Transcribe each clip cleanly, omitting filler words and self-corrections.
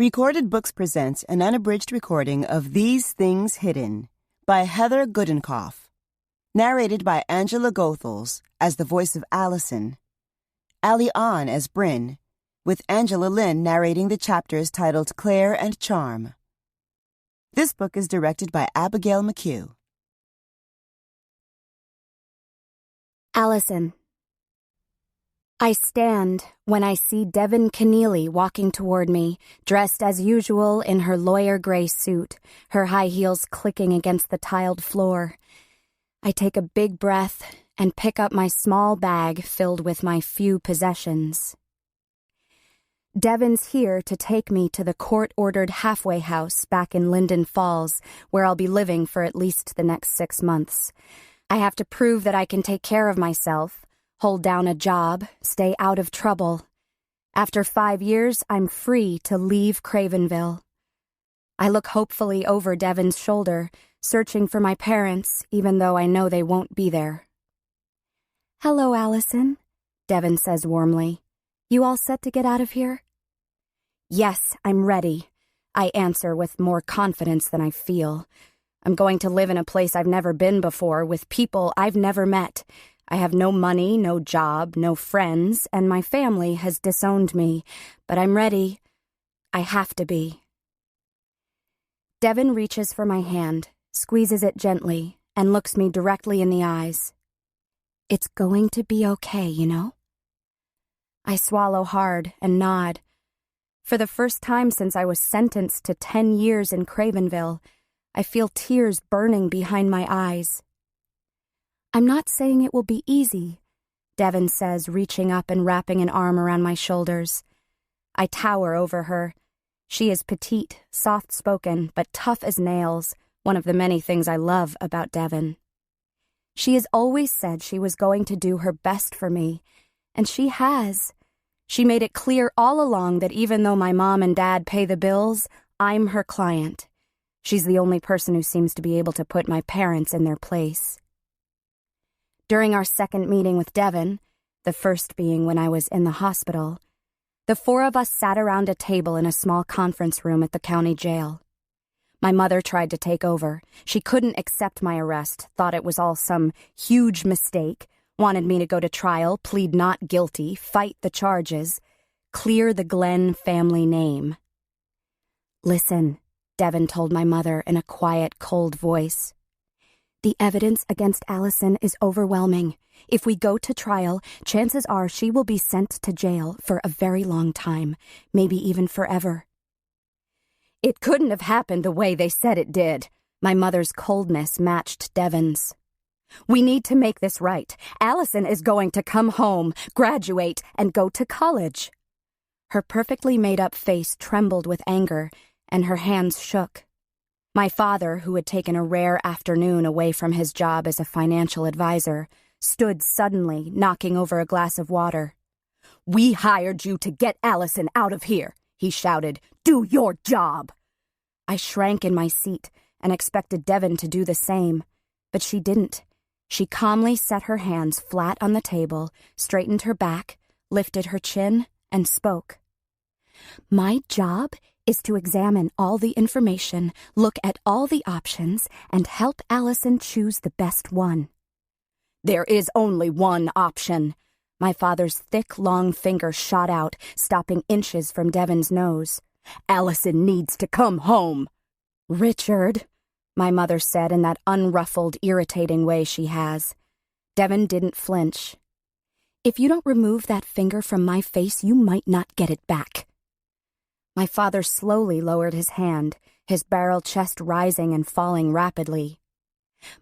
Recorded Books presents an unabridged recording of These Things Hidden by Heather Gudenkauf, narrated by Angela Goethals as the voice of Allison, Ali Ahn as Bryn, with Angela Lynn narrating the chapters titled Claire and Charm. This book is directed by Abigail McHugh. Allison. I stand when I see Devin Keneally walking toward me, dressed as usual in her lawyer gray suit, her high heels clicking against the tiled floor. I take a big breath and pick up my small bag filled with my few possessions. Devin's here to take me to the court-ordered halfway house back in Linden Falls, where I'll be living for at least the next 6 months. I have to prove that I can take care of myself, hold down a job, stay out of trouble. After 5 years, I'm free to leave Cravenville. I look hopefully over Devin's shoulder, searching for my parents, even though I know they won't be there. "Hello, Allison," Devin says warmly. "You all set to get out of here?" "Yes, I'm ready," I answer with more confidence than I feel. I'm going to live in a place I've never been before, with people I've never met. I have no money, no job, no friends, and my family has disowned me. But I'm ready. I have to be. Devin reaches for my hand, squeezes it gently, and looks me directly in the eyes. "It's going to be okay, you know?" I swallow hard and nod. For the first time since I was sentenced to 10 years in Cravenville, I feel tears burning behind my eyes. "I'm not saying it will be easy," Devin says, reaching up and wrapping an arm around my shoulders. I tower over her. She is petite, soft-spoken, but tough as nails, one of the many things I love about Devin. She has always said she was going to do her best for me, and she has. She made it clear all along that even though my mom and dad pay the bills, I'm her client. She's the only person who seems to be able to put my parents in their place. During our second meeting with Devin, the first being when I was in the hospital, the 4 of us sat around a table in a small conference room at the county jail. My mother tried to take over. She couldn't accept my arrest, thought it was all some huge mistake, wanted me to go to trial, plead not guilty, fight the charges, clear the Glenn family name. "Listen," Devin told my mother in a quiet, cold voice. "The evidence against Allison is overwhelming. If we go to trial, chances are she will be sent to jail for a very long time, maybe even forever." "It couldn't have happened the way they said it did." My mother's coldness matched Devin's. "We need to make this right. Allison is going to come home, graduate, and go to college." Her perfectly made-up face trembled with anger, and her hands shook. My father, who had taken a rare afternoon away from his job as a financial advisor, stood suddenly, knocking over a glass of water. "We hired you to get Allison out of here," he shouted. "Do your job." I shrank in my seat and expected Devin to do the same, but she didn't. She calmly set her hands flat on the table, straightened her back, lifted her chin, and spoke. "My job is to examine all the information, look at all the options, and help Allison choose the best one." "There is only one option." My father's thick, long finger shot out, stopping inches from Devin's nose. "Allison needs to come home." "Richard," my mother said in that unruffled, irritating way she has. Devin didn't flinch. "If you don't remove that finger from my face, you might not get it back." My father slowly lowered his hand, his barrel chest rising and falling rapidly.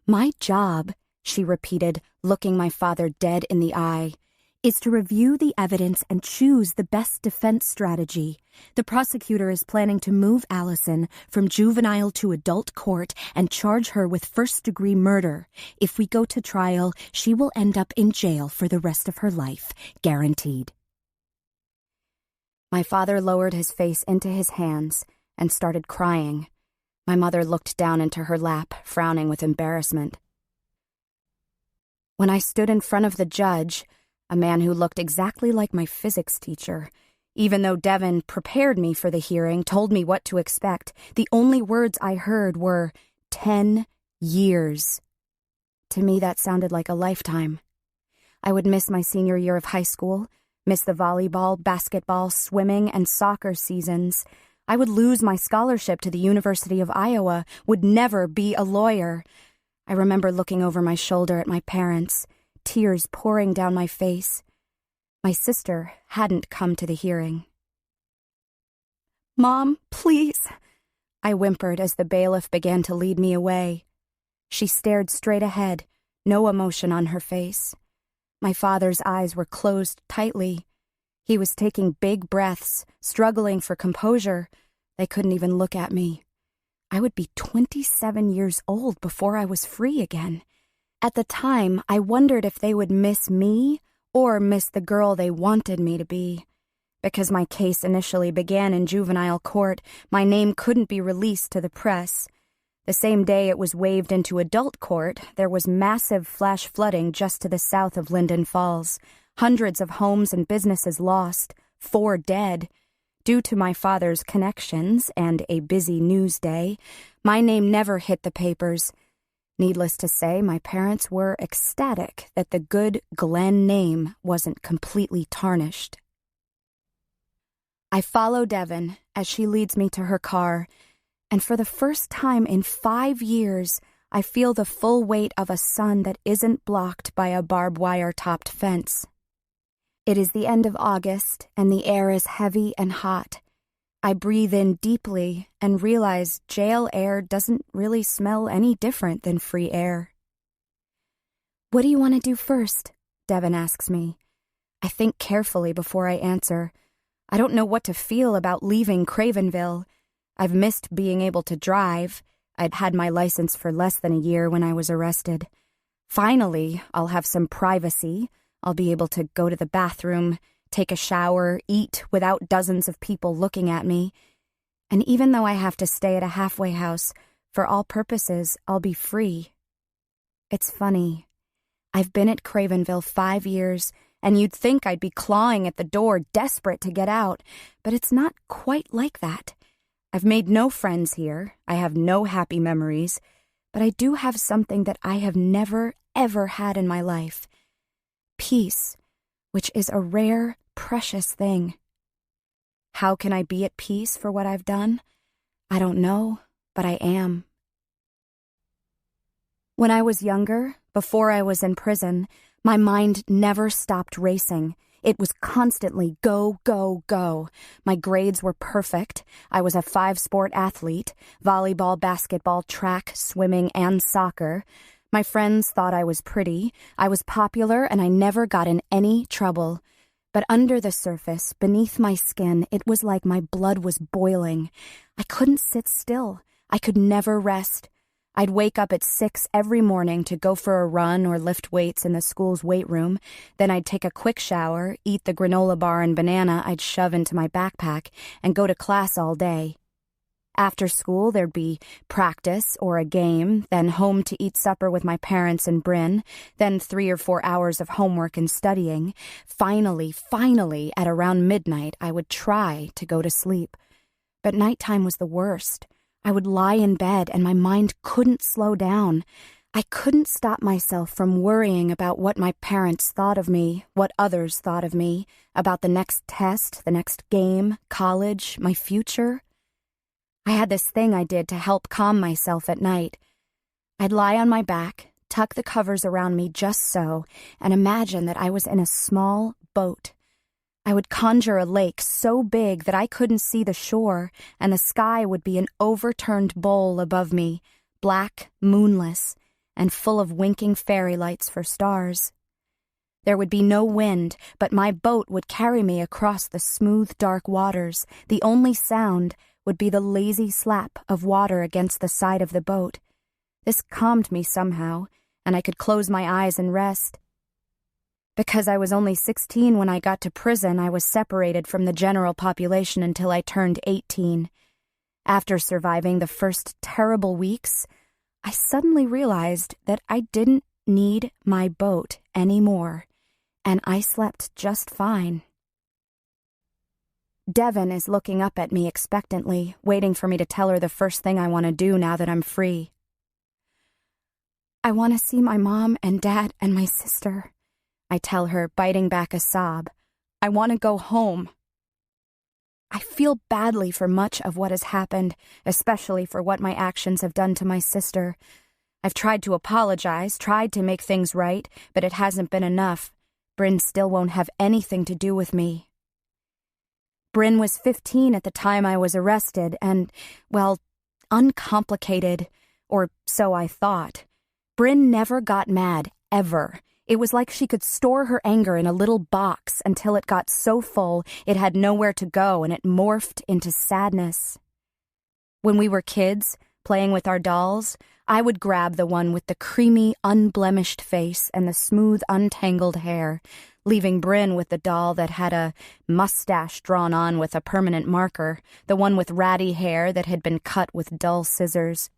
"My job," she repeated, looking my father dead in the eye, "is to review the evidence and choose the best defense strategy. The prosecutor is planning to move Allison from juvenile to adult court and charge her with first-degree murder. If we go to trial, she will end up in jail for the rest of her life, guaranteed." My father lowered his face into his hands and started crying. My mother looked down into her lap, frowning with embarrassment. When I stood in front of the judge, a man who looked exactly like my physics teacher, Even though Devin prepared me for the hearing, told me what to expect, the only words I heard were 10 years. To me, that sounded like a lifetime. I would miss my senior year of high school, miss the volleyball, basketball, swimming, and soccer seasons. I would lose my scholarship to the University of Iowa, would never be a lawyer. I remember looking over my shoulder at my parents, tears pouring down my face. My sister hadn't come to the hearing. "Mom, please," I whimpered as the bailiff began to lead me away. She stared straight ahead, no emotion on her face. My father's eyes were closed tightly. He was taking big breaths, struggling for composure. They couldn't even look at me. I would be 27 years old before I was free again. At the time, I wondered if they would miss me or miss the girl they wanted me to be. Because my case initially began in juvenile court, my name couldn't be released to the press. The same day it was waived into adult court, there was massive flash flooding just to the south of Linden Falls. Hundreds of homes and businesses lost, 4 dead. Due to my father's connections and a busy news day, my name never hit the papers. Needless to say, my parents were ecstatic that the good Glenn name wasn't completely tarnished. I follow Devin as she leads me to her car, and for the first time in 5 years, I feel the full weight of a sun that isn't blocked by a barbed wire-topped fence. It is the end of August, and the air is heavy and hot. I breathe in deeply and realize jail air doesn't really smell any different than free air. "What do you want to do first?" Devin asks me. I think carefully before I answer. I don't know what to feel about leaving Cravenville. I've missed being able to drive. I'd had my license for less than a year when I was arrested. Finally, I'll have some privacy. I'll be able to go to the bathroom, take a shower, eat without dozens of people looking at me. And even though I have to stay at a halfway house, for all purposes, I'll be free. It's funny. I've been at Cravenville 5 years, and you'd think I'd be clawing at the door, desperate to get out, but it's not quite like that. I've made no friends here, I have no happy memories, but I do have something that I have never, ever had in my life. Peace, which is a rare, precious thing. How can I be at peace for what I've done? I don't know, but I am. When I was younger, before I was in prison, my mind never stopped racing. It was constantly go, go, go. My grades were perfect. I was a 5-sport athlete: volleyball, basketball, track, swimming, and soccer. My friends thought I was pretty. I was popular, and I never got in any trouble. But under the surface, beneath my skin, it was like my blood was boiling. I couldn't sit still. I could never rest. I'd wake up at 6 every morning to go for a run or lift weights in the school's weight room. Then I'd take a quick shower, eat the granola bar and banana I'd shove into my backpack, and go to class all day. After school, there'd be practice or a game, then home to eat supper with my parents and Bryn, then 3 or 4 hours of homework and studying. Finally, at around midnight, I would try to go to sleep. But nighttime was the worst. I would lie in bed and my mind couldn't slow down. I couldn't stop myself from worrying about what my parents thought of me, what others thought of me, about the next test, the next game, college, my future. I had this thing I did to help calm myself at night. I'd lie on my back, tuck the covers around me just so, and imagine that I was in a small boat. I would conjure a lake so big that I couldn't see the shore, and the sky would be an overturned bowl above me, black, moonless, and full of winking fairy lights for stars. There would be no wind, but my boat would carry me across the smooth, dark waters. The only sound would be the lazy slap of water against the side of the boat. This calmed me somehow, and I could close my eyes and rest. Because I was only 16 when I got to prison, I was separated from the general population until I turned 18. After surviving the first terrible weeks, I suddenly realized that I didn't need my boat anymore, and I slept just fine. Devin is looking up at me expectantly, waiting for me to tell her the first thing I want to do now that I'm free. I want to see my mom and dad and my sister, I tell her, biting back a sob. I want to go home. I feel badly for much of what has happened, especially for what my actions have done to my sister. I've tried to apologize, tried to make things right, but it hasn't been enough. Bryn still won't have anything to do with me. Bryn was 15 at the time I was arrested and, well, uncomplicated, or so I thought. Bryn never got mad, ever. It was like she could store her anger in a little box until it got so full it had nowhere to go and it morphed into sadness. When we were kids, playing with our dolls, I would grab the one with the creamy, unblemished face and the smooth, untangled hair, leaving Bryn with the doll that had a mustache drawn on with a permanent marker, the one with ratty hair that had been cut with dull scissors.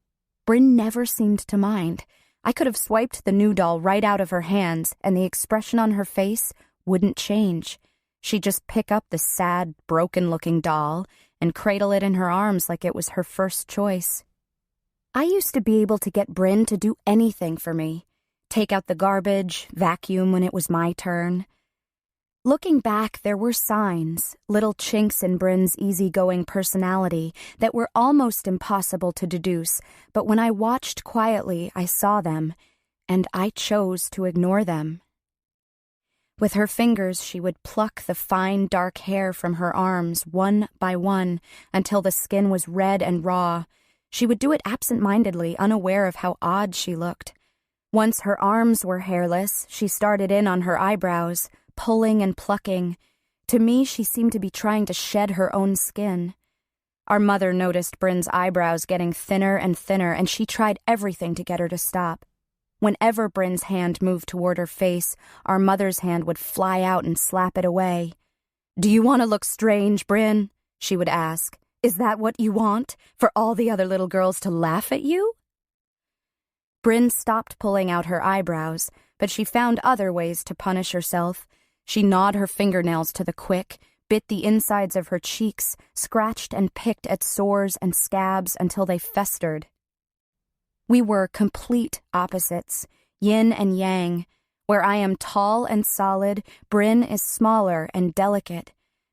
Bryn never seemed to mind. I could have swiped the new doll right out of her hands, and the expression on her face wouldn't change. She'd just pick up the sad, broken-looking doll and cradle it in her arms like it was her first choice. I used to be able to get Bryn to do anything for me. Take out the garbage, vacuum when it was my turn. Looking back, there were signs, little chinks in Bryn's easygoing personality that were almost impossible to deduce, but when I watched quietly, I saw them, and I chose to ignore them. With her fingers, she would pluck the fine, dark hair from her arms one by one until the skin was red and raw. She would do it absent-mindedly, unaware of how odd she looked. Once her arms were hairless, she started in on her eyebrows, pulling and plucking. To me, she seemed to be trying to shed her own skin. Our mother noticed Bryn's eyebrows getting thinner and thinner, and she tried everything to get her to stop. Whenever Bryn's hand moved toward her face, our mother's hand would fly out and slap it away. "Do you want to look strange, Bryn?" she would ask. "Is that what you want? For all the other little girls to laugh at you?" Bryn stopped pulling out her eyebrows, but she found other ways to punish herself. She gnawed her fingernails to the quick, bit the insides of her cheeks, scratched and picked at sores and scabs until they festered. We were complete opposites, yin and yang. Where I am tall and solid, Bryn is smaller and delicate.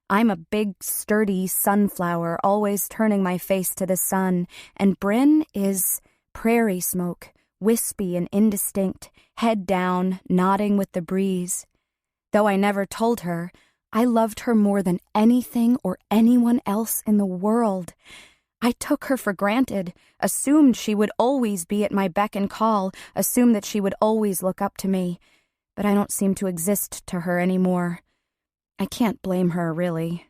I'm a big, sturdy sunflower, always turning my face to the sun, and Bryn is prairie smoke, wispy and indistinct, head down, nodding with the breeze. Though I never told her, I loved her more than anything or anyone else in the world. I took her for granted, assumed she would always be at my beck and call, assumed that she would always look up to me. But I don't seem to exist to her anymore. I can't blame her, really.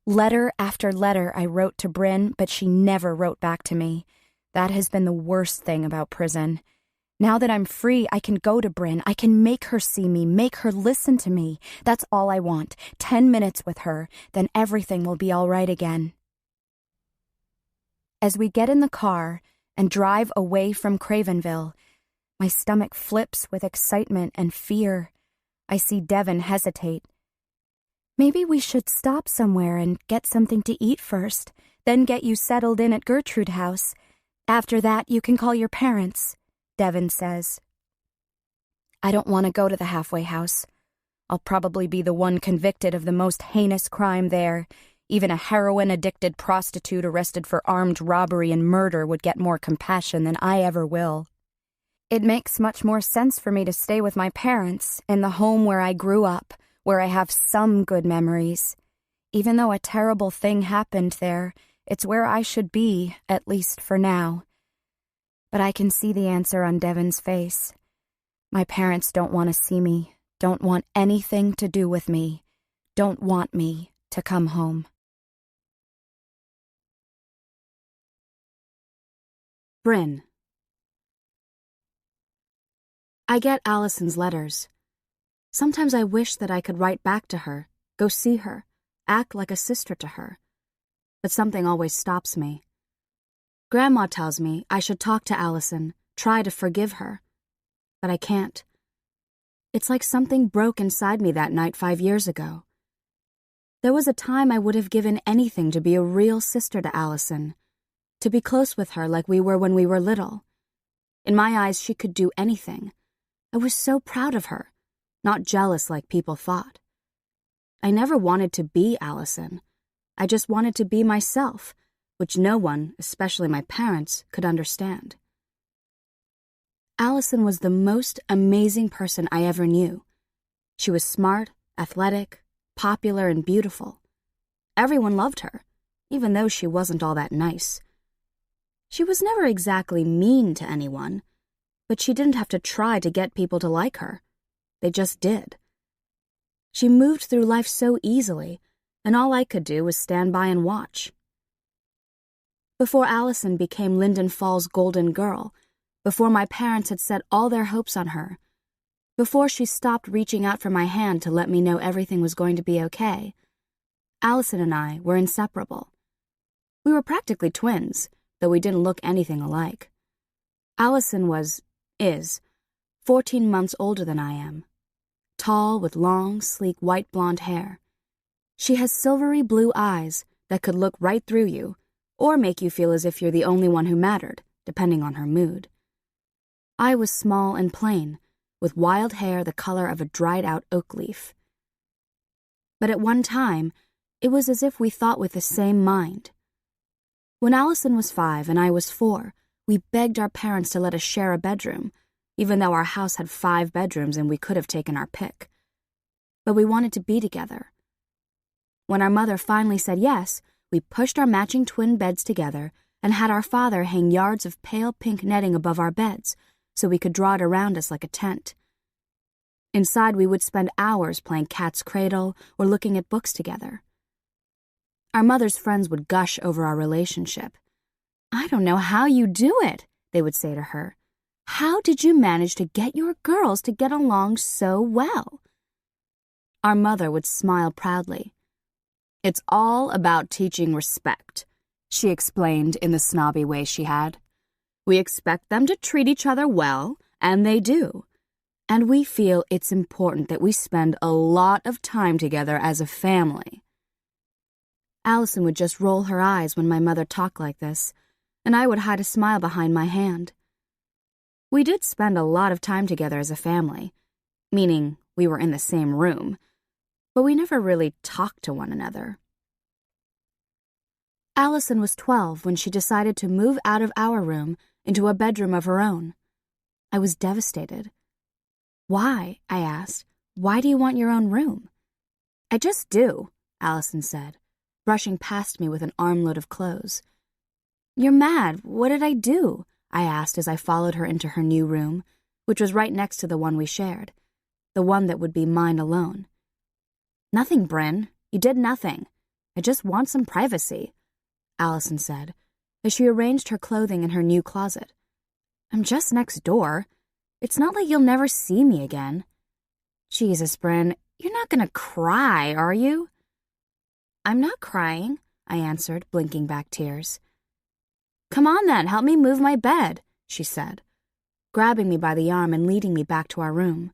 Letter after letter I wrote to Bryn, but she never wrote back to me. That has been the worst thing about prison. Now that I'm free, I can go to Bryn. I can make her see me, make her listen to me. That's all I want. 10 minutes with her, then everything will be all right again. As we get in the car and drive away from Cravenville, my stomach flips with excitement and fear. I see Devin hesitate. "Maybe we should stop somewhere and get something to eat first, then get you settled in at Gertrude House. After that, you can call your parents," Devin says. I don't want to go to the halfway house. I'll probably be the one convicted of the most heinous crime there. Even a heroin-addicted prostitute arrested for armed robbery and murder would get more compassion than I ever will. It makes much more sense for me to stay with my parents in the home where I grew up, where I have some good memories. Even though a terrible thing happened there, it's where I should be, at least for now. But I can see the answer on Devin's face. My parents don't want to see me, don't want anything to do with me, don't want me to come home. Bryn. I get Allison's letters. Sometimes I wish that I could write back to her, go see her, act like a sister to her. But something always stops me. Grandma tells me I should talk to Allison, try to forgive her. But I can't. It's like something broke inside me that night 5 years ago. There was a time I would have given anything to be a real sister to Allison, to be close with her like we were when we were little. In my eyes, she could do anything. I was so proud of her, not jealous like people thought. I never wanted to be Allison. I just wanted to be myself, which no one, especially my parents, could understand. Allison was the most amazing person I ever knew. She was smart, athletic, popular, and beautiful. Everyone loved her, even though she wasn't all that nice. She was never exactly mean to anyone, but she didn't have to try to get people to like her. They just did. She moved through life so easily, and all I could do was stand by and watch. Before Allison became Linden Falls' golden girl, before my parents had set all their hopes on her, before she stopped reaching out for my hand to let me know everything was going to be okay, Allison and I were inseparable. We were practically twins, though we didn't look anything alike. Allison is 14 months older than I am. Tall with long, sleek white blonde hair. She has silvery blue eyes that could look right through you or make you feel as if you're the only one who mattered, depending on her mood. I was small and plain, with wild hair the color of a dried-out oak leaf. But at one time, it was as if we thought with the same mind. When Allison was 5 and I was 4, we begged our parents to let us share a bedroom, even though our house had 5 bedrooms and we could have taken our pick. But we wanted to be together. When our mother finally said yes, we pushed our matching twin beds together and had our father hang yards of pale pink netting above our beds so we could draw it around us like a tent. Inside, we would spend hours playing cat's cradle or looking at books together. Our mother's friends would gush over our relationship. "I don't know how you do it," they would say to her. "How did you manage to get your girls to get along so well?" Our mother would smile proudly. "It's all about teaching respect," she explained in the snobby way she had. "We expect them to treat each other well, and they do. And we feel it's important that we spend a lot of time together as a family." Allison would just roll her eyes when my mother talked like this, and I would hide a smile behind my hand. We did spend a lot of time together as a family, meaning we were in the same room, but we never really talked to one another. Allison was 12 when she decided to move out of our room into a bedroom of her own. I was devastated. "Why?" I asked. "Why do you want your own room?" "I just do," Allison said, brushing past me with an armload of clothes. "You're mad. What did I do?" I asked as I followed her into her new room, which was right next to the one we shared, the one that would be mine alone. "Nothing, Bryn. You did nothing. I just want some privacy," Allison said, as she arranged her clothing in her new closet. "I'm just next door. It's not like you'll never see me again." "Jesus, Bryn, you're not gonna cry, are you?" "I'm not crying," I answered, blinking back tears. "Come on then, help me move my bed," she said, grabbing me by the arm and leading me back to our room,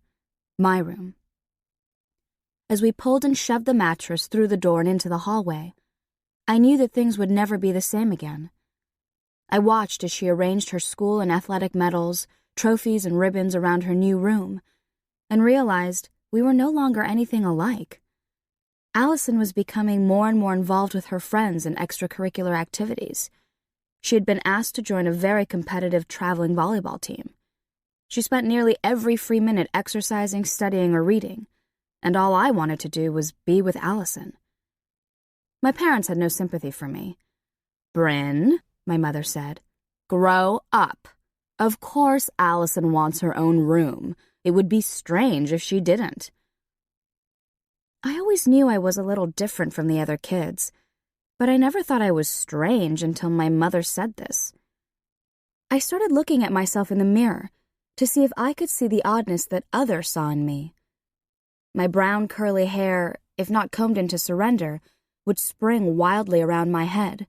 my room. As we pulled and shoved the mattress through the door and into the hallway, I knew that things would never be the same again. I watched as she arranged her school and athletic medals, trophies, and ribbons around her new room, and realized we were no longer anything alike. Allison was becoming more and more involved with her friends in extracurricular activities. She had been asked to join a very competitive traveling volleyball team. She spent nearly every free minute exercising, studying, or reading, and all I wanted to do was be with Allison. My parents had no sympathy for me. "Bryn," my mother said, "grow up. Of course Allison wants her own room. It would be strange if she didn't." I always knew I was a little different from the other kids, but I never thought I was strange until my mother said this. I started looking at myself in the mirror to see if I could see the oddness that others saw in me. My brown curly hair, if not combed into surrender, would spring wildly around my head.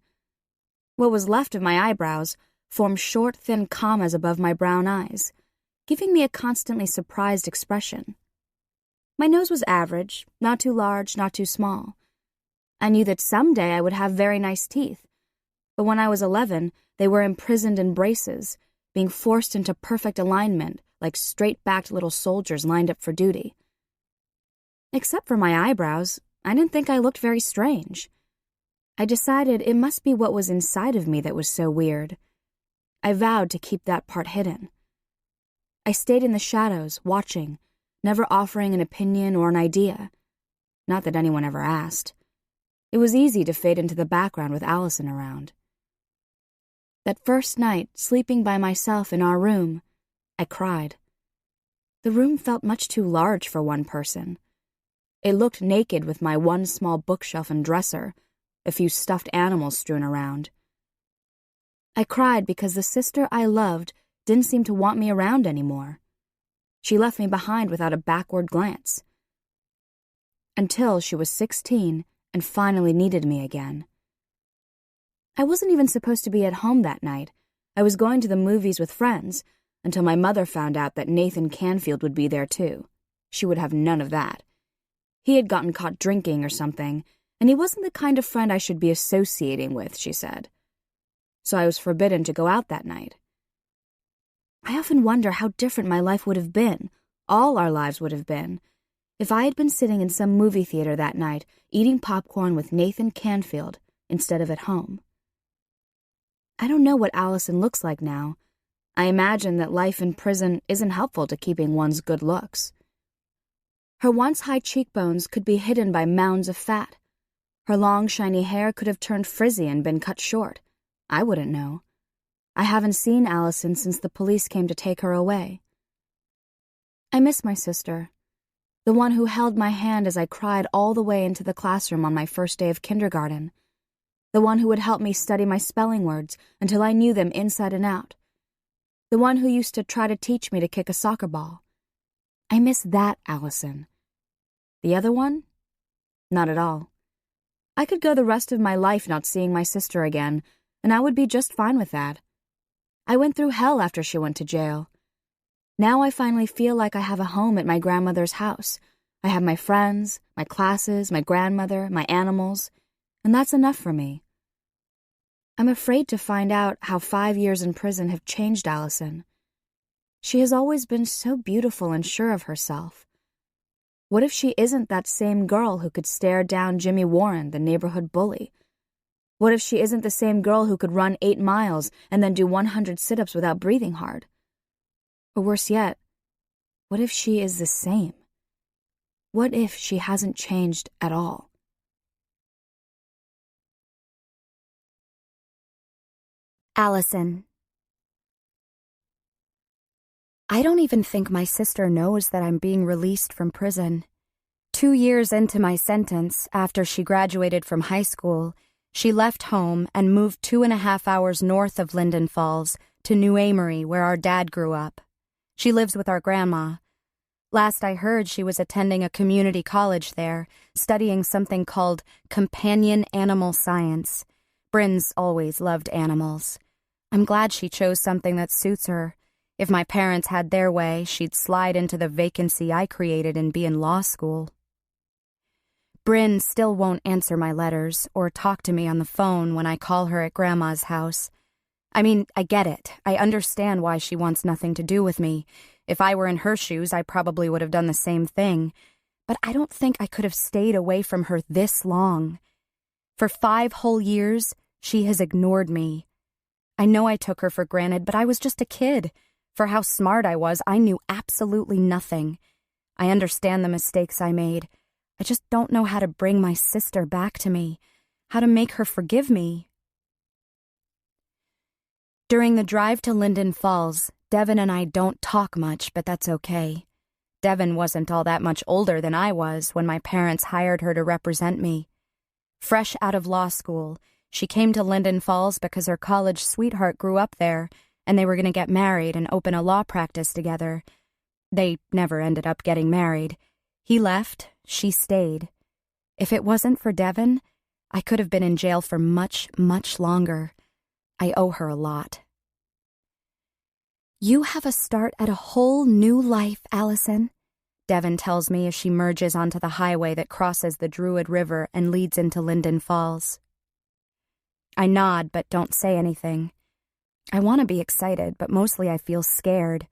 What was left of my eyebrows formed short, thin commas above my brown eyes, giving me a constantly surprised expression. My nose was average, not too large, not too small. I knew that someday I would have very nice teeth. But when I was 11, they were imprisoned in braces, being forced into perfect alignment like straight-backed little soldiers lined up for duty. Except for my eyebrows, I didn't think I looked very strange. I decided it must be what was inside of me that was so weird. I vowed to keep that part hidden. I stayed in the shadows, watching, never offering an opinion or an idea. Not that anyone ever asked. It was easy to fade into the background with Allison around. That first night, sleeping by myself in our room, I cried. The room felt much too large for one person. It looked naked with my one small bookshelf and dresser, a few stuffed animals strewn around. I cried because the sister I loved didn't seem to want me around anymore. She left me behind without a backward glance. Until she was 16 and finally needed me again. I wasn't even supposed to be at home that night. I was going to the movies with friends until my mother found out that Nathan Canfield would be there too. She would have none of that. He had gotten caught drinking or something, and he wasn't the kind of friend I should be associating with, she said. So I was forbidden to go out that night. I often wonder how different my life would have been, all our lives would have been, if I had been sitting in some movie theater that night, eating popcorn with Nathan Canfield instead of at home. I don't know what Allison looks like now. I imagine that life in prison isn't helpful to keeping one's good looks. Her once high cheekbones could be hidden by mounds of fat. Her long, shiny hair could have turned frizzy and been cut short. I wouldn't know. I haven't seen Allison since the police came to take her away. I miss my sister, the one who held my hand as I cried all the way into the classroom on my first day of kindergarten, the one who would help me study my spelling words until I knew them inside and out, the one who used to try to teach me to kick a soccer ball. I miss that Allison. The other one? Not at all. I could go the rest of my life not seeing my sister again, and I would be just fine with that. I went through hell after she went to jail. Now I finally feel like I have a home at my grandmother's house. I have my friends, my classes, my grandmother, my animals, and that's enough for me. I'm afraid to find out how 5 years in prison have changed Allison. She has always been so beautiful and sure of herself. What if she isn't that same girl who could stare down Jimmy Warren, the neighborhood bully? What if she isn't the same girl who could run 8 miles and then do 100 sit-ups without breathing hard? Or worse yet, what if she is the same? What if she hasn't changed at all? Allison. I don't even think my sister knows that I'm being released from prison. 2 years into my sentence, after she graduated from high school, she left home and moved 2.5 hours north of Linden Falls to New Amory, where our dad grew up. She lives with our grandma. Last I heard, she was attending a community college there, studying something called companion animal science. Bryn's always loved animals. I'm glad she chose something that suits her. If my parents had their way, she'd slide into the vacancy I created and be in law school. Bryn still won't answer my letters or talk to me on the phone when I call her at Grandma's house. I mean, I get it. I understand why she wants nothing to do with me. If I were in her shoes, I probably would have done the same thing. But I don't think I could have stayed away from her this long. For 5 whole years, she has ignored me. I know I took her for granted, but I was just a kid. For how smart I was, I knew absolutely nothing. I understand the mistakes I made. I just don't know how to bring my sister back to me, how to make her forgive me. During the drive to Linden Falls, Devin and I don't talk much, but that's okay. Devin wasn't all that much older than I was when my parents hired her to represent me. Fresh out of law school, she came to Linden Falls because her college sweetheart grew up there, and they were going to get married and open a law practice together. They never ended up getting married. He left, she stayed. If it wasn't for Devin, I could have been in jail for much, much longer. I owe her a lot. You have a start at a whole new life, Allison. Devin tells me as she merges onto the highway that crosses the Druid River and leads into Linden Falls. I nod but don't say anything. I want to be excited, but mostly I feel scared.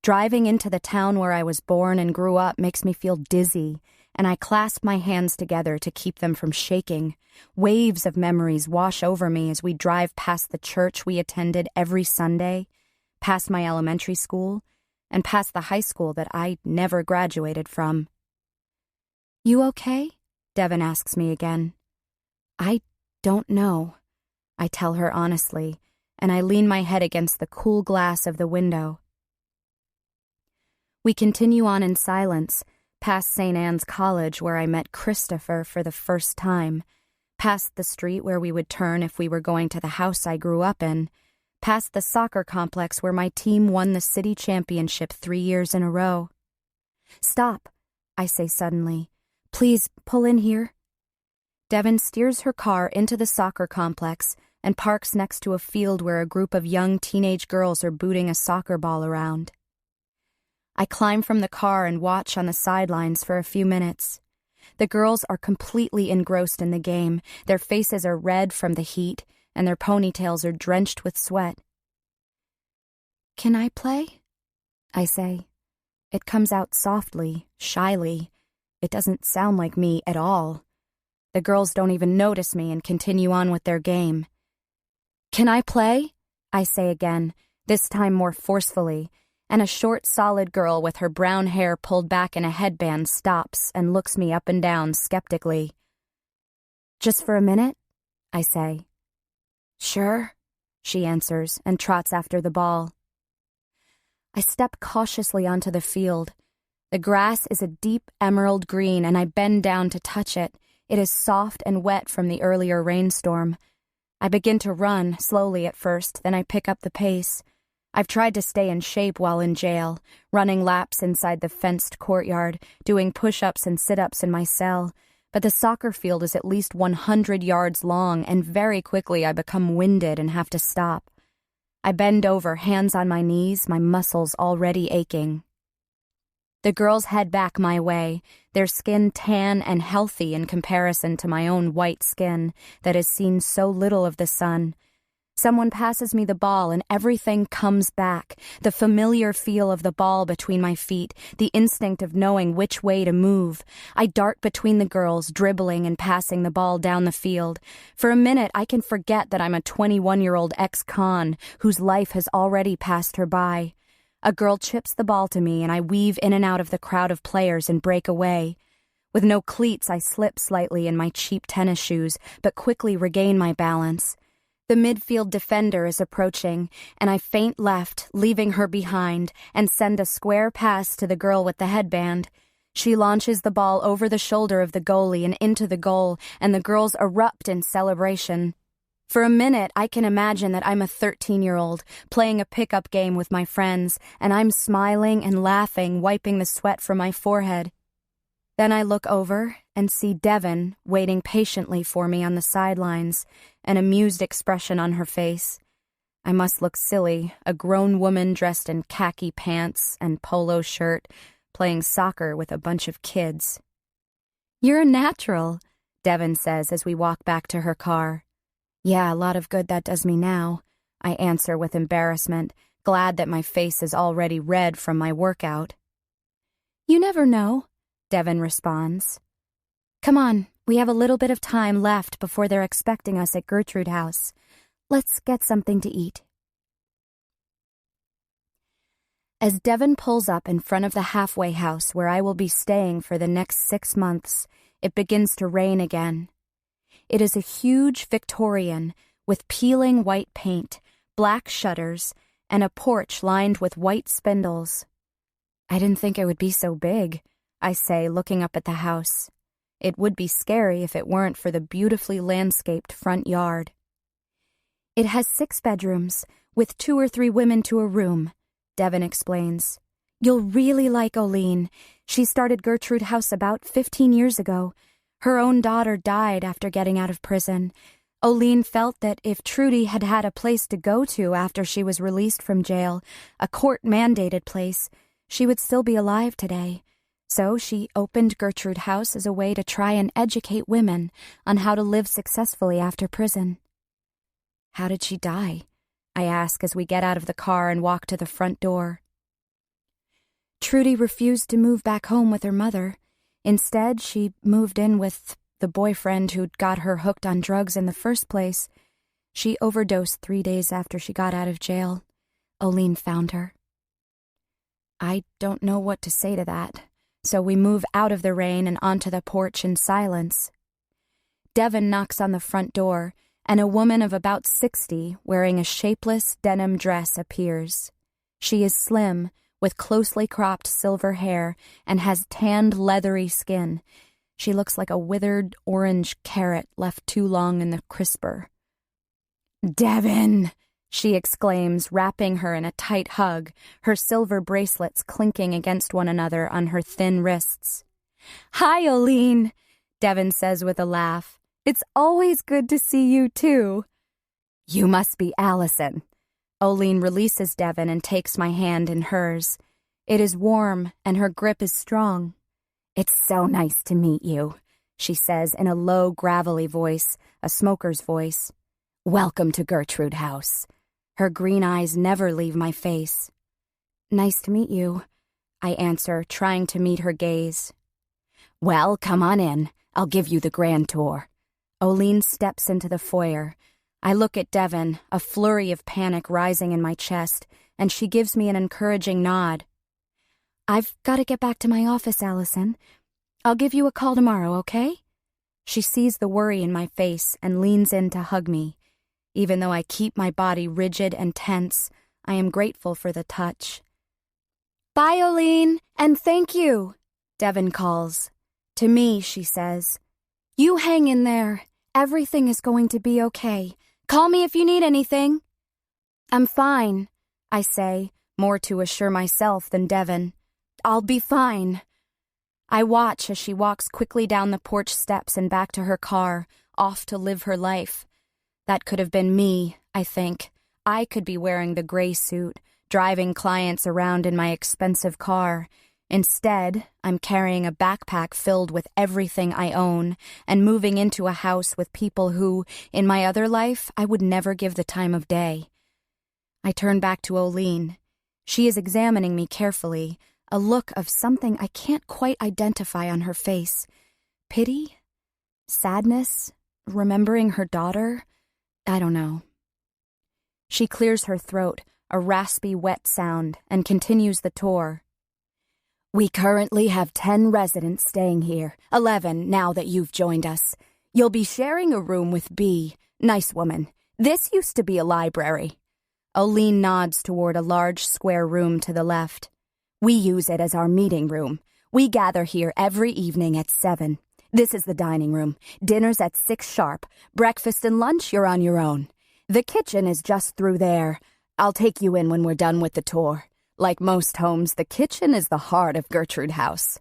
Driving into the town where I was born and grew up makes me feel dizzy, and I clasp my hands together to keep them from shaking. Waves of memories wash over me as we drive past the church we attended every Sunday, past my elementary school, and past the high school that I never graduated from. "You okay?" Devin asks me again. "I don't know," I tell her honestly, and I lean my head against the cool glass of the window. We continue on in silence, past St. Anne's College where I met Christopher for the first time, past the street where we would turn if we were going to the house I grew up in, past the soccer complex where my team won the city championship 3 years in a row. "Stop," I say suddenly. "Please pull in here." Devin steers her car into the soccer complex and parks next to a field where a group of young teenage girls are booting a soccer ball around. I climb from the car and watch on the sidelines for a few minutes. The girls are completely engrossed in the game. Their faces are red from the heat, and their ponytails are drenched with sweat. "Can I play?" I say. It comes out softly, shyly. It doesn't sound like me at all. The girls don't even notice me and continue on with their game. "Can I play?" I say again, this time more forcefully, and a short, solid girl with her brown hair pulled back in a headband stops and looks me up and down skeptically. "Just for a minute?" I say. "Sure," she answers and trots after the ball. I step cautiously onto the field. The grass is a deep emerald green and I bend down to touch it. It is soft and wet from the earlier rainstorm. I begin to run, slowly at first, then I pick up the pace. I've tried to stay in shape while in jail, running laps inside the fenced courtyard, doing push-ups and sit-ups in my cell, but the soccer field is at least 100 yards long, and very quickly I become winded and have to stop. I bend over, hands on my knees, my muscles already aching. The girls head back my way, their skin tan and healthy in comparison to my own white skin that has seen so little of the sun. Someone passes me the ball and everything comes back, the familiar feel of the ball between my feet, the instinct of knowing which way to move. I dart between the girls, dribbling and passing the ball down the field. For a minute, I can forget that I'm a 21-year-old ex-con whose life has already passed her by. A girl chips the ball to me and I weave in and out of the crowd of players and break away. With no cleats, I slip slightly in my cheap tennis shoes, but quickly regain my balance. The midfield defender is approaching, and I feint left, leaving her behind, and send a square pass to the girl with the headband. She launches the ball over the shoulder of the goalie and into the goal, and the girls erupt in celebration. For a minute, I can imagine that I'm a 13-year-old, playing a pickup game with my friends, and I'm smiling and laughing, wiping the sweat from my forehead. Then I look over and see Devin waiting patiently for me on the sidelines, an amused expression on her face. I must look silly, a grown woman dressed in khaki pants and polo shirt, playing soccer with a bunch of kids. "You're a natural," Devin says as we walk back to her car. "Yeah, a lot of good that does me now," I answer with embarrassment, glad that my face is already red from my workout. "You never know," Devin responds. "Come on, we have a little bit of time left before they're expecting us at Gertrude House. Let's get something to eat." As Devin pulls up in front of the halfway house where I will be staying for the next 6 months, it begins to rain again. It is a huge Victorian with peeling white paint, black shutters, and a porch lined with white spindles. "I didn't think it would be so big," I say, looking up at the house. It would be scary if it weren't for the beautifully landscaped front yard. "It has 6 bedrooms, with 2 or 3 women to a room," Devin explains. "You'll really like Oline. She started Gertrude House about 15 years ago. Her own daughter died after getting out of prison. Oline felt that if Trudy had had a place to go to after she was released from jail, a court-mandated place, she would still be alive today. So she opened Gertrude House as a way to try and educate women on how to live successfully after prison. How did she die? I ask as we get out of the car and walk to the front door. Trudy refused to move back home with her mother. Instead, she moved in with the boyfriend who'd got her hooked on drugs in the first place. She overdosed 3 days after she got out of jail. Oline found her. I don't know what to say to that, so we move out of the rain and onto the porch in silence. Devin knocks on the front door, and a woman of about 60, wearing a shapeless denim dress, appears. She is slim, with closely cropped silver hair, and has tanned, leathery skin. She looks like a withered orange carrot left too long in the crisper. "Devin!" she exclaims, wrapping her in a tight hug, her silver bracelets clinking against one another on her thin wrists. "Hi, Oline," Devin says with a laugh. "It's always good to see you, too." "You must be Allison." Oline releases Devin and takes my hand in hers. It is warm, and her grip is strong. "It's so nice to meet you," she says in a low, gravelly voice, a smoker's voice. "Welcome to Gertrude House." Her green eyes never leave my face. "Nice to meet you," I answer, trying to meet her gaze. "Well, come on in. I'll give you the grand tour." Oline steps into the foyer. I look at Devin, a flurry of panic rising in my chest, and she gives me an encouraging nod. "I've got to get back to my office, Allison. I'll give you a call tomorrow, okay?" She sees the worry in my face and leans in to hug me. Even though I keep my body rigid and tense, I am grateful for the touch. "Bye, Oline, and thank you," Devin calls. To me, she says, "You hang in there. Everything is going to be okay. Call me if you need anything." "I'm fine," I say, more to assure myself than Devin. "I'll be fine." I watch as she walks quickly down the porch steps and back to her car, off to live her life. That could have been me, I think. I could be wearing the gray suit, driving clients around in my expensive car. Instead, I'm carrying a backpack filled with everything I own and moving into a house with people who, in my other life, I would never give the time of day. I turn back to Oline. She is examining me carefully, a look of something I can't quite identify on her face. Pity? Sadness? Remembering her daughter? I don't know. She clears her throat, a raspy, wet sound, and continues the tour. "We currently have 10 residents staying here, 11 now that you've joined us. You'll be sharing a room with B. Nice woman. This used to be a library." Oline nods toward a large square room to the left. "We use it as our meeting room. We gather here every evening at 7. This is the dining room. Dinner's at 6 sharp. Breakfast and lunch, you're on your own. The kitchen is just through there. I'll take you in when we're done with the tour. Like most homes, the kitchen is the heart of Gertrude House."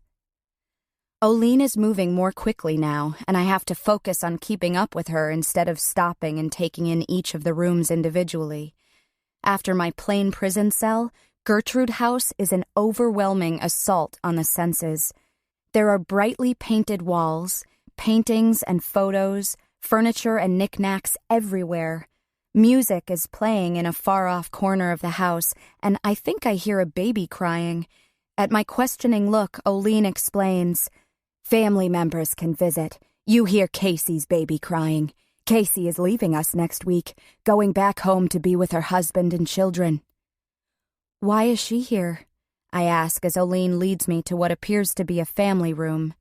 Oline is moving more quickly now, and I have to focus on keeping up with her instead of stopping and taking in each of the rooms individually. After my plain prison cell, Gertrude House is an overwhelming assault on the senses. There are brightly painted walls, paintings and photos, furniture and knickknacks everywhere. Music is playing in a far-off corner of the house, and I think I hear a baby crying. At my questioning look, Oline explains, "Family members can visit. You hear Casey's baby crying. Casey is leaving us next week, going back home to be with her husband and children." "Why is she here?" I ask as Oline leads me to what appears to be a family room.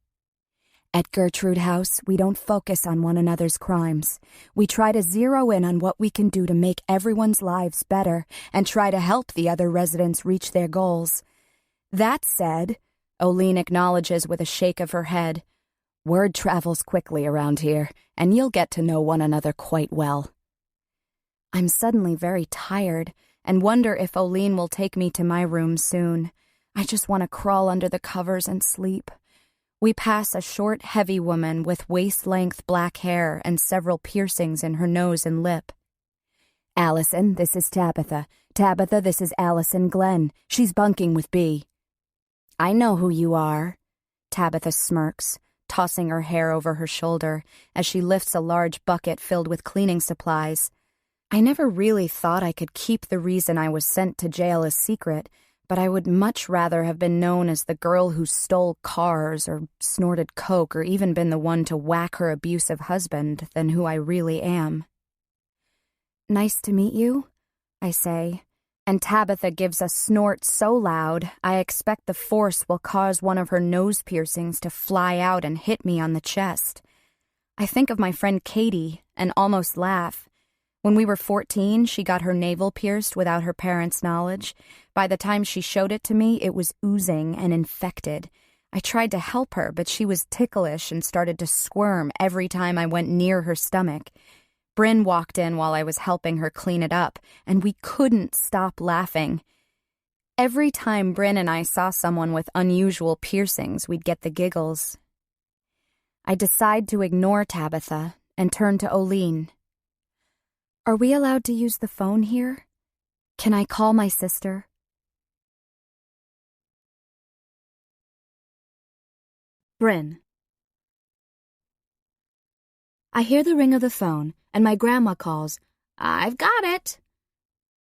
"At Gertrude House, we don't focus on one another's crimes. We try to zero in on what we can do to make everyone's lives better and try to help the other residents reach their goals. That said," Oline acknowledges with a shake of her head, "word travels quickly around here, and you'll get to know one another quite well." I'm suddenly very tired and wonder if Oline will take me to my room soon. I just want to crawl under the covers and sleep. We pass a short, heavy woman with waist-length black hair and several piercings in her nose and lip. "Allison, this is Tabitha. Tabitha, this is Allison Glenn. She's bunking with B." "I know who you are." Tabitha smirks, tossing her hair over her shoulder as she lifts a large bucket filled with cleaning supplies. I never really thought I could keep the reason I was sent to jail a secret, but I would much rather have been known as the girl who stole cars or snorted coke or even been the one to whack her abusive husband than who I really am. "Nice to meet you," I say, and Tabitha gives a snort so loud I expect the force will cause one of her nose piercings to fly out and hit me on the chest. I think of my friend Katie and almost laugh. When we were 14, she got her navel pierced without her parents' knowledge. By the time she showed it to me, it was oozing and infected. I tried to help her, but she was ticklish and started to squirm every time I went near her stomach. Bryn walked in while I was helping her clean it up, and we couldn't stop laughing. Every time Bryn and I saw someone with unusual piercings, we'd get the giggles. I decide to ignore Tabitha and turn to Oline. "Are we allowed to use the phone here? Can I call my sister?" Bryn. I hear the ring of the phone, and my grandma calls, "I've got it."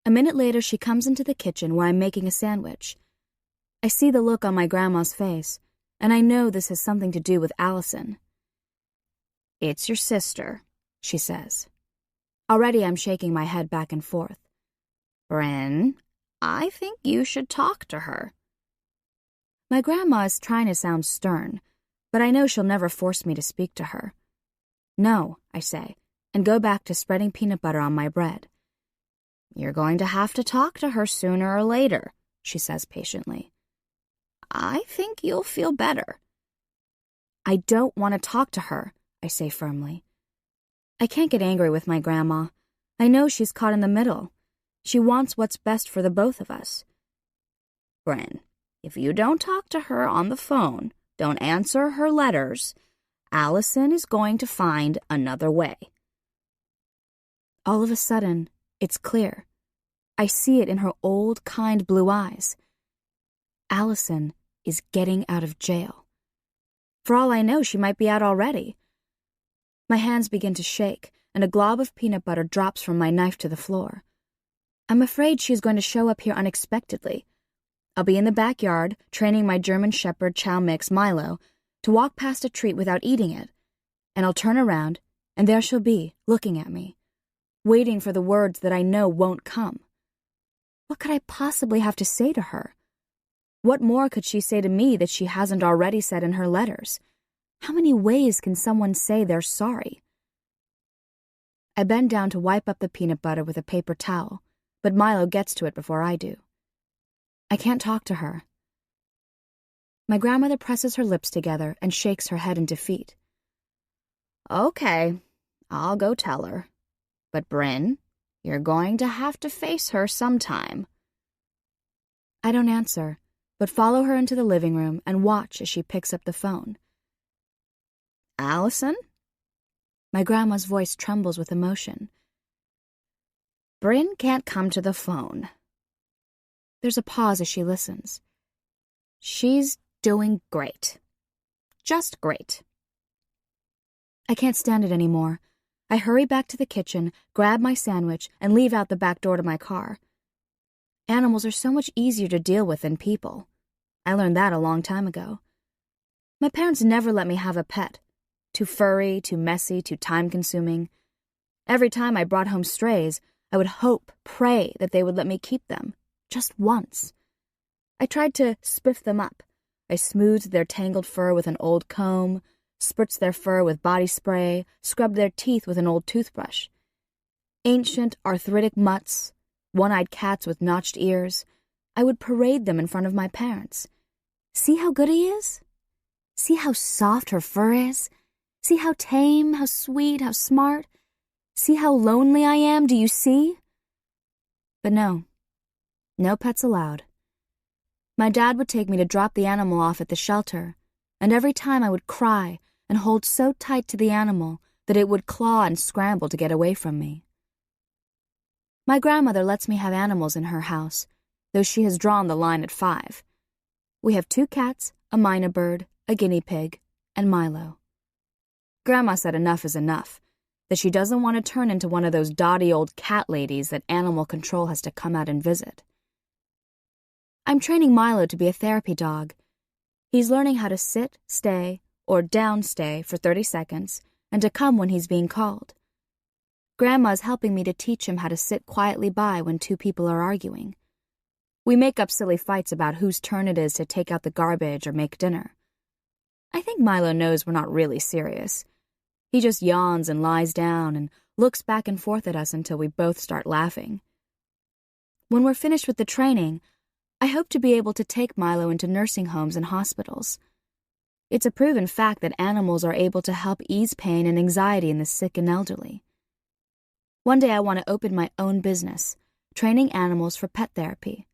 A minute later, she comes into the kitchen where I'm making a sandwich. I see the look on my grandma's face, and I know this has something to do with Allison. "It's your sister," she says. Already I'm shaking my head back and forth. "Bryn, I think you should talk to her." My grandma is trying to sound stern, but I know she'll never force me to speak to her. "No," I say, and go back to spreading peanut butter on my bread. "You're going to have to talk to her sooner or later," she says patiently. "I think you'll feel better." "I don't want to talk to her," I say firmly. I can't get angry with my grandma. I know she's caught in the middle. She wants what's best for the both of us. "Bryn, if you don't talk to her on the phone, don't answer her letters, Allison is going to find another way." All of a sudden, it's clear. I see it in her old, kind blue eyes. Allison is getting out of jail. For all I know, she might be out already. My hands begin to shake, and a glob of peanut butter drops from my knife to the floor. I'm afraid she is going to show up here unexpectedly. I'll be in the backyard, training my German Shepherd Chow Mix Milo to walk past a treat without eating it, and I'll turn around, and there she'll be, looking at me, waiting for the words that I know won't come. What could I possibly have to say to her? What more could she say to me that she hasn't already said in her letters? How many ways can someone say they're sorry? I bend down to wipe up the peanut butter with a paper towel, but Milo gets to it before I do. I can't talk to her. My grandmother presses her lips together and shakes her head in defeat. "Okay, I'll go tell her. But Bryn, you're going to have to face her sometime." I don't answer, but follow her into the living room and watch as she picks up the phone. "Allison?" My grandma's voice trembles with emotion. "Bryn can't come to the phone." There's a pause as she listens. "She's doing great. Just great." I can't stand it anymore. I hurry back to the kitchen, grab my sandwich, and leave out the back door to my car. Animals are so much easier to deal with than people. I learned that a long time ago. My parents never let me have a pet. Too furry, too messy, too time-consuming. Every time I brought home strays, I would hope, pray that they would let me keep them, just once. I tried to spiff them up. I smoothed their tangled fur with an old comb, spritzed their fur with body spray, scrubbed their teeth with an old toothbrush. Ancient, arthritic mutts, one-eyed cats with notched ears, I would parade them in front of my parents. "See how good he is? See how soft her fur is? See how tame, how sweet, how smart? See how lonely I am, do you see?" But no pets allowed. My dad would take me to drop the animal off at the shelter, and every time I would cry and hold so tight to the animal that it would claw and scramble to get away from me. My grandmother lets me have animals in her house, though she has drawn the line at 5. We have 2 cats, a mynah bird, a guinea pig, and Milo. Grandma said enough is enough, that she doesn't want to turn into one of those dotty old cat ladies that animal control has to come out and visit. I'm training Milo to be a therapy dog. He's learning how to sit, stay, or downstay for 30 seconds and to come when he's being called. Grandma's helping me to teach him how to sit quietly by when two people are arguing. We make up silly fights about whose turn it is to take out the garbage or make dinner. I think Milo knows we're not really serious. He just yawns and lies down and looks back and forth at us until we both start laughing. When we're finished with the training, I hope to be able to take Milo into nursing homes and hospitals. It's a proven fact that animals are able to help ease pain and anxiety in the sick and elderly. One day I want to open my own business, training animals for pet therapy.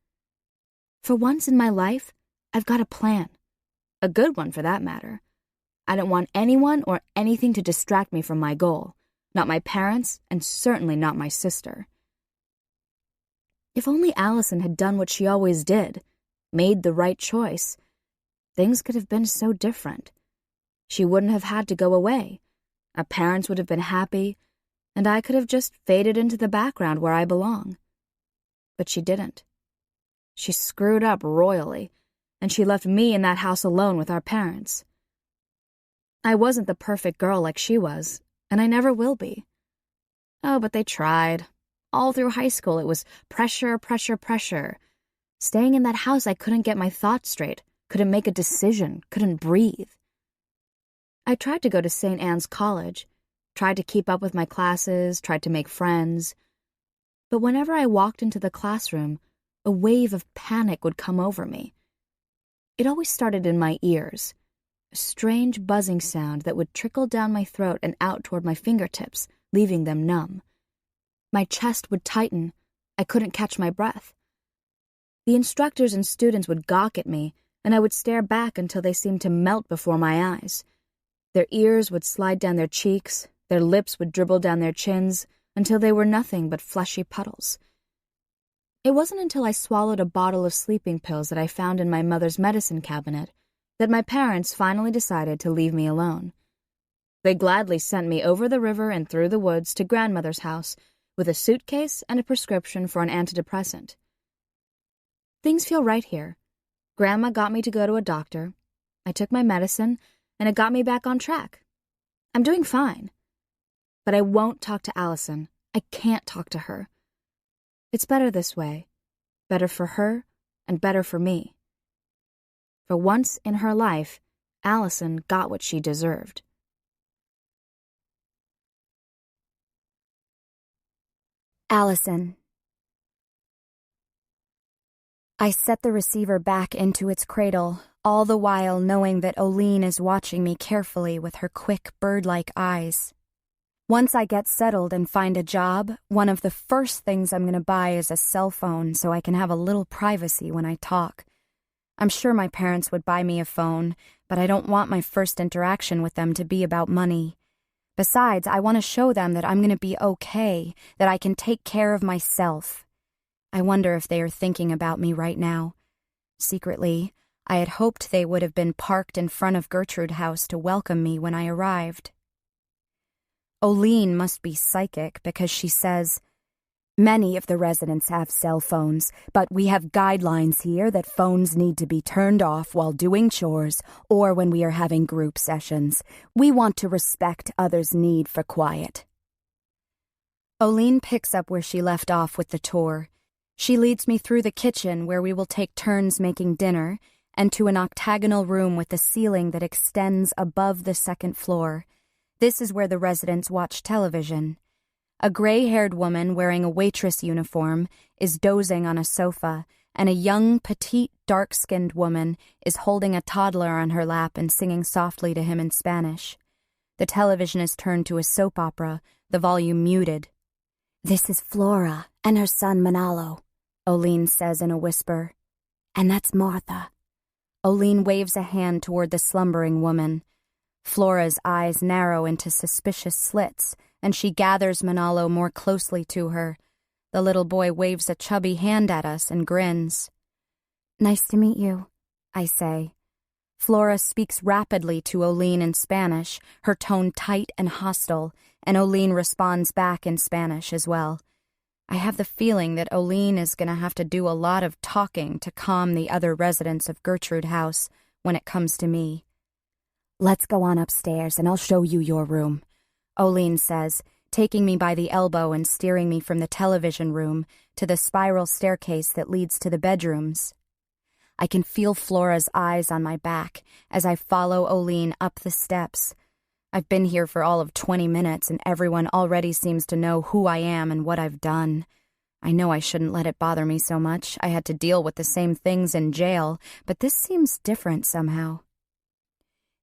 For once in my life, I've got a plan. A good one, for that matter. I don't want anyone or anything to distract me from my goal. Not my parents, and certainly not my sister. If only Allison had done what she always did, made the right choice, things could have been so different. She wouldn't have had to go away. Our parents would have been happy, and I could have just faded into the background where I belong. But she didn't. She screwed up royally, and she left me in that house alone with our parents. I wasn't the perfect girl like she was, and I never will be. Oh, but they tried. All through high school, it was pressure, pressure, pressure. Staying in that house, I couldn't get my thoughts straight, couldn't make a decision, couldn't breathe. I tried to go to St. Anne's College, tried to keep up with my classes, tried to make friends. But whenever I walked into the classroom, a wave of panic would come over me. It always started in my ears, a strange buzzing sound that would trickle down my throat and out toward my fingertips, leaving them numb. My chest would tighten. I couldn't catch my breath. The instructors and students would gawk at me, and I would stare back until they seemed to melt before my eyes. Their ears would slide down their cheeks, their lips would dribble down their chins, until they were nothing but fleshy puddles. It wasn't until I swallowed a bottle of sleeping pills that I found in my mother's medicine cabinet that my parents finally decided to leave me alone. They gladly sent me over the river and through the woods to grandmother's house with a suitcase and a prescription for an antidepressant. Things feel right here. Grandma got me to go to a doctor. I took my medicine, and it got me back on track. I'm doing fine. But I won't talk to Allison. I can't talk to her. It's better this way. Better for her, and better for me. For once in her life, Allison got what she deserved. Allison. I set the receiver back into its cradle, all the while knowing that Oline is watching me carefully with her quick, bird-like eyes. Once I get settled and find a job, one of the first things I'm going to buy is a cell phone so I can have a little privacy when I talk. I'm sure my parents would buy me a phone, but I don't want my first interaction with them to be about money. Besides, I want to show them that I'm going to be okay, that I can take care of myself. I wonder if they are thinking about me right now. Secretly, I had hoped they would have been parked in front of Gertrude House to welcome me when I arrived. Oline must be psychic because she says, "Many of the residents have cell phones, but we have guidelines here that phones need to be turned off while doing chores or when we are having group sessions. We want to respect others' need for quiet." Oline picks up where she left off with the tour. She leads me through the kitchen where we will take turns making dinner and to an octagonal room with a ceiling that extends above the second floor. This is where the residents watch television. A gray-haired woman wearing a waitress uniform is dozing on a sofa, and a young, petite, dark-skinned woman is holding a toddler on her lap and singing softly to him in Spanish. The television is turned to a soap opera, the volume muted. "This is Flora and her son Manalo," Oline says in a whisper. "And that's Martha." Oline waves a hand toward the slumbering woman. Flora's eyes narrow into suspicious slits, and she gathers Manalo more closely to her. The little boy waves a chubby hand at us and grins. "Nice to meet you," I say. Flora speaks rapidly to Oline in Spanish, her tone tight and hostile, and Oline responds back in Spanish as well. I have the feeling that Oline is going to have to do a lot of talking to calm the other residents of Gertrude House when it comes to me. "Let's go on upstairs and I'll show you your room," Oline says, taking me by the elbow and steering me from the television room to the spiral staircase that leads to the bedrooms. I can feel Flora's eyes on my back as I follow Oline up the steps. I've been here for all of 20 minutes and everyone already seems to know who I am and what I've done. I know I shouldn't let it bother me so much. I had to deal with the same things in jail, but this seems different somehow.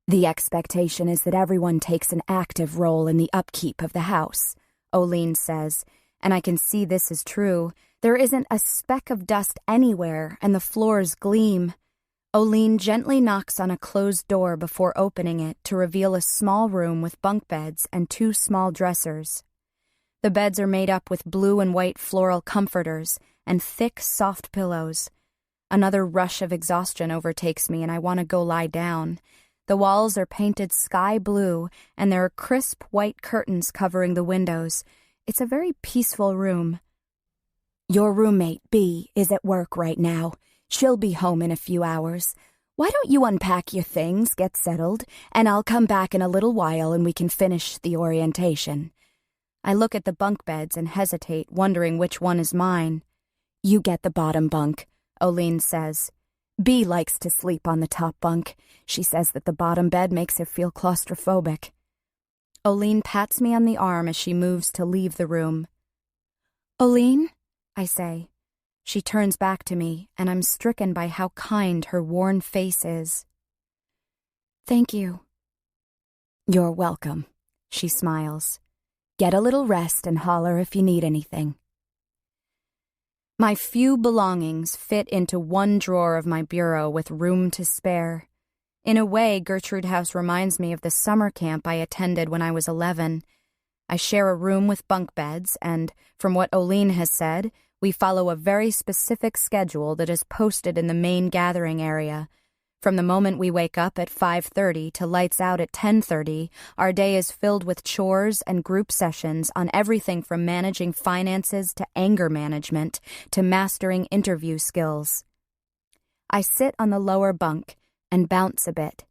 "The expectation is that everyone takes an active role in the upkeep of the house," Oline says, and I can see this is true. There isn't a speck of dust anywhere, and the floors gleam. Oline gently knocks on a closed door before opening it to reveal a small room with bunk beds and 2 small dressers. The beds are made up with blue and white floral comforters and thick, soft pillows. Another rush of exhaustion overtakes me and I want to go lie down. The walls are painted sky blue and there are crisp white curtains covering the windows. It's a very peaceful room. "Your roommate, Bea, is at work right now. She'll be home in a few hours. Why don't you unpack your things, get settled, and I'll come back in a little while and we can finish the orientation." I look at the bunk beds and hesitate, wondering which one is mine. "You get the bottom bunk," Oline says. "Bea likes to sleep on the top bunk. She says that the bottom bed makes her feel claustrophobic." Oline pats me on the arm as she moves to leave the room. "Oline?" I say. She turns back to me, and I'm stricken by how kind her worn face is. "Thank you." "You're welcome," she smiles. "Get a little rest and holler if you need anything." My few belongings fit into one drawer of my bureau with room to spare. In a way, Gertrude House reminds me of the summer camp I attended when I was 11. I share a room with bunk beds, and, from what Oline has said, we follow a very specific schedule that is posted in the main gathering area. From the moment we wake up at 5:30 to lights out at 10:30, our day is filled with chores and group sessions on everything from managing finances to anger management to mastering interview skills. I sit on the lower bunk and bounce a bit.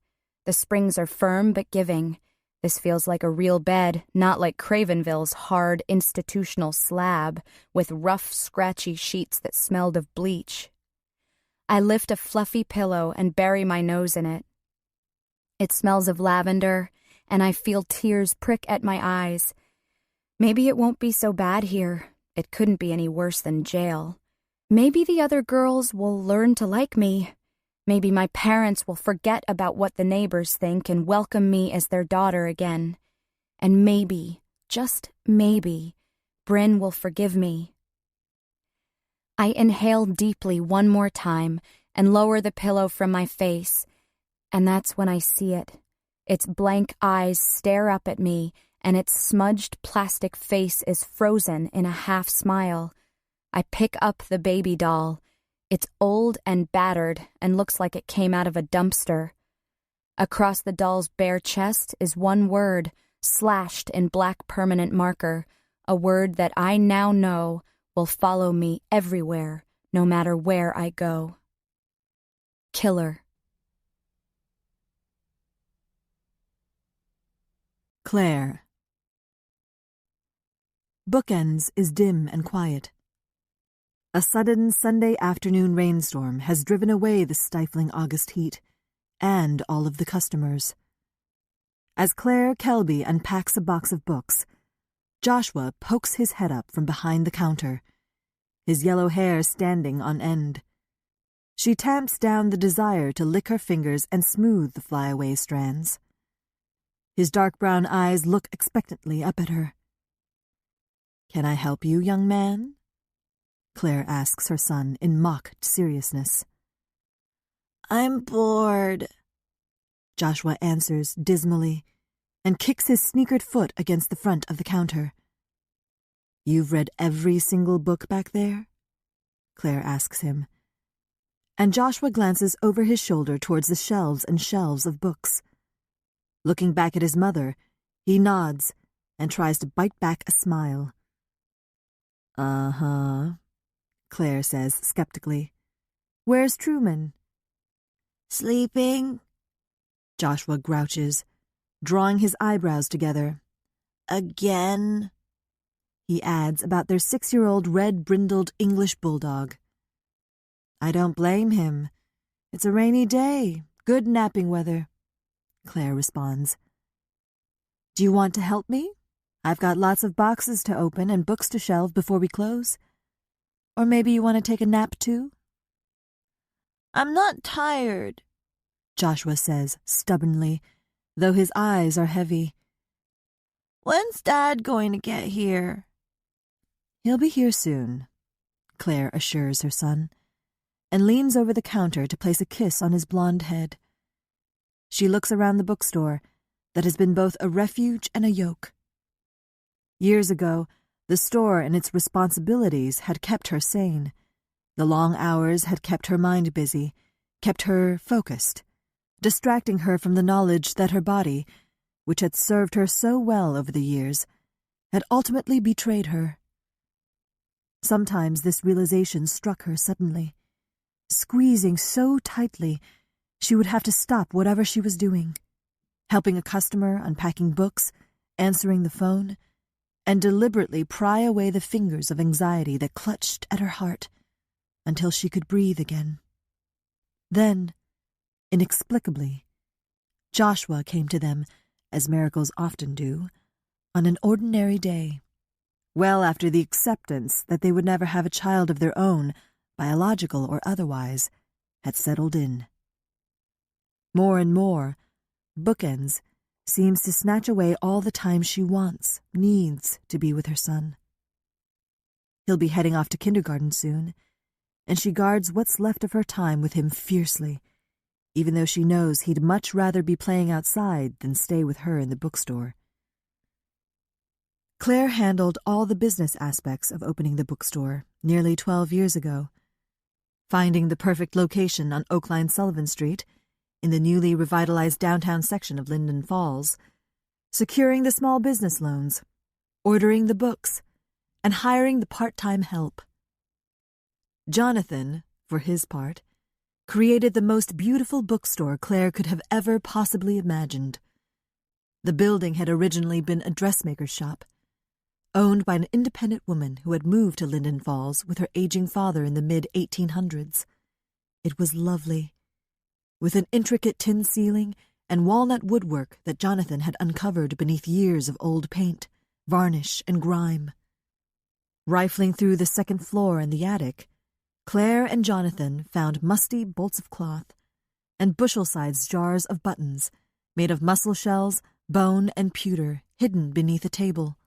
The springs are firm but giving. This feels like a real bed, not like Cravenville's hard institutional slab with rough, scratchy sheets that smelled of bleach. I lift a fluffy pillow and bury my nose in it. It smells of lavender, and I feel tears prick at my eyes. Maybe it won't be so bad here. It couldn't be any worse than jail. Maybe the other girls will learn to like me. Maybe my parents will forget about what the neighbors think and welcome me as their daughter again. And maybe, just maybe, Bryn will forgive me. I inhale deeply one more time and lower the pillow from my face, and that's when I see it. Its blank eyes stare up at me, and its smudged plastic face is frozen in a half smile. I pick up the baby doll. It's old and battered and looks like it came out of a dumpster. Across the doll's bare chest is one word, slashed in black permanent marker, a word that I now know will follow me everywhere, no matter where I go. Killer. Claire. Bookends is dim and quiet. A sudden Sunday afternoon rainstorm has driven away the stifling August heat and all of the customers. As Claire Kelby unpacks a box of books, Joshua pokes his head up from behind the counter, his yellow hair standing on end. She tamps down the desire to lick her fingers and smooth the flyaway strands. His dark brown eyes look expectantly up at her. "Can I help you, young man?" Claire asks her son in mock seriousness. "I'm bored," Joshua answers dismally and kicks his sneakered foot against the front of the counter. "You've read every single book back there?" Claire asks him. and Joshua glances over his shoulder towards the shelves and shelves of books. Looking back at his mother, he nods and tries to bite back a smile. "Uh-huh," Claire says skeptically. "Where's Truman?" "Sleeping," Joshua grouches, drawing his eyebrows together. "Again," he adds about their 6-year-old red-brindled English bulldog. "I don't blame him. It's a rainy day, good napping weather," Claire responds. "Do you want to help me? I've got lots of boxes to open and books to shelve before we close. Or maybe you want to take a nap too?" "I'm not tired," Joshua says stubbornly, though his eyes are heavy. "When's Dad going to get here?" "He'll be here soon," Claire assures her son, and leans over the counter to place a kiss on his blonde head. She looks around the bookstore that has been both a refuge and a yoke. Years ago, the store and its responsibilities had kept her sane. The long hours had kept her mind busy, kept her focused, distracting her from the knowledge that her body, which had served her so well over the years, had ultimately betrayed her. Sometimes this realization struck her suddenly. Squeezing so tightly, she would have to stop whatever she was doing, helping a customer, unpacking books, answering the phone, and deliberately pry away the fingers of anxiety that clutched at her heart until she could breathe again. Then, inexplicably, Joshua came to them, as miracles often do, on an ordinary day, well after the acceptance that they would never have a child of their own, biological or otherwise, had settled in. More and more, Bookends seems to snatch away all the time she wants, needs to be with her son. He'll be heading off to kindergarten soon, and she guards what's left of her time with him fiercely, even though she knows he'd much rather be playing outside than stay with her in the bookstore. Claire handled all the business aspects of opening the bookstore nearly 12 years ago, finding the perfect location on Oakline Sullivan Street, in the newly revitalized downtown section of Linden Falls, securing the small business loans, ordering the books, and hiring the part-time help. Jonathan, for his part, created the most beautiful bookstore Claire could have ever possibly imagined. The building had originally been a dressmaker's shop, owned by an independent woman who had moved to Linden Falls with her aging father in the mid-1800s. It was lovely, with an intricate tin ceiling and walnut woodwork that Jonathan had uncovered beneath years of old paint, varnish, and grime. Rifling through the second floor and the attic, Claire and Jonathan found musty bolts of cloth and bushel-sized jars of buttons made of mussel shells, bone, and pewter hidden beneath a table.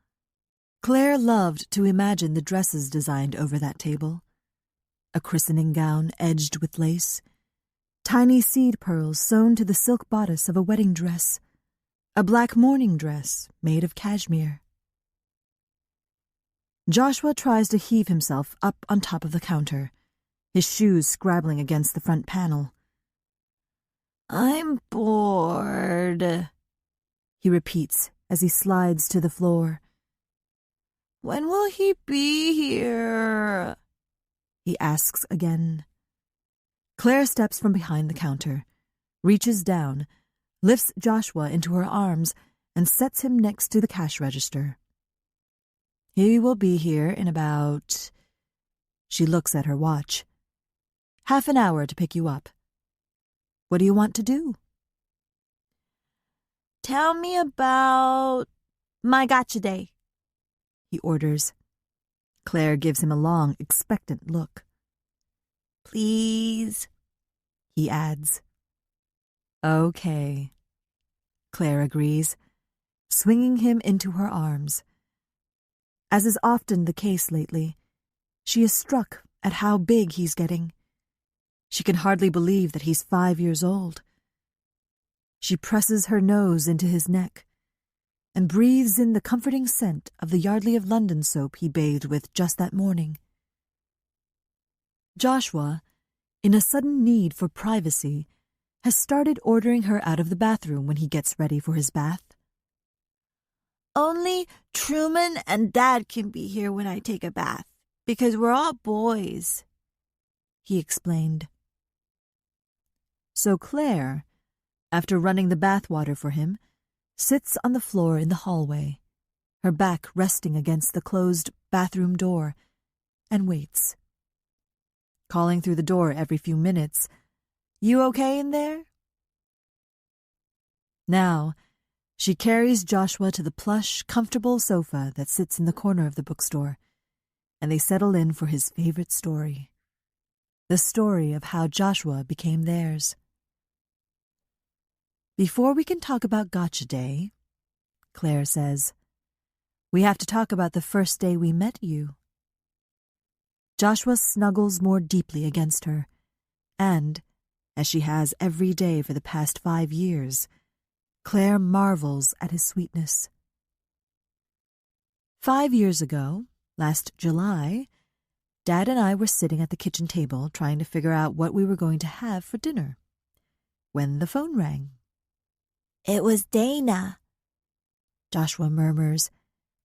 Claire loved to imagine the dresses designed over that table. A christening gown edged with lace, tiny seed pearls sewn to the silk bodice of a wedding dress, a black mourning dress made of cashmere. Joshua tries to heave himself up on top of the counter, his shoes scrabbling against the front panel. "I'm bored," he repeats as he slides to the floor. "When will he be here?" he asks again. Claire steps from behind the counter, reaches down, lifts Joshua into her arms, and sets him next to the cash register. "He will be here in about..." She looks at her watch. "Half an hour to pick you up. What do you want to do?" "Tell me about my gotcha day," he orders. Claire gives him a long, expectant look. "Please," he adds. "Okay," Claire agrees, swinging him into her arms. As is often the case lately, she is struck at how big he's getting. She can hardly believe that he's 5 years old. She presses her nose into his neck and breathes in the comforting scent of the Yardley of London soap he bathed with just that morning. Joshua, in a sudden need for privacy, has started ordering her out of the bathroom when he gets ready for his bath. Only Truman and Dad can be here when I take a bath, because we're all boys, he explained. So Claire, after running the bath water for him, sits on the floor in the hallway, her back resting against the closed bathroom door, and waits. Calling through the door every few minutes, "You okay in there?" Now, she carries Joshua to the plush, comfortable sofa that sits in the corner of the bookstore, and they settle in for his favorite story, the story of how Joshua became theirs. Before we can talk about Gotcha Day, Claire says, we have to talk about the first day we met you. Joshua snuggles more deeply against her, and, as she has every day for the past 5 years, Claire marvels at his sweetness. 5 years ago, last July, Dad and I were sitting at the kitchen table trying to figure out what we were going to have for dinner, when the phone rang. It was Dana, Joshua murmurs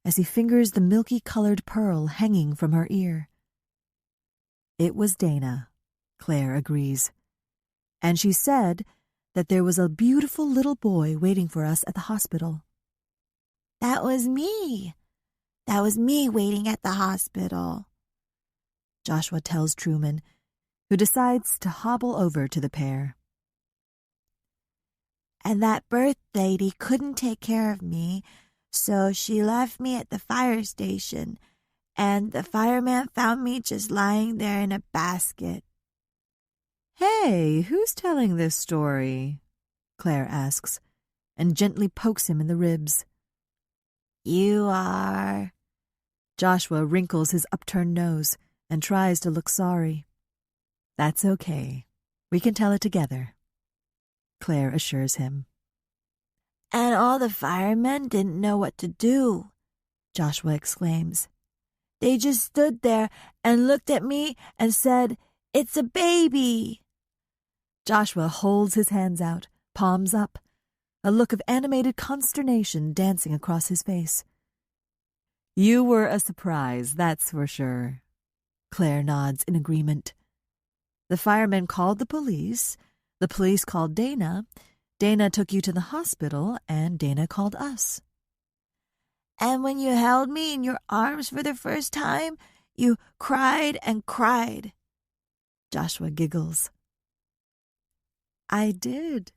as he fingers the milky-colored pearl hanging from her ear. It was Dana, Claire agrees, and she said that there was a beautiful little boy waiting for us at the hospital. That was me. That was me waiting at the hospital, Joshua tells Truman, who decides to hobble over to the pair. And that birth lady couldn't take care of me, so she left me at the fire station, and the fireman found me just lying there in a basket. Hey, who's telling this story? Claire asks, and gently pokes him in the ribs. You are. Joshua wrinkles his upturned nose and tries to look sorry. That's okay. We can tell it together, Claire assures him. And all the firemen didn't know what to do, Joshua exclaims. They just stood there and looked at me and said, "It's a baby." Joshua holds his hands out, palms up, a look of animated consternation dancing across his face. You were a surprise, that's for sure. Claire nods in agreement. The firemen called the police called Dana, Dana took you to the hospital, and Dana called us. And when you held me in your arms for the first time, you cried and cried. Joshua giggles. I did,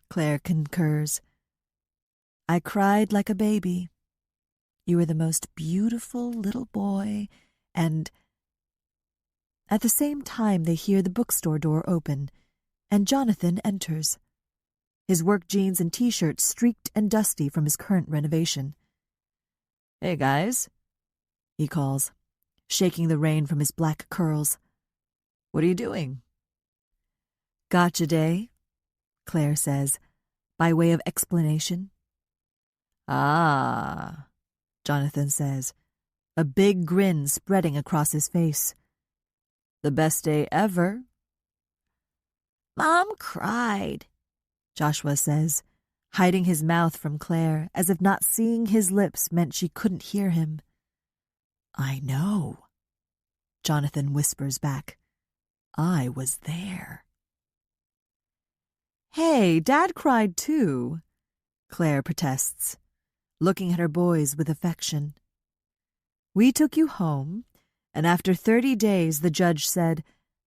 Claire concurs. I cried like a baby. You were the most beautiful little boy, and... At the same time they hear the bookstore door open, and Jonathan enters, his work jeans and t-shirt streaked and dusty from his current renovation. Hey, guys, he calls, shaking the rain from his black curls. What are you doing? Gotcha Day, Claire says, by way of explanation. Ah, Jonathan says, a big grin spreading across his face. The best day ever. Mom cried, Joshua says, hiding his mouth from Claire as if not seeing his lips meant she couldn't hear him. I know, Jonathan whispers back. I was there. Hey, Dad cried too, Claire protests, looking at her boys with affection. We took you home, and after 30 days the judge said,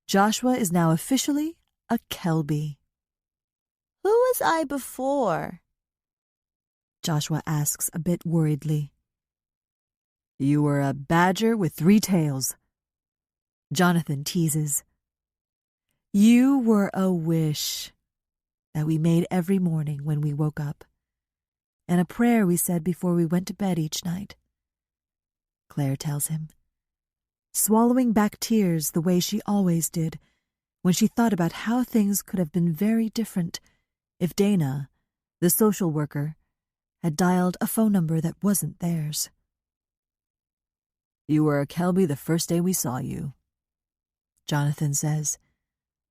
Joshua is now officially a Kelby. Who was I before? Joshua asks a bit worriedly. You were a badger with 3 tails, Jonathan teases. You were a wish that we made every morning when we woke up, and a prayer we said before we went to bed each night, Claire tells him, swallowing back tears the way she always did when she thought about how things could have been very different if Dana, the social worker, had dialed a phone number that wasn't theirs. You were a Kelby the first day we saw you, Jonathan says,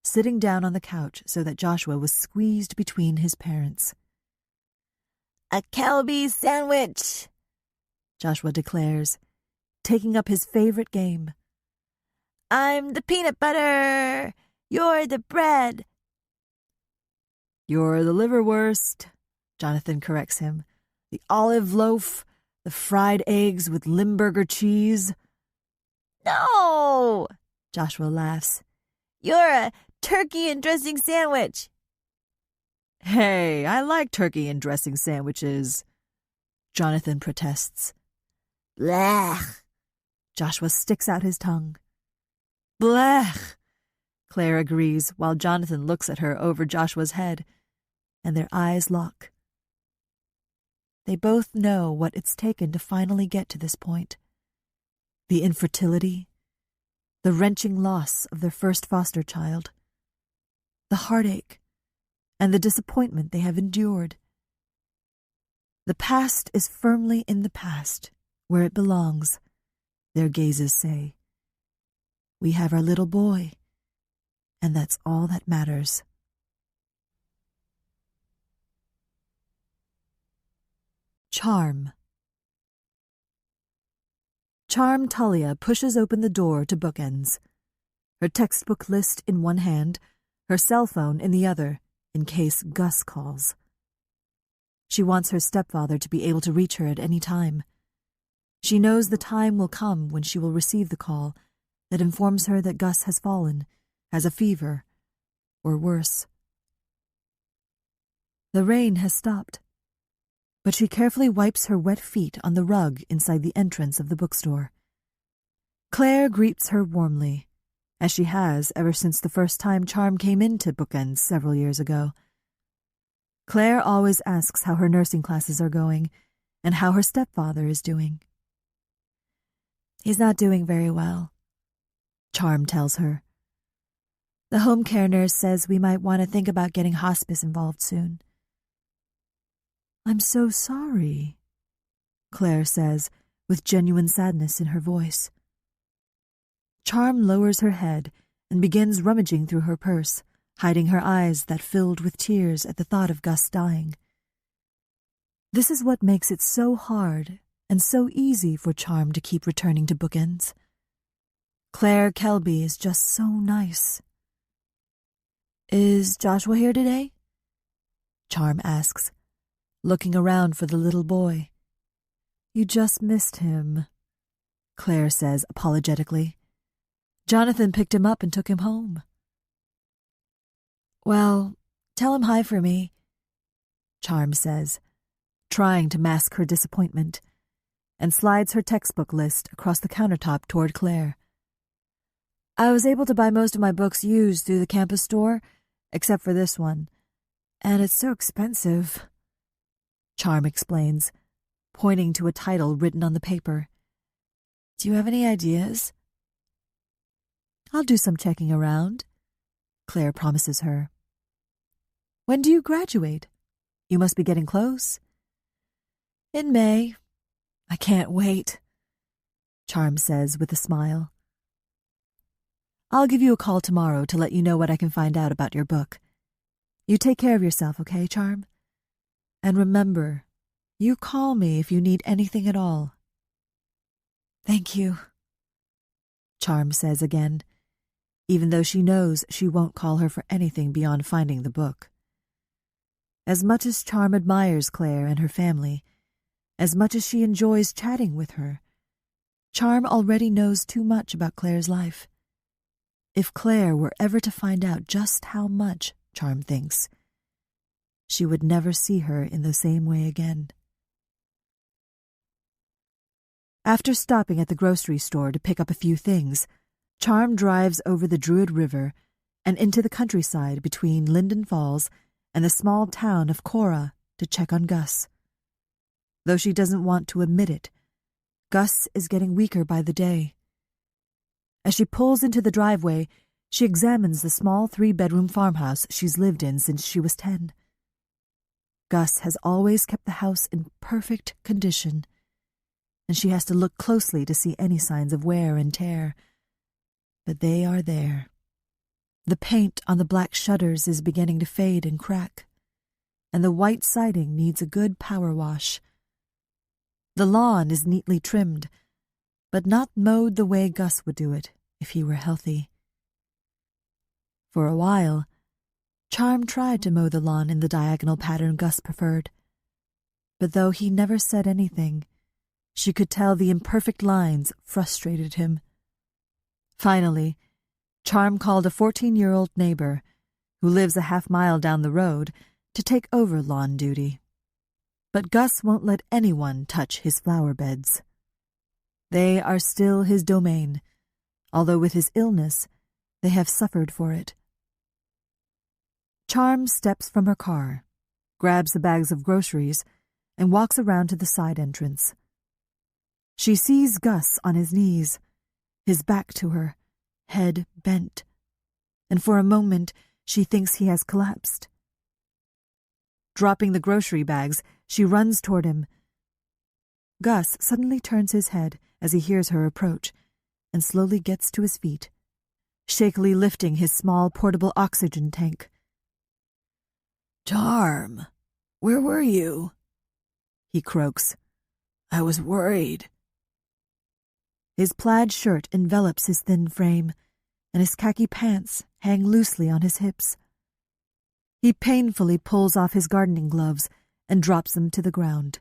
sitting down on the couch so that Joshua was squeezed between his parents. "A Kelby sandwich," Joshua declares, taking up his favorite game. "I'm the peanut butter. You're the bread." "You're the liverwurst," Jonathan corrects him. "The olive loaf, the fried eggs with Limburger cheese." "No," Joshua laughs. "You're a turkey and dressing sandwich." "Hey, I like turkey and dressing sandwiches," Jonathan protests. "Blech," Joshua sticks out his tongue. "Blech," Claire agrees while Jonathan looks at her over Joshua's head, and their eyes lock. They both know what it's taken to finally get to this point. The infertility, the wrenching loss of their first foster child, the heartache, and the disappointment they have endured. The past is firmly in the past, where it belongs, their gazes say. We have our little boy, and that's all that matters. Charm. Charm Talia pushes open the door to Bookends, her textbook list in one hand, her cell phone in the other, in case Gus calls. She wants her stepfather to be able to reach her at any time. She knows the time will come when she will receive the call that informs her that Gus has fallen, has a fever, or worse. The rain has stopped, but she carefully wipes her wet feet on the rug inside the entrance of the bookstore. Claire greets her warmly, as she has ever since the first time Charm came into Bookends several years ago. Claire always asks how her nursing classes are going and how her stepfather is doing. "He's not doing very well," Charm tells her. "The home care nurse says we might want to think about getting hospice involved soon." "I'm so sorry," Claire says, with genuine sadness in her voice. Charm lowers her head and begins rummaging through her purse, hiding her eyes that filled with tears at the thought of Gus dying. This is what makes it so hard and so easy for Charm to keep returning to Bookends. Claire Kelby is just so nice. "Is Joshua here today?" Charm asks, looking around for the little boy. "You just missed him," Claire says apologetically. "Jonathan picked him up and took him home." "Well, tell him hi for me," Charm says, trying to mask her disappointment, and slides her textbook list across the countertop toward Claire. "I was able to buy most of my books used through the campus store, except for this one, and it's so expensive," Charm explains, pointing to a title written on the paper. "Do you have any ideas?" "I'll do some checking around," Claire promises her. "When do you graduate? You must be getting close." "In May. I can't wait," Charm says with a smile. "I'll give you a call tomorrow to let you know what I can find out about your book. You take care of yourself, okay, Charm? And remember, you call me if you need anything at all." "Thank you," Charm says again, even though she knows she won't call her for anything beyond finding the book. As much as Charm admires Claire and her family, as much as she enjoys chatting with her, Charm already knows too much about Claire's life. If Claire were ever to find out just how much, Charm thinks, she would never see her in the same way again. After stopping at the grocery store to pick up a few things, Charm drives over the Druid River and into the countryside between Linden Falls and the small town of Cora to check on Gus. Though she doesn't want to admit it, Gus is getting weaker by the day. As she pulls into the driveway, she examines the small 3-bedroom farmhouse she's lived in since she was 10. Gus has always kept the house in perfect condition, and she has to look closely to see any signs of wear and tear. But they are there. The paint on the black shutters is beginning to fade and crack, and the white siding needs a good power wash. The lawn is neatly trimmed, but not mowed the way Gus would do it if he were healthy. For a while, Charm tried to mow the lawn in the diagonal pattern Gus preferred, but though he never said anything, she could tell the imperfect lines frustrated him. Finally, Charm called a 14-year-old neighbor, who lives a half-mile down the road, to take over lawn duty. But Gus won't let anyone touch his flower beds. They are still his domain, although with his illness, they have suffered for it. Charm steps from her car, grabs the bags of groceries, and walks around to the side entrance. She sees Gus on his knees, his back to her, head bent, and for a moment she thinks he has collapsed. Dropping the grocery bags, she runs toward him. Gus suddenly turns his head as he hears her approach and slowly gets to his feet, shakily lifting his small portable oxygen tank. "Charm, where were you?" he croaks. "I was worried." His plaid shirt envelops his thin frame, and his khaki pants hang loosely on his hips. He painfully pulls off his gardening gloves and drops them to the ground.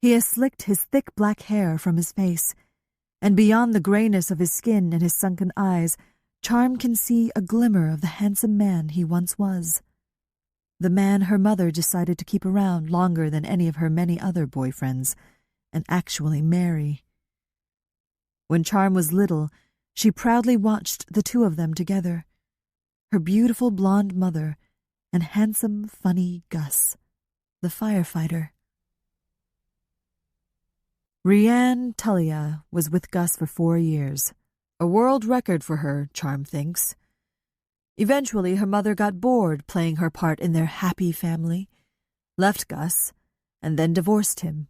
He has slicked his thick black hair from his face, and beyond the grayness of his skin and his sunken eyes, Charm can see a glimmer of the handsome man he once was. The man her mother decided to keep around longer than any of her many other boyfriends, and actually marry. When Charm was little, she proudly watched the two of them together, her beautiful blonde mother and handsome, funny Gus, the firefighter. Rianne Tullia was with Gus for 4 years, a world record for her, Charm thinks. Eventually, her mother got bored playing her part in their happy family, left Gus, and then divorced him.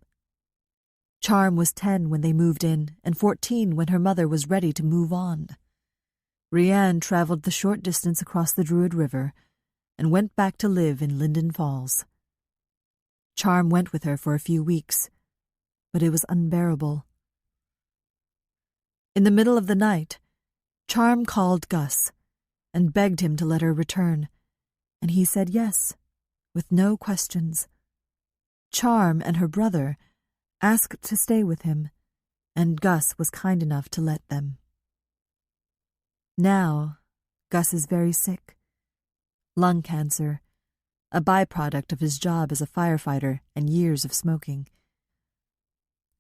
Charm was 10 when they moved in, and 14 when her mother was ready to move on. Rianne traveled the short distance across the Druid River and went back to live in Linden Falls. Charm went with her for a few weeks, but it was unbearable. In the middle of the night, Charm called Gus and begged him to let her return, and he said yes, with no questions. Charm and her brother asked to stay with him, and Gus was kind enough to let them. Now, Gus is very sick. Lung cancer, a byproduct of his job as a firefighter and years of smoking.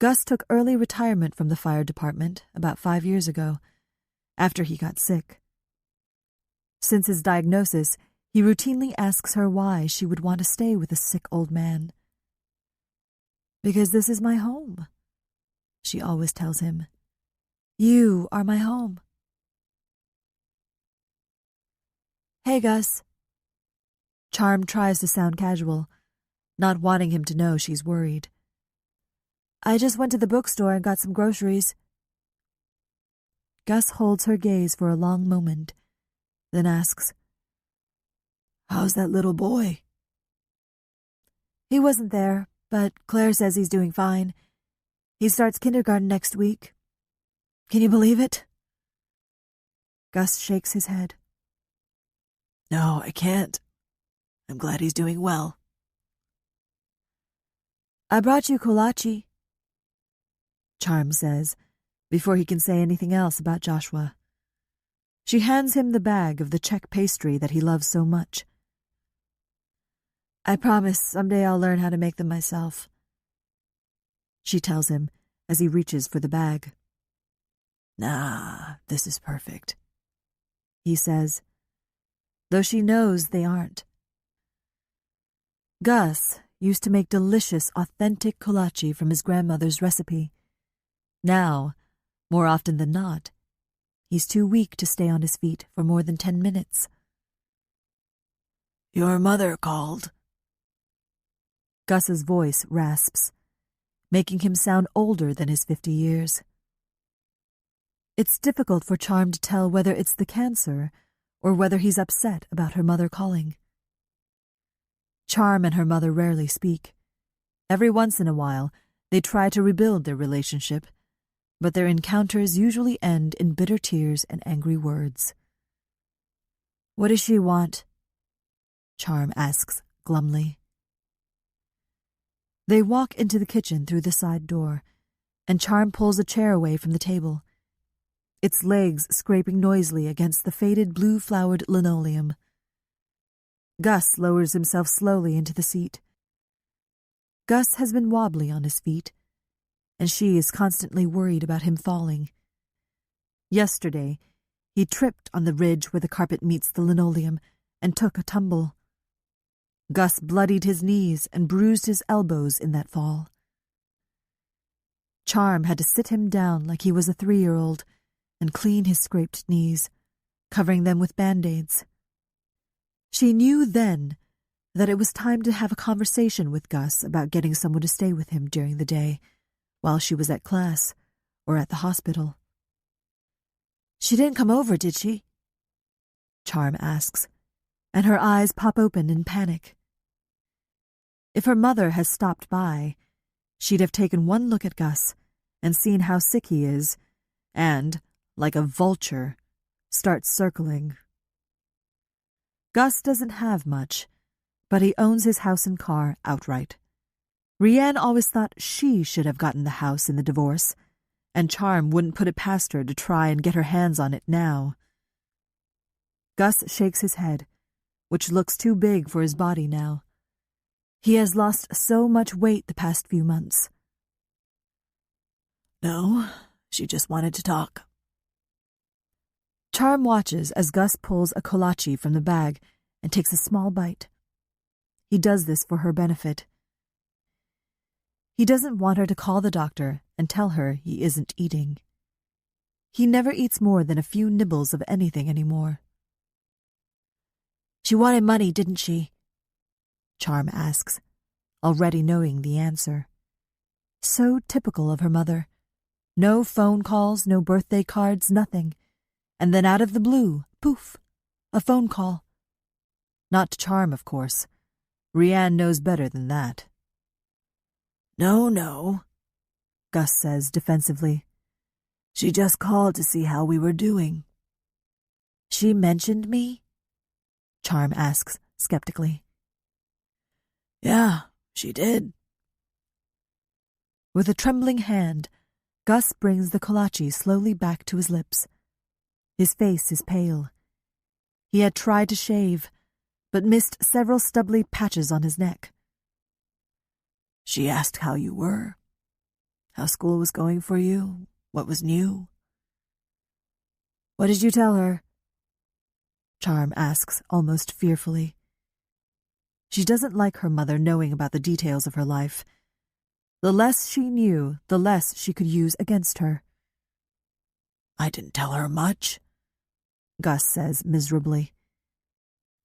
Gus took early retirement from the fire department about 5 years ago, after he got sick. Since his diagnosis, he routinely asks her why she would want to stay with a sick old man. "Because this is my home," she always tells him. "You are my home." "Hey, Gus." Charm tries to sound casual, not wanting him to know she's worried. "I just went to the bookstore and got some groceries." Gus holds her gaze for a long moment, then asks, "How's that little boy?" "He wasn't there, but Claire says he's doing fine. He starts kindergarten next week. Can you believe it?" Gus shakes his head. "No, I can't. I'm glad he's doing well." "I brought you kolache," Charm says, before he can say anything else about Joshua. She hands him the bag of the Czech pastry that he loves so much. "I promise someday I'll learn how to make them myself," she tells him as he reaches for the bag. "Nah, this is perfect," he says, though she knows they aren't. Gus used to make delicious, authentic kolache from his grandmother's recipe. Now, more often than not, he's too weak to stay on his feet for more than 10 minutes. "Your mother called." Gus's voice rasps, making him sound older than his 50 years. It's difficult for Charm to tell whether it's the cancer or whether he's upset about her mother calling. Charm and her mother rarely speak. Every once in a while, they try to rebuild their relationship, but their encounters usually end in bitter tears and angry words. "What does she want?" Charm asks glumly. They walk into the kitchen through the side door, and Charm pulls a chair away from the table, its legs scraping noisily against the faded blue-flowered linoleum. Gus lowers himself slowly into the seat. Gus has been wobbly on his feet, and she is constantly worried about him falling. Yesterday, he tripped on the ridge where the carpet meets the linoleum and took a tumble. Gus bloodied his knees and bruised his elbows in that fall. Charm had to sit him down like he was a 3-year-old and clean his scraped knees, covering them with Band-Aids. She knew then that it was time to have a conversation with Gus about getting someone to stay with him during the day, while she was at class or at the hospital. "She didn't come over, did she?" Charm asks, and her eyes pop open in panic. If her mother has stopped by, she'd have taken one look at Gus and seen how sick he is, and, like a vulture, start circling. Gus doesn't have much, but he owns his house and car outright. Rianne always thought she should have gotten the house in the divorce, and Charm wouldn't put it past her to try and get her hands on it now. Gus shakes his head, which looks too big for his body now. He has lost so much weight the past few months. "No, she just wanted to talk." Charm watches as Gus pulls a kolache from the bag and takes a small bite. He does this for her benefit. He doesn't want her to call the doctor and tell her he isn't eating. He never eats more than a few nibbles of anything anymore. "She wanted money, didn't she?" Charm asks, already knowing the answer. So typical of her mother. No phone calls, no birthday cards, nothing. And then out of the blue, poof, a phone call. Not to Charm, of course. Rianne knows better than that. No, Gus says defensively. "She just called to see how we were doing." "She mentioned me?" Charm asks skeptically. "Yeah, she did." With a trembling hand, Gus brings the kolache slowly back to his lips. His face is pale. He had tried to shave, but missed several stubbly patches on his neck. "She asked how you were, how school was going for you, what was new." "What did you tell her?" Charm asks almost fearfully. She doesn't like her mother knowing about the details of her life. The less she knew, the less she could use against her. "I didn't tell her much," Gus says miserably.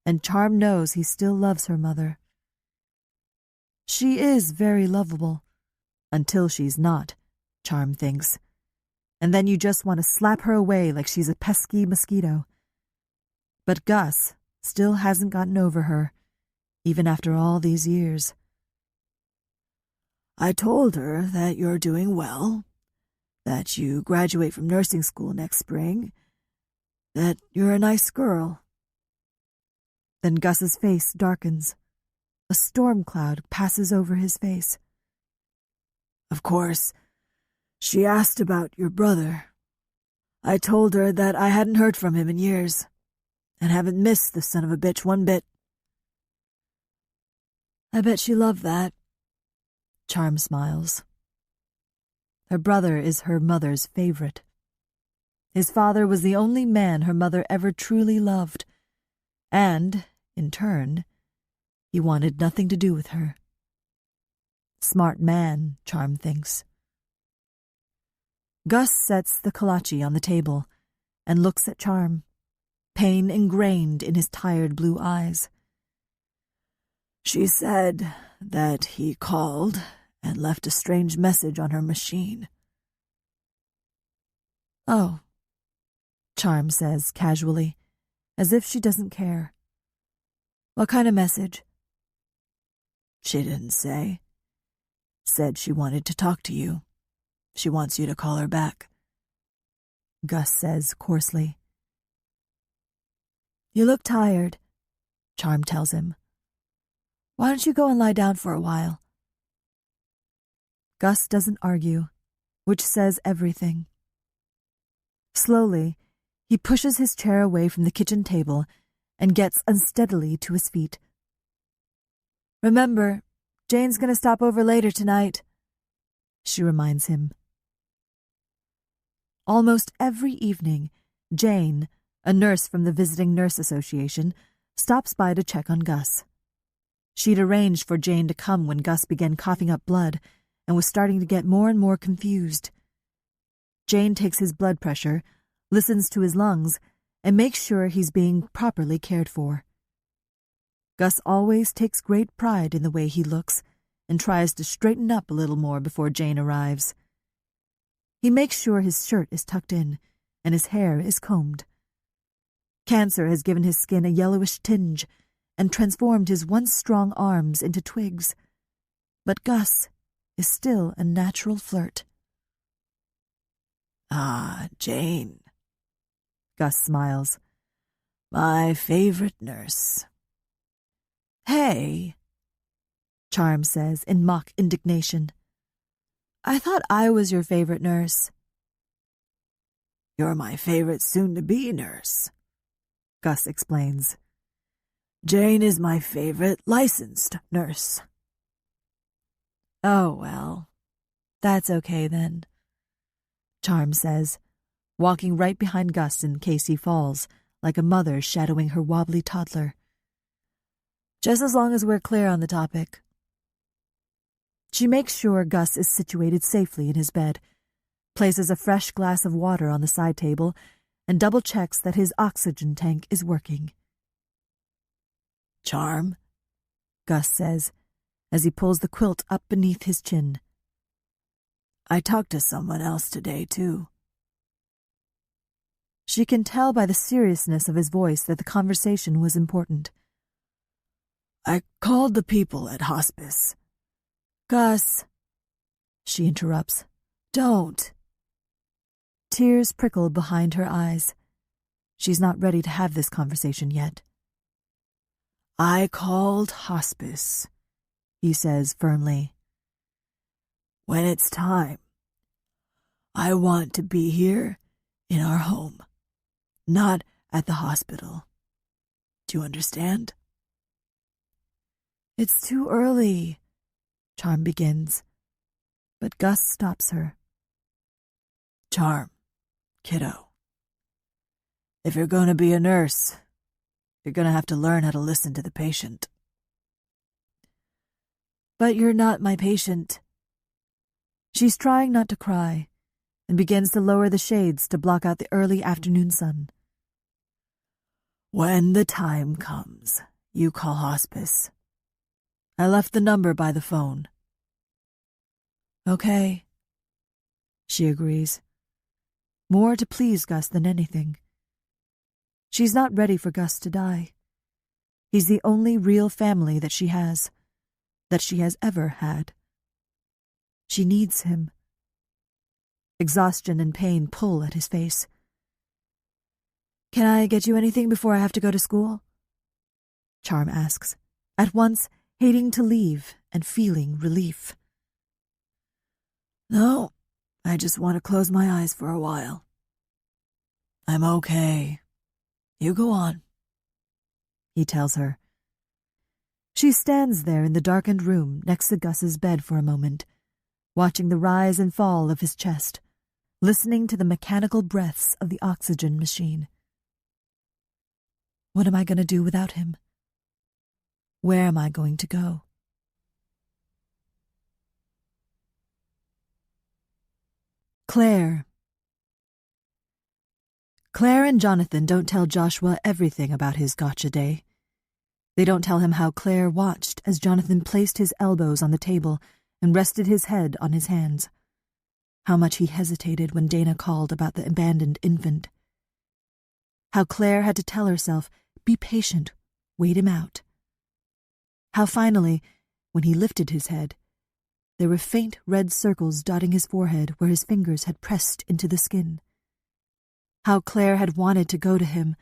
And Charm knows he still loves her mother. She is very lovable, until she's not, Charm thinks. And then you just want to slap her away like she's a pesky mosquito. But Gus still hasn't gotten over her, even after all these years. "I told her that you're doing well, that you graduate from nursing school next spring, that you're a nice girl." Then Gus's face darkens. A storm cloud passes over his face. "Of course, she asked about your brother. I told her that I hadn't heard from him in years, and haven't missed the son of a bitch one bit." "I bet she loved that." Charm smiles. Her brother is her mother's favorite. His father was the only man her mother ever truly loved, and, in turn, he wanted nothing to do with her. Smart man, Charm thinks. Gus sets the kolache on the table and looks at Charm, pain ingrained in his tired blue eyes. "She said that he called and left a strange message on her machine." "Oh," Charm says casually, as if she doesn't care. What kind of message? She didn't say. Said she wanted to talk to you. She wants you to call her back. Gus says coarsely. You look tired, Charm tells him. Why don't you go and lie down for a while? Gus doesn't argue, which says everything. Slowly, he pushes his chair away from the kitchen table and gets unsteadily to his feet. Remember, Jane's going to stop over later tonight, she reminds him. Almost every evening, Jane, a nurse from the Visiting Nurse Association, stops by to check on Gus. She'd arranged for Jane to come when Gus began coughing up blood and was starting to get more and more confused. Jane takes his blood pressure, listens to his lungs, and makes sure he's being properly cared for. Gus always takes great pride in the way he looks and tries to straighten up a little more before Jane arrives. He makes sure his shirt is tucked in and his hair is combed. Cancer has given his skin a yellowish tinge and transformed his once strong arms into twigs. But Gus is still a natural flirt. Ah, Jane. Gus smiles. My favorite nurse. Hey, Charm says in mock indignation. I thought I was your favorite nurse. You're my favorite soon-to-be nurse, Gus explains. Jane is my favorite licensed nurse. Oh, well, that's okay then, Charm says, walking right behind Gus in case he falls, like a mother shadowing her wobbly toddler. Just as long as we're clear on the topic. She makes sure Gus is situated safely in his bed, places a fresh glass of water on the side table, and double-checks that his oxygen tank is working. Charm, Gus says, as he pulls the quilt up beneath his chin. I talked to someone else today, too. She can tell by the seriousness of his voice that the conversation was important. I called the people at hospice. Gus, she interrupts. Don't. Tears prickle behind her eyes. She's not ready to have this conversation yet. I called hospice, he says firmly. When it's time, I want to be here in our home, not at the hospital. Do you understand? It's too early, Charm begins, but Gus stops her. Charm, kiddo, if you're going to be a nurse, you're going to have to learn how to listen to the patient. But you're not my patient. She's trying not to cry and begins to lower the shades to block out the early afternoon sun. When the time comes, you call hospice. I left the number by the phone. Okay, she agrees, more to please Gus than anything. She's not ready for Gus to die. He's the only real family that she has ever had. She needs him. Exhaustion and pain pull at his face. Can I get you anything before I have to go to school? Charm asks, at once hating to leave and feeling relief. No, I just want to close my eyes for a while. I'm okay. You go on, he tells her. She stands there in the darkened room next to Gus's bed for a moment, watching the rise and fall of his chest, listening to the mechanical breaths of the oxygen machine. What am I going to do without him? Where am I going to go? Claire. Claire and Jonathan don't tell Joshua everything about his gotcha day. They don't tell him how Claire watched as Jonathan placed his elbows on the table and rested his head on his hands, how much he hesitated when Dana called about the abandoned infant. How Claire had to tell herself, be patient, wait him out. How finally, when he lifted his head, there were faint red circles dotting his forehead where his fingers had pressed into the skin. How Claire had wanted to go to him,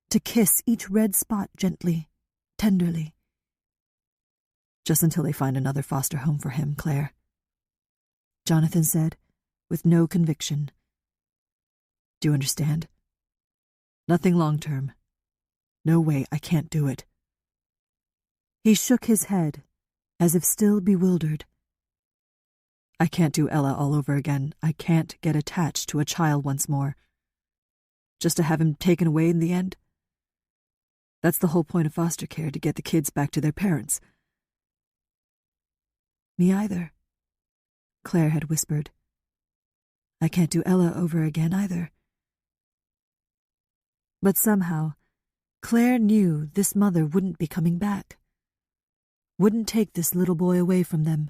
to kiss each red spot gently, tenderly. Just until they find another foster home for him, Claire, Jonathan said, with no conviction. Do you understand? Nothing long-term. No way, I can't do it. He shook his head, as if still bewildered. I can't do Ella all over again. I can't get attached to a child once more. Just to have him taken away in the end? That's the whole point of foster care, to get the kids back to their parents. Me either, Claire had whispered. I can't do Ella over again either. But somehow, Claire knew this mother wouldn't be coming back. Wouldn't take this little boy away from them.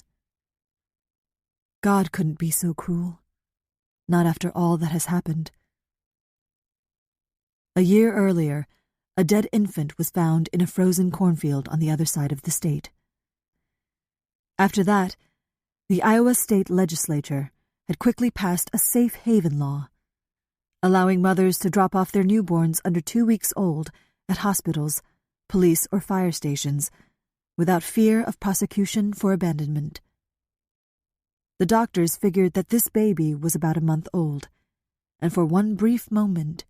God couldn't be so cruel. Not after all that has happened. A year earlier, a dead infant was found in a frozen cornfield on the other side of the state. After that, the Iowa State Legislature had quickly passed a safe haven law, allowing mothers to drop off their newborns under 2 weeks old at hospitals, police, or fire stations without fear of prosecution for abandonment. The doctors figured that this baby was about a month old, and for one brief moment,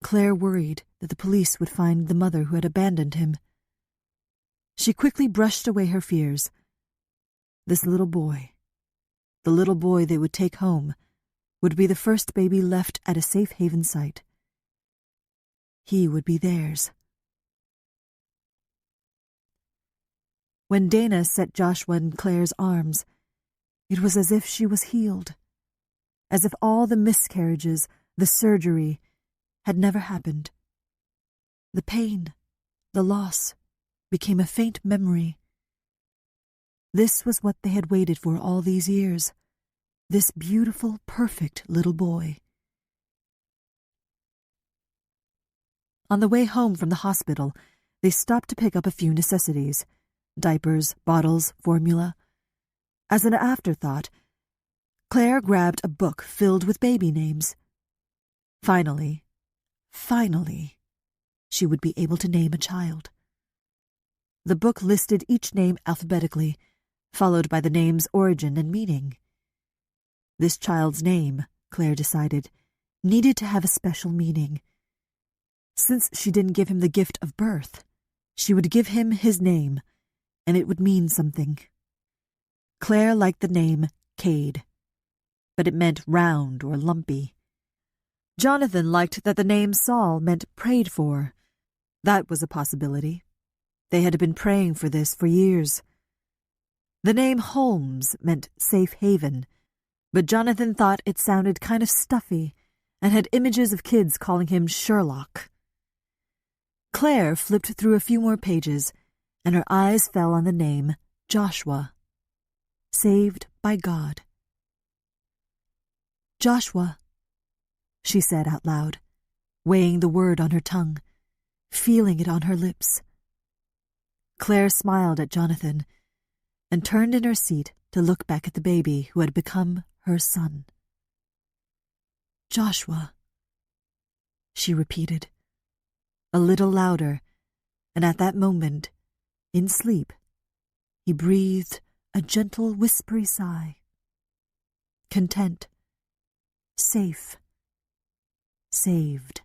Claire worried that the police would find the mother who had abandoned him. She quickly brushed away her fears. This little boy, the little boy they would take home, would be the first baby left at a safe haven site. He would be theirs. When Dana set Joshua in Claire's arms, it was as if she was healed, as if all the miscarriages, the surgery, had never happened. The pain, the loss, became a faint memory. This was what they had waited for all these years, this beautiful, perfect little boy. On the way home from the hospital, they stopped to pick up a few necessities: diapers, bottles, formula. As an afterthought, Claire grabbed a book filled with baby names. Finally, she would be able to name a child. The book listed each name alphabetically, followed by the name's origin and meaning. This child's name, Claire decided, needed to have a special meaning. Since she didn't give him the gift of birth, she would give him his name, and it would mean something. Claire liked the name Cade, but it meant round or lumpy. Jonathan liked that the name Saul meant prayed for. That was a possibility. They had been praying for this for years. The name Holmes meant safe haven, but Jonathan thought it sounded kind of stuffy and had images of kids calling him Sherlock. Claire flipped through a few more pages, and her eyes fell on the name Joshua. Saved by God. Joshua, she said out loud, weighing the word on her tongue, feeling it on her lips. Claire smiled at Jonathan and turned in her seat to look back at the baby who had become her son. Joshua, she repeated, a little louder, and at that moment, in sleep, he breathed a gentle, whispery sigh. Content. Safe. Saved.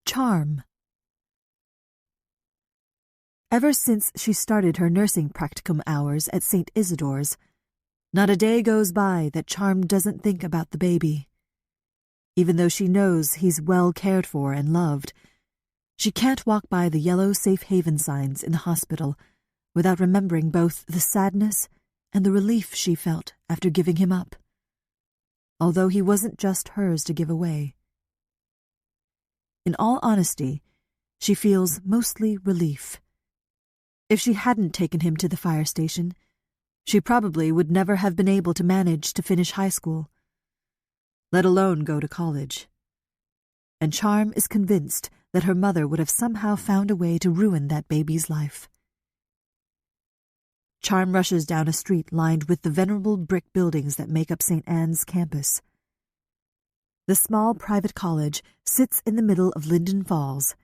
Charm. Ever since she started her nursing practicum hours at St. Isidore's, not a day goes by that Charm doesn't think about the baby. Even though she knows he's well cared for and loved, she can't walk by the yellow safe haven signs in the hospital without remembering both the sadness and the relief she felt after giving him up, although he wasn't just hers to give away. In all honesty, she feels mostly relief. If she hadn't taken him to the fire station, she probably would never have been able to manage to finish high school. let alone go to college. And Charm is convinced that her mother would have somehow found a way to ruin that baby's life. Charm rushes down a street lined with the venerable brick buildings that make up St. Anne's campus. The small private college sits in the middle of Linden Falls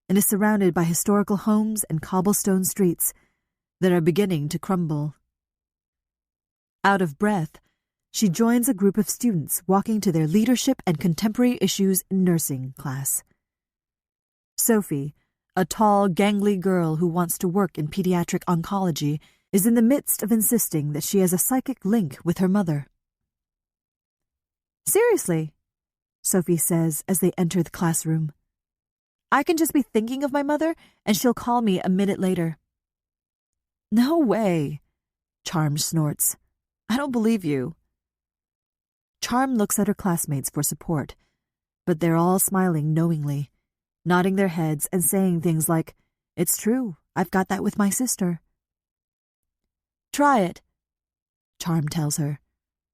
and is surrounded by historical homes and cobblestone streets that are beginning to crumble. Out of breath, she joins a group of students walking to their leadership and contemporary issues in nursing class. Sophie, a tall, gangly girl who wants to work in pediatric oncology, is in the midst of insisting that she has a psychic link with her mother. "Seriously," Sophie says as they enter the classroom. "I can just be thinking of my mother, and she'll call me a minute later." "No way," Charm snorts. "I don't believe you." Charm looks at her classmates for support, but they're all smiling knowingly, nodding their heads and saying things like, "It's true, I've got that with my sister." "Try it," Charm tells her,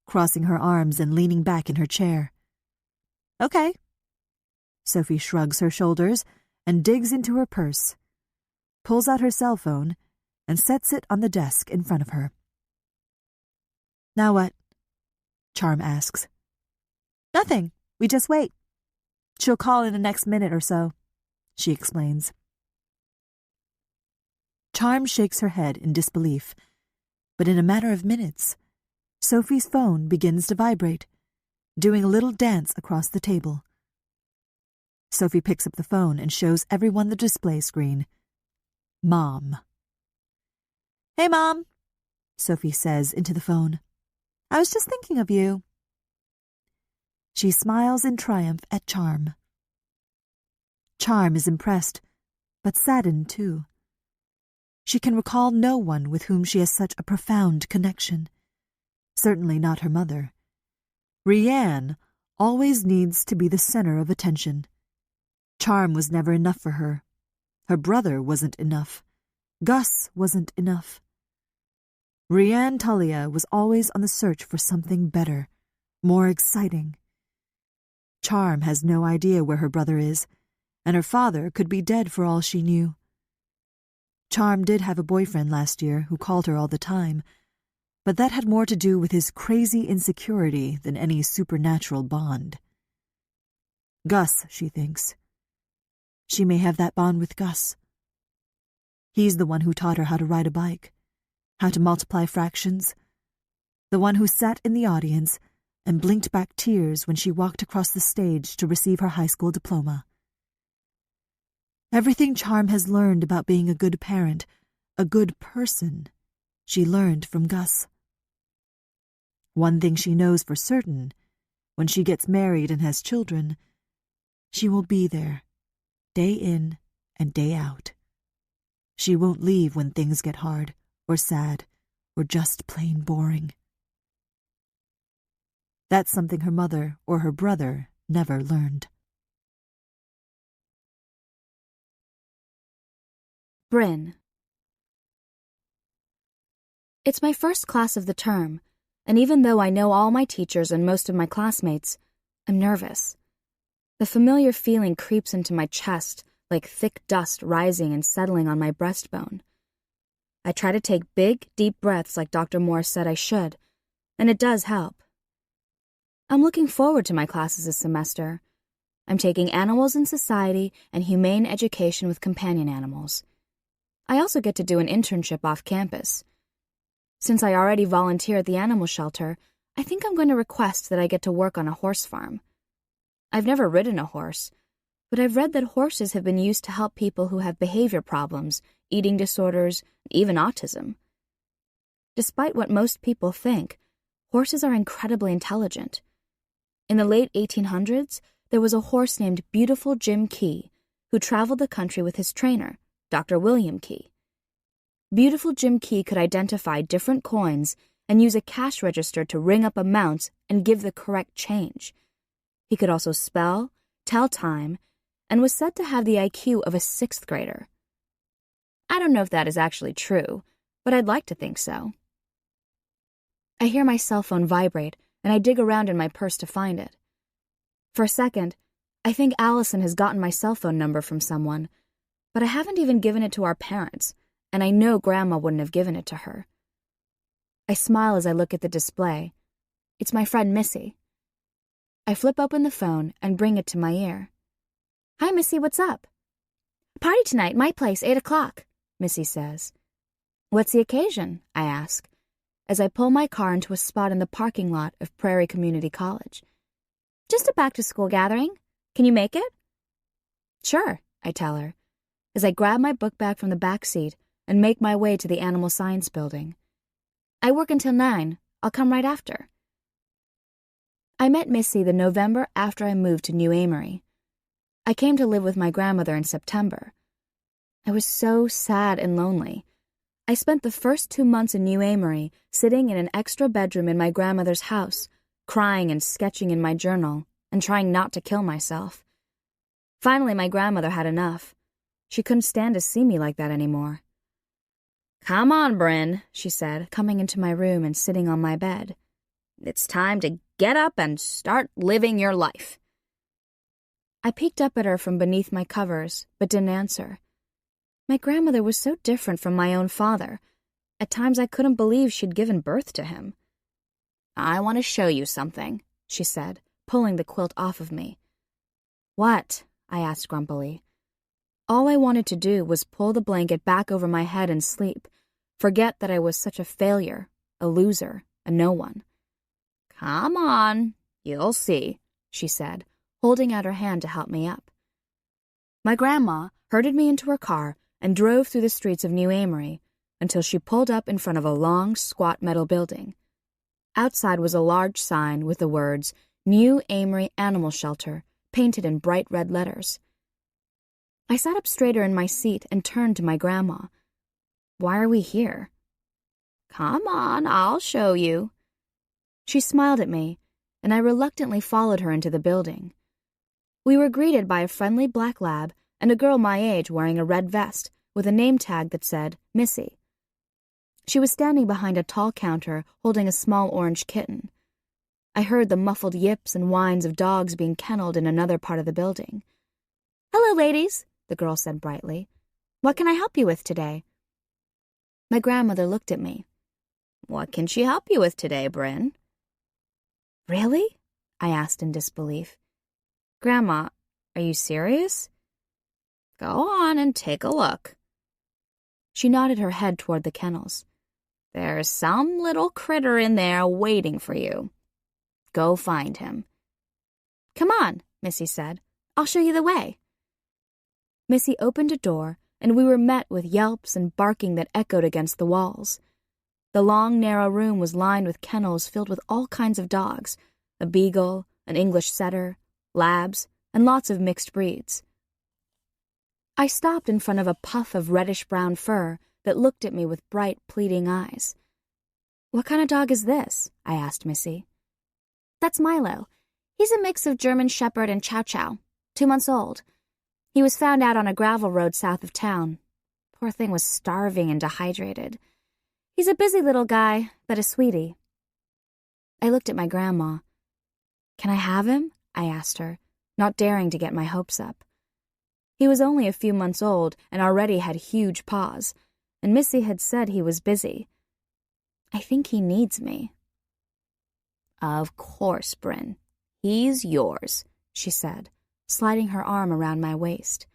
crossing her arms and leaning back in her chair. "Okay." Sophie shrugs her shoulders and digs into her purse, pulls out her cell phone, and sets it on the desk in front of her. "Now what?" Charm asks. "Nothing. We just wait. She'll call in the next minute or so," she explains. Charm shakes her head in disbelief, but in a matter of minutes, Sophie's phone begins to vibrate, doing a little dance across the table. Sophie picks up the phone and shows everyone the display screen. Mom. "Hey, Mom," Sophie says into the phone. "I was just thinking of you." She smiles in triumph at Charm. Charm is impressed, but saddened too. She can recall no one with whom she has such a profound connection. Certainly not her mother. Rianne always needs to be the center of attention. Charm was never enough for her. Her brother wasn't enough. Gus wasn't enough. Rianne Tullia was always on the search for something better, more exciting. Charm has no idea where her brother is, and her father could be dead for all she knew. Charm did have a boyfriend last year who called her all the time, but that had more to do with his crazy insecurity than any supernatural bond. Gus, she thinks. She may have that bond with Gus. He's the one who taught her how to ride a bike, how to multiply fractions, the one who sat in the audience and blinked back tears when she walked across the stage to receive her high school diploma. Everything Charm has learned about being a good parent, a good person, she learned from Gus. One thing she knows for certain, when she gets married and has children, she will be there, day in and day out. She won't leave when things get hard, or sad, or just plain boring. That's something her mother or her brother never learned. Bryn. It's my first class of the term, and even though I know all my teachers and most of my classmates, I'm nervous. The familiar feeling creeps into my chest like thick dust rising and settling on my breastbone. I try to take big, deep breaths like Dr. Morris said I should, and it does help. I'm looking forward to my classes this semester. I'm taking Animals in Society and Humane Education with Companion Animals. I also get to do an internship off campus. Since I already volunteer at the animal shelter, I think I'm going to request that I get to work on a horse farm. I've never ridden a horse, but I've read that horses have been used to help people who have behavior problems, eating disorders, even autism. Despite what most people think, horses are incredibly intelligent. In the late 1800s, there was a horse named Beautiful Jim Key, who traveled the country with his trainer, Dr. William Key. Beautiful Jim Key could identify different coins and use a cash register to ring up amounts and give the correct change. He could also spell, tell time, and was said to have the IQ of a 6th grader. I don't know if that is actually true, but I'd like to think so. I hear my cell phone vibrate, and I dig around in my purse to find it. For a second, I think Allison has gotten my cell phone number from someone, but I haven't even given it to our parents, and I know Grandma wouldn't have given it to her. I smile as I look at the display. It's my friend Missy. I flip open the phone and bring it to my ear. "Hi, Missy, what's up?" "Party tonight, my place, 8 o'clock, Missy says. "What's the occasion?" I ask, as I pull my car into a spot in the parking lot of Prairie Community College. "Just a back-to-school gathering. Can you make it?" "Sure," I tell her, as I grab my book bag from the back seat and make my way to the Animal Science building. "I work until 9. I'll come right after." I met Missy the November after I moved to New Amory. I came to live with my grandmother in September. I was so sad and lonely. I spent the first 2 months in New Amory sitting in an extra bedroom in my grandmother's house, crying and sketching in my journal and trying not to kill myself. Finally, my grandmother had enough. She couldn't stand to see me like that anymore. "Come on, Bryn," she said, coming into my room and sitting on my bed. "It's time to get up and start living your life." I peeked up at her from beneath my covers, but didn't answer. My grandmother was so different from my own father. At times I couldn't believe she'd given birth to him. "I want to show you something," she said, pulling the quilt off of me. "What?" I asked grumpily. All I wanted to do was pull the blanket back over my head and sleep, forget that I was such a failure, a loser, a no one. "Come on, you'll see," she said, holding out her hand to help me up. My grandma herded me into her car and drove through the streets of New Amory until she pulled up in front of a long, squat metal building. Outside was a large sign with the words, "New Amory Animal Shelter," painted in bright red letters. I sat up straighter in my seat and turned to my grandma. "Why are we here?" "Come on, I'll show you." She smiled at me, and I reluctantly followed her into the building. We were greeted by a friendly black lab and a girl my age wearing a red vest with a name tag that said Missy. She was standing behind a tall counter holding a small orange kitten. I heard the muffled yips and whines of dogs being kennelled in another part of the building. "Hello, ladies," the girl said brightly. "What can I help you with today?" My grandmother looked at me. "What can she help you with today, Bryn?" "Really?" I asked in disbelief. "Grandma, are you serious?" "Go on and take a look." She nodded her head toward the kennels. "There's some little critter in there waiting for you. Go find him." "Come on," Missy said. "I'll show you the way." Missy opened a door, and we were met with yelps and barking that echoed against the walls. The long, narrow room was lined with kennels filled with all kinds of dogs, a beagle, an English setter, labs, and lots of mixed breeds. I stopped in front of a puff of reddish-brown fur that looked at me with bright, pleading eyes. "What kind of dog is this?" I asked Missy. "That's Milo. He's a mix of German Shepherd and Chow Chow, 2 months old. He was found out on a gravel road south of town. Poor thing was starving and dehydrated. He's a busy little guy, but a sweetie." I looked at my grandma. "Can I have him?" I asked her, not daring to get my hopes up. He was only a few months old and already had huge paws, and Missy had said he was busy. "I think he needs me." "Of course, Bryn. He's yours," she said, sliding her arm around my waist.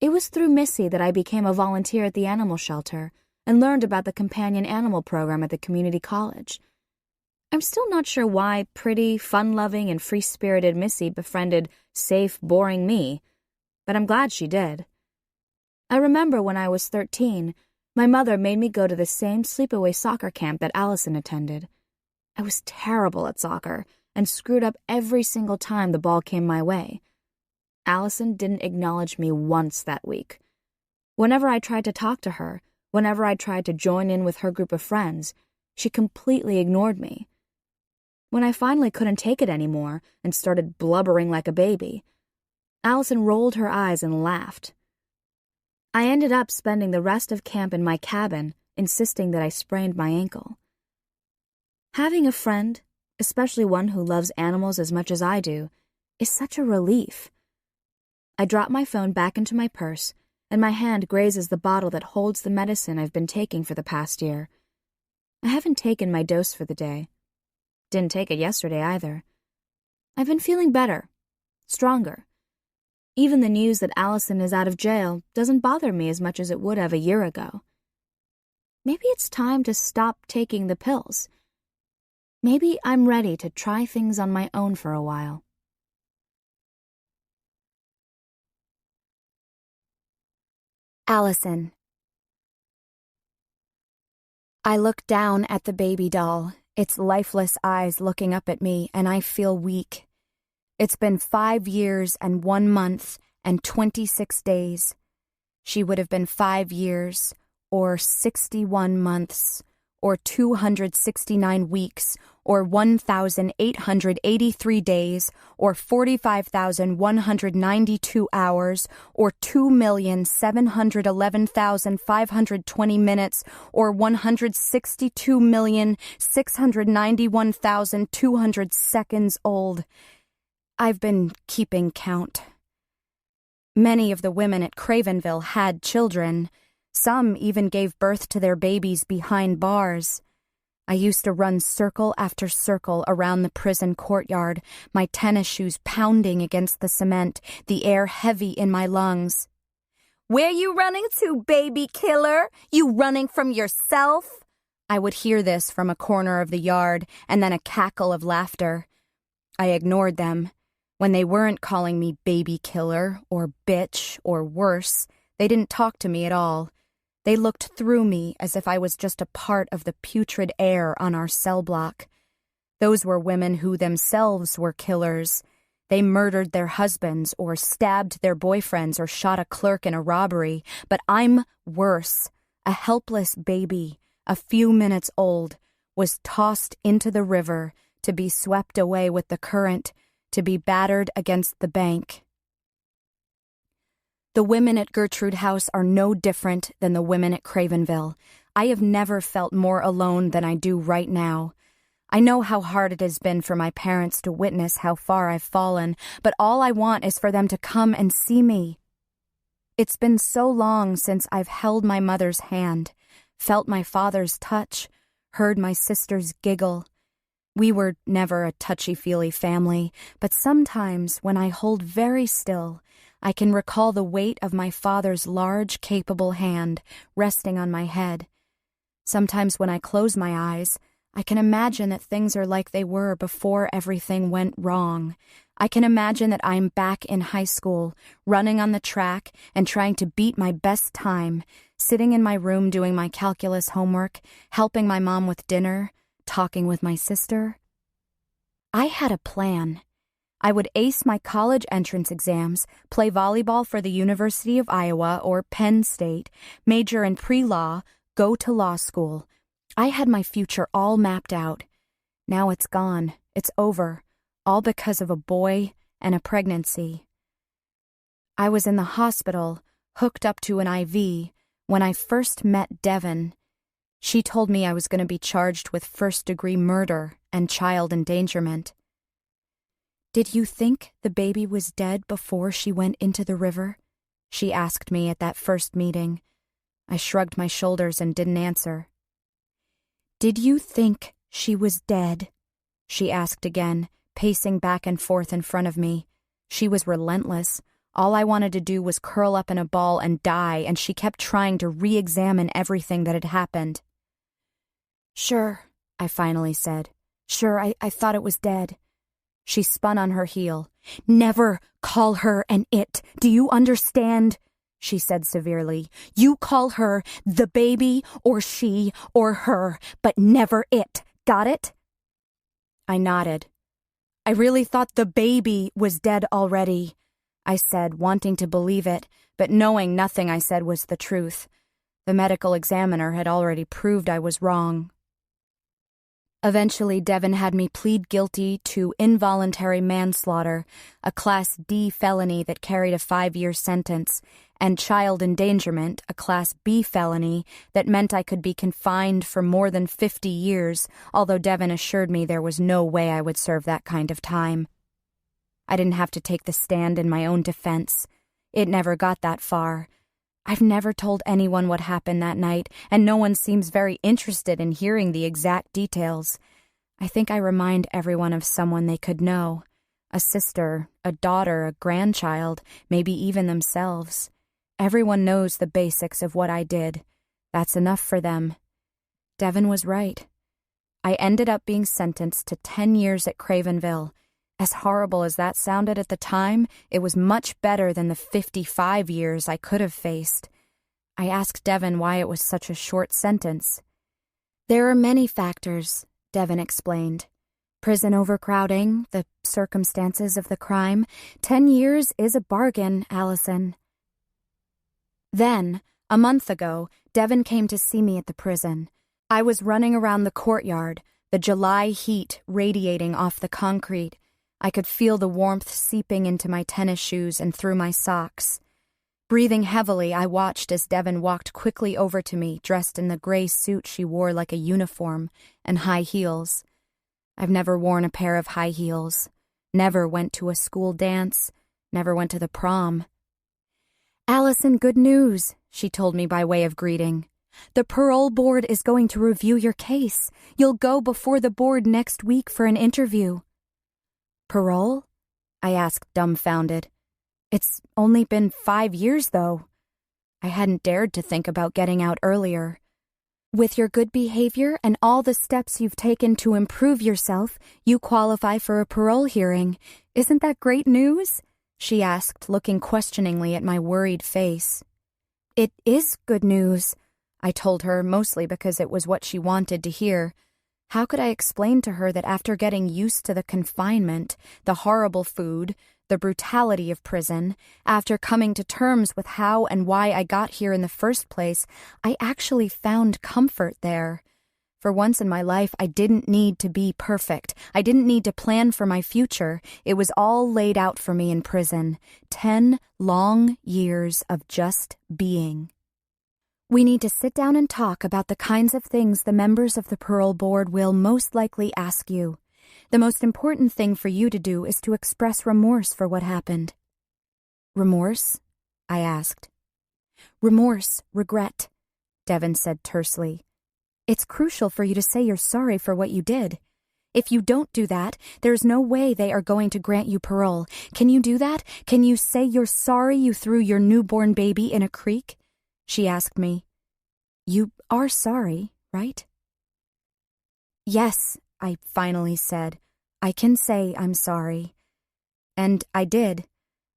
It was through Missy that I became a volunteer at the animal shelter and learned about the companion animal program at the community college. I'm still not sure why pretty, fun-loving, and free-spirited Missy befriended safe, boring me, but I'm glad she did. I remember when I was 13, my mother made me go to the same sleepaway soccer camp that Allison attended. I was terrible at soccer and screwed up every single time the ball came my way. Allison didn't acknowledge me once that week. Whenever I tried to talk to her, whenever I tried to join in with her group of friends, she completely ignored me. When I finally couldn't take it anymore and started blubbering like a baby, Allison rolled her eyes and laughed. I ended up spending the rest of camp in my cabin, insisting that I sprained my ankle. Having a friend, especially one who loves animals as much as I do, is such a relief. I drop my phone back into my purse, and my hand grazes the bottle that holds the medicine I've been taking for the past year. I haven't taken my dose for the day. Didn't take it yesterday either. I've been feeling better, stronger. Even the news that Allison is out of jail doesn't bother me as much as it would have a year ago. Maybe it's time to stop taking the pills. Maybe I'm ready to try things on my own for a while. Allison. I look down at the baby doll, its lifeless eyes looking up at me, and I feel weak. It's been 5 years and 1 month and 26 days. She would have been 5 years, or 61 months, or 269 weeks, or 1,883 days, or 45,192 hours, or 2,711,520 minutes, or 162,691,200 seconds old. I've been keeping count. Many of the women at Cravenville had children. Some even gave birth to their babies behind bars. I used to run circle after circle around the prison courtyard, my tennis shoes pounding against the cement, the air heavy in my lungs. "Where you running to, baby killer? You running from yourself?" I would hear this from a corner of the yard, and then a cackle of laughter. I ignored them. When they weren't calling me baby killer or bitch or worse, they didn't talk to me at all. They looked through me as if I was just a part of the putrid air on our cell block. Those were women who themselves were killers. They murdered their husbands or stabbed their boyfriends or shot a clerk in a robbery. But I'm worse. A helpless baby, a few minutes old, was tossed into the river to be swept away with the current, to be battered against the bank. The women at Gertrude House are no different than the women at Cravenville. I have never felt more alone than I do right now. I know how hard it has been for my parents to witness how far I've fallen, but all I want is for them to come and see me. It's been so long since I've held my mother's hand, felt my father's touch, heard my sister's giggle. We were never a touchy-feely family, but sometimes when I hold very still, I can recall the weight of my father's large, capable hand resting on my head. Sometimes when I close my eyes, I can imagine that things are like they were before everything went wrong. I can imagine that I'm back in high school, running on the track and trying to beat my best time, sitting in my room doing my calculus homework, helping my mom with dinner, talking with my sister. I had a plan. I would ace my college entrance exams, play volleyball for the University of Iowa or Penn State, major in pre-law, go to law school. I had my future all mapped out. Now it's gone. It's over. All because of a boy and a pregnancy. I was in the hospital, hooked up to an IV, when I first met Devin. She told me I was going to be charged with first-degree murder and child endangerment. "Did you think the baby was dead before she went into the river?" she asked me at that first meeting. I shrugged my shoulders and didn't answer. "Did you think she was dead?" she asked again, pacing back and forth in front of me. She was relentless. All I wanted to do was curl up in a ball and die, and she kept trying to re-examine everything that had happened. "Sure," I finally said. "Sure, I thought it was dead." She spun on her heel. "Never call her an it. Do you understand?" she said severely. "You call her the baby or she or her, but never it. Got it?" I nodded. "I really thought the baby was dead already," I said, wanting to believe it, but knowing nothing I said was the truth. The medical examiner had already proved I was wrong. Eventually, Devin had me plead guilty to involuntary manslaughter, a Class D felony that carried a 5-year sentence, and child endangerment, a Class B felony that meant I could be confined for more than 50 years, although Devin assured me there was no way I would serve that kind of time. I didn't have to take the stand in my own defense. It never got that far. I've never told anyone what happened that night, and no one seems very interested in hearing the exact details. I think I remind everyone of someone they could know. A sister, a daughter, a grandchild, maybe even themselves. Everyone knows the basics of what I did. That's enough for them. Devin was right. I ended up being sentenced to 10 years at Cravenville. As horrible as that sounded at the time, it was much better than the 55 years I could have faced. I asked Devin why it was such a short sentence. There are many factors, Devin explained. Prison overcrowding, the circumstances of the crime. 10 years is a bargain, Allison. Then, a month ago, Devin came to see me at the prison. I was running around the courtyard, the July heat radiating off the concrete. I could feel the warmth seeping into my tennis shoes and through my socks. Breathing heavily, I watched as Devin walked quickly over to me, dressed in the gray suit she wore like a uniform, and high heels. I've never worn a pair of high heels, never went to a school dance, never went to the prom. Allison, good news, she told me by way of greeting. The parole board is going to review your case. You'll go before the board next week for an interview. Parole? I asked, dumbfounded. It's only been 5 years, though. I hadn't dared to think about getting out earlier. With your good behavior and all the steps you've taken to improve yourself, you qualify for a parole hearing. Isn't that great news? She asked, looking questioningly at my worried face. It is good news, I told her, mostly because it was what she wanted to hear. How could I explain to her that after getting used to the confinement, the horrible food, the brutality of prison, after coming to terms with how and why I got here in the first place, I actually found comfort there. For once in my life, I didn't need to be perfect. I didn't need to plan for my future. It was all laid out for me in prison. 10 long years of just being. We need to sit down and talk about the kinds of things the members of the parole board will most likely ask you. The most important thing for you to do is to express remorse for what happened. Remorse? I asked. Remorse, regret, Devin said tersely. It's crucial for you to say you're sorry for what you did. If you don't do that, there's no way they are going to grant you parole. Can you do that? Can you say you're sorry you threw your newborn baby in a creek? She asked me. You are sorry, right? Yes, I finally said. I can say I'm sorry. And I did.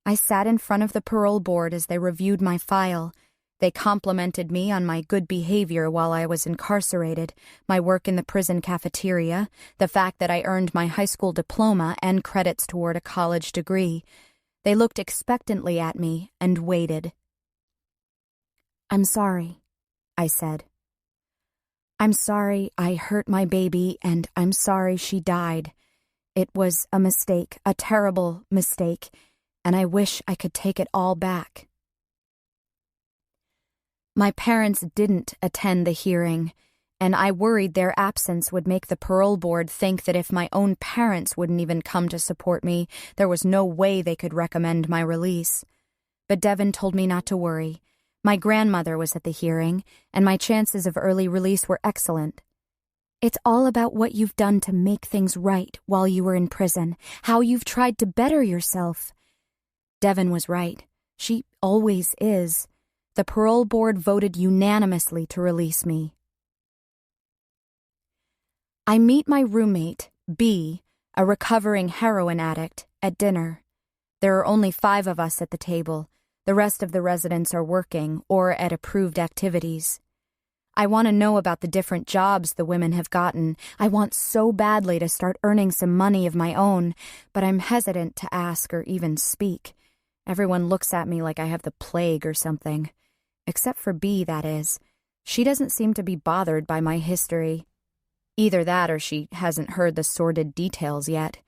I sat in front of the parole board as they reviewed my file. They complimented me on my good behavior while I was incarcerated, my work in the prison cafeteria, the fact that I earned my high school diploma and credits toward a college degree. They looked expectantly at me and waited. I'm sorry, I said. I'm sorry I hurt my baby, and I'm sorry she died. It was a mistake, a terrible mistake, and I wish I could take it all back. My parents didn't attend the hearing, and I worried their absence would make the parole board think that if my own parents wouldn't even come to support me, there was no way they could recommend my release. But Devin told me not to worry. My grandmother was at the hearing, and my chances of early release were excellent. It's all about what you've done to make things right while you were in prison, how you've tried to better yourself. Devin was right. She always is. The parole board voted unanimously to release me. I meet my roommate, B, a recovering heroin addict, at dinner. There are only 5 of us at the table. The rest of the residents are working or at approved activities. I want to know about the different jobs the women have gotten. I want so badly to start earning some money of my own, but I'm hesitant to ask or even speak. Everyone looks at me like I have the plague or something. Except for B, that is. She doesn't seem to be bothered by my history. Either that or she hasn't heard the sordid details yet.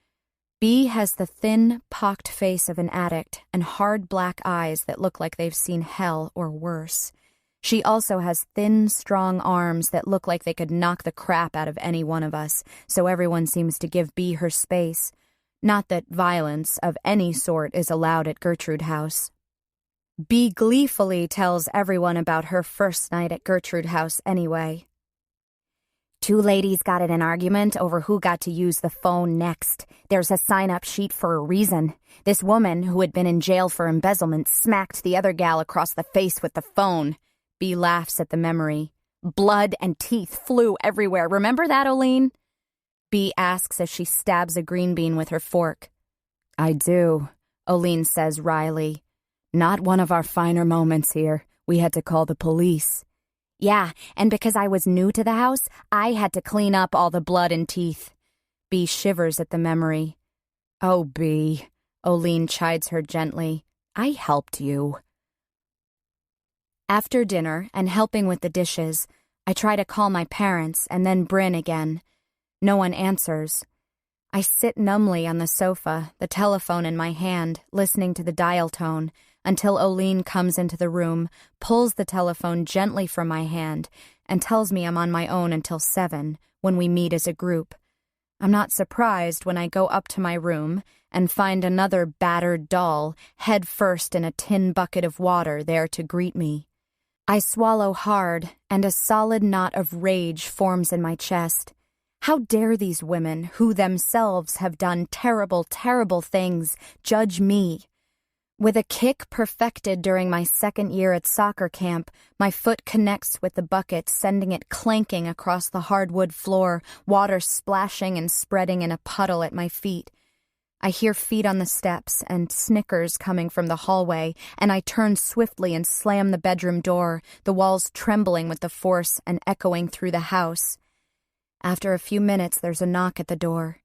B has the thin, pocked face of an addict and hard black eyes that look like they've seen hell or worse. She also has thin, strong arms that look like they could knock the crap out of any one of us, so everyone seems to give B her space. Not that violence of any sort is allowed at Gertrude House. B gleefully tells everyone about her first night at Gertrude House anyway. Two ladies got in an argument over who got to use the phone next. There's a sign-up sheet for a reason. This woman, who had been in jail for embezzlement, smacked the other gal across the face with the phone. B laughs at the memory. Blood and teeth flew everywhere. Remember that, Oline? B asks as she stabs a green bean with her fork. I do, Oline says wryly. Not one of our finer moments here. We had to call the police. Yeah, and because I was new to the house, I had to clean up all the blood and teeth. B shivers at the memory. Oh, B, Oline chides her gently. I helped you. After dinner and helping with the dishes, I try to call my parents and then Bryn again. No one answers. I sit numbly on the sofa, the telephone in my hand, listening to the dial tone, until Oline comes into the room, pulls the telephone gently from my hand, and tells me I'm on my own until 7, when we meet as a group. I'm not surprised when I go up to my room and find another battered doll, head first in a tin bucket of water, there to greet me. I swallow hard, and a solid knot of rage forms in my chest. How dare these women, who themselves have done terrible, terrible things, judge me? With a kick perfected during my 2nd year at soccer camp, my foot connects with the bucket, sending it clanking across the hardwood floor, water splashing and spreading in a puddle at my feet. I hear feet on the steps and snickers coming from the hallway, and I turn swiftly and slam the bedroom door, the walls trembling with the force and echoing through the house. After a few minutes, there's a knock at the door.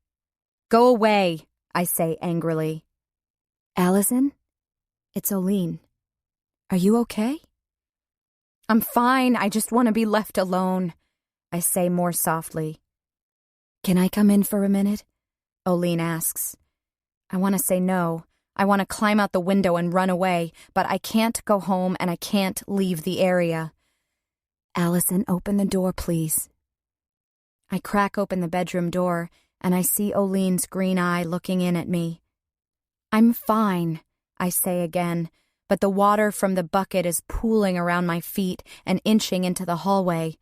Go away, I say angrily. Allison? It's Oline. Are you okay? I'm fine, I just want to be left alone, I say more softly. Can I come in for a minute? Oline asks. I want to say no. I want to climb out the window and run away, but I can't go home and I can't leave the area. Allison, open the door, please. I crack open the bedroom door, and I see Oline's green eye looking in at me. I'm fine, I say again, but the water from the bucket is pooling around my feet and inching into the hallway.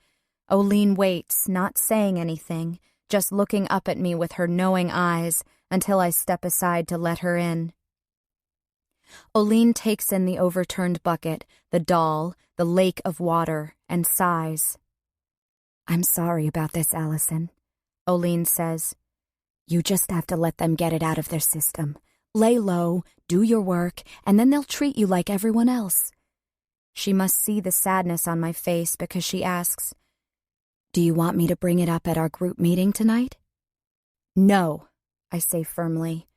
Oline waits, not saying anything, just looking up at me with her knowing eyes until I step aside to let her in. Oline takes in the overturned bucket, the doll, the lake of water, and sighs. I'm sorry about this, Allison, Oline says. You just have to let them get it out of their system. Lay low, do your work, and then they'll treat you like everyone else. She must see the sadness on my face because she asks, Do you want me to bring it up at our group meeting tonight? No, I say firmly.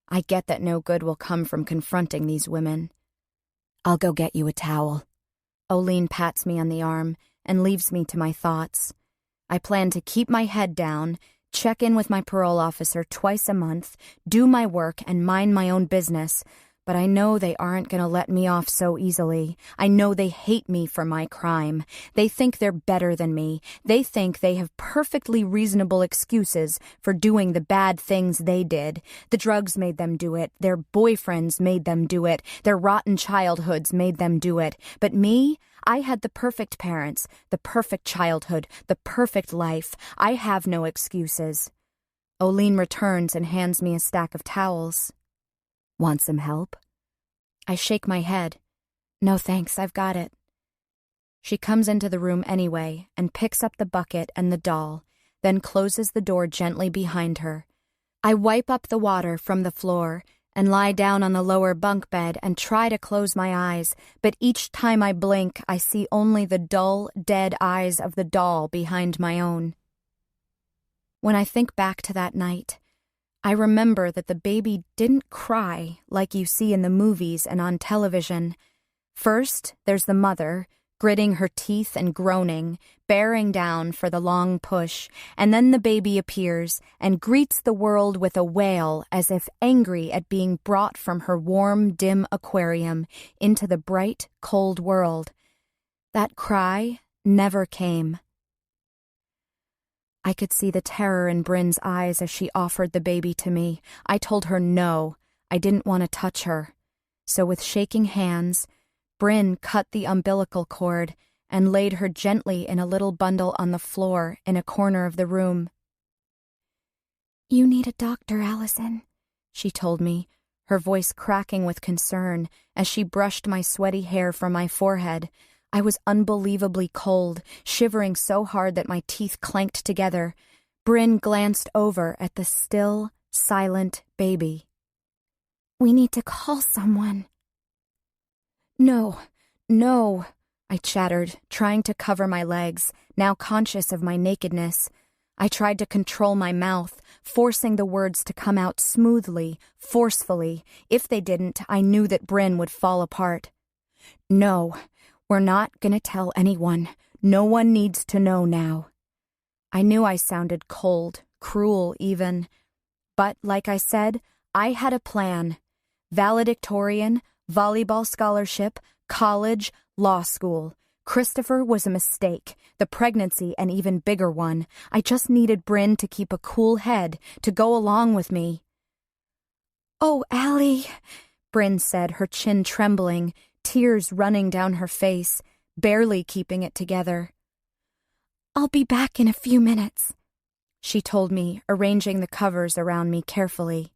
I get that no good will come from confronting these women. I'll go get you a towel. Oline pats me on the arm and leaves me to my thoughts. I plan to keep my head down, check in with my parole officer twice a month, do my work, and mind my own business, but I know they aren't going to let me off so easily. I know they hate me for my crime. They think they're better than me. They think they have perfectly reasonable excuses for doing the bad things they did. The drugs made them do it. Their boyfriends made them do it. Their rotten childhoods made them do it. But me? I had the perfect parents, the perfect childhood, the perfect life. I have no excuses. Oline returns and hands me a stack of towels. Want some help? I shake my head. No thanks, I've got it. She comes into the room anyway and picks up the bucket and the doll, then closes the door gently behind her. I wipe up the water from the floor and lie down on the lower bunk bed and try to close my eyes, but each time I blink, I see only the dull, dead eyes of the doll behind my own. When I think back to that night, I remember that the baby didn't cry like you see in the movies and on television. First, there's the mother, gritting her teeth and groaning, bearing down for the long push, and then the baby appears and greets the world with a wail as if angry at being brought from her warm, dim aquarium into the bright, cold world. That cry never came. I could see the terror in Bryn's eyes as she offered the baby to me. I told her no, I didn't want to touch her. So with shaking hands, Bryn cut the umbilical cord and laid her gently in a little bundle on the floor in a corner of the room. "You need a doctor, Allison," she told me, her voice cracking with concern as she brushed my sweaty hair from my forehead. I was unbelievably cold, shivering so hard that my teeth clanked together. Bryn glanced over at the still, silent baby. "We need to call someone." No, I chattered, trying to cover my legs, now conscious of my nakedness. I tried to control my mouth, forcing the words to come out smoothly, forcefully. If they didn't, I knew that Bryn would fall apart. "No, we're not gonna tell anyone. No one needs to know now." I knew I sounded cold, cruel even. But like I said, I had a plan. Valedictorian, volleyball scholarship, college, law school. Christopher was a mistake, the pregnancy an even bigger one. I just needed Bryn to keep a cool head, to go along with me. "Oh, Allie," Bryn said, her chin trembling, tears running down her face, barely keeping it together. "I'll be back in a few minutes," she told me, arranging the covers around me carefully.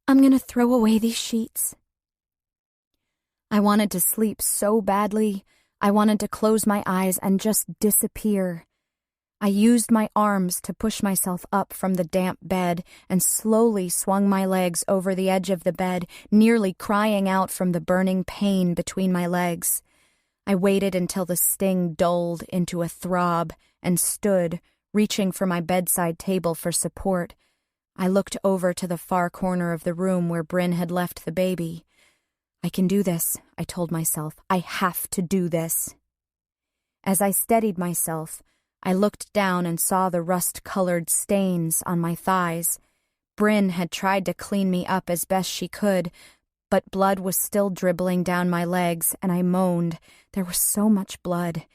"I'm gonna throw away these sheets." I wanted to sleep so badly. I wanted to close my eyes and just disappear. I used my arms to push myself up from the damp bed and slowly swung my legs over the edge of the bed, nearly crying out from the burning pain between my legs. I waited until the sting dulled into a throb and stood, reaching for my bedside table for support. I looked over to the far corner of the room where Bryn had left the baby. "I can do this," I told myself. "I have to do this." As I steadied myself, I looked down and saw the rust-colored stains on my thighs. Bryn had tried to clean me up as best she could, but blood was still dribbling down my legs, and I moaned. There was so much blood.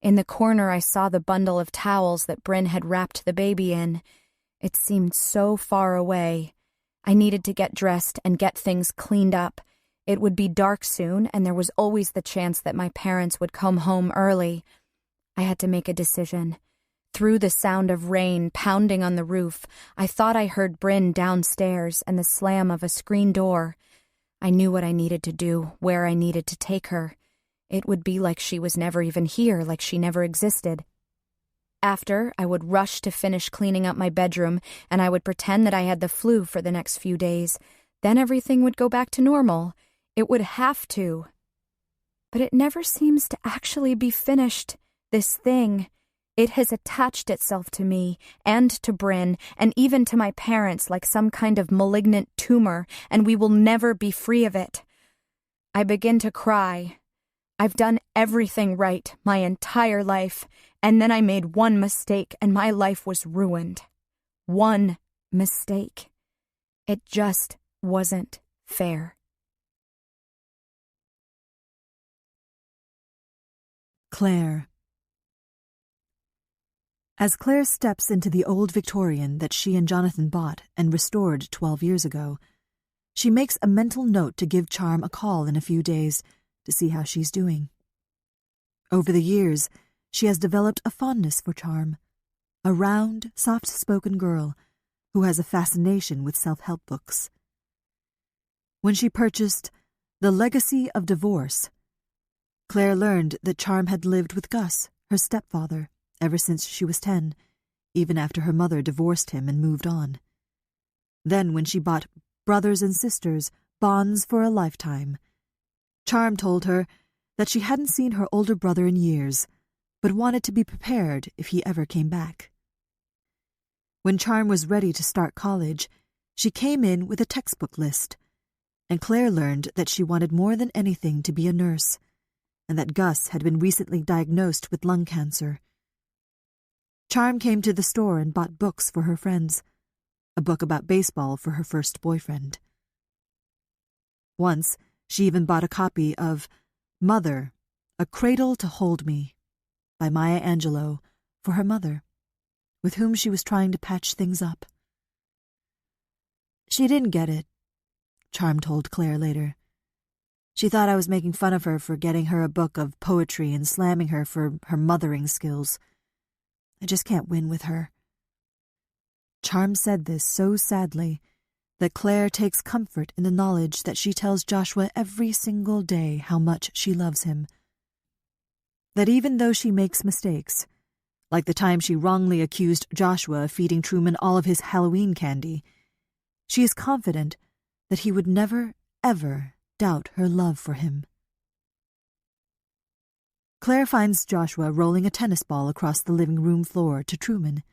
In the corner, I saw the bundle of towels that Bryn had wrapped the baby in. It seemed so far away. I needed to get dressed and get things cleaned up. It would be dark soon, and there was always the chance that my parents would come home early. I had to make a decision. Through the sound of rain pounding on the roof, I thought I heard Bryn downstairs and the slam of a screen door. I knew what I needed to do, where I needed to take her. It would be like she was never even here, like she never existed. After, I would rush to finish cleaning up my bedroom, and I would pretend that I had the flu for the next few days. Then everything would go back to normal. It would have to. But it never seems to actually be finished, this thing. It has attached itself to me, and to Bryn, and even to my parents like some kind of malignant tumor, and we will never be free of it. I begin to cry. I've done everything right my entire life, and then I made one mistake, and my life was ruined. One mistake. It just wasn't fair. Claire. As Claire steps into the old Victorian that she and Jonathan bought and restored 12 years ago, she makes a mental note to give Charm a call in a few days to see how she's doing. Over the years, she has developed a fondness for Charm, a round, soft-spoken girl who has a fascination with self-help books. When she purchased The Legacy of Divorce, Claire learned that Charm had lived with Gus, her stepfather, ever since she was 10, even after her mother divorced him and moved on. Then when she bought Brothers and Sisters, Bonds for a Lifetime, Charm told her that she hadn't seen her older brother in years, but wanted to be prepared if he ever came back. When Charm was ready to start college, she came in with a textbook list, and Claire learned that she wanted more than anything to be a nurse, and that Gus had been recently diagnosed with lung cancer. Charm came to the store and bought books for her friends, a book about baseball for her first boyfriend. Once, she even bought a copy of Mother, A Cradle to Hold Me by Maya Angelou for her mother, with whom she was trying to patch things up. She didn't get it, Charm told Claire later. She thought I was making fun of her for getting her a book of poetry and slamming her for her mothering skills. I just can't win with her. Charm said this so sadly that Claire takes comfort in the knowledge that she tells Joshua every single day how much she loves him. That even though she makes mistakes, like the time she wrongly accused Joshua of feeding Truman all of his Halloween candy, she is confident that he would never, ever doubt her love for him. Claire finds Joshua rolling a tennis ball across the living room floor to Truman,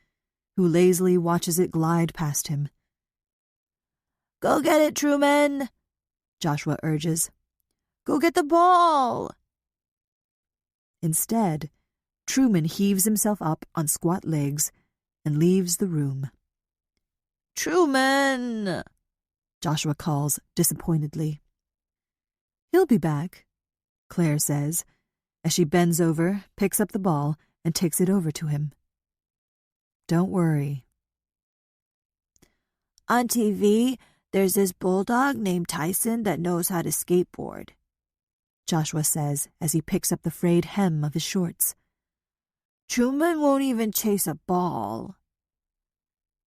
who lazily watches it glide past him. "Go get it, Truman," Joshua urges. "Go get the ball." Instead, Truman heaves himself up on squat legs and leaves the room. "Truman!" Joshua calls disappointedly. "He'll be back," Claire says, as she bends over, picks up the ball, and takes it over to him. "Don't worry." "On TV, there's this bulldog named Tyson that knows how to skateboard," Joshua says as he picks up the frayed hem of his shorts. "Truman won't even chase a ball."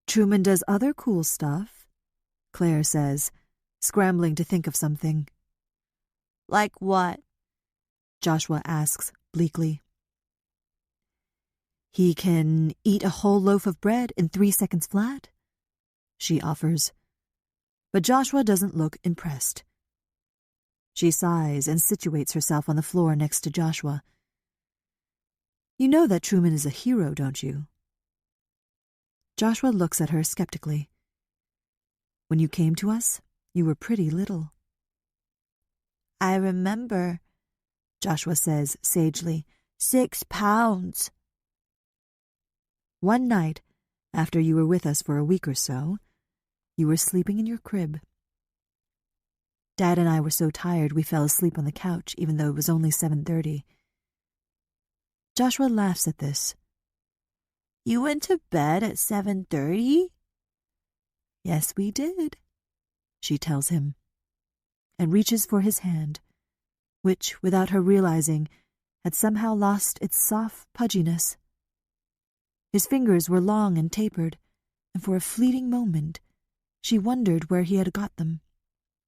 "Truman does other cool stuff," Claire says, scrambling to think of something. "Like what?" Joshua asks bleakly. "He can eat a whole loaf of bread in 3 seconds flat," she offers. But Joshua doesn't look impressed. She sighs and situates herself on the floor next to Joshua. "You know that Truman is a hero, don't you?" Joshua looks at her skeptically. "When you came to us, you were pretty little." "I remember," Joshua says sagely. 6 pounds. "One night, after you were with us for a week or so, you were sleeping in your crib. Dad and I were so tired we fell asleep on the couch even though it was only 7:30. Joshua laughs at this. "You went to bed at 7:30? "Yes, we did," she tells him, and reaches for his hand, which, without her realizing, had somehow lost its soft pudginess. His fingers were long and tapered, and for a fleeting moment she wondered where he had got them,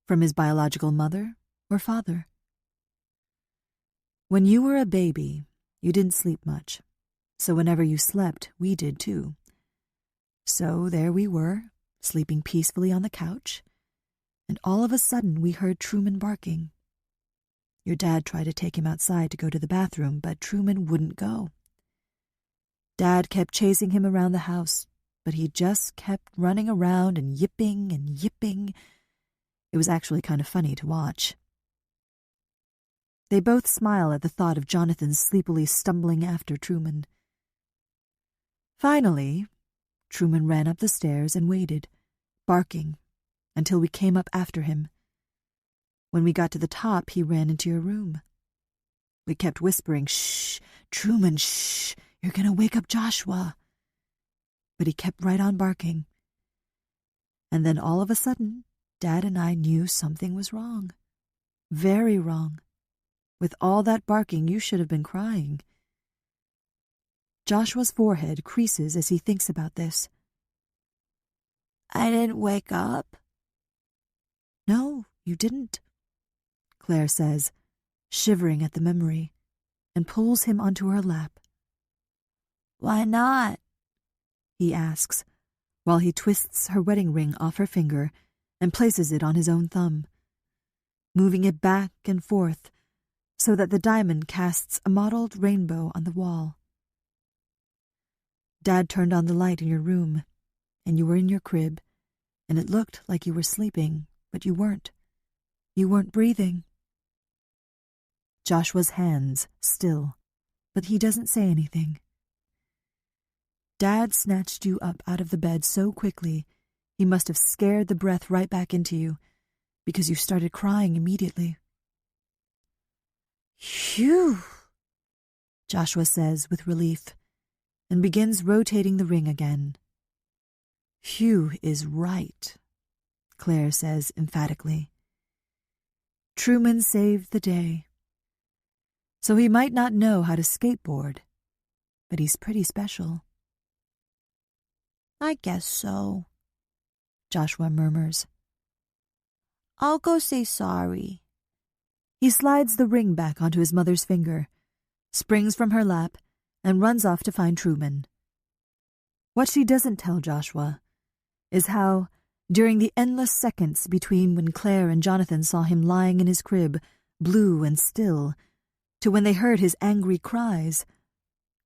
from his biological mother or father. "When you were a baby, you didn't sleep much, so whenever you slept, we did too. So there we were, sleeping peacefully on the couch, and all of a sudden we heard Truman barking. Your dad tried to take him outside to go to the bathroom, but Truman wouldn't go. Dad kept chasing him around the house, but he just kept running around and yipping and yipping. It was actually kind of funny to watch." They both smile at the thought of Jonathan sleepily stumbling after Truman. Finally, Truman ran up the stairs and waited, barking, until we came up after him. When we got to the top, he ran into your room. We kept whispering, "Shh, Truman, shh, you're going to wake up Joshua." But he kept right on barking. And then all of a sudden, Dad and I knew something was wrong. Very wrong. With all that barking, you should have been crying. Joshua's forehead creases as he thinks about this. "I didn't wake up." "No, you didn't," Claire says, shivering at the memory, and pulls him onto her lap. "Why not?" he asks, while he twists her wedding ring off her finger and places it on his own thumb, moving it back and forth so that the diamond casts a mottled rainbow on the wall. "Dad turned on the light in your room, and you were in your crib, and it looked like you were sleeping, but you weren't. You weren't breathing." Joshua's hands still, but he doesn't say anything. "Dad snatched you up out of the bed so quickly, he must have scared the breath right back into you, because you started crying immediately." "Phew," Joshua says with relief, and begins rotating the ring again. Hugh is right, Claire says emphatically. Truman saved the day. So he might not know how to skateboard, but he's pretty special. I guess so, Joshua murmurs. I'll go say sorry. He slides the ring back onto his mother's finger, springs from her lap, and runs off to find Truman. What she doesn't tell Joshua is how, during the endless seconds between when Claire and Jonathan saw him lying in his crib, blue and still, to when they heard his angry cries,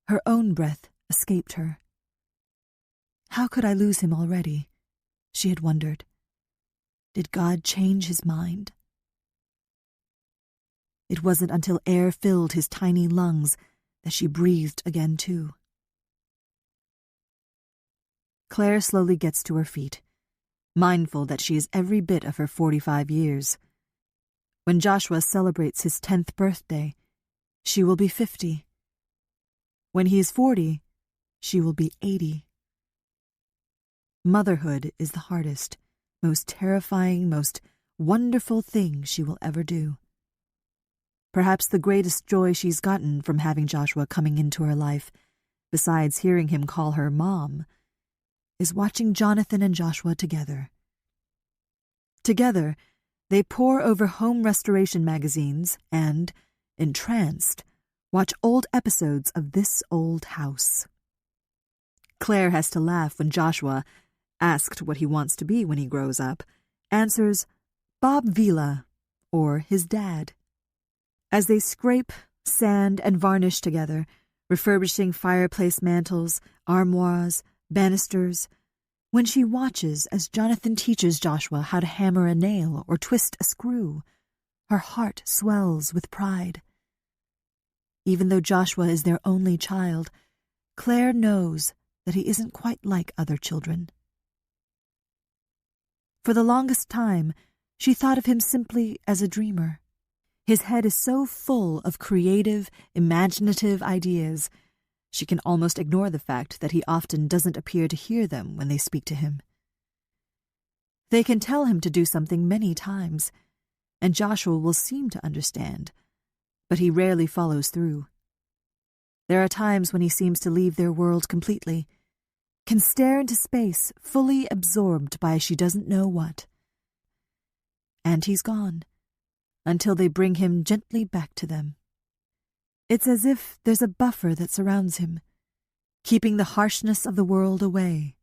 her own breath escaped her. How could I lose him already? She had wondered. Did God change his mind? It wasn't until air filled his tiny lungs that she breathed again, too. Claire slowly gets to her feet, mindful that she is every bit of her 45 years. When Joshua celebrates his 10th birthday, she will be 50. When he is 40, she will be 80. Motherhood is the hardest, most terrifying, most wonderful thing she will ever do. Perhaps the greatest joy she's gotten from having Joshua coming into her life, besides hearing him call her Mom, is watching Jonathan and Joshua together. Together, they pore over home restoration magazines and, entranced, watch old episodes of This Old House. Claire has to laugh when Joshua, asked what he wants to be when he grows up, answers Bob Vila, or his dad. As they scrape, sand, and varnish together, refurbishing fireplace mantels, armoires, banisters, when she watches as Jonathan teaches Joshua how to hammer a nail or twist a screw, her heart swells with pride. Even though Joshua is their only child, Claire knows that he isn't quite like other children. For the longest time, she thought of him simply as a dreamer. His head is so full of creative, imaginative ideas, she can almost ignore the fact that he often doesn't appear to hear them when they speak to him. They can tell him to do something many times, and Joshua will seem to understand, but he rarely follows through. There are times when he seems to leave their world completely, can stare into space, fully absorbed by she doesn't know what. And he's gone, until they bring him gently back to them. It's as if there's a buffer that surrounds him, keeping the harshness of the world away.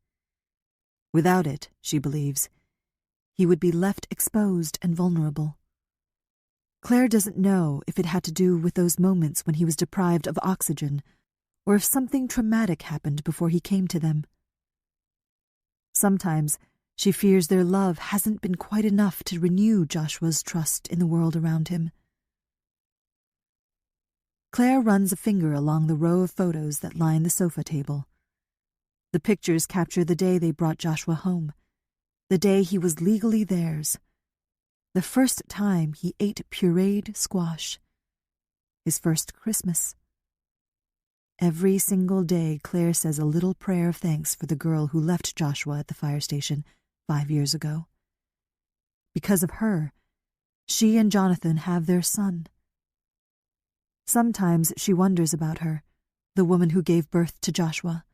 Without it, she believes, he would be left exposed and vulnerable. Claire doesn't know if it had to do with those moments when he was deprived of oxygen, or if something traumatic happened before he came to them. Sometimes she fears their love hasn't been quite enough to renew Joshua's trust in the world around him. Claire runs a finger along the row of photos that line the sofa table. The pictures capture the day they brought Joshua home, the day he was legally theirs, the first time he ate pureed squash, his first Christmas. Every single day, Claire says a little prayer of thanks for the girl who left Joshua at the fire station 5 years ago. Because of her, she and Jonathan have their son. Sometimes she wonders about her, the woman who gave birth to Joshua.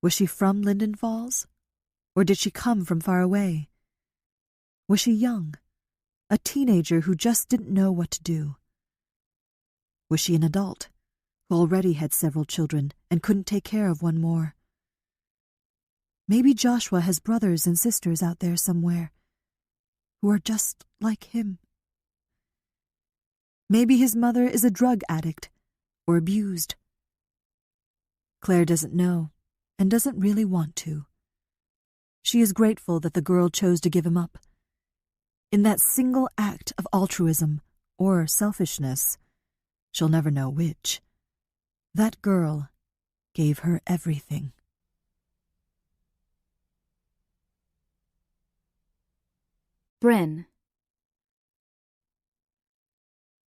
Was she from Linden Falls? Or did she come from far away? Was she young, a teenager who just didn't know what to do? Was she an adult, who already had several children and couldn't take care of one more? Maybe Joshua has brothers and sisters out there somewhere who are just like him. Maybe his mother is a drug addict or abused. Claire doesn't know and doesn't really want to. She is grateful that the girl chose to give him up. In that single act of altruism or selfishness, she'll never know which, that girl gave her everything. Bryn.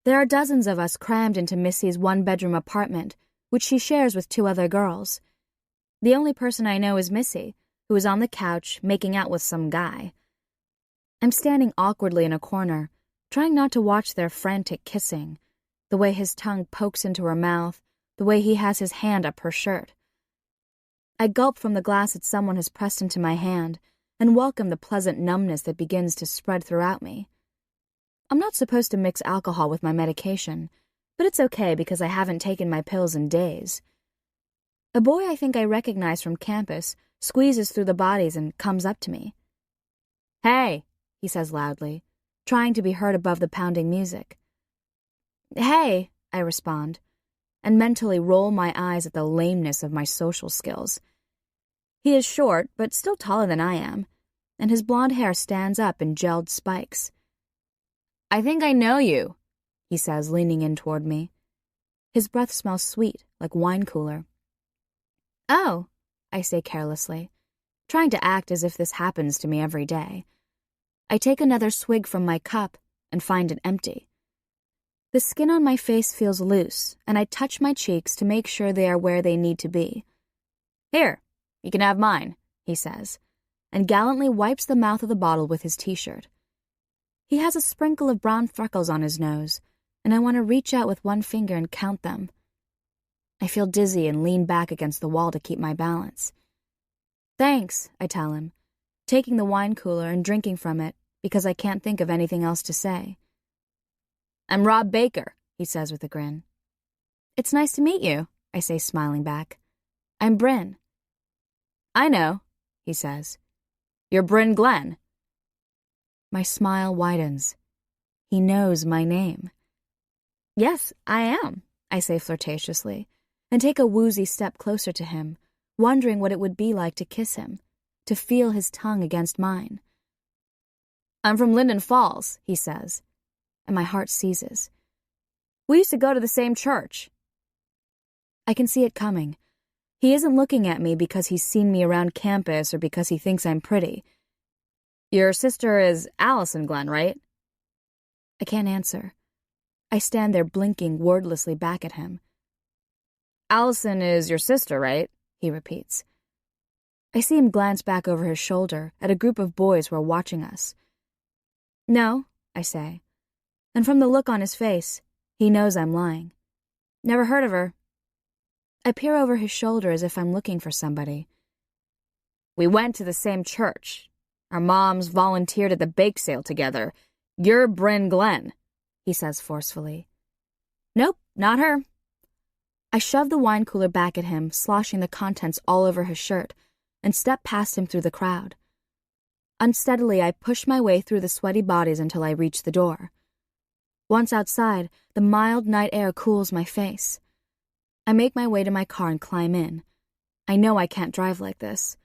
There are dozens of us crammed into Missy's one-bedroom apartment, which she shares with 2 other girls. The only person I know is Missy, who is on the couch making out with some guy. I'm standing awkwardly in a corner, trying not to watch their frantic kissing, the way his tongue pokes into her mouth, the way he has his hand up her shirt. I gulp from the glass that someone has pressed into my hand and welcome the pleasant numbness that begins to spread throughout me. I'm not supposed to mix alcohol with my medication, but it's okay because I haven't taken my pills in days. A boy I think I recognize from campus squeezes through the bodies and comes up to me. "Hey," he says loudly, trying to be heard above the pounding music. "Hey," I respond, and mentally roll my eyes at the lameness of my social skills. He is short, but still taller than I am, and his blonde hair stands up in gelled spikes. "I think I know you," he says, leaning in toward me. His breath smells sweet, like wine cooler. "Oh," I say carelessly, trying to act as if this happens to me every day. I take another swig from my cup and find it empty. The skin on my face feels loose, and I touch my cheeks to make sure they are where they need to be. "Here, you can have mine," he says, and gallantly wipes the mouth of the bottle with his t-shirt. He has a sprinkle of brown freckles on his nose, and I want to reach out with one finger and count them. I feel dizzy and lean back against the wall to keep my balance. "Thanks," I tell him, taking the wine cooler and drinking from it because I can't think of anything else to say. "I'm Rob Baker," he says with a grin. "It's nice to meet you," I say, smiling back. "I'm Bryn." "I know," he says. "You're Bryn Glenn." My smile widens. He knows my name. "Yes, I am," I say flirtatiously, and take a woozy step closer to him, wondering what it would be like to kiss him, to feel his tongue against mine. "I'm from Linden Falls," he says, and my heart seizes. "We used to go to the same church." I can see it coming. He isn't looking at me because he's seen me around campus or because he thinks I'm pretty. "Your sister is Allison Glenn, right?" I can't answer. I stand there blinking wordlessly back at him. "Allison is your sister, right?" he repeats. I see him glance back over his shoulder at a group of boys who are watching us. "No," I say, and from the look on his face, he knows I'm lying. "Never heard of her." I peer over his shoulder as if I'm looking for somebody. "We went to the same church. Our moms volunteered at the bake sale together. You're Bryn Glenn," he says forcefully. "Nope, not her." I shove the wine cooler back at him, sloshing the contents all over his shirt, and step past him through the crowd. Unsteadily, I push my way through the sweaty bodies until I reach the door. Once outside, the mild night air cools my face. I make my way to my car and climb in. I know I can't drive like this.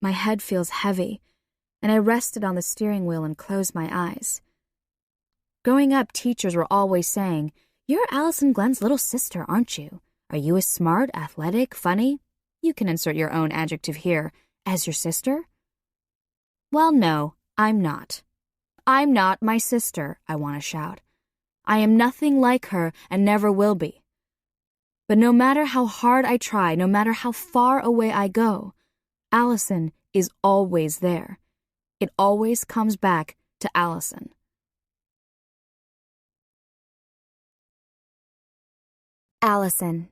My head feels heavy, and I rested on the steering wheel and closed my eyes. Growing up, teachers were always saying, "You're Allison Glenn's little sister, aren't you? Are you as smart, athletic, funny?" You can insert your own adjective here, "as your sister." Well, no, I'm not. I'm not my sister, I want to shout. I am nothing like her and never will be. But no matter how hard I try, no matter how far away I go, Allison is always there. It always comes back to Allison. Allison.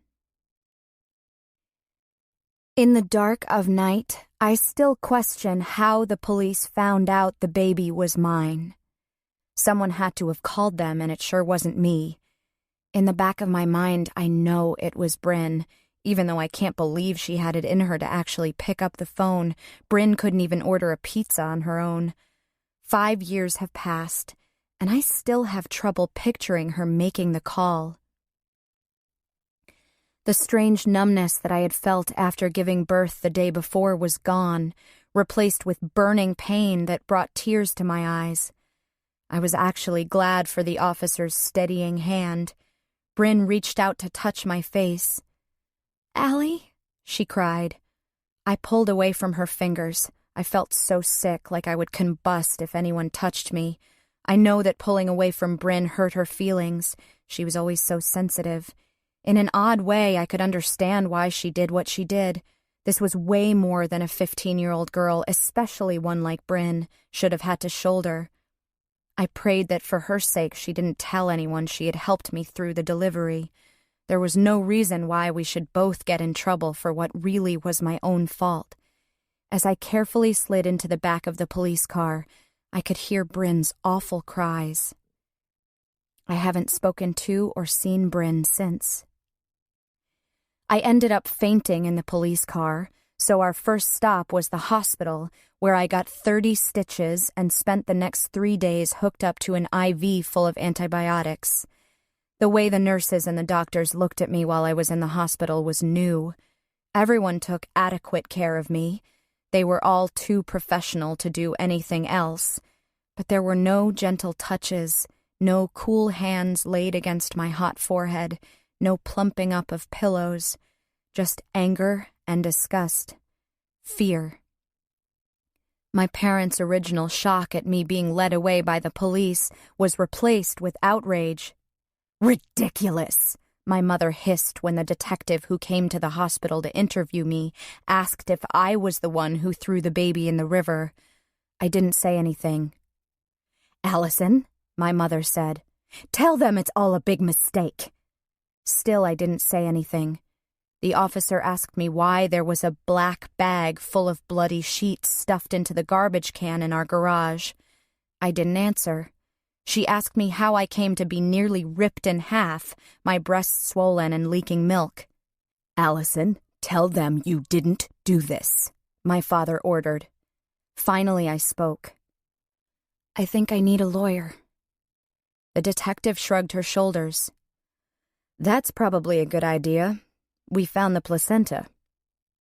In the dark of night, I still question how the police found out the baby was mine. Someone had to have called them, and it sure wasn't me. In the back of my mind, I know it was Bryn, even though I can't believe she had it in her to actually pick up the phone. Bryn couldn't even order a pizza on her own. 5 years have passed, and I still have trouble picturing her making the call. The strange numbness that I had felt after giving birth the day before was gone, replaced with burning pain that brought tears to my eyes. I was actually glad for the officer's steadying hand. Bryn reached out to touch my face. "Allie?" she cried. I pulled away from her fingers. I felt so sick, like I would combust if anyone touched me. I know that pulling away from Bryn hurt her feelings. She was always so sensitive. In an odd way, I could understand why she did what she did. This was way more than a 15-year-old girl, especially one like Bryn, should have had to shoulder. I prayed that for her sake she didn't tell anyone she had helped me through the delivery. There was no reason why we should both get in trouble for what really was my own fault. As I carefully slid into the back of the police car, I could hear Bryn's awful cries. I haven't spoken to or seen Bryn since. I ended up fainting in the police car, so our first stop was the hospital, where I got 30 stitches and spent the next 3 days hooked up to an IV full of antibiotics. The way the nurses and the doctors looked at me while I was in the hospital was new. Everyone took adequate care of me. They were all too professional to do anything else, but there were no gentle touches, no cool hands laid against my hot forehead, no plumping up of pillows, just anger and disgust, fear. My parents' original shock at me being led away by the police was replaced with outrage. "Ridiculous!" my mother hissed when the detective who came to the hospital to interview me asked if I was the one who threw the baby in the river. I didn't say anything. "Allison," my mother said, "tell them it's all a big mistake." Still, I didn't say anything. The officer asked me why there was a black bag full of bloody sheets stuffed into the garbage can in our garage. I didn't answer. She asked me how I came to be nearly ripped in half, my breasts swollen and leaking milk. "Allison, tell them you didn't do this," my father ordered. Finally, I spoke. "I think I need a lawyer." The detective shrugged her shoulders. "That's probably a good idea. We found the placenta."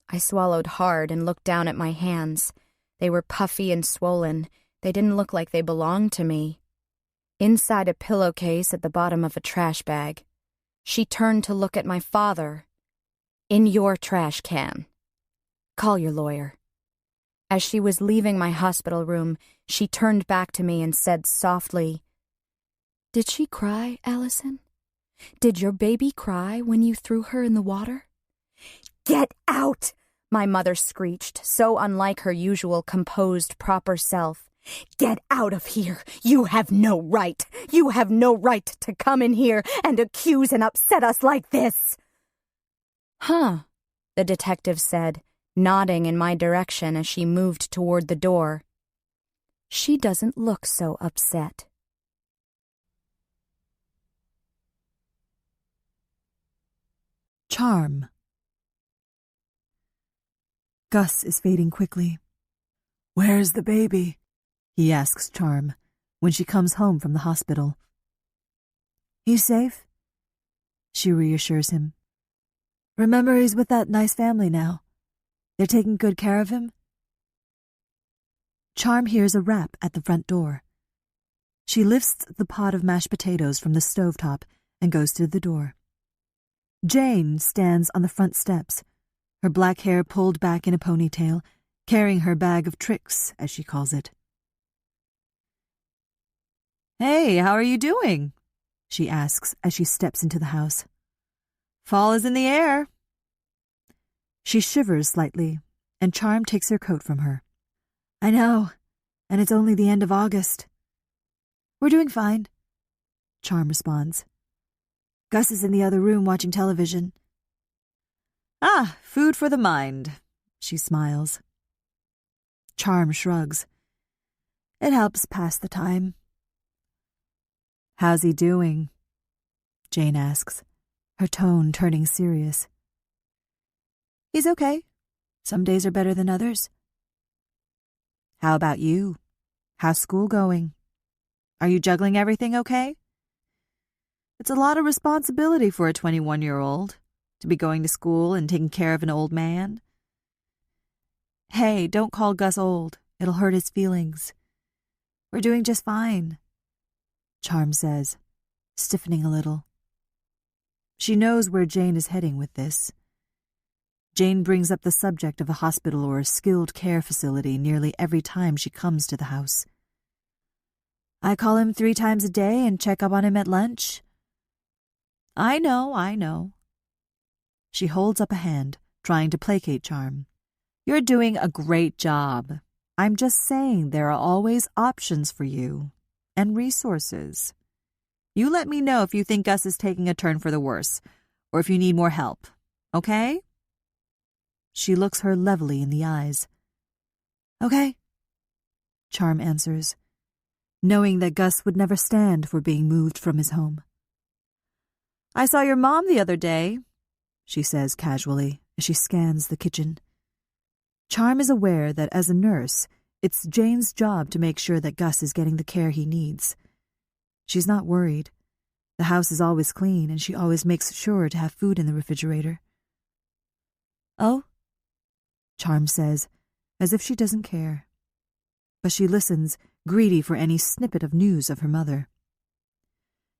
I swallowed hard and looked down at my hands. They were puffy and swollen. They didn't look like they belonged to me. Inside a pillowcase at the bottom of a trash bag. She turned to look at my father. "In your trash can. Call your lawyer." As she was leaving my hospital room, she turned back to me and said softly, "Did she cry, Allison? Did your baby cry when you threw her in the water?" "Get out!" my mother screeched, so unlike her usual composed, proper self. "Get out of here! You have no right! You have no right to come in here and accuse and upset us like this!" "Huh," the detective said, nodding in my direction as she moved toward the door. "She doesn't look so upset." Charm. Gus is fading quickly. "Where's the baby?" he asks Charm when she comes home from the hospital. "He's safe," she reassures him. "Remember, he's with that nice family now. They're taking good care of him." Charm hears a rap at the front door. She lifts the pot of mashed potatoes from the stovetop and goes to the door. Jane stands on the front steps, her black hair pulled back in a ponytail, carrying her bag of tricks, as she calls it. "Hey, how are you doing?" she asks as she steps into the house. "Fall is in the air." She shivers slightly, and Charm takes her coat from her. "I know, and it's only the end of August." "We're doing fine," Charm responds. "Gus is in the other room watching television." "Ah, food for the mind," she smiles. Charm shrugs. "It helps pass the time." "How's he doing?" Jane asks, her tone turning serious. "He's okay. Some days are better than others." "How about you? How's school going? Are you juggling everything okay? It's a lot of responsibility for a 21-year-old, to be going to school and taking care of an old man." "Hey, don't call Gus old. It'll hurt his feelings. We're doing just fine," Charm says, stiffening a little. She knows where Jane is heading with this. Jane brings up the subject of a hospital or a skilled care facility nearly every time she comes to the house. "I call him 3 times a day and check up on him at lunch." I know. She holds up a hand, trying to placate Charm. You're doing a great job. I'm just saying there are always options for you and resources. You let me know if you think Gus is taking a turn for the worse or if you need more help, okay? She looks her levelly in the eyes. Okay, Charm answers, knowing that Gus would never stand for being moved from his home. I saw your mom the other day, she says casually as she scans the kitchen. Charm is aware that as a nurse, it's Jane's job to make sure that Gus is getting the care he needs. She's not worried. The house is always clean and she always makes sure to have food in the refrigerator. Oh? Charm says, as if she doesn't care. But she listens, greedy for any snippet of news of her mother.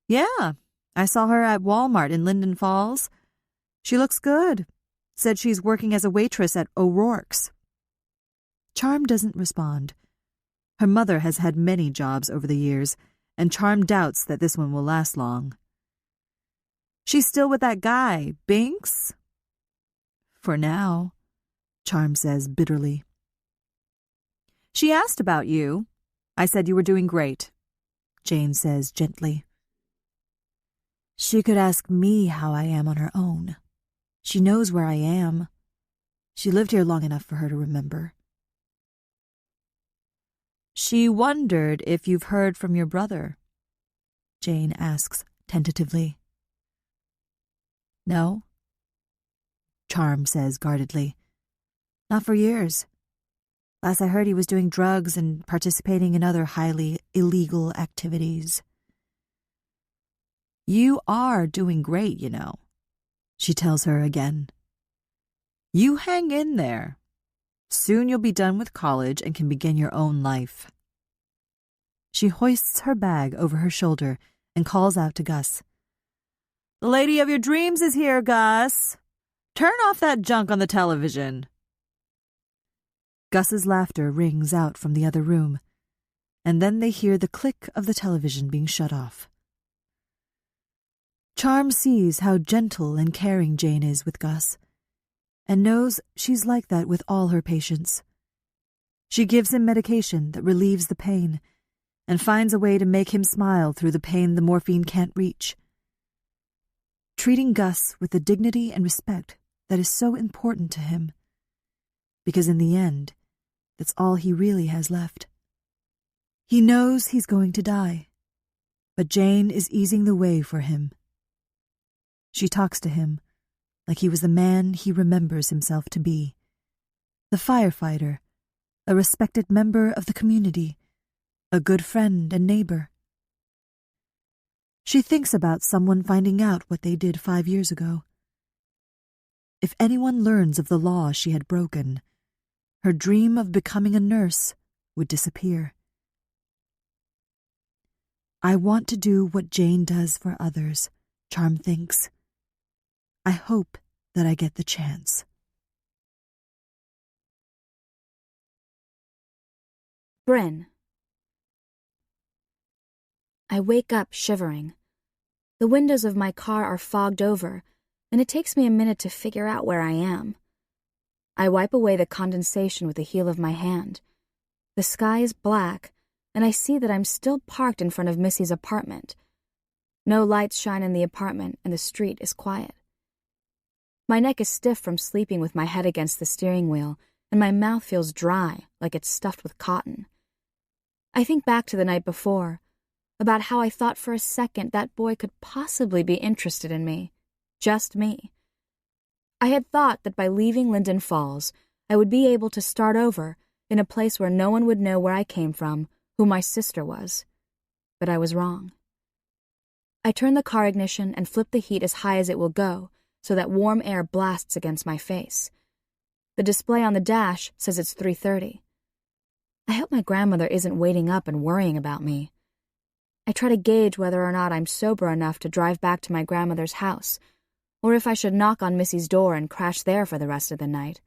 Yeah, I saw her at Walmart in Linden Falls. She looks good. Said she's working as a waitress at O'Rourke's. Charm doesn't respond. Her mother has had many jobs over the years, and Charm doubts that this one will last long. She's still with that guy, Binks? For now, Charm says bitterly. She asked about you. I said you were doing great, Jane says gently. She could ask me how I am on her own. She knows where I am. She lived here long enough for her to remember. She wondered if you've heard from your brother, Jane asks tentatively. No, Charm says guardedly. Not for years. Last I heard he was doing drugs and participating in other highly illegal activities. You are doing great, you know, she tells her again. You hang in there. Soon you'll be done with college and can begin your own life. She hoists her bag over her shoulder and calls out to Gus. The lady of your dreams is here, Gus. Turn off that junk on the television. Gus's laughter rings out from the other room, and then they hear the click of the television being shut off. Charm sees how gentle and caring Jane is with Gus, and knows she's like that with all her patients. She gives him medication that relieves the pain and finds a way to make him smile through the pain the morphine can't reach. Treating Gus with the dignity and respect that is so important to him, because in the end, that's all he really has left. He knows he's going to die, but Jane is easing the way for him. She talks to him like he was the man he remembers himself to be, the firefighter, a respected member of the community, a good friend and neighbor. She thinks about someone finding out what they did 5 years ago. If anyone learns of the law she had broken, her dream of becoming a nurse would disappear. I want to do what Jane does for others, Charm thinks. I hope that I get the chance. Bryn. I wake up shivering. The windows of my car are fogged over, and it takes me a minute to figure out where I am. I wipe away the condensation with the heel of my hand. The sky is black, and I see that I'm still parked in front of Missy's apartment. No lights shine in the apartment, and the street is quiet. My neck is stiff from sleeping with my head against the steering wheel, and my mouth feels dry, like it's stuffed with cotton. I think back to the night before, about how I thought for a second that boy could possibly be interested in me. Just me. I had thought that by leaving Linden Falls, I would be able to start over in a place where no one would know where I came from, who my sister was. But I was wrong. I turn the car ignition and flip the heat as high as it will go, so that warm air blasts against my face. The display on the dash says it's 3:30. I hope my grandmother isn't waiting up and worrying about me. I try to gauge whether or not I'm sober enough to drive back to my grandmother's house, or if I should knock on Missy's door and crash there for the rest of the night.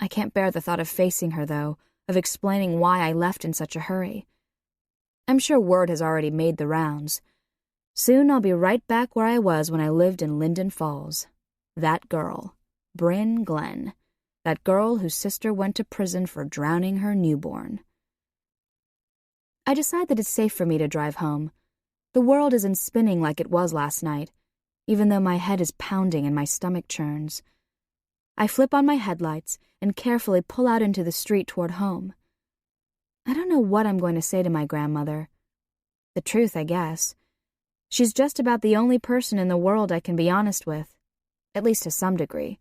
I can't bear the thought of facing her, though, of explaining why I left in such a hurry. I'm sure word has already made the rounds. Soon I'll be right back where I was when I lived in Linden Falls. That girl, Bryn Glenn. that girl whose sister went to prison for drowning her newborn. I decide that it's safe for me to drive home. The world isn't spinning like it was last night, even though my head is pounding and my stomach churns. I flip on my headlights and carefully pull out into the street toward home. I don't know what I'm going to say to my grandmother. The truth, I guess. She's just about the only person in the world I can be honest with, at least to some degree.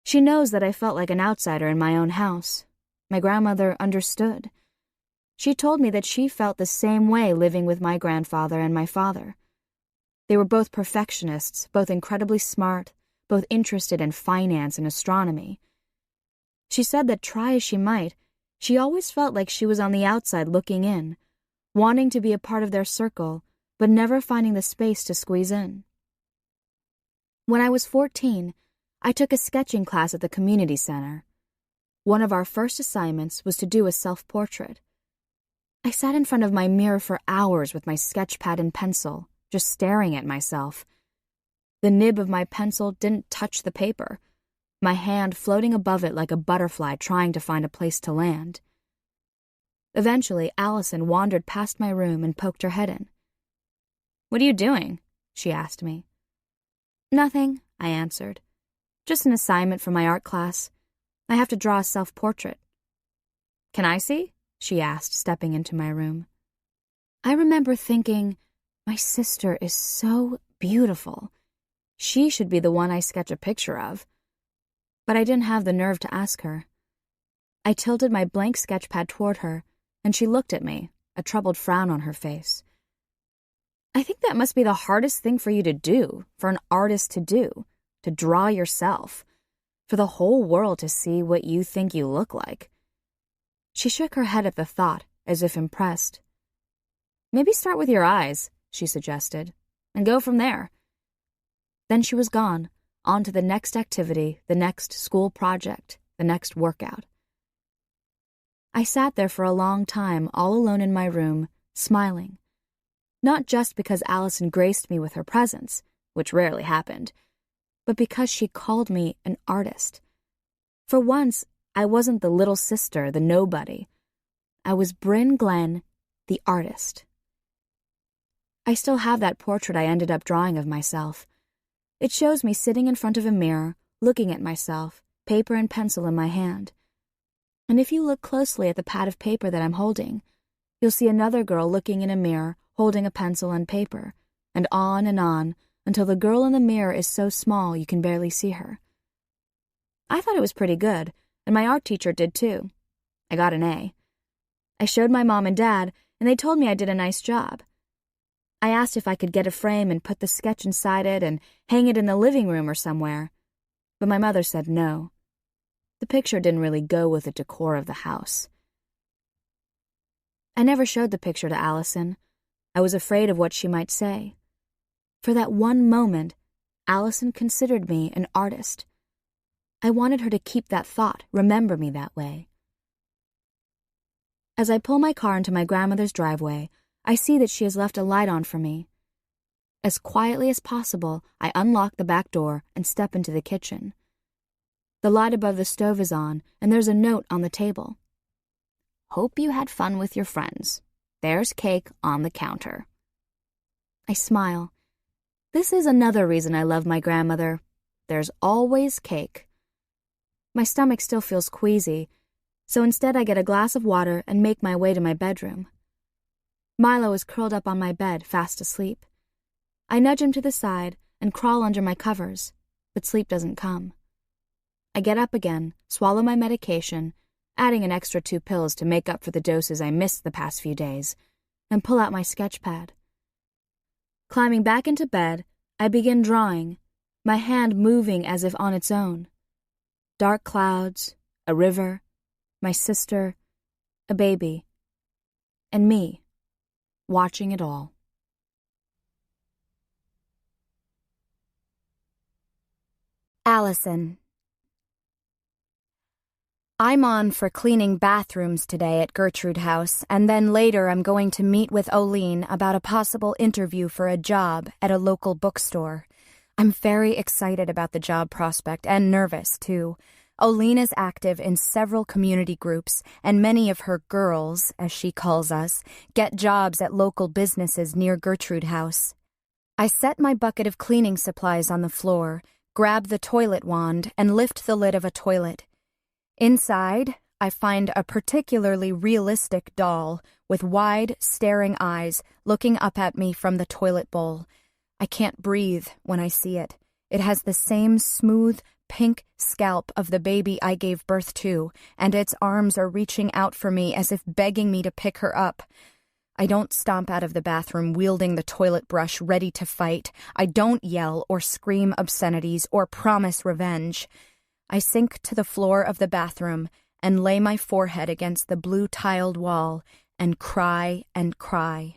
She knows that I felt like an outsider in my own house. My grandmother understood. She told me that she felt the same way living with my grandfather and my father. They were both perfectionists, both incredibly smart, both interested in finance and astronomy. She said that try as she might, she always felt like she was on the outside looking in, wanting to be a part of their circle, but never finding the space to squeeze in. When I was 14, I took a sketching class at the community center. One of our first assignments was to do a self-portrait. I sat in front of my mirror for hours with my sketch pad and pencil, just staring at myself. The nib of my pencil didn't touch the paper, my hand floating above it like a butterfly trying to find a place to land. Eventually, Allison wandered past my room and poked her head in. "What are you doing?" she asked me. "Nothing," I answered. "Just an assignment for my art class. I have to draw a self-portrait." "Can I see?" she asked, stepping into my room. I remember thinking, my sister is so beautiful. She should be the one I sketch a picture of. But I didn't have the nerve to ask her. I tilted my blank sketch pad toward her, and she looked at me, a troubled frown on her face. "I think that must be the hardest thing for you to do, for an artist to do, to draw yourself, for the whole world to see what you think you look like." She shook her head at the thought, as if impressed. "Maybe start with your eyes," she suggested, "and go from there." Then she was gone, on to the next activity, the next school project, the next workout. I sat there for a long time, all alone in my room, smiling. Not just because Allison graced me with her presence, which rarely happened, but because she called me an artist. For once, I wasn't the little sister, the nobody. I was Bryn Glenn, the artist. I still have that portrait I ended up drawing of myself. It shows me sitting in front of a mirror, looking at myself, paper and pencil in my hand. And if you look closely at the pad of paper that I'm holding, you'll see another girl looking in a mirror, holding a pencil and paper, and on until the girl in the mirror is so small you can barely see her. I thought it was pretty good, and my art teacher did too. I got an A. I showed my mom and dad, and they told me I did a nice job. I asked if I could get a frame and put the sketch inside it and hang it in the living room or somewhere, but my mother said no. The picture didn't really go with the decor of the house. I never showed the picture to Allison. I was afraid of what she might say. For that one moment, Allison considered me an artist. I wanted her to keep that thought, remember me that way. As I pull my car into my grandmother's driveway, I see that she has left a light on for me. As quietly as possible, I unlock the back door and step into the kitchen. The light above the stove is on, and there's a note on the table. "Hope you had fun with your friends. There's cake on the counter." I smile. This is another reason I love my grandmother. There's always cake. My stomach still feels queasy, so instead I get a glass of water and make my way to my bedroom. Milo is curled up on my bed, fast asleep. I nudge him to the side and crawl under my covers, but sleep doesn't come. I get up again, swallow my medication, adding an extra 2 pills to make up for the doses I missed the past few days, and pull out my sketch pad. Climbing back into bed, I begin drawing, my hand moving as if on its own. Dark clouds, a river, my sister, a baby, and me, watching it all. Allison. I'm on for cleaning bathrooms today at Gertrude House, and then later I'm going to meet with Oline about a possible interview for a job at a local bookstore. I'm very excited about the job prospect and nervous, too. Oline is active in several community groups, and many of her girls, as she calls us, get jobs at local businesses near Gertrude House. I set my bucket of cleaning supplies on the floor, grab the toilet wand, and lift the lid of a toilet. Inside, I find a particularly realistic doll with wide, staring eyes looking up at me from the toilet bowl. I can't breathe when I see it. It has the same smooth, pink scalp of the baby I gave birth to, and its arms are reaching out for me as if begging me to pick her up. I don't stomp out of the bathroom wielding the toilet brush ready to fight. I don't yell or scream obscenities or promise revenge. I sink to the floor of the bathroom and lay my forehead against the blue-tiled wall and cry and cry.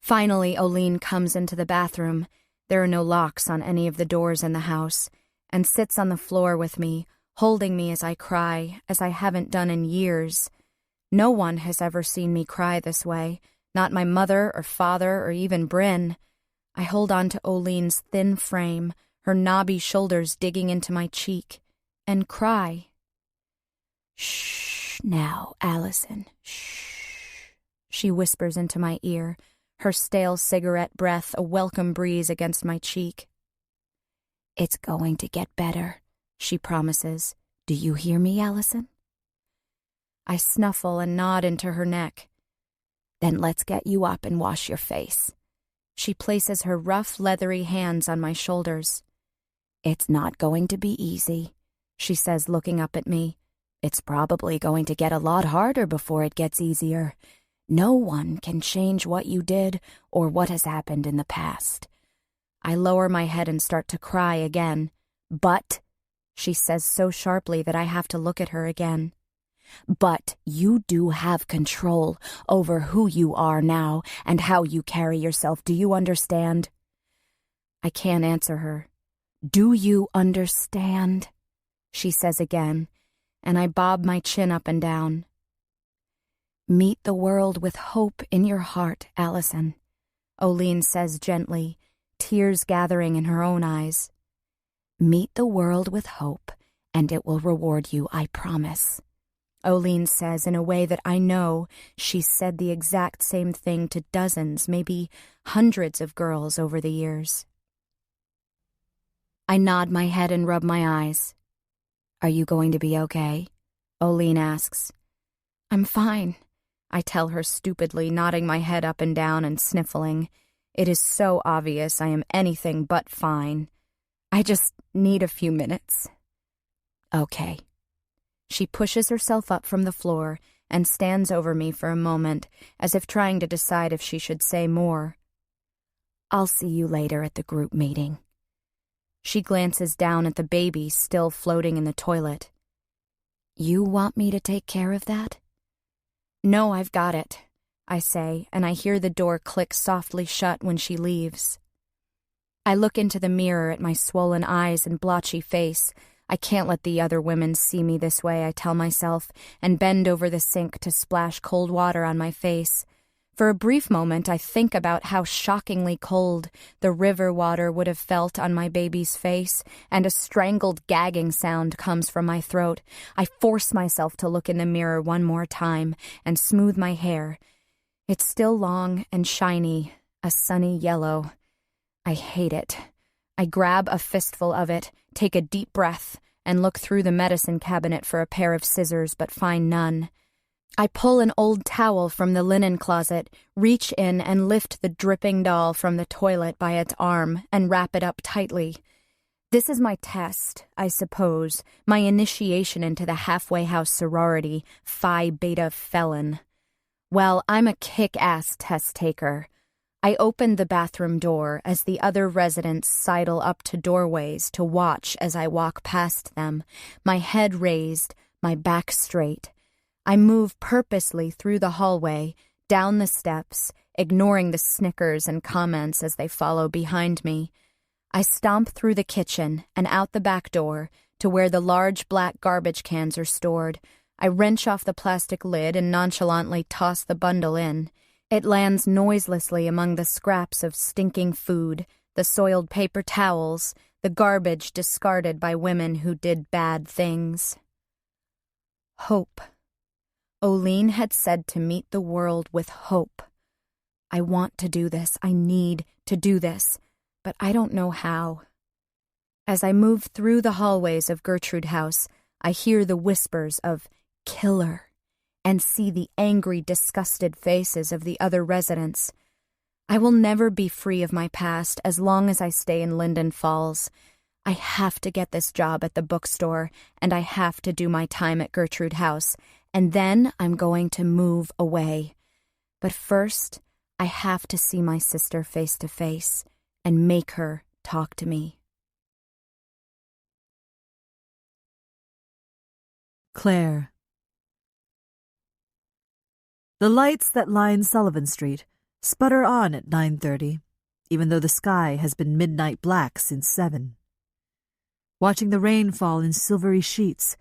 Finally, Oline comes into the bathroom. There are no locks on any of the doors in the house, and sits on the floor with me, holding me as I cry, as I haven't done in years. No one has ever seen me cry this way, not my mother or father or even Bryn. I hold on to Oline's thin frame, her knobby shoulders digging into my cheek, and cry. "Shh, now, Allison, shh," she whispers into my ear, her stale cigarette breath a welcome breeze against my cheek. "It's going to get better," she promises. "Do you hear me, Allison?" I snuffle and nod into her neck. "Then let's get you up and wash your face." She places her rough, leathery hands on my shoulders. "It's not going to be easy," she says, looking up at me. "It's probably going to get a lot harder before it gets easier. No one can change what you did or what has happened in the past." I lower my head and start to cry again. "But," she says so sharply that I have to look at her again. "But you do have control over who you are now and how you carry yourself. Do you understand?" I can't answer her. "Do you understand?" she says again, and I bob my chin up and down. "Meet the world with hope in your heart, Allison," Oline says gently, tears gathering in her own eyes. "Meet the world with hope, and it will reward you, I promise," Oline says in a way that I know she's said the exact same thing to dozens, maybe hundreds of girls over the years. I nod my head and rub my eyes. "Are you going to be okay?" Oline asks. "I'm fine," I tell her stupidly, nodding my head up and down and sniffling. It is so obvious I am anything but fine. I just need a few minutes. "Okay." She pushes herself up from the floor and stands over me for a moment, as if trying to decide if she should say more. "I'll see you later at the group meeting." She glances down at the baby still floating in the toilet. "You want me to take care of that?" "No, I've got it," I say, and I hear the door click softly shut when she leaves. I look into the mirror at my swollen eyes and blotchy face. I can't let the other women see me this way, I tell myself, and bend over the sink to splash cold water on my face. For a brief moment, I think about how shockingly cold the river water would have felt on my baby's face, and a strangled gagging sound comes from my throat. I force myself to look in the mirror one more time and smooth my hair. It's still long and shiny, a sunny yellow. I hate it. I grab a fistful of it, take a deep breath, and look through the medicine cabinet for a pair of scissors, but find none. I pull an old towel from the linen closet, reach in and lift the dripping doll from the toilet by its arm and wrap it up tightly. This is my test, I suppose, my initiation into the halfway house sorority, Phi Beta felon. Well, I'm a kick-ass test taker. I open the bathroom door as the other residents sidle up to doorways to watch as I walk past them, my head raised, my back straight. I move purposely through the hallway, down the steps, ignoring the snickers and comments as they follow behind me. I stomp through the kitchen and out the back door to where the large black garbage cans are stored. I wrench off the plastic lid and nonchalantly toss the bundle in. It lands noiselessly among the scraps of stinking food, the soiled paper towels, the garbage discarded by women who did bad things. Hope. Olene had said to meet the world with hope. I want to do this. I need to do this, but I don't know how. As I move through the hallways of Gertrude House, I hear the whispers of killer and see the angry, disgusted faces of the other residents. I will never be free of my past as long as I stay in Linden Falls. I have to get this job at the bookstore, and I have to do my time at Gertrude House, and then I'm going to move away. But first, I have to see my sister face to face and make her talk to me. Claire. The lights that line Sullivan Street sputter on at 9:30, even though the sky has been midnight black since 7. Watching the rain fall in silvery sheets,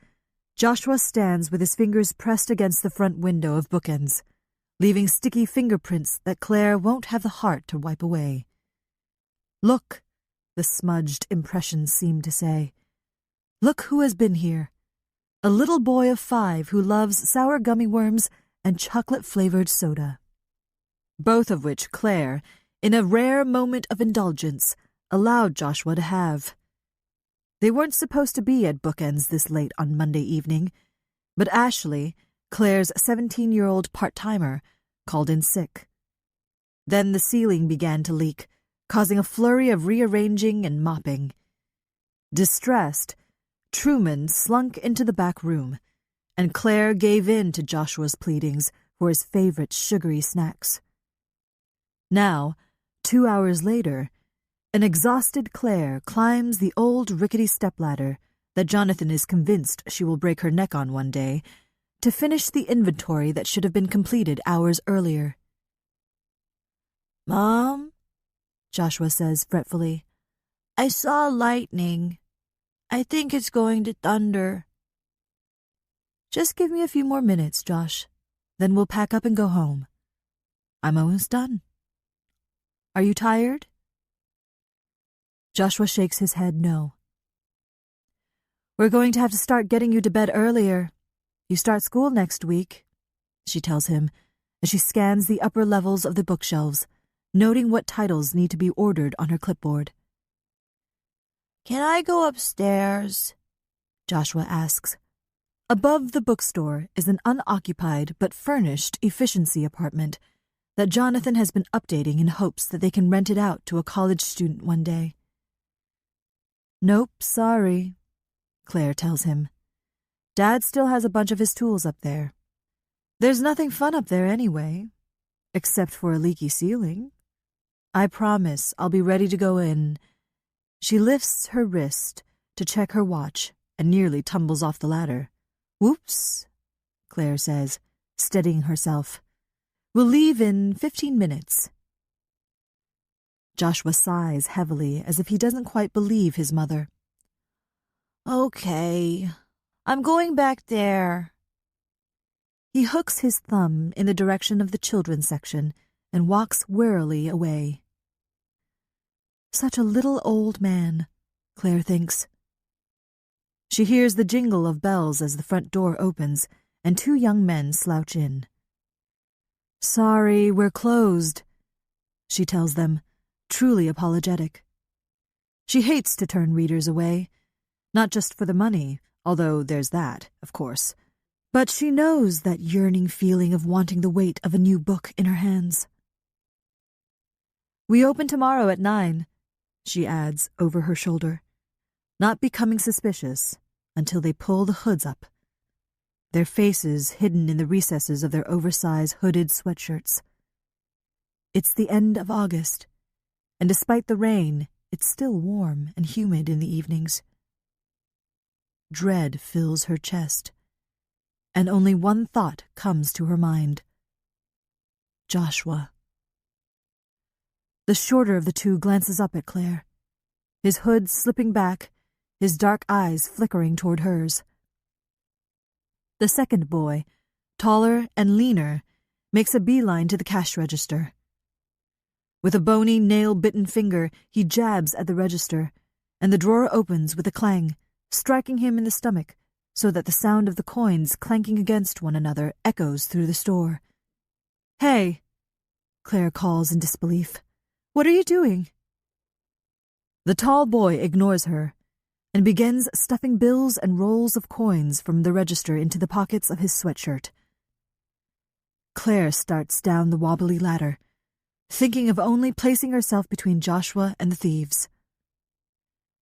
Joshua stands with his fingers pressed against the front window of Bookends, leaving sticky fingerprints that Claire won't have the heart to wipe away. Look, the smudged impressions seem to say. Look who has been here. A little boy of 5 who loves sour gummy worms and chocolate-flavored soda. Both of which Claire, in a rare moment of indulgence, allowed Joshua to have. They weren't supposed to be at Bookends this late on Monday evening, but Ashley, Claire's 17-year-old part-timer, called in sick. Then the ceiling began to leak, causing a flurry of rearranging and mopping. Distressed, Truman slunk into the back room, and Claire gave in to Joshua's pleadings for his favorite sugary snacks. Now, 2 hours later, an exhausted Claire climbs the old rickety stepladder that Jonathan is convinced she will break her neck on one day to finish the inventory that should have been completed hours earlier. "Mom," Joshua says fretfully, "I saw lightning. I think it's going to thunder." Just give me a few more minutes, Josh. Then we'll pack up and go home. I'm almost done. Are you tired? Joshua shakes his head no. We're going to have to start getting you to bed earlier. You start school next week, she tells him as she scans the upper levels of the bookshelves, noting what titles need to be ordered on her clipboard. "Can I go upstairs?" Joshua asks. Above the bookstore is an unoccupied but furnished efficiency apartment that Jonathan has been updating in hopes that they can rent it out to a college student one day. "Nope, sorry," Claire tells him. "Dad still has a bunch of his tools up there. There's nothing fun up there anyway, except for a leaky ceiling. I promise I'll be ready to go in." She lifts her wrist to check her watch and nearly tumbles off the ladder. "Whoops," Claire says, steadying herself. "We'll leave in 15 minutes. Joshua sighs heavily as if he doesn't quite believe his mother. "Okay, I'm going back there." He hooks his thumb in the direction of the children's section and walks warily away. Such a little old man, Claire thinks. She hears the jingle of bells as the front door opens and 2 young men slouch in. "Sorry, we're closed," she tells them, truly apologetic. She hates to turn readers away, not just for the money, although there's that, of course, but she knows that yearning feeling of wanting the weight of a new book in her hands. "We open tomorrow at 9, she adds over her shoulder, not becoming suspicious until they pull the hoods up, their faces hidden in the recesses of their oversized hooded sweatshirts. It's the end of August, and despite the rain, it's still warm and humid in the evenings. Dread fills her chest, and only one thought comes to her mind. Joshua. The shorter of the 2 glances up at Claire, his hood slipping back, his dark eyes flickering toward hers. The second boy, taller and leaner, makes a beeline to the cash register. With a bony, nail-bitten finger, he jabs at the register, and the drawer opens with a clang, striking him in the stomach, so that the sound of the coins clanking against one another echoes through the store. "Hey," Claire calls in disbelief. "What are you doing?" The tall boy ignores her and begins stuffing bills and rolls of coins from the register into the pockets of his sweatshirt. Claire starts down the wobbly ladder, thinking of only placing herself between Joshua and the thieves.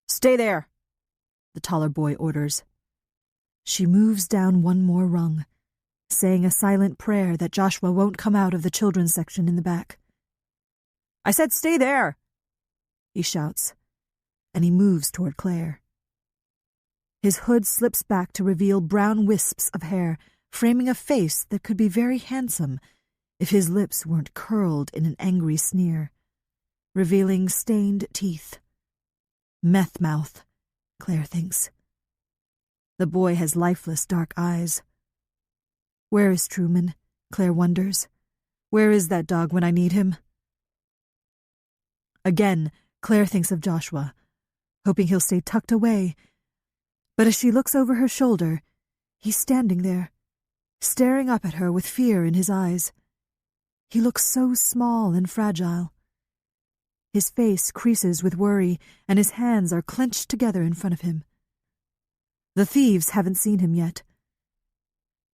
"Stay there," the taller boy orders. She moves down one more rung, saying a silent prayer that Joshua won't come out of the children's section in the back. "I said stay there," he shouts, and he moves toward Claire. His hood slips back to reveal brown wisps of hair, framing a face that could be very handsome if his lips weren't curled in an angry sneer, revealing stained teeth. Meth mouth, Claire thinks. The boy has lifeless dark eyes. Where is Truman? Claire wonders. Where is that dog when I need him? Again, Claire thinks of Joshua, hoping he'll stay tucked away. But as she looks over her shoulder, he's standing there, staring up at her with fear in his eyes. He looks so small and fragile. His face creases with worry, and his hands are clenched together in front of him. The thieves haven't seen him yet.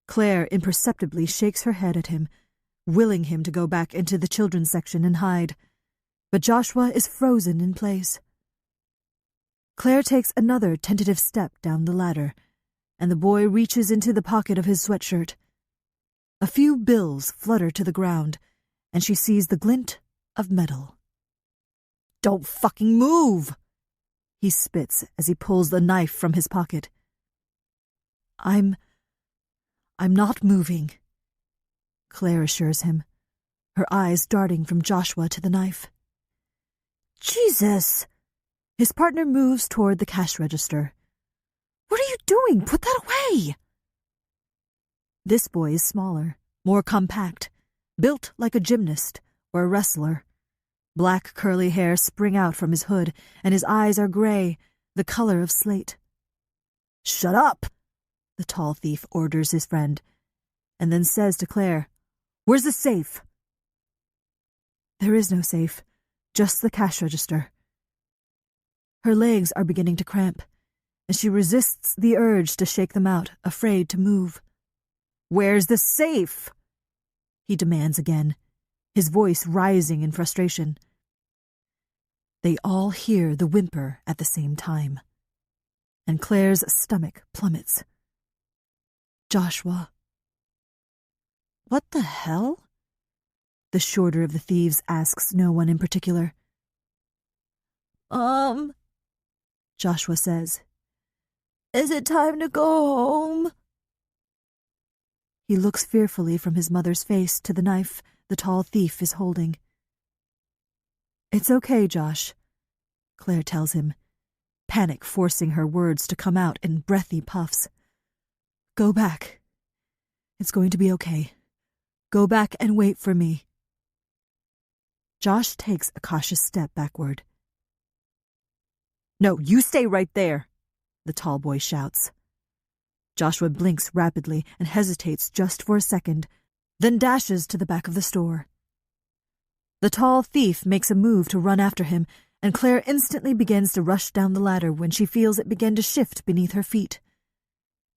Claire imperceptibly shakes her head at him, willing him to go back into the children's section and hide. But Joshua is frozen in place. Claire takes another tentative step down the ladder, and the boy reaches into the pocket of his sweatshirt. A few bills flutter to the ground, and she sees the glint of metal. "Don't fucking move!" he spits as he pulls the knife from his pocket. I'm not moving," Claire assures him, her eyes darting from Joshua to the knife. "Jesus!" His partner moves toward the cash register. "What are you doing? Put that away!" This boy is smaller, more compact, built like a gymnast or a wrestler. Black curly hair spring out from his hood, and his eyes are gray, the color of slate. "Shut up!" the tall thief orders his friend, and then says to Claire, "Where's the safe?" There is no safe, just the cash register. Her legs are beginning to cramp, and she resists the urge to shake them out, afraid to move. "Where's the safe?" he demands again, his voice rising in frustration. They all hear the whimper at the same time, and Claire's stomach plummets. Joshua. "What the hell?" the shorter of the thieves asks no one in particular. Joshua says, "Is it time to go home?" He looks fearfully from his mother's face to the knife the tall thief is holding. "It's okay, Josh," Claire tells him, panic forcing her words to come out in breathy puffs. "Go back. It's going to be okay. Go back and wait for me." Josh takes a cautious step backward. "No, you stay right there," the tall boy shouts. Joshua blinks rapidly and hesitates just for a second, then dashes to the back of the store. The tall thief makes a move to run after him, and Claire instantly begins to rush down the ladder when she feels it begin to shift beneath her feet.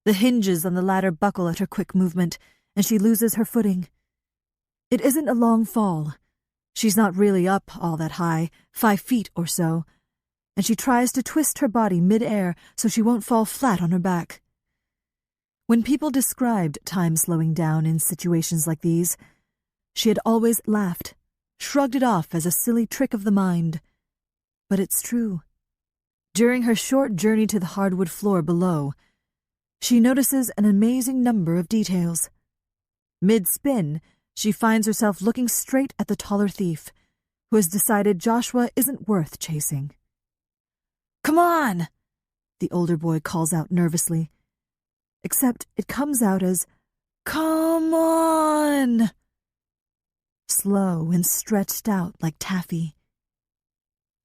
The hinges on the ladder buckle at her quick movement, and she loses her footing. It isn't a long fall. She's not really up all that high, 5 feet or so, and she tries to twist her body mid-air so she won't fall flat on her back. When people described time slowing down in situations like these, she had always laughed, shrugged it off as a silly trick of the mind. But it's true. During her short journey to the hardwood floor below, she notices an amazing number of details. Mid-spin, she finds herself looking straight at the taller thief, who has decided Joshua isn't worth chasing. "Come on!" the older boy calls out nervously, except it comes out as, "Come on!" slow and stretched out like taffy.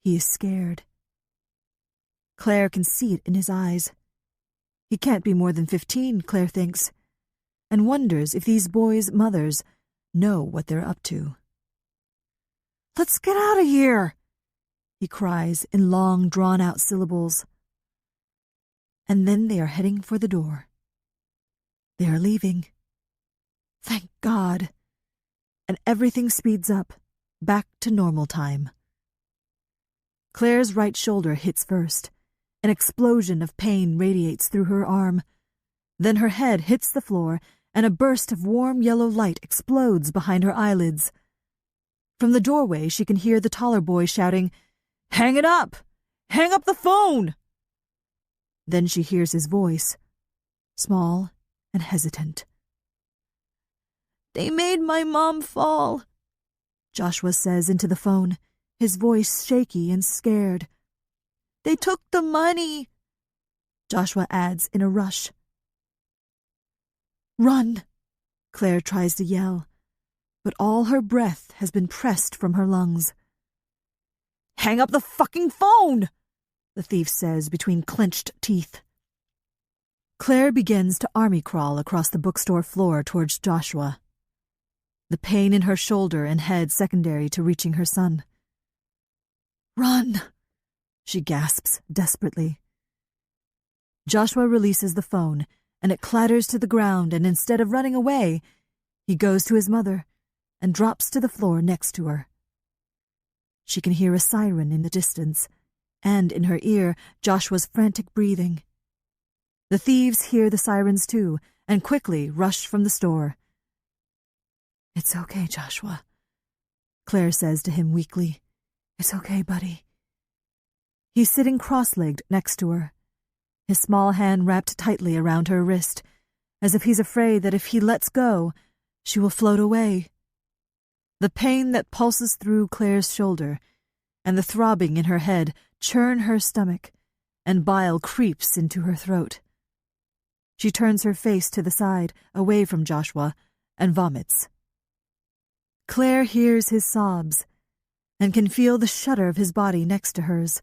He is scared. Claire can see it in his eyes. He can't be more than 15, Claire thinks, and wonders if these boys' mothers know what they're up to. "Let's get out of here," he cries in long, drawn-out syllables. And then they are heading for the door. They are leaving. Thank God. And everything speeds up, back to normal time. Claire's right shoulder hits first. An explosion of pain radiates through her arm. Then her head hits the floor, and a burst of warm yellow light explodes behind her eyelids. From the doorway, she can hear the taller boy shouting, "Hang it up! Hang up the phone!" Then she hears his voice, small and hesitant. "They made my mom fall," Joshua says into the phone, his voice shaky and scared. "They took the money," Joshua adds in a rush. "Run!" Claire tries to yell, but all her breath has been pressed from her lungs. "Hang up the fucking phone!" the thief says between clenched teeth. Claire begins to army crawl across the bookstore floor towards Joshua, the pain in her shoulder and head secondary to reaching her son. "Run!" she gasps desperately. Joshua releases the phone, and it clatters to the ground, and instead of running away, he goes to his mother and drops to the floor next to her. She can hear a siren in the distance, and in her ear, Joshua's frantic breathing. The thieves hear the sirens too, and quickly rush from the store. "It's okay, Joshua," Claire says to him weakly. "It's okay, buddy." He's sitting cross-legged next to her, his small hand wrapped tightly around her wrist, as if he's afraid that if he lets go, she will float away. The pain that pulses through Claire's shoulder and the throbbing in her head churn her stomach, and bile creeps into her throat. She turns her face to the side, away from Joshua, and vomits. Claire hears his sobs and can feel the shudder of his body next to hers,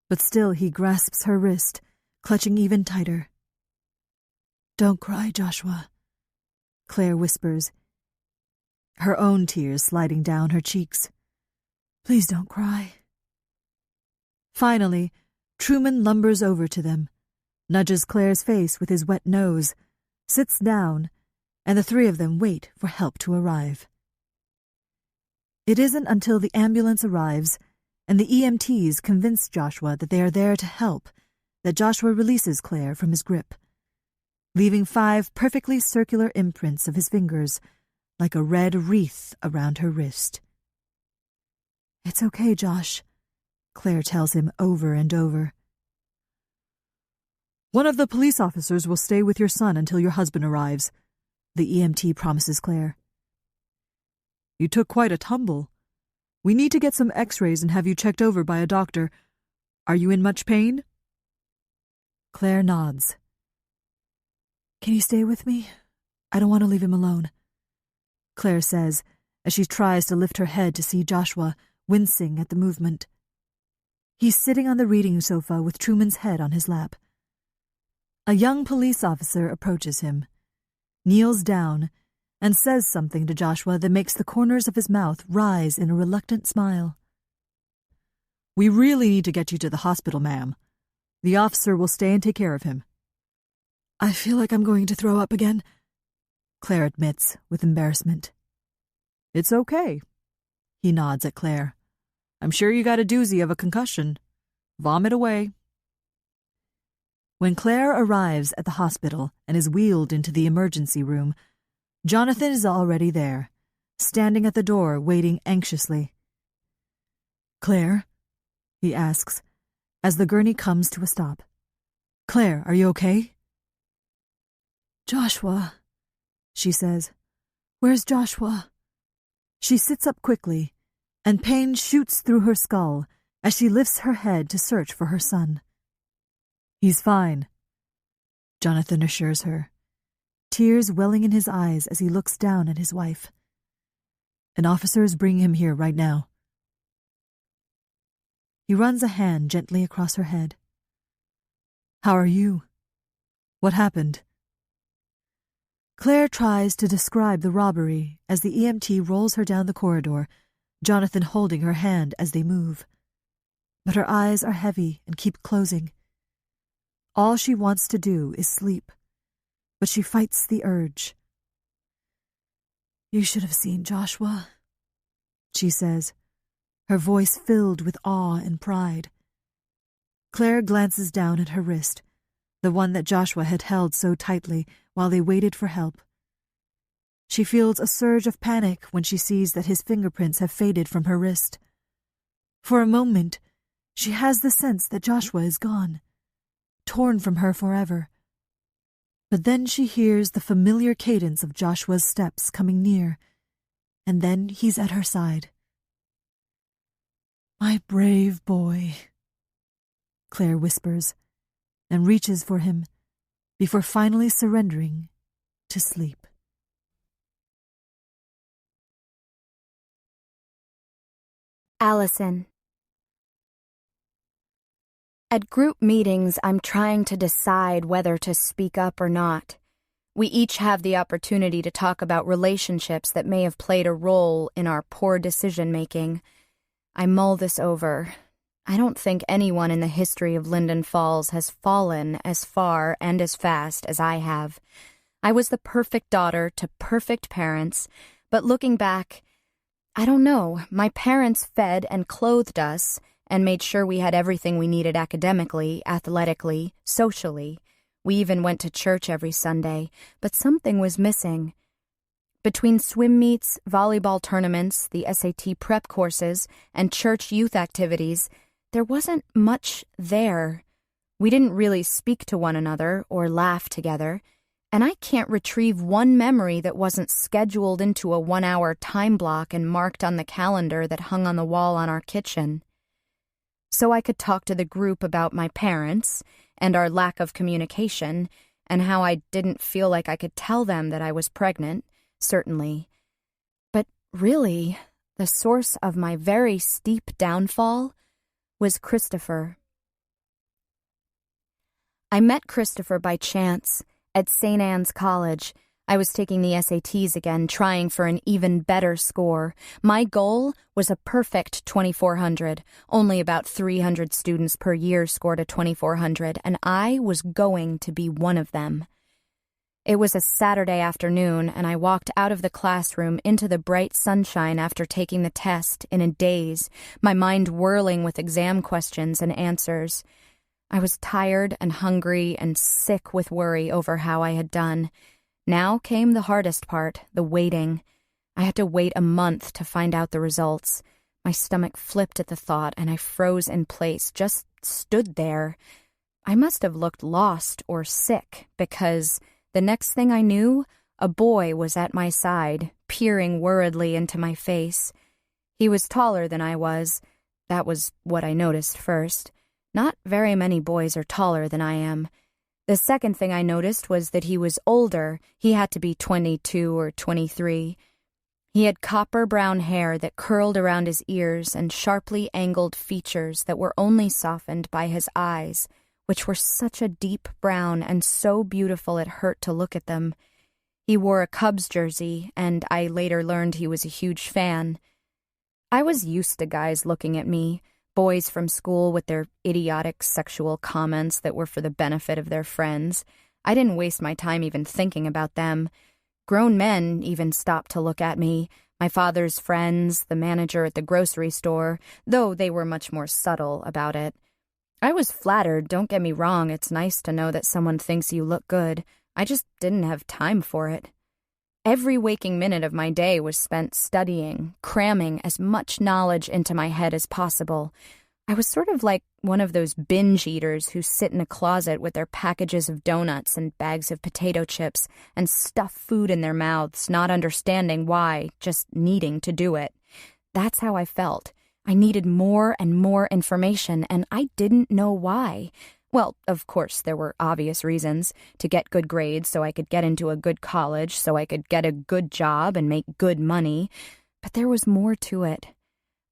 but still he grasps her wrist, clutching even tighter. "Don't cry, Joshua," Claire whispers, her own tears sliding down her cheeks. "Please don't cry." Finally, Truman lumbers over to them, nudges Claire's face with his wet nose, sits down, and the three of them wait for help to arrive. It isn't until the ambulance arrives and the EMTs convince Joshua that they are there to help that Joshua releases Claire from his grip, leaving 5 perfectly circular imprints of his fingers like a red wreath around her wrist. "It's okay, Josh," Claire tells him over and over. "One of the police officers will stay with your son until your husband arrives," the EMT promises Claire. "You took quite a tumble. We need to get some x-rays and have you checked over by a doctor. Are you in much pain?" Claire nods. "Can you stay with me? I don't want to leave him alone," Claire says as she tries to lift her head to see Joshua, wincing at the movement. He's sitting on the reading sofa with Truman's head on his lap. A young police officer approaches him, kneels down, and says something to Joshua that makes the corners of his mouth rise in a reluctant smile. "We really need to get you to the hospital, ma'am. The officer will stay and take care of him." "I feel like I'm going to throw up again," Claire admits with embarrassment. "It's okay." He nods at Claire. "I'm sure you got a doozy of a concussion. Vomit away." When Claire arrives at the hospital and is wheeled into the emergency room, Jonathan is already there, standing at the door waiting anxiously. "Claire?" he asks, as the gurney comes to a stop. "Claire, are you okay?" "Joshua," she says. "Where's Joshua?" She sits up quickly, and pain shoots through her skull as she lifts her head to search for her son. "He's fine," Jonathan assures her, tears welling in his eyes as he looks down at his wife. "An officer is bringing him here right now." He runs a hand gently across her head. How are you? What happened? Claire tries to describe the robbery as the EMT rolls her down the corridor, Jonathan holding her hand as they move. But her eyes are heavy and keep closing. All she wants to do is sleep, but she fights the urge. You should have seen Joshua, she says, her voice filled with awe and pride. Claire glances down at her wrist, the one that Joshua had held so tightly while they waited for help. She feels a surge of panic when she sees that his fingerprints have faded from her wrist. For a moment, she has the sense that Joshua is gone, torn from her forever. But then she hears the familiar cadence of Joshua's steps coming near, and then he's at her side. My brave boy, Claire whispers, and reaches for him before finally surrendering to sleep. Allison. At group meetings, I'm trying to decide whether to speak up or not. We each have the opportunity to talk about relationships that may have played a role in our poor decision-making. I mull this over. I don't think anyone in the history of Linden Falls has fallen as far and as fast as I have. I was the perfect daughter to perfect parents, but looking back, I don't know. My parents fed and clothed us and made sure we had everything we needed academically, athletically, socially. We even went to church every Sunday, but something was missing. Between swim meets, volleyball tournaments, the SAT prep courses, and church youth activities, there wasn't much there. We didn't really speak to one another or laugh together, and I can't retrieve one memory that wasn't scheduled into a 1-hour time block and marked on the calendar that hung on the wall on our kitchen. So I could talk to the group about my parents and our lack of communication and how I didn't feel like I could tell them that I was pregnant, certainly. But really, the source of my very steep downfall was Christopher. I met Christopher by chance at St. Anne's College. I was taking the SATs again, trying for an even better score. My goal was a perfect 2400. Only about 300 students per year scored a 2400, and I was going to be one of them. It was a Saturday afternoon, and I walked out of the classroom into the bright sunshine after taking the test in a daze, my mind whirling with exam questions and answers. I was tired and hungry and sick with worry over how I had done. Now came the hardest part, the waiting. I had to wait a month to find out the results. My stomach flipped at the thought, and I froze in place, just stood there. I must have looked lost or sick, because the next thing I knew, a boy was at my side, peering worriedly into my face. He was taller than I was. That was what I noticed first. Not very many boys are taller than I am. The second thing I noticed was that he was older. He had to be 22 or 23. He had copper brown hair that curled around his ears and sharply angled features that were only softened by his eyes, which were such a deep brown and so beautiful it hurt to look at them. He wore a Cubs jersey, and I later learned he was a huge fan. I was used to guys looking at me, boys from school with their idiotic sexual comments that were for the benefit of their friends. I didn't waste my time even thinking about them. Grown men even stopped to look at me, my father's friends, the manager at the grocery store, though they were much more subtle about it. I was flattered, don't get me wrong, it's nice to know that someone thinks you look good. I just didn't have time for it. Every waking minute of my day was spent studying, cramming as much knowledge into my head as possible. I was sort of like one of those binge eaters who sit in a closet with their packages of donuts and bags of potato chips and stuff food in their mouths, not understanding why, just needing to do it. That's how I felt. I needed more and more information, and I didn't know why. Well, of course, there were obvious reasons. To get good grades so I could get into a good college, so I could get a good job and make good money. But there was more to it.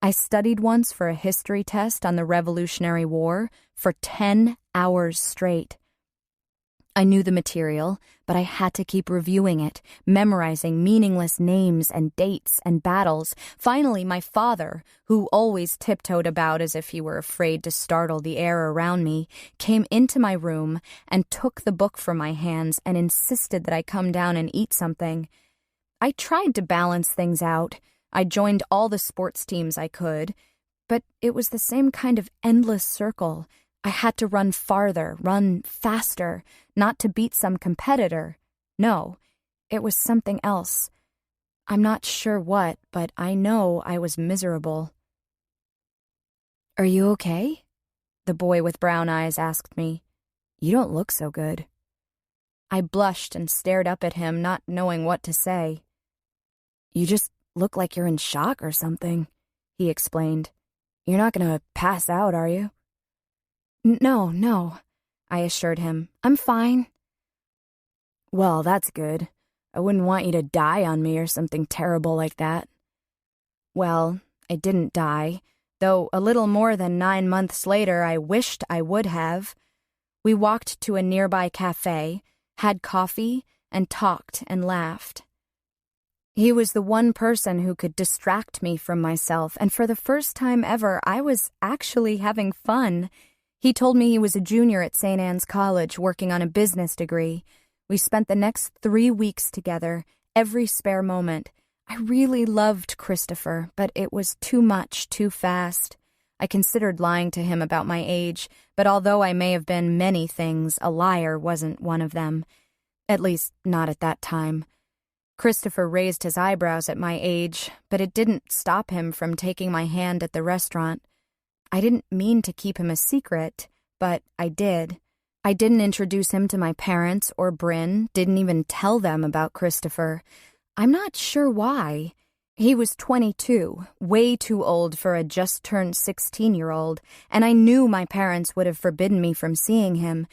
I studied once for a history test on the Revolutionary War for 10 hours straight. I knew the material, but I had to keep reviewing it, memorizing meaningless names and dates and battles. Finally, my father, who always tiptoed about as if he were afraid to startle the air around me, came into my room and took the book from my hands and insisted that I come down and eat something. I tried to balance things out. I joined all the sports teams I could, but it was the same kind of endless circle. I had to run farther, run faster, not to beat some competitor. No, it was something else. I'm not sure what, but I know I was miserable. "Are you okay?" the boy with brown eyes asked me. "You don't look so good." I blushed and stared up at him, not knowing what to say. "You just look like you're in shock or something," he explained. "You're not gonna pass out, are you?" No, I assured him. "I'm fine." "Well, that's good. I wouldn't want you to die on me or something terrible like that." Well, I didn't die, though a little more than 9 months later I wished I would have. We walked to a nearby cafe, had coffee, and talked and laughed. He was the one person who could distract me from myself, and for the first time ever, I was actually having fun. He told me he was a junior at St. Anne's College working on a business degree. We spent the next 3 weeks together, every spare moment. I really loved Christopher, but it was too much, too fast. I considered lying to him about my age, but although I may have been many things, a liar wasn't one of them. At least, not at that time. Christopher raised his eyebrows at my age, but it didn't stop him from taking my hand at the restaurant. I didn't mean to keep him a secret, but I did. I didn't introduce him to my parents or Bryn, didn't even tell them about Christopher. I'm not sure why. He was 22, way too old for a just-turned 16-year-old, and I knew my parents would have forbidden me from seeing him.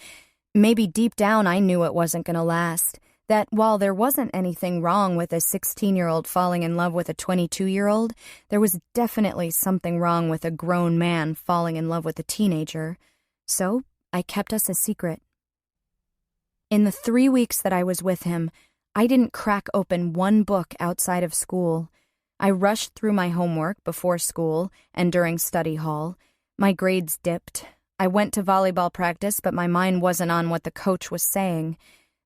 Maybe deep down I knew it wasn't going to last, that while there wasn't anything wrong with a 16-year-old falling in love with a 22-year-old, there was definitely something wrong with a grown man falling in love with a teenager. So I kept us a secret. In the 3 weeks that I was with him, I didn't crack open one book outside of school. I rushed through my homework before school and during study hall. My grades dipped. I went to volleyball practice, but my mind wasn't on what the coach was saying.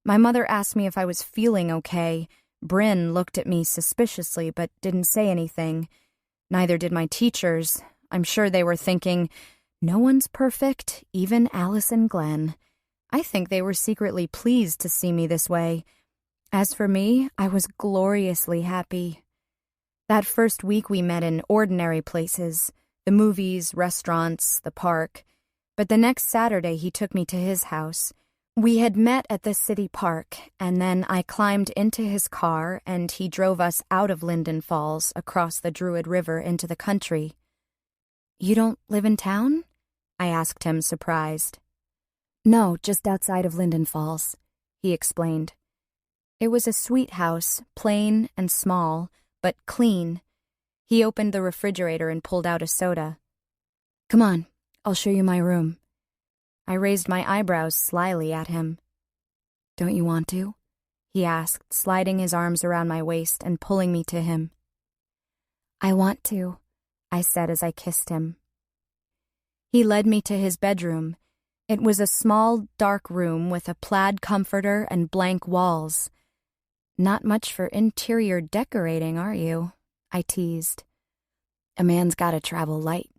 My mother asked me if I was feeling okay. Bryn looked at me suspiciously, but didn't say anything. Neither did my teachers. I'm sure they were thinking, no one's perfect, even Alice and Glenn. I think they were secretly pleased to see me this way. As for me, I was gloriously happy. That first week we met in ordinary places, the movies, restaurants, the park. But the next Saturday he took me to his house. We had met at the city park, and then I climbed into his car and he drove us out of Linden Falls across the Druid River into the country. "You don't live in town?" I asked him, surprised. "No, just outside of Linden Falls," he explained. It was a sweet house, plain and small, but clean. He opened the refrigerator and pulled out a soda. "Come on, I'll show you my room." I raised my eyebrows slyly at him. "Don't you want to?" he asked, sliding his arms around my waist and pulling me to him. "I want to," I said as I kissed him. He led me to his bedroom. It was a small, dark room with a plaid comforter and blank walls. "Not much for interior decorating, are you?" I teased. "A man's gotta travel light,"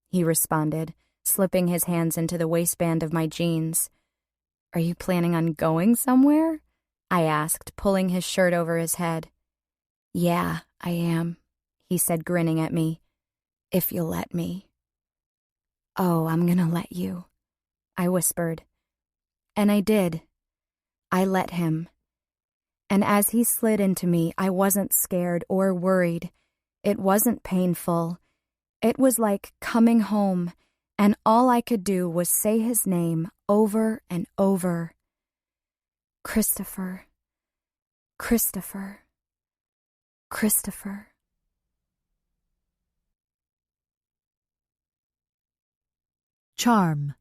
he responded, slipping his hands into the waistband of my jeans. "Are you planning on going somewhere?" I asked, pulling his shirt over his head. "Yeah, I am," he said, grinning at me. "If you'll let me." "Oh, I'm gonna let you," I whispered. And I did. I let him. And as he slid into me, I wasn't scared or worried. It wasn't painful. It was like coming home, and all I could do was say his name over and over. Christopher, Christopher, Christopher. Charm.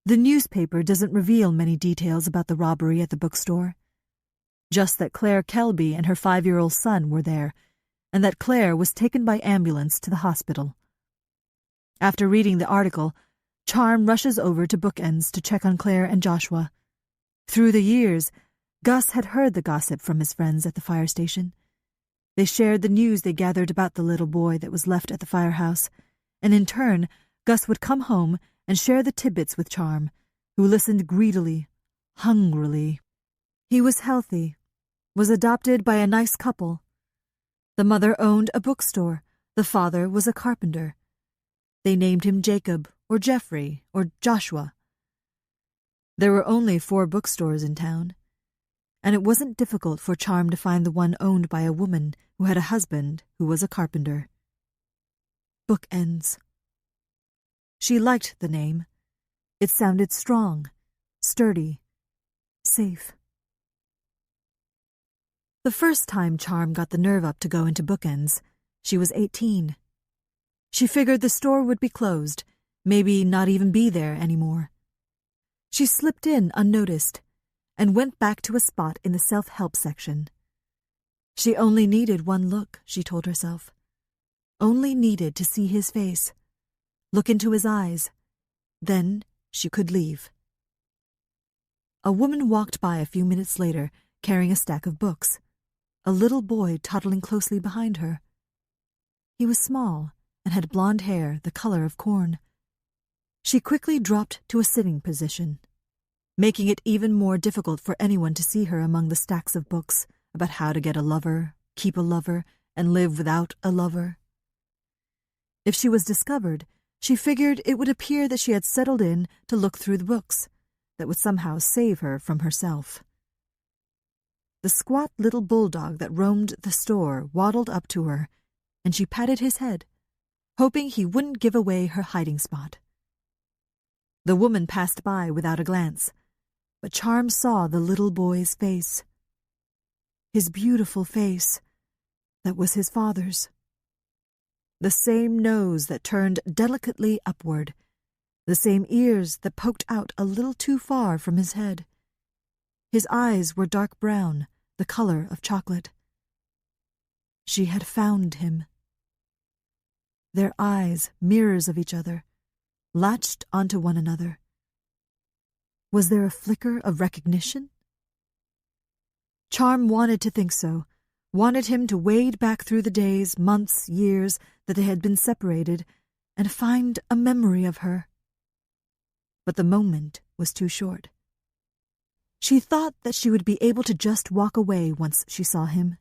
The newspaper doesn't reveal many details about the robbery at the bookstore. Just that Claire Kelby and her 5-year-old son were there, and that Claire was taken by ambulance to the hospital. After reading the article, Charm rushes over to Bookends to check on Claire and Joshua. Through the years, Gus had heard the gossip from his friends at the fire station. They shared the news they gathered about the little boy that was left at the firehouse, and in turn, Gus would come home and share the tidbits with Charm, who listened greedily, hungrily. He was healthy, was adopted by a nice couple. The mother owned a bookstore, the father was a carpenter. They named him Jacob, or Jeffrey, or Joshua. There were only 4 bookstores in town, and it wasn't difficult for Charm to find the one owned by a woman who had a husband who was a carpenter. Bookends. She liked the name. It sounded strong, sturdy, safe. The first time Charm got the nerve up to go into Bookends, she was 18. She figured the store would be closed, maybe not even be there anymore. She slipped in unnoticed and went back to a spot in the self-help section. She only needed one look, she told herself. Only needed to see his face, look into his eyes. Then she could leave. A woman walked by a few minutes later, carrying a stack of books, a little boy toddling closely behind her. He was small and had blonde hair the color of corn. She quickly dropped to a sitting position, making it even more difficult for anyone to see her among the stacks of books about how to get a lover, keep a lover, and live without a lover. If she was discovered, she figured it would appear that she had settled in to look through the books, that would somehow save her from herself. The squat little bulldog that roamed the store waddled up to her, and she patted his head, hoping he wouldn't give away her hiding spot. The woman passed by without a glance, but Charm saw the little boy's face. His beautiful face that was his father's. The same nose that turned delicately upward, the same ears that poked out a little too far from his head. His eyes were dark brown, the color of chocolate. She had found him. Their eyes, mirrors of each other, latched onto one another. Was there a flicker of recognition? Charm wanted to think so, wanted him to wade back through the days, months, years that they had been separated and find a memory of her. But the moment was too short. She thought that she would be able to just walk away once she saw him,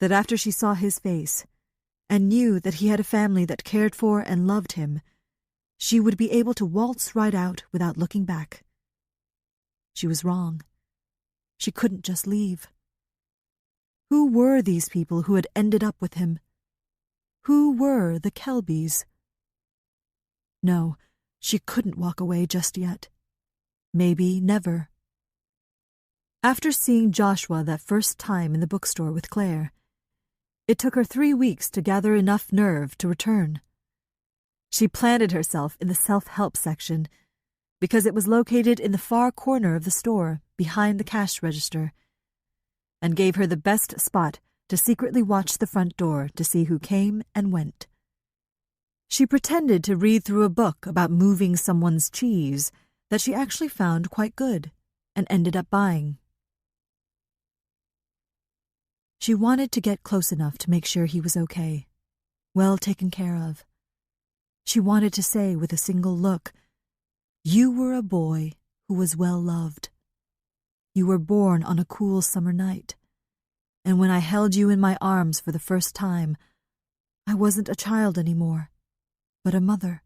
that after she saw his face and knew that he had a family that cared for and loved him, she would be able to waltz right out without looking back. She was wrong. She couldn't just leave. Who were these people who had ended up with him? Who were the Kelbys? No, she couldn't walk away just yet. Maybe never. After seeing Joshua that first time in the bookstore with Claire, it took her 3 weeks to gather enough nerve to return. She planted herself in the self-help section because it was located in the far corner of the store behind the cash register, and gave her the best spot to secretly watch the front door to see who came and went. She pretended to read through a book about moving someone's cheese that she actually found quite good and ended up buying. She wanted to get close enough to make sure he was okay, well taken care of. She wanted to say with a single look, "You were a boy who was well loved. You were born on a cool summer night, and when I held you in my arms for the first time, I wasn't a child anymore, but a mother.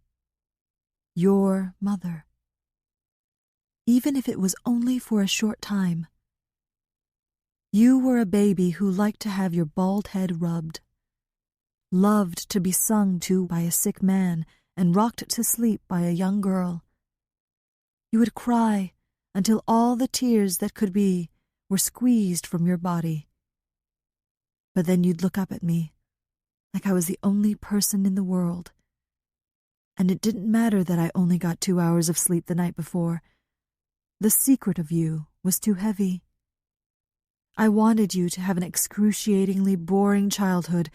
Your mother. Even if it was only for a short time. You were a baby who liked to have your bald head rubbed, loved to be sung to by a sick man and rocked to sleep by a young girl. You would cry until all the tears that could be were squeezed from your body. But then you'd look up at me like I was the only person in the world, and it didn't matter that I only got 2 hours of sleep the night before. The secret of you was too heavy. I wanted you to have an excruciatingly boring childhood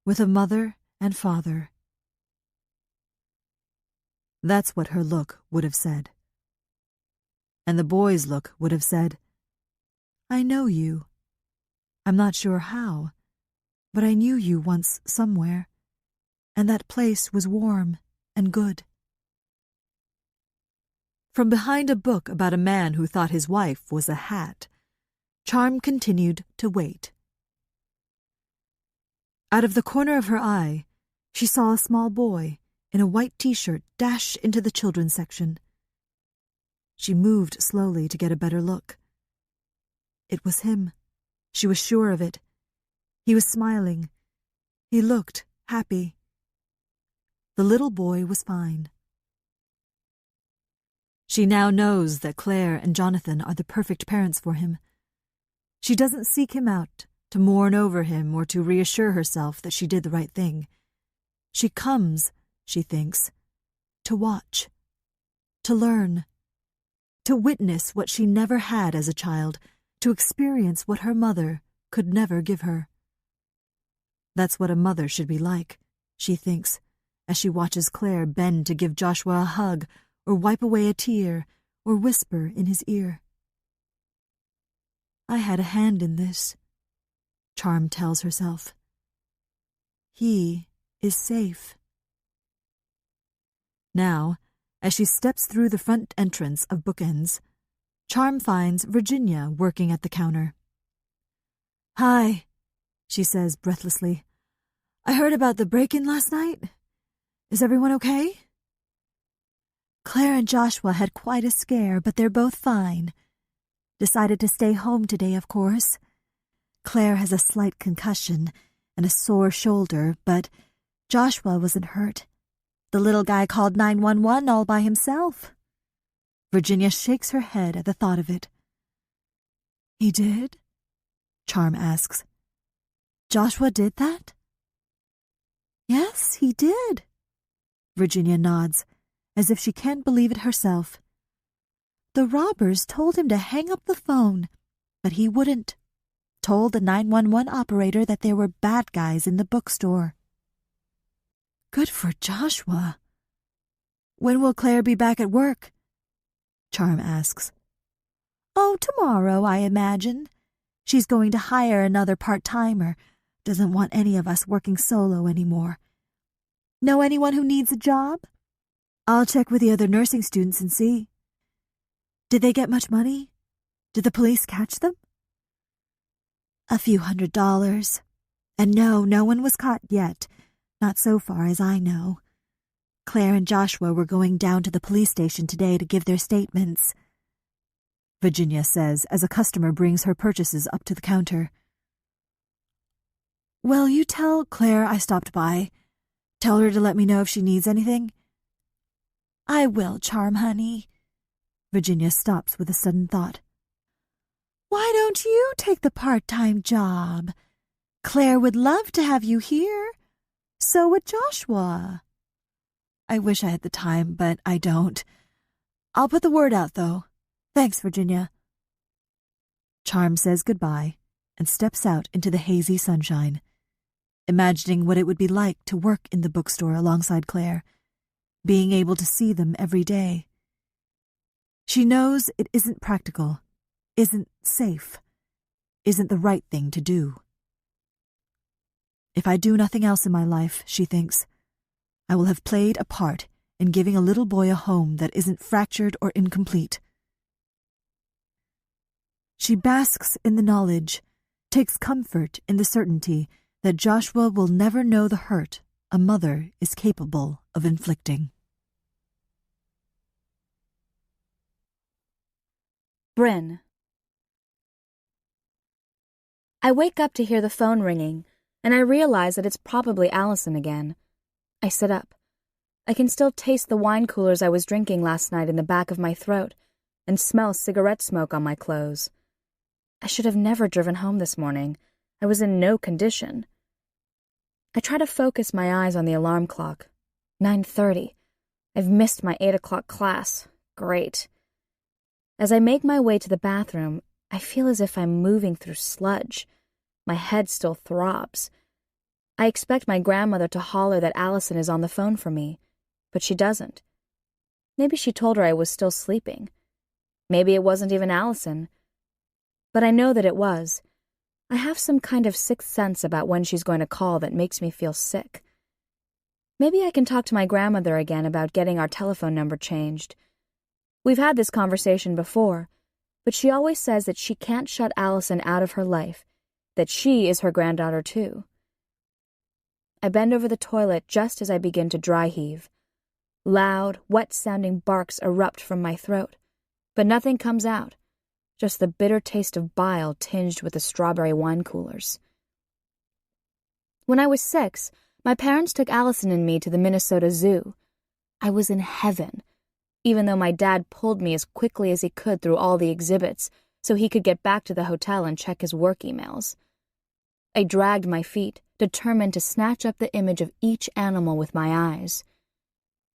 with a mother and father. That's what her look would have said. And the boy's look would have said, I know you. I'm not sure how, but I knew you once somewhere, and that place was warm and good. From behind a book about a man who thought his wife was a hat, Charm continued to wait. Out of the corner of her eye, she saw a small boy in a white t-shirt dash into the children's section. She moved slowly to get a better look. It was him. She was sure of it. He was smiling. He looked happy. The little boy was fine. She now knows that Claire and Jonathan are the perfect parents for him. She doesn't seek him out to mourn over him or to reassure herself that she did the right thing. She comes, she thinks, to watch, to learn, to witness what she never had as a child, to experience what her mother could never give her. That's what a mother should be like, she thinks, as she watches Claire bend to give Joshua a hug or wipe away a tear or whisper in his ear. I had a hand in this, Charm tells herself. He is safe. Now, as she steps through the front entrance of Bookends, Charm finds Virginia working at the counter. Hi, she says breathlessly. I heard about the break-in last night. Is everyone okay? Claire and Joshua had quite a scare, but they're both fine. Decided to stay home today, of course. Claire has a slight concussion and a sore shoulder, but Joshua wasn't hurt. The little guy called 911 all by himself. Virginia shakes her head at the thought of it. He did? Charm asks. Joshua did that? Yes, he did. Virginia nods, as if she can't believe it herself. The robbers told him to hang up the phone, but he wouldn't. Told the 911 operator that there were bad guys in the bookstore. Good for Joshua. When will Claire be back at work? Charm asks. Oh, tomorrow, I imagine. She's going to hire another part-timer. Doesn't want any of us working solo anymore. Know anyone who needs a job? I'll check with the other nursing students and see. Did they get much money? Did the police catch them? A few $100. And no one was caught yet. Not so far as I know. Claire and Joshua were going down to the police station today to give their statements, Virginia says as a customer brings her purchases up to the counter. Will you tell Claire I stopped by? Tell her to let me know if she needs anything? I will, Charm, honey. Virginia stops with a sudden thought. Why don't you take the part-time job? Claire would love to have you here. So would Joshua. I wish I had the time, but I don't. I'll put the word out, though. Thanks, Virginia. Charm says goodbye and steps out into the hazy sunshine, imagining what it would be like to work in the bookstore alongside Claire, being able to see them every day. She knows it isn't practical, isn't safe, isn't the right thing to do. If I do nothing else in my life, she thinks, I will have played a part in giving a little boy a home that isn't fractured or incomplete. She basks in the knowledge, takes comfort in the certainty that Joshua will never know the hurt a mother is capable of inflicting. Bryn. I wake up to hear the phone ringing, and I realize that it's probably Allison again. I sit up. I can still taste the wine coolers I was drinking last night in the back of my throat and smell cigarette smoke on my clothes. I should have never driven home this morning. I was in no condition. I try to focus my eyes on the alarm clock. 9:30. I've missed my 8 o'clock class. Great. As I make my way to the bathroom, I feel as if I'm moving through sludge. My head still throbs. I expect my grandmother to holler that Allison is on the phone for me, but she doesn't. Maybe she told her I was still sleeping. Maybe it wasn't even Allison. But I know that it was. I have some kind of sixth sense about when she's going to call that makes me feel sick. Maybe I can talk to my grandmother again about getting our telephone number changed. We've had this conversation before, but she always says that she can't shut Allison out of her life, that she is her granddaughter too. I bend over the toilet just as I begin to dry heave. Loud, wet-sounding barks erupt from my throat, but nothing comes out, just the bitter taste of bile tinged with the strawberry wine coolers. When I was 6, my parents took Allison and me to the Minnesota Zoo. I was in heaven, even though my dad pulled me as quickly as he could through all the exhibits so he could get back to the hotel and check his work emails. I dragged my feet, determined to snatch up the image of each animal with my eyes.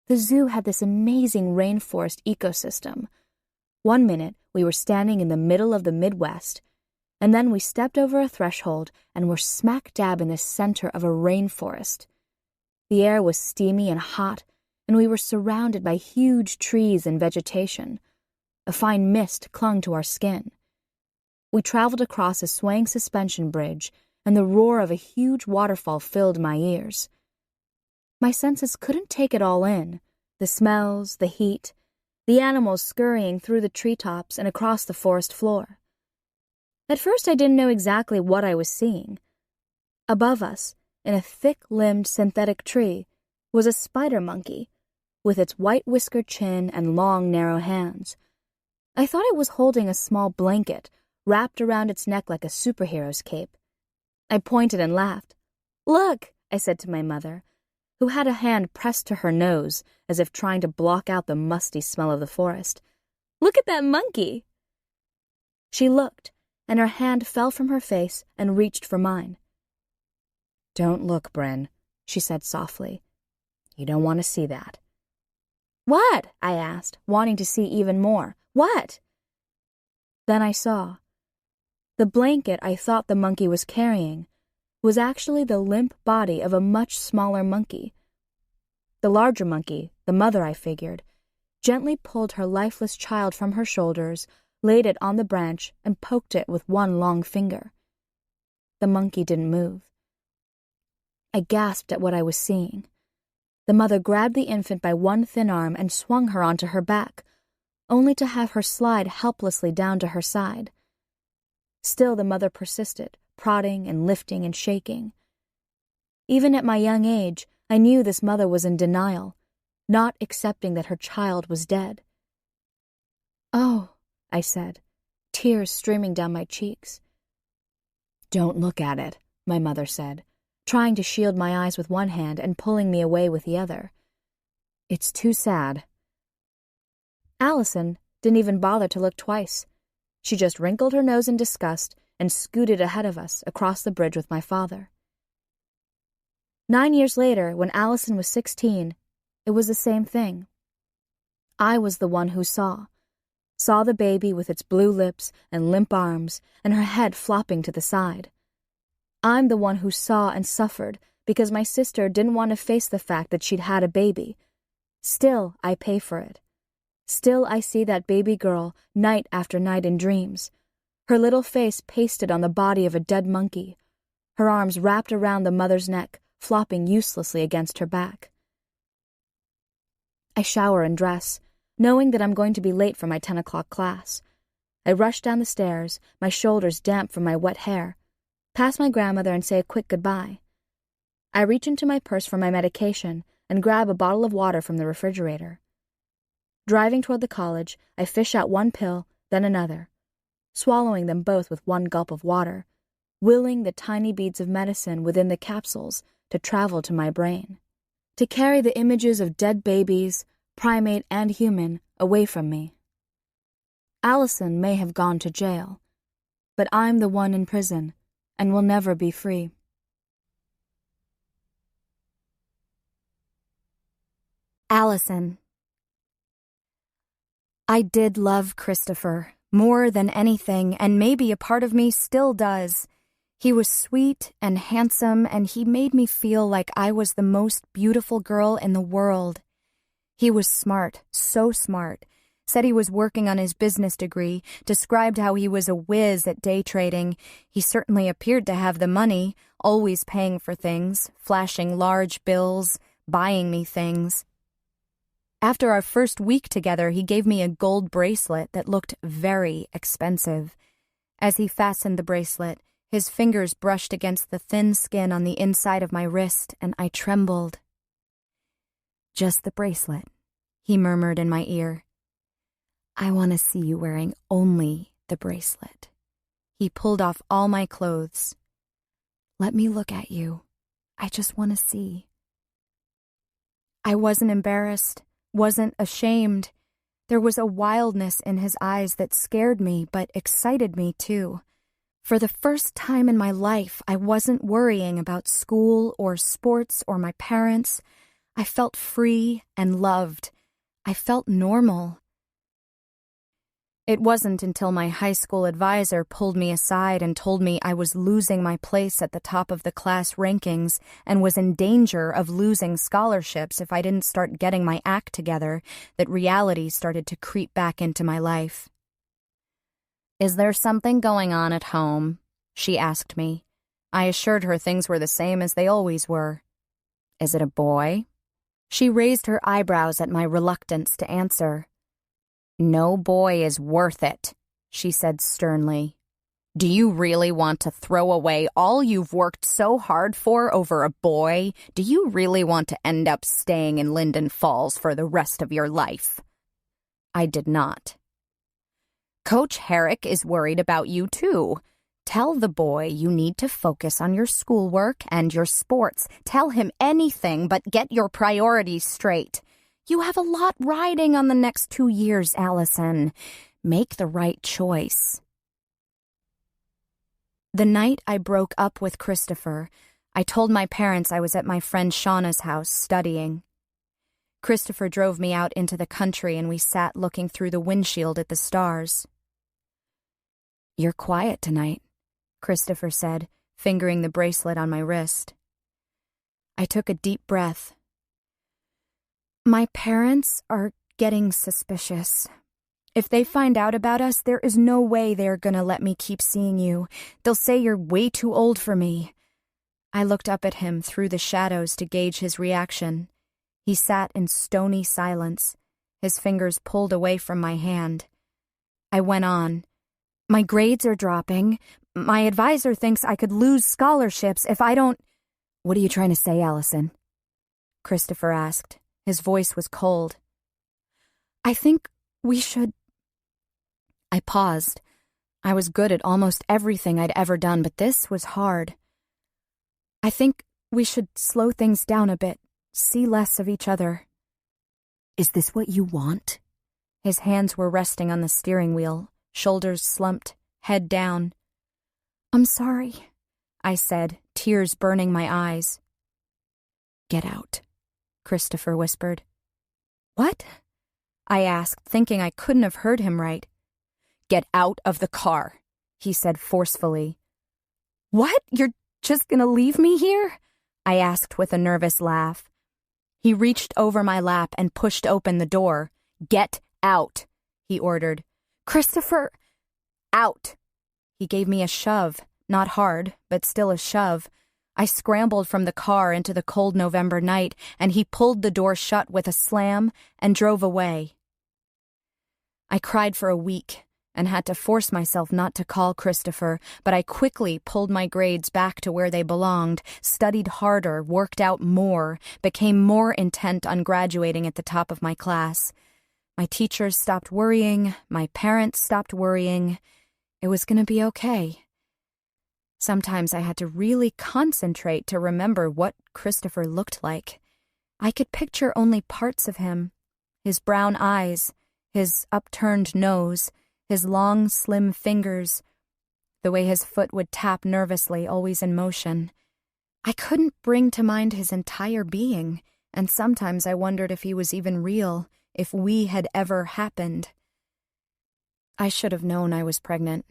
The zoo had this amazing rainforest ecosystem. One minute, we were standing in the middle of the Midwest, and then we stepped over a threshold and were smack dab in the center of a rainforest. The air was steamy and hot, and we were surrounded by huge trees and vegetation. A fine mist clung to our skin. We traveled across a swaying suspension bridge, and the roar of a huge waterfall filled my ears. My senses couldn't take it all in, the smells, the heat, the animals scurrying through the treetops and across the forest floor. At first I didn't know exactly what I was seeing. Above us, in a thick-limbed synthetic tree, was a spider monkey, with its white-whiskered chin and long, narrow hands. I thought it was holding a small blanket wrapped around its neck like a superhero's cape. I pointed and laughed. "Look," I said to my mother, who had a hand pressed to her nose as if trying to block out the musty smell of the forest. "Look at that monkey." She looked, and her hand fell from her face and reached for mine. "Don't look, Bryn," she said softly. "You don't want to see that." "What?" I asked, wanting to see even more. "What?" Then I saw. The blanket I thought the monkey was carrying was actually the limp body of a much smaller monkey. The larger monkey, the mother I figured, gently pulled her lifeless child from her shoulders, laid it on the branch, and poked it with one long finger. The monkey didn't move. I gasped at what I was seeing. The mother grabbed the infant by one thin arm and swung her onto her back, only to have her slide helplessly down to her side. Still the mother persisted, prodding and lifting and shaking. Even at my young age, I knew this mother was in denial, not accepting that her child was dead. "Oh," I said, tears streaming down my cheeks. "Don't look at it," my mother said, trying to shield my eyes with one hand and pulling me away with the other. "It's too sad." Allison didn't even bother to look twice. She just wrinkled her nose in disgust and scooted ahead of us across the bridge with my father. 9 years later, when Allison was 16, it was the same thing. I was the one who saw the baby with its blue lips and limp arms and her head flopping to the side. I'm the one who saw and suffered because my sister didn't want to face the fact that she'd had a baby. Still, I pay for it. Still, I see that baby girl night after night in dreams, her little face pasted on the body of a dead monkey, her arms wrapped around the mother's neck, flopping uselessly against her back. I shower and dress, knowing that I'm going to be late for my 10 o'clock class. I rush down the stairs, my shoulders damp from my wet hair, pass my grandmother and say a quick goodbye. I reach into my purse for my medication and grab a bottle of water from the refrigerator. Driving toward the college, I fish out one pill, then another, swallowing them both with one gulp of water, willing the tiny beads of medicine within the capsules to travel to my brain, to carry the images of dead babies, primate and human, away from me. Allison may have gone to jail, but I'm the one in prison and will never be free. Allison, I did love Christopher, more than anything, and maybe a part of me still does. He was sweet and handsome, and he made me feel like I was the most beautiful girl in the world. He was smart, so smart. Said he was working on his business degree, described how he was a whiz at day trading. He certainly appeared to have the money, always paying for things, flashing large bills, buying me things. After our first week together, he gave me a gold bracelet that looked very expensive. As he fastened the bracelet, his fingers brushed against the thin skin on the inside of my wrist, and I trembled. "Just the bracelet," he murmured in my ear. "I want to see you wearing only the bracelet." He pulled off all my clothes. "Let me look at you. I just want to see." I wasn't embarrassed, wasn't ashamed. There was a wildness in his eyes that scared me but excited me too. For the first time in my life, I wasn't worrying about school or sports or my parents. I felt free and loved. I felt normal. It wasn't until my high school advisor pulled me aside and told me I was losing my place at the top of the class rankings and was in danger of losing scholarships if I didn't start getting my act together that reality started to creep back into my life. "Is there something going on at home?" she asked me. I assured her things were the same as they always were. "Is it a boy?" She raised her eyebrows at my reluctance to answer. "No boy is worth it," she said sternly. "Do you really want to throw away all you've worked so hard for over a boy? Do you really want to end up staying in Linden Falls for the rest of your life?" I did not. "Coach Herrick is worried about you too. Tell the boy you need to focus on your schoolwork and your sports. Tell him anything but get your priorities straight. You have a lot riding on the next 2 years, Allison. Make the right choice." The night I broke up with Christopher, I told my parents I was at my friend Shauna's house studying. Christopher drove me out into the country and we sat looking through the windshield at the stars. "You're quiet tonight," Christopher said, fingering the bracelet on my wrist. I took a deep breath. "My parents are getting suspicious. If they find out about us, there is no way they're gonna let me keep seeing you. They'll say you're way too old for me." I looked up at him through the shadows to gauge his reaction. He sat in stony silence, his fingers pulled away from my hand. I went on. "My grades are dropping. My advisor thinks I could lose scholarships if I don't—" "What are you trying to say, Allison?" Christopher asked. His voice was cold. "I think we should—" I paused. I was good at almost everything I'd ever done, but this was hard. "I think we should slow things down a bit, see less of each other." "Is this what you want?" His hands were resting on the steering wheel, shoulders slumped, head down. "I'm sorry," I said, tears burning my eyes. "Get out," Christopher whispered. "What?" I asked, thinking I couldn't have heard him right. "Get out of the car," he said forcefully. "What? You're just gonna leave me here?" I asked with a nervous laugh. He reached over my lap and pushed open the door. "Get out," he ordered. "Christopher!" "Out!" He gave me a shove, not hard, but still a shove. I scrambled from the car into the cold November night, and he pulled the door shut with a slam and drove away. I cried for a week and had to force myself not to call Christopher, but I quickly pulled my grades back to where they belonged, studied harder, worked out more, became more intent on graduating at the top of my class. My teachers stopped worrying, my parents stopped worrying. It was going to be okay. Sometimes I had to really concentrate to remember what Christopher looked like. I could picture only parts of him. His brown eyes, his upturned nose, his long, slim fingers, the way his foot would tap nervously, always in motion. I couldn't bring to mind his entire being, and sometimes I wondered if he was even real, if we had ever happened. I should have known I was pregnant.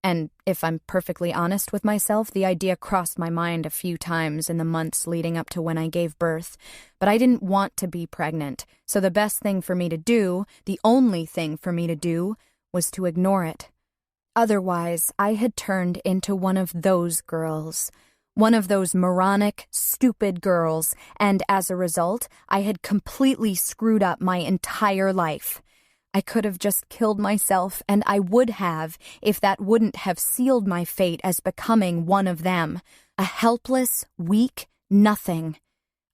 And if I'm perfectly honest with myself, the idea crossed my mind a few times in the months leading up to when I gave birth. But I didn't want to be pregnant, so the best thing for me to do, the only thing for me to do, was to ignore it. Otherwise, I had turned into one of those girls. One of those moronic, stupid girls, and as a result, I had completely screwed up my entire life. I could have just killed myself, and I would have, if that wouldn't have sealed my fate as becoming one of them. A helpless, weak nothing.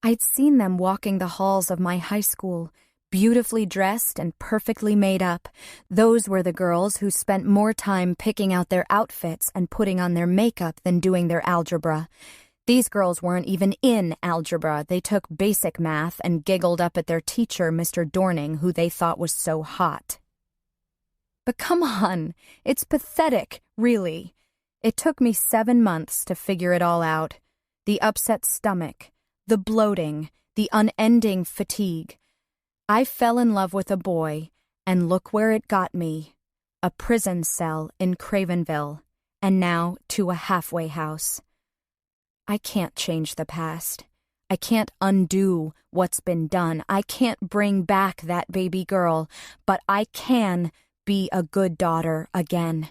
I'd seen them walking the halls of my high school, beautifully dressed and perfectly made up. Those were the girls who spent more time picking out their outfits and putting on their makeup than doing their algebra. These girls weren't even in algebra. They took basic math and giggled up at their teacher, Mr. Dorning, who they thought was so hot. But come on, it's pathetic, really. It took me 7 months to figure it all out. The upset stomach, the bloating, the unending fatigue. I fell in love with a boy, and look where it got me. A prison cell in Cravenville, and now to a halfway house. I can't change the past. I can't undo what's been done. I can't bring back that baby girl, but I can be a good daughter again.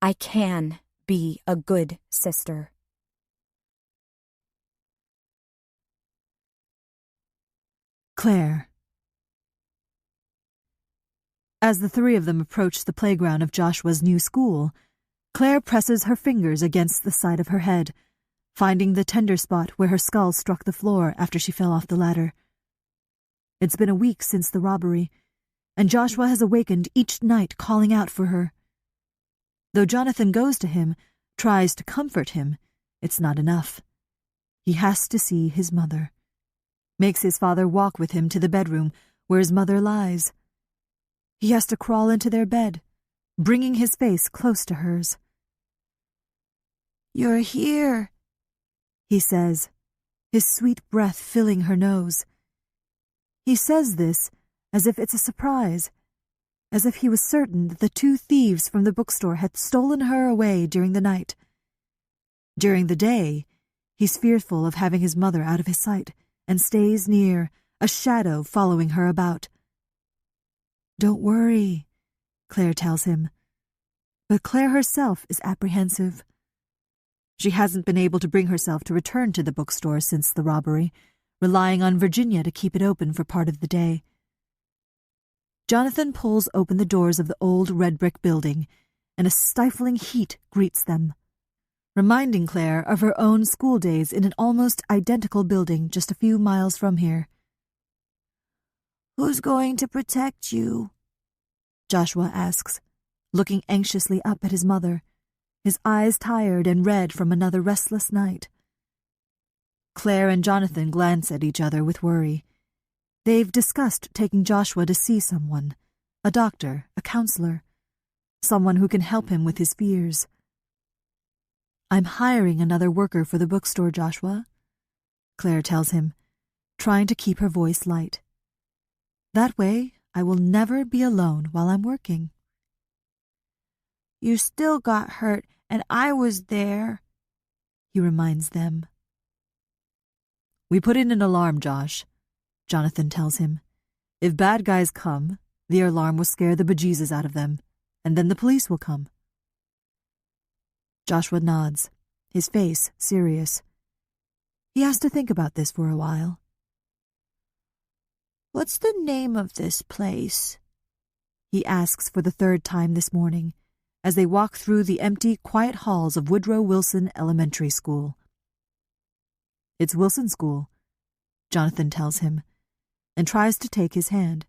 I can be a good sister. Claire. As the three of them approach the playground of Joshua's new school, Claire presses her fingers against the side of her head, finding the tender spot where her skull struck the floor after she fell off the ladder. It's been a week since the robbery, and Joshua has awakened each night calling out for her. Though Jonathan goes to him, tries to comfort him, it's not enough. He has to see his mother. Makes his father walk with him to the bedroom where his mother lies. He has to crawl into their bed, bringing his face close to hers. "You're here," he says, his sweet breath filling her nose. He says this as if it's a surprise, as if he was certain that the two thieves from the bookstore had stolen her away during the night. During the day, he's fearful of having his mother out of his sight and stays near, a shadow following her about. "Don't worry," Claire tells him. But Claire herself is apprehensive. She hasn't been able to bring herself to return to the bookstore since the robbery, relying on Virginia to keep it open for part of the day. Jonathan pulls open the doors of the old red brick building, and a stifling heat greets them, reminding Claire of her own school days in an almost identical building just a few miles from here. "Who's going to protect you?" Joshua asks, looking anxiously up at his mother, his eyes tired and red from another restless night. Claire and Jonathan glance at each other with worry. They've discussed taking Joshua to see someone, a doctor, a counselor, someone who can help him with his fears. "I'm hiring another worker for the bookstore, Joshua," Claire tells him, trying to keep her voice light. "That way, I will never be alone while I'm working." "You still got hurt, and I was there," he reminds them. "We put in an alarm, Josh," Jonathan tells him. "If bad guys come, the alarm will scare the bejesus out of them, and then the police will come." Joshua nods, his face serious. He has to think about this for a while. "What's the name of this place?" he asks for the third time this morning, as they walk through the empty, quiet halls of Woodrow Wilson Elementary School. "It's Wilson School," Jonathan tells him, and tries to take his hand.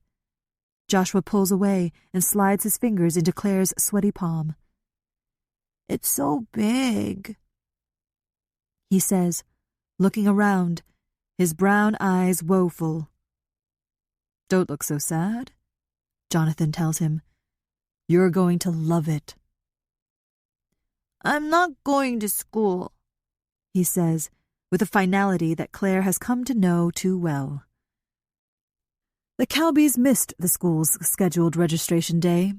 Joshua pulls away and slides his fingers into Claire's sweaty palm. "It's so big," he says, looking around, his brown eyes woeful. "Don't look so sad," Jonathan tells him. "You're going to love it." "I'm not going to school," he says, with a finality that Claire has come to know too well. The Calbys missed the school's scheduled registration day,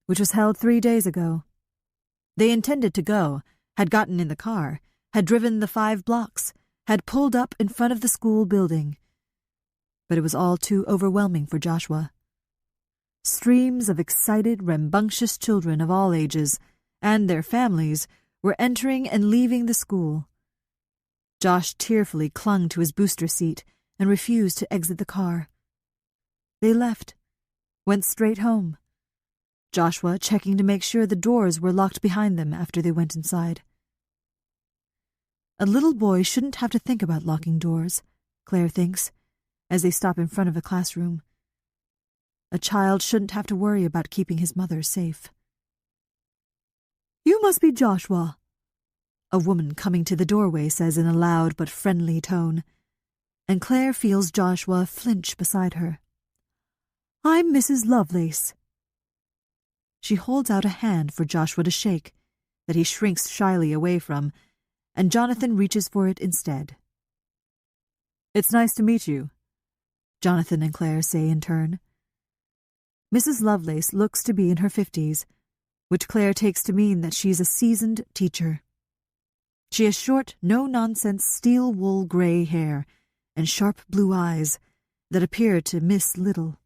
which was held 3 days ago. They intended to go, had gotten in the car, had driven the 5 blocks, had pulled up in front of the school building. But it was all too overwhelming for Joshua. Streams of excited, rambunctious children of all ages, and their families, were entering and leaving the school. Josh tearfully clung to his booster seat and refused to exit the car. They left, went straight home, Joshua checking to make sure the doors were locked behind them after they went inside. A little boy shouldn't have to think about locking doors, Claire thinks, as they stop in front of a classroom. A child shouldn't have to worry about keeping his mother safe. "You must be Joshua," a woman coming to the doorway says in a loud but friendly tone, and Claire feels Joshua flinch beside her. "I'm Mrs. Lovelace." She holds out a hand for Joshua to shake, that he shrinks shyly away from, and Jonathan reaches for it instead. "It's nice to meet you," Jonathan and Claire say in turn. Mrs. Lovelace looks to be in her 50s, which Claire takes to mean that she's a seasoned teacher. She has short, no-nonsense steel-wool gray hair and sharp blue eyes that appear to miss little.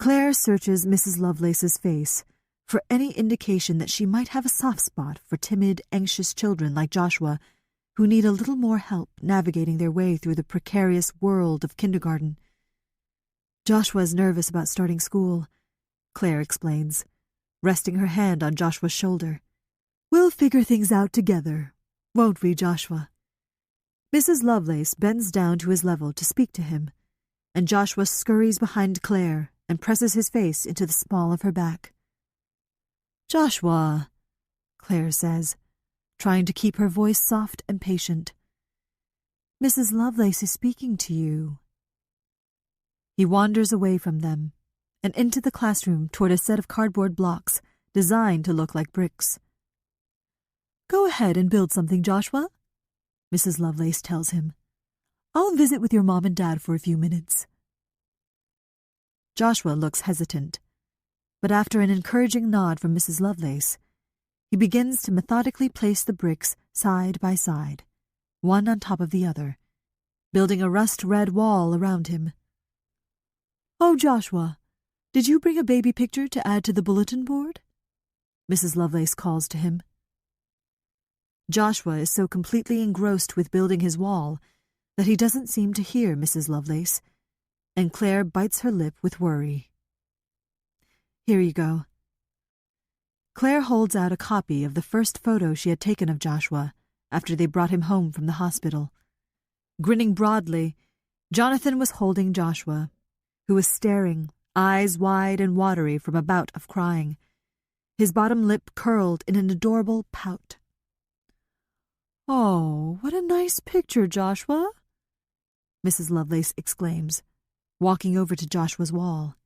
Claire searches Mrs. Lovelace's face for any indication that she might have a soft spot for timid, anxious children like Joshua who need a little more help navigating their way through the precarious world of kindergarten. Joshua's nervous about starting school, Claire explains, resting her hand on Joshua's shoulder. "We'll figure things out together, won't we, Joshua?" Mrs. Lovelace bends down to his level to speak to him, and Joshua scurries behind Claire and presses his face into the small of her back. "Joshua," Claire says, trying to keep her voice soft and patient. "Mrs. Lovelace is speaking to you." He wanders away from them and into the classroom toward a set of cardboard blocks designed to look like bricks. "Go ahead and build something, Joshua," Mrs. Lovelace tells him. "I'll visit with your mom and dad for a few minutes." Joshua looks hesitant, but after an encouraging nod from Mrs. Lovelace, he begins to methodically place the bricks side by side, one on top of the other, building a rust-red wall around him. "Oh, Joshua, did you bring a baby picture to add to the bulletin board?" Mrs. Lovelace calls to him. Joshua is so completely engrossed with building his wall that he doesn't seem to hear Mrs. Lovelace, and Claire bites her lip with worry. "Here you go." Claire holds out a copy of the first photo she had taken of Joshua after they brought him home from the hospital. Grinning broadly, Jonathan was holding Joshua, who was staring, eyes wide and watery from a bout of crying, his bottom lip curled in an adorable pout. "Oh, what a nice picture, Joshua," Mrs. Lovelace exclaims, walking over to Joshua's wall.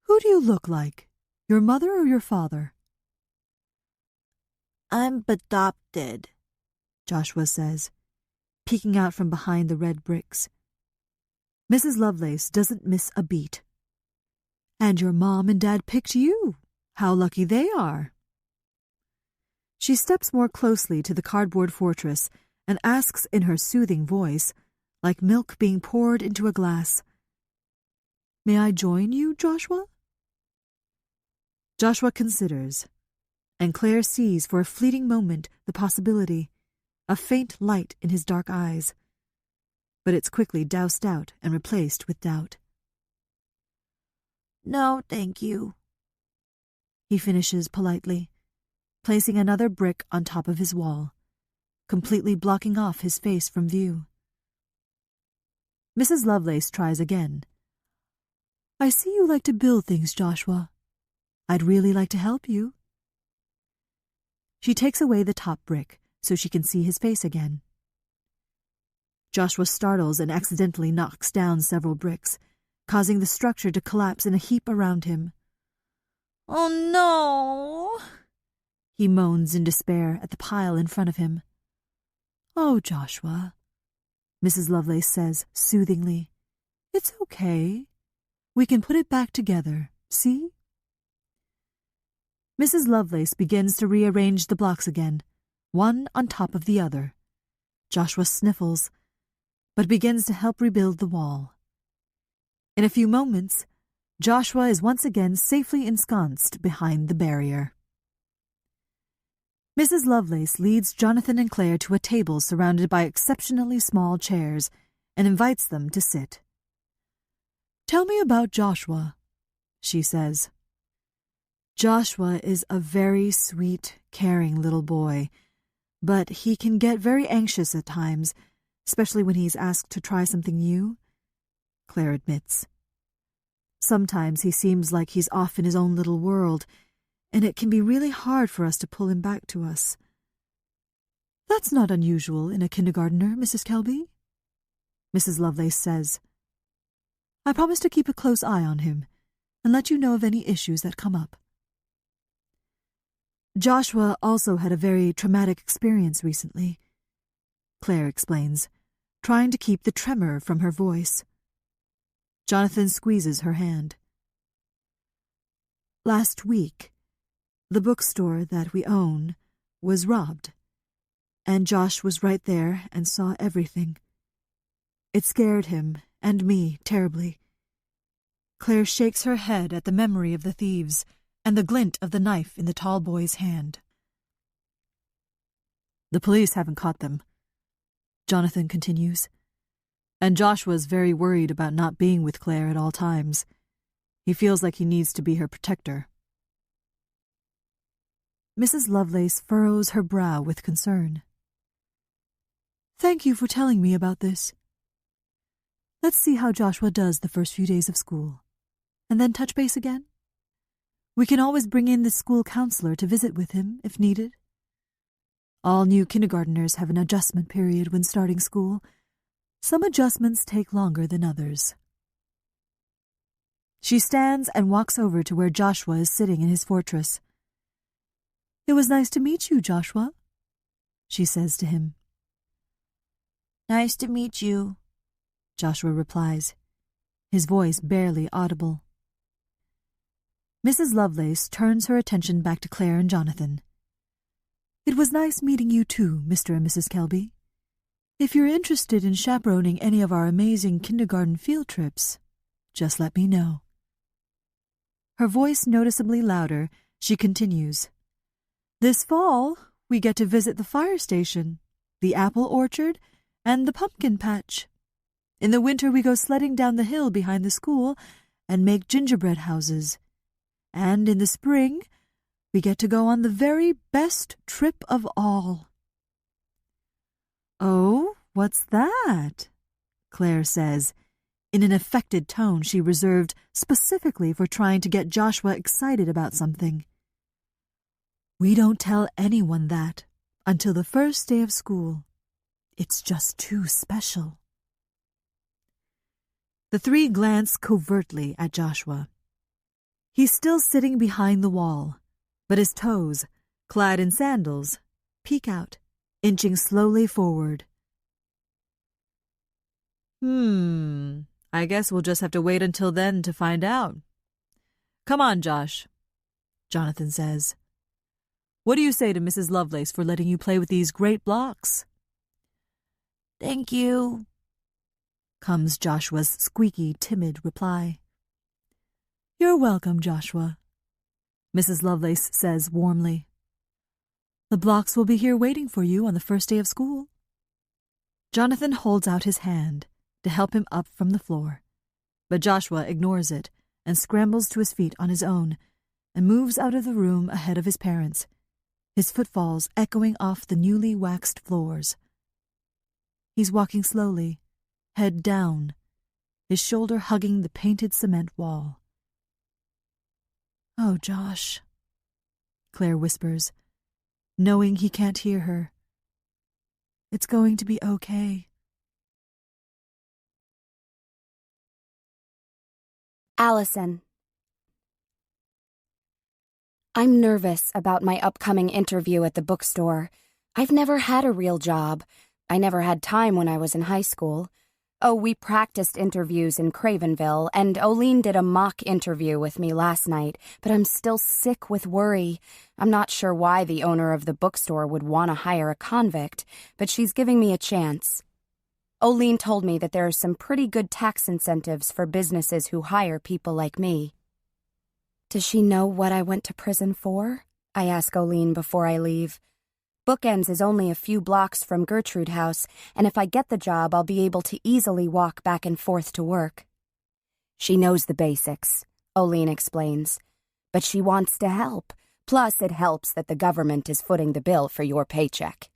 "Who do you look like, your mother or your father?" "I'm adopted," Joshua says, peeking out from behind the red bricks. Mrs. Lovelace doesn't miss a beat. "And your mom and dad picked you. How lucky they are." She steps more closely to the cardboard fortress and asks in her soothing voice, like milk being poured into a glass, "May I join you, Joshua?" Joshua considers, and Claire sees for a fleeting moment the possibility, a faint light in his dark eyes. But it's quickly doused out and replaced with doubt. "No, thank you," he finishes politely, placing another brick on top of his wall, completely blocking off his face from view. Mrs. Lovelace tries again. "I see you like to build things, Joshua. I'd really like to help you." She takes away the top brick so she can see his face again. Joshua startles and accidentally knocks down several bricks, causing the structure to collapse in a heap around him. "Oh, no," he moans in despair at the pile in front of him. "Oh, Joshua," Mrs. Lovelace says soothingly, "it's okay. We can put it back together, see?" Mrs. Lovelace begins to rearrange the blocks again, one on top of the other. Joshua sniffles, but begins to help rebuild the wall. In a few moments, Joshua is once again safely ensconced behind the barrier. Mrs. Lovelace leads Jonathan and Claire to a table surrounded by exceptionally small chairs and invites them to sit. "Tell me about Joshua," she says. Joshua is a very sweet, caring little boy, but he can get very anxious at times, especially when he's asked to try something new, Claire admits. Sometimes he seems like he's off in his own little world, and it can be really hard for us to pull him back to us. "That's not unusual in a kindergartner, Mrs. Kelby," Mrs. Lovelace says. "I promise to keep a close eye on him and let you know of any issues that come up." Joshua also had a very traumatic experience recently, Claire explains, trying to keep the tremor from her voice. Jonathan squeezes her hand. "Last week, the bookstore that we own was robbed, and Josh was right there and saw everything. It scared him and me terribly." Claire shakes her head at the memory of the thieves and the glint of the knife in the tall boy's hand. "The police haven't caught them," Jonathan continues, "and Joshua's very worried about not being with Claire at all times. He feels like he needs to be her protector." Mrs. Lovelace furrows her brow with concern. "Thank you for telling me about this. Let's see how Joshua does the first few days of school, and then touch base again. We can always bring in the school counselor to visit with him if needed. All new kindergarteners have an adjustment period when starting school. Some adjustments take longer than others." She stands and walks over to where Joshua is sitting in his fortress. "It was nice to meet you, Joshua," she says to him. "Nice to meet you," Joshua replies, his voice barely audible. Mrs. Lovelace turns her attention back to Claire and Jonathan. "It was nice meeting you too, Mr. and Mrs. Kelby. If you're interested in chaperoning any of our amazing kindergarten field trips, just let me know." Her voice noticeably louder, she continues. "This fall, we get to visit the fire station, the apple orchard, and the pumpkin patch. In the winter, we go sledding down the hill behind the school and make gingerbread houses. And in the spring, we get to go on the very best trip of all." "Oh, what's that?" Claire says, in an affected tone she reserved specifically for trying to get Joshua excited about something. "We don't tell anyone that until the first day of school. It's just too special." The three glance covertly at Joshua. He's still sitting behind the wall, but his toes, clad in sandals, peek out, inching slowly forward. I guess we'll just have to wait until then to find out. Come on, Josh," Jonathan says. "What do you say to Mrs. Lovelace for letting you play with these great blocks?" "Thank you," comes Joshua's squeaky, timid reply. "You're welcome, Joshua," Mrs. Lovelace says warmly. "The blocks will be here waiting for you on the first day of school." Jonathan holds out his hand to help him up from the floor, but Joshua ignores it and scrambles to his feet on his own and moves out of the room ahead of his parents, his footfalls echoing off the newly waxed floors. He's walking slowly, head down, his shoulder hugging the painted cement wall. "Oh, Josh," Claire whispers, knowing he can't hear her. "It's going to be okay." Allison. I'm nervous about my upcoming interview at the bookstore. I've never had a real job. I never had time when I was in high school. Oh, we practiced interviews in Cravenville, and Oline did a mock interview with me last night, but I'm still sick with worry. I'm not sure why the owner of the bookstore would want to hire a convict, but she's giving me a chance. Oline told me that there are some pretty good tax incentives for businesses who hire people like me. Does she know what I went to prison for? I ask Oline before I leave. Bookends is only a few blocks from Gertrude House, and if I get the job, I'll be able to easily walk back and forth to work. She knows the basics, Oline explains, but she wants to help. Plus, it helps that the government is footing the bill for your paycheck.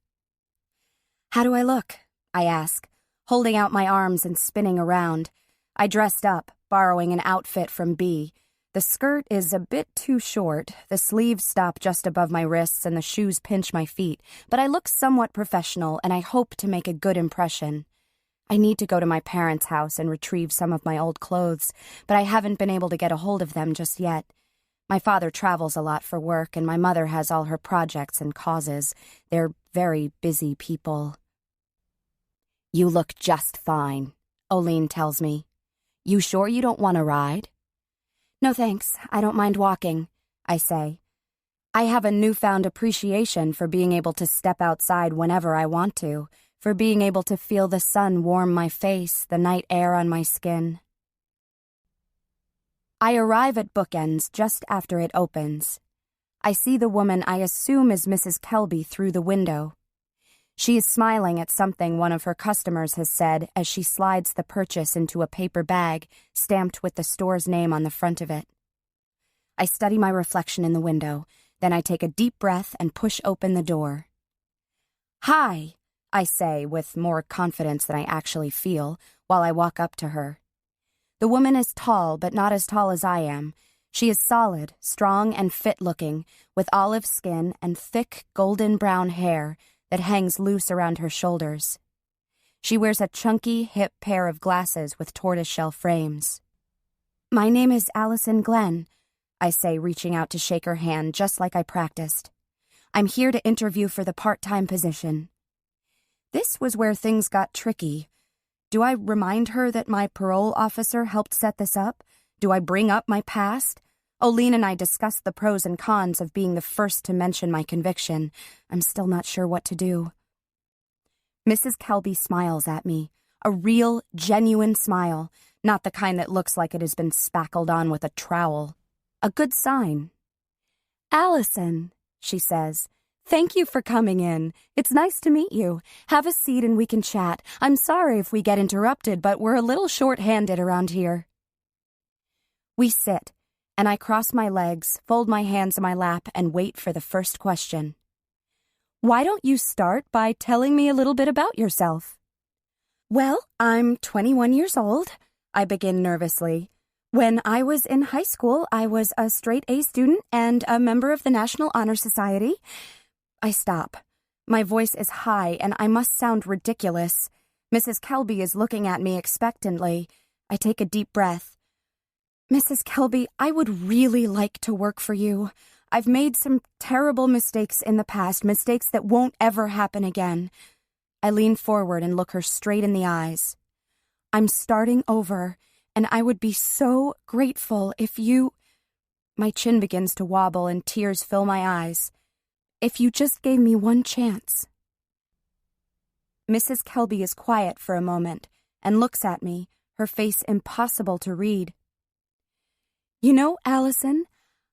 How do I look? I ask, holding out my arms and spinning around. I dressed up, borrowing an outfit from B. The skirt is a bit too short, the sleeves stop just above my wrists and the shoes pinch my feet, but I look somewhat professional and I hope to make a good impression. I need to go to my parents' house and retrieve some of my old clothes, but I haven't been able to get a hold of them just yet. My father travels a lot for work and my mother has all her projects and causes. They're very busy people. You look just fine, Oline tells me. You sure you don't want to ride? No thanks, I don't mind walking, I say. I have a newfound appreciation for being able to step outside whenever I want to, for being able to feel the sun warm my face, the night air on my skin. I arrive at Bookends just after it opens. I see the woman I assume is Mrs. Kelby through the window. She is smiling at something one of her customers has said as she slides the purchase into a paper bag stamped with the store's name on the front of it. I study my reflection in the window, then I take a deep breath and push open the door. Hi, I say with more confidence than I actually feel while I walk up to her. The woman is tall, but not as tall as I am. She is solid, strong, and fit-looking, with olive skin and thick golden brown hair that hangs loose around her shoulders. She wears a chunky, hip pair of glasses with tortoiseshell frames. My name is Allison Glenn, I say, reaching out to shake her hand just like I practiced. I'm here to interview for the part-time position. This was where things got tricky. Do I remind her that my parole officer helped set this up? Do I bring up my past? Oline and I discussed the pros and cons of being the first to mention my conviction. I'm still not sure what to do. Mrs. Kelby smiles at me, a real, genuine smile, not the kind that looks like it has been spackled on with a trowel. A good sign. Allison, she says, thank you for coming in. It's nice to meet you. Have a seat and we can chat. I'm sorry if we get interrupted, but we're a little short-handed around here. We sit, and I cross my legs, fold my hands in my lap, and wait for the first question. Why don't you start by telling me a little bit about yourself? Well, I'm 21 years old, I begin nervously. When I was in high school, I was a straight-A student and a member of the National Honor Society. I stop. My voice is high, and I must sound ridiculous. Mrs. Kelby is looking at me expectantly. I take a deep breath. Mrs. Kelby, I would really like to work for you. I've made some terrible mistakes in the past, mistakes that won't ever happen again. I lean forward and look her straight in the eyes. I'm starting over, and I would be so grateful if you... My chin begins to wobble and tears fill my eyes. If you just gave me one chance. Mrs. Kelby is quiet for a moment and looks at me, her face impossible to read. You know, Allison,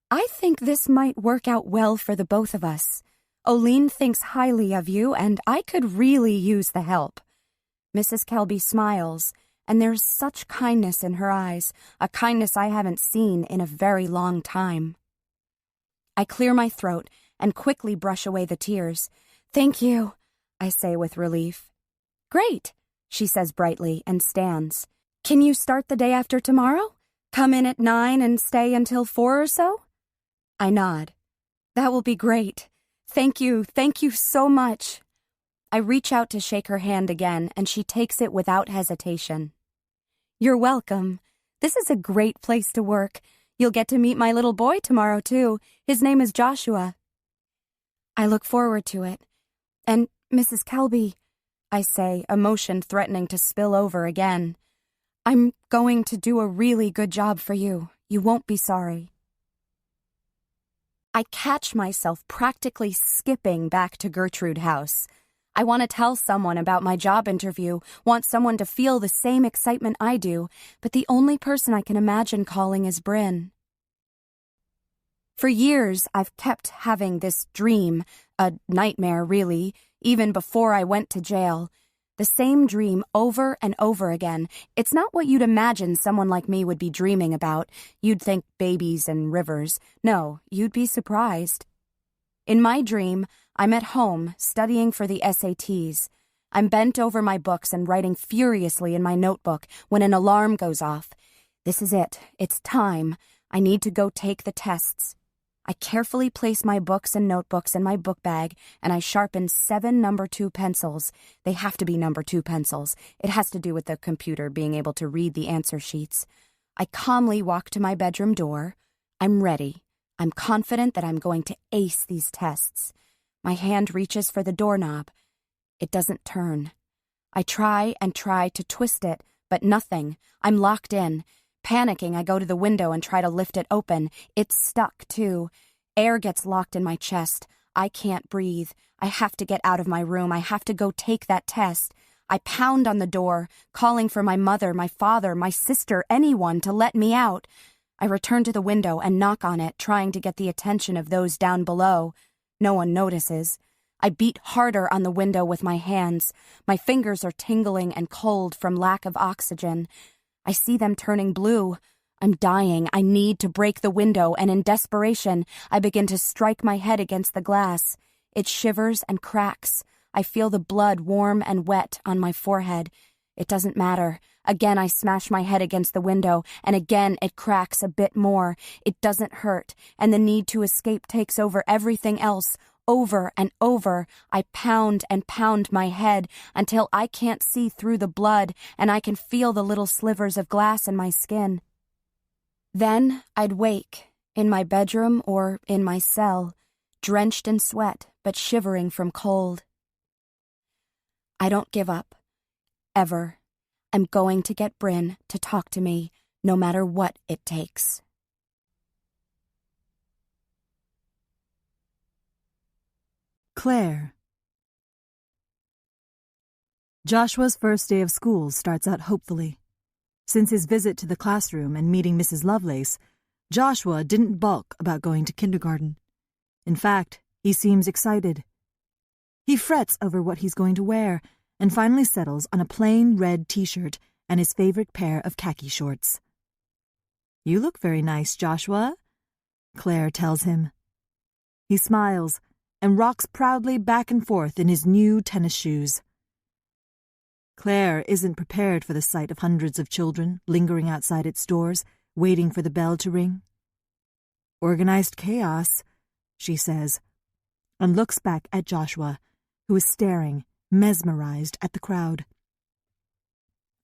I think this might work out well for the both of us. Oline thinks highly of you, and I could really use the help. Mrs. Kelby smiles, and there's such kindness in her eyes, a kindness I haven't seen in a very long time. I clear my throat and quickly brush away the tears. Thank you, I say with relief. Great, she says brightly and stands. Can you start the day after tomorrow? Come in at 9 and stay until 4 or so? I nod. That will be great. Thank you so much. I reach out to shake her hand again, and she takes it without hesitation. You're welcome. This is a great place to work. You'll get to meet my little boy tomorrow, too. His name is Joshua. I look forward to it. And, Mrs. Kelby, I say, emotion threatening to spill over again. I'm going to do a really good job for you. You won't be sorry. I catch myself practically skipping back to Gertrude House. I want to tell someone about my job interview, want someone to feel the same excitement I do, but the only person I can imagine calling is Bryn. For years, I've kept having this dream, a nightmare really, even before I went to jail. The same dream over and over again. It's not what you'd imagine someone like me would be dreaming about. You'd think babies and rivers. No, you'd be surprised. In my dream, I'm at home studying for the SATs. I'm bent over my books and writing furiously in my notebook when an alarm goes off. This is it. It's time. I need to go take the tests. I carefully place my books and notebooks in my book bag, and I sharpen 7 No. 2 pencils. They have to be No. 2 pencils. It has to do with the computer being able to read the answer sheets. I calmly walk to my bedroom door. I'm ready. I'm confident that I'm going to ace these tests. My hand reaches for the doorknob. It doesn't turn. I try and try to twist it, but nothing. I'm locked in. Panicking, I go to the window and try to lift it open. It's stuck, too. Air gets locked in my chest. I can't breathe. I have to get out of my room. I have to go take that test. I pound on the door, calling for my mother, my father, my sister, anyone to let me out. I return to the window and knock on it, trying to get the attention of those down below. No one notices. I beat harder on the window with my hands. My fingers are tingling and cold from lack of oxygen. I see them turning blue. I'm dying. I need to break the window, and in desperation, I begin to strike my head against the glass. It shivers and cracks. I feel the blood warm and wet on my forehead. It doesn't matter. Again, I smash my head against the window, and again it cracks a bit more. It doesn't hurt, and the need to escape takes over everything else. Over and over, I pound and pound my head until I can't see through the blood and I can feel the little slivers of glass in my skin. Then I'd wake, in my bedroom or in my cell, drenched in sweat but shivering from cold. I don't give up. Ever. I'm going to get Bryn to talk to me, no matter what it takes. Claire. Joshua's first day of school starts out hopefully. Since his visit to the classroom and meeting Mrs. Lovelace, Joshua didn't balk about going to kindergarten. In fact, he seems excited. He frets over what he's going to wear and finally settles on a plain red t-shirt and his favorite pair of khaki shorts. "You look very nice, Joshua," Claire tells him. He smiles and rocks proudly back and forth in his new tennis shoes. Claire isn't prepared for the sight of hundreds of children lingering outside its doors, waiting for the bell to ring. "Organized chaos," she says, and looks back at Joshua, who is staring, mesmerized at the crowd.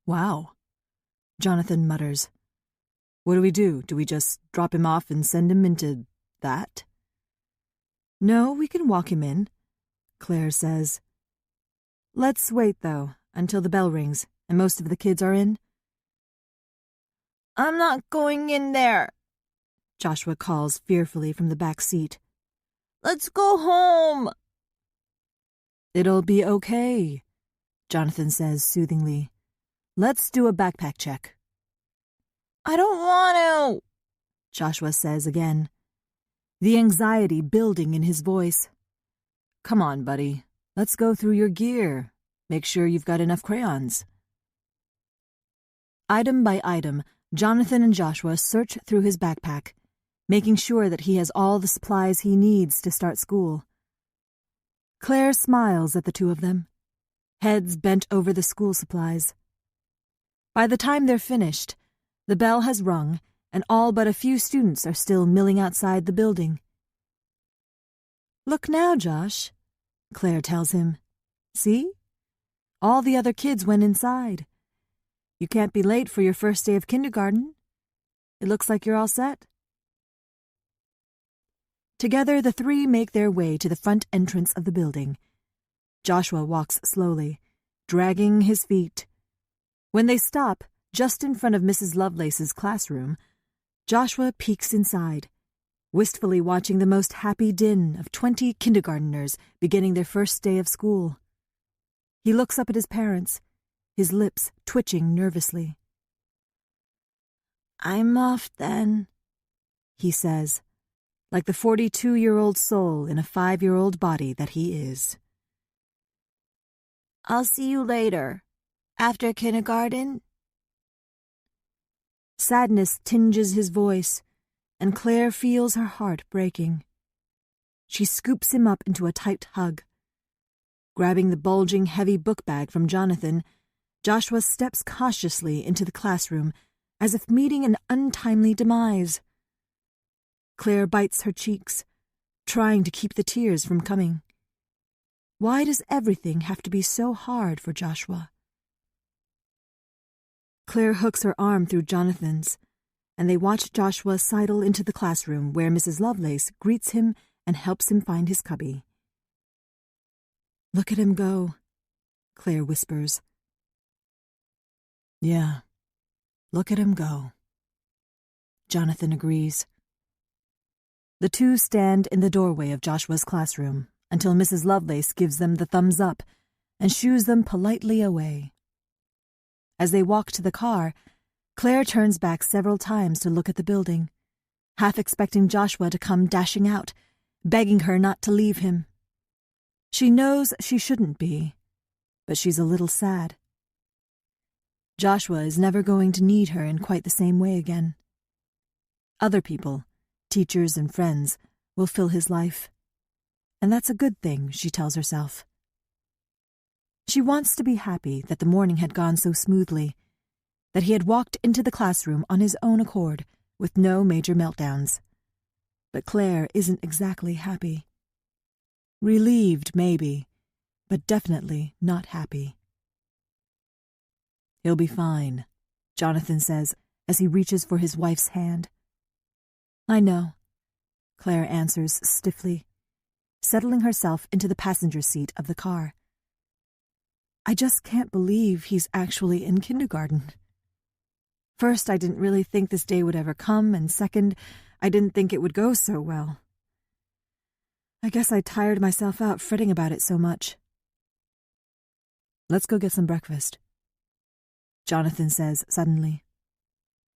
"Wow," Jonathan mutters. "What do we do? Do we just drop him off and send him into that?" "No, we can walk him in," Claire says. "Let's wait, though, until the bell rings and most of the kids are in." "I'm not going in there," Joshua calls fearfully from the back seat. "Let's go home." "It'll be okay," Jonathan says soothingly. "Let's do a backpack check." "I don't want to," Joshua says again, the anxiety building in his voice. "Come on, buddy. Let's go through your gear. Make sure you've got enough crayons." Item by item, Jonathan and Joshua search through his backpack, making sure that he has all the supplies he needs to start school. Claire smiles at the two of them, heads bent over the school supplies. By the time they're finished, the bell has rung, and all but a few students are still milling outside the building. "Look now, Josh," Claire tells him. "See? All the other kids went inside. You can't be late for your first day of kindergarten. It looks like you're all set." Together, the three make their way to the front entrance of the building. Joshua walks slowly, dragging his feet. When they stop, just in front of Mrs. Lovelace's classroom, Joshua peeks inside, wistfully watching the most happy din of 20 kindergarteners beginning their first day of school. He looks up at his parents, his lips twitching nervously. "I'm off then," he says, like the 42-year-old soul in a 5-year-old body that he is. "I'll see you later. After kindergarten?" Sadness tinges his voice, and Claire feels her heart breaking. She scoops him up into a tight hug. Grabbing the bulging, heavy book bag from Jonathan, Joshua steps cautiously into the classroom as if meeting an untimely demise. Claire bites her cheeks, trying to keep the tears from coming. Why does everything have to be so hard for Joshua? Claire hooks her arm through Jonathan's, and they watch Joshua sidle into the classroom where Mrs. Lovelace greets him and helps him find his cubby. "Look at him go," Claire whispers. "Yeah, look at him go," Jonathan agrees. The two stand in the doorway of Joshua's classroom until Mrs. Lovelace gives them the thumbs up and shoos them politely away. As they walk to the car, Claire turns back several times to look at the building, half expecting Joshua to come dashing out, begging her not to leave him. She knows she shouldn't be, but she's a little sad. Joshua is never going to need her in quite the same way again. Other people, teachers and friends, will fill his life. And that's a good thing, she tells herself. She wants to be happy that the morning had gone so smoothly, that he had walked into the classroom on his own accord with no major meltdowns. But Claire isn't exactly happy. Relieved, maybe, but definitely not happy. "He'll be fine," Jonathan says as he reaches for his wife's hand. "I know," Claire answers stiffly, settling herself into the passenger seat of the car. "I just can't believe he's actually in kindergarten. First, I didn't really think this day would ever come, and second, I didn't think it would go so well. I guess I tired myself out fretting about it so much." "Let's go get some breakfast," Jonathan says suddenly.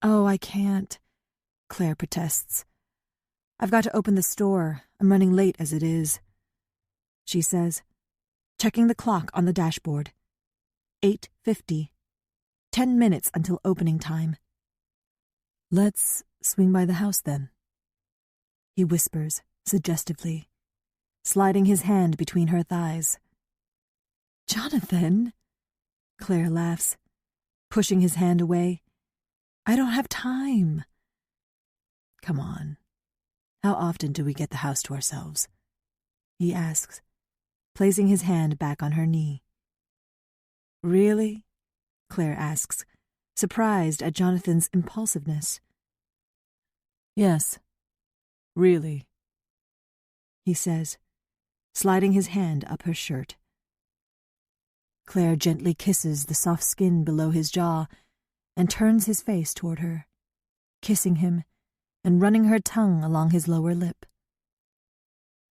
"Oh, I can't," Claire protests. "I've got to open the store. I'm running late as it is," she says, checking the clock on the dashboard. 8:50. 10 minutes until opening time. "Let's swing by the house then," he whispers suggestively, sliding his hand between her thighs. "Jonathan," Claire laughs, pushing his hand away. "I don't have time." "Come on. How often do we get the house to ourselves?" he asks, placing his hand back on her knee. "Really?" Claire asks, surprised at Jonathan's impulsiveness. "Yes, really," he says, sliding his hand up her shirt. Claire gently kisses the soft skin below his jaw and turns his face toward her, kissing him and running her tongue along his lower lip.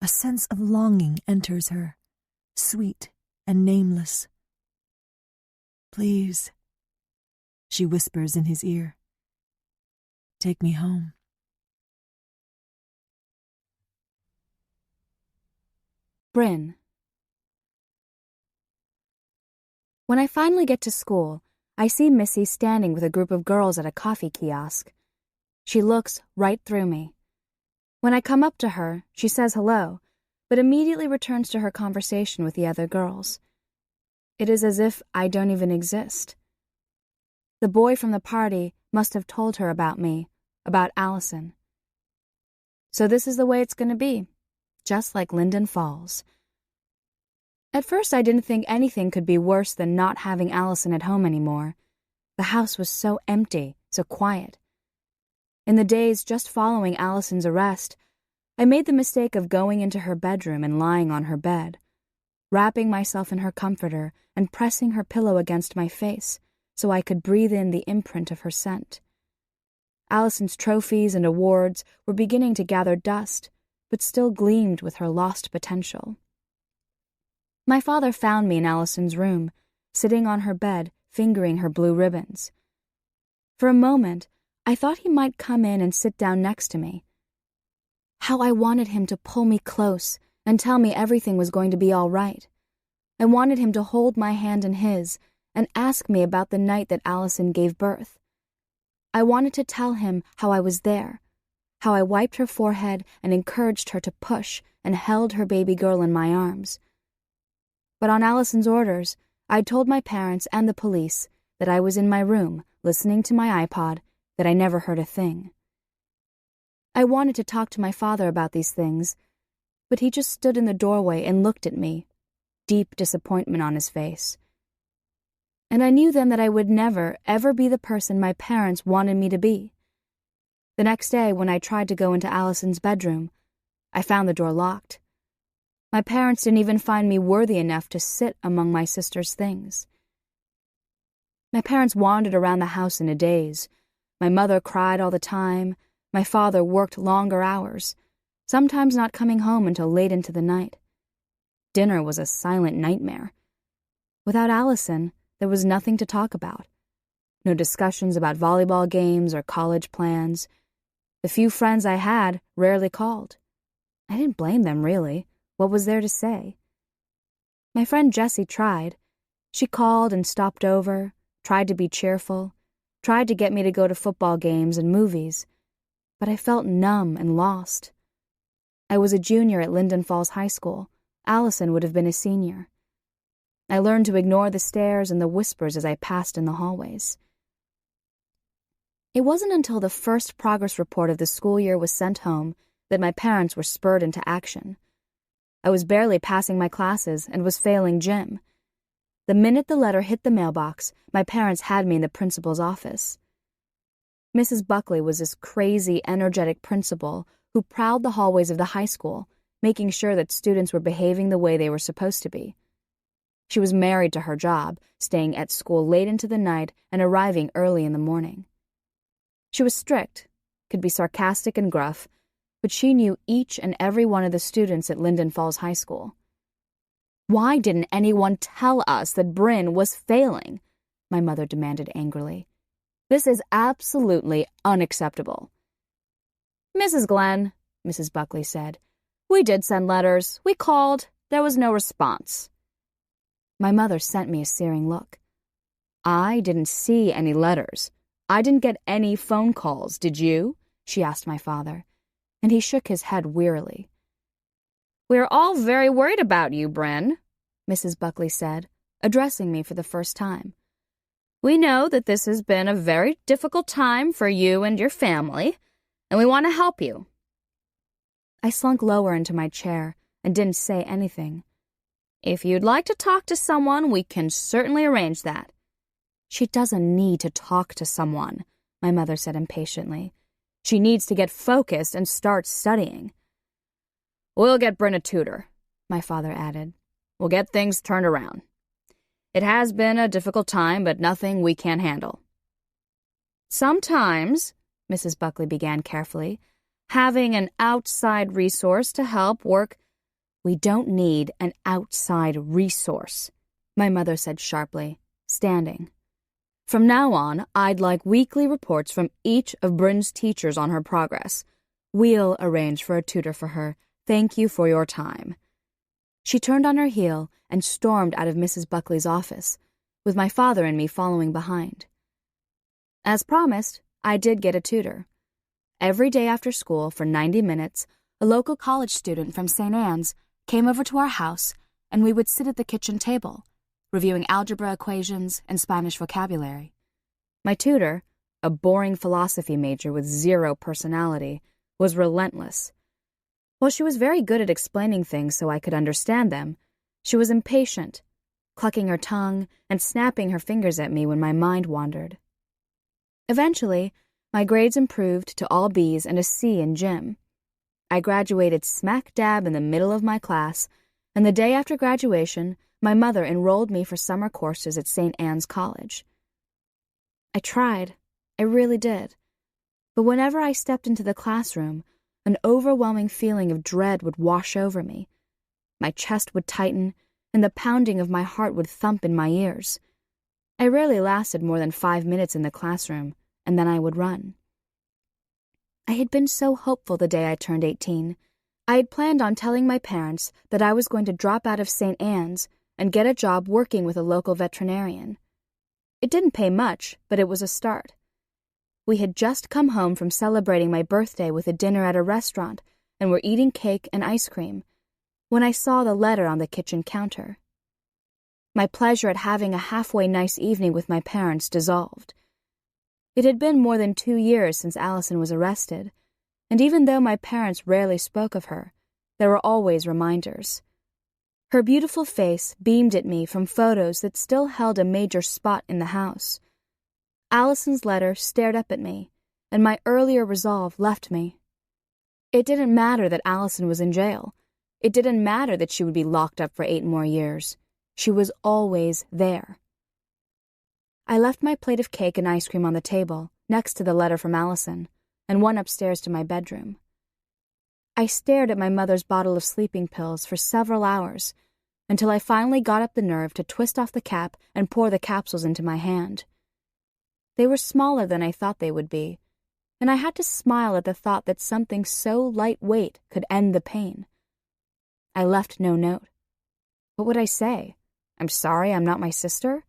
A sense of longing enters her, sweet and nameless. "Please," she whispers in his ear, "take me home." Bryn. When I finally get to school, I see Missy standing with a group of girls at a coffee kiosk. She looks right through me. When I come up to her, she says hello, but immediately returns to her conversation with the other girls. It is as if I don't even exist. The boy from the party must have told her about me, about Allison. So this is the way it's going to be, just like Linden Falls. At first, I didn't think anything could be worse than not having Allison at home anymore. The house was so empty, so quiet. In the days just following Allison's arrest, I made the mistake of going into her bedroom and lying on her bed. wrapping myself in her comforter and pressing her pillow against my face so I could breathe in the imprint of her scent. Allison's trophies and awards were beginning to gather dust, but still gleamed with her lost potential. My father found me in Allison's room, sitting on her bed, fingering her blue ribbons. For a moment, I thought he might come in and sit down next to me. How I wanted him to pull me close and tell me everything was going to be all right. I wanted him to hold my hand in his and ask me about the night that Allison gave birth. I wanted to tell him how I was there, how I wiped her forehead and encouraged her to push and held her baby girl in my arms. But on Allison's orders, I'd told my parents and the police that I was in my room listening to my iPod, that I never heard a thing. I wanted to talk to my father about these things, but he just stood in the doorway and looked at me, deep disappointment on his face. And I knew then that I would never, ever be the person my parents wanted me to be. The next day, when I tried to go into Allison's bedroom, I found the door locked. My parents didn't even find me worthy enough to sit among my sister's things. My parents wandered around the house in a daze. My mother cried all the time. My father worked longer hours, sometimes not coming home until late into the night. Dinner was a silent nightmare. Without Allison, there was nothing to talk about. No discussions about volleyball games or college plans. The few friends I had rarely called. I didn't blame them, really. What was there to say? My friend Jessie tried. She called and stopped over, tried to be cheerful, tried to get me to go to football games and movies, but I felt numb and lost. I was a junior at Linden Falls High School. Allison would have been a senior. I learned to ignore the stares and the whispers as I passed in the hallways. It wasn't until the first progress report of the school year was sent home that my parents were spurred into action. I was barely passing my classes and was failing gym. The minute the letter hit the mailbox, my parents had me in the principal's office. Mrs. Buckley was this crazy, energetic principal who prowled the hallways of the high school, making sure that students were behaving the way they were supposed to be. She was married to her job, staying at school late into the night and arriving early in the morning. She was strict, could be sarcastic and gruff, but she knew each and every one of the students at Linden Falls High School. Why didn't anyone tell us that Bryn was failing? My mother demanded angrily. This is absolutely unacceptable. Mrs. Glenn, Mrs. Buckley said, we did send letters. We called. There was no response. My mother sent me a searing look. I didn't see any letters. I didn't get any phone calls, did you? She asked my father, and he shook his head wearily. We're all very worried about you, Bryn, Mrs. Buckley said, addressing me for the first time. We know that this has been a very difficult time for you and your family, and we want to help you. I slunk lower into my chair and didn't say anything. If you'd like to talk to someone, we can certainly arrange that. She doesn't need to talk to someone, my mother said impatiently. She needs to get focused and start studying. We'll get Bryn a tutor, my father added. We'll get things turned around. It has been a difficult time, but nothing we can't handle. Sometimes, Mrs. Buckley began carefully, having an outside resource to help work. We don't need an outside resource, my mother said sharply, standing. From now on, I'd like weekly reports from each of Bryn's teachers on her progress. We'll arrange for a tutor for her. Thank you for your time. She turned on her heel and stormed out of Mrs. Buckley's office, with my father and me following behind. As promised, I did get a tutor. Every day after school for 90 minutes, a local college student from St. Anne's came over to our house, and we would sit at the kitchen table, reviewing algebra equations and Spanish vocabulary. My tutor, a boring philosophy major with zero personality, was relentless. While she was very good at explaining things so I could understand them, she was impatient, clucking her tongue and snapping her fingers at me when my mind wandered. Eventually, my grades improved to all B's and a C in gym. I graduated smack dab in the middle of my class, and the day after graduation, my mother enrolled me for summer courses at St. Anne's College. I tried. I really did. But whenever I stepped into the classroom, an overwhelming feeling of dread would wash over me. My chest would tighten, and the pounding of my heart would thump in my ears. I rarely lasted more than 5 minutes in the classroom, and then I would run. I had been so hopeful the day I turned 18. I had planned on telling my parents that I was going to drop out of St. Anne's and get a job working with a local veterinarian. It didn't pay much, but it was a start. We had just come home from celebrating my birthday with a dinner at a restaurant and were eating cake and ice cream when I saw the letter on the kitchen counter. My pleasure at having a halfway nice evening with my parents dissolved. It had been more than 2 years since Allison was arrested, and even though my parents rarely spoke of her, there were always reminders. Her beautiful face beamed at me from photos that still held a major spot in the house. Allison's letter stared up at me, and my earlier resolve left me. It didn't matter that Allison was in jail. It didn't matter that she would be locked up for 8 more years. She was always there. I left my plate of cake and ice cream on the table, next to the letter from Allison, and went upstairs to my bedroom. I stared at my mother's bottle of sleeping pills for several hours, until I finally got up the nerve to twist off the cap and pour the capsules into my hand. They were smaller than I thought they would be, and I had to smile at the thought that something so lightweight could end the pain. I left no note. What would I say? I'm sorry I'm not my sister?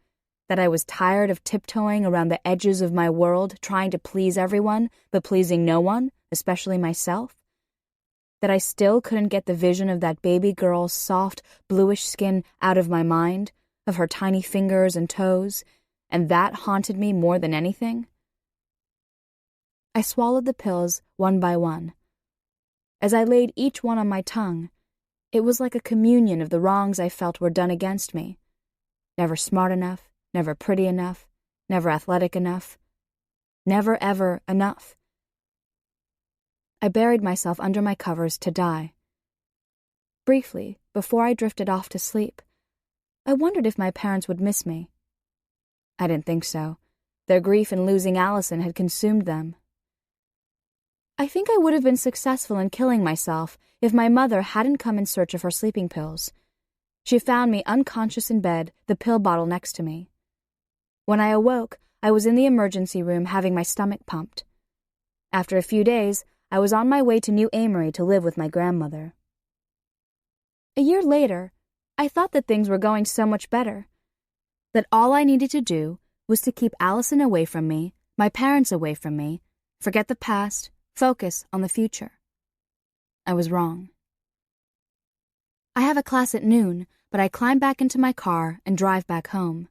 That I was tired of tiptoeing around the edges of my world, trying to please everyone, but pleasing no one, especially myself? That I still couldn't get the vision of that baby girl's soft, bluish skin out of my mind, of her tiny fingers and toes, and that haunted me more than anything? I swallowed the pills one by one. As I laid each one on my tongue, it was like a communion of the wrongs I felt were done against me. Never smart enough, never pretty enough, never athletic enough, never ever enough. I buried myself under my covers to die. Briefly, before I drifted off to sleep, I wondered if my parents would miss me. I didn't think so. Their grief in losing Allison had consumed them. I think I would have been successful in killing myself if my mother hadn't come in search of her sleeping pills. She found me unconscious in bed, the pill bottle next to me. When I awoke, I was in the emergency room having my stomach pumped. After a few days, I was on my way to New Amory to live with my grandmother. A year later, I thought that things were going so much better, that all I needed to do was to keep Allison away from me, my parents away from me, forget the past, focus on the future. I was wrong. I have a class at noon, but I climb back into my car and drive back home.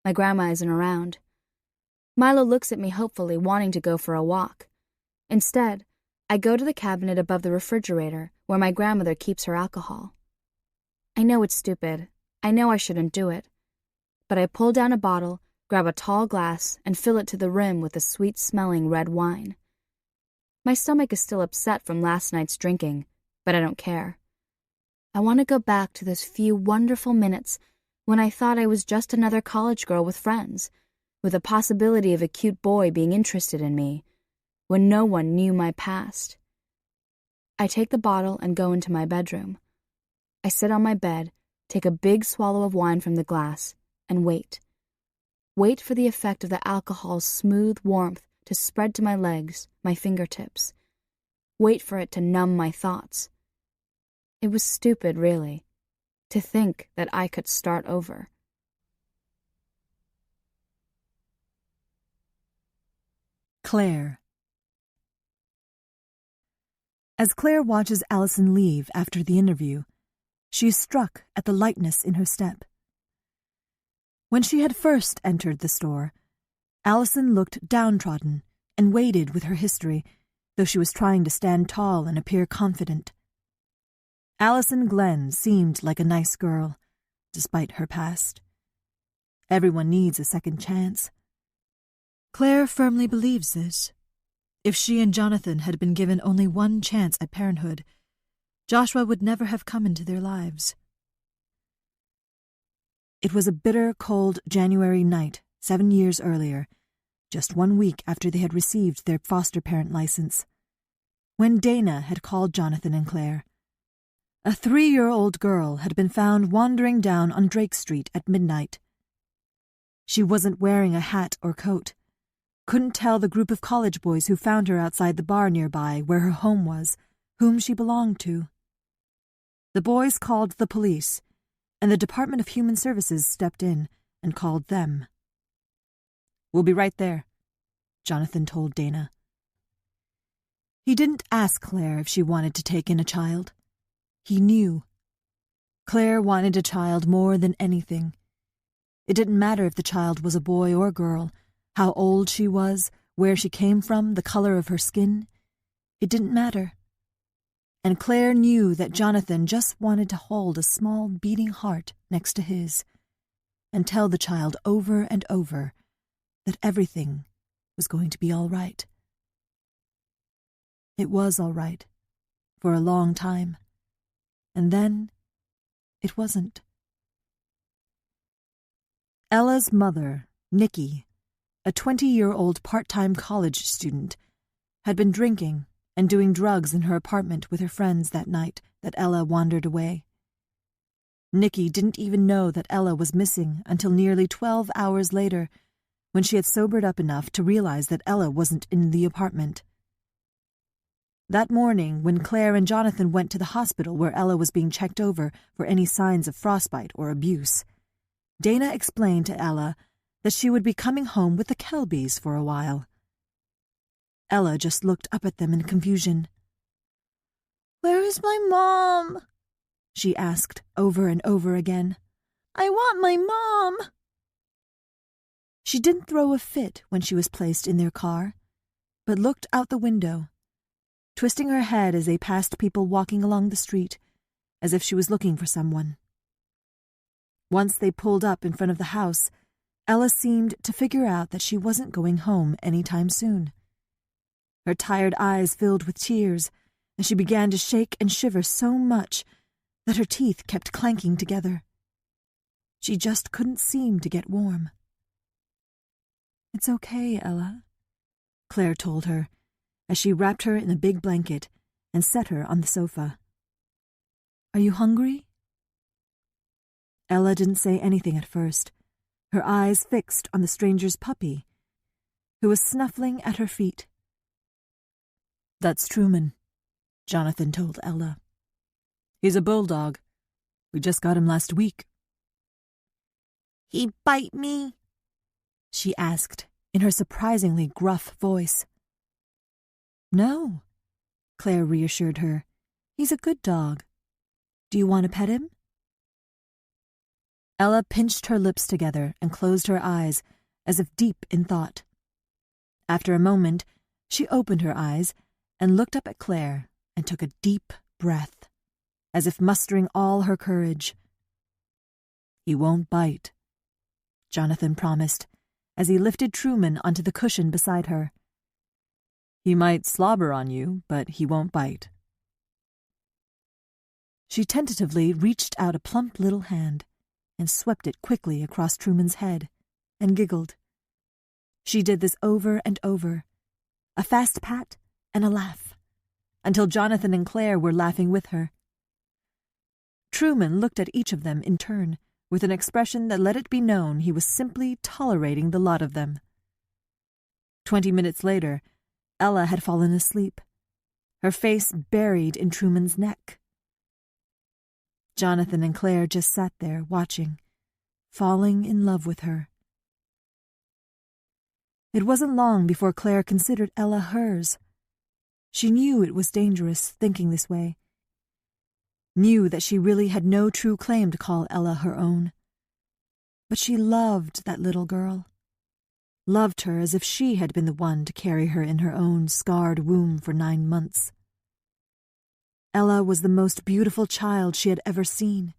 My grandma isn't around. Milo looks at me hopefully, wanting to go for a walk. Instead, I go to the cabinet above the refrigerator where my grandmother keeps her alcohol. I know it's stupid. I know I shouldn't do it. But I pull down a bottle, grab a tall glass, and fill it to the rim with the sweet-smelling red wine. My stomach is still upset from last night's drinking, but I don't care. I want to go back to those few wonderful minutes when I thought I was just another college girl with friends, with the possibility of a cute boy being interested in me, when no one knew my past. I take the bottle and go into my bedroom. I sit on my bed, take a big swallow of wine from the glass, and wait. Wait for the effect of the alcohol's smooth warmth to spread to my legs, my fingertips. Wait for it to numb my thoughts. It was stupid, really, to think that I could start over. Claire. As Claire watches Allison leave after the interview, she is struck at the lightness in her step. When she had first entered the store, Allison looked downtrodden and weighted with her history, though she was trying to stand tall and appear confident. Allison Glenn seemed like a nice girl, despite her past. Everyone needs a second chance. Claire firmly believes this. If she and Jonathan had been given only one chance at parenthood, Joshua would never have come into their lives. It was a bitter, cold January night 7 years earlier, just 1 week after they had received their foster parent license, when Dana had called Jonathan and Claire. A 3-year-old girl had been found wandering down on Drake Street at midnight. She wasn't wearing a hat or coat. Couldn't tell the group of college boys who found her outside the bar nearby where her home was, whom she belonged to. The boys called the police, and the Department of Human Services stepped in and called them. "We'll be right there," Jonathan told Dana. He didn't ask Claire if she wanted to take in a child. He knew. Claire wanted a child more than anything. It didn't matter if the child was a boy or girl, how old she was, where she came from, the color of her skin. It didn't matter. And Claire knew that Jonathan just wanted to hold a small beating heart next to his and tell the child over and over that everything was going to be all right. It was all right, for a long time. And then it wasn't. Ella's mother, Nikki, a 20-year-old part-time college student, had been drinking and doing drugs in her apartment with her friends that night that Ella wandered away. Nikki didn't even know that Ella was missing until nearly 12 hours later, when she had sobered up enough to realize that Ella wasn't in the apartment. That morning, when Claire and Jonathan went to the hospital where Ella was being checked over for any signs of frostbite or abuse, Dana explained to Ella that she would be coming home with the Kelbys for a while. Ella just looked up at them in confusion. "Where is my mom?" she asked over and over again. "I want my mom." She didn't throw a fit when she was placed in their car, but looked out the window, twisting her head as they passed people walking along the street, as if she was looking for someone. Once they pulled up in front of the house, Ella seemed to figure out that she wasn't going home any time soon. Her tired eyes filled with tears, and she began to shake and shiver so much that her teeth kept clanking together. She just couldn't seem to get warm. "It's okay, Ella," Claire told her, as she wrapped her in a big blanket and set her on the sofa. "Are you hungry?" Ella didn't say anything at first, her eyes fixed on the stranger's puppy, who was snuffling at her feet. "That's Truman," Jonathan told Ella. "He's a bulldog. We just got him last week." "He bite me?" she asked in her surprisingly gruff voice. "No," Claire reassured her. "He's a good dog. Do you want to pet him?" Ella pinched her lips together and closed her eyes, as if deep in thought. After a moment, she opened her eyes and looked up at Claire and took a deep breath, as if mustering all her courage. "He won't bite," Jonathan promised, as he lifted Truman onto the cushion beside her. "He might slobber on you, but he won't bite." She tentatively reached out a plump little hand and swept it quickly across Truman's head, and giggled. She did this over and over, a fast pat and a laugh, until Jonathan and Claire were laughing with her. Truman looked at each of them in turn, with an expression that let it be known he was simply tolerating the lot of them. 20 minutes later, Ella had fallen asleep, her face buried in Truman's neck. Jonathan and Claire just sat there watching, falling in love with her. It wasn't long before Claire considered Ella hers. She knew it was dangerous thinking this way, knew that she really had no true claim to call Ella her own. But she loved that little girl, loved her as if she had been the one to carry her in her own scarred womb for 9 months. Ella was the most beautiful child she had ever seen,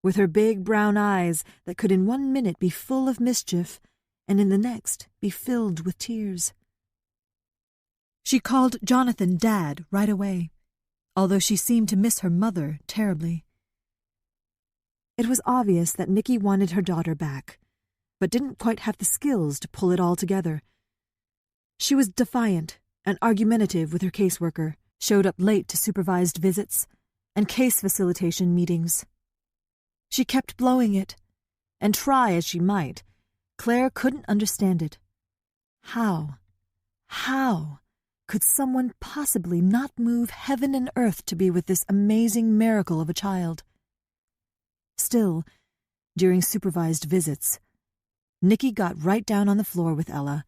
with her big brown eyes that could in 1 minute be full of mischief and in the next be filled with tears. She called Jonathan Dad right away, although she seemed to miss her mother terribly. It was obvious that Nikki wanted her daughter back, but didn't quite have the skills to pull it all together. She was defiant and argumentative with her caseworker, showed up late to supervised visits and case facilitation meetings. She kept blowing it, and try as she might, Claire couldn't understand it. How could someone possibly not move heaven and earth to be with this amazing miracle of a child? Still, during supervised visits, Nikki got right down on the floor with Ella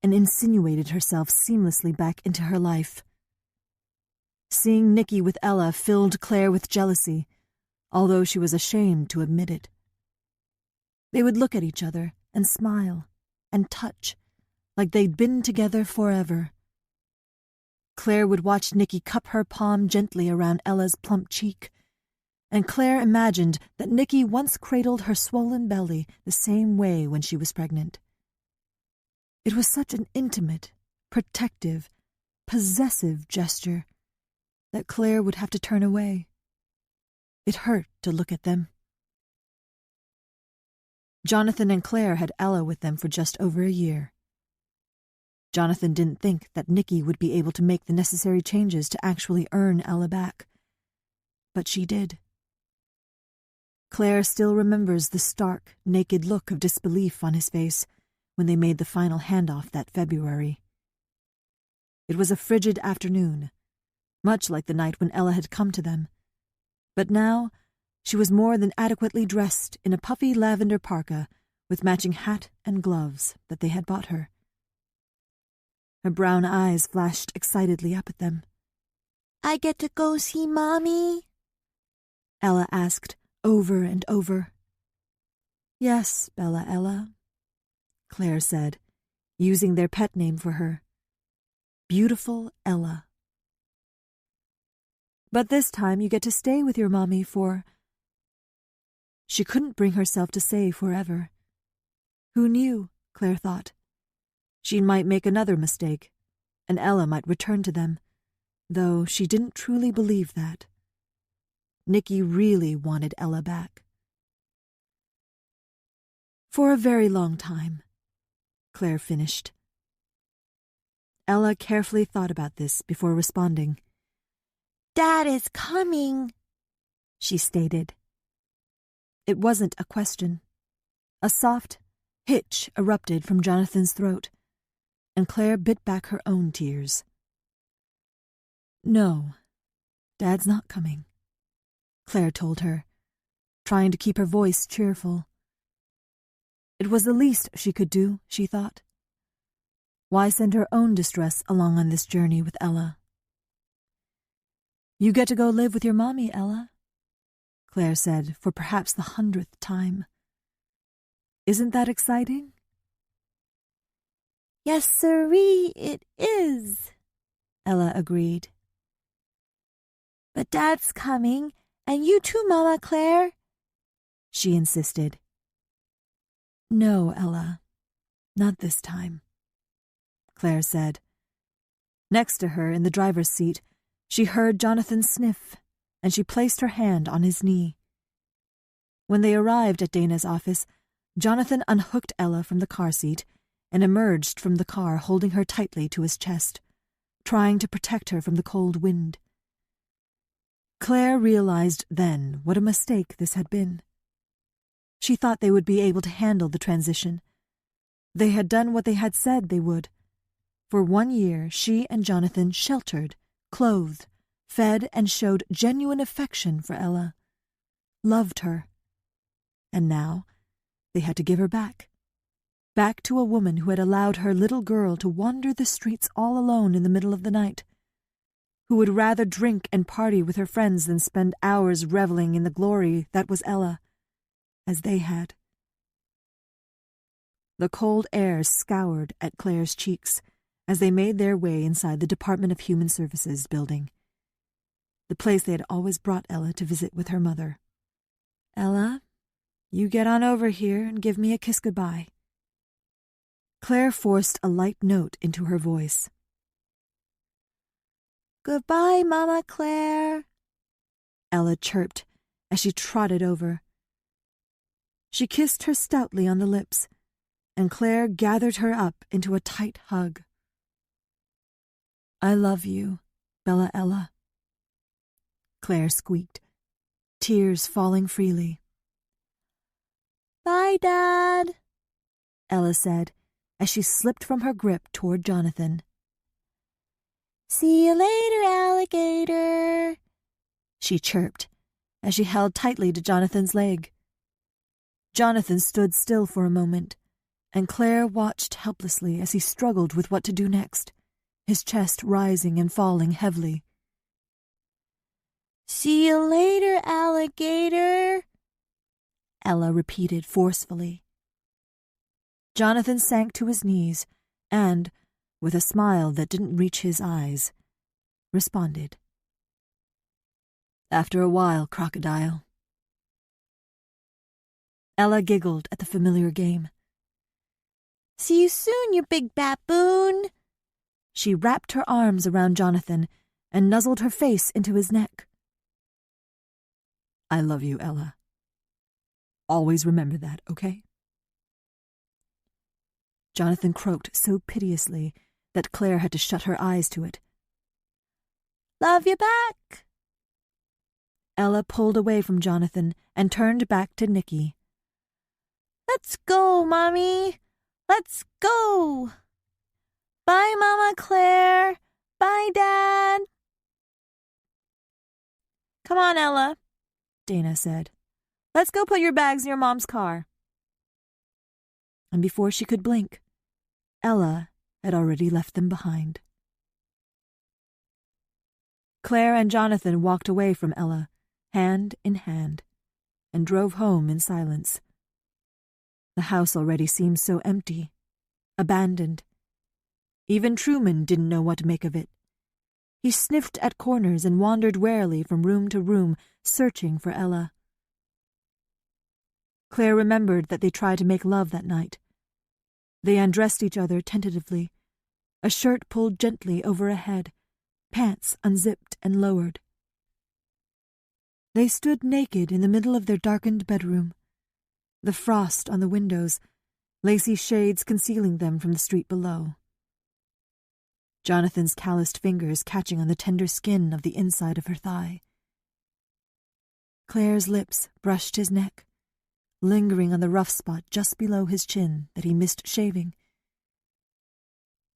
and insinuated herself seamlessly back into her life. Seeing Nikki with Ella filled Claire with jealousy, although she was ashamed to admit it. They would look at each other and smile and touch like they'd been together forever. Claire would watch Nikki cup her palm gently around Ella's plump cheek, and Claire imagined that Nikki once cradled her swollen belly the same way when she was pregnant. It was such an intimate, protective, possessive gesture that Claire would have to turn away. It hurt to look at them. Jonathan and Claire had Ella with them for just over a year. Jonathan didn't think that Nikki would be able to make the necessary changes to actually earn Ella back, but she did. Claire still remembers the stark, naked look of disbelief on his face when they made the final handoff that February. It was a frigid afternoon, much like the night when Ella had come to them, but now she was more than adequately dressed in a puffy lavender parka with matching hat and gloves that they had bought her. Her brown eyes flashed excitedly up at them. I get to go see Mommy? Ella asked over and over. Yes, Bella Ella, Claire said, using their pet name for her. Beautiful Ella. But this time you get to stay with your mommy for... She couldn't bring herself to say forever. Who knew, Claire thought. She might make another mistake, and Ella might return to them, though she didn't truly believe that. Nikki really wanted Ella back. For a very long time, Claire finished. Ella carefully thought about this before responding. Dad is coming, she stated. It wasn't a question. A soft hitch erupted from Jonathan's throat, and Claire bit back her own tears. No, Dad's not coming, Claire told her, trying to keep her voice cheerful. It was the least she could do, she thought. Why send her own distress along on this journey with Ella? You get to go live with your mommy, Ella, Claire said for perhaps the 100th time. Isn't that exciting? Yes, sirree, it is, Ella agreed. But Dad's coming, and you too, Mama Claire, she insisted. No, Ella, not this time, Claire said. Next to her in the driver's seat, she heard Jonathan sniff, and she placed her hand on his knee. When they arrived at Dana's office, Jonathan unhooked Ella from the car seat and emerged from the car holding her tightly to his chest, trying to protect her from the cold wind. Claire realized then what a mistake this had been. She thought they would be able to handle the transition. They had done what they had said they would. For 1 year, she and Jonathan sheltered, clothed, fed, and showed genuine affection for Ella, loved her. And now they had to give her back to a woman who had allowed her little girl to wander the streets all alone in the middle of the night, who would rather drink and party with her friends than spend hours reveling in the glory that was Ella, as they had. The cold air scoured at Claire's cheeks as they made their way inside the Department of Human Services building, the place they had always brought Ella to visit with her mother. Ella, you get on over here and give me a kiss goodbye. Claire forced a light note into her voice. Goodbye, Mama Claire, Ella chirped as she trotted over, She kissed her stoutly on the lips, and Claire gathered her up into a tight hug. "I love you, Bella Ella," Claire squeaked, tears falling freely. "Bye, Dad," Ella said as she slipped from her grip toward Jonathan. "See you later, alligator," she chirped as she held tightly to Jonathan's leg. Jonathan stood still for a moment, and Claire watched helplessly as he struggled with what to do next, his chest rising and falling heavily. "See you later, alligator," Ella repeated forcefully. Jonathan sank to his knees and, with a smile that didn't reach his eyes, responded. "After a while, crocodile." Ella giggled at the familiar game. "See you soon, you big baboon." She wrapped her arms around Jonathan and nuzzled her face into his neck. "I love you, Ella. Always remember that, okay?" Jonathan croaked so piteously that Claire had to shut her eyes to it. "Love you back." Ella pulled away from Jonathan and turned back to Nicky. "Let's go, Mommy. Let's go. Bye, Mama Claire. Bye, Dad." "Come on, Ella," Dana said. "Let's go put your bags in your mom's car." And before she could blink, Ella had already left them behind. Claire and Jonathan walked away from Ella, hand in hand, and drove home in silence. The house already seemed so empty, abandoned. Even Truman didn't know what to make of it. He sniffed at corners and wandered warily from room to room, searching for Ella. Claire remembered that they tried to make love that night. They undressed each other tentatively, a shirt pulled gently over a head, pants unzipped and lowered. They stood naked in the middle of their darkened bedroom, the frost on the windows, lacy shades concealing them from the street below. Jonathan's calloused fingers catching on the tender skin of the inside of her thigh. Claire's lips brushed his neck, lingering on the rough spot just below his chin that he missed shaving.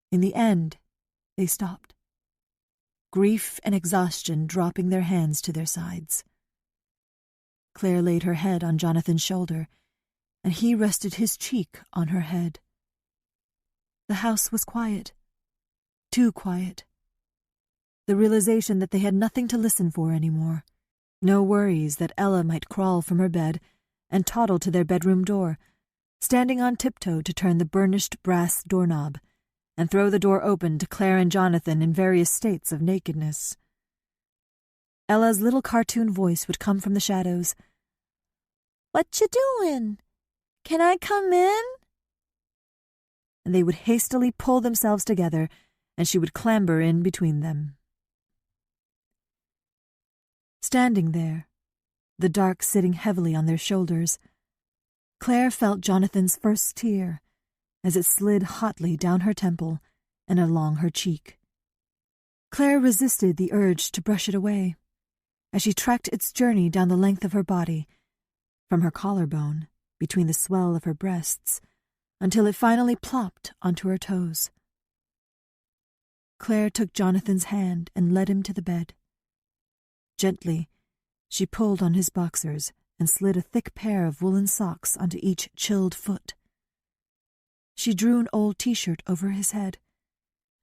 In the end, they stopped, grief and exhaustion dropping their hands to their sides. Claire laid her head on Jonathan's shoulder, and he rested his cheek on her head. The house was quiet, too quiet. The realization that they had nothing to listen for anymore, no worries that Ella might crawl from her bed and toddle to their bedroom door, standing on tiptoe to turn the burnished brass doorknob and throw the door open to Claire and Jonathan in various states of nakedness. Ella's little cartoon voice would come from the shadows. "What you doing? Can I come in?" And they would hastily pull themselves together, and she would clamber in between them. Standing there, the dark sitting heavily on their shoulders, Claire felt Jonathan's first tear as it slid hotly down her temple and along her cheek. Claire resisted the urge to brush it away as she tracked its journey down the length of her body, from her collarbone, between the swell of her breasts, until it finally plopped onto her toes. Claire took Jonathan's hand and led him to the bed. Gently, she pulled on his boxers and slid a thick pair of woolen socks onto each chilled foot. She drew an old t-shirt over his head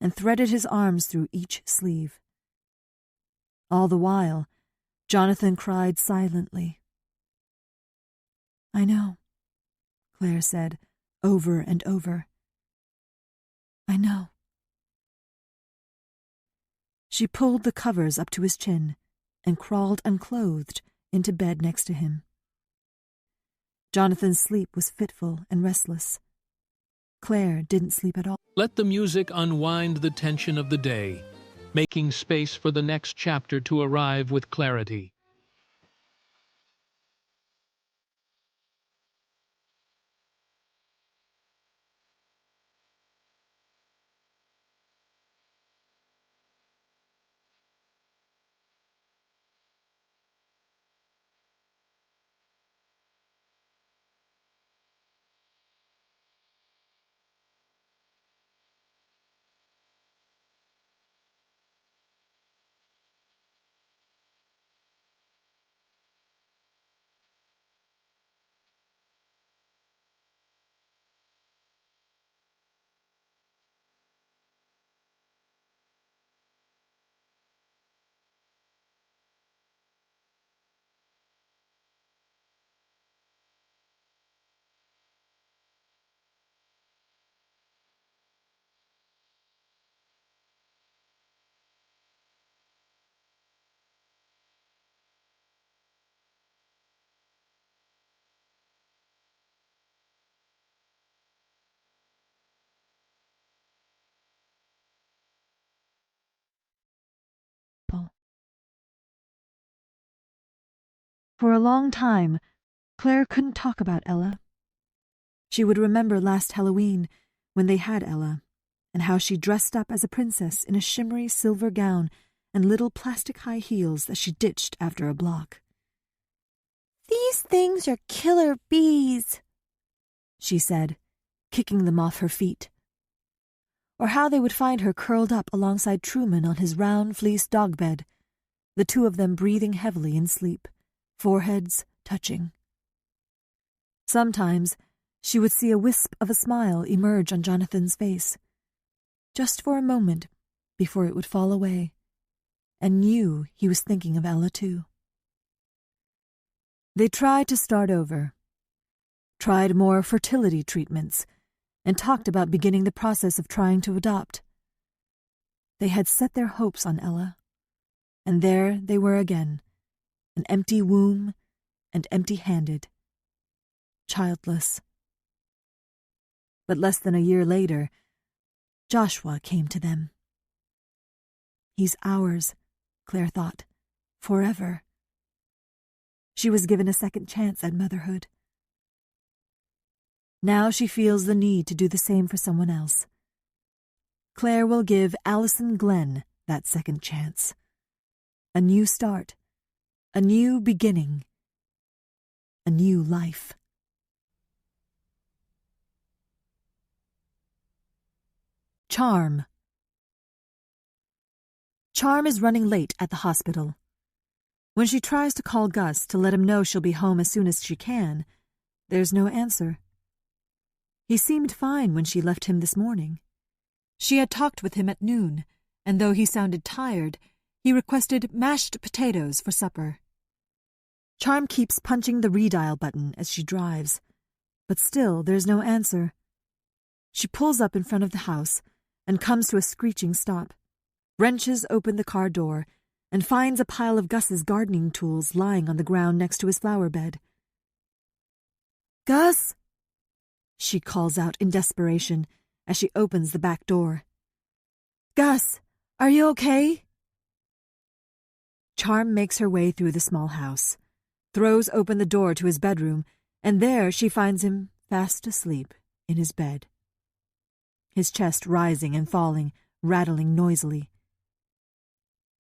and threaded his arms through each sleeve. All the while, Jonathan cried silently. "I know," Claire said, over and over. "I know." She pulled the covers up to his chin and crawled unclothed into bed next to him. Jonathan's sleep was fitful and restless. Claire didn't sleep at all. Let the music unwind the tension of the day, making space for the next chapter to arrive with clarity. For a long time, Claire couldn't talk about Ella. She would remember last Halloween when they had Ella, and how she dressed up as a princess in a shimmery silver gown and little plastic high heels that she ditched after a block. "These things are killer bees," she said, kicking them off her feet. Or how they would find her curled up alongside Truman on his round fleece dog bed, the two of them breathing heavily in sleep, foreheads touching. Sometimes she would see a wisp of a smile emerge on Jonathan's face, just for a moment before it would fall away, and knew he was thinking of Ella too. They tried to start over, tried more fertility treatments, and talked about beginning the process of trying to adopt. They had set their hopes on Ella, and there they were again, an empty womb and empty-handed, childless. But less than a year later, Joshua came to them. He's ours, Claire thought, forever. She was given a second chance at motherhood. Now she feels the need to do the same for someone else. Claire will give Allison Glenn that second chance. A new start, a new beginning, a new life. Charm. Charm is running late at the hospital. When she tries to call Gus to let him know she'll be home as soon as she can, there's no answer. He seemed fine when she left him this morning. She had talked with him at noon, and though he sounded tired, he requested mashed potatoes for supper. Charm keeps punching the redial button as she drives, but still there's no answer. She pulls up in front of the house and comes to a screeching stop, wrenches open the car door, and finds a pile of Gus's gardening tools lying on the ground next to his flower bed. "Gus!" she calls out in desperation as she opens the back door. "Gus, are you okay?" Charm makes her way through the small house, throws open the door to his bedroom, and there she finds him fast asleep in his bed. His chest rising and falling, rattling noisily.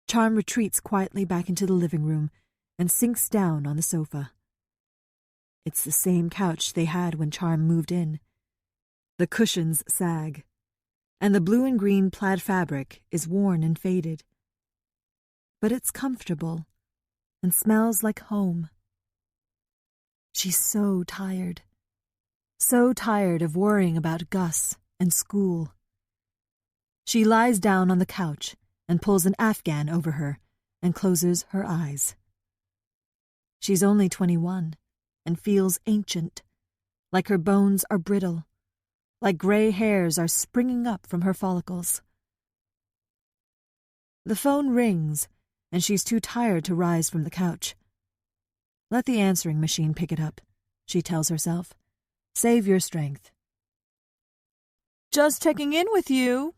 Charm retreats quietly back into the living room and sinks down on the sofa. It's the same couch they had when Charm moved in. The cushions sag, and the blue and green plaid fabric is worn and faded. But it's comfortable and smells like home. She's so tired of worrying about Gus and school. She lies down on the couch and pulls an Afghan over her and closes her eyes. She's only 21 and feels ancient, like her bones are brittle, like gray hairs are springing up from her follicles. The phone rings, and she's too tired to rise from the couch. Let the answering machine pick it up, she tells herself. Save your strength. "Just checking in with you."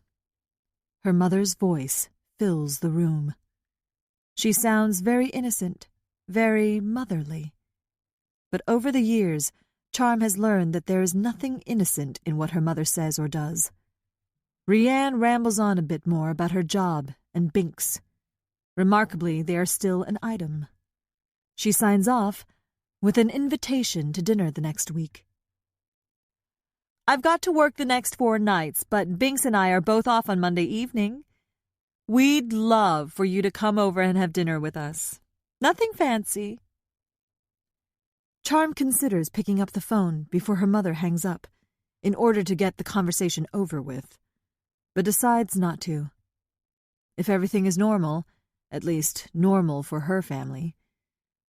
Her mother's voice fills the room. She sounds very innocent, very motherly. But over the years, Charm has learned that there is nothing innocent in what her mother says or does. Rianne rambles on a bit more about her job and Binks. Remarkably, they are still an item. She signs off with an invitation to dinner the next week. "I've got to work the next 4 nights, but Binks and I are both off on Monday evening. We'd love for you to come over and have dinner with us. Nothing fancy." Charm considers picking up the phone before her mother hangs up, in order to get the conversation over with, but decides not to. If everything is normal, at least normal for her family,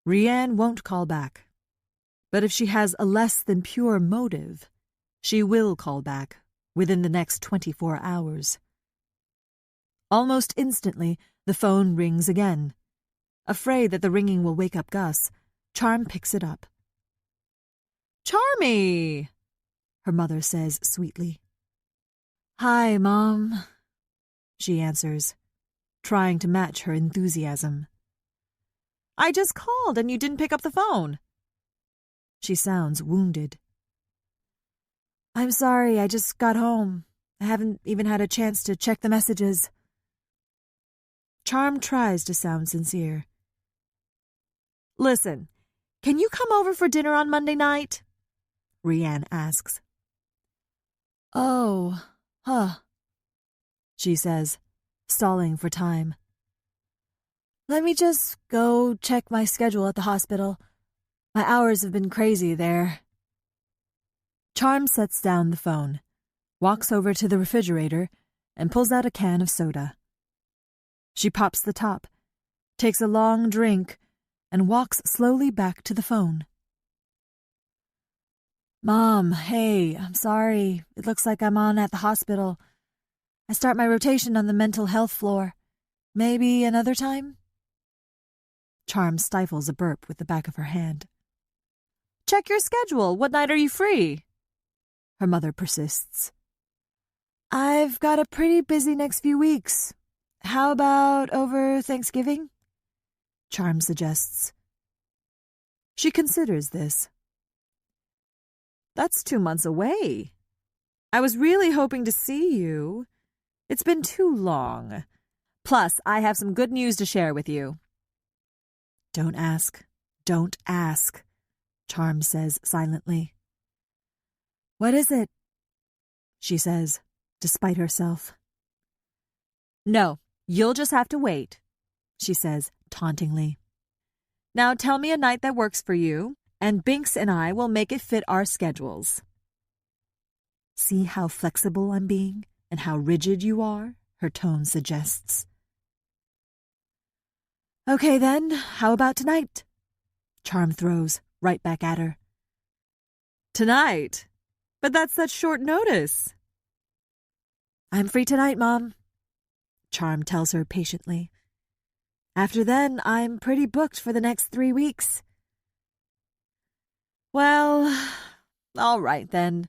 Rianne won't call back. But if she has a less than pure motive, she will call back within the next 24 hours. Almost instantly, the phone rings again. Afraid that the ringing will wake up Gus, Charm picks it up. "Charmy," her mother says sweetly. "Hi, Mom," she answers, trying to match her enthusiasm. I just called and you didn't pick up the phone. She sounds wounded. I'm sorry, I just got home. I haven't even had a chance to check the messages. Charm tries to sound sincere. Listen, can you come over for dinner on Monday night? Rianne asks. Oh, she says, stalling for time. Let me just go check my schedule at the hospital. My hours have been crazy there. Charm sets down the phone, walks over to the refrigerator, and pulls out a can of soda. She pops the top, takes a long drink, and walks slowly back to the phone. Mom, hey, I'm sorry. It looks like I'm on at the hospital. I start my rotation on the mental health floor. Maybe another time? Charm stifles a burp with the back of her hand. Check your schedule. What night are you free? Her mother persists. I've got a pretty busy next few weeks. How about over Thanksgiving? Charm suggests. She considers this. That's 2 months away. I was really hoping to see you. It's been too long. Plus, I have some good news to share with you. Don't ask. Don't ask, Charm says silently. What is it? She says, despite herself. No, you'll just have to wait, she says tauntingly. Now tell me a night that works for you, and Binks and I will make it fit our schedules. See how flexible I'm being and how rigid you are, her tone suggests. Okay then, how about tonight? Charm throws right back at her. Tonight? But that's such short notice. I'm free tonight, Mom, Charm tells her patiently. After then, I'm pretty booked for the next 3 weeks. Well, all right then,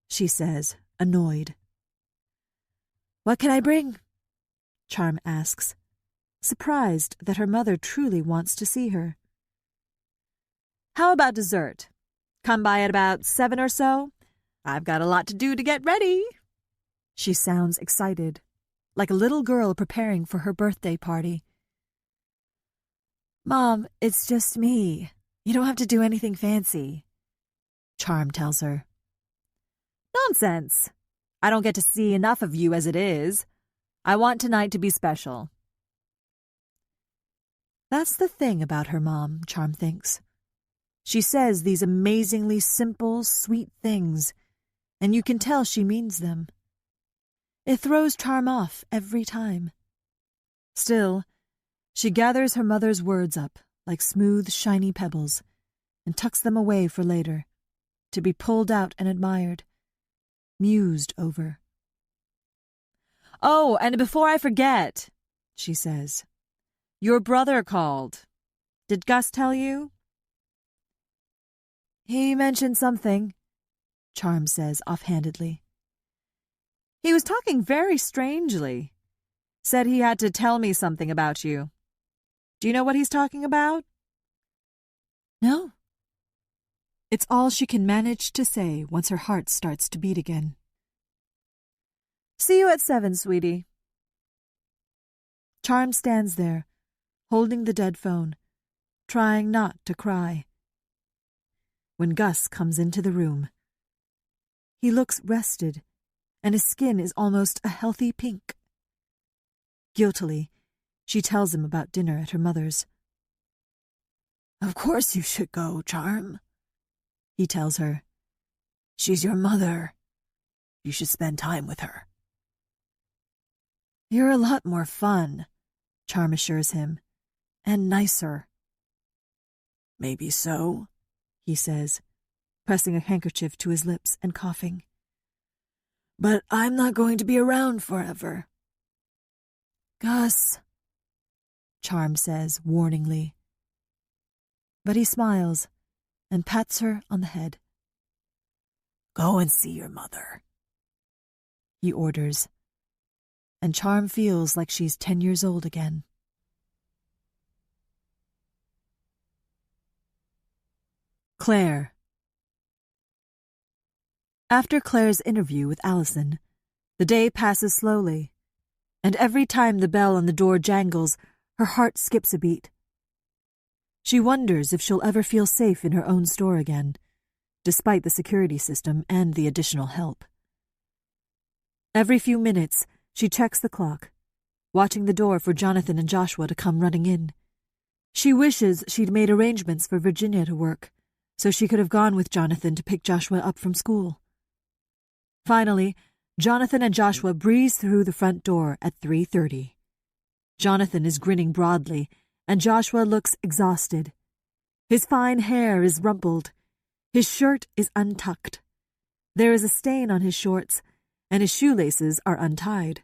she says, annoyed. What can I bring? Charm asks, surprised that her mother truly wants to see her. How about dessert? Come by at about 7 or so? I've got a lot to do to get ready. She sounds excited, like a little girl preparing for her birthday party. Mom, it's just me. You don't have to do anything fancy, Charm tells her. Nonsense. I don't get to see enough of you as it is. I want tonight to be special. That's the thing about her mom, Charm thinks. She says these amazingly simple, sweet things, and you can tell she means them. It throws Charm off every time. Still, she gathers her mother's words up like smooth, shiny pebbles and tucks them away for later, to be pulled out and admired, mused over. Oh, and before I forget, she says, your brother called. Did Gus tell you? He mentioned something, Charm says offhandedly. He was talking very strangely. Said he had to tell me something about you. Do you know what he's talking about? No. It's all she can manage to say once her heart starts to beat again. See you at 7, sweetie. Charm stands there, holding the dead phone, trying not to cry. When Gus comes into the room, he looks rested, and his skin is almost a healthy pink. Guiltily, she tells him about dinner at her mother's. Of course you should go, Charm, he tells her. She's your mother. You should spend time with her. You're a lot more fun, Charm assures him, and nicer. Maybe so, he says, pressing a handkerchief to his lips and coughing. But I'm not going to be around forever. Gus, Charm says warningly. But he smiles and pats her on the head. Go and see your mother, he orders, and Charm feels like she's 10 years old again. Claire. After Claire's interview with Allison, the day passes slowly, and every time the bell on the door jangles, her heart skips a beat. She wonders if she'll ever feel safe in her own store again, despite the security system and the additional help. Every few minutes, she checks the clock, watching the door for Jonathan and Joshua to come running in. She wishes she'd made arrangements for Virginia to work, so she could have gone with Jonathan to pick Joshua up from school. Finally, Jonathan and Joshua breeze through the front door at 3:30. Jonathan is grinning broadly, and Joshua looks exhausted. His fine hair is rumpled. His shirt is untucked. There is a stain on his shorts, and his shoelaces are untied.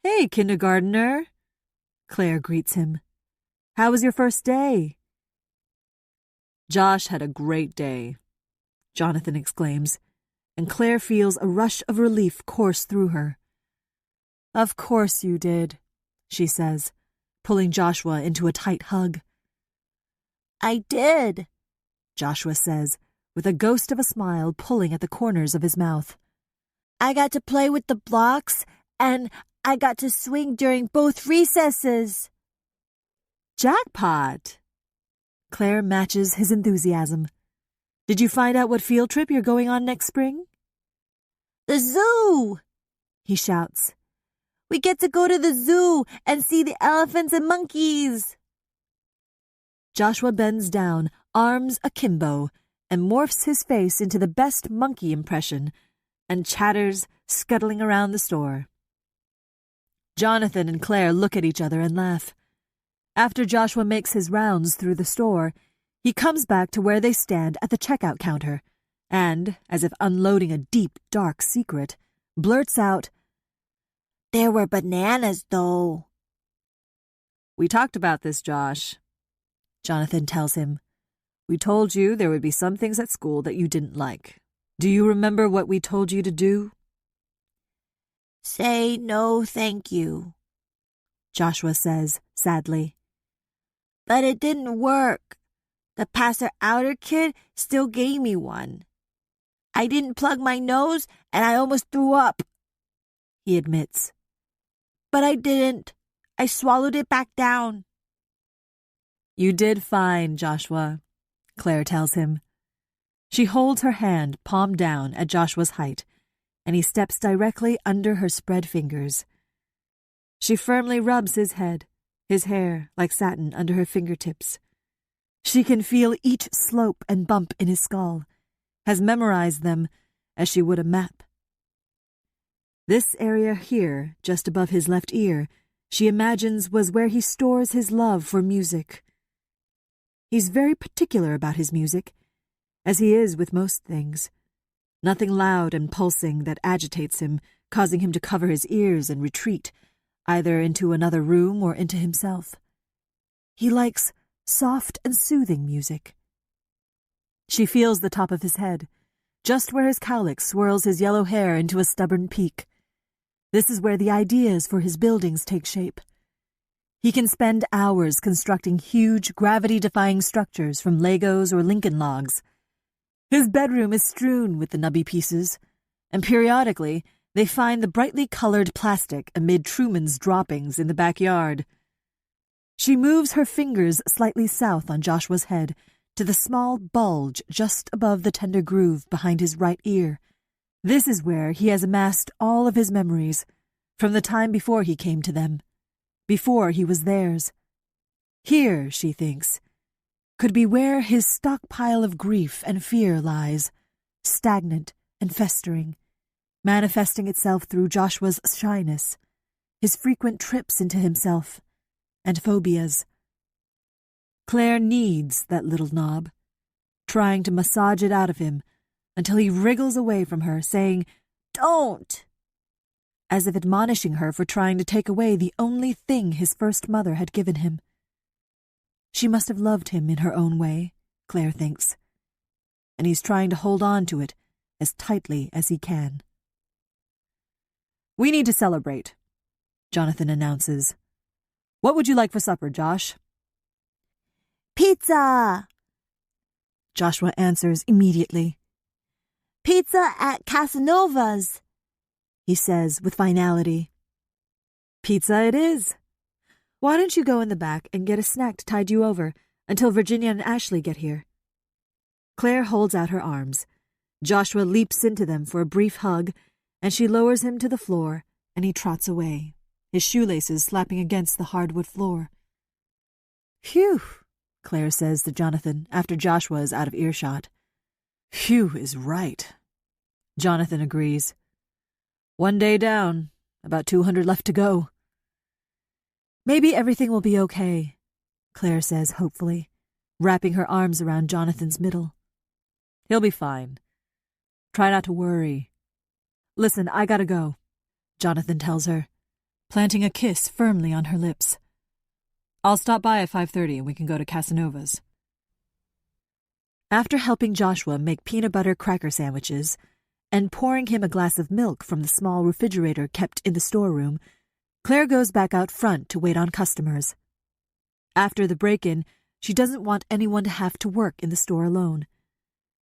"Hey, kindergartner," Claire greets him. "How was your first day?" "Josh had a great day," Jonathan exclaims, and Claire feels a rush of relief course through her. "Of course you did," she says, pulling Joshua into a tight hug. I did, Joshua says, with a ghost of a smile pulling at the corners of his mouth. I got to play with the blocks, and I got to swing during both recesses. Jackpot! Claire matches his enthusiasm. Did you find out what field trip you're going on next spring? The zoo! He shouts. We get to go to the zoo and see the elephants and monkeys. Joshua bends down, arms akimbo, and morphs his face into the best monkey impression and chatters, scuttling around the store. Jonathan and Claire look at each other and laugh. After Joshua makes his rounds through the store, he comes back to where they stand at the checkout counter and, as if unloading a deep, dark secret, blurts out, There were bananas, though. We talked about this, Josh, Jonathan tells him. We told you there would be some things at school that you didn't like. Do you remember what we told you to do? Say no, thank you, Joshua says, sadly. But it didn't work. The Passer Outer kid still gave me one. I didn't plug my nose, and I almost threw up, he admits. But I didn't. I swallowed it back down. You did fine, Joshua, Claire tells him. She holds her hand palm down at Joshua's height, and he steps directly under her spread fingers. She firmly rubs his head, his hair like satin under her fingertips. She can feel each slope and bump in his skull, has memorized them as she would a map. This area here, just above his left ear, she imagines was where he stores his love for music. He's very particular about his music, as he is with most things. Nothing loud and pulsing that agitates him, causing him to cover his ears and retreat, either into another room or into himself. He likes soft and soothing music. She feels the top of his head, just where his cowlick swirls his yellow hair into a stubborn peak. This is where the ideas for his buildings take shape. He can spend hours constructing huge, gravity-defying structures from Legos or Lincoln logs. His bedroom is strewn with the nubby pieces, and periodically they find the brightly colored plastic amid Truman's droppings in the backyard. She moves her fingers slightly south on Joshua's head to the small bulge just above the tender groove behind his right ear. This is where he has amassed all of his memories, from the time before he came to them, before he was theirs. Here, she thinks, could be where his stockpile of grief and fear lies, stagnant and festering, manifesting itself through Joshua's shyness, his frequent trips into himself, and phobias. Claire needs that little knob, trying to massage it out of him until he wriggles away from her, saying, Don't! As if admonishing her for trying to take away the only thing his first mother had given him. She must have loved him in her own way, Claire thinks, and he's trying to hold on to it as tightly as he can. We need to celebrate, Jonathan announces. What would you like for supper, Josh? Pizza! Joshua answers immediately. Pizza at Casanova's, he says with finality. Pizza it is. Why don't you go in the back and get a snack to tide you over until Virginia and Ashley get here? Claire holds out her arms. Joshua leaps into them for a brief hug, and she lowers him to the floor, and he trots away, his shoelaces slapping against the hardwood floor. Phew, Claire says to Jonathan after Joshua is out of earshot. Phew is right. Jonathan agrees. 1 day down, about 200 left to go. Maybe everything will be okay, Claire says hopefully, wrapping her arms around Jonathan's middle. He'll be fine. Try not to worry. Listen, I gotta go, Jonathan tells her, planting a kiss firmly on her lips. I'll stop by at 5:30 and we can go to Casanova's. After helping Joshua make peanut butter cracker sandwiches and pouring him a glass of milk from the small refrigerator kept in the storeroom, Claire goes back out front to wait on customers. After the break-in, she doesn't want anyone to have to work in the store alone.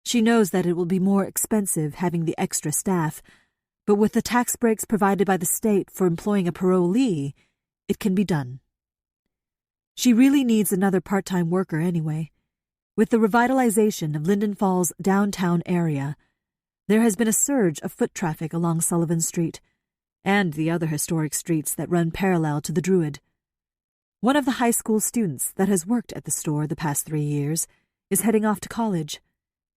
She knows that it will be more expensive having the extra staff, but with the tax breaks provided by the state for employing a parolee, it can be done. She really needs another part-time worker anyway. With the revitalization of Linden Falls' downtown area, there has been a surge of foot traffic along Sullivan Street and the other historic streets that run parallel to the Druid. One of the high school students that has worked at the store the past 3 years is heading off to college.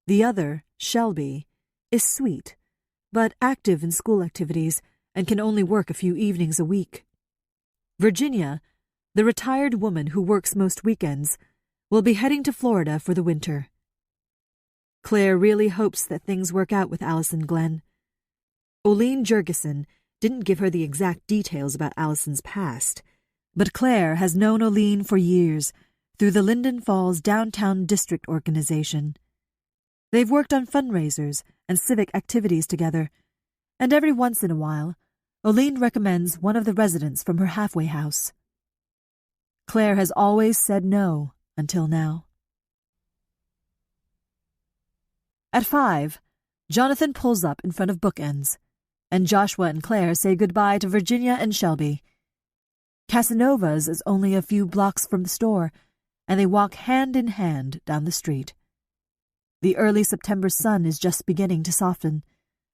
The other, Shelby, is sweet, but active in school activities and can only work a few evenings a week. Virginia, the retired woman who works most weekends, will be heading to Florida for the winter. Claire really hopes that things work out with Allison Glenn. Oline Jurgensen didn't give her the exact details about Allison's past, but Claire has known Oline for years through the Linden Falls Downtown District Organization. They've worked on fundraisers and civic activities together, and every once in a while, Oline recommends one of the residents from her halfway house. Claire has always said no until now. At 5, Jonathan pulls up in front of Bookends, and Joshua and Claire say goodbye to Virginia and Shelby. Casanova's is only a few blocks from the store, and they walk hand in hand down the street. The early September sun is just beginning to soften,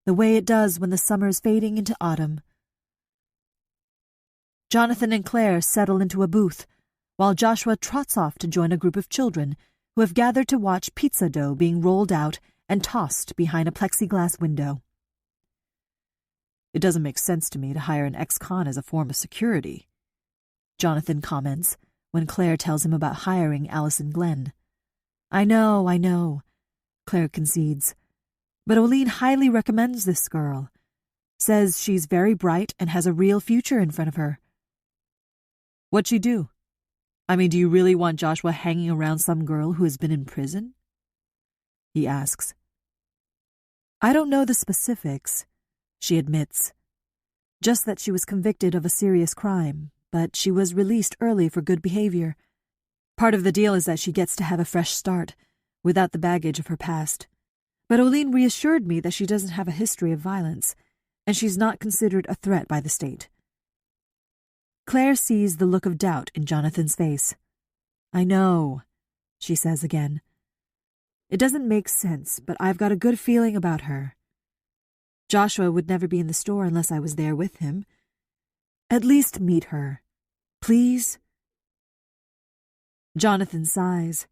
the way it does when the summer is fading into autumn. Jonathan and Claire settle into a booth, while Joshua trots off to join a group of children who have gathered to watch pizza dough being rolled out and tossed behind a plexiglass window. It doesn't make sense to me to hire an ex-con as a form of security, Jonathan comments when Claire tells him about hiring Allison Glenn. I know, Claire concedes. But Oline highly recommends this girl. Says she's very bright and has a real future in front of her. What'd she do? I mean, do you really want Joshua hanging around some girl who has been in prison? He asks. I don't know the specifics, she admits. Just that she was convicted of a serious crime, but she was released early for good behavior. Part of the deal is that she gets to have a fresh start, without the baggage of her past. But Oline reassured me that she doesn't have a history of violence, and she's not considered a threat by the state. Claire sees the look of doubt in Jonathan's face. I know, she says again. It doesn't make sense, but I've got a good feeling about her. Joshua would never be in the store unless I was there with him. At least meet her. Please? Jonathan sighs.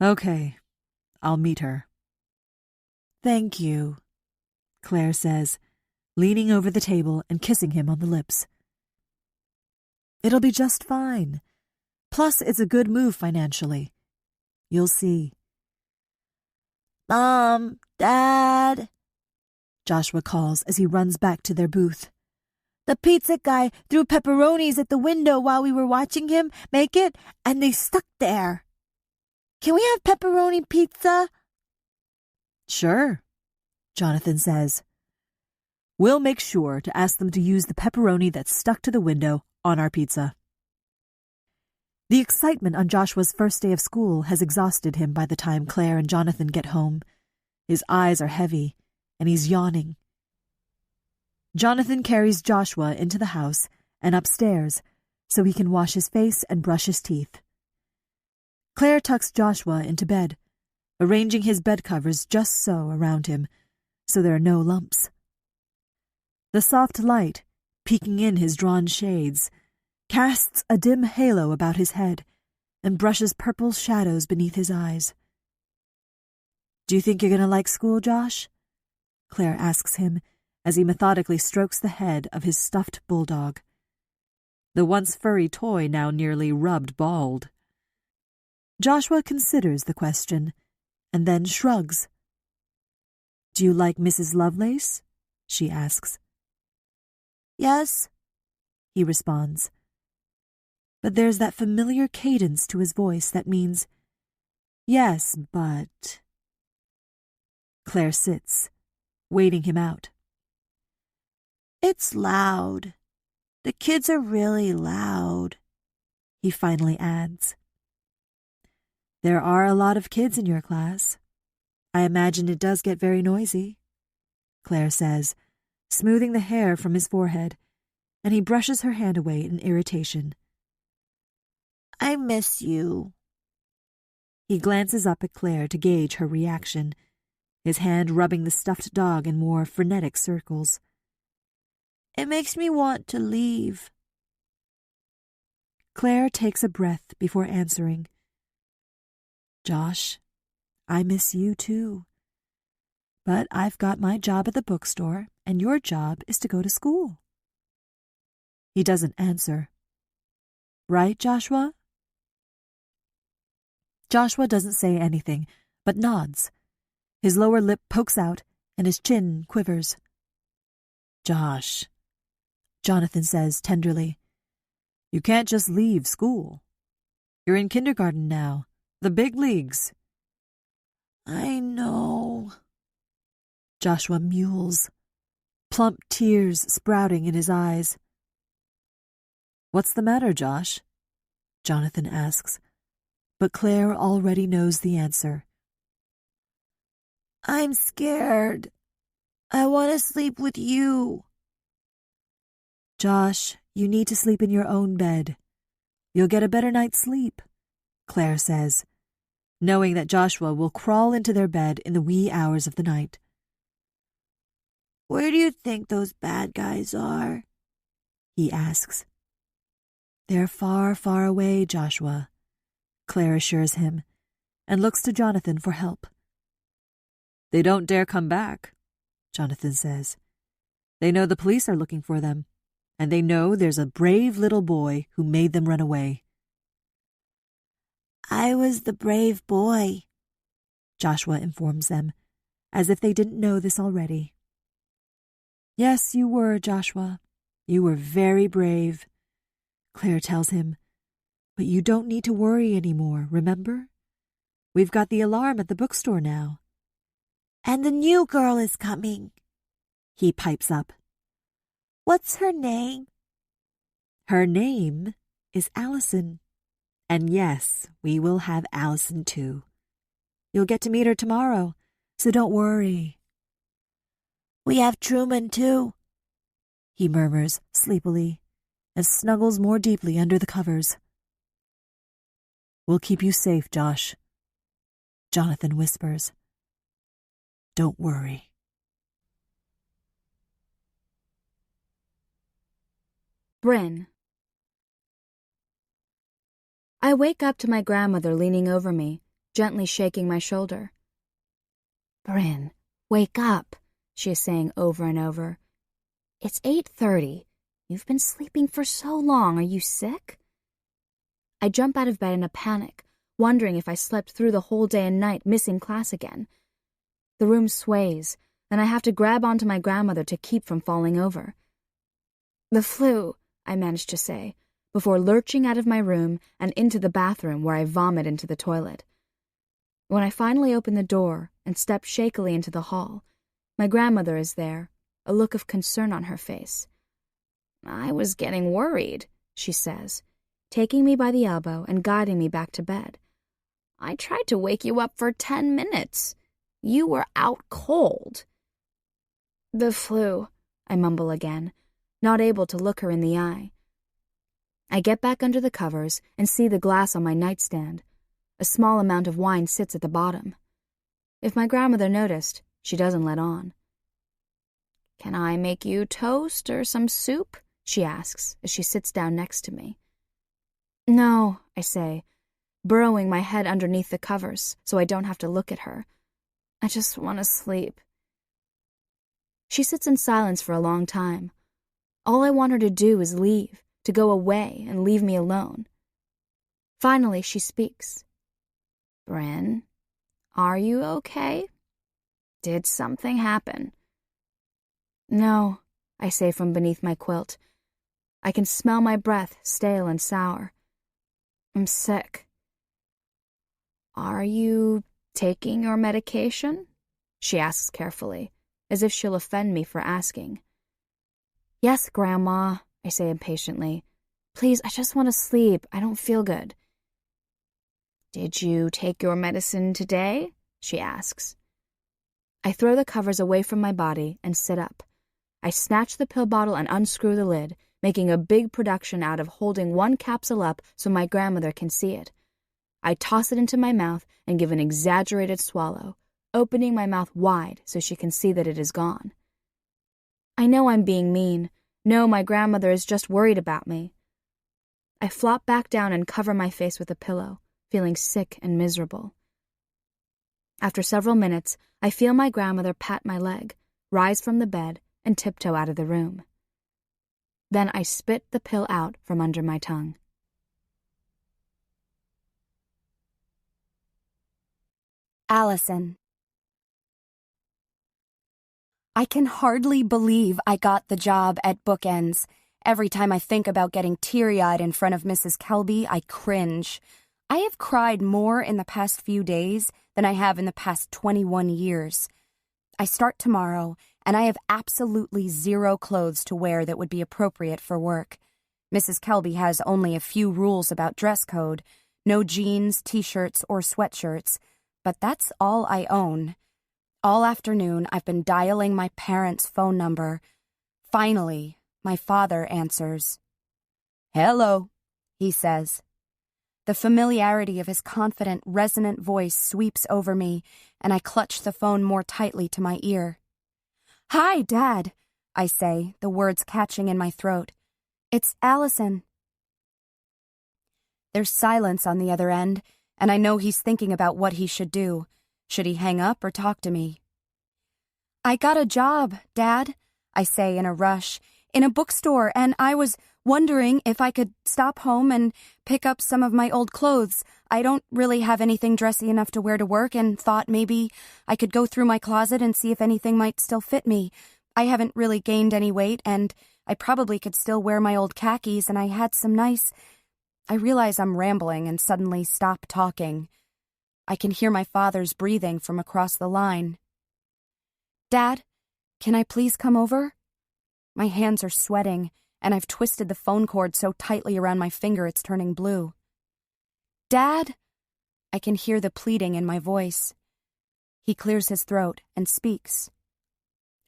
Okay, I'll meet her. Thank you, Claire says, leaning over the table and kissing him on the lips. It'll be just fine. Plus, it's a good move financially. You'll see. Mom, Dad, Joshua calls as he runs back to their booth. The pizza guy threw pepperonis at the window while we were watching him make it, and they stuck there. Can we have pepperoni pizza? Sure, Jonathan says. We'll make sure to ask them to use the pepperoni that's stuck to the window on our pizza. The excitement on Joshua's first day of school has exhausted him by the time Claire and Jonathan get home. His eyes are heavy, and he's yawning. Jonathan carries Joshua into the house and upstairs so he can wash his face and brush his teeth. Claire tucks Joshua into bed, arranging his bed covers just so around him, so there are no lumps. The soft light, peeking in his drawn shades, casts a dim halo about his head and brushes purple shadows beneath his eyes. "Do you think you're going to like school, Josh?" Claire asks him as he methodically strokes the head of his stuffed bulldog. The once furry toy now nearly rubbed bald. Joshua considers the question and then shrugs. "Do you like Mrs. Lovelace?" she asks. "Yes," he responds. But there's that familiar cadence to his voice that means, "Yes, but..." Claire sits, waiting him out. "It's loud. The kids are really loud," he finally adds. "There are a lot of kids in your class. I imagine it does get very noisy," Claire says, smoothing the hair from his forehead, and he brushes her hand away in irritation. "I miss you." He glances up at Claire to gauge her reaction, his hand rubbing the stuffed dog in more frenetic circles. "It makes me want to leave." Claire takes a breath before answering. "Josh, I miss you too. But I've got my job at the bookstore, and your job is to go to school." He doesn't answer. "Right, Joshua?" Joshua doesn't say anything, but nods. His lower lip pokes out, and his chin quivers. "Josh," Jonathan says tenderly, "you can't just leave school. You're in kindergarten now, the big leagues." "I know," Joshua mewls, plump tears sprouting in his eyes. "What's the matter, Josh?" Jonathan asks, but Claire already knows the answer. "I'm scared. I want to sleep with you." "Josh, you need to sleep in your own bed. You'll get a better night's sleep," Claire says, knowing that Joshua will crawl into their bed in the wee hours of the night. "Where do you think those bad guys are?" he asks. "They're far, far away, Joshua," Claire assures him, and looks to Jonathan for help. "They don't dare come back," Jonathan says. "They know the police are looking for them, and they know there's a brave little boy who made them run away." "I was the brave boy," Joshua informs them, as if they didn't know this already. "Yes, you were, Joshua. You were very brave," Claire tells him. "But you don't need to worry anymore, remember? We've got the alarm at the bookstore now." "And the new girl is coming," he pipes up. "What's her name?" "Her name is Allison. And yes, we will have Allison too. You'll get to meet her tomorrow, so don't worry." "We have Truman too," he murmurs sleepily and snuggles more deeply under the covers. "We'll keep you safe, Josh," Jonathan whispers. "Don't worry." Bryn. I wake up to my grandmother leaning over me, gently shaking my shoulder. "Bryn, wake up," she is saying over and over. "It's 8:30. You've been sleeping for so long. Are you sick?" I jump out of bed in a panic, wondering if I slept through the whole day and night, missing class again. The room sways, and I have to grab onto my grandmother to keep from falling over. "The flu," I manage to say, before lurching out of my room and into the bathroom where I vomit into the toilet. When I finally open the door and step shakily into the hall, my grandmother is there, a look of concern on her face. "I was getting worried," she says. taking me by the elbow and guiding me back to bed. I tried to wake you up for 10 minutes. You were out cold. The flu, I mumble again, not able to look her in the eye. I get back under the covers and see the glass on my nightstand. A small amount of wine sits at the bottom. If my grandmother noticed, she doesn't let on. Can I make you toast or some soup? She asks as she sits down next to me. No, I say, burrowing my head underneath the covers so I don't have to look at her. I just want to sleep. She sits in silence for a long time. All I want her to do is leave, to go away and leave me alone. Finally, she speaks. Bryn, are you okay? Did something happen? No, I say from beneath my quilt. I can smell my breath, stale and sour. I'm sick. Are you taking your medication? She asks carefully, as if she'll offend me for asking. Yes, Grandma, I say impatiently. Please, I just want to sleep. I don't feel good. Did you take your medicine today? She asks. I throw the covers away from my body and sit up. I snatch the pill bottle and unscrew the lid, making a big production out of holding one capsule up so my grandmother can see it. I toss it into my mouth and give an exaggerated swallow, opening my mouth wide so she can see that it is gone. I know I'm being mean. No, my grandmother is just worried about me. I flop back down and cover my face with a pillow, feeling sick and miserable. After several minutes, I feel my grandmother pat my leg, rise from the bed, and tiptoe out of the room. Then I spit the pill out from under my tongue. Allison. I can hardly believe I got the job at Bookends. Every time I think about getting teary-eyed in front of Mrs. Kelby, I cringe. I have cried more in the past few days than I have in the past 21 years. I start tomorrow, and I have absolutely zero clothes to wear that would be appropriate for work. Mrs. Kelby has only a few rules about dress code: no jeans, t-shirts, or sweatshirts, but that's all I own. All afternoon, I've been dialing my parents' phone number. Finally, my father answers. "Hello," he says. The familiarity of his confident, resonant voice sweeps over me, and I clutch the phone more tightly to my ear. "Hi, Dad," I say, the words catching in my throat. "It's Allison." There's silence on the other end, and I know he's thinking about what he should do. Should he hang up or talk to me? "I got a job, Dad," I say in a rush, "in a bookstore, and I was wondering if I could stop home and pick up some of my old clothes. I don't really have anything dressy enough to wear to work, and thought maybe I could go through my closet and see if anything might still fit me. I haven't really gained any weight, and I probably could still wear my old khakis, and I had some nice..." I realize I'm rambling and suddenly stop talking. I can hear my father's breathing from across the line. "Dad, can I please come over?" My hands are sweating, and I've twisted the phone cord so tightly around my finger it's turning blue. "Dad?" I can hear the pleading in my voice. He clears his throat and speaks.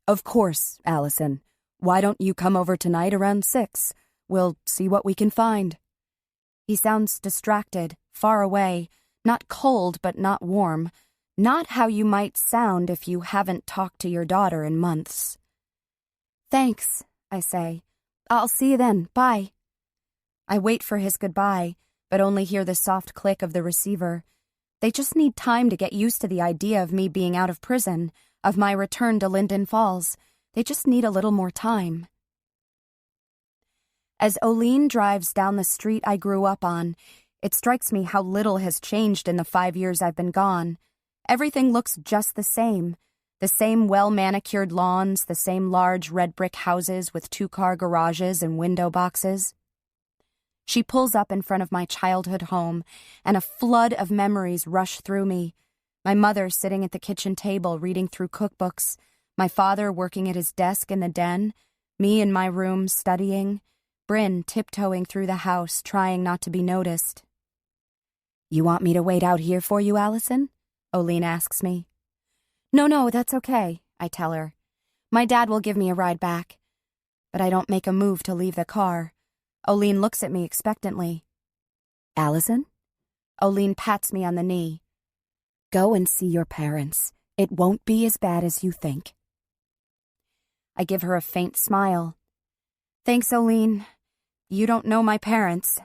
"Of course, Allison. Why don't you come over tonight around 6? We'll see what we can find." He sounds distracted, far away, not cold but not warm, not how you might sound if you haven't talked to your daughter in months. "Thanks," I say. "I'll see you then. Bye." I wait for his goodbye, but only hear the soft click of the receiver. They just need time to get used to the idea of me being out of prison, of my return to Linden Falls. They just need a little more time. As Oline drives down the street I grew up on, it strikes me how little has changed in the 5 years I've been gone. Everything looks just the same well-manicured lawns, the same large red brick houses with 2-car garages and window boxes. She pulls up in front of my childhood home, and a flood of memories rush through me. My mother sitting at the kitchen table reading through cookbooks, my father working at his desk in the den, me in my room studying, Bryn tiptoeing through the house, trying not to be noticed. "You want me to wait out here for you, Allison?" Oline asks me. No, that's okay," I tell her. "My dad will give me a ride back." But I don't make a move to leave the car. Oline looks at me expectantly. "Allison?" Oline pats me on the knee. "Go and see your parents. It won't be as bad as you think." I give her a faint smile. "Thanks, Oline. You don't know my parents."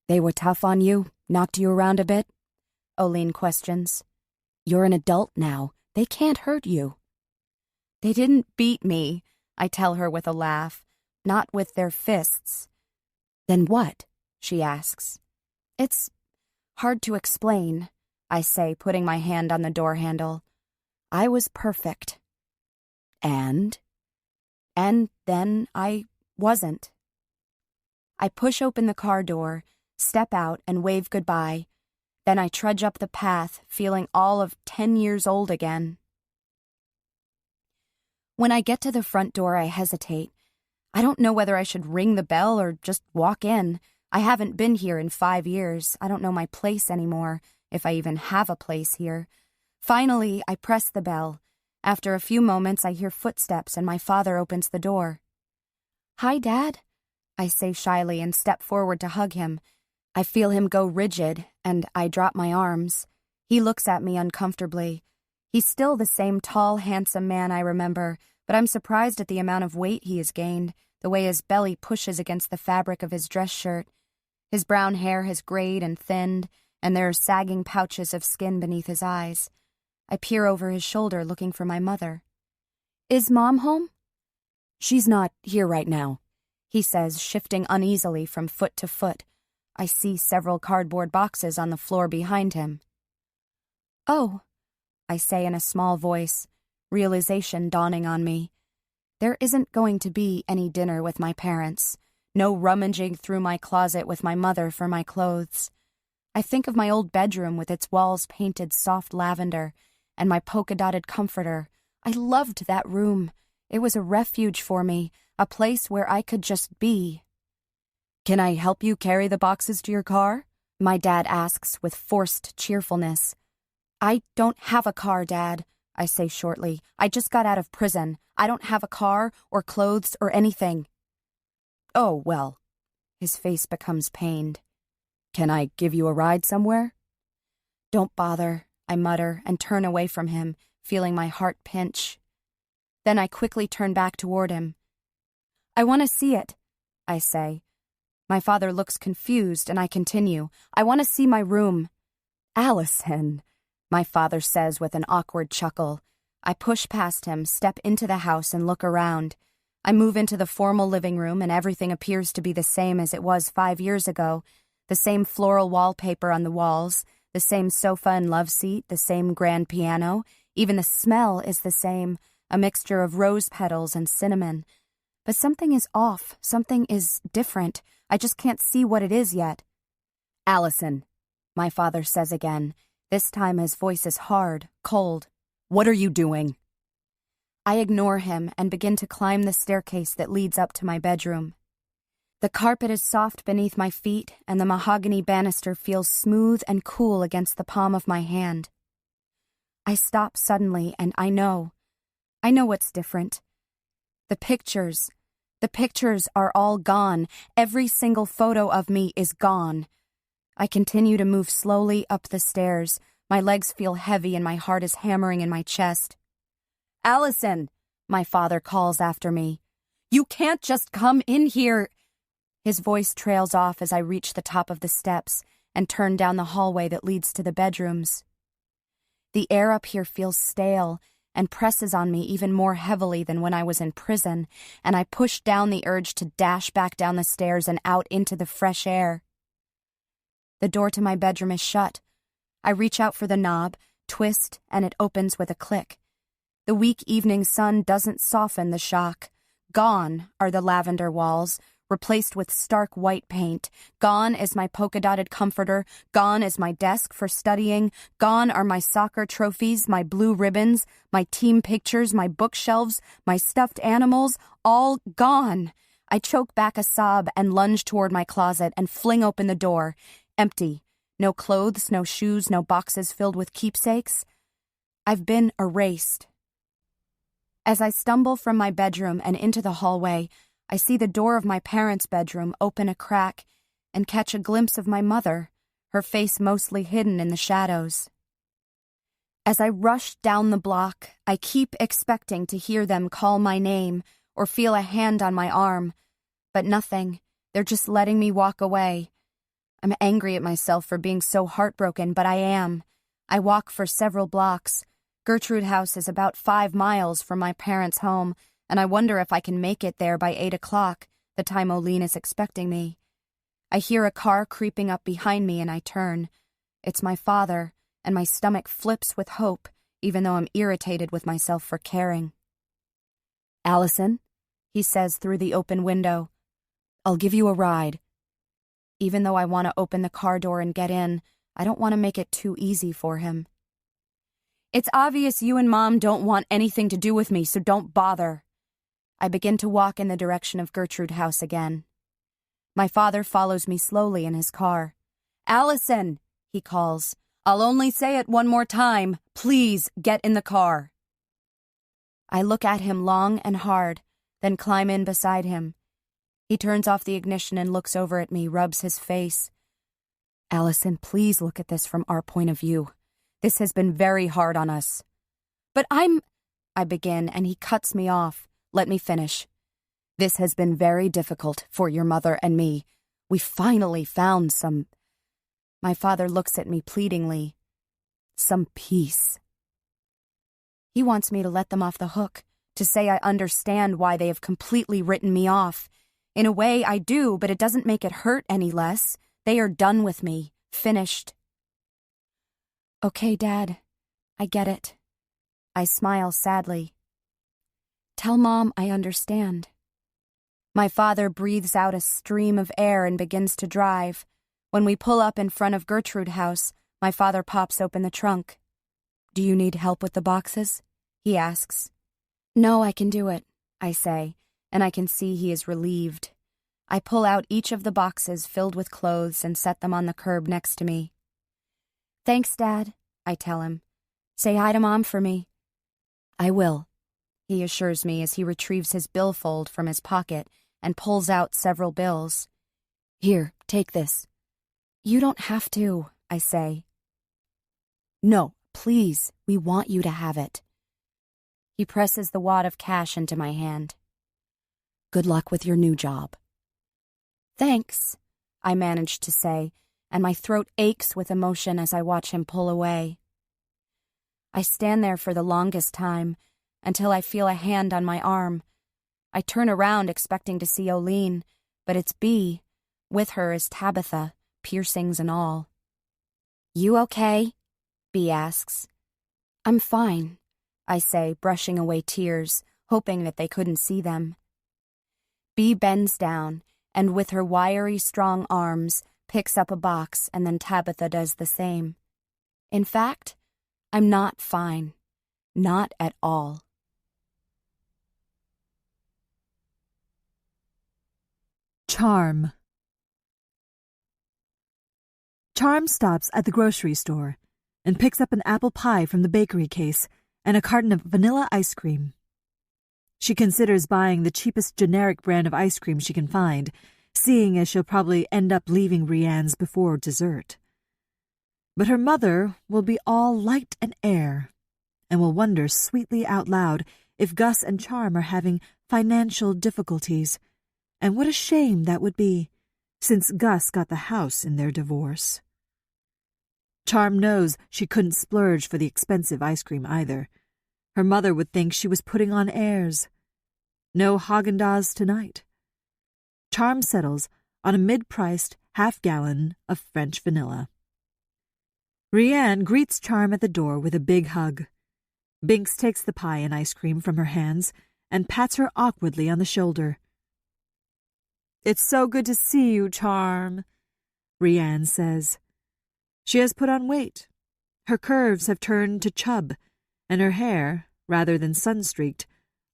"They were tough on you? Knocked you around a bit?" Oline questions. "You're an adult now. They can't hurt you." "They didn't beat me," I tell her with a laugh. "Not with their fists." "Then what?" she asks. "It's hard to explain," I say, putting my hand on the door handle. "I was perfect." And then I wasn't. I push open the car door, step out, and wave goodbye. Then I trudge up the path, feeling all of 10 years old again. When I get to the front door, I hesitate. I don't know whether I should ring the bell or just walk in. I haven't been here in 5 years. I don't know my place anymore, if I even have a place here. Finally, I press the bell. After a few moments, I hear footsteps and my father opens the door. "Hi, Dad," I say shyly and step forward to hug him. I feel him go rigid, and I drop my arms. He looks at me uncomfortably. He's still the same tall, handsome man I remember, but I'm surprised at the amount of weight he has gained, the way his belly pushes against the fabric of his dress shirt. His brown hair has grayed and thinned, and there are sagging pouches of skin beneath his eyes. I peer over his shoulder looking for my mother. "Is Mom home?" "She's not here right now," he says, shifting uneasily from foot to foot. I see several cardboard boxes on the floor behind him. "Oh," I say in a small voice, realization dawning on me. There isn't going to be any dinner with my parents. No rummaging through my closet with my mother for my clothes. I think of my old bedroom with its walls painted soft lavender and my polka-dotted comforter. I loved that room. It was a refuge for me, a place where I could just be. "Can I help you carry the boxes to your car?" my dad asks with forced cheerfulness. "I don't have a car, Dad," I say shortly. "I just got out of prison. I don't have a car or clothes or anything." "Oh, well." His face becomes pained. "Can I give you a ride somewhere?" "Don't bother," I mutter and turn away from him, feeling my heart pinch. Then I quickly turn back toward him. "I want to see it," I say. My father looks confused, and I continue. "I want to see my room." "Allison," my father says with an awkward chuckle. I push past him, step into the house, and look around. I move into the formal living room, and everything appears to be the same as it was 5 years ago. The same floral wallpaper on the walls, the same sofa and love seat, the same grand piano. Even the smell is the same, a mixture of rose petals and cinnamon. But something is off, something is different. I just can't see what it is yet. "Allison," my father says again. This time his voice is hard, cold. "What are you doing?" I ignore him and begin to climb the staircase that leads up to my bedroom. The carpet is soft beneath my feet, and the mahogany banister feels smooth and cool against the palm of my hand. I stop suddenly, and I know what's different. The pictures are all gone. Every single photo of me is gone. I continue to move slowly up the stairs. My legs feel heavy and my heart is hammering in my chest. "Allison," my father calls after me. "You can't just come in here." His voice trails off as I reach the top of the steps and turn down the hallway that leads to the bedrooms. The air up here feels stale and presses on me even more heavily than when I was in prison, and I push down the urge to dash back down the stairs and out into the fresh air. The door to my bedroom is shut. I reach out for the knob, twist, and it opens with a click. The weak evening sun doesn't soften the shock. Gone are the lavender walls, replaced with stark white paint. Gone is my polka-dotted comforter. Gone is my desk for studying. Gone are my soccer trophies, my blue ribbons, my team pictures, my bookshelves, my stuffed animals, all gone. I choke back a sob and lunge toward my closet and fling open the door. Empty. No clothes, no shoes, no boxes filled with keepsakes. I've been erased. As I stumble from my bedroom and into the hallway, I see the door of my parents' bedroom open a crack and catch a glimpse of my mother, her face mostly hidden in the shadows. As I rush down the block, I keep expecting to hear them call my name or feel a hand on my arm, but nothing. They're just letting me walk away. I'm angry at myself for being so heartbroken, but I am. I walk for several blocks. Gertrude House is about 5 miles from my parents' home, and I wonder if I can make it there by 8 o'clock, the time Olene is expecting me. I hear a car creeping up behind me and I turn. It's my father, and my stomach flips with hope, even though I'm irritated with myself for caring. "Allison," he says through the open window, "I'll give you a ride." Even though I want to open the car door and get in, I don't want to make it too easy for him. "It's obvious you and Mom don't want anything to do with me, so don't bother." I begin to walk in the direction of Gertrude House again. My father follows me slowly in his car. "Allison," he calls, "I'll only say it one more time. Please get in the car." I look at him long and hard, then climb in beside him. He turns off the ignition and looks over at me, rubs his face. "Allison, please look at this from our point of view. This has been very hard on us." "But I begin, and he cuts me off. "Let me finish. This has been very difficult for your mother and me. We finally found some..." My father looks at me pleadingly. "Some peace." He wants me to let them off the hook, to say I understand why they have completely written me off. In a way, I do, but it doesn't make it hurt any less. They are done with me. Finished. "Okay, Dad. I get it." I smile sadly. "Tell Mom I understand." My father breathes out a stream of air and begins to drive. When we pull up in front of Gertrude House, my father pops open the trunk. "Do you need help with the boxes?" he asks. "No, I can do it," I say, and I can see he is relieved. I pull out each of the boxes filled with clothes and set them on the curb next to me. "Thanks, Dad," I tell him. "Say hi to Mom for me." "I will," he assures me as he retrieves his billfold from his pocket and pulls out several bills. "Here, take this." "You don't have to," I say. "No, please, we want you to have it." He presses the wad of cash into my hand. "Good luck with your new job." "Thanks," I manage to say, and my throat aches with emotion as I watch him pull away. I stand there for the longest time, until I feel a hand on my arm. I turn around expecting to see Olene, but it's Bea. With her is Tabitha, piercings and all. "You okay?" Bea asks. "I'm fine," I say, brushing away tears, hoping that they couldn't see them. Bea bends down, and with her wiry, strong arms, picks up a box, and then Tabitha does the same. In fact, I'm not fine. Not at all. Charm. Charm stops at the grocery store and picks up an apple pie from the bakery case and a carton of vanilla ice cream. She considers buying the cheapest generic brand of ice cream she can find, seeing as she'll probably end up leaving Rianne's before dessert. But her mother will be all light and air, and will wonder sweetly out loud if Gus and Charm are having financial difficulties, and what a shame that would be, since Gus got the house in their divorce. Charm knows she couldn't splurge for the expensive ice cream either. Her mother would think she was putting on airs. No Haagen-Dazs tonight. Charm settles on a mid-priced half-gallon of French vanilla. Rianne greets Charm at the door with a big hug. Binks takes the pie and ice cream from her hands and pats her awkwardly on the shoulder. "It's so good to see you, Charm," Rianne says. She has put on weight. Her curves have turned to chub, and her hair, rather than sun-streaked,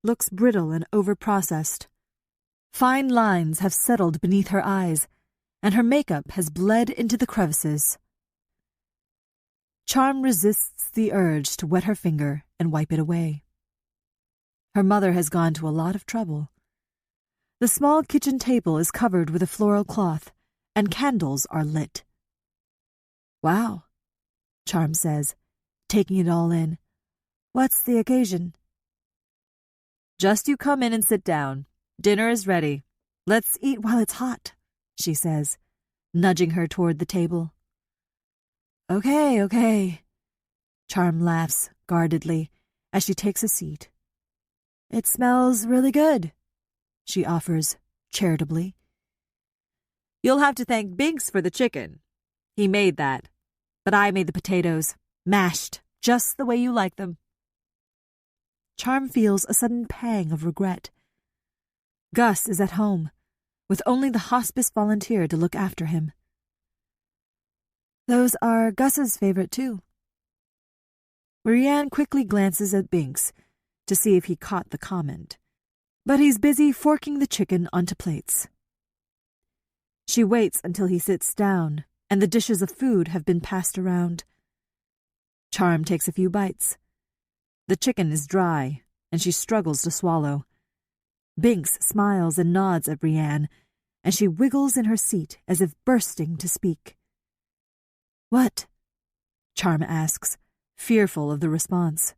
looks brittle and overprocessed. Fine lines have settled beneath her eyes, and her makeup has bled into the crevices. Charm resists the urge to wet her finger and wipe it away. Her mother has gone to a lot of trouble. The small kitchen table is covered with a floral cloth, and candles are lit. "Wow," Charm says, taking it all in. "What's the occasion?" "Just you come in and sit down. Dinner is ready. Let's eat while it's hot," she says, nudging her toward the table. Okay. Charm laughs guardedly as she takes a seat. "It smells really good," she offers charitably. "You'll have to thank Binks for the chicken. He made that, but I made the potatoes, mashed, just the way you like them." Charm feels a sudden pang of regret. Gus is at home, with only the hospice volunteer to look after him. "Those are Gus's favorite, too." Rianne quickly glances at Binks to see if he caught the comment, but he's busy forking the chicken onto plates. She waits until he sits down and the dishes of food have been passed around. Charm takes a few bites. The chicken is dry, and she struggles to swallow. Binks smiles and nods at Rianne, and she wiggles in her seat as if bursting to speak. "What?" Charm asks, fearful of the response.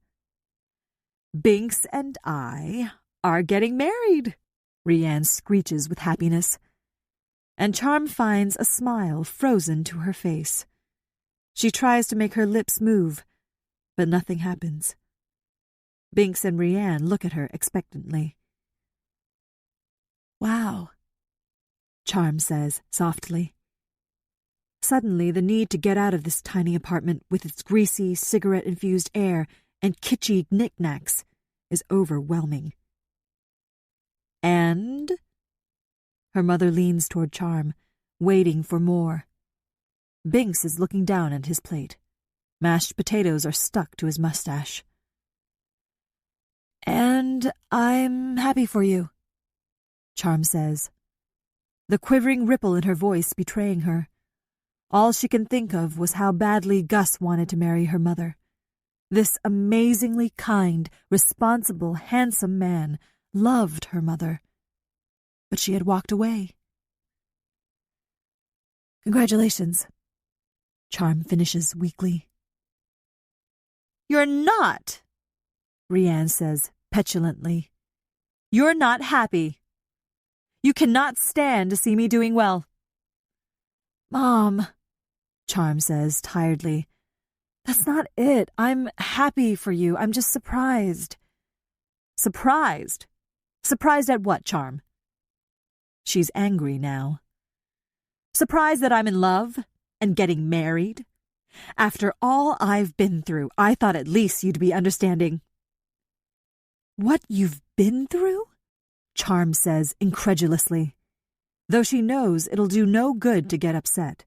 "Binks and I are getting married," Rianne screeches with happiness. And Charm finds a smile frozen to her face. She tries to make her lips move, but nothing happens. Binks and Rianne look at her expectantly. "Wow," Charm says softly. Suddenly, the need to get out of this tiny apartment with its greasy, cigarette-infused air and kitschy knickknacks is overwhelming. "And?" Her mother leans toward Charm, waiting for more. Binks is looking down at his plate. Mashed potatoes are stuck to his mustache. "And I'm happy for you," Charm says, the quivering ripple in her voice betraying her. All she can think of was how badly Gus wanted to marry her mother. This amazingly kind, responsible, handsome man loved her mother, but she had walked away. "Congratulations," Charm finishes weakly. "You're not," Rianne says petulantly. "You're not happy. You cannot stand to see me doing well." "Mom," Charm says tiredly, "that's not it. I'm happy for you. I'm just surprised." "Surprised? Surprised at what, Charm?" She's angry now. "Surprised that I'm in love and getting married? After all I've been through, I thought at least you'd be understanding." "What you've been through?" Charm says incredulously, though she knows it'll do no good to get upset.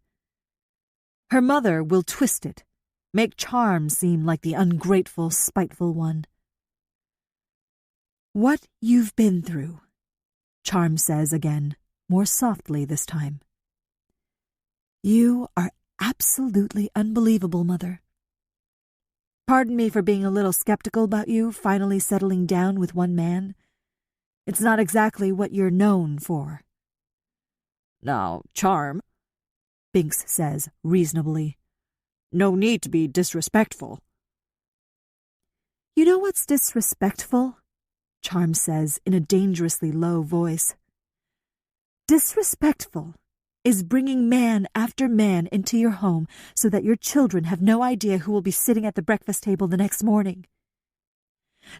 Her mother will twist it, make Charm seem like the ungrateful, spiteful one. "What you've been through," Charm says again, more softly this time. "You are absolutely unbelievable, Mother. Pardon me for being a little skeptical about you finally settling down with one man. It's not exactly what you're known for." "Now, Charm," Binks says reasonably, "no need to be disrespectful." "You know what's disrespectful?" Charm says in a dangerously low voice. "Disrespectful is bringing man after man into your home so that your children have no idea who will be sitting at the breakfast table the next morning.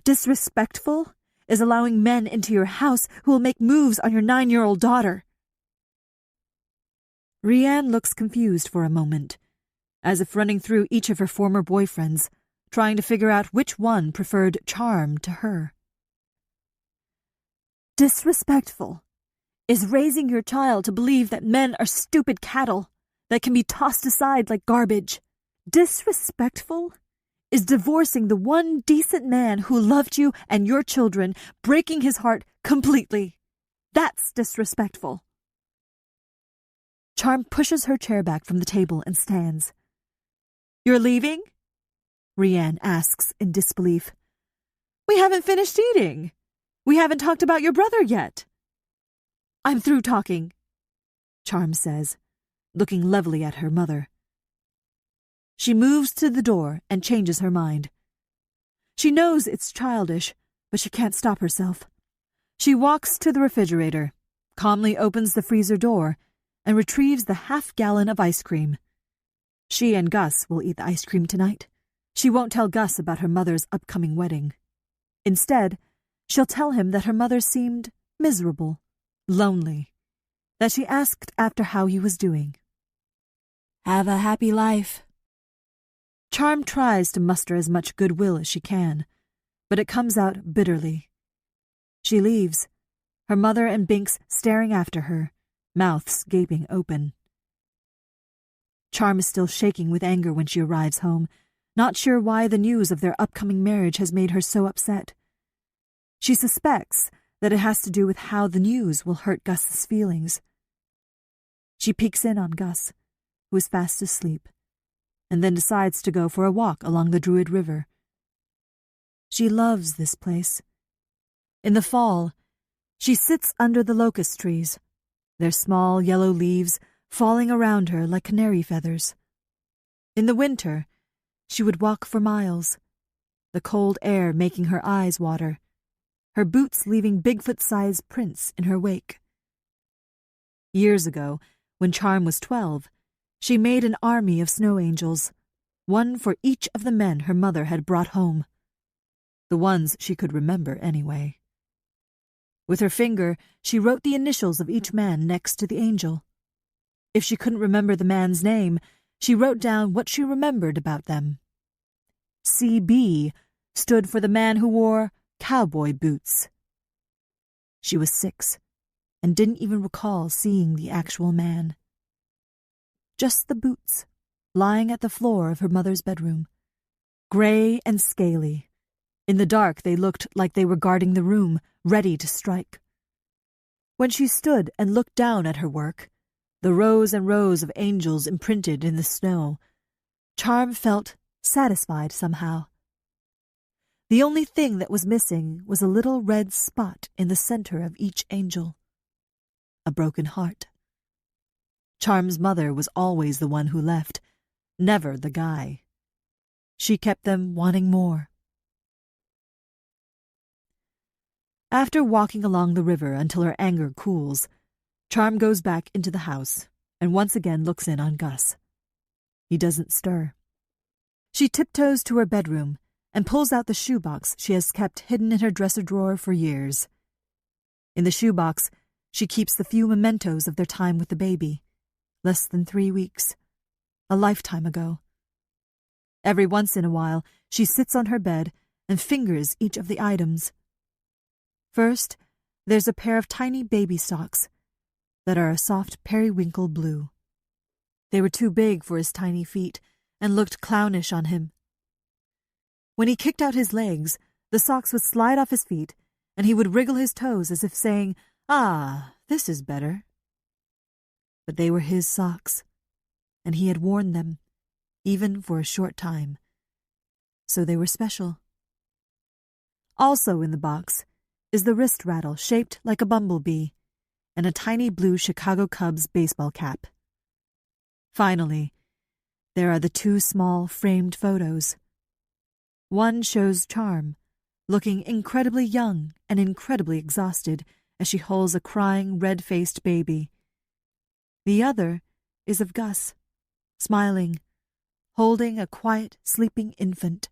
Disrespectful is allowing men into your house who will make moves on your 9-year-old daughter." Rianne looks confused for a moment, as if running through each of her former boyfriends, trying to figure out which one preferred Charm to her. "Disrespectful is raising your child to believe that men are stupid cattle that can be tossed aside like garbage. Disrespectful is divorcing the one decent man who loved you and your children, breaking his heart completely. That's disrespectful. Charm pushes her chair back from the table and stands. You're leaving? Rianne asks in disbelief. We haven't finished eating. We haven't talked about your brother yet. I'm through talking, Charm says, looking levelly at her mother. She moves to the door and changes her mind. She knows it's childish, but she can't stop herself. She walks to the refrigerator, calmly opens the freezer door, and retrieves the half-gallon of ice cream. She and Gus will eat the ice cream tonight. She won't tell Gus about her mother's upcoming wedding. Instead, she'll tell him that her mother seemed miserable, lonely, that she asked after how he was doing. Have a happy life. Charm tries to muster as much goodwill as she can, but it comes out bitterly. She leaves, her mother and Binks staring after her, mouths gaping open. Charm is still shaking with anger when she arrives home, not sure why the news of their upcoming marriage has made her so upset. She suspects that it has to do with how the news will hurt Gus's feelings. She peeks in on Gus, who is fast asleep, and then decides to go for a walk along the Druid River. She loves this place. In the fall, she sits under the locust trees, their small yellow leaves falling around her like canary feathers. In the winter, she would walk for miles, the cold air making her eyes water, her boots leaving Bigfoot-sized prints in her wake. Years ago, when Charm was 12, she made an army of snow angels, one for each of the men her mother had brought home. The ones she could remember anyway. With her finger, she wrote the initials of each man next to the angel. If she couldn't remember the man's name, she wrote down what she remembered about them. CB stood for the man who wore cowboy boots. She was 6 and didn't even recall seeing the actual man. Just the boots, lying at the floor of her mother's bedroom. Gray and scaly. In the dark, they looked like they were guarding the room, ready to strike. When she stood and looked down at her work, the rows and rows of angels imprinted in the snow, Charm felt satisfied somehow. The only thing that was missing was a little red spot in the center of each angel. A broken heart. Charm's mother was always the one who left, never the guy. She kept them wanting more. After walking along the river until her anger cools, Charm goes back into the house and once again looks in on Gus. He doesn't stir. She tiptoes to her bedroom and pulls out the shoebox she has kept hidden in her dresser drawer for years. In the shoebox, she keeps the few mementos of their time with the baby. Less than 3 weeks. A lifetime ago. Every once in a while, she sits on her bed and fingers each of the items. First, there's a pair of tiny baby socks that are a soft periwinkle blue. They were too big for his tiny feet and looked clownish on him. When he kicked out his legs, the socks would slide off his feet, and he would wriggle his toes as if saying, "Ah, this is better." But they were his socks, and he had worn them, even for a short time. So they were special. Also in the box is the wrist rattle shaped like a bumblebee, and a tiny blue Chicago Cubs baseball cap. Finally, there are the 2 small framed photos. One shows Charm, looking incredibly young and incredibly exhausted as she holds a crying, red-faced baby. The other is of Gus, smiling, holding a quiet, sleeping infant.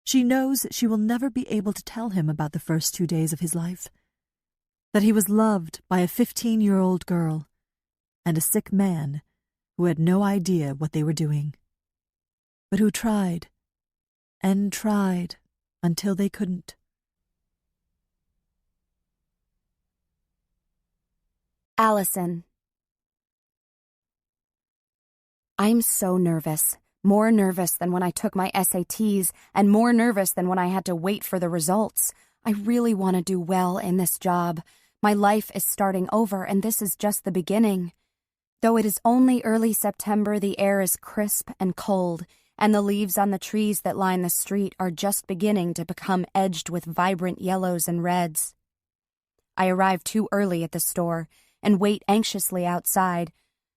She knows she will never be able to tell him about the first 2 days of his life, that he was loved by a 15-year-old girl and a sick man who had no idea what they were doing, but who tried and tried until they couldn't. Allison. I'm so nervous. More nervous than when I took my SATs, and more nervous than when I had to wait for the results. I really want to do well in this job, My life is starting over, and this is just the beginning. Though it is only early September, the air is crisp and cold, and the leaves on the trees that line the street are just beginning to become edged with vibrant yellows and reds. I arrive too early at the store and wait anxiously outside.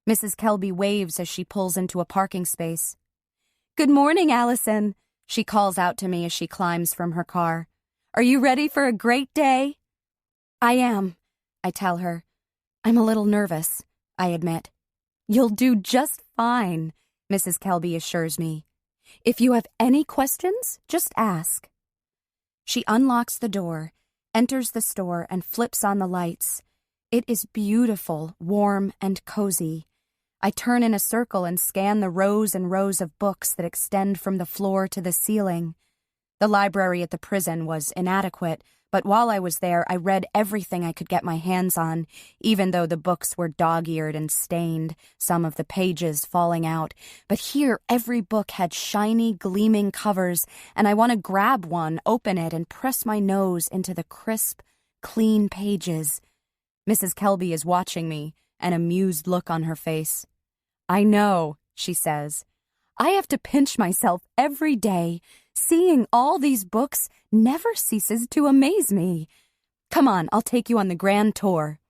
Mrs. Kelby waves as she pulls into a parking space. "Good morning, Allison," she calls out to me as she climbs from her car. "Are you ready for a great day?" "I am," I tell her. "I'm a little nervous," I admit. "You'll do just fine," Mrs. Kelby assures me. "If you have any questions, just ask." She unlocks the door, enters the store, and flips on the lights. It is beautiful, warm, and cozy. I turn in a circle and scan the rows and rows of books that extend from the floor to the ceiling. The library at the prison was inadequate, but while I was there, I read everything I could get my hands on, even though the books were dog-eared and stained, some of the pages falling out. But here, every book had shiny, gleaming covers, and I want to grab one, open it, and press my nose into the crisp, clean pages. Mrs. Kelby is watching me, an amused look on her face. "I know," she says. "I have to pinch myself every day. Seeing all these books never ceases to amaze me. Come on, I'll take you on the grand tour."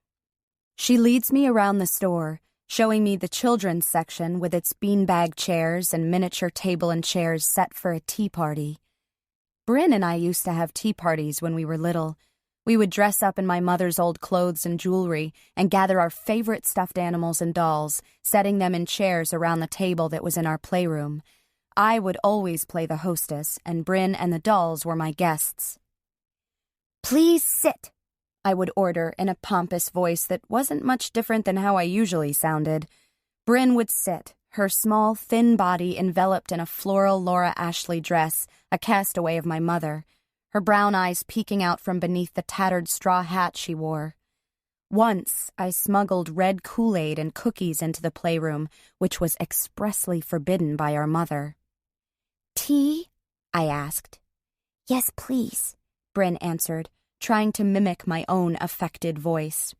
She leads me around the store, showing me the children's section with its beanbag chairs and miniature table and chairs set for a tea party. Bryn and I used to have tea parties when we were little. We would dress up in my mother's old clothes and jewelry and gather our favorite stuffed animals and dolls, setting them in chairs around the table that was in our playroom. I would always play the hostess, and Bryn and the dolls were my guests. "Please sit," I would order in a pompous voice that wasn't much different than how I usually sounded. Bryn would sit, her small, thin body enveloped in a floral Laura Ashley dress, a castaway of my mother, her brown eyes peeking out from beneath the tattered straw hat she wore. Once, I smuggled red Kool-Aid and cookies into the playroom, which was expressly forbidden by our mother. "Tea?" I asked. "Yes, please," Bryn answered, trying to mimic my own affected voice.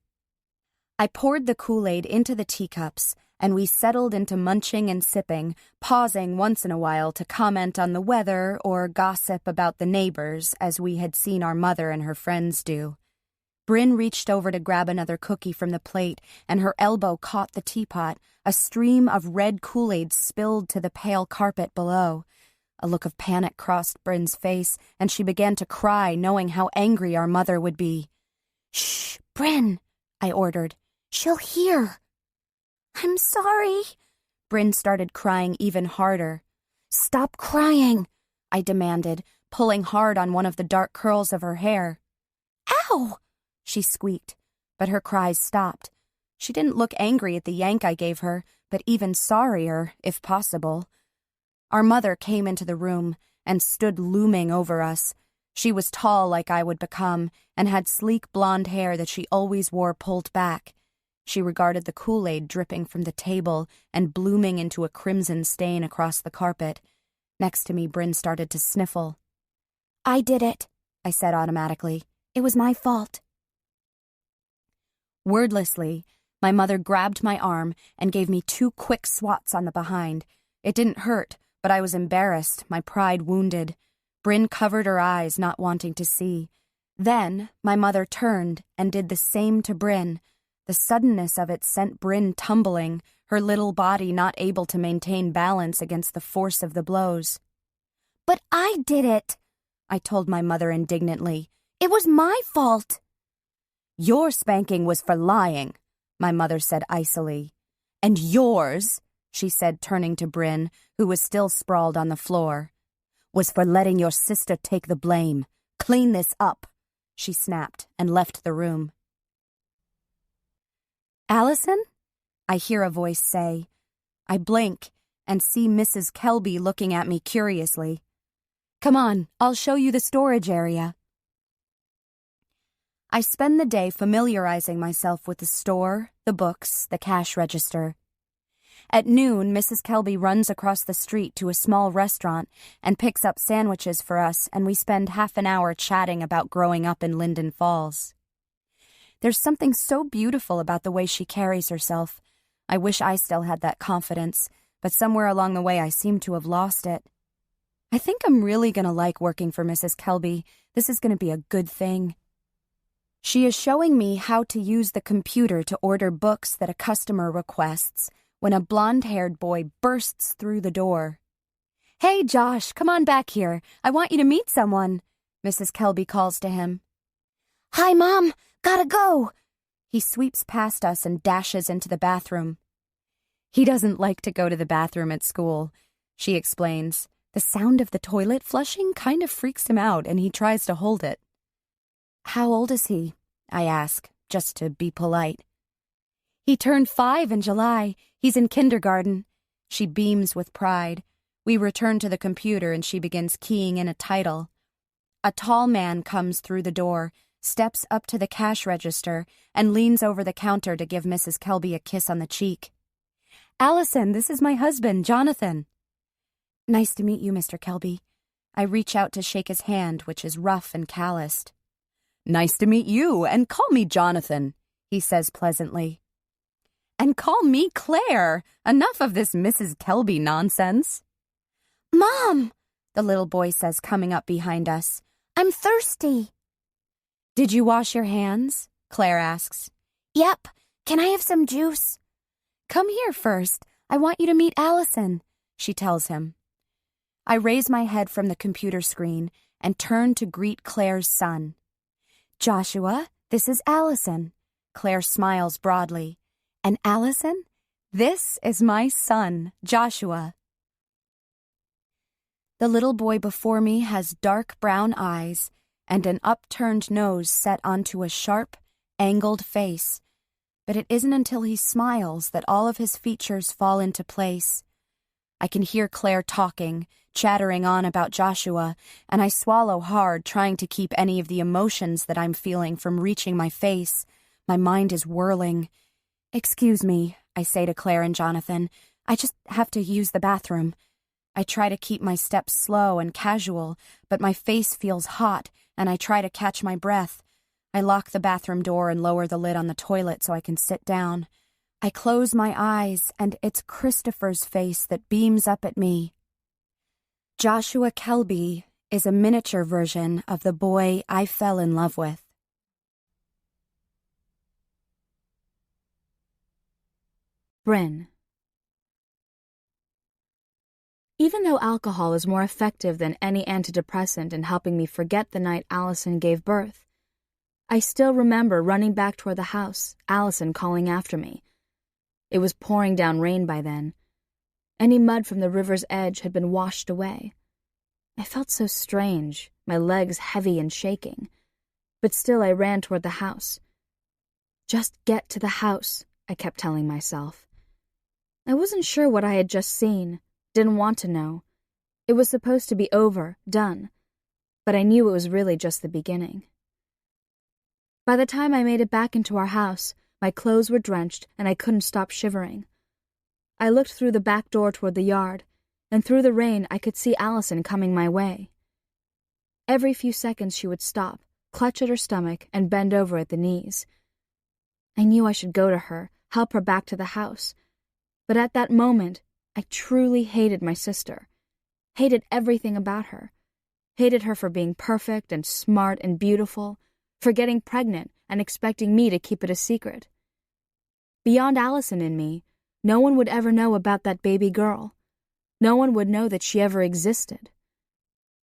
I poured the Kool-Aid into the teacups, and we settled into munching and sipping, pausing once in a while to comment on the weather or gossip about the neighbors, as we had seen our mother and her friends do. Bryn reached over to grab another cookie from the plate, and her elbow caught the teapot. A stream of red Kool-Aid spilled to the pale carpet below. A look of panic crossed Bryn's face, and she began to cry, knowing how angry our mother would be. "Shh, Bryn," I ordered. "She'll hear." "I'm sorry." Bryn started crying even harder. "Stop crying," I demanded, pulling hard on one of the dark curls of her hair. "Ow!" she squeaked, but her cries stopped. She didn't look angry at the yank I gave her, but even sorrier, if possible. Our mother came into the room and stood looming over us. She was tall like I would become and had sleek blonde hair that she always wore pulled back. She regarded the Kool-Aid dripping from the table and blooming into a crimson stain across the carpet. Next to me, Bryn started to sniffle. "I did it," I said automatically. "It was my fault." Wordlessly, my mother grabbed my arm and gave me 2 quick swats on the behind. It didn't hurt, but I was embarrassed, my pride wounded. Bryn covered her eyes, not wanting to see. Then my mother turned and did the same to Bryn. The suddenness of it sent Bryn tumbling, her little body not able to maintain balance against the force of the blows. "But I did it," I told my mother indignantly. "It was my fault." "Your spanking was for lying," my mother said icily. "And yours," she said, turning to Bryn, who was still sprawled on the floor, "was for letting your sister take the blame. Clean this up," she snapped and left the room. "Allison?" I hear a voice say. I blink and see Mrs. Kelby looking at me curiously. "Come on, I'll show you the storage area." I spend the day familiarizing myself with the store, the books, the cash register. At noon, Mrs. Kelby runs across the street to a small restaurant and picks up sandwiches for us, and we spend half an hour chatting about growing up in Linden Falls. There's something so beautiful about the way she carries herself. I wish I still had that confidence, but somewhere along the way I seem to have lost it. I think I'm really going to like working for Mrs. Kelby. This is going to be a good thing. She is showing me how to use the computer to order books that a customer requests when a blonde-haired boy bursts through the door. "Hey, Josh, come on back here. I want you to meet someone," Mrs. Kelby calls to him. "Hi, Mom. Gotta go." He sweeps past us and dashes into the bathroom. He doesn't like to go to the bathroom at school, she explains. The sound of the toilet flushing kind of freaks him out, and he tries to hold it. "How old is he?" I ask, just to be polite. "He turned 5 in July. He's in kindergarten." She beams with pride. We return to the computer and she begins keying in a title. A tall man comes through the door, steps up to the cash register, and leans over the counter to give Mrs. Kelby a kiss on the cheek. "Allison, this is my husband, Jonathan." "Nice to meet you, Mr. Kelby." I reach out to shake his hand, which is rough and calloused. "Nice to meet you, and call me Jonathan," he says pleasantly. "And call me Claire. Enough of this Mrs. Kelby nonsense." "Mom," the little boy says, coming up behind us. "I'm thirsty." "Did you wash your hands?" Claire asks. "Yep. Can I have some juice?" "Come here first. I want you to meet Allison," she tells him. I raise my head from the computer screen and turn to greet Claire's son. "Joshua, this is Allison." Claire smiles broadly. "And Allison, this is my son, Joshua." The little boy before me has dark brown eyes and an upturned nose set onto a sharp, angled face, but it isn't until he smiles that all of his features fall into place. I can hear Claire talking, chattering on about Joshua, and I swallow hard, trying to keep any of the emotions that I'm feeling from reaching my face. My mind is whirling. "Excuse me," I say to Claire and Jonathan. "I just have to use the bathroom." I try to keep my steps slow and casual, but my face feels hot, and I try to catch my breath. I lock the bathroom door and lower the lid on the toilet so I can sit down. I close my eyes, and it's Christopher's face that beams up at me. Joshua Kelby is a miniature version of the boy I fell in love with. Bryn. Even though alcohol is more effective than any antidepressant in helping me forget the night Allison gave birth, I still remember running back toward the house, Allison calling after me. It was pouring down rain by then. Any mud from the river's edge had been washed away. I felt so strange, my legs heavy and shaking. But still I ran toward the house. "Just get to the house," I kept telling myself. I wasn't sure what I had just seen. Didn't want to know. It was supposed to be over, done, but I knew it was really just the beginning. By the time I made it back into our house, my clothes were drenched and I couldn't stop shivering. I looked through the back door toward the yard, and through the rain I could see Allison coming my way. Every few seconds she would stop, clutch at her stomach, and bend over at the knees. I knew I should go to her, help her back to the house, but at that moment, I truly hated my sister, hated everything about her, hated her for being perfect and smart and beautiful, for getting pregnant and expecting me to keep it a secret. Beyond Allison and me, no one would ever know about that baby girl. No one would know that she ever existed.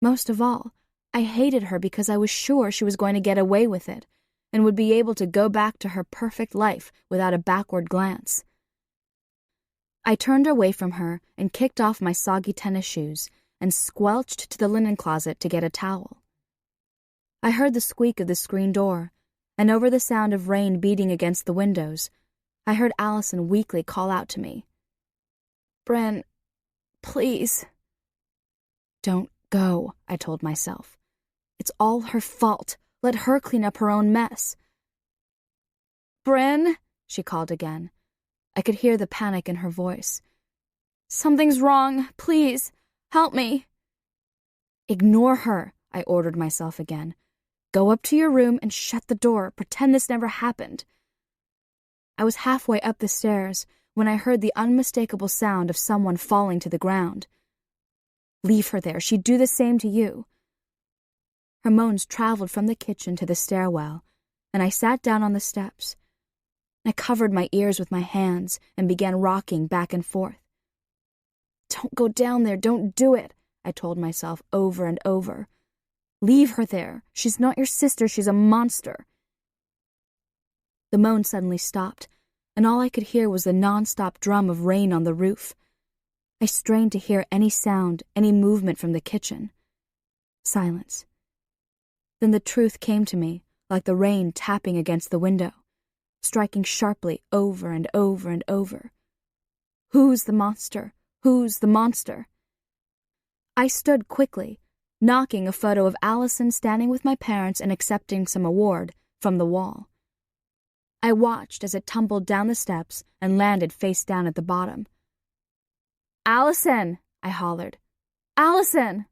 Most of all, I hated her because I was sure she was going to get away with it and would be able to go back to her perfect life without a backward glance. I turned away from her and kicked off my soggy tennis shoes and squelched to the linen closet to get a towel. I heard the squeak of the screen door, and over the sound of rain beating against the windows, I heard Allison weakly call out to me. "Bryn, please." "Don't go," I told myself. "It's all her fault. Let her clean up her own mess." "Bryn," she called again. I could hear the panic in her voice. "Something's wrong. Please, help me." "Ignore her," I ordered myself again. Go up to your room and shut the door. Pretend this never happened. I was halfway up the stairs when I heard the unmistakable sound of someone falling to the ground. Leave her there. She'd do the same to you. Her moans traveled from the kitchen to the stairwell, and I sat down on the steps. I covered my ears with my hands and began rocking back and forth. Don't go down there. Don't do it, I told myself over and over. Leave her there. She's not your sister. She's a monster. The moan suddenly stopped, and all I could hear was the non-stop drum of rain on the roof. I strained to hear any sound, any movement from the kitchen. Silence. Then the truth came to me, like the rain tapping against the window, striking sharply over and over and over. Who's the monster? Who's the monster? I stood quickly, knocking a photo of Allison standing with my parents and accepting some award from the wall. I watched as it tumbled down the steps and landed face down at the bottom. Allison! I hollered. Allison!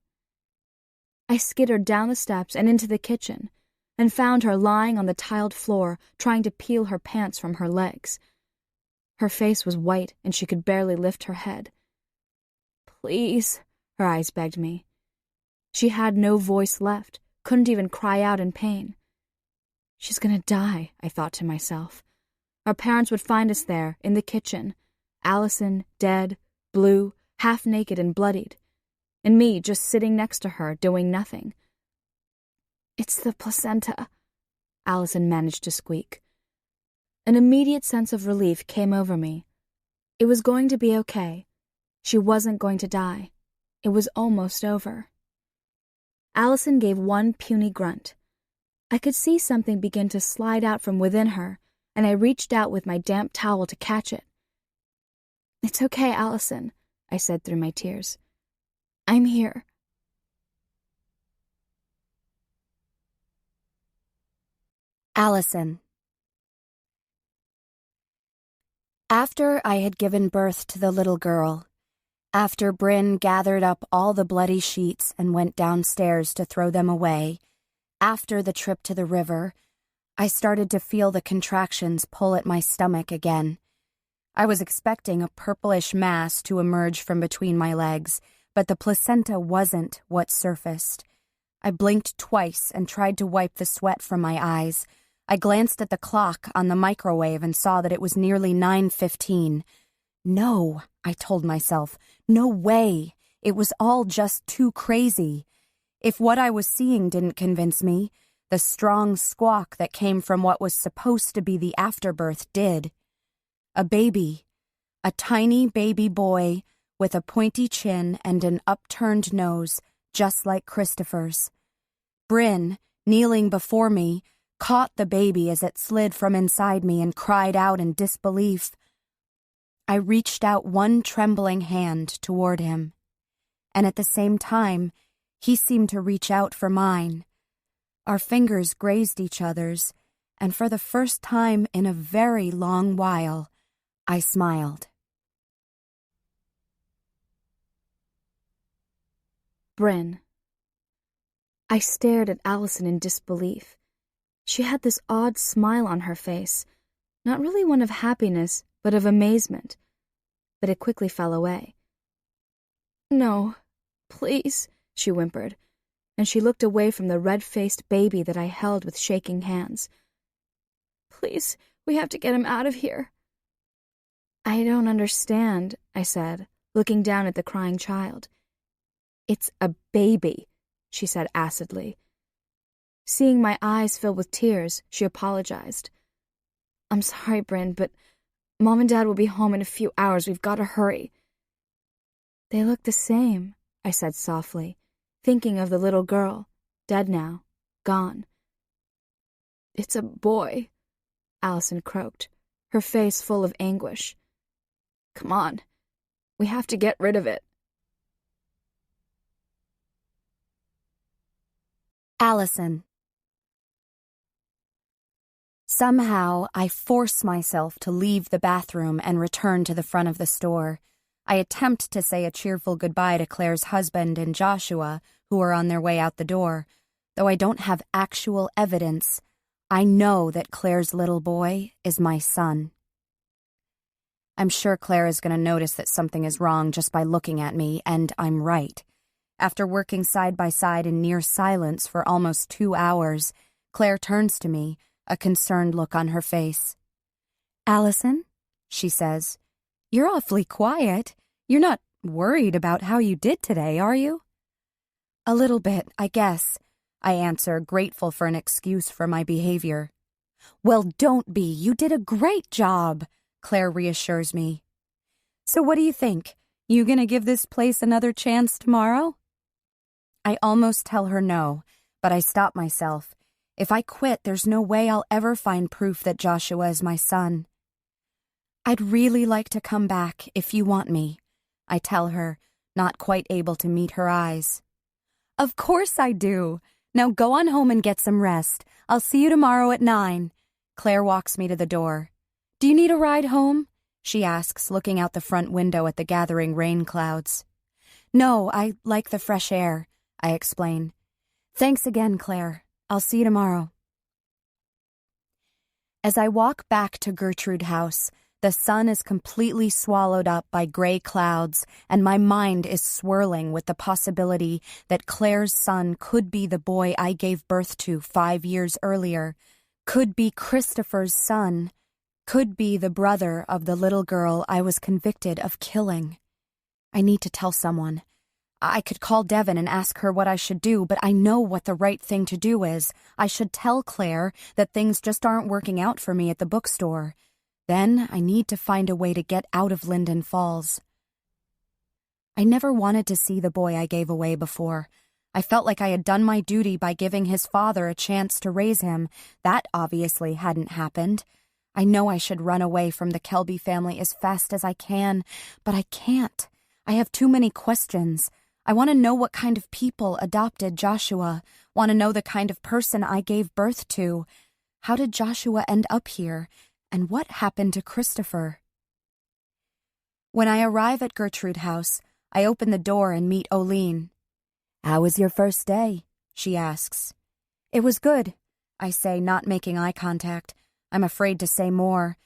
I skittered down the steps and into the kitchen and found her lying on the tiled floor trying to peel her pants from her legs. Her face was white and she could barely lift her head. Please, her eyes begged me. She had no voice left, couldn't even cry out in pain. She's gonna die, I thought to myself. Our parents would find us there, in the kitchen. Allison, dead, blue, half-naked and bloodied. And me just sitting next to her, doing nothing. It's the placenta, Allison managed to squeak. An immediate sense of relief came over me. It was going to be okay. She wasn't going to die. It was almost over. Allison gave one puny grunt. I could see something begin to slide out from within her, and I reached out with my damp towel to catch it. It's okay, Allison, I said through my tears. I'm here. Allison. After I had given birth to the little girl, after Bryn gathered up all the bloody sheets and went downstairs to throw them away, after the trip to the river, I started to feel the contractions pull at my stomach again. I was expecting a purplish mass to emerge from between my legs, but the placenta wasn't what surfaced. I blinked twice and tried to wipe the sweat from my eyes. I glanced at the clock on the microwave and saw that it was nearly 9:15. No, I told myself, no way. It was all just too crazy. If what I was seeing didn't convince me, the strong squawk that came from what was supposed to be the afterbirth did. A baby, a tiny baby boy with a pointy chin and an upturned nose, just like Christopher's. Bryn, kneeling before me, caught the baby as it slid from inside me and cried out in disbelief. I reached out one trembling hand toward him, and at the same time, he seemed to reach out for mine. Our fingers grazed each other's, and for the first time in a very long while, I smiled. Bryn. I stared at Allison in disbelief. She had this odd smile on her face, not really one of happiness, but of amazement. But it quickly fell away. No, please, she whimpered, and she looked away from the red-faced baby that I held with shaking hands. Please, we have to get him out of here. I don't understand, I said, looking down at the crying child. It's a baby, she said acidly. Seeing my eyes fill with tears, she apologized. I'm sorry, Bryn, but Mom and Dad will be home in a few hours. We've got to hurry. They look the same, I said softly, thinking of the little girl, dead now, gone. It's a boy, Allison croaked, her face full of anguish. Come on, we have to get rid of it. Allison. Somehow, I force myself to leave the bathroom and return to the front of the store. I attempt to say a cheerful goodbye to Claire's husband and Joshua, who are on their way out the door. Though I don't have actual evidence, I know that Claire's little boy is my son. I'm sure Claire is going to notice that something is wrong just by looking at me, and I'm right. After working side by side in near silence for almost 2 hours, Claire turns to me, a concerned look on her face. "Allison," she says, "you're awfully quiet. You're not worried about how you did today, are you?" "A little bit, I guess," I answer, grateful for an excuse for my behavior. "Well, don't be. You did a great job," Claire reassures me. "So what do you think? You gonna give this place another chance tomorrow?" I almost tell her no, but I stop myself. If I quit, there's no way I'll ever find proof that Joshua is my son. "I'd really like to come back if you want me," I tell her, not quite able to meet her eyes. "Of course I do. Now go on home and get some rest. I'll see you tomorrow at 9. Claire walks me to the door. "Do you need a ride home?" she asks, looking out the front window at the gathering rain clouds. "No, I like the fresh air," I explain. "Thanks again, Claire. I'll see you tomorrow." As I walk back to Gertrude House, the sun is completely swallowed up by gray clouds, and my mind is swirling with the possibility that Claire's son could be the boy I gave birth to 5 years earlier, could be Christopher's son, could be the brother of the little girl I was convicted of killing. I need to tell someone. I could call Devin and ask her what I should do, but I know what the right thing to do is. I should tell Claire that things just aren't working out for me at the bookstore. Then I need to find a way to get out of Linden Falls. I never wanted to see the boy I gave away before. I felt like I had done my duty by giving his father a chance to raise him. That obviously hadn't happened. I know I should run away from the Kelby family as fast as I can, but I can't. I have too many questions. I want to know what kind of people adopted Joshua, want to know the kind of person I gave birth to. How did Joshua end up here, and what happened to Christopher? When I arrive at Gertrude House, I open the door and meet Oline. "How was your first day?" she asks. "It was good," I say, not making eye contact. I'm afraid to say more.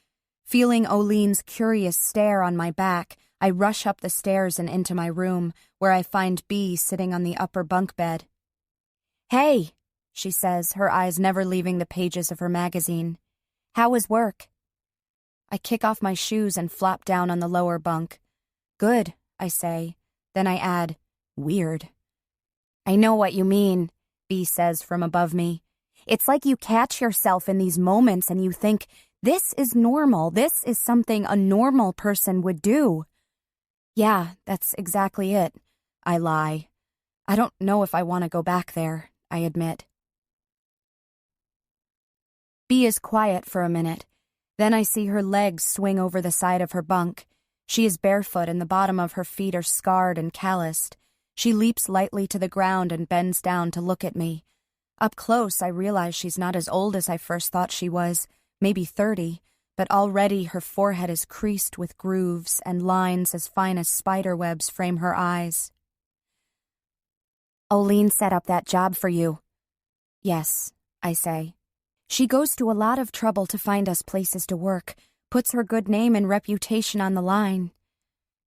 Feeling Oline's curious stare on my back, I rush up the stairs and into my room, where I find Bea sitting on the upper bunk bed. "Hey," she says, her eyes never leaving the pages of her magazine. "How was work?" I kick off my shoes and flop down on the lower bunk. "Good," I say. Then I add, "Weird." "I know what you mean," Bea says from above me. "It's like you catch yourself in these moments and you think, this is normal, this is something a normal person would do." "Yeah, that's exactly it," I lie. "I don't know if I want to go back there," I admit. Bea is quiet for a minute. Then I see her legs swing over the side of her bunk. She is barefoot and the bottom of her feet are scarred and calloused. She leaps lightly to the ground and bends down to look at me. Up close, I realize she's not as old as I first thought she was, maybe 30, but already her forehead is creased with grooves and lines as fine as spider webs frame her eyes. "Oline set up that job for you." "Yes," I say. "She goes to a lot of trouble to find us places to work, puts her good name and reputation on the line."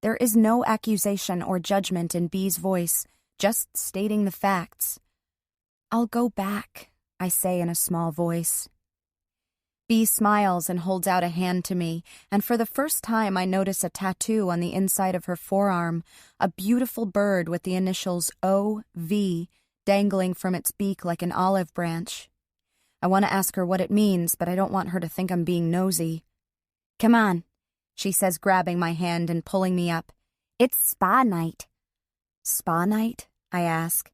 There is no accusation or judgment in Bea's voice, just stating the facts. "I'll go back," I say in a small voice. Bea smiles and holds out a hand to me, and for the first time I notice a tattoo on the inside of her forearm, a beautiful bird with the initials O.V. dangling from its beak like an olive branch. I want to ask her what it means, but I don't want her to think I'm being nosy. "Come on," she says, grabbing my hand and pulling me up. "It's spa night." "Spa night?" I ask.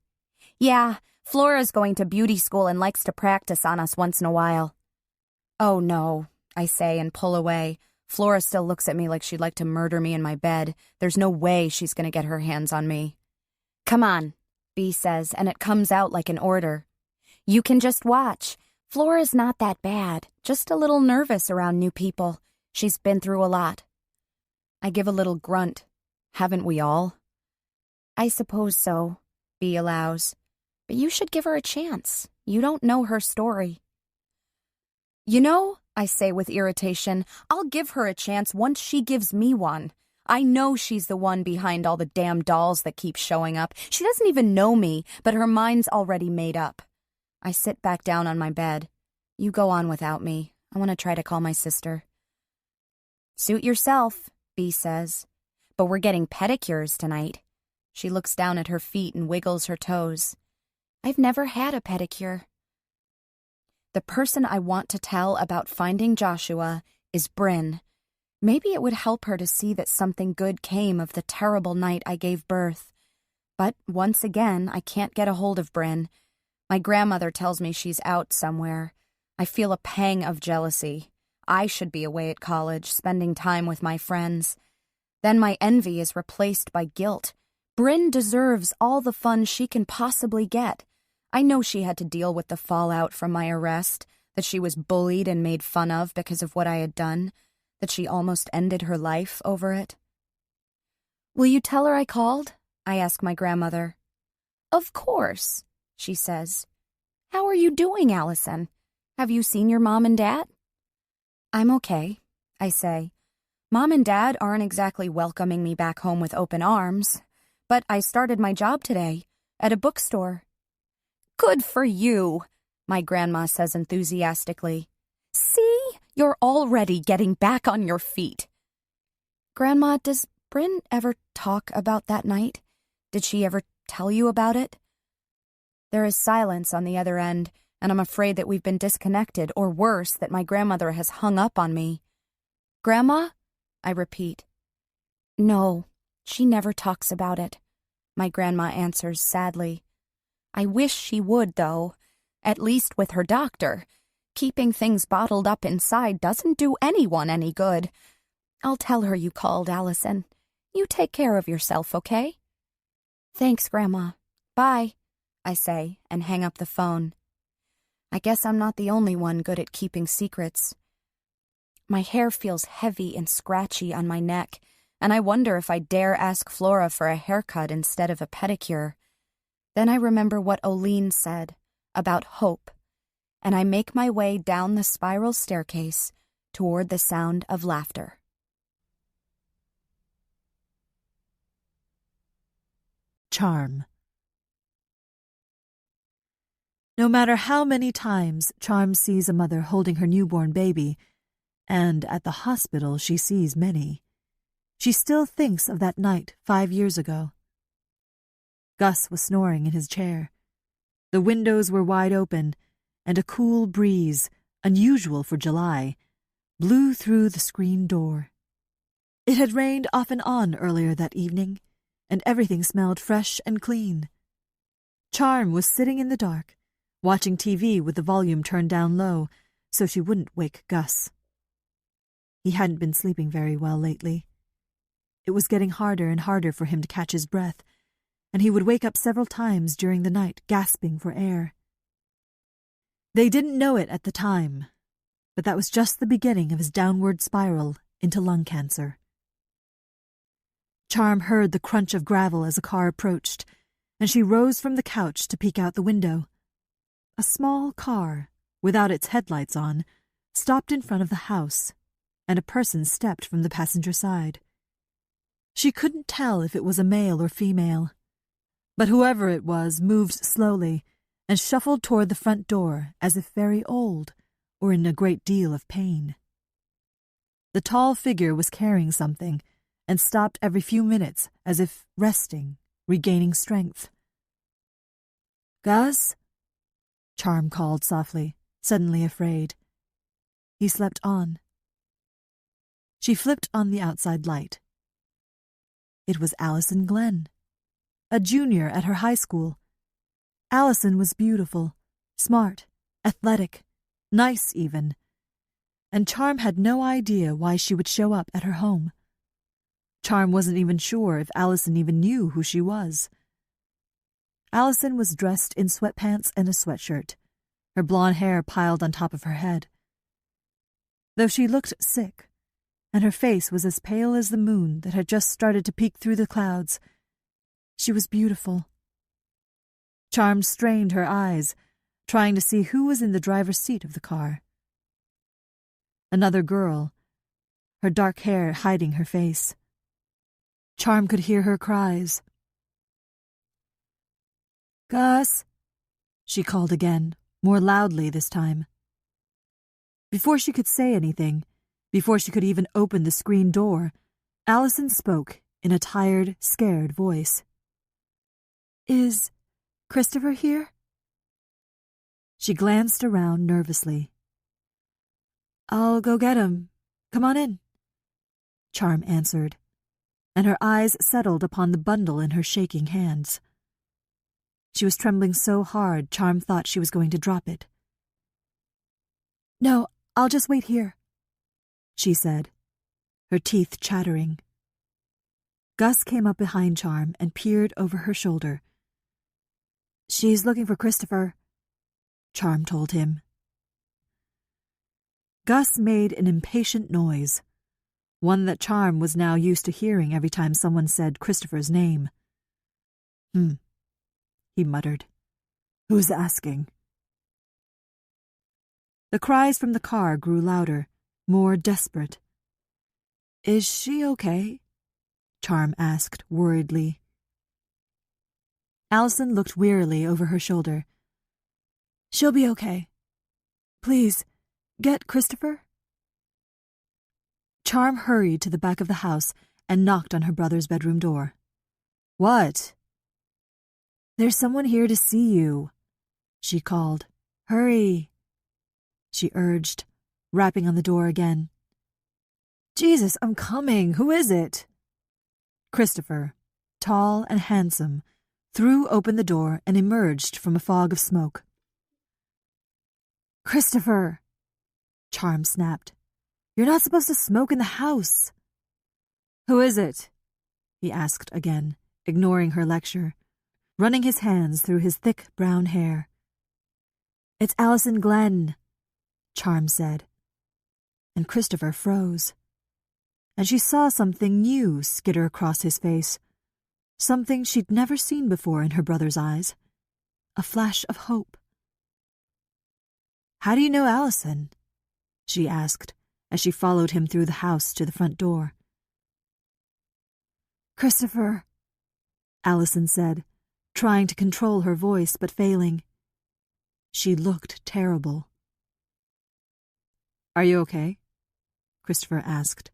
"Yeah, Flora's going to beauty school and likes to practice on us once in a while." "Oh no," I say and pull away. Flora still looks at me like she'd like to murder me in my bed. There's no way she's going to get her hands on me. "Come on," Bea says, and it comes out like an order. "You can just watch. Flora's not that bad, just a little nervous around new people. She's been through a lot." I give a little grunt. Haven't we all? "I suppose so," Bea allows. But you should give her a chance. You don't know her story. You know, I say with irritation, I'll give her a chance once she gives me one. I know she's the one behind all the damn dolls that keep showing up. She doesn't even know me, but her mind's already made up. I sit back down on my bed. You go on without me. I want to try to call my sister. Suit yourself, B says. But we're getting pedicures tonight. She looks down at her feet and wiggles her toes. I've never had a pedicure. The person I want to tell about finding Joshua is Bryn. Maybe it would help her to see that something good came of the terrible night I gave birth. But once again, I can't get a hold of Bryn. My grandmother tells me she's out somewhere. I feel a pang of jealousy. I should be away at college, spending time with my friends. Then my envy is replaced by guilt. Bryn deserves all the fun she can possibly get. I know she had to deal with the fallout from my arrest, that she was bullied and made fun of because of what I had done, that she almost ended her life over it. Will you tell her I called? I ask my grandmother. Of course, she says. How are you doing, Allison? Have you seen your mom and dad? I'm okay, I say. Mom and Dad aren't exactly welcoming me back home with open arms, but I started my job today at a bookstore. Good for you, my grandma says enthusiastically. See, you're already getting back on your feet. Grandma, does Bryn ever talk about that night? Did she ever tell you about it? There is silence on the other end, and I'm afraid that we've been disconnected, or worse, that my grandmother has hung up on me. Grandma? I repeat. No, she never talks about it, my grandma answers sadly. I wish she would, though, at least with her doctor. Keeping things bottled up inside doesn't do anyone any good. I'll tell her you called, Allison. You take care of yourself, okay? Thanks, Grandma. Bye, I say, and hang up the phone. I guess I'm not the only one good at keeping secrets. My hair feels heavy and scratchy on my neck, and I wonder if I dare ask Flora for a haircut instead of a pedicure. Then I remember what Oline said about hope, and I make my way down the spiral staircase toward the sound of laughter. Charm. No matter how many times Charm sees a mother holding her newborn baby, and at the hospital she sees many, she still thinks of that night 5 years ago. Gus was snoring in his chair. The windows were wide open, and a cool breeze, unusual for July, blew through the screen door. It had rained off and on earlier that evening, and everything smelled fresh and clean. Charm was sitting in the dark, watching TV with the volume turned down low so she wouldn't wake Gus. He hadn't been sleeping very well lately. It was getting harder and harder for him to catch his breath, and he would wake up several times during the night gasping for air. They didn't know it at the time, but that was just the beginning of his downward spiral into lung cancer. Charm heard the crunch of gravel as a car approached, and she rose from the couch to peek out the window. A small car, without its headlights on, stopped in front of the house, and a person stepped from the passenger side. She couldn't tell if it was a male or female, but whoever it was moved slowly and shuffled toward the front door as if very old or in a great deal of pain. The tall figure was carrying something and stopped every few minutes as if resting, regaining strength. "Gus?" Charm called softly, suddenly afraid. He slept on. She flipped on the outside light. It was Allison Glenn, a junior at her high school. Allison was beautiful, smart, athletic, nice even, and Charm had no idea why she would show up at her home. Charm wasn't even sure if Allison even knew who she was. Allison was dressed in sweatpants and a sweatshirt, her blonde hair piled on top of her head. Though she looked sick, and her face was as pale as the moon that had just started to peek through the clouds, she was beautiful. Charm strained her eyes, trying to see who was in the driver's seat of the car. Another girl, her dark hair hiding her face. Charm could hear her cries. "Gus," she called again, more loudly this time. Before she could say anything, before she could even open the screen door, Allison spoke in a tired, scared voice. "Is Christopher here?" She glanced around nervously. "I'll go get him. Come on in," Charm answered, and her eyes settled upon the bundle in her shaking hands. She was trembling so hard Charm thought she was going to drop it. "No, I'll just wait here," she said, her teeth chattering. Gus came up behind Charm and peered over her shoulder. "She's looking for Christopher," Charm told him. Gus made an impatient noise, one that Charm was now used to hearing every time someone said Christopher's name. He muttered. "Who's asking?" The cries from the car grew louder, more desperate. "Is she okay?" Charm asked worriedly. Allison looked wearily over her shoulder. "She'll be okay. Please, get Christopher." Charm hurried to the back of the house and knocked on her brother's bedroom door. "What?" "There's someone here to see you," she called. "Hurry," she urged, rapping on the door again. "Jesus, I'm coming. Who is it?" Christopher, tall and handsome, threw open the door and emerged from a fog of smoke. "Christopher," Charm snapped. "You're not supposed to smoke in the house." "Who is it?" he asked again, ignoring her lecture, running his hands through his thick brown hair. "It's Allison Glenn," Charm said, and Christopher froze. And she saw something new skitter across his face, something she'd never seen before in her brother's eyes, a flash of hope. "How do you know Allison?" she asked as she followed him through the house to the front door. "Christopher," Allison said, trying to control her voice but failing. She looked terrible. "Are you okay?" Christopher asked,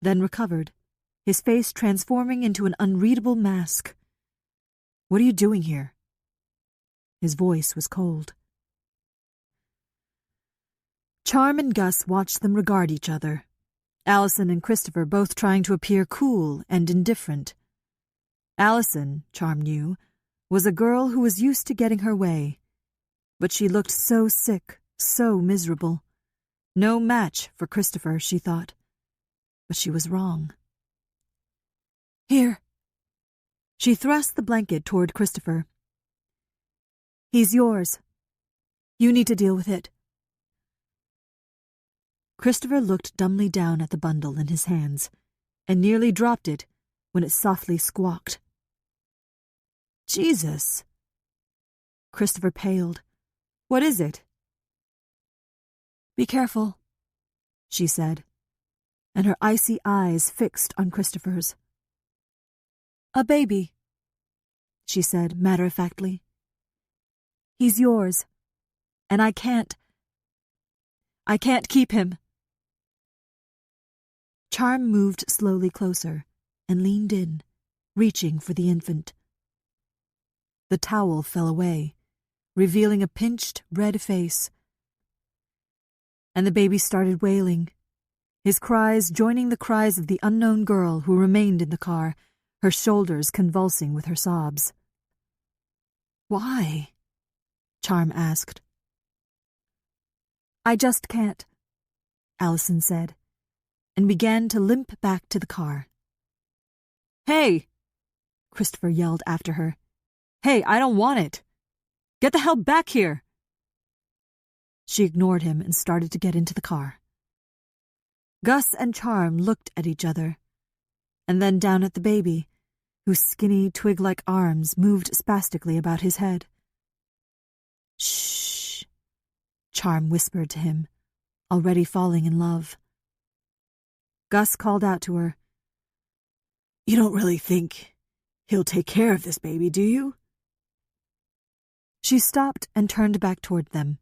then recovered, his face transforming into an unreadable mask. "What are you doing here?" His voice was cold. Charm and Gus watched them regard each other, Allison and Christopher both trying to appear cool and indifferent. Allison, Charm knew, was a girl who was used to getting her way, but she looked so sick, so miserable. No match for Christopher, she thought. But she was wrong. "Here." She thrust the blanket toward Christopher. "He's yours. You need to deal with it." Christopher looked dumbly down at the bundle in his hands and nearly dropped it when it softly squawked. "Jesus!" Christopher paled. "What is it?" "Be careful," she said, and her icy eyes fixed on Christopher's. "A baby," she said matter-of-factly. "He's yours, and I can't keep him." Charm moved slowly closer and leaned in, reaching for the infant. The towel fell away, revealing a pinched, red face. And the baby started wailing, his cries joining the cries of the unknown girl who remained in the car, her shoulders convulsing with her sobs. "Why?" Charm asked. "I just can't," Allison said, and began to limp back to the car. "Hey!" Christopher yelled after her. "Hey, I don't want it! Get the hell back here!" She ignored him and started to get into the car. Gus and Charm looked at each other, and then down at the baby, whose skinny, twig-like arms moved spastically about his head. "Shh," Charm whispered to him, already falling in love. Gus called out to her, "You don't really think he'll take care of this baby, do you?" She stopped and turned back toward them,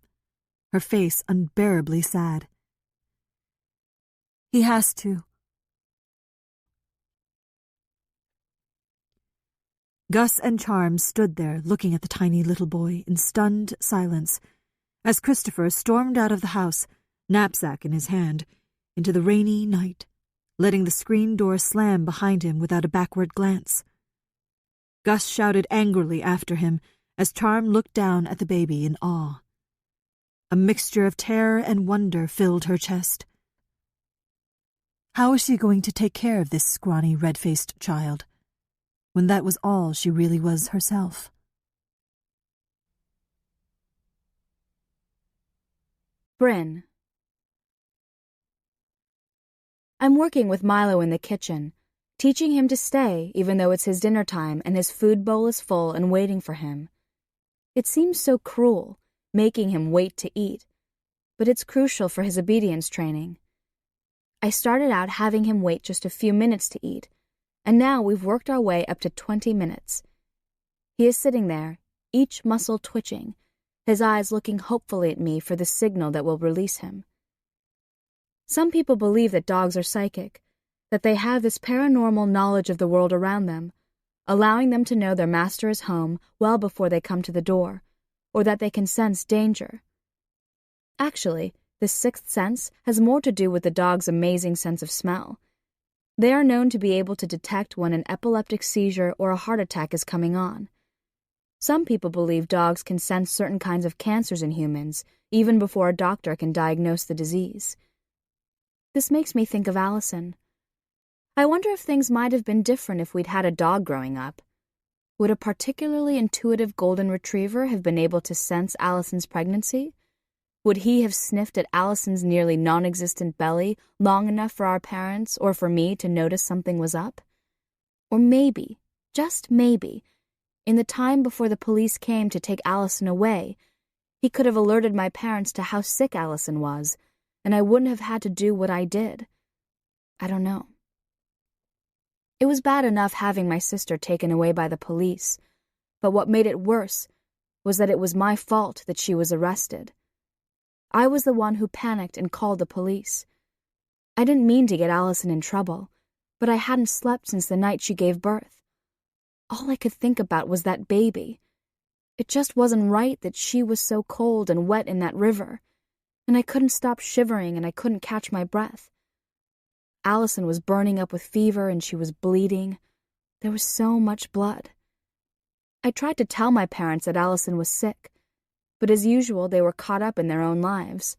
her face unbearably sad. "He has to." Gus and Charm stood there looking at the tiny little boy in stunned silence as Christopher stormed out of the house, knapsack in his hand, into the rainy night, letting the screen door slam behind him without a backward glance. Gus shouted angrily after him as Charm looked down at the baby in awe. A mixture of terror and wonder filled her chest. How was she going to take care of this scrawny, red-faced child, when that was all she really was herself? Bryn. I'm working with Milo in the kitchen, teaching him to stay even though it's his dinner time and his food bowl is full and waiting for him. It seems so cruel, making him wait to eat, but it's crucial for his obedience training. I started out having him wait just a few minutes to eat, and now we've worked our way up to 20 minutes. He is sitting there, each muscle twitching, his eyes looking hopefully at me for the signal that will release him. Some people believe that dogs are psychic, that they have this paranormal knowledge of the world around them, allowing them to know their master is home well before they come to the door, or that they can sense danger. Actually, this sixth sense has more to do with the dog's amazing sense of smell. They are known to be able to detect when an epileptic seizure or a heart attack is coming on. Some people believe dogs can sense certain kinds of cancers in humans, even before a doctor can diagnose the disease. This makes me think of Allison. I wonder if things might have been different if we'd had a dog growing up. Would a particularly intuitive golden retriever have been able to sense Allison's pregnancy? Would he have sniffed at Allison's nearly non-existent belly long enough for our parents or for me to notice something was up? Or maybe, just maybe, in the time before the police came to take Allison away, he could have alerted my parents to how sick Allison was, and I wouldn't have had to do what I did. I don't know. It was bad enough having my sister taken away by the police, but what made it worse was that it was my fault that she was arrested. I was the one who panicked and called the police. I didn't mean to get Allison in trouble, but I hadn't slept since the night she gave birth. All I could think about was that baby. It just wasn't right that she was so cold and wet in that river, and I couldn't stop shivering and I couldn't catch my breath. Allison was burning up with fever and she was bleeding. There was so much blood. I tried to tell my parents that Allison was sick, but as usual, they were caught up in their own lives.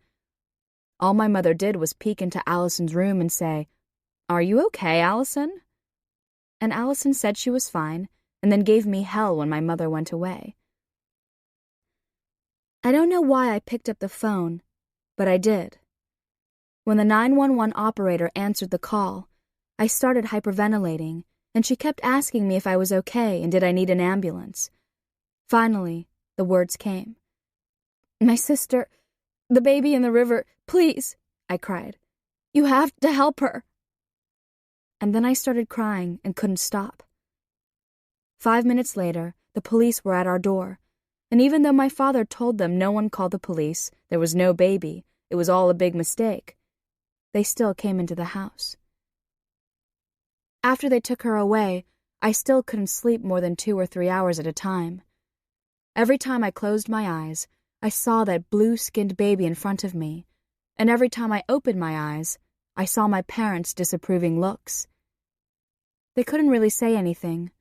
All my mother did was peek into Allison's room and say, "Are you okay, Allison?" And Allison said she was fine, and then gave me hell when my mother went away. I don't know why I picked up the phone, but I did. When the 911 operator answered the call, I started hyperventilating, and she kept asking me if I was okay and did I need an ambulance. Finally, the words came. "My sister, the baby in the river, please," I cried. "You have to help her." And then I started crying and couldn't stop. 5 minutes later, the police were at our door, and even though my father told them no one called the police, there was no baby, it was all a big mistake, they still came into the house. After they took her away, I still couldn't sleep more than 2 or 3 hours at a time. Every time I closed my eyes, I saw that blue-skinned baby in front of me, and every time I opened my eyes, I saw my parents' disapproving looks. They couldn't really say anything.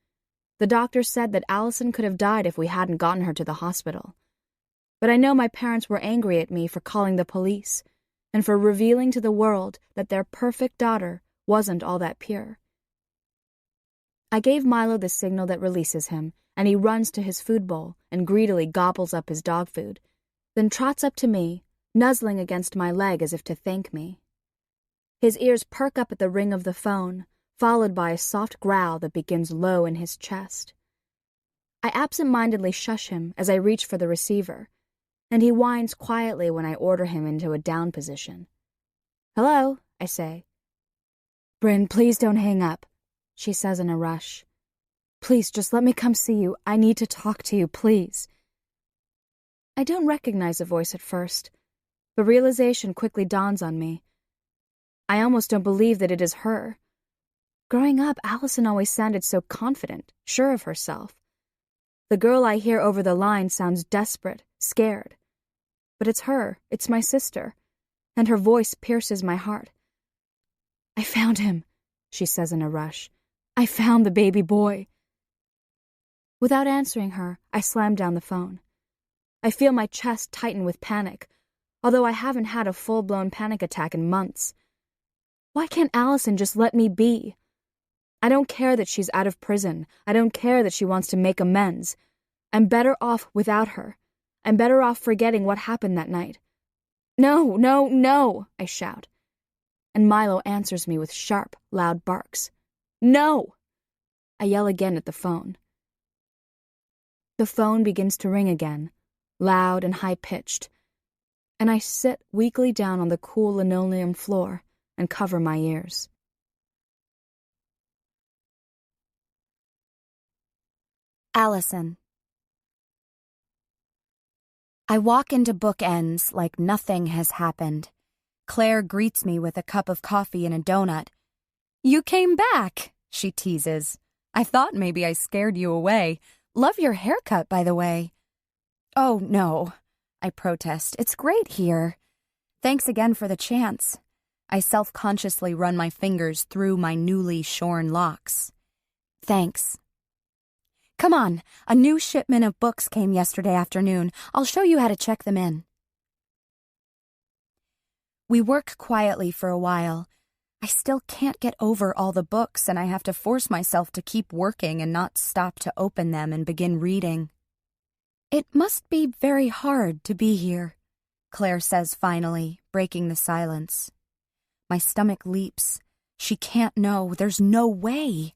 The doctor said that Allison could have died if we hadn't gotten her to the hospital. But I know my parents were angry at me for calling the police, and for revealing to the world that their perfect daughter wasn't all that pure. I gave Milo the signal that releases him, and he runs to his food bowl and greedily gobbles up his dog food, then trots up to me, nuzzling against my leg as if to thank me. His ears perk up at the ring of the phone, followed by a soft growl that begins low in his chest. I absent-mindedly shush him as I reach for the receiver, and he whines quietly when I order him into a down position. "Hello," I say. "Bryn, please don't hang up," she says in a rush. "Please, just let me come see you. I need to talk to you, please." I don't recognize the voice at first, but realization quickly dawns on me. I almost don't believe that it is her. Growing up, Allison always sounded so confident, sure of herself. The girl I hear over the line sounds desperate, scared. But it's her, it's my sister, and her voice pierces my heart. "I found him," she says in a rush. "I found the baby boy." Without answering her, I slam down the phone. I feel my chest tighten with panic, although I haven't had a full-blown panic attack in months. Why can't Allison just let me be? I don't care that she's out of prison. I don't care that she wants to make amends. I'm better off without her. I'm better off forgetting what happened that night. "No, no, no," I shout. And Milo answers me with sharp, loud barks. "No!" I yell again at the phone. The phone begins to ring again, loud and high-pitched, and I sit weakly down on the cool linoleum floor and cover my ears. Allison. I walk into bookends like nothing has happened. Claire greets me with a cup of coffee and a donut. "You came back," she teases. "I thought maybe I scared you away. Love your haircut, by the way." "Oh, no," I protest. "It's great here. Thanks again for the chance." I self-consciously run my fingers through my newly shorn locks. "Thanks." "Come on, a new shipment of books came yesterday afternoon. I'll show you how to check them in." We work quietly for a while. I still can't get over all the books, and I have to force myself to keep working and not stop to open them and begin reading. "It must be very hard to be here," Claire says finally, breaking the silence. My stomach leaps. She can't know. There's no way.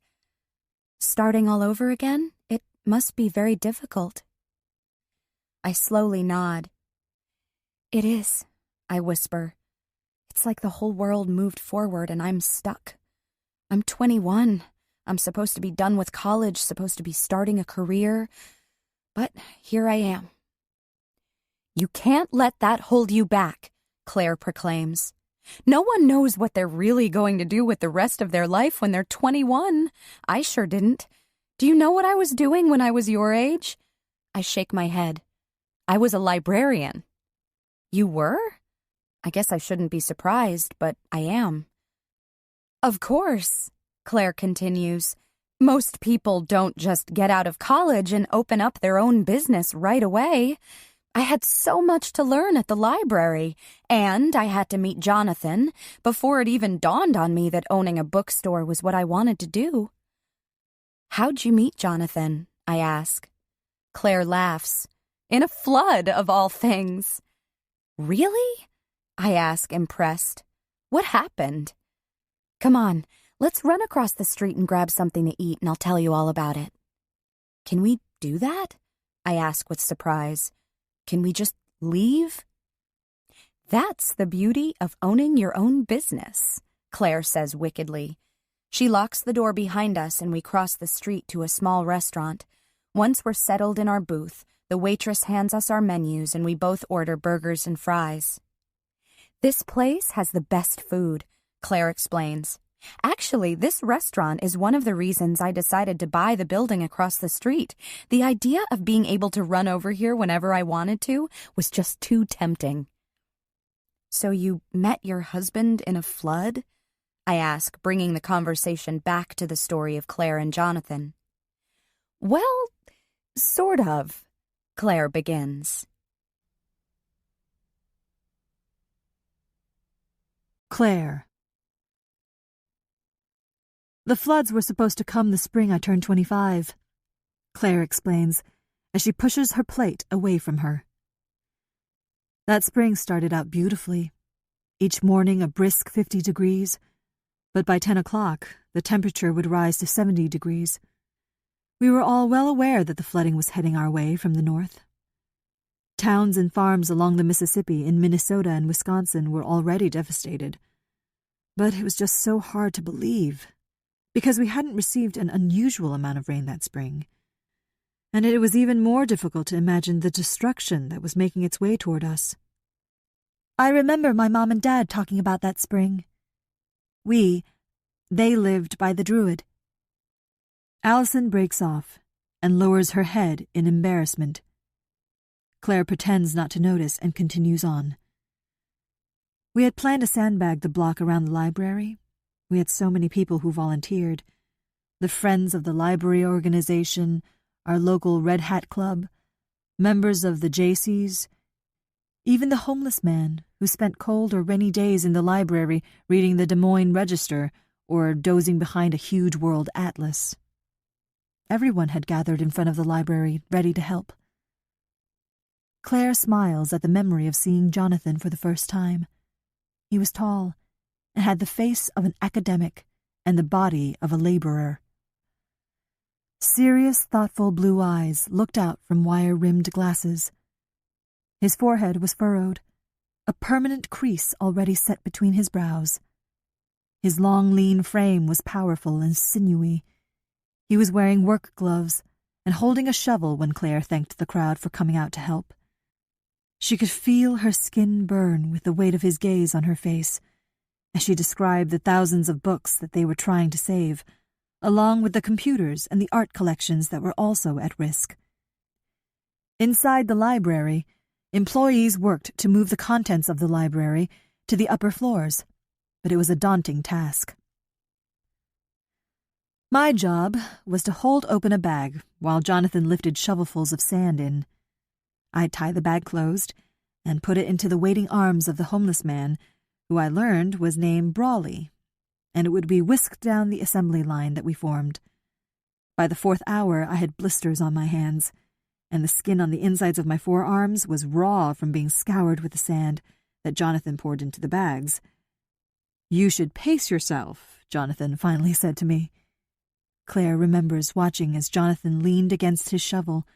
Starting all over again? It must be very difficult. I slowly nod. "It is," I whisper. "It's like the whole world moved forward and I'm stuck. I'm 21. I'm supposed to be done with college, supposed to be starting a career. But here I am." "You can't let that hold you back," Claire proclaims. "No one knows what they're really going to do with the rest of their life when they're 21. I sure didn't. Do you know what I was doing when I was your age?" I shake my head. "I was a librarian." "You were? I guess I shouldn't be surprised, but I am." "Of course," Claire continues. "Most people don't just get out of college and open up their own business right away. I had so much to learn at the library, and I had to meet Jonathan before it even dawned on me that owning a bookstore was what I wanted to do." "How'd you meet Jonathan?" I ask. Claire laughs. "In a flood, of all things." "Really?" I ask, impressed. "What happened?" "Come on, let's run across the street and grab something to eat, and I'll tell you all about it." "Can we do that?" I ask with surprise. "Can we just leave?" "That's the beauty of owning your own business," Claire says wickedly. She locks the door behind us and we cross the street to a small restaurant. Once we're settled in our booth, the waitress hands us our menus and we both order burgers and fries. "This place has the best food," Claire explains. "Actually, this restaurant is one of the reasons I decided to buy the building across the street. The idea of being able to run over here whenever I wanted to was just too tempting." "So you met your husband in a flood?" I ask, bringing the conversation back to the story of Claire and Jonathan. "Well, sort of," Claire begins. Claire. "The floods were supposed to come the spring I turned 25, Claire explains as she pushes her plate away from her. That spring started out beautifully, each morning a brisk 50 degrees, but by 10 o'clock, the temperature would rise to 70 degrees. We were all well aware that the flooding was heading our way from the north. Towns and farms along the Mississippi in Minnesota and Wisconsin were already devastated. But it was just so hard to believe, because we hadn't received an unusual amount of rain that spring. And it was even more difficult to imagine the destruction that was making its way toward us. I remember my mom and dad talking about that spring. They lived by the Druid. Allison breaks off and lowers her head in embarrassment. Claire pretends not to notice and continues on. We had planned to sandbag the block around the library. We had so many people who volunteered. The Friends of the Library Organization, our local Red Hat Club, members of the Jaycees, even the homeless man who spent cold or rainy days in the library reading the Des Moines Register or dozing behind a huge world atlas. Everyone had gathered in front of the library, ready to help. Claire smiles at the memory of seeing Jonathan for the first time. He was tall and had the face of an academic and the body of a laborer. Serious, thoughtful blue eyes looked out from wire-rimmed glasses. His forehead was furrowed, a permanent crease already set between his brows. His long, lean frame was powerful and sinewy. He was wearing work gloves and holding a shovel when Claire thanked the crowd for coming out to help. She could feel her skin burn with the weight of his gaze on her face as she described the thousands of books that they were trying to save, along with the computers and the art collections that were also at risk. Inside the library, employees worked to move the contents of the library to the upper floors, but it was a daunting task. My job was to hold open a bag while Jonathan lifted shovelfuls of sand in. I'd tie the bag closed and put it into the waiting arms of the homeless man, who I learned was named Brawley, and it would be whisked down the assembly line that we formed. By the 4th hour, I had blisters on my hands, and the skin on the insides of my forearms was raw from being scoured with the sand that Jonathan poured into the bags. "You should pace yourself," Jonathan finally said to me. Claire remembers watching as Jonathan leaned against his shovel,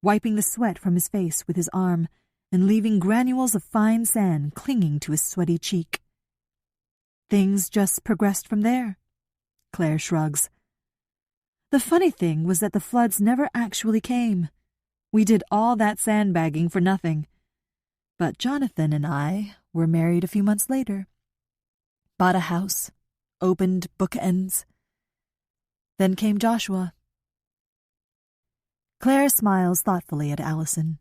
wiping the sweat from his face with his arm and leaving granules of fine sand clinging to his sweaty cheek. Things just progressed from there, Claire shrugs. The funny thing was that the floods never actually came. We did all that sandbagging for nothing. But Jonathan and I were married a few months later, bought a house, opened bookends. Then came Joshua. Claire smiles thoughtfully at Allison.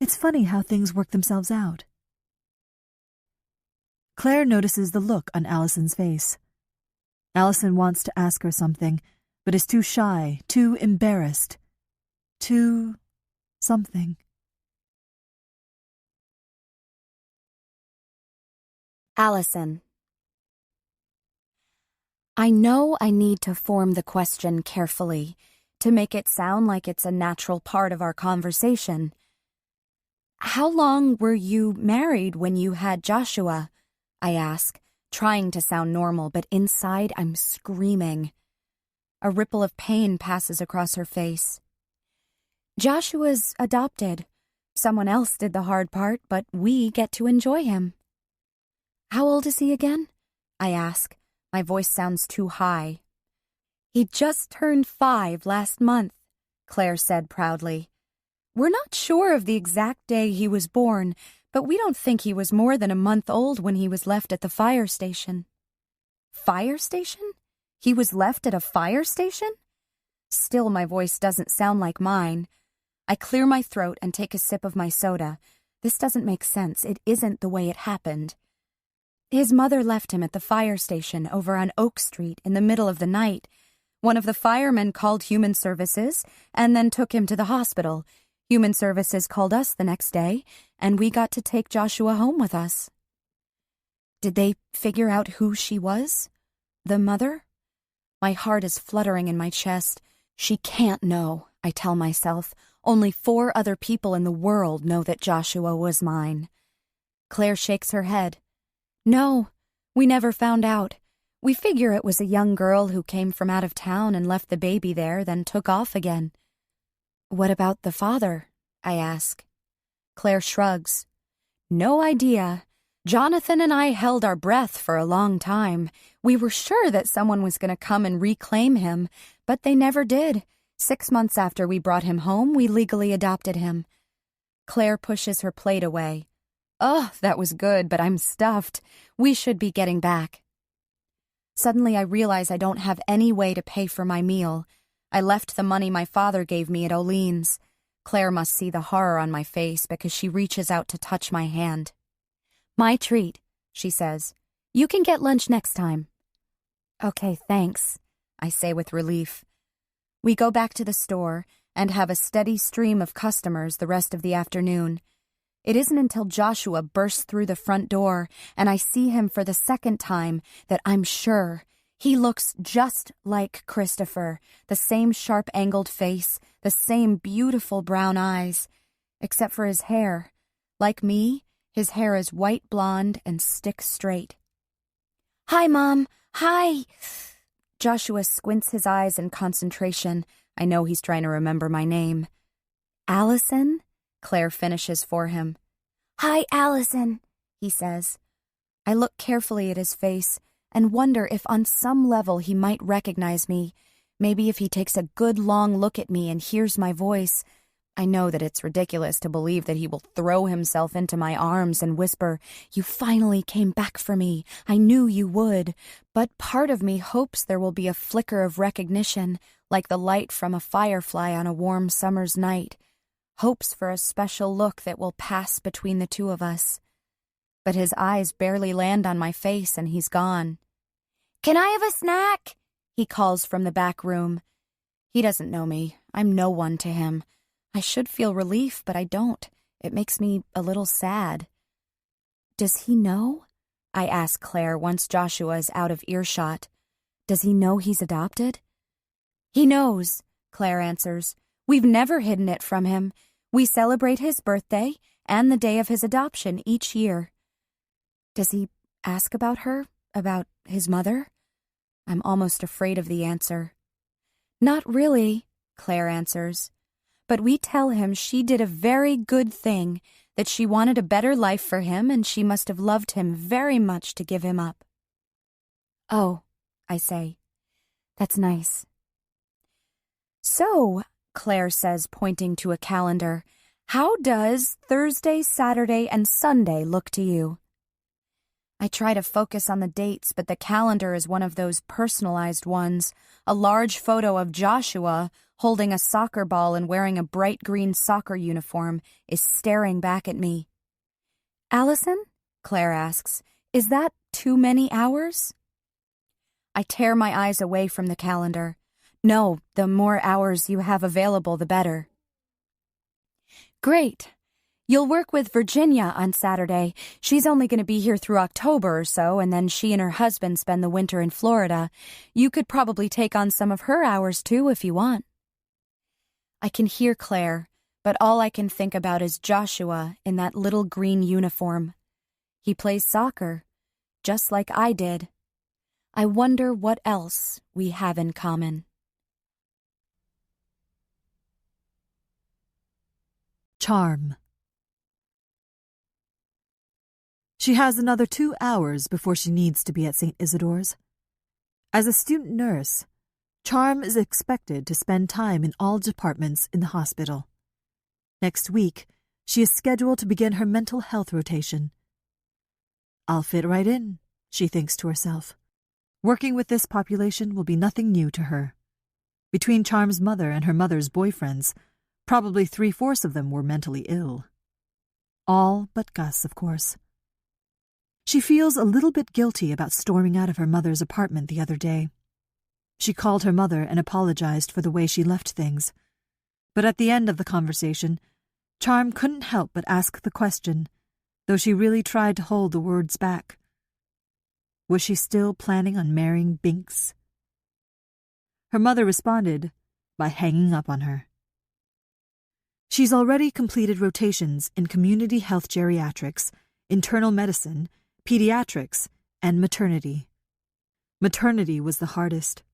It's funny how things work themselves out. Claire notices the look on Allison's face. Allison wants to ask her something, but is too shy, too embarrassed, too something. Allison. I know I need to form the question carefully to make it sound like it's a natural part of our conversation. How long were you married when you had Joshua? I ask, trying to sound normal, but inside I'm screaming. A ripple of pain passes across her face. Joshua's adopted. Someone else did the hard part, but we get to enjoy him. How old is he again? I ask. My voice sounds too high. He just turned 5 last month, Claire said proudly. We're not sure of the exact day he was born, but we don't think he was more than a month old when he was left at the fire station. Fire station? He was left at a fire station? Still, my voice doesn't sound like mine. I clear my throat and take a sip of my soda. This doesn't make sense. It isn't the way it happened. His mother left him at the fire station over on Oak Street in the middle of the night. One of the firemen called Human Services and then took him to the hospital. Human Services called us the next day, and we got to take Joshua home with us. Did they figure out who she was? The mother? My heart is fluttering in my chest. She can't know, I tell myself. Only 4 other people in the world know that Joshua was mine. Claire shakes her head. No, we never found out. We figure it was a young girl who came from out of town and left the baby there, then took off again. What about the father? I ask. Claire shrugs. No idea. Jonathan and I held our breath for a long time. We were sure that someone was going to come and reclaim him, but they never did. 6 months after we brought him home, we legally adopted him. Claire pushes her plate away. Oh, that was good, but I'm stuffed. We should be getting back. Suddenly I realize I don't have any way to pay for my meal. I left the money my father gave me at Olean's. Claire must see the horror on my face because she reaches out to touch my hand. My treat, she says. You can get lunch next time. Okay, thanks, I say with relief. We go back to the store and have a steady stream of customers the rest of the afternoon. It isn't until Joshua bursts through the front door and I see him for the second time that I'm sure he looks just like Christopher, the same sharp-angled face, the same beautiful brown eyes, except for his hair. Like me, his hair is white blonde and stick straight. Hi, Mom. Hi. Joshua squints his eyes in concentration. I know he's trying to remember my name. Allison? Claire finishes for him. Hi, Allison, he says. I look carefully at his face and wonder if on some level he might recognize me. Maybe if he takes a good long look at me and hears my voice. I know that it's ridiculous to believe that he will throw himself into my arms and whisper, "You finally came back for me. I knew you would." But part of me hopes there will be a flicker of recognition, like the light from a firefly on a warm summer's night. Hopes for a special look that will pass between the two of us. But his eyes barely land on my face and he's gone. Can I have a snack? He calls from the back room. He doesn't know me. I'm no one to him. I should feel relief, but I don't. It makes me a little sad. Does he know? I ask Claire once Joshua is out of earshot. Does he know he's adopted? He knows, Claire answers. We've never hidden it from him. We celebrate his birthday and the day of his adoption each year. Does he ask about her? About his mother? I'm almost afraid of the answer. Not really, Claire answers. But we tell him she did a very good thing, that she wanted a better life for him and she must have loved him very much to give him up. Oh, I say. That's nice. So, Claire says, pointing to a calendar, how does Thursday, Saturday, and Sunday look to you? I try to focus on the dates, but the calendar is one of those personalized ones, a large photo of Joshua holding a soccer ball and wearing a bright green soccer uniform, is staring back at me. Allison? Claire asks, is that too many hours? I tear my eyes away from the calendar. No, the more hours you have available, the better. Great. You'll work with Virginia on Saturday. She's only going to be here through October or so, and then she and her husband spend the winter in Florida. You could probably take on some of her hours, too, if you want. I can hear Claire, but all I can think about is Joshua in that little green uniform. He plays soccer, just like I did. I wonder what else we have in common. Charm. She has another 2 hours before she needs to be at St. Isidore's. As a student nurse, Charm is expected to spend time in all departments in the hospital. Next week, she is scheduled to begin her mental health rotation. I'll fit right in, she thinks to herself. Working with this population will be nothing new to her. Between Charm's mother and her mother's boyfriends, probably 3/4 of them were mentally ill. All but Gus, of course. She feels a little bit guilty about storming out of her mother's apartment the other day. She called her mother and apologized for the way she left things. But at the end of the conversation, Charm couldn't help but ask the question, though she really tried to hold the words back. Was she still planning on marrying Binks? Her mother responded by hanging up on her. She's already completed rotations in community health geriatrics, internal medicine, pediatrics, and maternity. Maternity was the hardest.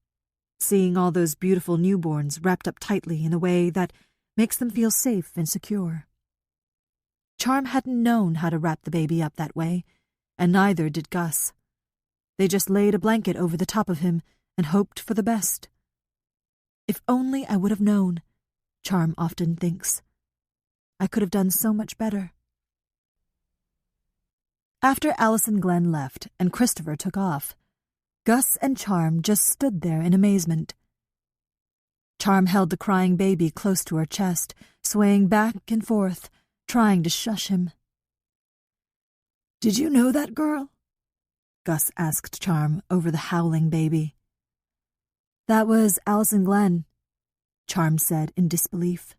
Seeing all those beautiful newborns wrapped up tightly in a way that makes them feel safe and secure. Charm hadn't known how to wrap the baby up that way, and neither did Gus. They just laid a blanket over the top of him and hoped for the best. If only I would have known, Charm often thinks. I could have done so much better. After Allison Glenn left and Christopher took off, Gus and Charm just stood there in amazement. Charm held the crying baby close to her chest, swaying back and forth, trying to shush him. "Did you know that girl?" Gus asked Charm over the howling baby. "That was Allison Glenn," Charm said in disbelief.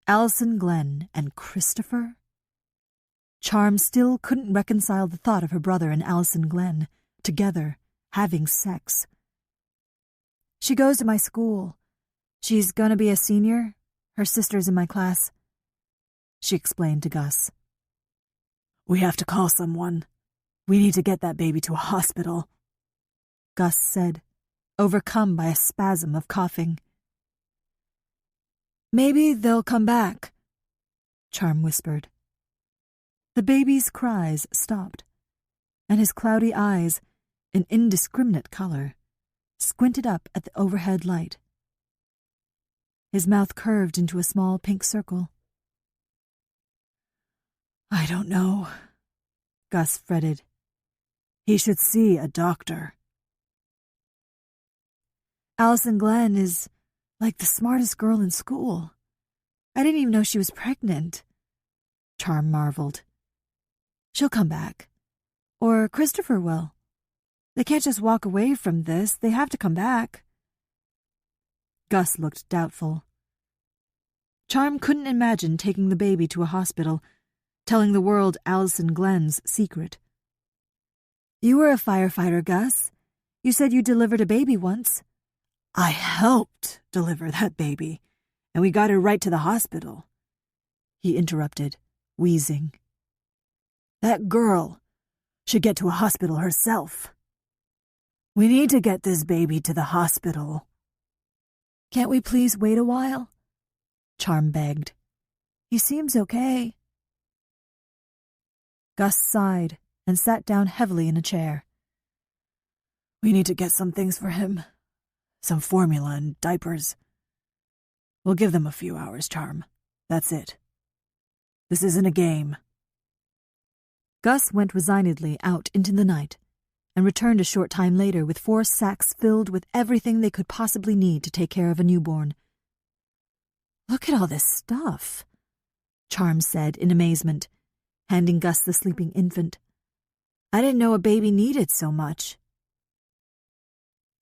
Allison Glenn and Christopher? Charm still couldn't reconcile the thought of her brother and Allison Glenn, together, having sex. "She goes to my school. She's gonna be a senior. Her sister's in my class," she explained to Gus. "We have to call someone. We need to get that baby to a hospital," Gus said, overcome by a spasm of coughing. "Maybe they'll come back," Charm whispered. The baby's cries stopped, and his cloudy eyes, an indiscriminate color, squinted up at the overhead light. His mouth curved into a small pink circle. "I don't know," Gus fretted. "He should see a doctor." "Allison Glenn is like the smartest girl in school. I didn't even know she was pregnant," Charm marveled. "She'll come back. Or Christopher will. They can't just walk away from this. They have to come back." Gus looked doubtful. Charm couldn't imagine taking the baby to a hospital, telling the world Allison Glenn's secret. "You were a firefighter, Gus. You said you delivered a baby once." "I helped deliver that baby, and we got her right to the hospital," he interrupted, wheezing. "That girl should get to a hospital herself. We need to get this baby to the hospital." "Can't we please wait a while?" Charm begged. "He seems okay." Gus sighed and sat down heavily in a chair. "We need to get some things for him. Some formula and diapers. We'll give them a few hours, Charm. That's it. This isn't a game." Gus went resignedly out into the night and returned a short time later with 4 sacks filled with everything they could possibly need to take care of a newborn. "Look at all this stuff," Charm said in amazement, handing Gus the sleeping infant. "I didn't know a baby needed so much."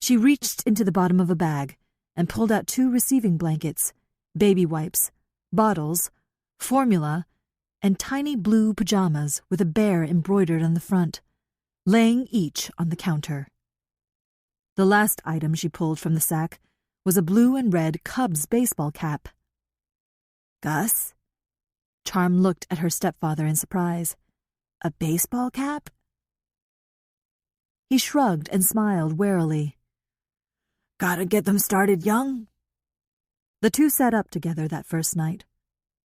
She reached into the bottom of a bag and pulled out 2 receiving blankets, baby wipes, bottles, formula, and tiny blue pajamas with a bear embroidered on the front, laying each on the counter. The last item she pulled from the sack was a blue and red Cubs baseball cap. "Gus?" Charm looked at her stepfather in surprise. "A baseball cap?" He shrugged and smiled warily. "Gotta get them started young." The 2 sat up together that first night,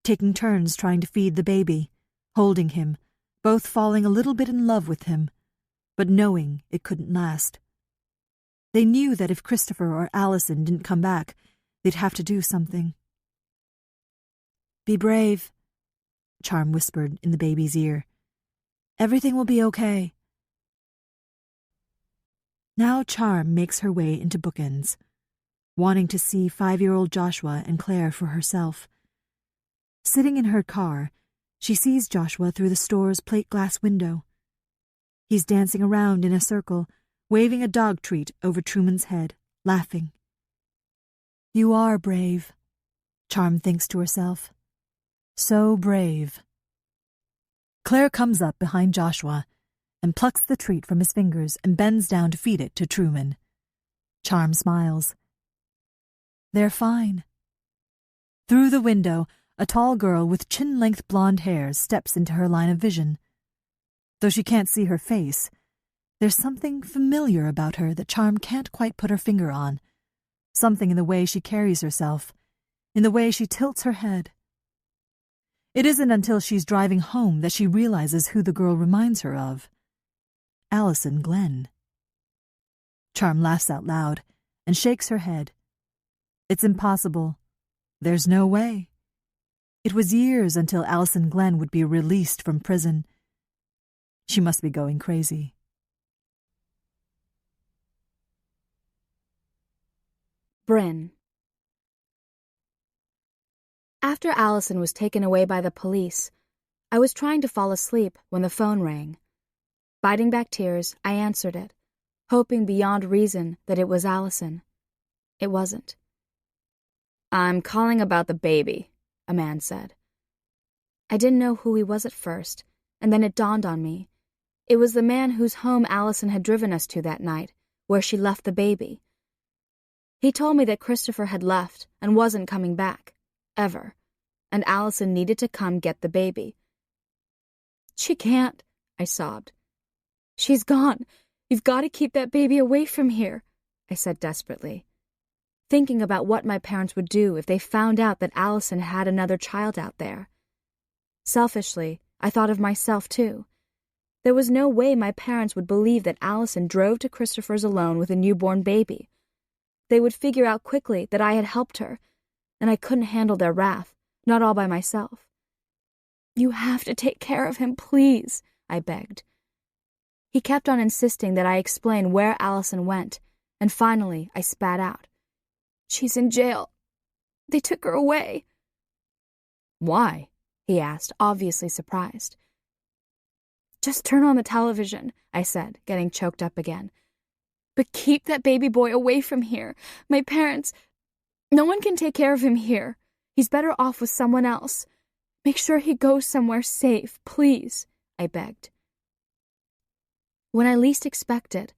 taking turns trying to feed the baby, holding him, both falling a little bit in love with him, but knowing it couldn't last. They knew that if Christopher or Allison didn't come back, they'd have to do something. "Be brave," Charm whispered in the baby's ear. "Everything will be okay." Now Charm makes her way into Bookends, wanting to see 5-year-old Joshua and Claire for herself. Sitting in her car, she sees Joshua through the store's plate glass window. He's dancing around in a circle, waving a dog treat over Truman's head, laughing. "You are brave," Charm thinks to herself. "So brave." Claire comes up behind Joshua and plucks the treat from his fingers and bends down to feed it to Truman. Charm smiles. They're fine. Through the window, a tall girl with chin-length blonde hair steps into her line of vision. Though she can't see her face, There's something familiar about her that Charm can't quite put her finger on. Something in the way she carries herself, in the way she tilts her head. It isn't until she's driving home that she realizes who the girl reminds her of. Allison Glenn. Charm laughs out loud and shakes her head. It's impossible. There's no way. It was years until Allison Glenn would be released from prison. She must be going crazy. Bryn. After Allison was taken away by the police, I was trying to fall asleep when the phone rang. Biting back tears, I answered it, hoping beyond reason that it was Allison. It wasn't. "I'm calling about the baby," a man said. I didn't know who he was at first, and then it dawned on me. It was the man whose home Allison had driven us to that night, where she left the baby. He told me that Christopher had left and wasn't coming back, ever, and Allison needed to come get the baby. "She can't," I sobbed. "She's gone. You've got to keep that baby away from here," I said desperately, thinking about what my parents would do if they found out that Allison had another child out there. Selfishly, I thought of myself too. There was no way my parents would believe that Allison drove to Christopher's alone with a newborn baby. They would figure out quickly that I had helped her, and I couldn't handle their wrath, not all by myself. "You have to take care of him, please," I begged. He kept on insisting that I explain where Allison went, and finally I spat out. "She's in jail. They took her away." "Why?" he asked, obviously surprised. "Just turn on the television," I said, getting choked up again. "But keep that baby boy away from here. My parents... No one can take care of him here. He's better off with someone else. Make sure he goes somewhere safe, please," I begged. When I least expect it,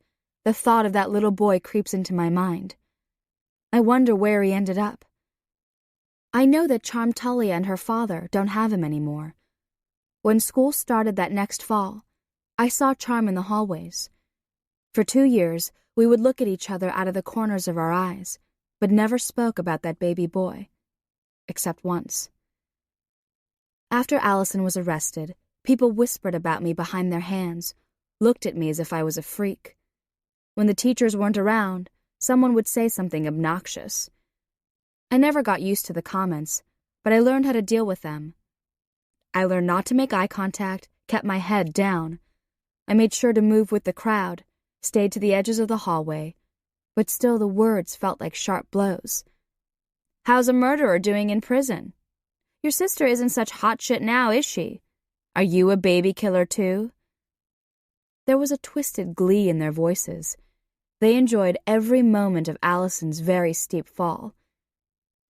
the thought of that little boy creeps into my mind. I wonder where he ended up. I know that Charm Tully and her father don't have him anymore. When school started that next fall, I saw Charm in the hallways. For 2 years, we would look at each other out of the corners of our eyes, but never spoke about that baby boy. Except once. After Allison was arrested, people whispered about me behind their hands, looked at me as if I was a freak. When the teachers weren't around, someone would say something obnoxious. I never got used to the comments, but I learned how to deal with them. I learned not to make eye contact, kept my head down. I made sure to move with the crowd, stayed to the edges of the hallway, but still the words felt like sharp blows. "How's a murderer doing in prison? Your sister isn't such hot shit now, is she? Are you a baby killer too?" There was a twisted glee in their voices. They enjoyed every moment of Allison's very steep fall.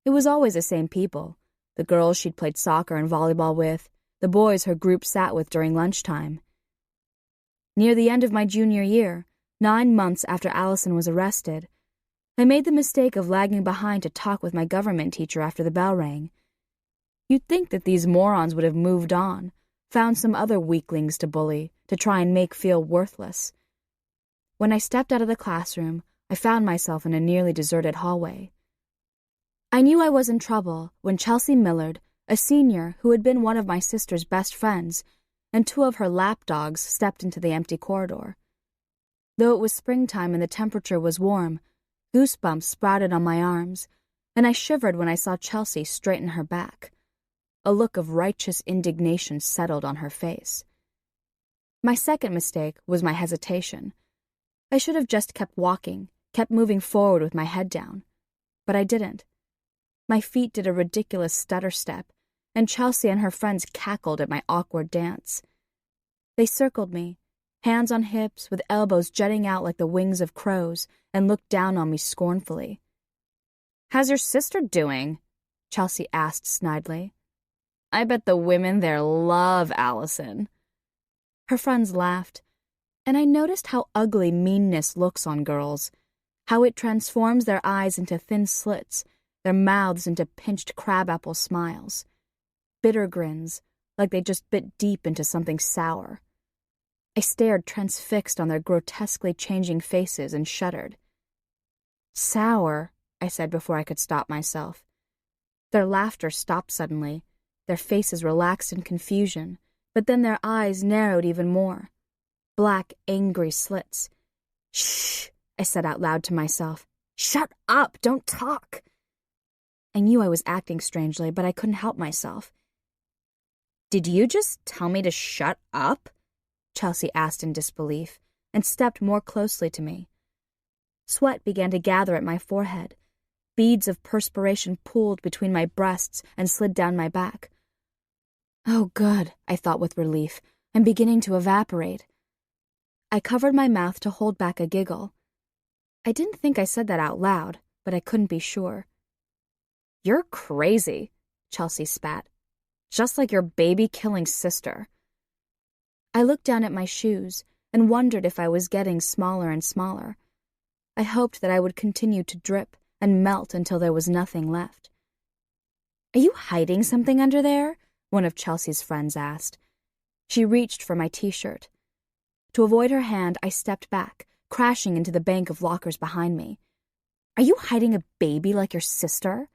It was always the same people, the girls she'd played soccer and volleyball with, the boys her group sat with during lunchtime. Near the end of my junior year, 9 months after Allison was arrested, I made the mistake of lagging behind to talk with my government teacher after the bell rang. You'd think that these morons would have moved on, found some other weaklings to bully, to try and make feel worthless. When I stepped out of the classroom, I found myself in a nearly deserted hallway. I knew I was in trouble when Chelsea Millard, a senior who had been one of my sister's best friends, and 2 of her lapdogs stepped into the empty corridor. Though it was springtime and the temperature was warm, goosebumps sprouted on my arms, and I shivered when I saw Chelsea straighten her back. A look of righteous indignation settled on her face. My second mistake was my hesitation. I should have just kept walking, kept moving forward with my head down. But I didn't. My feet did a ridiculous stutter step, and Chelsea and her friends cackled at my awkward dance. They circled me, hands on hips with elbows jutting out like the wings of crows, and looked down on me scornfully. "How's your sister doing?" Chelsea asked snidely. "I bet the women there love Allison." Her friends laughed, and I noticed how ugly meanness looks on girls, how it transforms their eyes into thin slits, their mouths into pinched crabapple smiles. Bitter grins, like they just bit deep into something sour. I stared transfixed on their grotesquely changing faces and shuddered. "Sour," I said before I could stop myself. Their laughter stopped suddenly. Their faces relaxed in confusion, but then their eyes narrowed even more. Black, angry slits. "Shh," I said out loud to myself. "Shut up! Don't talk!" I knew I was acting strangely, but I couldn't help myself. "Did you just tell me to shut up?" Chelsea asked in disbelief, and stepped more closely to me. Sweat began to gather at my forehead. Beads of perspiration pooled between my breasts and slid down my back. "Oh, good," I thought with relief. "I'm beginning to evaporate." I covered my mouth to hold back a giggle. I didn't think I said that out loud, but I couldn't be sure. "You're crazy," Chelsea spat. "Just like your baby-killing sister." I looked down at my shoes and wondered if I was getting smaller and smaller. I hoped that I would continue to drip and melt until there was nothing left. "Are you hiding something under there?" one of Chelsea's friends asked. She reached for my t-shirt. To avoid her hand, I stepped back, crashing into the bank of lockers behind me. "Are you hiding a baby like your sister?"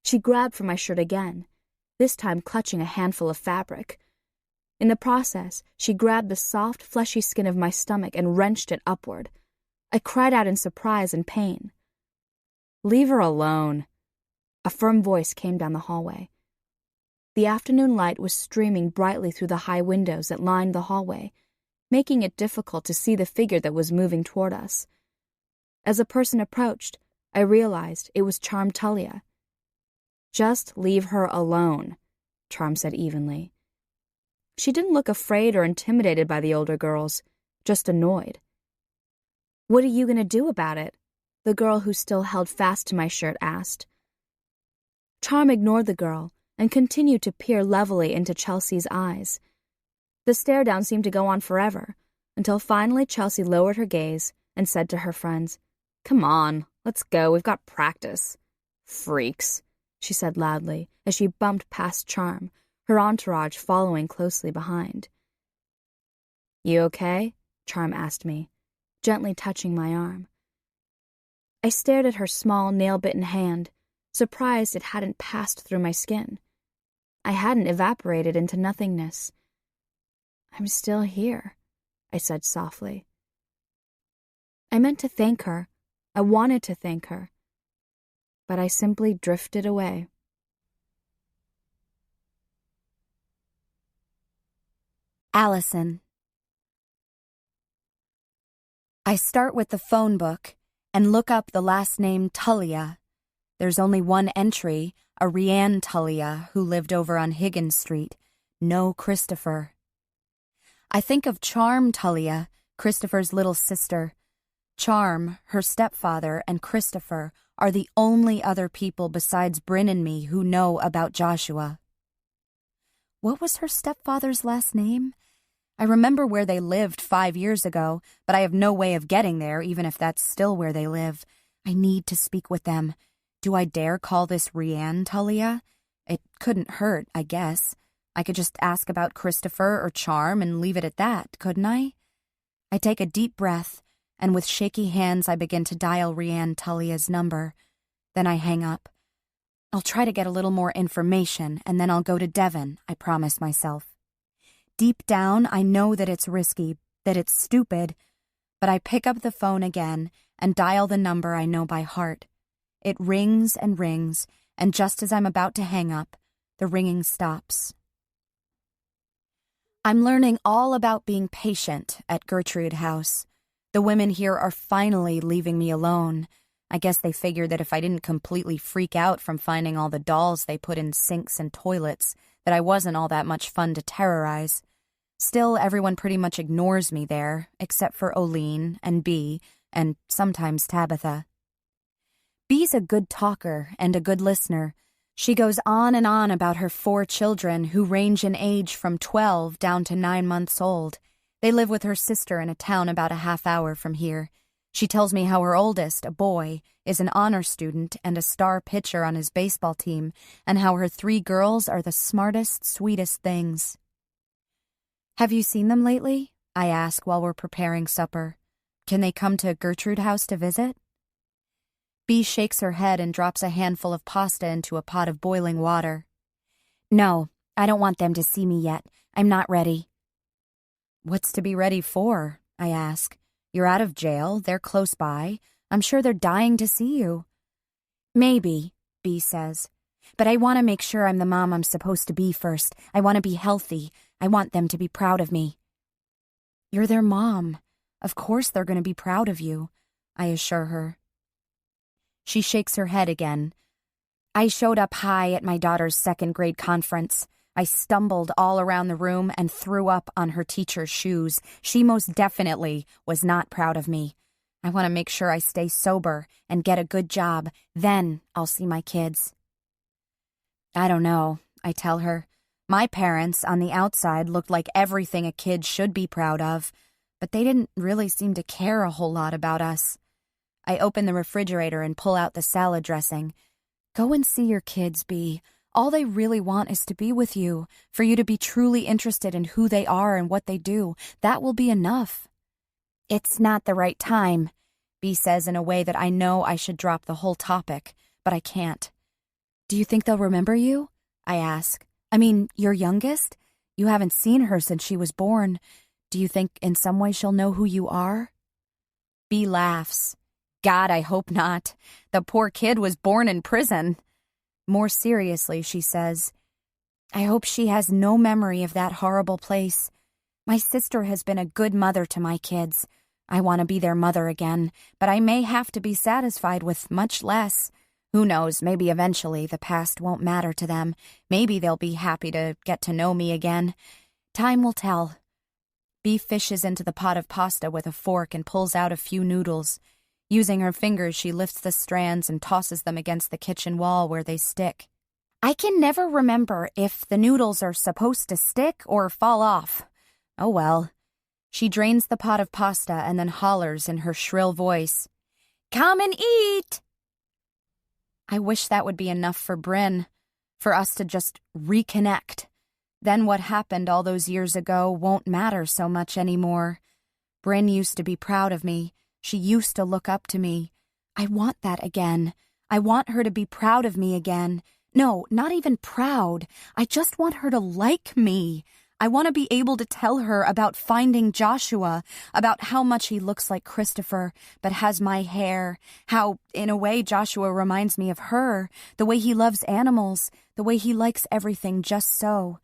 She grabbed for my shirt again, this time clutching a handful of fabric. In the process, she grabbed the soft, fleshy skin of my stomach and wrenched it upward. I cried out in surprise and pain. "Leave her alone." A firm voice came down the hallway. The afternoon light was streaming brightly through the high windows that lined the hallway, making it difficult to see the figure that was moving toward us. As the person approached, I realized it was Charm Tullia. "Just leave her alone," Charm said evenly. She didn't look afraid or intimidated by the older girls, just annoyed. "What are you going to do about it?" the girl who still held fast to my shirt asked. Charm ignored the girl and continued to peer levelly into Chelsea's eyes. The stare-down seemed to go on forever, until finally Chelsea lowered her gaze and said to her friends, "Come on, let's go, we've got practice." "Freaks," she said loudly as she bumped past Charm, her entourage following closely behind. "You okay?" Charm asked me, gently touching my arm. I stared at her small, nail-bitten hand, surprised it hadn't passed through my skin. I hadn't evaporated into nothingness. "I'm still here," I said softly. I meant to thank her. I wanted to thank her. But I simply drifted away. Allison. I start with the phone book and look up the last name Tullia. There's only one entry, a Rianne Tullia who lived over on Higgins Street. No Christopher. I think of Charm Tullia, Christopher's little sister. Charm, her stepfather, and Christopher are the only other people besides Bryn and me who know about Joshua. What was her stepfather's last name? I remember where they lived 5 years ago, but I have no way of getting there, even if that's still where they live. I need to speak with them. Do I dare call this Rianne Tullia? It couldn't hurt, I guess. I could just ask about Christopher or Charm and leave it at that, couldn't I? I take a deep breath, and with shaky hands I begin to dial Rianne Tullia's number. Then I hang up. I'll try to get a little more information, and then I'll go to Devon, I promise myself. Deep down, I know that it's risky, that it's stupid, but I pick up the phone again and dial the number I know by heart. It rings, and just as I'm about to hang up, the ringing stops. I'm learning all about being patient at Gertrude House. The women here are finally leaving me alone. I guess they figured that if I didn't completely freak out from finding all the dolls they put in sinks and toilets, that I wasn't all that much fun to terrorize. Still, everyone pretty much ignores me there, except for Oline and Bee, and sometimes Tabitha. Bee's a good talker and a good listener. She goes on and on about her 4 children who range in age from 12 down to 9 months old. They live with her sister in a town about a half-hour from here. She tells me how her oldest, a boy, is an honor student and a star pitcher on his baseball team, and how her 3 girls are the smartest, sweetest things. "Have you seen them lately?" I ask while we're preparing supper. Can they come to Gertrude House to visit? Bea shakes her head and drops a handful of pasta into a pot of boiling water. No, I don't want them to see me yet. I'm not ready. What's to be ready for? I ask. You're out of jail. They're close by. I'm sure they're dying to see you. Maybe, Bea says. But I want to make sure I'm the mom I'm supposed to be first. I want to be healthy. I want them to be proud of me. You're their mom. Of course they're going to be proud of you, I assure her. She shakes her head again. I showed up high at my daughter's second-grade conference. I stumbled all around the room and threw up on her teacher's shoes. She most definitely was not proud of me. I want to make sure I stay sober and get a good job. Then I'll see my kids. I don't know, I tell her. My parents, on the outside, looked like everything a kid should be proud of, but they didn't really seem to care a whole lot about us. I open the refrigerator and pull out the salad dressing. Go and see your kids, Bea. All they really want is to be with you, for you to be truly interested in who they are and what they do. That will be enough. It's not the right time, Bea says in a way that I know I should drop the whole topic, but I can't. Do you think they'll remember you? I ask. I mean, your youngest? You haven't seen her since she was born. Do you think in some way she'll know who you are? Bea laughs. God, I hope not. The poor kid was born in prison. More seriously, she says, I hope she has no memory of that horrible place. My sister has been a good mother to my kids. I want to be their mother again, but I may have to be satisfied with much less. Who knows, maybe eventually the past won't matter to them. Maybe they'll be happy to get to know me again. Time will tell. Bea fishes into the pot of pasta with a fork and pulls out a few noodles. Using her fingers, she lifts the strands and tosses them against the kitchen wall where they stick. I can never remember if the noodles are supposed to stick or fall off. Oh well. She drains the pot of pasta and then hollers in her shrill voice, Come and eat! I wish that would be enough for Bryn, for us to just reconnect. Then what happened all those years ago won't matter so much anymore. Bryn used to be proud of me. She used to look up to me. I want that again. I want her to be proud of me again. No, not even proud. I just want her to like me. I want to be able to tell her about finding Joshua, about how much he looks like Christopher, but has my hair, how, in a way, Joshua reminds me of her, the way he loves animals, the way he likes everything just so.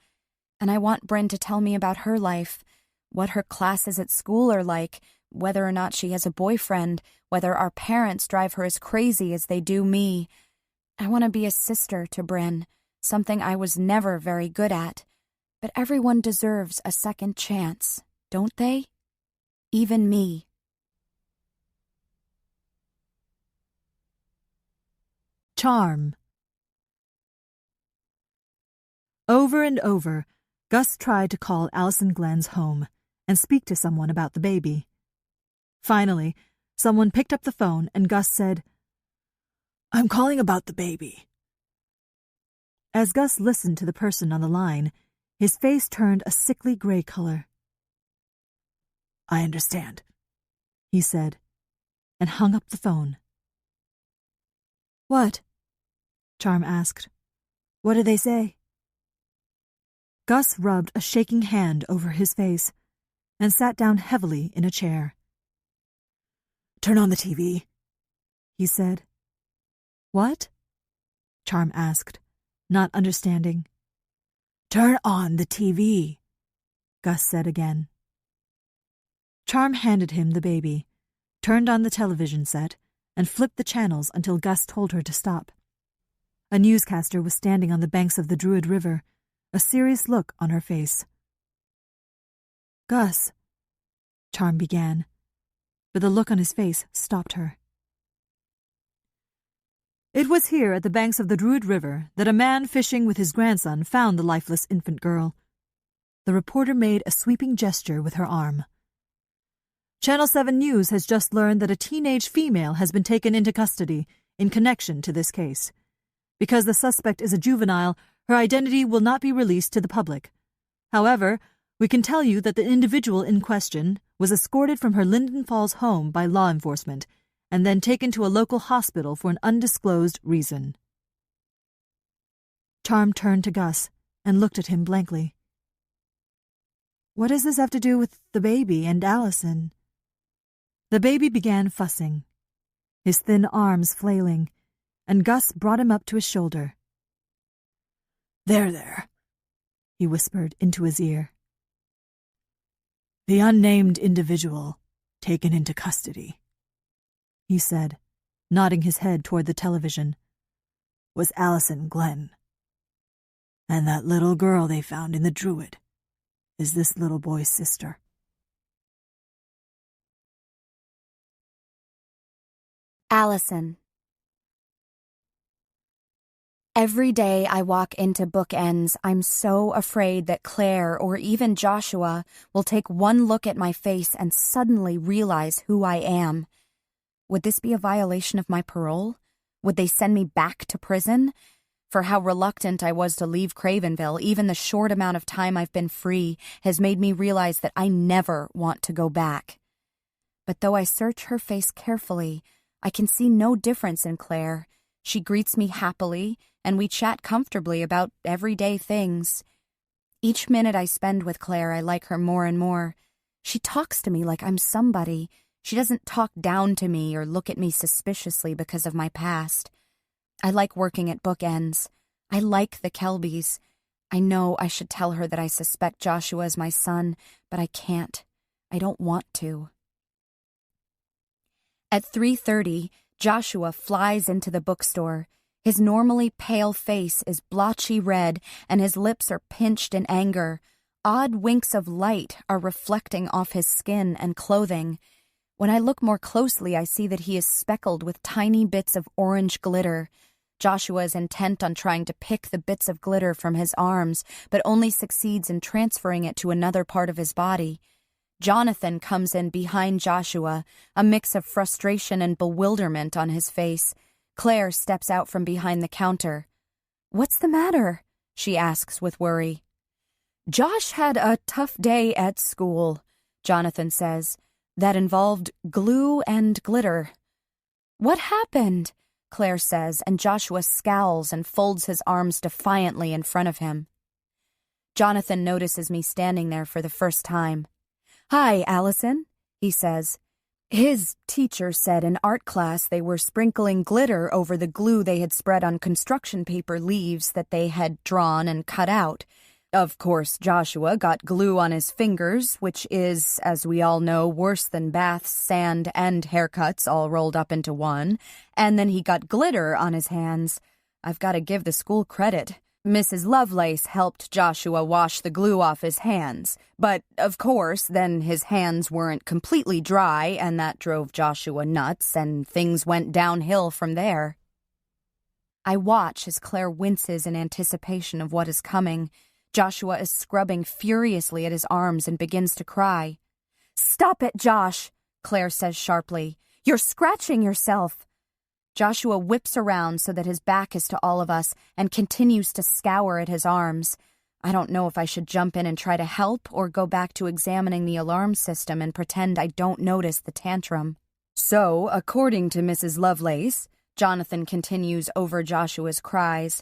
And I want Bryn to tell me about her life, what her classes at school are like, whether or not she has a boyfriend, whether our parents drive her as crazy as they do me. I want to be a sister to Bryn, something I was never very good at. But everyone deserves a second chance, don't they? Even me. Charm. Over and over, Gus tried to call Allison Glenn's home and speak to someone about the baby. Finally, someone picked up the phone and Gus said, I'm calling about the baby. As Gus listened to the person on the line, his face turned a sickly gray color. I understand, he said, and hung up the phone. What? Charm asked. What did they say? Gus rubbed a shaking hand over his face and sat down heavily in a chair. Turn on the TV, he said. What? Charm asked, not understanding. Turn on the TV, Gus said again. Charm handed him the baby, turned on the television set, and flipped the channels until Gus told her to stop. A newscaster was standing on the banks of the Druid River, a serious look on her face. Gus, Charm began, but the look on his face stopped her. It was here at the banks of the Druid River that a man fishing with his grandson found the lifeless infant girl. The reporter made a sweeping gesture with her arm. Channel 7 News has just learned that a teenage female has been taken into custody in connection to this case. Because the suspect is a juvenile, her identity will not be released to the public. However, We can tell you that the individual in question was escorted from her Linden Falls home by law enforcement and then taken to a local hospital for an undisclosed reason. Charm turned to Gus and looked at him blankly. What does this have to do with the baby and Allison? The baby began fussing, his thin arms flailing, and Gus brought him up to his shoulder. There, he whispered into his ear. The unnamed individual taken into custody, he said, nodding his head toward the television, was Allison Glenn. And that little girl they found in the Druid is this little boy's sister. Allison. Every day I walk into bookends, I'm so afraid that Claire or even Joshua will take one look at my face and suddenly realize who I am. Would this be a violation of my parole? Would they send me back to prison? For how reluctant I was to leave Cravenville, even the short amount of time I've been free has made me realize that I never want to go back. But though I search her face carefully, I can see no difference in Claire. She greets me happily, and we chat comfortably about everyday things. Each minute I spend with Claire, I like her more and more. She talks to me like I'm somebody. She doesn't talk down to me or look at me suspiciously because of my past. I like working at bookends. I like the Kelbys. I know I should tell her that I suspect Joshua is my son, but I can't. I don't want to. At 3:30, Joshua flies into the bookstore. His normally pale face is blotchy red, and his lips are pinched in anger. Odd winks of light are reflecting off his skin and clothing. When I look more closely, I see that he is speckled with tiny bits of orange glitter. Joshua is intent on trying to pick the bits of glitter from his arms, but only succeeds in transferring it to another part of his body. Jonathan comes in behind Joshua, a mix of frustration and bewilderment on his face. Claire steps out from behind the counter. "What's the matter?" she asks with worry. "Josh had a tough day at school," Jonathan says. "That involved glue and glitter." "What happened?" Claire says, and Joshua scowls and folds his arms defiantly in front of him. Jonathan notices me standing there for the first time. "Hi, Allison," he says. His teacher said in art class they were sprinkling glitter over the glue they had spread on construction paper leaves that they had drawn and cut out. Of course, Joshua got glue on his fingers, which is, as we all know, worse than baths, sand, and haircuts all rolled up into one. And then he got glitter on his hands. I've got to give the school credit. Mrs. Lovelace helped Joshua wash the glue off his hands. But, of course, then his hands weren't completely dry, and that drove Joshua nuts, and things went downhill from there. I watch as Claire winces in anticipation of what is coming. Joshua is scrubbing furiously at his arms and begins to cry. "Stop it, Josh," Claire says sharply. "You're scratching yourself." Joshua whips around so that his back is to all of us and continues to scour at his arms. I don't know if I should jump in and try to help or go back to examining the alarm system and pretend I don't notice the tantrum. "So, according to Mrs. Lovelace," Jonathan continues over Joshua's cries,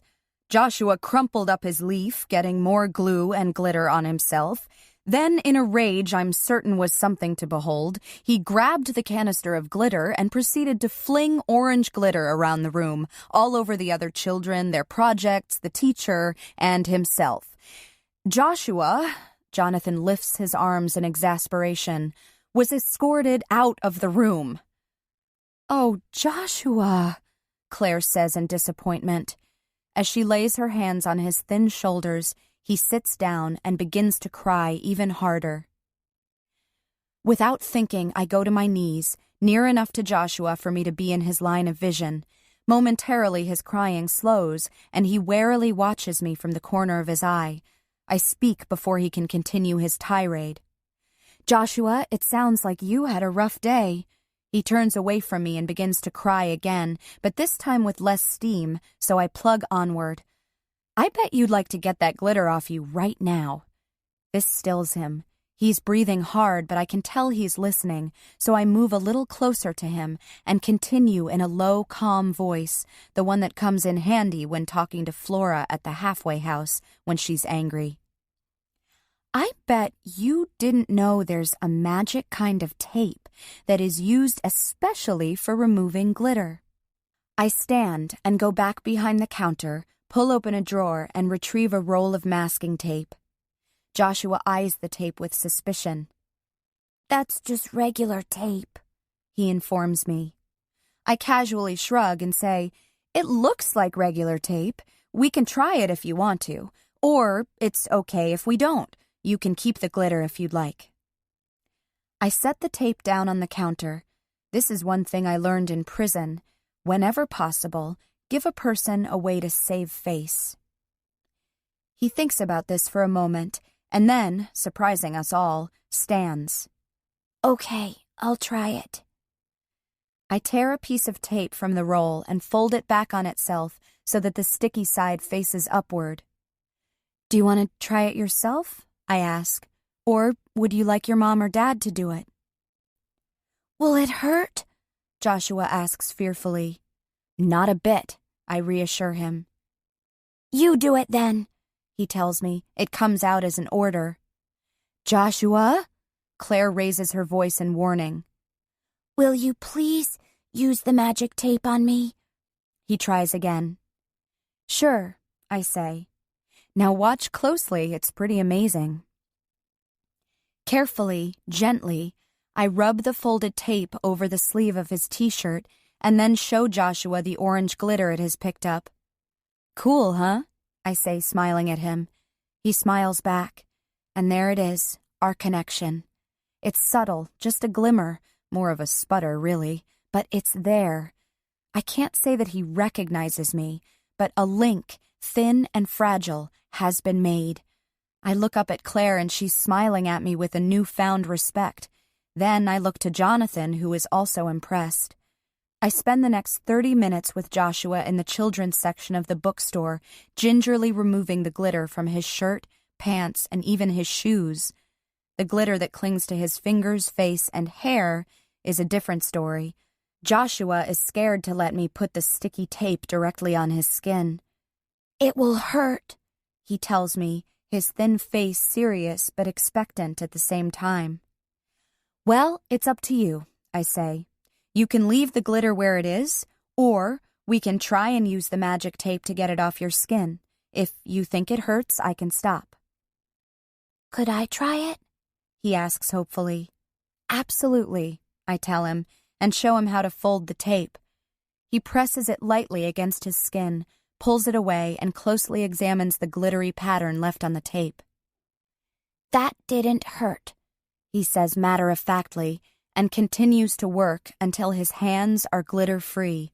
"Joshua crumpled up his leaf, getting more glue and glitter on himself. Then, in a rage I'm certain was something to behold, he grabbed the canister of glitter and proceeded to fling orange glitter around the room, all over the other children, their projects, the teacher, and himself. Joshua," Jonathan lifts his arms in exasperation, "was escorted out of the room." "Oh, Joshua," Claire says in disappointment. As she lays her hands on his thin shoulders, he sits down and begins to cry even harder. Without thinking, I go to my knees, near enough to Joshua for me to be in his line of vision. Momentarily his crying slows, and he warily watches me from the corner of his eye. I speak before he can continue his tirade. "Joshua, it sounds like you had a rough day." He turns away from me and begins to cry again, but this time with less steam, so I plug onward. "I bet you'd like to get that glitter off you right now." This stills him. He's breathing hard, but I can tell he's listening, so I move a little closer to him and continue in a low, calm voice, the one that comes in handy when talking to Flora at the halfway house when she's angry. I bet you didn't know there's a magic kind of tape that is used especially for removing glitter. I stand and go back behind the counter, pull open a drawer, and retrieve a roll of masking tape. Joshua eyes the tape with suspicion. That's just regular tape, he informs me. I casually shrug and say, "It looks like regular tape. We can try it if you want to. Or it's okay if we don't. You can keep the glitter if you'd like." I set the tape down on the counter. This is one thing I learned in prison. Whenever possible, give a person a way to save face. He thinks about this for a moment, and then, surprising us all, stands. Okay, I'll try it. I tear a piece of tape from the roll and fold it back on itself so that the sticky side faces upward. "Do you want to try it yourself?" I ask. "Or would you like your mom or dad to do it?" Will it hurt? Joshua asks fearfully. "Not a bit," I reassure him. You do it then, he tells me. It comes out as an order. "Joshua?" Claire raises her voice in warning. Will you please use the magic tape on me? He tries again. "Sure," I say. "Now watch closely, it's pretty amazing." Carefully, gently, I rub the folded tape over the sleeve of his t-shirt and then show Joshua the orange glitter it has picked up. "Cool, huh?" I say, smiling at him. He smiles back, and there it is, our connection. It's subtle, just a glimmer, more of a sputter, really, but it's there. I can't say that he recognizes me, but a link, thin and fragile, has been made. I look up at Claire and she's smiling at me with a newfound respect. Then I look to Jonathan, who is also impressed. I spend the next 30 minutes with Joshua in the children's section of the bookstore, gingerly removing the glitter from his shirt, pants, and even his shoes. The glitter that clings to his fingers, face, and hair is a different story. Joshua is scared to let me put the sticky tape directly on his skin. It will hurt, he tells me, his thin face serious but expectant at the same time. "Well, it's up to you," I say. "You can leave the glitter where it is, or we can try and use the magic tape to get it off your skin. If you think it hurts, I can stop." Could I try it? He asks hopefully. "Absolutely," I tell him, and show him how to fold the tape. He presses it lightly against his skin, pulls it away, and closely examines the glittery pattern left on the tape. That didn't hurt, he says matter-of-factly, and continues to work until his hands are glitter-free.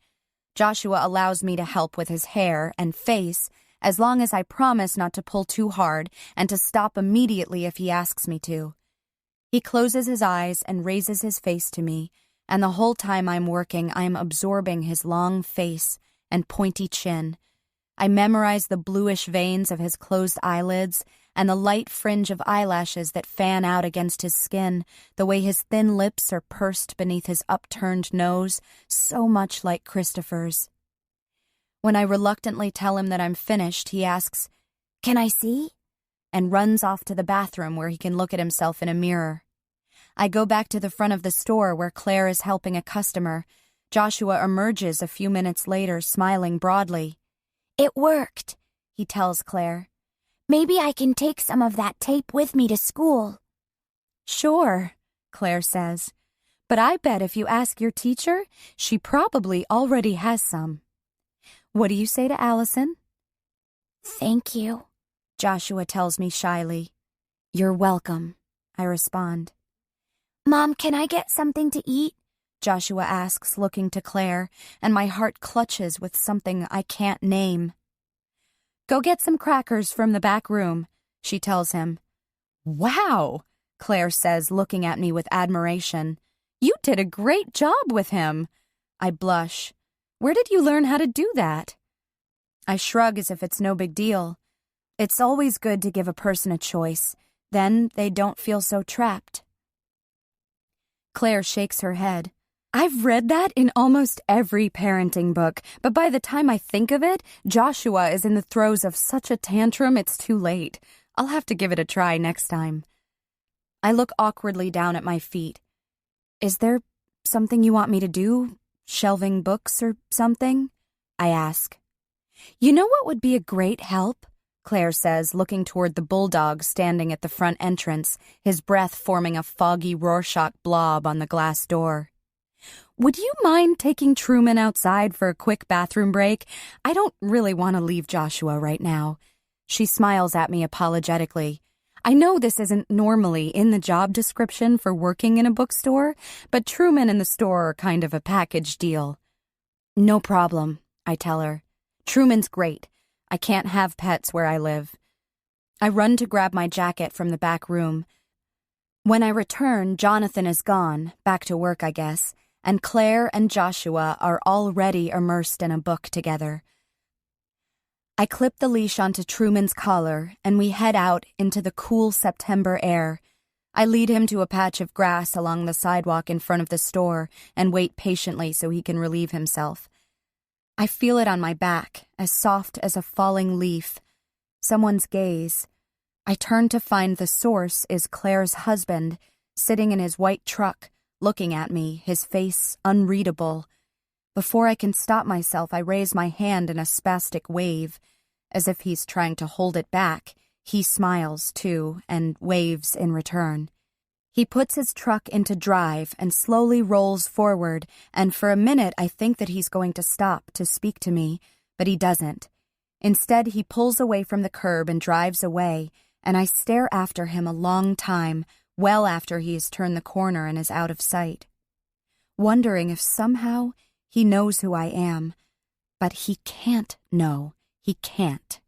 Joshua allows me to help with his hair and face, as long as I promise not to pull too hard and to stop immediately if he asks me to. He closes his eyes and raises his face to me, and the whole time I'm working, I'm absorbing his long face and pointy chin. I memorize the bluish veins of his closed eyelids and the light fringe of eyelashes that fan out against his skin, the way his thin lips are pursed beneath his upturned nose, so much like Christopher's. When I reluctantly tell him that I'm finished, he asks, "Can I see?" and runs off to the bathroom where he can look at himself in a mirror. I go back to the front of the store where Claire is helping a customer. Joshua emerges a few minutes later, smiling broadly. It worked, he tells Claire. Maybe I can take some of that tape with me to school. Sure, Claire says. But I bet if you ask your teacher, she probably already has some. What do you say to Allison? Thank you, Joshua tells me shyly. You're welcome, I respond. Mom, can I get something to eat? Joshua asks, looking to Claire, and my heart clutches with something I can't name. Go get some crackers from the back room, she tells him. Wow, Claire says, looking at me with admiration. You did a great job with him. I blush. Where did you learn how to do that? I shrug as if it's no big deal. It's always good to give a person a choice. Then they don't feel so trapped. Claire shakes her head. I've read that in almost every parenting book, but by the time I think of it, Joshua is in the throes of such a tantrum it's too late. I'll have to give it a try next time. I look awkwardly down at my feet. Is there something you want me to do? Shelving books or something? I ask. You know what would be a great help? Claire says, looking toward the bulldog standing at the front entrance, his breath forming a foggy Rorschach blob on the glass door. Would you mind taking Truman outside for a quick bathroom break? I don't really want to leave Joshua right now. She smiles at me apologetically. I know this isn't normally in the job description for working in a bookstore, but Truman and the store are kind of a package deal. No problem, I tell her. Truman's great. I can't have pets where I live. I run to grab my jacket from the back room. When I return, Jonathan is gone, back to work, I guess, and Claire and Joshua are already immersed in a book together. I clip the leash onto Truman's collar, and we head out into the cool September air. I lead him to a patch of grass along the sidewalk in front of the store and wait patiently so he can relieve himself. I feel it on my back, as soft as a falling leaf. Someone's gaze. I turn to find the source is Claire's husband, sitting in his white truck, looking at me, his face unreadable. Before I can stop myself, I raise my hand in a spastic wave. As if he's trying to hold it back, he smiles, too, and waves in return. He puts his truck into drive and slowly rolls forward, and for a minute I think that he's going to stop to speak to me, but he doesn't. Instead, he pulls away from the curb and drives away, and I stare after him a long time, well after he has turned the corner and is out of sight, wondering if somehow he knows who I am. But he can't know. He can't.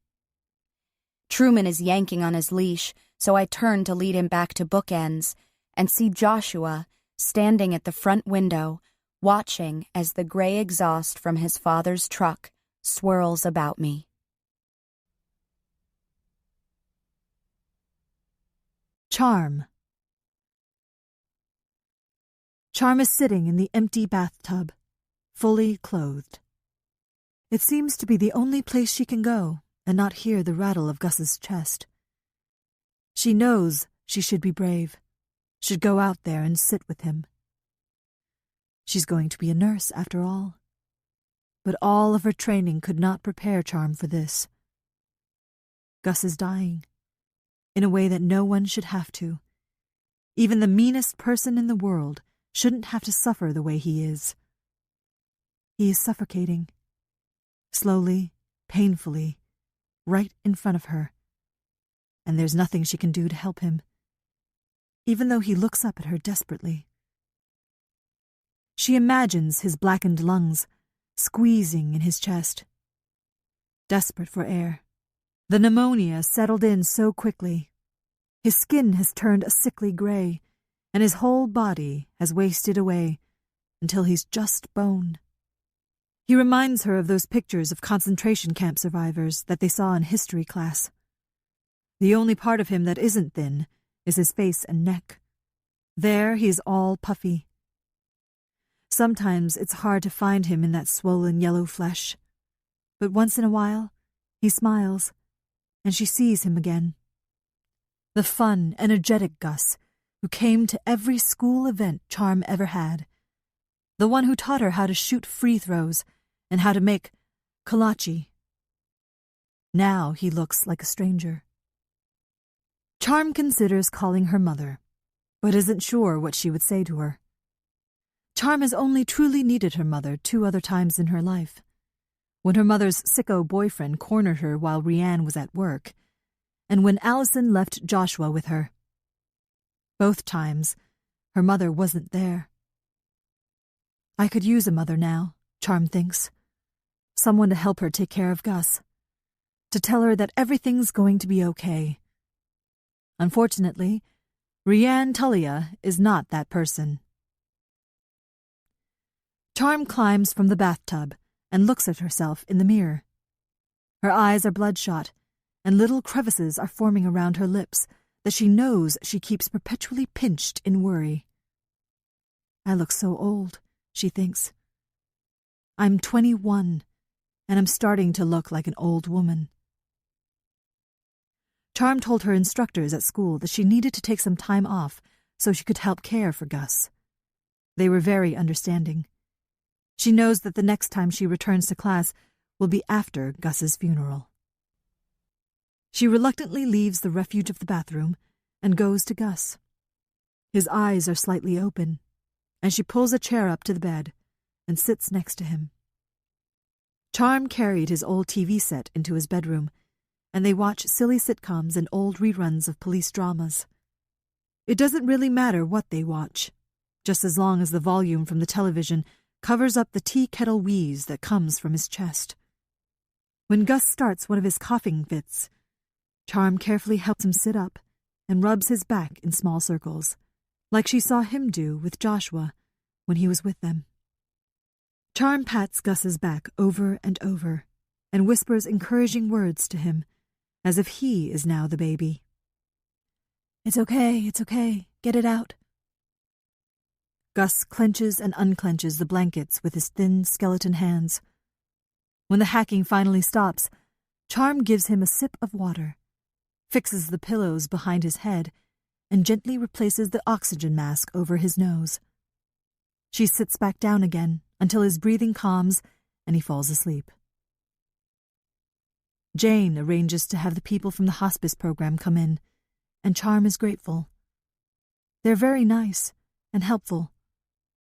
Truman is yanking on his leash, so I turn to lead him back to bookends and see Joshua standing at the front window, watching as the gray exhaust from his father's truck swirls about me. Charm. Charm is sitting in the empty bathtub, fully clothed. It seems to be the only place she can go and not hear the rattle of Gus's chest. She knows she should be brave, should go out there and sit with him. She's going to be a nurse, after all. But all of her training could not prepare Charm for this. Gus is dying, in a way that no one should have to. Even the meanest person in the world shouldn't have to suffer the way he is. He is suffocating. Slowly, painfully, right in front of her. And there's nothing she can do to help him, even though he looks up at her desperately. She imagines his blackened lungs squeezing in his chest, desperate for air. The pneumonia settled in so quickly. His skin has turned a sickly gray, and his whole body has wasted away until he's just bone. He reminds her of those pictures of concentration camp survivors that they saw in history class. The only part of him that isn't thin is his face and neck. There he's all puffy. Sometimes it's hard to find him in that swollen yellow flesh, but once in a while he smiles, and she sees him again. The fun, energetic Gus who came to every school event Charm ever had. The one who taught her how to shoot free throws and how to make kolache. Now he looks like a stranger. Charm considers calling her mother, but isn't sure what she would say to her. Charm has only truly needed her mother 2 other times in her life. When her mother's sicko boyfriend cornered her while Rianne was at work, and when Allison left Joshua with her. Both times, her mother wasn't there. I could use a mother now, Charm thinks. Someone to help her take care of Gus. To tell her that everything's going to be okay. Unfortunately, Rianne Tullia is not that person. Charm climbs from the bathtub and looks at herself in the mirror. Her eyes are bloodshot, and little crevices are forming around her lips that she knows she keeps perpetually pinched in worry. I look so old, she thinks. I'm 21, and I'm starting to look like an old woman. Charm told her instructors at school that she needed to take some time off so she could help care for Gus. They were very understanding. She knows that the next time she returns to class will be after Gus's funeral. She reluctantly leaves the refuge of the bathroom and goes to Gus. His eyes are slightly open, and she pulls a chair up to the bed and sits next to him. Charm carried his old TV set into his bedroom, and they watch silly sitcoms and old reruns of police dramas. It doesn't really matter what they watch, just as long as the volume from the television covers up the tea kettle wheeze that comes from his chest. When Gus starts one of his coughing fits, Charm carefully helps him sit up and rubs his back in small circles, like she saw him do with Joshua when he was with them. Charm pats Gus's back over and over and whispers encouraging words to him, as if he is now the baby. It's okay, get it out. Gus clenches and unclenches the blankets with his thin skeleton hands. When the hacking finally stops, Charm gives him a sip of water, fixes the pillows behind his head, and gently replaces the oxygen mask over his nose. She sits back down again until his breathing calms and he falls asleep. Jane arranges to have the people from the hospice program come in, and Charm is grateful. They're very nice and helpful,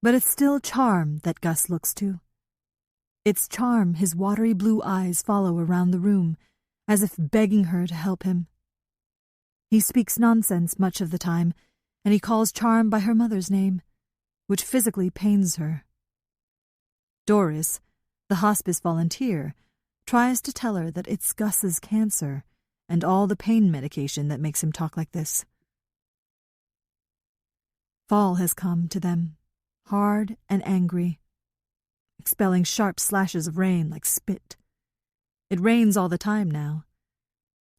but it's still Charm that Gus looks to. It's Charm his watery blue eyes follow around the room, as if begging her to help him. He speaks nonsense much of the time, and he calls Charm by her mother's name, which physically pains her. Doris, the hospice volunteer, tries to tell her that it's Gus's cancer and all the pain medication that makes him talk like this. Fall has come to them, hard and angry, expelling sharp slashes of rain like spit. It rains all the time now.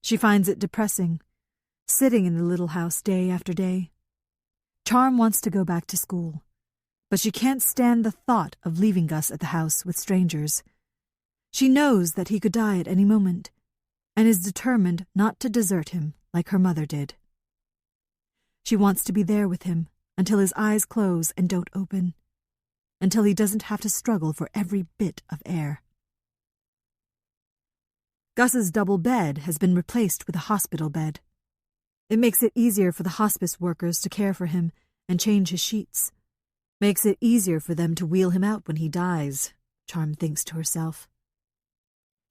She finds it depressing, sitting in the little house day after day. Charm wants to go back to school, but she can't stand the thought of leaving Gus at the house with strangers. She knows that he could die at any moment, and is determined not to desert him like her mother did. She wants to be there with him until his eyes close and don't open, until he doesn't have to struggle for every bit of air. Gus's double bed has been replaced with a hospital bed. It makes it easier for the hospice workers to care for him and change his sheets. Makes it easier for them to wheel him out when he dies, Charm thinks to herself.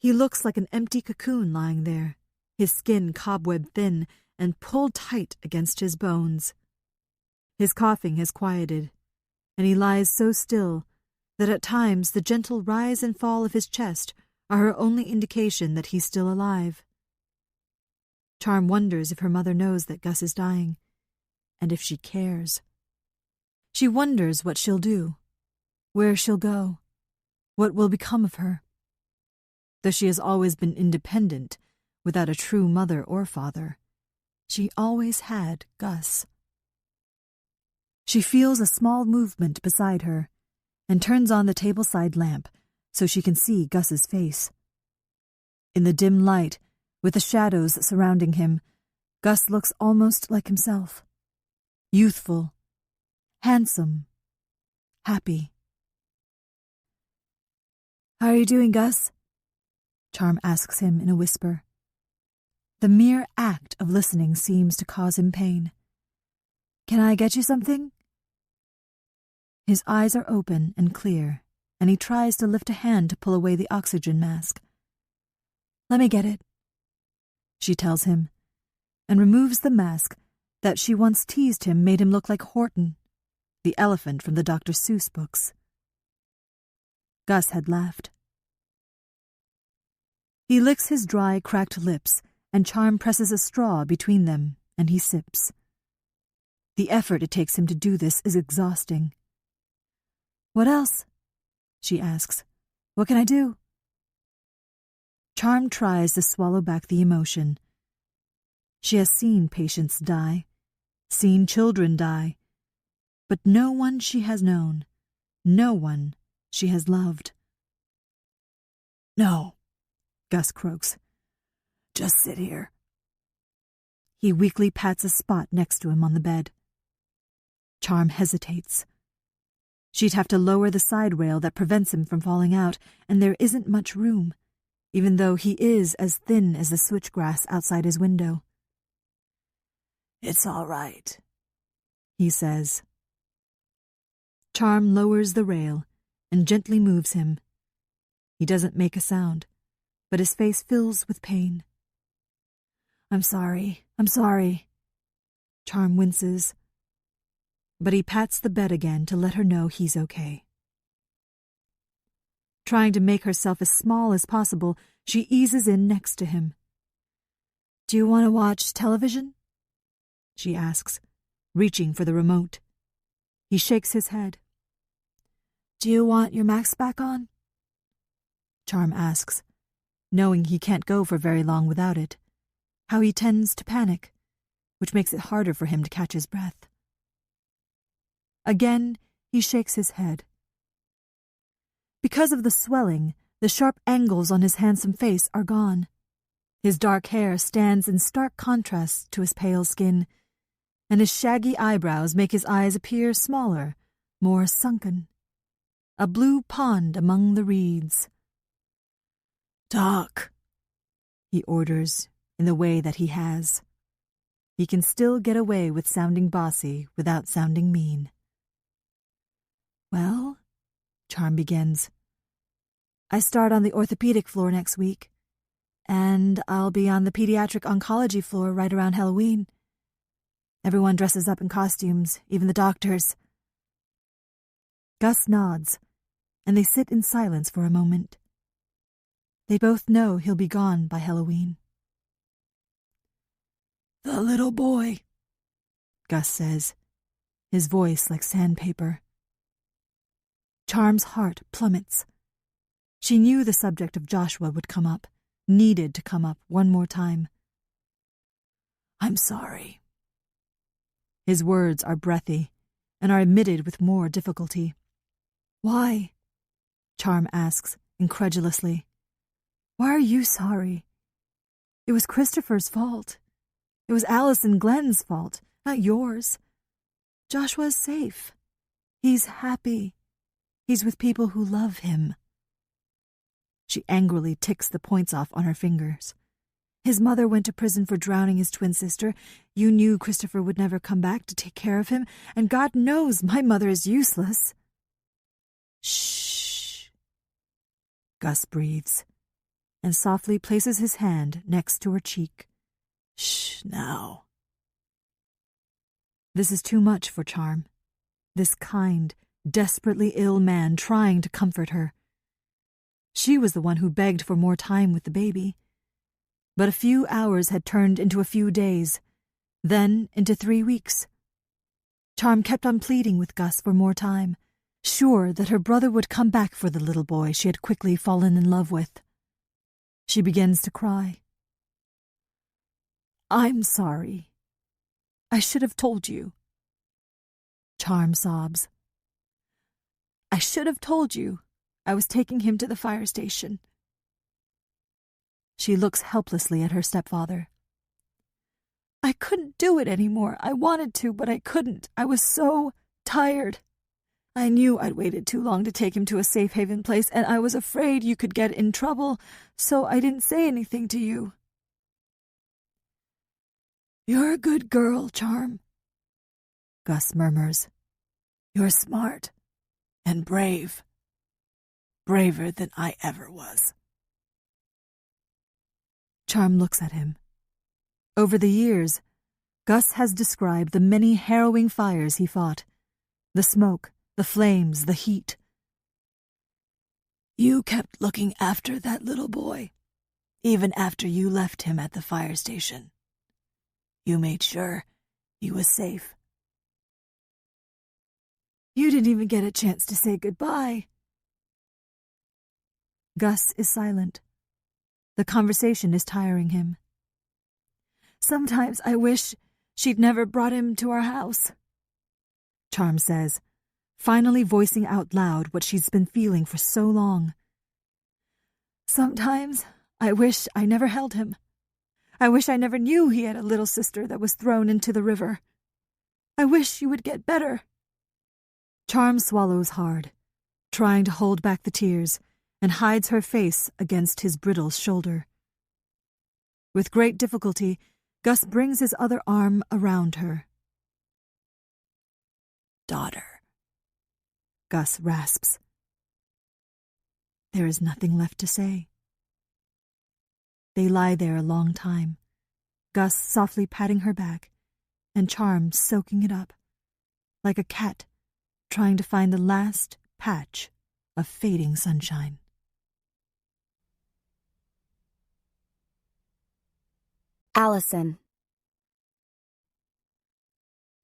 He looks like an empty cocoon lying there, his skin cobweb thin and pulled tight against his bones. His coughing has quieted, and he lies so still that at times the gentle rise and fall of his chest are her only indication that he's still alive. Charm wonders if her mother knows that Gus is dying, and if she cares. She wonders what she'll do, where she'll go, what will become of her. Though she has always been independent, without a true mother or father, she always had Gus. She feels a small movement beside her and turns on the tableside lamp so she can see Gus's face. In the dim light, with the shadows surrounding him, Gus looks almost like himself. Youthful, handsome, happy. "How are you doing, Gus?" Charm asks him in a whisper. The mere act of listening seems to cause him pain. "Can I get you something?" His eyes are open and clear, and he tries to lift a hand to pull away the oxygen mask. "Let me get it," she tells him, and removes the mask that she once teased him made him look like Horton, the elephant from the Dr. Seuss books. Gus had laughed. He licks his dry, cracked lips, and Charm presses a straw between them, and he sips. The effort it takes him to do this is exhausting. "What else?" she asks. "What can I do?" Charm tries to swallow back the emotion. She has seen patients die, seen children die, but no one she has known, no one she has loved. No, Gus croaks. just sit here. He weakly pats a spot next to him on the bed. Charm hesitates. She'd have to lower the side rail that prevents him from falling out, and there isn't much room, even though he is as thin as the switchgrass outside his window. It's all right, he says. Charm lowers the rail and gently moves him. He doesn't make a sound, but his face fills with pain. I'm sorry. Charm winces, but he pats the bed again to let her know he's okay. Trying to make herself as small as possible, she eases in next to him. Do you want to watch television? She asks, reaching for the remote. He shakes his head. Do you want your Macs back on? Charm asks, knowing he can't go for very long without it. How he tends to panic, which makes it harder for him to catch his breath. Again, he shakes his head. Because of the swelling, the sharp angles on his handsome face are gone. His dark hair stands in stark contrast to his pale skin, and his shaggy eyebrows make his eyes appear smaller, more sunken. A blue pond among the reeds. Talk, he orders in the way that he has. He can still get away with sounding bossy without sounding mean. Well, Charm begins. I start on the orthopedic floor next week, and I'll be on the pediatric oncology floor right around Halloween. Everyone dresses up in costumes, even the doctors. Gus nods, and they sit in silence for a moment. They both know he'll be gone by Halloween. The little boy, Gus says, his voice like sandpaper. Charm's heart plummets. She knew the subject of Joshua would come up, needed to come up one more time. I'm sorry. His words are breathy and are emitted with more difficulty. Why? Charm asks, incredulously. Why are you sorry? It was Christopher's fault. It was Alice and Glenn's fault, not yours. Joshua's safe. He's happy. He's with people who love him. She angrily ticks the points off on her fingers. His mother went to prison for drowning his twin sister. You knew Christopher would never come back to take care of him, and God knows my mother is useless. Shh. Gus breathes, and softly places his hand next to her cheek. Shh, now. This is too much for Charm. This kind, desperately ill man trying to comfort her. She was the one who begged for more time with the baby. But a few hours had turned into a few days, then into 3 weeks. Charm kept on pleading with Gus for more time, sure that her brother would come back for the little boy she had quickly fallen in love with. She begins to cry. I'm sorry. I should have told you. Charm sobs. I should have told you. I was taking him to the fire station. She looks helplessly at her stepfather. I couldn't do it anymore. I wanted to, but I couldn't. I was so tired. I knew I'd waited too long to take him to a safe haven place, and I was afraid you could get in trouble, so I didn't say anything to you. You're a good girl, Charm, Gus murmurs. You're smart and brave. Braver than I ever was. Charm looks at him. Over the years, Gus has described the many harrowing fires he fought. The smoke, the flames, the heat. You kept looking after that little boy, even after you left him at the fire station. You made sure he was safe. You didn't even get a chance to say goodbye. Gus is silent. The conversation is tiring him. Sometimes I wish she'd never brought him to our house. Charm says, finally voicing out loud what she's been feeling for so long. Sometimes I wish I never held him. I wish I never knew he had a little sister that was thrown into the river. I wish you would get better. Charm swallows hard, trying to hold back the tears, and hides her face against his brittle shoulder. With great difficulty, Gus brings his other arm around her. Daughter, Gus rasps. There is nothing left to say. They lie there a long time, Gus softly patting her back, and Charm soaking it up, like a cat trying to find the last patch of fading sunshine. Allison.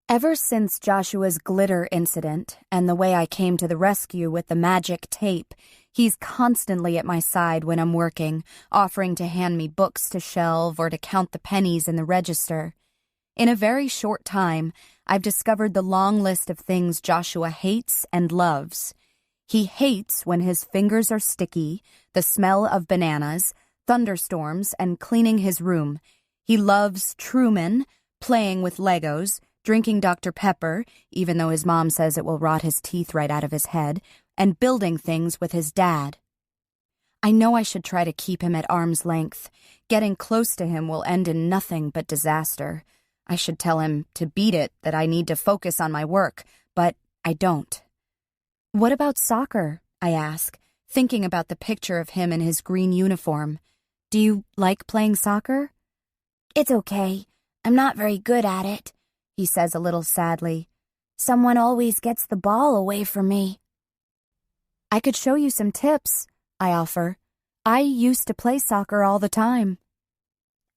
Ever since Joshua's glitter incident and the way I came to the rescue with the magic tape, he's constantly at my side when I'm working, offering to hand me books to shelve or to count the pennies in the register. In a very short time, I've discovered the long list of things Joshua hates and loves. He hates when his fingers are sticky, the smell of bananas, thunderstorms, and cleaning his room. He loves Truman, playing with Legos, drinking Dr. Pepper, even though his mom says it will rot his teeth right out of his head, and building things with his dad. I know I should try to keep him at arm's length. Getting close to him will end in nothing but disaster. I should tell him to beat it, that I need to focus on my work, but I don't. What about soccer? I ask, thinking about the picture of him in his green uniform. Do you like playing soccer? It's okay. I'm not very good at it, he says a little sadly. Someone always gets the ball away from me. I could show you some tips, I offer. I used to play soccer all the time.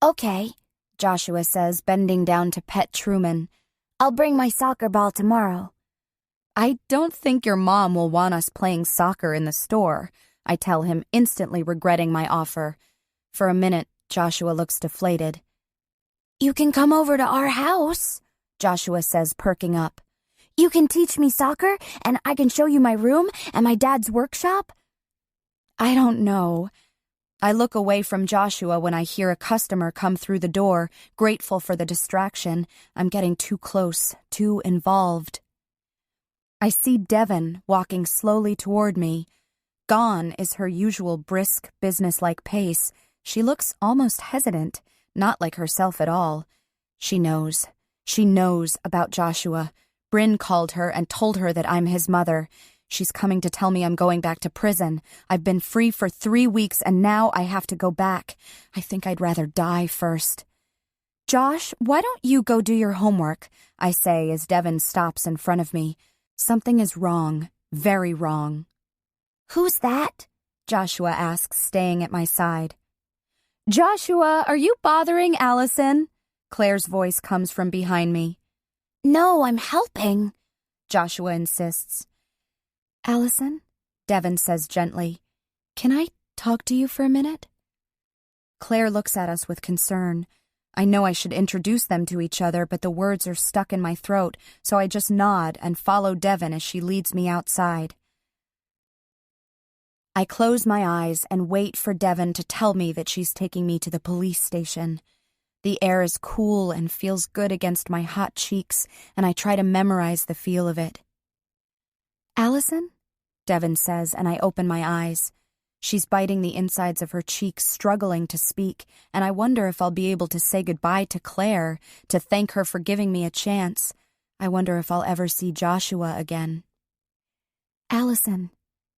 Okay, Joshua says, bending down to pet Truman. I'll bring my soccer ball tomorrow. I don't think your mom will want us playing soccer in the store, I tell him, instantly regretting my offer. For a minute, Joshua looks deflated. You can come over to our house, Joshua says, perking up. You can teach me soccer, and I can show you my room and my dad's workshop. I don't know. I look away from Joshua when I hear a customer come through the door, grateful for the distraction. I'm getting too close, too involved. I see Devon walking slowly toward me. Gone is her usual brisk, businesslike pace. She looks almost hesitant, not like herself at all. She knows. She knows about Joshua. Bryn called her and told her that I'm his mother. She's coming to tell me I'm going back to prison. I've been free for 3 weeks and now I have to go back. I think I'd rather die first. Josh, why don't you go do your homework? I say as Devon stops in front of me. Something is wrong, very wrong. Who's that? Joshua asks, staying at my side. Joshua, are you bothering Allison? Claire's voice comes from behind me. No, I'm helping, Joshua insists. Allison, Devon says gently, can I talk to you for a minute? Claire looks at us with concern. I know I should introduce them to each other, but the words are stuck in my throat, so I just nod and follow Devon as she leads me outside. I close my eyes and wait for Devon to tell me that she's taking me to the police station. The air is cool and feels good against my hot cheeks, and I try to memorize the feel of it. Allison? Devon says, and I open my eyes. She's biting the insides of her cheeks, struggling to speak, and I wonder if I'll be able to say goodbye to Claire, to thank her for giving me a chance. I wonder if I'll ever see Joshua again. Allison,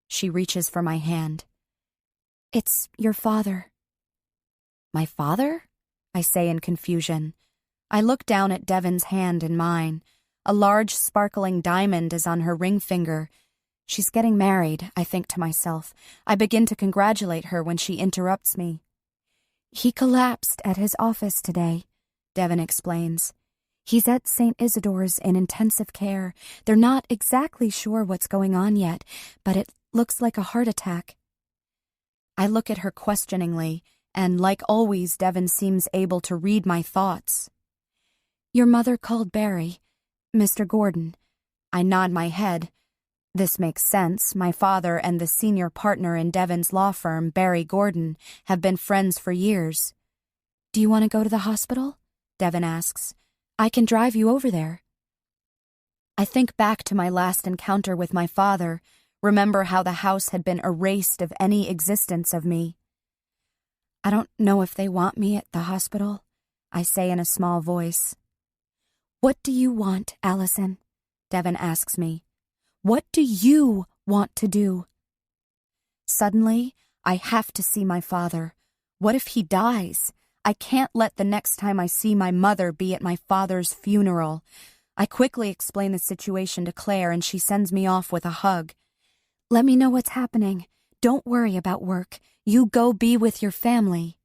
she reaches for my hand. It's your father. My father? I say in confusion. I look down at Devon's hand in mine. A large sparkling diamond is on her ring finger. She's getting married, I think to myself. I begin to congratulate her when she interrupts me. He collapsed at his office today, Devon explains. He's at St. Isidore's in intensive care. They're not exactly sure what's going on yet, but it looks like a heart attack. I look at her questioningly, and like always, Devin seems able to read my thoughts. Your mother called Barry, Mr. Gordon. I nod my head. This makes sense. My father and the senior partner in Devin's law firm, Barry Gordon, have been friends for years. Do you want to go to the hospital? Devin asks. I can drive you over there. I think back to my last encounter with my father, remember how the house had been erased of any existence of me. I don't know if they want me at the hospital, I say in a small voice. What do you want, Allison? Devin asks me. What do you want to do? Suddenly, I have to see my father. What if he dies? I can't let the next time I see my mother be at my father's funeral. I quickly explain the situation to Claire and she sends me off with a hug. Let me know what's happening. Don't worry about work. You go be with your family.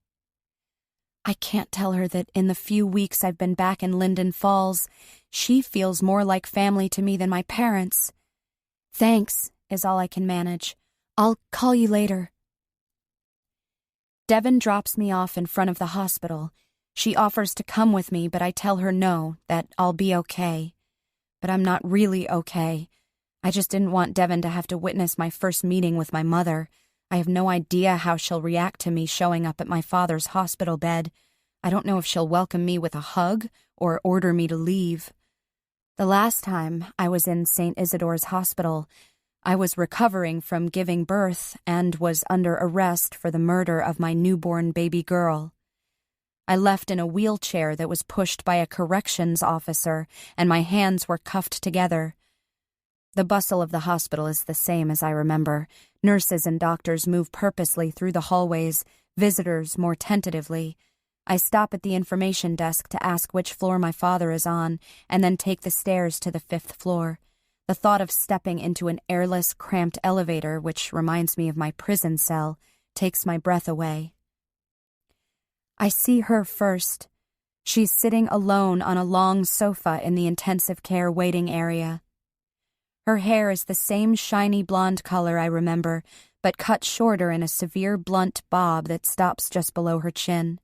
I can't tell her that in the few weeks I've been back in Linden Falls, she feels more like family to me than my parents. Thanks, is all I can manage. I'll call you later. Devin drops me off in front of the hospital. She offers to come with me, but I tell her no, that I'll be okay. But I'm not really okay. I just didn't want Devin to have to witness my first meeting with my mother. I have no idea how she'll react to me showing up at my father's hospital bed. I don't know if she'll welcome me with a hug or order me to leave. The last time I was in St. Isidore's Hospital, I was recovering from giving birth and was under arrest for the murder of my newborn baby girl. I left in a wheelchair that was pushed by a corrections officer, and my hands were cuffed together. The bustle of the hospital is the same as I remember. Nurses and doctors move purposely through the hallways, visitors more tentatively. I stop at the information desk to ask which floor my father is on, and then take the stairs to the 5th floor. The thought of stepping into an airless, cramped elevator, which reminds me of my prison cell, takes my breath away. I see her first. She's sitting alone on a long sofa in the intensive care waiting area. Her hair is the same shiny blonde color I remember, but cut shorter in a severe blunt bob that stops just below her chin.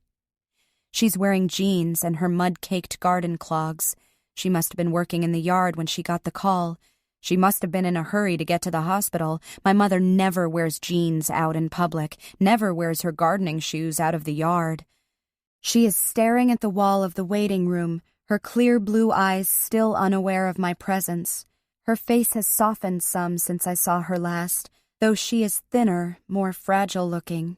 She's wearing jeans and her mud-caked garden clogs. She must have been working in the yard when she got the call. She must have been in a hurry to get to the hospital. My mother never wears jeans out in public, never wears her gardening shoes out of the yard. She is staring at the wall of the waiting room, her clear blue eyes still unaware of my presence. Her face has softened some since I saw her last, though she is thinner, more fragile-looking.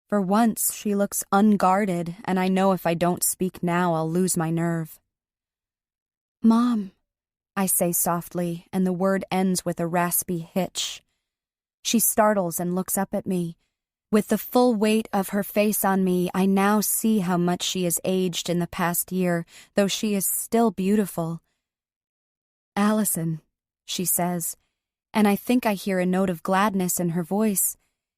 For once, she looks unguarded, and I know if I don't speak now, I'll lose my nerve. Mom, I say softly, and the word ends with a raspy hitch. She startles and looks up at me. With the full weight of her face on me, I now see how much she has aged in the past year, though she is still beautiful. Allison, she says, and I think I hear a note of gladness in her voice.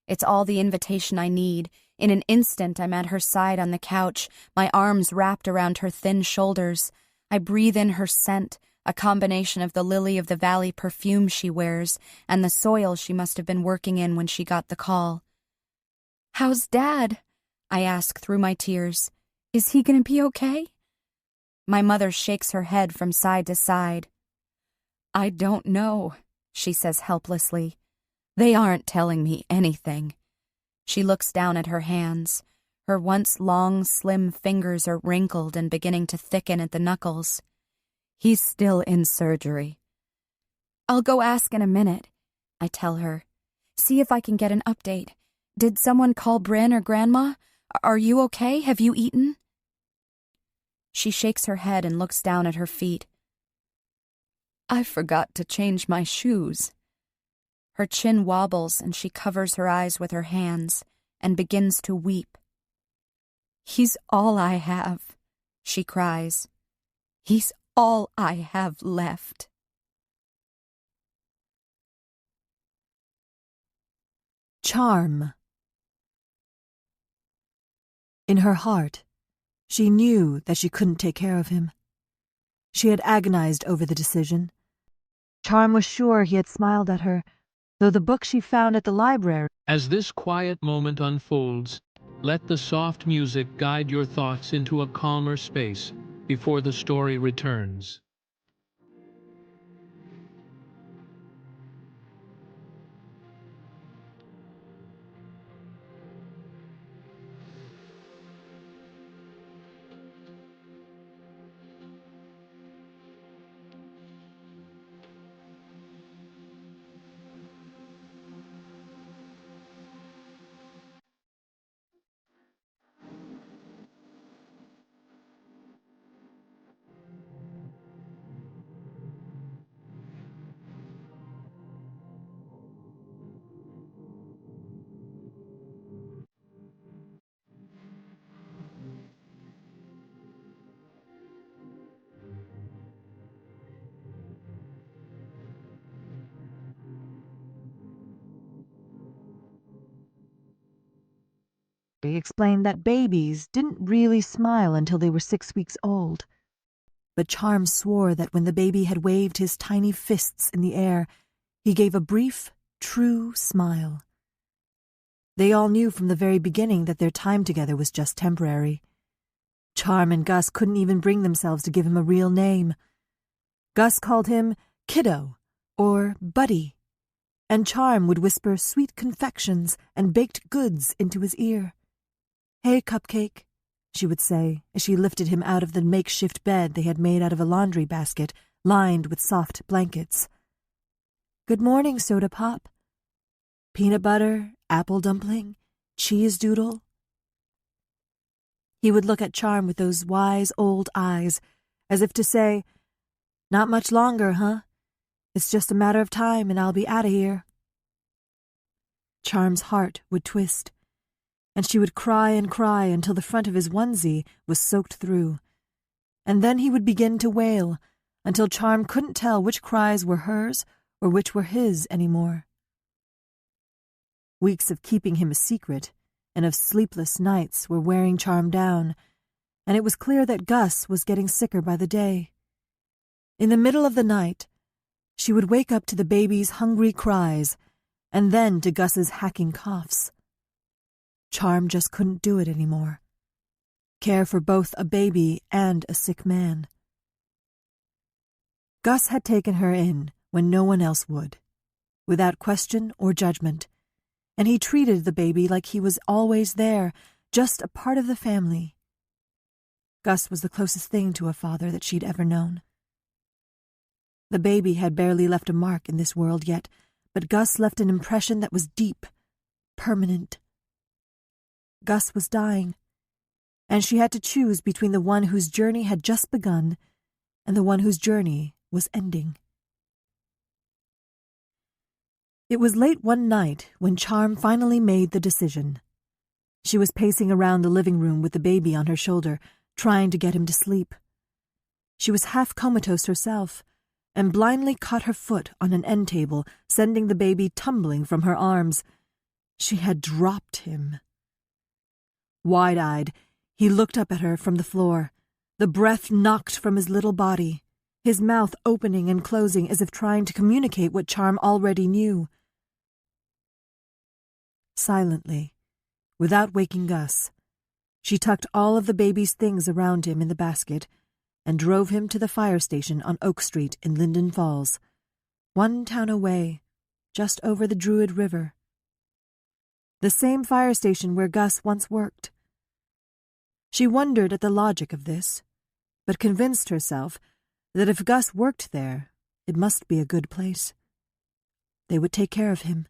It's all the invitation I need. In an instant, I'm at her side on the couch, my arms wrapped around her thin shoulders. I breathe in her scent, a combination of the lily-of-the-valley perfume she wears and the soil she must have been working in when she got the call. How's Dad? I ask through my tears. Is he going to be okay? My mother shakes her head from side to side. I don't know, she says helplessly. They aren't telling me anything. She looks down at her hands. Her once long, slim fingers are wrinkled and beginning to thicken at the knuckles. He's still in surgery. I'll go ask in a minute, I tell her. See if I can get an update. Did someone call Bryn or Grandma? Are you okay? Have you eaten? She shakes her head and looks down at her feet. I forgot to change my shoes. Her chin wobbles and she covers her eyes with her hands and begins to weep. He's all I have, she cries. He's all I have left. Charm. In her heart, she knew that she couldn't take care of him. She had agonized over the decision. Charm was sure he had smiled at her, though the book she found at the library. As this quiet moment unfolds, Let the soft music guide your thoughts into a calmer space before the story returns. He explained that babies didn't really smile until they were 6 weeks old. But Charm swore that when the baby had waved his tiny fists in the air, he gave a brief, true smile. They all knew from the very beginning that their time together was just temporary. Charm and Gus couldn't even bring themselves to give him a real name. Gus called him Kiddo or Buddy, and Charm would whisper sweet confections and baked goods into his ear. "Hey, Cupcake," she would say as she lifted him out of the makeshift bed they had made out of a laundry basket lined with soft blankets. "Good morning, Soda Pop. Peanut butter, apple dumpling, cheese doodle." He would look at Charm with those wise old eyes, as if to say, "Not much longer, huh? It's just a matter of time and I'll be out of here." Charm's heart would twist, and she would cry and cry until the front of his onesie was soaked through. And then he would begin to wail until Charm couldn't tell which cries were hers or which were his anymore. Weeks of keeping him a secret and of sleepless nights were wearing Charm down, and it was clear that Gus was getting sicker by the day. In the middle of the night, she would wake up to the baby's hungry cries and then to Gus's hacking coughs. Charm just couldn't do it anymore. Care for both a baby and a sick man. Gus had taken her in when no one else would, without question or judgment, and he treated the baby like he was always there, just a part of the family. Gus was the closest thing to a father that she'd ever known. The baby had barely left a mark in this world yet, but Gus left an impression that was deep, permanent. Gus was dying, and she had to choose between the one whose journey had just begun and the one whose journey was ending. It was late one night when Charm finally made the decision. She was pacing around the living room with the baby on her shoulder, trying to get him to sleep. She was half comatose herself, and blindly caught her foot on an end table, sending the baby tumbling from her arms. She had dropped him. Wide-eyed, he looked up at her from the floor, the breath knocked from his little body, his mouth opening and closing as if trying to communicate what Charm already knew. Silently, without waking Gus, she tucked all of the baby's things around him in the basket and drove him to the fire station on Oak Street in Linden Falls, one town away, just over the Druid River. The same fire station where Gus once worked. She wondered at the logic of this, but convinced herself that if Gus worked there, it must be a good place. They would take care of him.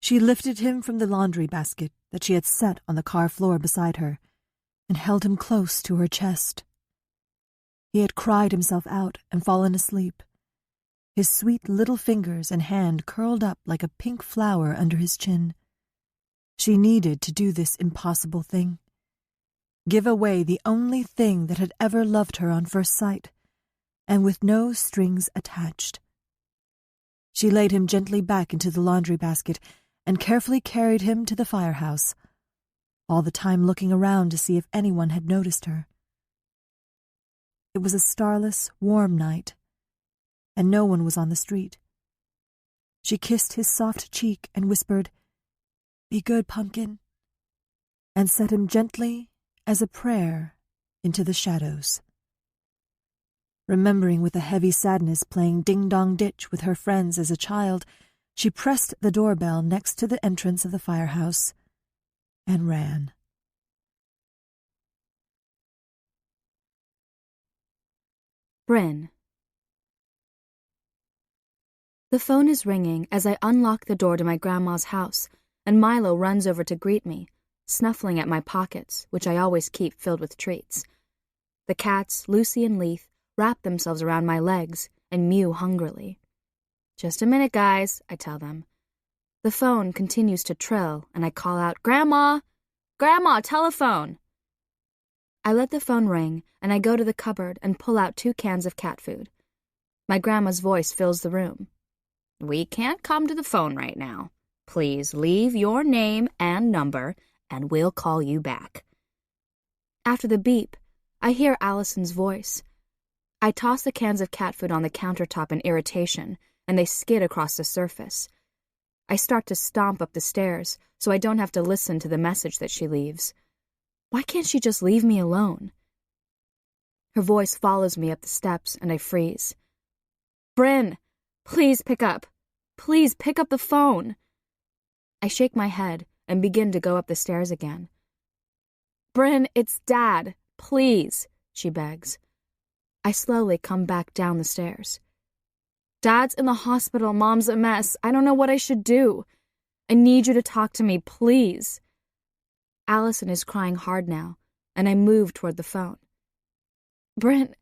She lifted him from the laundry basket that she had set on the car floor beside her and held him close to her chest. He had cried himself out and fallen asleep, his sweet little fingers and hand curled up like a pink flower under his chin. She needed to do this impossible thing. Give away the only thing that had ever loved her on first sight, and with no strings attached. She laid him gently back into the laundry basket and carefully carried him to the firehouse, all the time looking around to see if anyone had noticed her. It was a starless, warm night, and no one was on the street. She kissed his soft cheek and whispered, "Be good, Pumpkin. and set him gently as a prayer into the shadows. Remembering with a heavy sadness playing ding-dong ditch with her friends as a child, she pressed the doorbell next to the entrance of the firehouse and ran. Bryn. The phone is ringing as I unlock the door to my grandma's house, and Milo runs over to greet me, snuffling at my pockets, which I always keep filled with treats. The cats, Lucy and Leith, wrap themselves around my legs and mew hungrily. "Just a minute, guys," I tell them. The phone continues to trill, and I call out, "Grandma! Grandma, telephone!" I let the phone ring, and I go to the cupboard and pull out 2 cans of cat food. My grandma's voice fills the room. "We can't come to the phone right now. Please leave your name and number, and we'll call you back." After the beep, I hear Allison's voice. I toss the cans of cat food on the countertop in irritation, and they skid across the surface. I start to stomp up the stairs so I don't have to listen to the message that she leaves. Why can't she just leave me alone? Her voice follows me up the steps, and I freeze. "Bryn, please pick up. Please pick up the phone." I shake my head and begin to go up the stairs again. "Bryn, it's Dad. Please," she begs. I slowly come back down the stairs. "Dad's in the hospital. Mom's a mess. I don't know what I should do. I need you to talk to me, please." Allison is crying hard now, and I move toward the phone. "Bryn,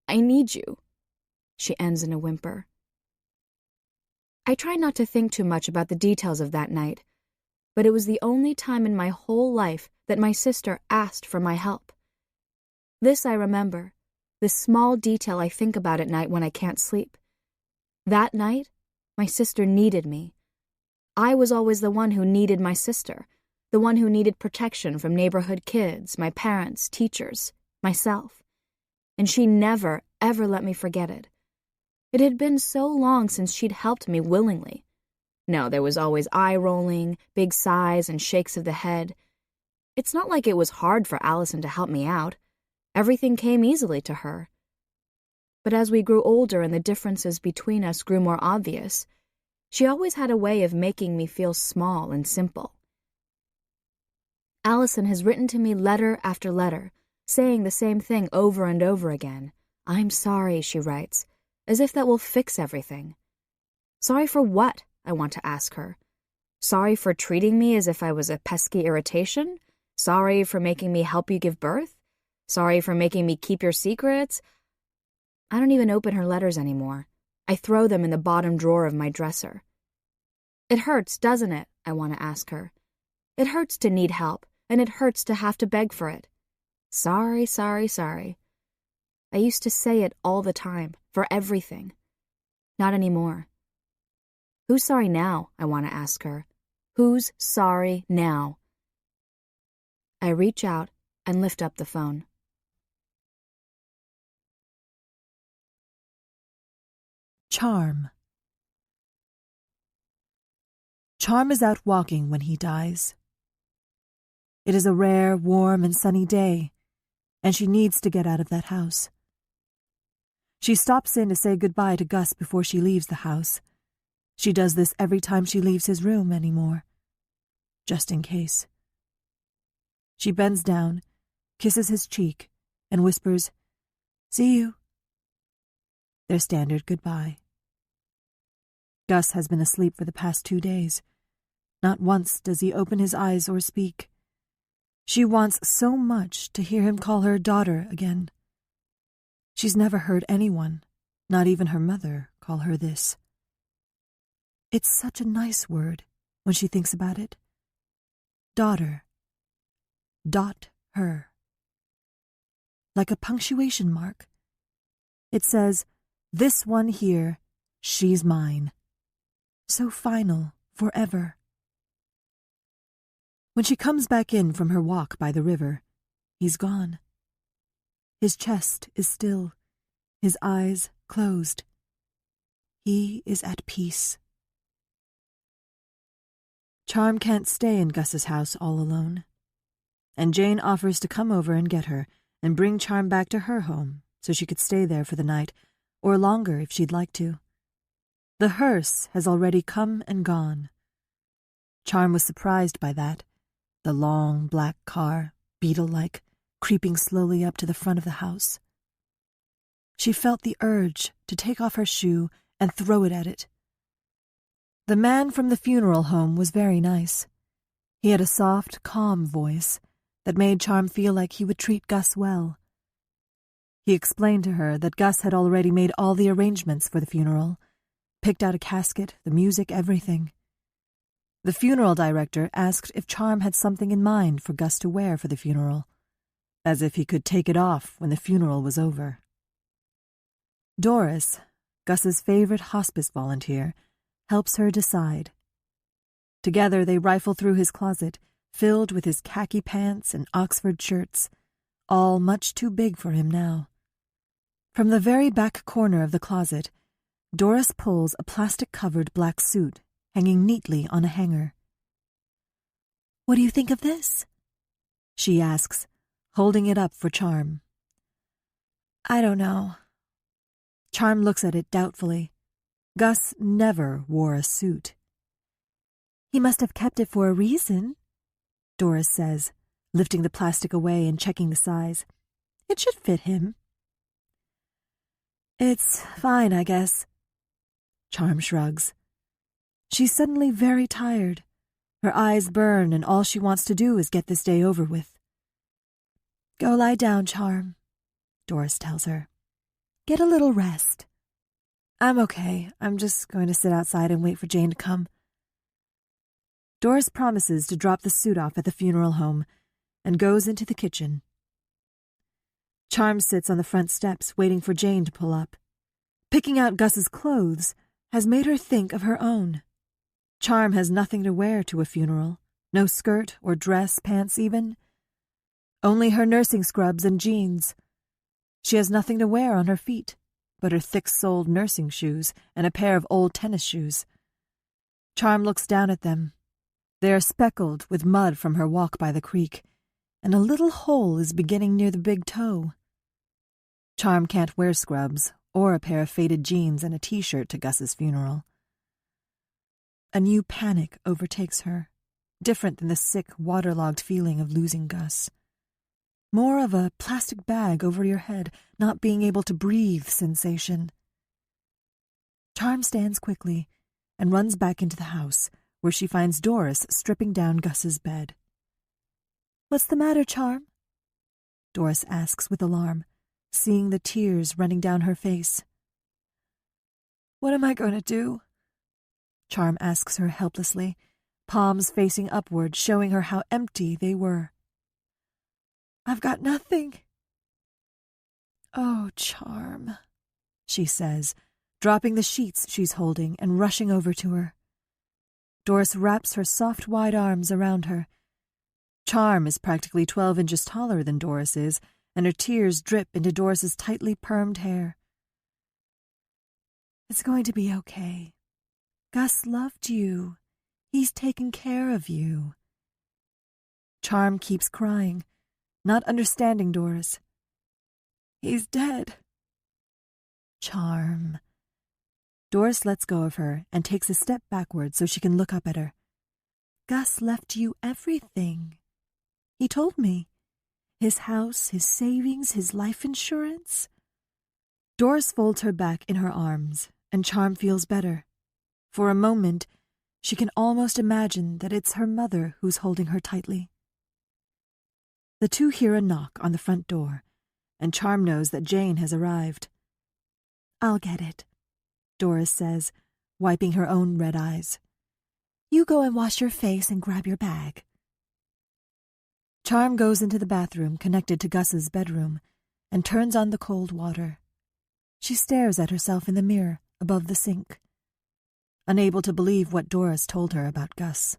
I need you," she ends in a whimper. I try not to think too much about the details of that night, but it was the only time in my whole life that my sister asked for my help. This I remember, this small detail I think about at night when I can't sleep. That night, my sister needed me. I was always the one who needed my sister, the one who needed protection from neighborhood kids, my parents, teachers, myself. And she never, ever let me forget it. It had been so long since she'd helped me willingly. No, there was always eye-rolling, big sighs, and shakes of the head. It's not like it was hard for Allison to help me out. Everything came easily to her. But as we grew older and the differences between us grew more obvious, she always had a way of making me feel small and simple. Allison has written to me letter after letter, saying the same thing over and over again. "I'm sorry," she writes, as if that will fix everything. Sorry for what? I want to ask her. Sorry for treating me as if I was a pesky irritation? Sorry for making me help you give birth? Sorry for making me keep your secrets? I don't even open her letters anymore. I throw them in the bottom drawer of my dresser. It hurts, doesn't it? I want to ask her. It hurts to need help, and it hurts to have to beg for it. Sorry, sorry, sorry. I used to say it all the time, for everything. Not anymore. Who's sorry now? I want to ask her. Who's sorry now? I reach out and lift up the phone. Charm. Charm is out walking when he dies. It is a rare, warm, and sunny day, and she needs to get out of that house. She stops in to say goodbye to Gus before she leaves the house. She does this every time she leaves his room anymore, just in case. She bends down, kisses his cheek, and whispers, "See you." Their standard goodbye. Gus has been asleep for the past 2 days. Not once does he open his eyes or speak. She wants so much to hear him call her daughter again. She's never heard anyone, not even her mother, call her this. It's such a nice word when she thinks about it. Daughter. Dot her. Like a punctuation mark. It says, "This one here, she's mine." So final, forever. When she comes back in from her walk by the river, he's gone. His chest is still, his eyes closed. He is at peace. Charm can't stay in Gus's house all alone. and Jane offers to come over and get her and bring Charm back to her home so she could stay there for the night, or longer if she'd like to. The hearse has already come and gone. Charm was surprised by that, the long black car, beetle-like, creeping slowly up to the front of the house. She felt the urge to take off her shoe and throw it at it. The man from the funeral home was very nice. He had a soft, calm voice that made Charm feel like he would treat Gus well. He explained to her that Gus had already made all the arrangements for the funeral, picked out a casket, the music, everything. The funeral director asked if Charm had something in mind for Gus to wear for the funeral, as if he could take it off when the funeral was over. Doris, Gus's favorite hospice volunteer, helps her decide. Together they rifle through his closet, filled with his khaki pants and Oxford shirts, all much too big for him now. From the very back corner of the closet, Doris pulls a plastic-covered black suit hanging neatly on a hanger. "What do you think of this?" she asks, holding it up for Charm. "I don't know." Charm looks at it doubtfully. Gus never wore a suit. "He must have kept it for a reason," Doris says, lifting the plastic away and checking the size. "It should fit him." "It's fine, I guess." Charm shrugs. She's suddenly very tired. Her eyes burn, and all she wants to do is get this day over with. "Go lie down, Charm," Doris tells her. "Get a little rest." "I'm okay. I'm just going to sit outside and wait for Jane to come." Doris promises to drop the suit off at the funeral home and goes into the kitchen. Charm sits on the front steps waiting for Jane to pull up. Picking out Gus's clothes has made her think of her own. Charm has nothing to wear to a funeral, no skirt or dress, pants even. Only her nursing scrubs and jeans. She has nothing to wear on her feet but her thick-soled nursing shoes and a pair of old tennis shoes. Charm looks down at them. They are speckled with mud from her walk by the creek, and a little hole is beginning near the big toe. Charm can't wear scrubs or a pair of faded jeans and a t-shirt to Gus's funeral. A new panic overtakes her, different than the sick, waterlogged feeling of losing Gus. More of a plastic bag over your head, not being able to breathe sensation. Charm stands quickly and runs back into the house, where she finds Doris stripping down Gus's bed. "What's the matter, Charm?" Doris asks with alarm, seeing the tears running down her face. "What am I going to do?" Charm asks her helplessly, palms facing upward, showing her how empty they were. "I've got nothing." "Oh, Charm," she says, dropping the sheets she's holding and rushing over to her. Doris wraps her soft, wide arms around her. Charm is practically 12 inches taller than Doris is, and her tears drip into Doris's tightly permed hair. "It's going to be okay. Gus loved you. He's taken care of you." Charm keeps crying, not understanding Doris. "He's dead." "Charm." Doris lets go of her and takes a step backward so she can look up at her. "Gus left you everything. He told me. His house, his savings, his life insurance." Doris folds her back in her arms, and Charm feels better. For a moment, she can almost imagine that it's her mother who's holding her tightly. The two hear a knock on the front door, and Charm knows that Jane has arrived. "I'll get it," Doris says, wiping her own red eyes. "You go and wash your face and grab your bag." Charm goes into the bathroom connected to Gus's bedroom and turns on the cold water. She stares at herself in the mirror above the sink, unable to believe what Doris told her about Gus.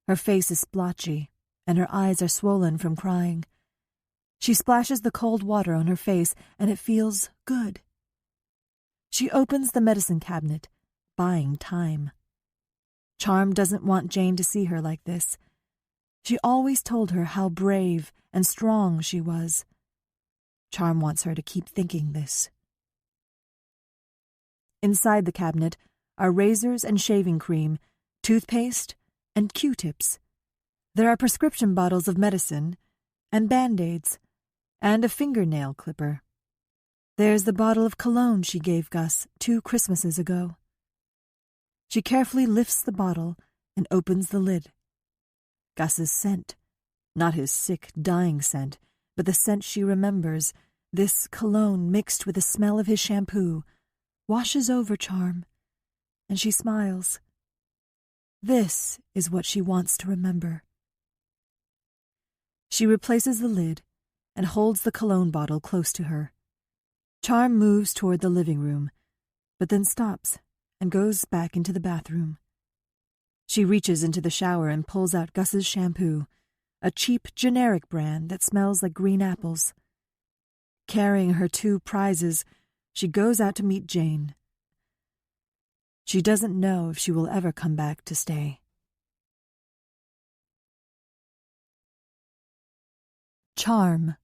Her face is splotchy, and her eyes are swollen from crying. She splashes the cold water on her face, and it feels good. She opens the medicine cabinet, buying time. Charm doesn't want Jane to see her like this. She always told her how brave and strong she was. Charm wants her to keep thinking this. Inside the cabinet are razors and shaving cream, toothpaste, and Q-tips. There are prescription bottles of medicine, and Band-Aids, and a fingernail clipper. There's the bottle of cologne she gave Gus 2 Christmases ago. She carefully lifts the bottle and opens the lid. Gus's scent, not his sick, dying scent, but the scent she remembers, this cologne mixed with the smell of his shampoo, washes over Charm, and she smiles. This is what she wants to remember. She replaces the lid and holds the cologne bottle close to her. Charm moves toward the living room, but then stops and goes back into the bathroom. She reaches into the shower and pulls out Gus's shampoo, a cheap, generic brand that smells like green apples. Carrying her 2 prizes, she goes out to meet Jane. She doesn't know if she will ever come back to stay. Charm.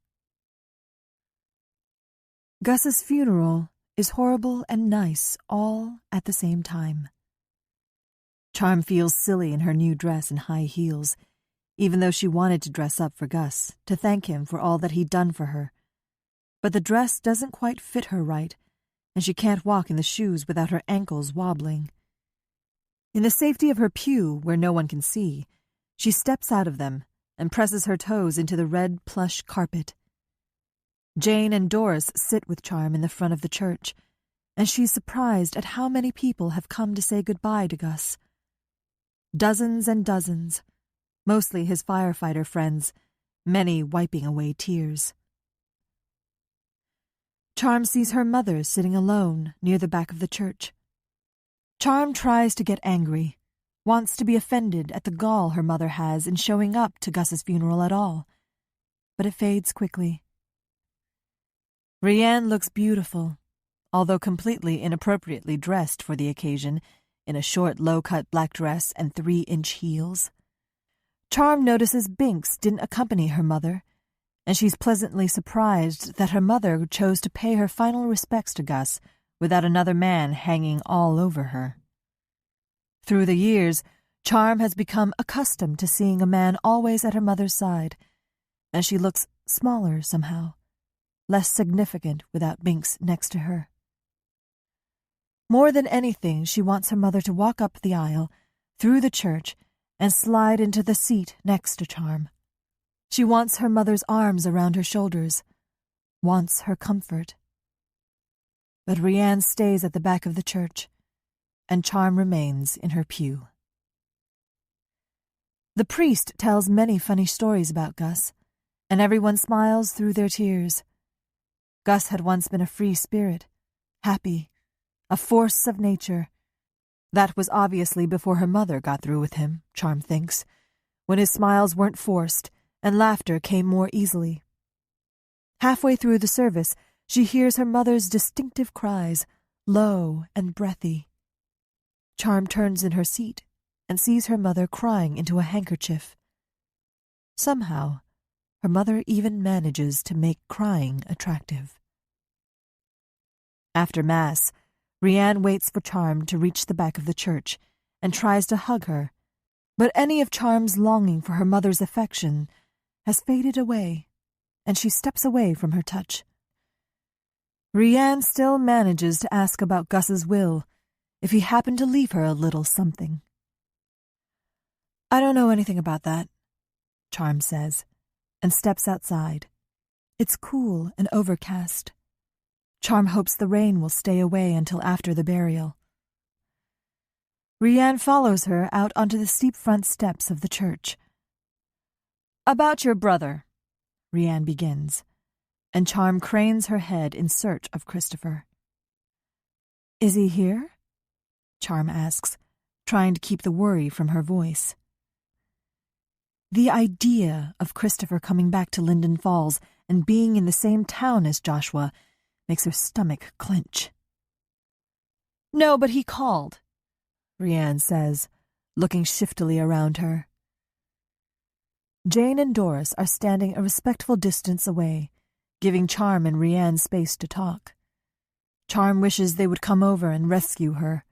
Gus's funeral is horrible and nice all at the same time. Charm feels silly in her new dress and high heels, even though she wanted to dress up for Gus, to thank him for all that he'd done for her. But the dress doesn't quite fit her right, and she can't walk in the shoes without her ankles wobbling. In the safety of her pew, where no one can see, she steps out of them and presses her toes into the red plush carpet. Jane and Doris sit with Charm in the front of the church, and she's surprised at how many people have come to say goodbye to Gus. Dozens and dozens, mostly his firefighter friends, many wiping away tears. Charm sees her mother sitting alone near the back of the church. Charm tries to get angry, wants to be offended at the gall her mother has in showing up to Gus's funeral at all, but it fades quickly. Rianne looks beautiful, although completely inappropriately dressed for the occasion, in a short, low-cut black dress and 3-inch heels. Charm notices Binks didn't accompany her mother, and she's pleasantly surprised that her mother chose to pay her final respects to Gus without another man hanging all over her. Through the years, Charm has become accustomed to seeing a man always at her mother's side, and she looks smaller somehow, less significant without Binks next to her. More than anything, she wants her mother to walk up the aisle, through the church, and slide into the seat next to Charm. She wants her mother's arms around her shoulders, wants her comfort. But Rianne stays at the back of the church, and Charm remains in her pew. The priest tells many funny stories about Gus, and everyone smiles through their tears. Gus had once been a free spirit, happy, a force of nature. That was obviously before her mother got through with him, Charm thinks, when his smiles weren't forced and laughter came more easily. Halfway through the service, she hears her mother's distinctive cries, low and breathy. Charm turns in her seat and sees her mother crying into a handkerchief. Somehow, her mother even manages to make crying attractive. After Mass, Rianne waits for Charm to reach the back of the church and tries to hug her, but any of Charm's longing for her mother's affection has faded away, and she steps away from her touch. Rianne still manages to ask about Gus's will, if he happened to leave her a little something. "I don't know anything about that," Charm says, and steps outside. It's cool and overcast. Charm hopes the rain will stay away until after the burial. Rianne follows her out onto the steep front steps of the church. "About your brother," Rianne begins, and Charm cranes her head in search of Christopher. "Is he here?" Charm asks, trying to keep the worry from her voice. The idea of Christopher coming back to Linden Falls and being in the same town as Joshua makes her stomach clench. "No, but he called," Rianne says, looking shiftily around her. Jane and Doris are standing a respectful distance away, giving Charm and Rianne space to talk. Charm wishes they would come over and rescue her.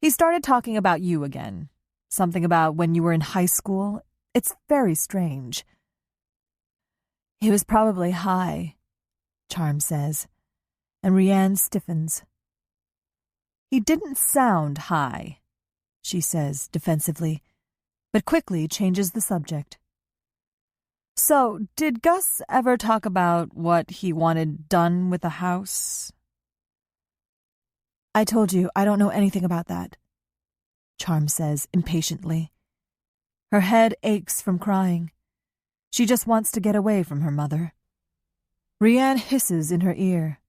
He started talking about you again. Something about when you were in high school. It's very strange. He was probably high, Charm says, and Rianne stiffens. He didn't sound high, she says defensively, but quickly changes the subject. So, did Gus ever talk about what he wanted done with the house? I told you, I don't know anything about that, Charm says impatiently. Her head aches from crying. She just wants to get away from her mother. Rianne hisses in her ear.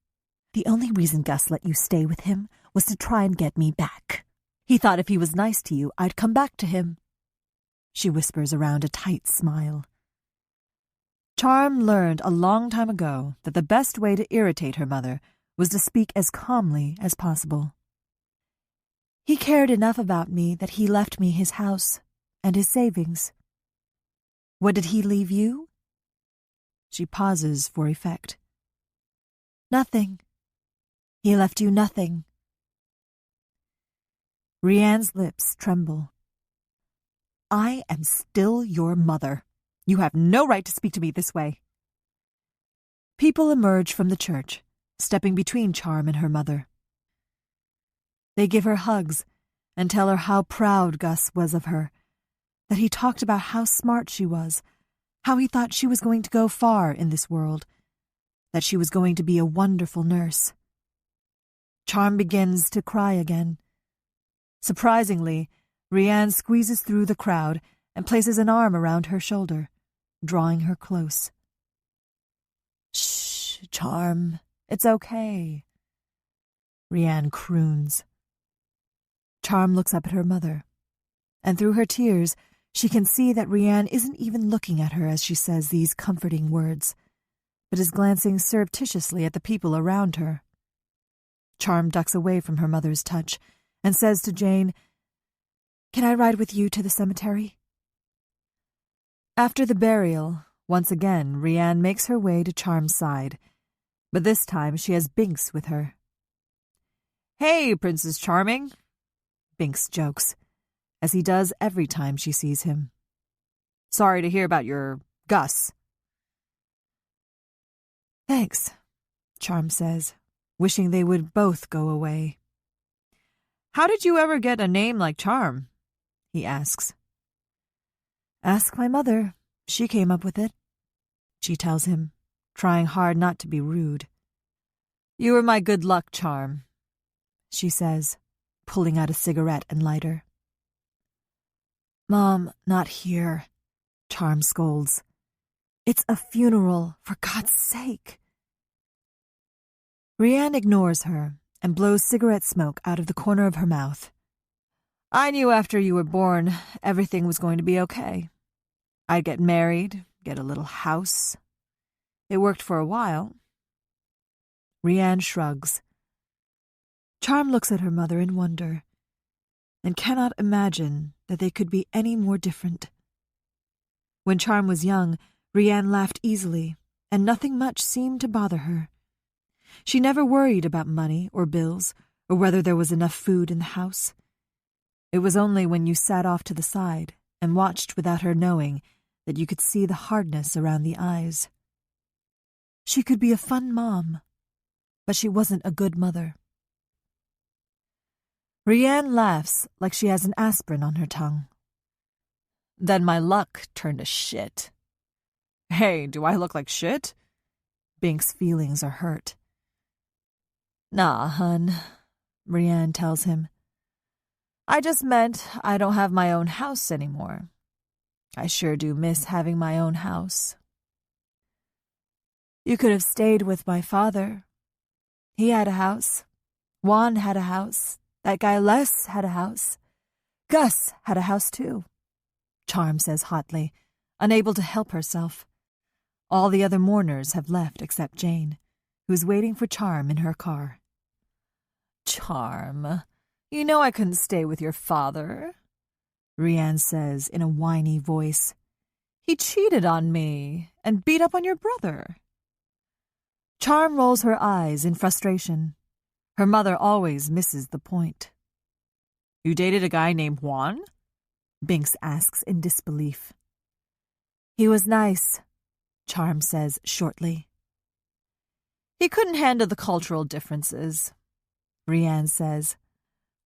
The only reason Gus let you stay with him was to try and get me back. He thought if he was nice to you, I'd come back to him. She whispers around a tight smile. Charm learned a long time ago that the best way to irritate her mother was to speak as calmly as possible. He cared enough about me that he left me his house and his savings. What did he leave you? She pauses for effect. Nothing. He left you nothing. Rianne's lips tremble. I am still your mother. You have no right to speak to me this way. People emerge from the church, stepping between Charm and her mother. They give her hugs and tell her how proud Gus was of her, that he talked about how smart she was, how he thought she was going to go far in this world, that she was going to be a wonderful nurse. Charm begins to cry again. Surprisingly, Rianne squeezes through the crowd and places an arm around her shoulder, drawing her close. Shh, Charm, it's okay. Rianne croons. Charm looks up at her mother, and through her tears, she can see that Rianne isn't even looking at her as she says these comforting words, but is glancing surreptitiously at the people around her. Charm ducks away from her mother's touch and says to Jane, Can I ride with you to the cemetery? After the burial, once again, Rianne makes her way to Charm's side, but this time she has Binks with her. Hey, Princess Charming, Binks jokes, as he does every time she sees him. Sorry to hear about your Gus. Thanks, Charm says, wishing they would both go away. How did you ever get a name like Charm? He asks. Ask my mother. She came up with it, she tells him, trying hard not to be rude. You were my good luck charm, she says, pulling out a cigarette and lighter. Mom, not here, Charm scolds. It's a funeral, for God's sake. Rianne ignores her and blows cigarette smoke out of the corner of her mouth. I knew after you were born everything was going to be okay. I'd get married, get a little house. It worked for a while. Rianne shrugs. Charm looks at her mother in wonder and cannot imagine that they could be any more different. When Charm was young, Rianne laughed easily, and nothing much seemed to bother her. She never worried about money or bills or whether there was enough food in the house. It was only when you sat off to the side and watched without her knowing that you could see the hardness around the eyes. She could be a fun mom, but she wasn't a good mother. Rianne laughs like she has an aspirin on her tongue. Then my luck turned to shit. Hey, do I look like shit? Bink's feelings are hurt. Nah, hun, Rianne tells him. I just meant I don't have my own house anymore. I sure do miss having my own house. You could have stayed with my father. He had a house. Juan had a house. That guy Les had a house. Gus had a house too, Charm says hotly, unable to help herself. All the other mourners have left except Jane, who's waiting for Charm in her car. Charm, you know I couldn't stay with your father. Rianne says in a whiny voice. He cheated on me and beat up on your brother. Charm rolls her eyes in frustration. Her mother always misses the point. You dated a guy named Juan? Binks asks in disbelief. He was nice, Charm says shortly. He couldn't handle the cultural differences, Rianne says,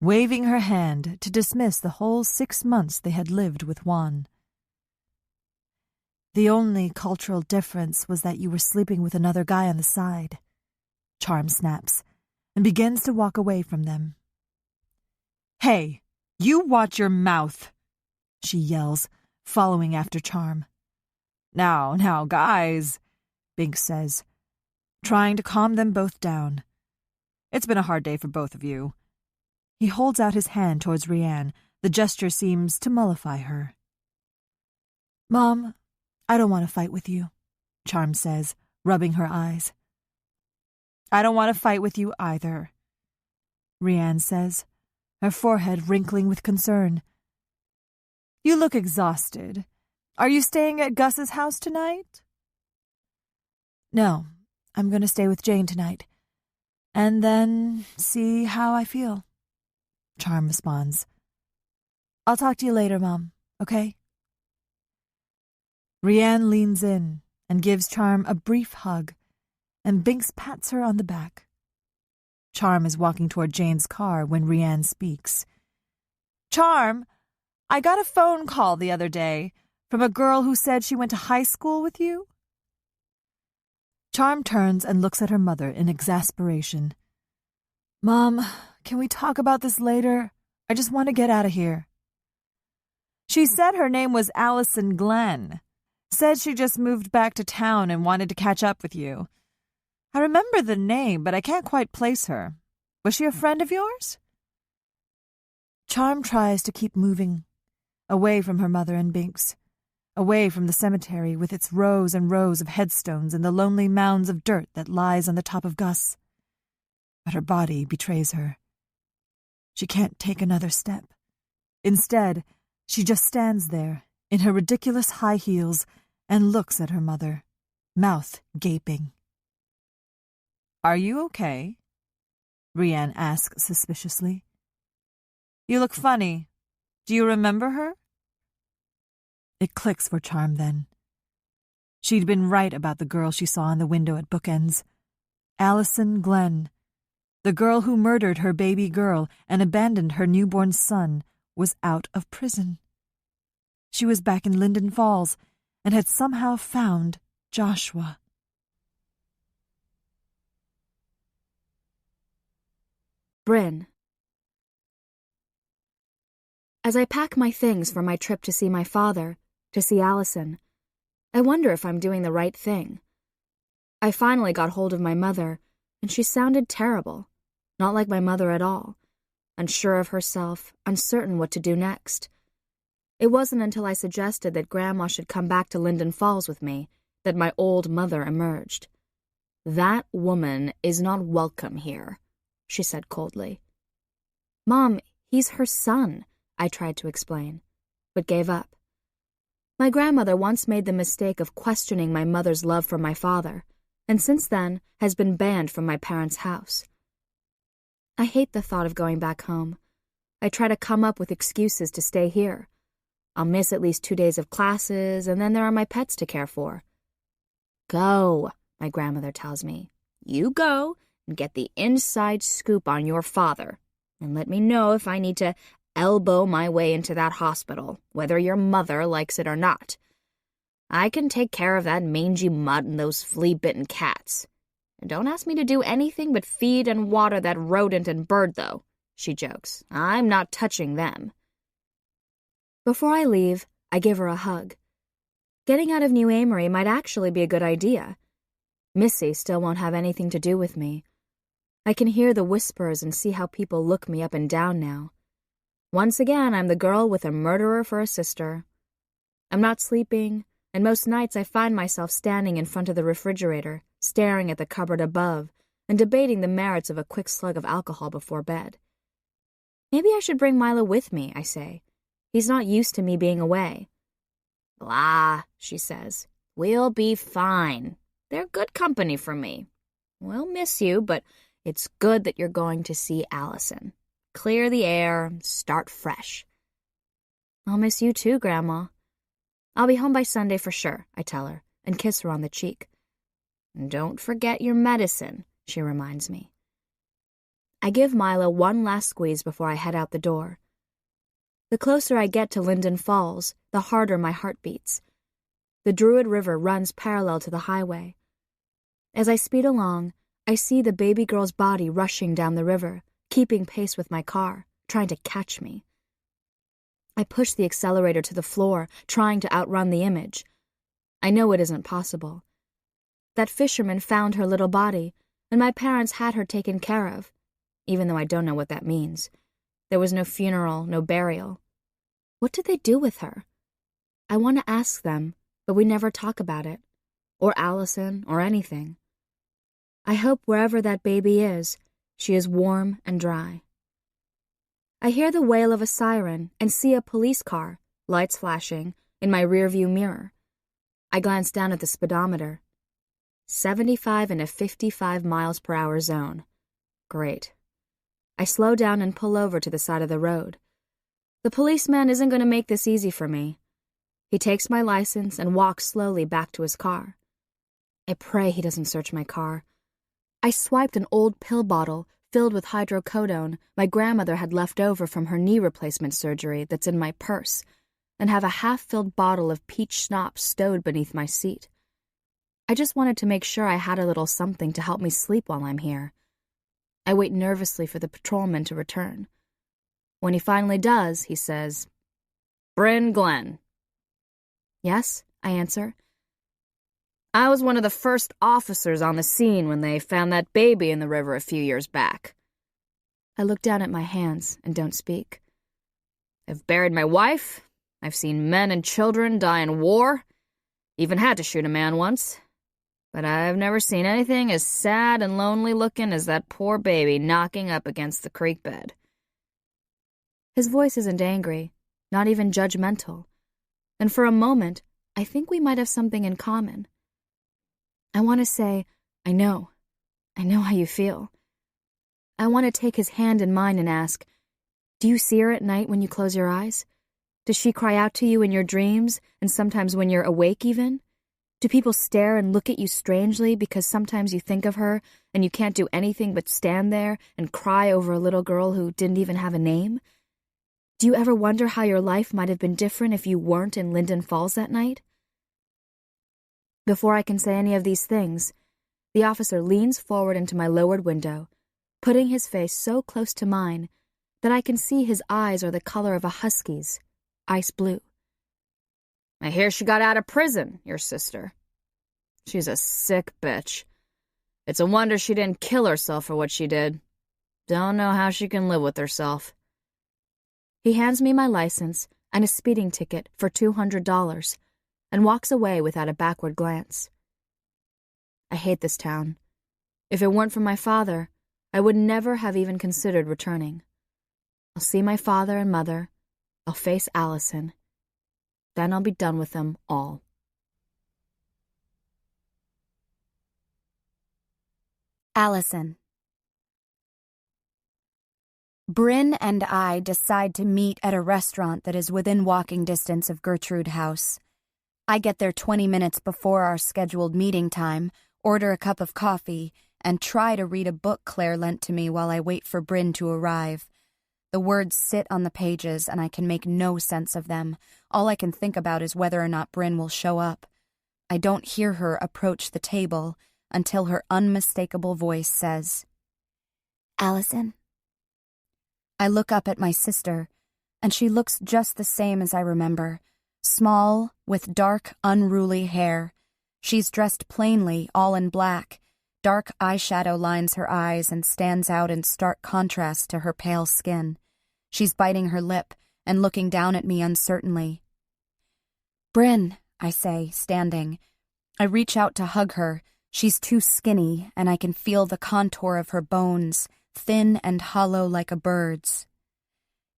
waving her hand to dismiss the whole 6 months they had lived with Juan. The only cultural difference was that you were sleeping with another guy on the side, Charm snaps, and begins to walk away from them. Hey, you watch your mouth, she yells, following after Charm. Now, guys, Binks says, trying to calm them both down. It's been a hard day for both of you. He holds out his hand towards Rianne. The gesture seems to mollify her. Mom, I don't want to fight with you, Charm says, rubbing her eyes. I don't want to fight with you either, Rianne says, her forehead wrinkling with concern. You look exhausted. Are you staying at Gus's house tonight? No, I'm going to stay with Jane tonight, and then see how I feel, Charm responds. I'll talk to you later, Mom, okay? Rianne leans in and gives Charm a brief hug, and Binks pats her on the back. Charm is walking toward Jane's car when Rianne speaks. Charm, I got a phone call the other day from a girl who said she went to high school with you. Charm turns and looks at her mother in exasperation. Mom, can we talk about this later? I just want to get out of here. She said her name was Allison Glenn. Said she just moved back to town and wanted to catch up with you. I remember the name, but I can't quite place her. Was she a friend of yours? Charm tries to keep moving, away from her mother and Binks, away from the cemetery with its rows and rows of headstones and the lonely mounds of dirt that lies on the top of Gus. But her body betrays her. She can't take another step. Instead, she just stands there, in her ridiculous high heels, and looks at her mother, mouth gaping. Are you okay? Rianne asks suspiciously. You look funny. Do you remember her? It clicks for Charm then. She'd been right about the girl she saw in the window at Bookends. Allison Glenn, the girl who murdered her baby girl and abandoned her newborn son, was out of prison. She was back in Linden Falls and had somehow found Joshua. Bryn. As I pack my things for my trip to see my father, to see Allison, I wonder if I'm doing the right thing. I finally got hold of my mother, and she sounded terrible, not like my mother at all, unsure of herself, uncertain what to do next. It wasn't until I suggested that Grandma should come back to Linden Falls with me that my old mother emerged. That woman is not welcome here, she said coldly. Mom, he's her son, I tried to explain, but gave up. My grandmother once made the mistake of questioning my mother's love for my father, and since then has been banned from my parents' house. I hate the thought of going back home. I try to come up with excuses to stay here. I'll miss at least 2 days of classes, and then there are my pets to care for. Go, my grandmother tells me. You go and get the inside scoop on your father, and let me know if I need to elbow my way into that hospital, whether your mother likes it or not. I can take care of that mangy mutt and those flea-bitten cats. And don't ask me to do anything but feed and water that rodent and bird, though, she jokes. I'm not touching them. Before I leave, I give her a hug. Getting out of New Amory might actually be a good idea. Missy still won't have anything to do with me. I can hear the whispers and see how people look me up and down now. Once again, I'm the girl with a murderer for a sister. I'm not sleeping, and most nights I find myself standing in front of the refrigerator, staring at the cupboard above, and debating the merits of a quick slug of alcohol before bed. Maybe I should bring Milo with me, I say. He's not used to me being away. Blah, she says. We'll be fine. They're good company for me. We'll miss you, but it's good that you're going to see Allison. Clear the air, start fresh. I'll miss you too, Grandma. I'll be home by Sunday for sure, I tell her, and kiss her on the cheek. Don't forget your medicine, she reminds me. I give Mila one last squeeze before I head out the door. The closer I get to Linden Falls, the harder my heart beats. The Druid River runs parallel to the highway. As I speed along, I see the baby girl's body rushing down the river, keeping pace with my car, trying to catch me. I push the accelerator to the floor, trying to outrun the image. I know it isn't possible. That fisherman found her little body, and my parents had her taken care of, even though I don't know what that means. There was no funeral, no burial. What did they do with her? I want to ask them, but we never talk about it, or Allison, or anything. I hope wherever that baby is, she is warm and dry. I hear the wail of a siren and see a police car, lights flashing, in my rearview mirror. I glance down at the speedometer. 75 in a 55 miles per hour zone. Great. I slow down and pull over to the side of the road. The policeman isn't going to make this easy for me. He takes my license and walks slowly back to his car. I pray he doesn't search my car. I swiped an old pill bottle filled with hydrocodone my grandmother had left over from her knee replacement surgery that's in my purse, and have a half-filled bottle of peach schnapps stowed beneath my seat. I just wanted to make sure I had a little something to help me sleep while I'm here. I wait nervously for the patrolman to return. When he finally does, he says, "Bryn Glenn." "Yes," I answer. "I was one of the first officers on the scene when they found that baby in the river a few years back." I look down at my hands and don't speak. "I've buried my wife. I've seen men and children die in war. Even had to shoot a man once. But I've never seen anything as sad and lonely looking as that poor baby knocking up against the creek bed." His voice isn't angry, not even judgmental. And for a moment, I think we might have something in common. I want to say, I know how you feel. I want to take his hand in mine and ask, do you see her at night when you close your eyes? Does she cry out to you in your dreams, and sometimes when you're awake even? Do people stare and look at you strangely because sometimes you think of her and you can't do anything but stand there and cry over a little girl who didn't even have a name? Do you ever wonder how your life might have been different if you weren't in Linden Falls that night? Before I can say any of these things, the officer leans forward into my lowered window, putting his face so close to mine that I can see his eyes are the color of a husky's, ice blue. "I hear she got out of prison, your sister. She's a sick bitch. It's a wonder she didn't kill herself for what she did. Don't know how she can live with herself." He hands me my license and a speeding ticket for $200 and walks away without a backward glance. I hate this town. If it weren't for my father, I would never have even considered returning. I'll see my father and mother. I'll face Allison. Then I'll be done with them all. Allison. Bryn and I decide to meet at a restaurant that is within walking distance of Gertrude House. I get there 20 minutes before our scheduled meeting time, order a cup of coffee, and try to read a book Claire lent to me while I wait for Bryn to arrive. The words sit on the pages, and I can make no sense of them. All I can think about is whether or not Bryn will show up. I don't hear her approach the table until her unmistakable voice says, "Allison." I look up at my sister, and she looks just the same as I remember. Small, with dark, unruly hair. She's dressed plainly, all in black. Dark eyeshadow lines her eyes and stands out in stark contrast to her pale skin. She's biting her lip and looking down at me uncertainly. "Bryn," I say, standing. I reach out to hug her. She's too skinny, and I can feel the contour of her bones, thin and hollow like a bird's.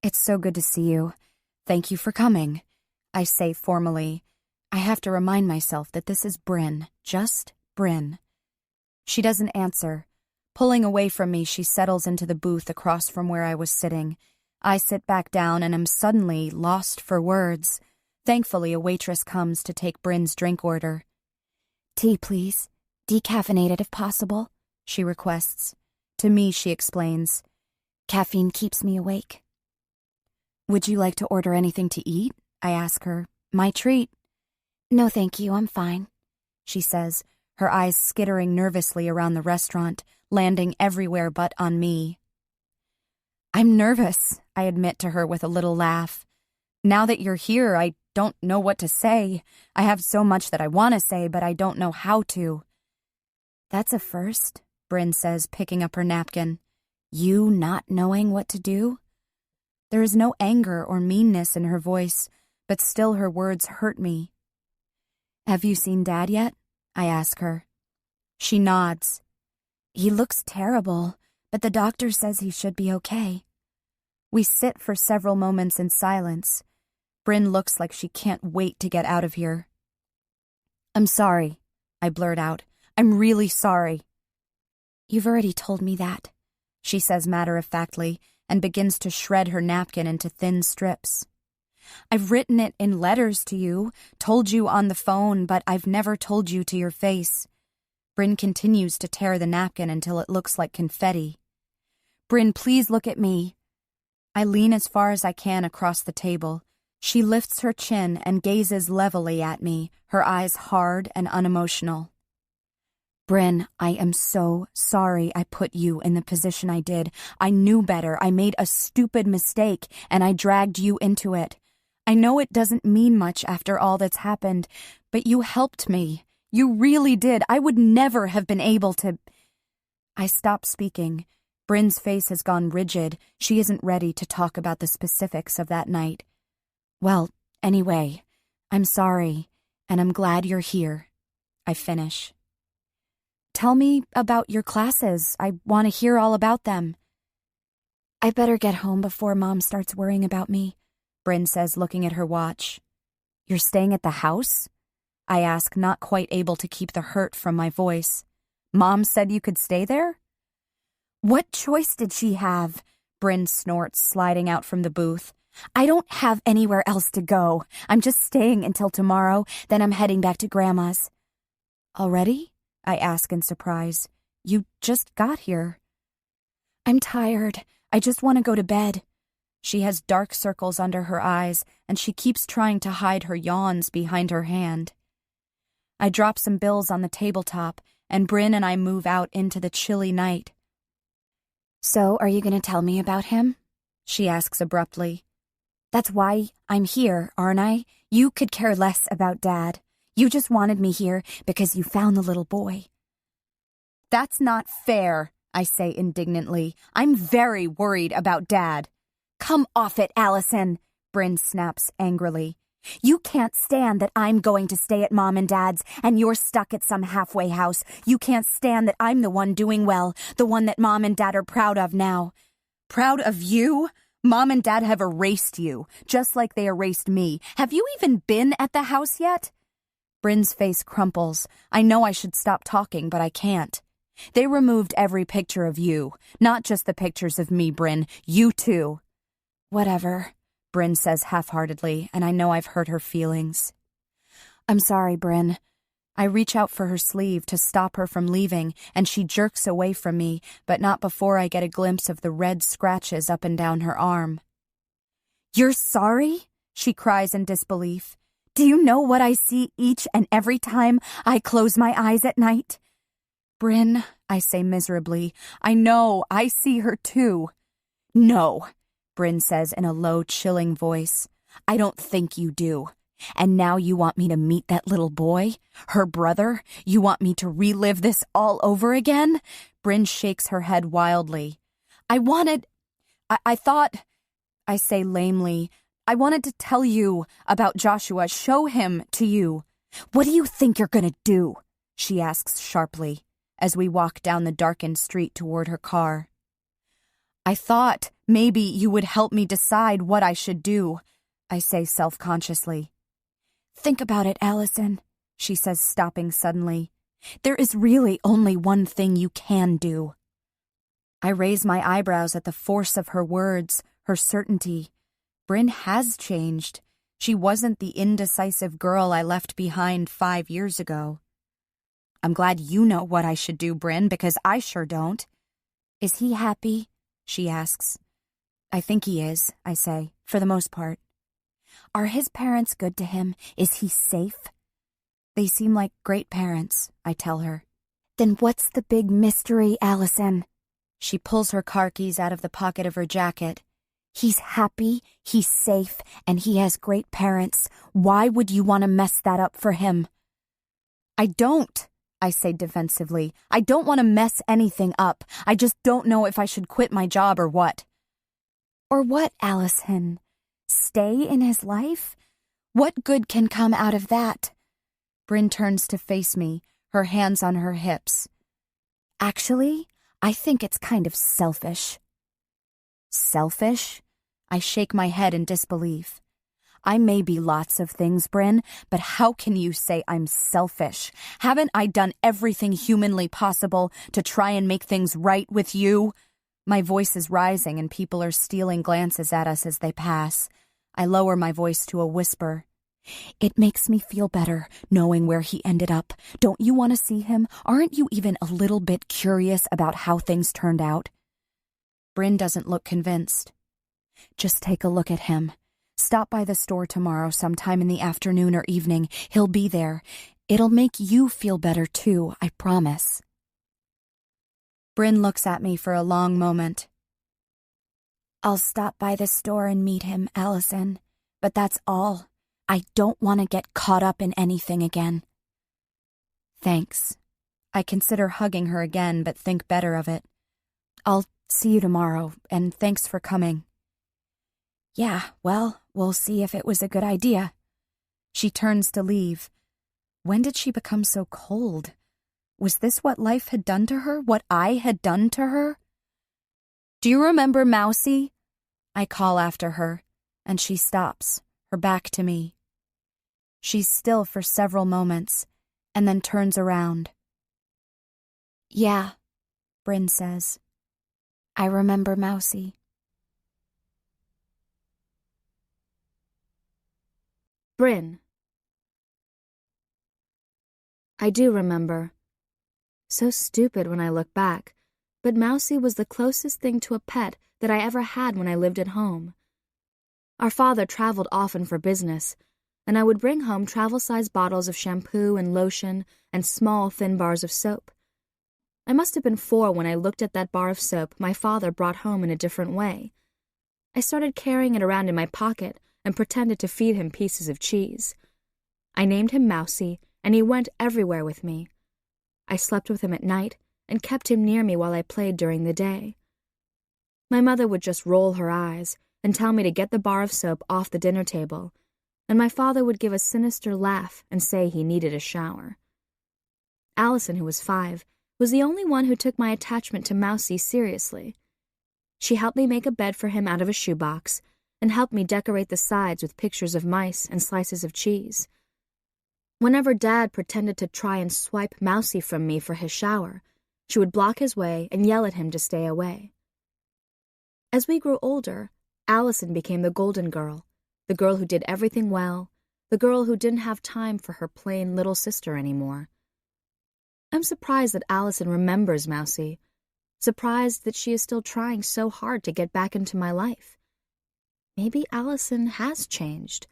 "It's so good to see you. Thank you for coming, I say formally. I have to remind myself that this is Bryn, just Bryn. She doesn't answer. Pulling away from me, she settles into the booth across from where I was sitting. I sit back down and am suddenly lost for words. Thankfully, a waitress comes to take Bryn's drink order. Tea, please. Decaffeinated if possible, she requests. To me, she explains. Caffeine keeps me awake. Would you like to order anything to eat? I ask her. My treat. No, thank you, I'm fine, she says, her eyes skittering nervously around the restaurant, landing everywhere but on me. I'm nervous, I admit to her with a little laugh. Now that you're here, I don't know what to say. I have so much that I want to say, but I don't know how to. That's a first, Bryn says, picking up her napkin. You not knowing what to do? There is no anger or meanness in her voice, but still her words hurt me. Have you seen Dad yet? I ask her. She nods. He looks terrible, but the doctor says he should be okay. We sit for several moments in silence. Bryn looks like she can't wait to get out of here. I'm sorry, I blurt out. I'm really sorry. You've already told me that, she says matter-of-factly, and begins to shred her napkin into thin strips. I've written it in letters to you, told you on the phone, but I've never told you to your face. Bryn continues to tear the napkin until it looks like confetti. Bryn, please look at me. I lean as far as I can across the table. She lifts her chin and gazes levelly at me, her eyes hard and unemotional. Bryn, I am so sorry I put you in the position I did. I knew better. I made a stupid mistake, and I dragged you into it. I know it doesn't mean much after all that's happened, but you helped me. You really did. I would never have been able to... I stop speaking. Bryn's face has gone rigid. She isn't ready to talk about the specifics of that night. Well, anyway, I'm sorry, and I'm glad you're here. I finish. Tell me about your classes. I want to hear all about them. I better get home before Mom starts worrying about me, Bryn says, looking at her watch. You're staying at the house? I ask, not quite able to keep the hurt from my voice. Mom said you could stay there? What choice did she have? Bryn snorts, sliding out from the booth. I don't have anywhere else to go. I'm just staying until tomorrow, then I'm heading back to Grandma's. Already? I ask in surprise. You just got here. I'm tired. I just want to go to bed. She has dark circles under her eyes, and she keeps trying to hide her yawns behind her hand. I drop some bills on the tabletop, and Bryn and I move out into the chilly night. So, are you going to tell me about him? She asks abruptly. That's why I'm here, aren't I? You could care less about Dad. You just wanted me here because you found the little boy. That's not fair, I say indignantly. I'm very worried about Dad. Come off it, Allison, Bryn snaps angrily. You can't stand that I'm going to stay at Mom and Dad's and you're stuck at some halfway house. You can't stand that I'm the one doing well, the one that Mom and Dad are proud of now. Proud of you? Mom and Dad have erased you, just like they erased me. Have you even been at the house yet? Bryn's face crumples. I know I should stop talking, but I can't. They removed every picture of you, not just the pictures of me, Bryn. You too. Whatever, Bryn says half-heartedly, and I know I've hurt her feelings. I'm sorry, Bryn. I reach out for her sleeve to stop her from leaving, and she jerks away from me, but not before I get a glimpse of the red scratches up and down her arm. You're sorry? She cries in disbelief. Do you know what I see each and every time I close my eyes at night? Bryn, I say miserably, I know, I see her too. No, Bryn says in a low, chilling voice. I don't think you do. And now you want me to meet that little boy? Her brother? You want me to relive this all over again? Bryn shakes her head wildly. I thought, I say lamely, I wanted to tell you about Joshua, show him to you. What do you think you're gonna do? She asks sharply, as we walk down the darkened street toward her car. I thought maybe you would help me decide what I should do. I say self-consciously. Think about it, Allison, She says, stopping suddenly. there is really only one thing you can do. I raise my eyebrows at the force of her words, her certainty. Bryn has changed. She wasn't the indecisive girl I left behind 5 years ago. I'm glad you know what I should do, Bryn, because I sure don't. Is he happy? She asks. I think he is, I say, for the most part. Are his parents good to him? Is he safe? They seem like great parents, I tell her. Then what's the big mystery, Allison? She pulls her car keys out of the pocket of her jacket. He's happy, he's safe, and he has great parents. Why would you want to mess that up for him? I don't, I say defensively. I don't want to mess anything up. I just don't know if I should quit my job or what. Or what, Allison? Stay in his life? What good can come out of that? Bryn turns to face me, her hands on her hips. Actually, I think it's kind of selfish. Selfish? I shake my head in disbelief. I may be lots of things, Bryn, but how can you say I'm selfish? Haven't I done everything humanly possible to try and make things right with you? My voice is rising and people are stealing glances at us as they pass. I lower my voice to a whisper. It makes me feel better knowing where he ended up. Don't you want to see him? Aren't you even a little bit curious about how things turned out? Bryn doesn't look convinced. Just take a look at him. Stop by the store tomorrow sometime in the afternoon or evening. He'll be there. It'll make you feel better too, I promise. Bryn looks at me for a long moment. I'll stop by the store and meet him, Allison. But that's all. I don't want to get caught up in anything again. Thanks. I consider hugging her again, but think better of it. I'll see you tomorrow, and thanks for coming. Yeah, well, we'll see if it was a good idea. She turns to leave. When did she become so cold? Was this what life had done to her? What I had done to her? Do you remember Mousie? I call after her, and she stops, her back to me. She's still for several moments, and then turns around. Yeah, Bryn says. I remember Mousie. Bryn. I do remember. So stupid when I look back, but Mousie was the closest thing to a pet that I ever had when I lived at home. Our father traveled often for business, and I would bring home travel-sized bottles of shampoo and lotion and small, thin bars of soap. I must have been 4 when I looked at that bar of soap my father brought home in a different way. I started carrying it around in my pocket and pretended to feed him pieces of cheese. I named him Mousie, and he went everywhere with me. I slept with him at night and kept him near me while I played during the day. My mother would just roll her eyes and tell me to get the bar of soap off the dinner table, and my father would give a sinister laugh and say he needed a shower. Allison, who was 5, was the only one who took my attachment to Mousie seriously. She helped me make a bed for him out of a shoebox and helped me decorate the sides with pictures of mice and slices of cheese. Whenever Dad pretended to try and swipe Mousie from me for his shower, she would block his way and yell at him to stay away. As we grew older, Allison became the golden girl, the girl who did everything well, the girl who didn't have time for her plain little sister anymore. I'm surprised that Allison remembers Mousie, surprised that she is still trying so hard to get back into my life. Maybe Allison has changed.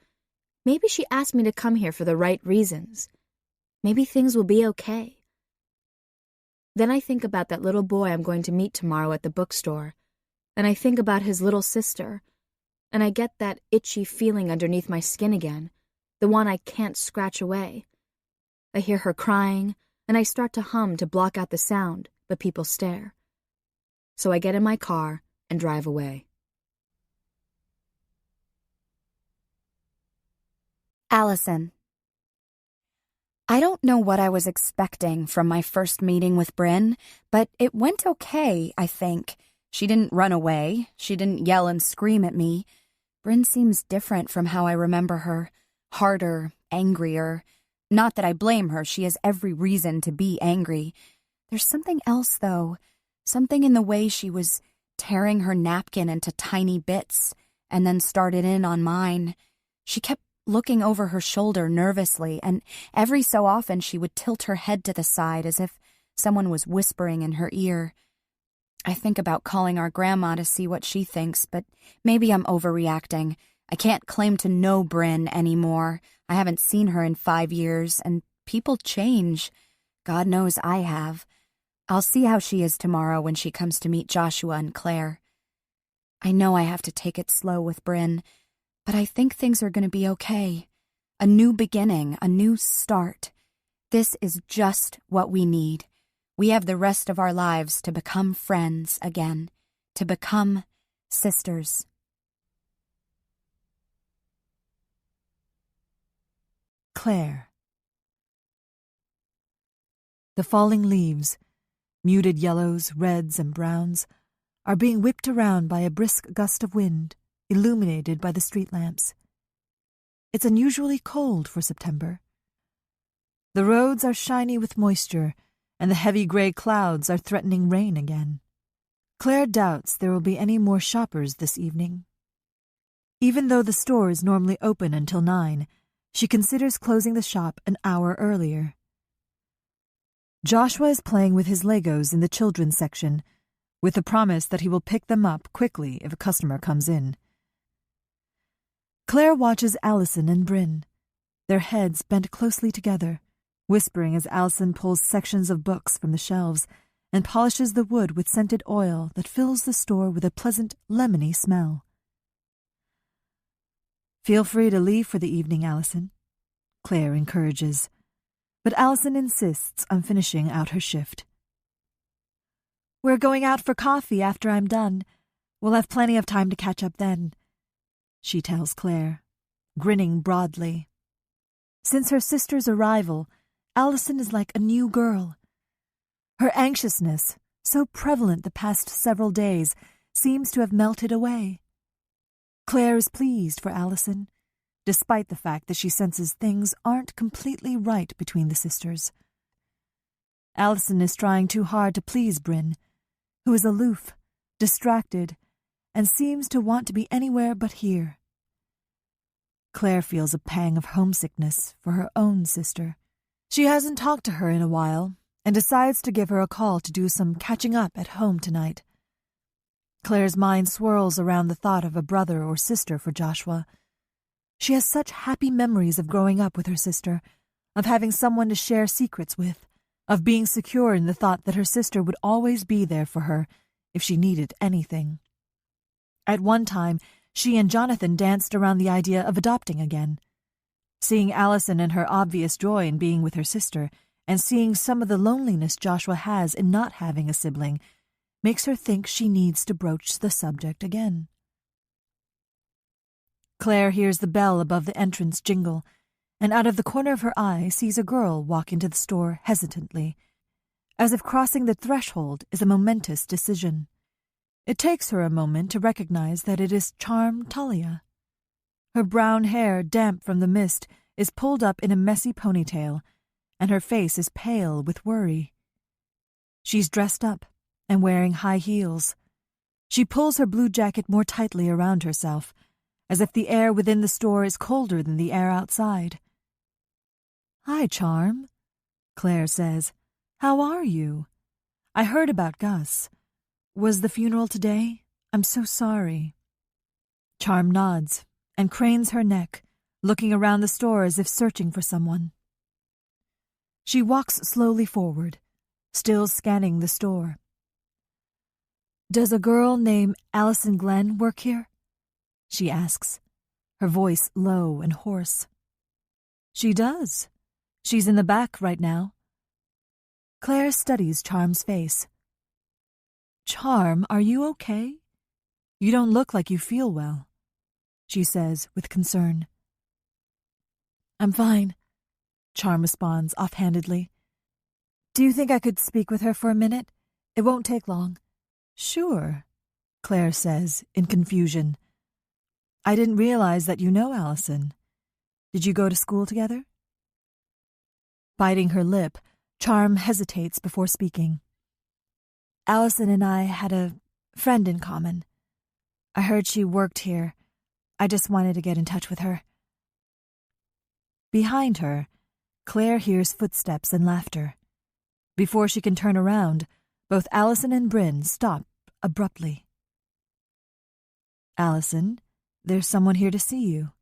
Maybe she asked me to come here for the right reasons. Maybe things will be okay. Then I think about that little boy I'm going to meet tomorrow at the bookstore, and I think about his little sister, and I get that itchy feeling underneath my skin again, the one I can't scratch away. I hear her crying, and I start to hum to block out the sound, but people stare. So I get in my car and drive away. Allison. I don't know what I was expecting from my first meeting with Bryn, but it went okay, I think. She didn't run away. She didn't yell and scream at me. Bryn seems different from how I remember her. Harder, angrier. Not that I blame her, she has every reason to be angry. There's something else, though. Something in the way she was tearing her napkin into tiny bits and then started in on mine. She kept looking over her shoulder nervously, and every so often she would tilt her head to the side as if someone was whispering in her ear. I think about calling our grandma to see what she thinks, but maybe I'm overreacting. I can't claim to know Bryn anymore. I haven't seen her in 5 years, and people change. God knows I have. I'll see how she is tomorrow when she comes to meet Joshua and Claire. I know I have to take it slow with Bryn, but I think things are going to be okay. A new beginning, a new start. This is just what we need. We have the rest of our lives to become friends again, to become sisters. Claire. The falling leaves, muted yellows, reds, and browns, are being whipped around by a brisk gust of wind, illuminated by the street lamps. It's unusually cold for September. The roads are shiny with moisture, and the heavy gray clouds are threatening rain again. Claire doubts there will be any more shoppers this evening. Even though the store is normally open until 9, she considers closing the shop an hour earlier. Joshua is playing with his Legos in the children's section, with the promise that he will pick them up quickly if a customer comes in. Claire watches Allison and Bryn, their heads bent closely together, whispering as Allison pulls sections of books from the shelves and polishes the wood with scented oil that fills the store with a pleasant, lemony smell. "Feel free to leave for the evening, Allison," Claire encourages, but Allison insists on finishing out her shift. "We're going out for coffee after I'm done. We'll have plenty of time to catch up then," she tells Claire, grinning broadly. Since her sister's arrival, Allison is like a new girl. Her anxiousness, so prevalent the past several days, seems to have melted away. Claire is pleased for Allison, despite the fact that she senses things aren't completely right between the sisters. Allison is trying too hard to please Bryn, who is aloof, distracted, and seems to want to be anywhere but here. Claire feels a pang of homesickness for her own sister. She hasn't talked to her in a while, and decides to give her a call to do some catching up at home tonight. Claire's mind swirls around the thought of a brother or sister for Joshua. She has such happy memories of growing up with her sister, of having someone to share secrets with, of being secure in the thought that her sister would always be there for her if she needed anything. At one time, she and Jonathan danced around the idea of adopting again. Seeing Allison and her obvious joy in being with her sister, and seeing some of the loneliness Joshua has in not having a sibling, makes her think she needs to broach the subject again. Claire hears the bell above the entrance jingle, and out of the corner of her eye sees a girl walk into the store hesitantly, as if crossing the threshold is a momentous decision. It takes her a moment to recognize that it is Charm Talia. Her brown hair, damp from the mist, is pulled up in a messy ponytail, and her face is pale with worry. She's dressed up and wearing high heels. She pulls her blue jacket more tightly around herself, as if the air within the store is colder than the air outside. "Hi, Charm," Claire says. "How are you? I heard about Gus. Was the funeral today? I'm so sorry." Charm nods and cranes her neck, looking around the store as if searching for someone. She walks slowly forward, still scanning the store. "Does a girl named Allison Glenn work here?" she asks, her voice low and hoarse. "She does. She's in the back right now." Claire studies Charm's face. "Charm, are you okay? You don't look like you feel well," she says with concern. "I'm fine," Charm responds offhandedly. "Do you think I could speak with her for a minute? It won't take long." "Sure," Claire says in confusion. I didn't realize that you know Allison. Did you go to school together? Biting her lip, Charm hesitates before speaking. Allison and I had a friend in common. I heard she worked here. I just wanted to get in touch with her. Behind her, Claire hears footsteps and laughter. Before she can turn around, both Allison and Bryn stop abruptly. Allison, there's someone here to see you,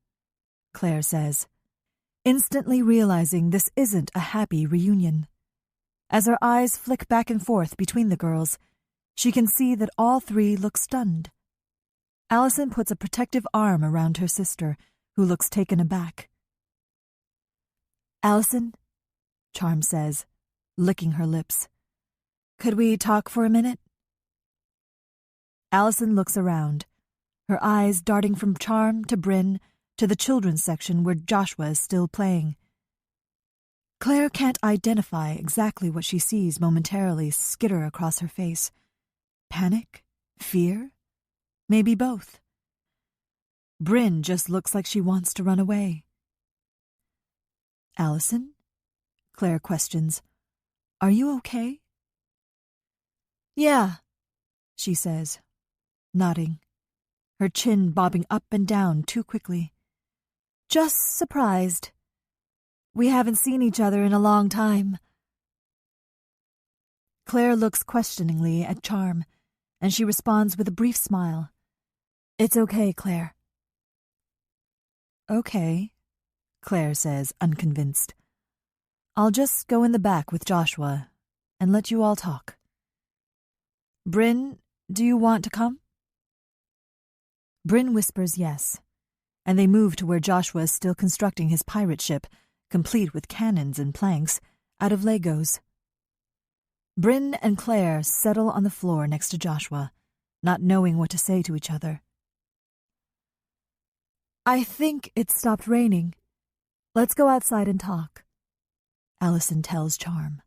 Claire says, instantly realizing this isn't a happy reunion. As her eyes flick back and forth between the girls, she can see that all three look stunned. Allison puts a protective arm around her sister, who looks taken aback. Allison, Charm says, licking her lips. Could we talk for a minute? Allison looks around, her eyes darting from Charm to Bryn to the children's section where Joshua is still playing. Claire can't identify exactly what she sees momentarily skitter across her face. Panic? Fear? Maybe both. Bryn just looks like she wants to run away. Allison? Claire questions. Are you okay? Yeah, she says, nodding, her chin bobbing up and down too quickly. Just surprised. We haven't seen each other in a long time. Claire looks questioningly at Charm, and she responds with a brief smile. It's okay, Claire. Okay, Claire says, unconvinced. I'll just go in the back with Joshua and let you all talk. Bryn, do you want to come? Bryn whispers yes, and they move to where Joshua is still constructing his pirate ship, complete with cannons and planks, out of Legos. Bryn and Claire settle on the floor next to Joshua, not knowing what to say to each other. I think it stopped raining. Let's go outside and talk, Allison tells Charm.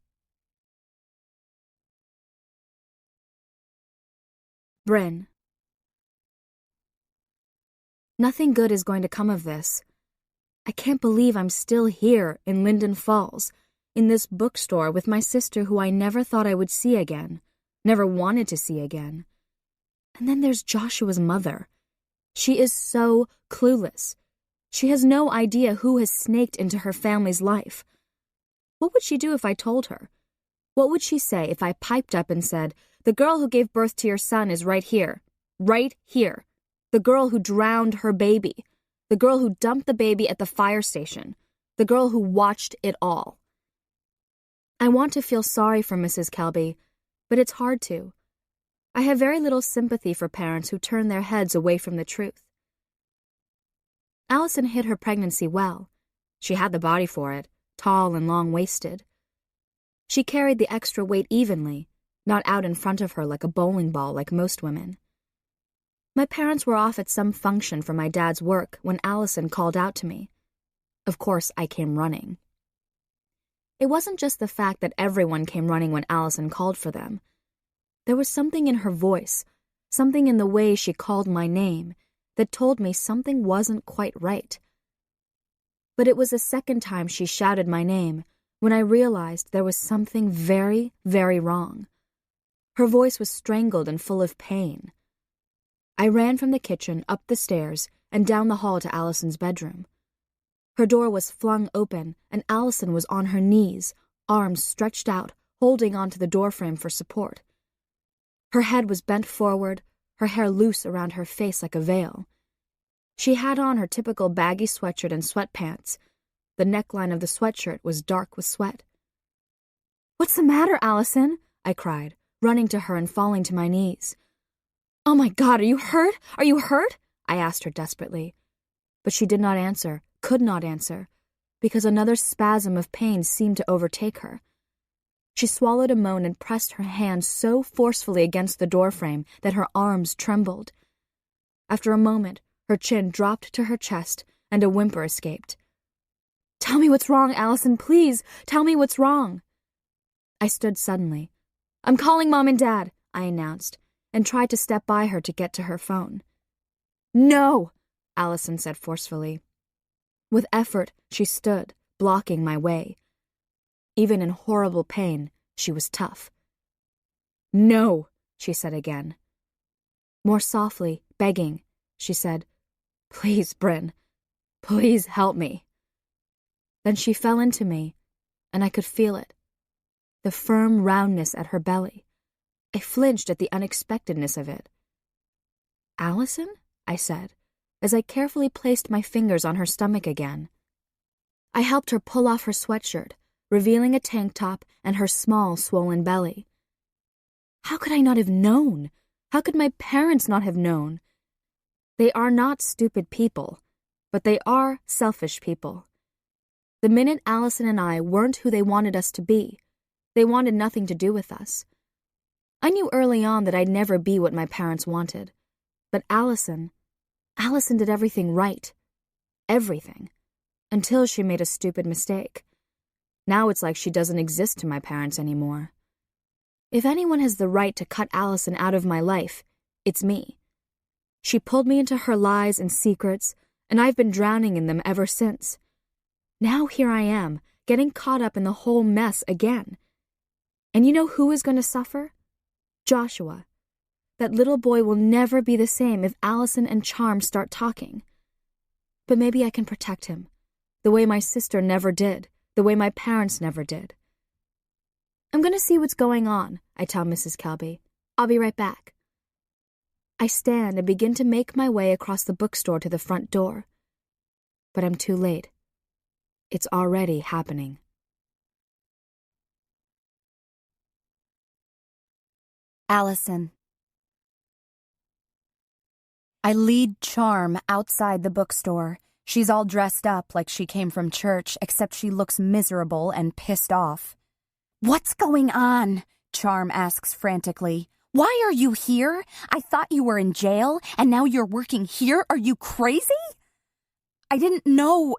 Bryn. Nothing good is going to come of this. I can't believe I'm still here in Linden Falls, in this bookstore with my sister who I never thought I would see again, never wanted to see again. And then there's Joshua's mother. She is so clueless. She has no idea who has snaked into her family's life. What would she do if I told her? What would she say if I piped up and said, "The girl who gave birth to your son is right here. Right here. The girl who drowned her baby. The girl who dumped the baby at the fire station. The girl who watched it all." I want to feel sorry for Mrs. Kelby, but it's hard to. I have very little sympathy for parents who turn their heads away from the truth. Allison hid her pregnancy well. She had the body for it, tall and long-waisted. She carried the extra weight evenly, not out in front of her like a bowling ball like most women. My parents were off at some function for my dad's work when Allison called out to me. Of course, I came running. It wasn't just the fact that everyone came running when Allison called for them. There was something in her voice, something in the way she called my name, that told me something wasn't quite right. But it was the second time she shouted my name when I realized there was something very, very wrong. Her voice was strangled and full of pain. I ran from the kitchen, up the stairs, and down the hall to Allison's bedroom. Her door was flung open, and Allison was on her knees, arms stretched out, holding onto the doorframe for support. Her head was bent forward, her hair loose around her face like a veil. She had on her typical baggy sweatshirt and sweatpants. The neckline of the sweatshirt was dark with sweat. "What's the matter, Allison?" I cried, running to her and falling to my knees. "Oh my God, are you hurt? Are you hurt?" I asked her desperately. But she did not answer, could not answer, because another spasm of pain seemed to overtake her. She swallowed a moan and pressed her hand so forcefully against the doorframe that her arms trembled. After a moment, her chin dropped to her chest and a whimper escaped. "Tell me what's wrong, Allison, please. Tell me what's wrong." I stood suddenly. "I'm calling Mom and Dad," I announced, and tried to step by her to get to her phone. "No!" Allison said forcefully. With effort, she stood, blocking my way. Even in horrible pain, she was tough. No, she said again. More softly, begging, she said, Please, Bryn, please help me. Then she fell into me, and I could feel it. The firm roundness at her belly. I flinched at the unexpectedness of it. Allison? I said, as I carefully placed my fingers on her stomach again. I helped her pull off her sweatshirt, revealing a tank top and her small, swollen belly. How could I not have known? How could my parents not have known? They are not stupid people, but they are selfish people. The minute Allison and I weren't who they wanted us to be, they wanted nothing to do with us. I knew early on that I'd never be what my parents wanted. But Allison did everything right. Everything. Until she made a stupid mistake. Now it's like she doesn't exist to my parents anymore. If anyone has the right to cut Allison out of my life, it's me. She pulled me into her lies and secrets, and I've been drowning in them ever since. Now here I am, getting caught up in the whole mess again. And you know who is going to suffer? Joshua. That little boy will never be the same if Allison and Charm start talking. But maybe I can protect him, the way my sister never did, the way my parents never did. I'm going to see what's going on, I tell Mrs. Kelby. I'll be right back. I stand and begin to make my way across the bookstore to the front door. But I'm too late. It's already happening. Allison. I lead Charm outside the bookstore. She's all dressed up like she came from church, except she looks miserable and pissed off. What's going on? Charm asks frantically. Why are you here? I thought you were in jail, and now you're working here? Are you crazy? I didn't know.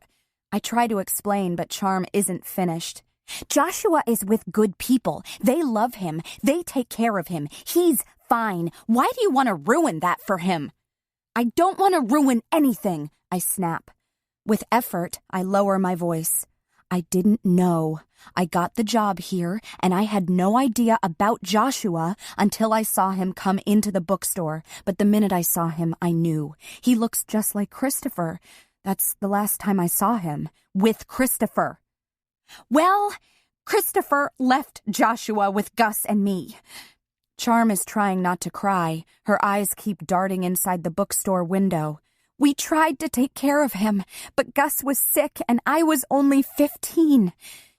I try to explain, but Charm isn't finished. Joshua is with good people. They love him. They take care of him. He's fine. Why do you want to ruin that for him? I don't want to ruin anything, I snap. With effort, I lower my voice. I didn't know. I got the job here, and I had no idea about Joshua until I saw him come into the bookstore. But the minute I saw him, I knew. He looks just like Christopher. That's the last time I saw him, with Christopher. Well, Christopher left Joshua with Gus and me. Charm is trying not to cry. Her eyes keep darting inside the bookstore window. We tried to take care of him, but Gus was sick and I was only 15.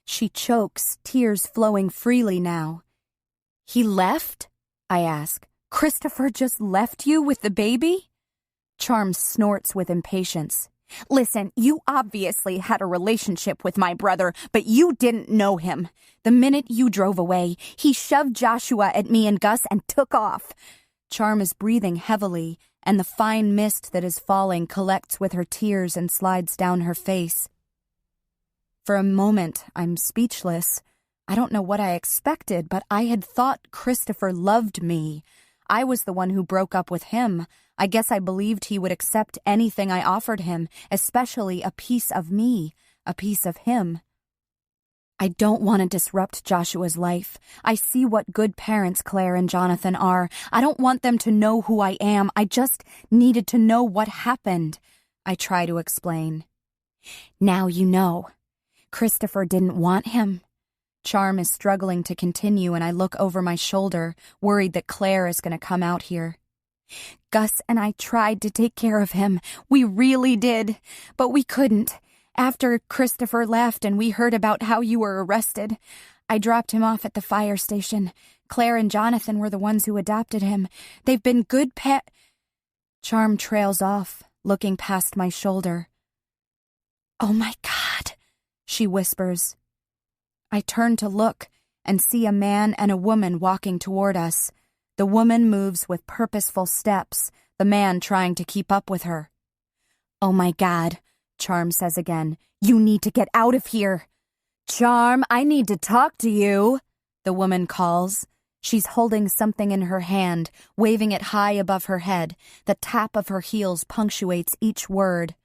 She chokes, tears flowing freely now. He left? I ask. Christopher just left you with the baby? Charm snorts with impatience. Listen, you obviously had a relationship with my brother, but you didn't know him. The minute you drove away, he shoved Joshua at me and Gus and took off. Charm is breathing heavily, and the fine mist that is falling collects with her tears and slides down her face. For a moment, I'm speechless. I don't know what I expected, but I had thought Christopher loved me. I was the one who broke up with him. I guess I believed he would accept anything I offered him, especially a piece of me, a piece of him. I don't want to disrupt Joshua's life. I see what good parents Claire and Jonathan are. I don't want them to know who I am. I just needed to know what happened. I try to explain. Now you know. Christopher didn't want him. Charm is struggling to continue, and I look over my shoulder, worried that Claire is going to come out here. Gus and I tried to take care of him. We really did, but we couldn't. After Christopher left and we heard about how you were arrested, I dropped him off at the fire station. Claire and Jonathan were the ones who adopted him. They've been good pet... Charm trails off, looking past my shoulder. Oh my God, she whispers. I turn to look and see a man and a woman walking toward us. The woman moves with purposeful steps, the man trying to keep up with her. Oh my God, Charm says again. You need to get out of here. Charm, I need to talk to you, the woman calls. She's holding something in her hand, waving it high above her head. The tap of her heels punctuates each word.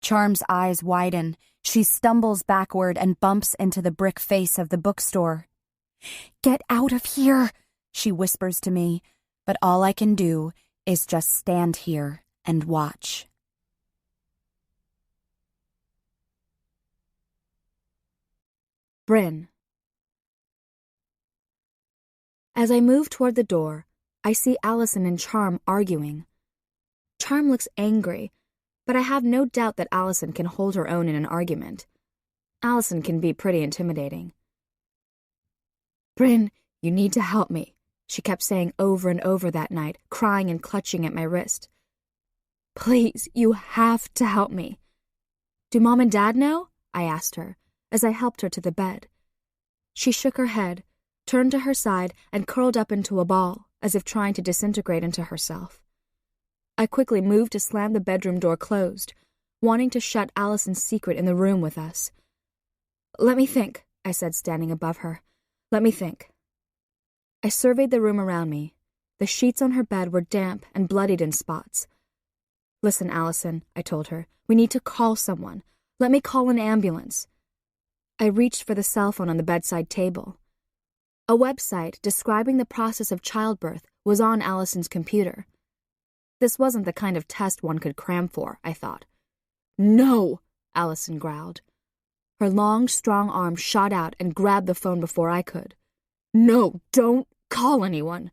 Charm's eyes widen. She stumbles backward and bumps into the brick face of the bookstore. "Get out of here," she whispers to me, but all I can do is just stand here and watch. Bryn. As I move toward the door, I see Allison and Charm arguing. Charm looks angry, but I have no doubt that Allison can hold her own in an argument. Allison can be pretty intimidating. "Bryn, you need to help me," she kept saying over and over that night, crying and clutching at my wrist. "Please, you have to help me." "Do Mom and Dad know?" I asked her, as I helped her to the bed. She shook her head, turned to her side, and curled up into a ball, as if trying to disintegrate into herself. I quickly moved to slam the bedroom door closed, wanting to shut Allison's secret in the room with us. "Let me think," I said, standing above her. "Let me think." I surveyed the room around me. The sheets on her bed were damp and bloodied in spots. "Listen, Allison," I told her. "We need to call someone. Let me call an ambulance." I reached for the cell phone on the bedside table. A website describing the process of childbirth was on Allison's computer. This wasn't the kind of test one could cram for, I thought. "No!" Allison growled. Her long, strong arm shot out and grabbed the phone before I could. "No, don't call anyone.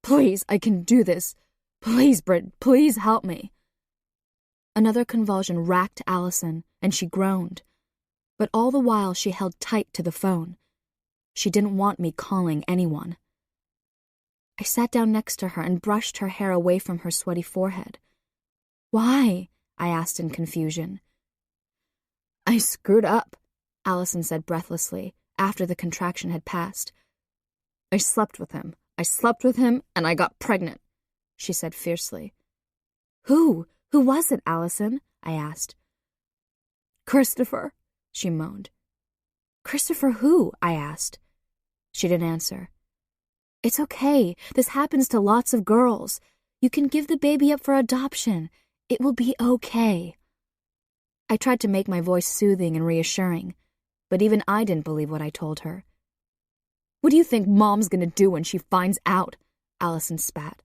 Please, I can do this. Please, Britt, please help me." Another convulsion racked Allison, and she groaned. But all the while she held tight to the phone. She didn't want me calling anyone. I sat down next to her and brushed her hair away from her sweaty forehead. "Why?" I asked in confusion. "I screwed up," Allison said breathlessly, after the contraction had passed. I slept with him, and I got pregnant," she said fiercely. Who was it, Allison?" I asked. "Christopher," she moaned. "Christopher who?" I asked. She didn't answer. "It's okay. This happens to lots of girls. You can give the baby up for adoption. It will be okay." I tried to make my voice soothing and reassuring, but even I didn't believe what I told her. "What do you think Mom's gonna do when she finds out?" Allison spat.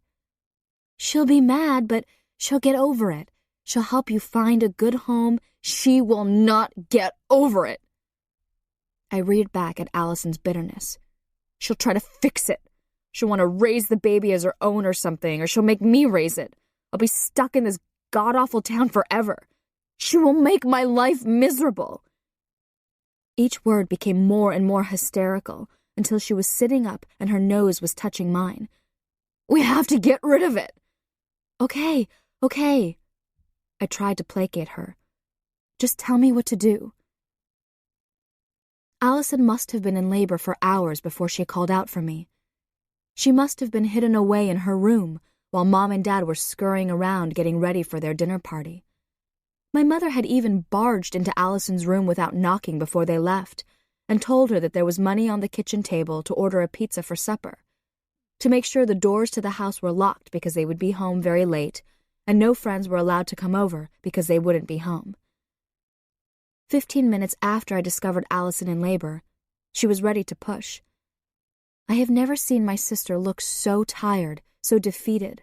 "She'll be mad, but she'll get over it. She'll help you find a good home." "She will not get over it." I reared back at Allison's bitterness. "She'll try to fix it. She'll want to raise the baby as her own or something, or she'll make me raise it. I'll be stuck in this god-awful town forever. She will make my life miserable." Each word became more and more hysterical until she was sitting up and her nose was touching mine. "We have to get rid of it." Okay. I tried to placate her. "Just tell me what to do." Allison must have been in labor for hours before she called out for me. She must have been hidden away in her room while Mom and Dad were scurrying around getting ready for their dinner party. My mother had even barged into Allison's room without knocking before they left and told her that there was money on the kitchen table to order a pizza for supper, to make sure the doors to the house were locked because they would be home very late and no friends were allowed to come over because they wouldn't be home. 15 minutes after I discovered Allison in labor, she was ready to push. I have never seen my sister look so tired, so defeated.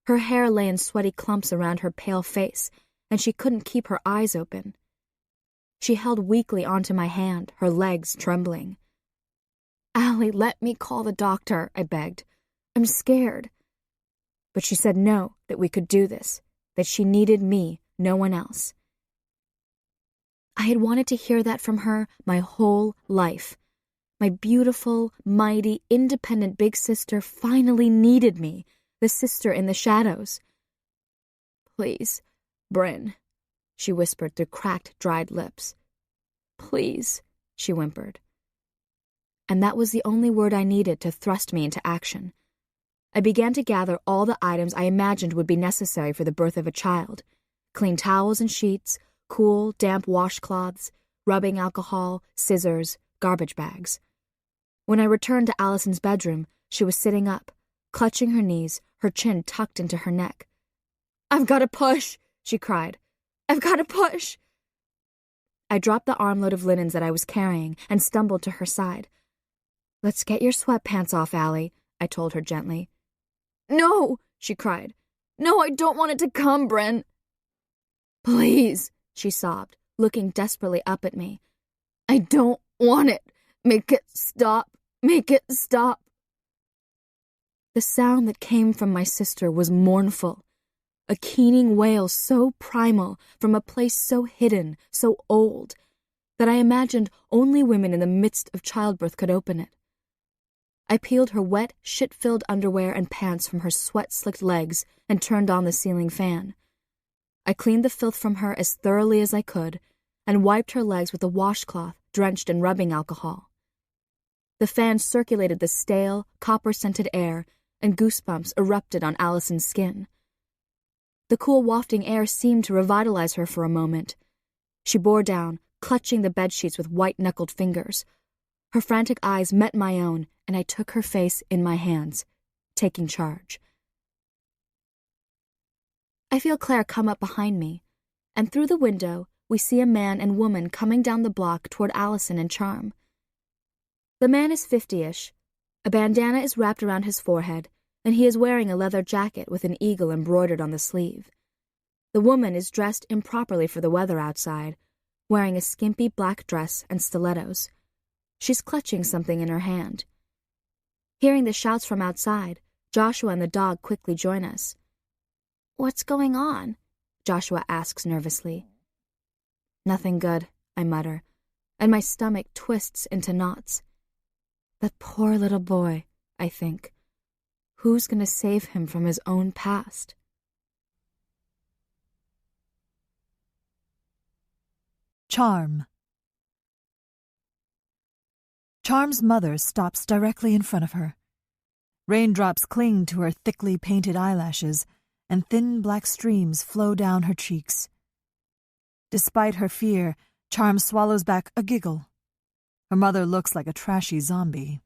Her hair lay in sweaty clumps around her pale face, and she couldn't keep her eyes open. She held weakly onto my hand, her legs trembling. "Allie, let me call the doctor," I begged. "I'm scared." But she said no, that we could do this, that she needed me, no one else. I had wanted to hear that from her my whole life. My beautiful, mighty, independent big sister finally needed me, the sister in the shadows. "Please, Bryn," she whispered through cracked, dried lips. "Please," she whimpered. And that was the only word I needed to thrust me into action. I began to gather all the items I imagined would be necessary for the birth of a child: clean towels and sheets, cool, damp washcloths, rubbing alcohol, scissors, garbage bags. When I returned to Allison's bedroom, she was sitting up, clutching her knees, her chin tucked into her neck. "I've got to push," she cried. "I've got to push." I dropped the armload of linens that I was carrying and stumbled to her side. "Let's get your sweatpants off, Allie," I told her gently. "No," she cried. "No, I don't want it to come, Bryn." "Please," she sobbed, looking desperately up at me. "I don't want it. Make it stop. Make it stop." The sound that came from my sister was mournful, a keening wail so primal from a place so hidden, so old, that I imagined only women in the midst of childbirth could open it. I peeled her wet, shit-filled underwear and pants from her sweat-slicked legs and turned on the ceiling fan. I cleaned the filth from her as thoroughly as I could and wiped her legs with a washcloth drenched in rubbing alcohol. The fan circulated the stale, copper-scented air, and goosebumps erupted on Allison's skin. The cool wafting air seemed to revitalize her for a moment. She bore down, clutching the bedsheets with white-knuckled fingers. Her frantic eyes met my own, and I took her face in my hands, taking charge. I feel Claire come up behind me, and through the window we see a man and woman coming down the block toward Allison and Charm. The man is 50-ish. A bandana is wrapped around his forehead, and he is wearing a leather jacket with an eagle embroidered on the sleeve. The woman is dressed improperly for the weather outside, wearing a skimpy black dress and stilettos. She's clutching something in her hand. Hearing the shouts from outside, Joshua and the dog quickly join us. "What's going on?" Joshua asks nervously. "Nothing good," I mutter, and my stomach twists into knots. That poor little boy, I think. Who's going to save him from his own past? Charm. Charm's mother stops directly in front of her. Raindrops cling to her thickly painted eyelashes, and thin black streams flow down her cheeks. Despite her fear, Charm swallows back a giggle. Her mother looks like a trashy zombie.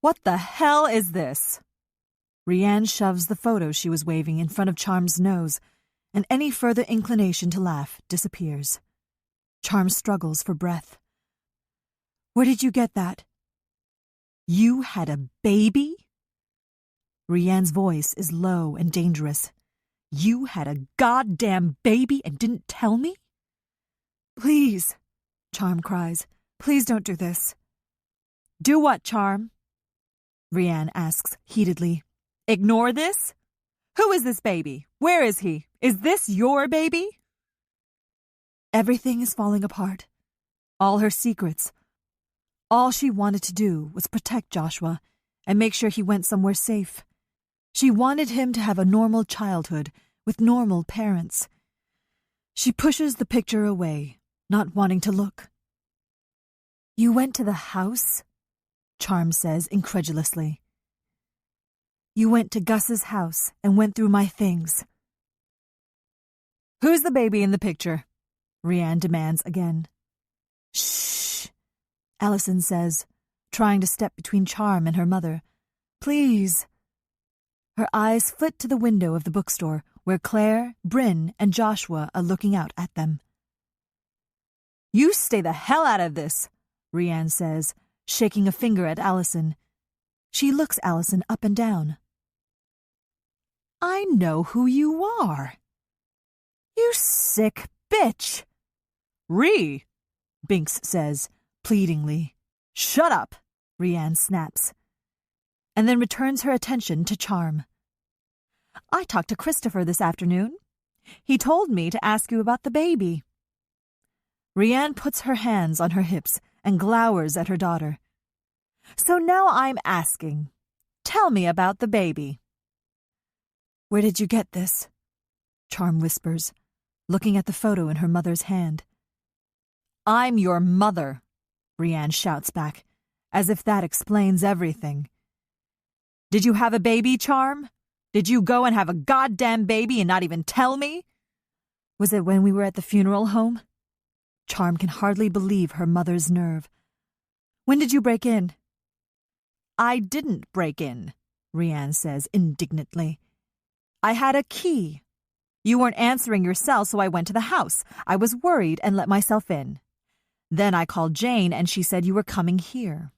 "What the hell is this?" Rianne shoves the photo she was waving in front of Charm's nose, and any further inclination to laugh disappears. Charm struggles for breath. "Where did you get that?" "You had a baby?" Rianne's voice is low and dangerous. "You had a goddamn baby and didn't tell me?" "Please," Charm cries. "Please don't do this." "Do what, Charm?" Rianne asks heatedly. "Ignore this? Who is this baby? Where is he? Is this your baby?" Everything is falling apart. All her secrets. All she wanted to do was protect Joshua and make sure he went somewhere safe. She wanted him to have a normal childhood with normal parents. She pushes the picture away, not wanting to look. "You went to the house?" Charm says incredulously. "You went to Gus's house and went through my things." "Who's the baby in the picture?" Rianne demands again. "Shh," Allison says, trying to step between Charm and her mother. "Please." Her eyes flit to the window of the bookstore where Claire, Bryn, and Joshua are looking out at them. "You stay the hell out of this," Rianne says, shaking a finger at Allison. She looks Allison up and down. "I know who you are. You sick bitch." "Ree," Binks says, pleadingly. "Shut up," Rianne snaps, and then returns her attention to Charm. "I talked to Christopher this afternoon. He told me to ask you about the baby." Rianne puts her hands on her hips and glowers at her daughter. "So now I'm asking. Tell me about the baby." "Where did you get this?" Charm whispers, looking at the photo in her mother's hand. "I'm your mother," Rianne shouts back, as if that explains everything. "Did you have a baby, Charm? Did you go and have a goddamn baby and not even tell me?" "Was it when we were at the funeral home?" Charm can hardly believe her mother's nerve. When did you break in? I didn't break in, Rianne says indignantly. I had a key. You weren't answering your cell, so I went to the house. I was worried and let myself in. Then I called Jane and she said you were coming here.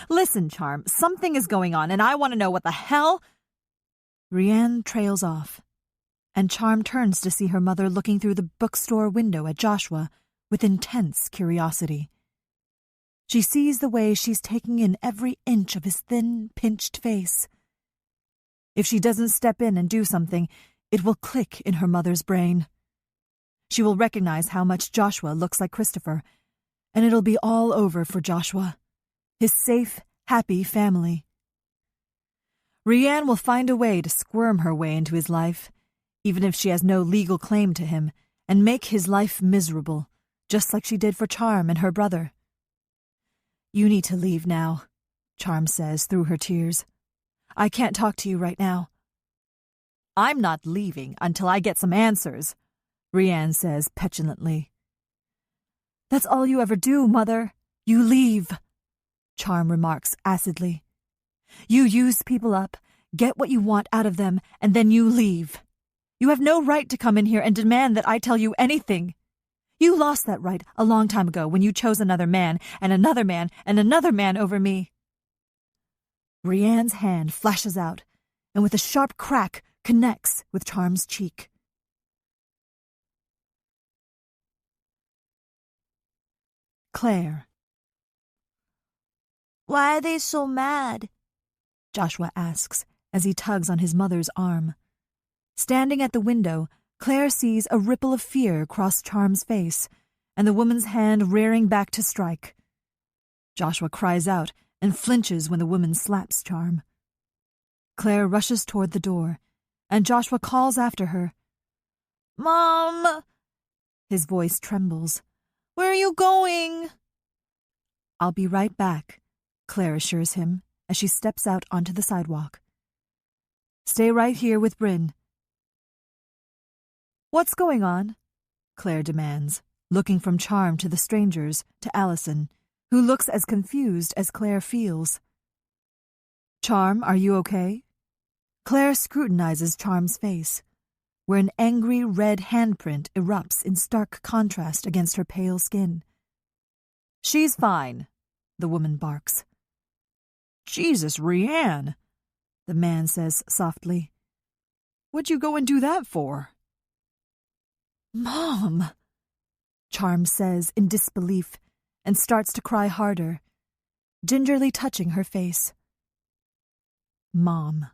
Listen, Charm, something is going on and I want to know what the hell... Rianne trails off, and Charm turns to see her mother looking through the bookstore window at Joshua with intense curiosity. She sees the way she's taking in every inch of his thin, pinched face. If she doesn't step in and do something, it will click in her mother's brain. She will recognize how much Joshua looks like Christopher, and it'll be all over for Joshua, his safe, happy family. Rianne will find a way to squirm her way into his life, even if she has no legal claim to him, and make his life miserable, just like she did for Charm and her brother. You need to leave now, Charm says through her tears. I can't talk to you right now. I'm not leaving until I get some answers, Rianne says petulantly. That's all you ever do, Mother. You leave, Charm remarks acidly. You use people up, get what you want out of them, and then you leave. You have no right to come in here and demand that I tell you anything. You lost that right a long time ago when you chose another man, and another man, and another man over me. Rianne's hand flashes out, and with a sharp crack connects with Charm's cheek. Claire. Why are they so mad? Joshua asks as he tugs on his mother's arm. Standing at the window, Claire sees a ripple of fear cross Charm's face, and the woman's hand rearing back to strike. Joshua cries out and flinches when the woman slaps Charm. Claire rushes toward the door, and Joshua calls after her. Mom! His voice trembles. Where are you going? I'll be right back, Claire assures him as she steps out onto the sidewalk. Stay right here with Bryn. What's going on? Claire demands, looking from Charm to the strangers to Allison, who looks as confused as Claire feels. Charm, are you okay? Claire scrutinizes Charm's face, where an angry red handprint erupts in stark contrast against her pale skin. She's fine, the woman barks. Jesus, Rianne, the man says softly. What'd you go and do that for? Mom, Charm says in disbelief and starts to cry harder, gingerly touching her face. Mom.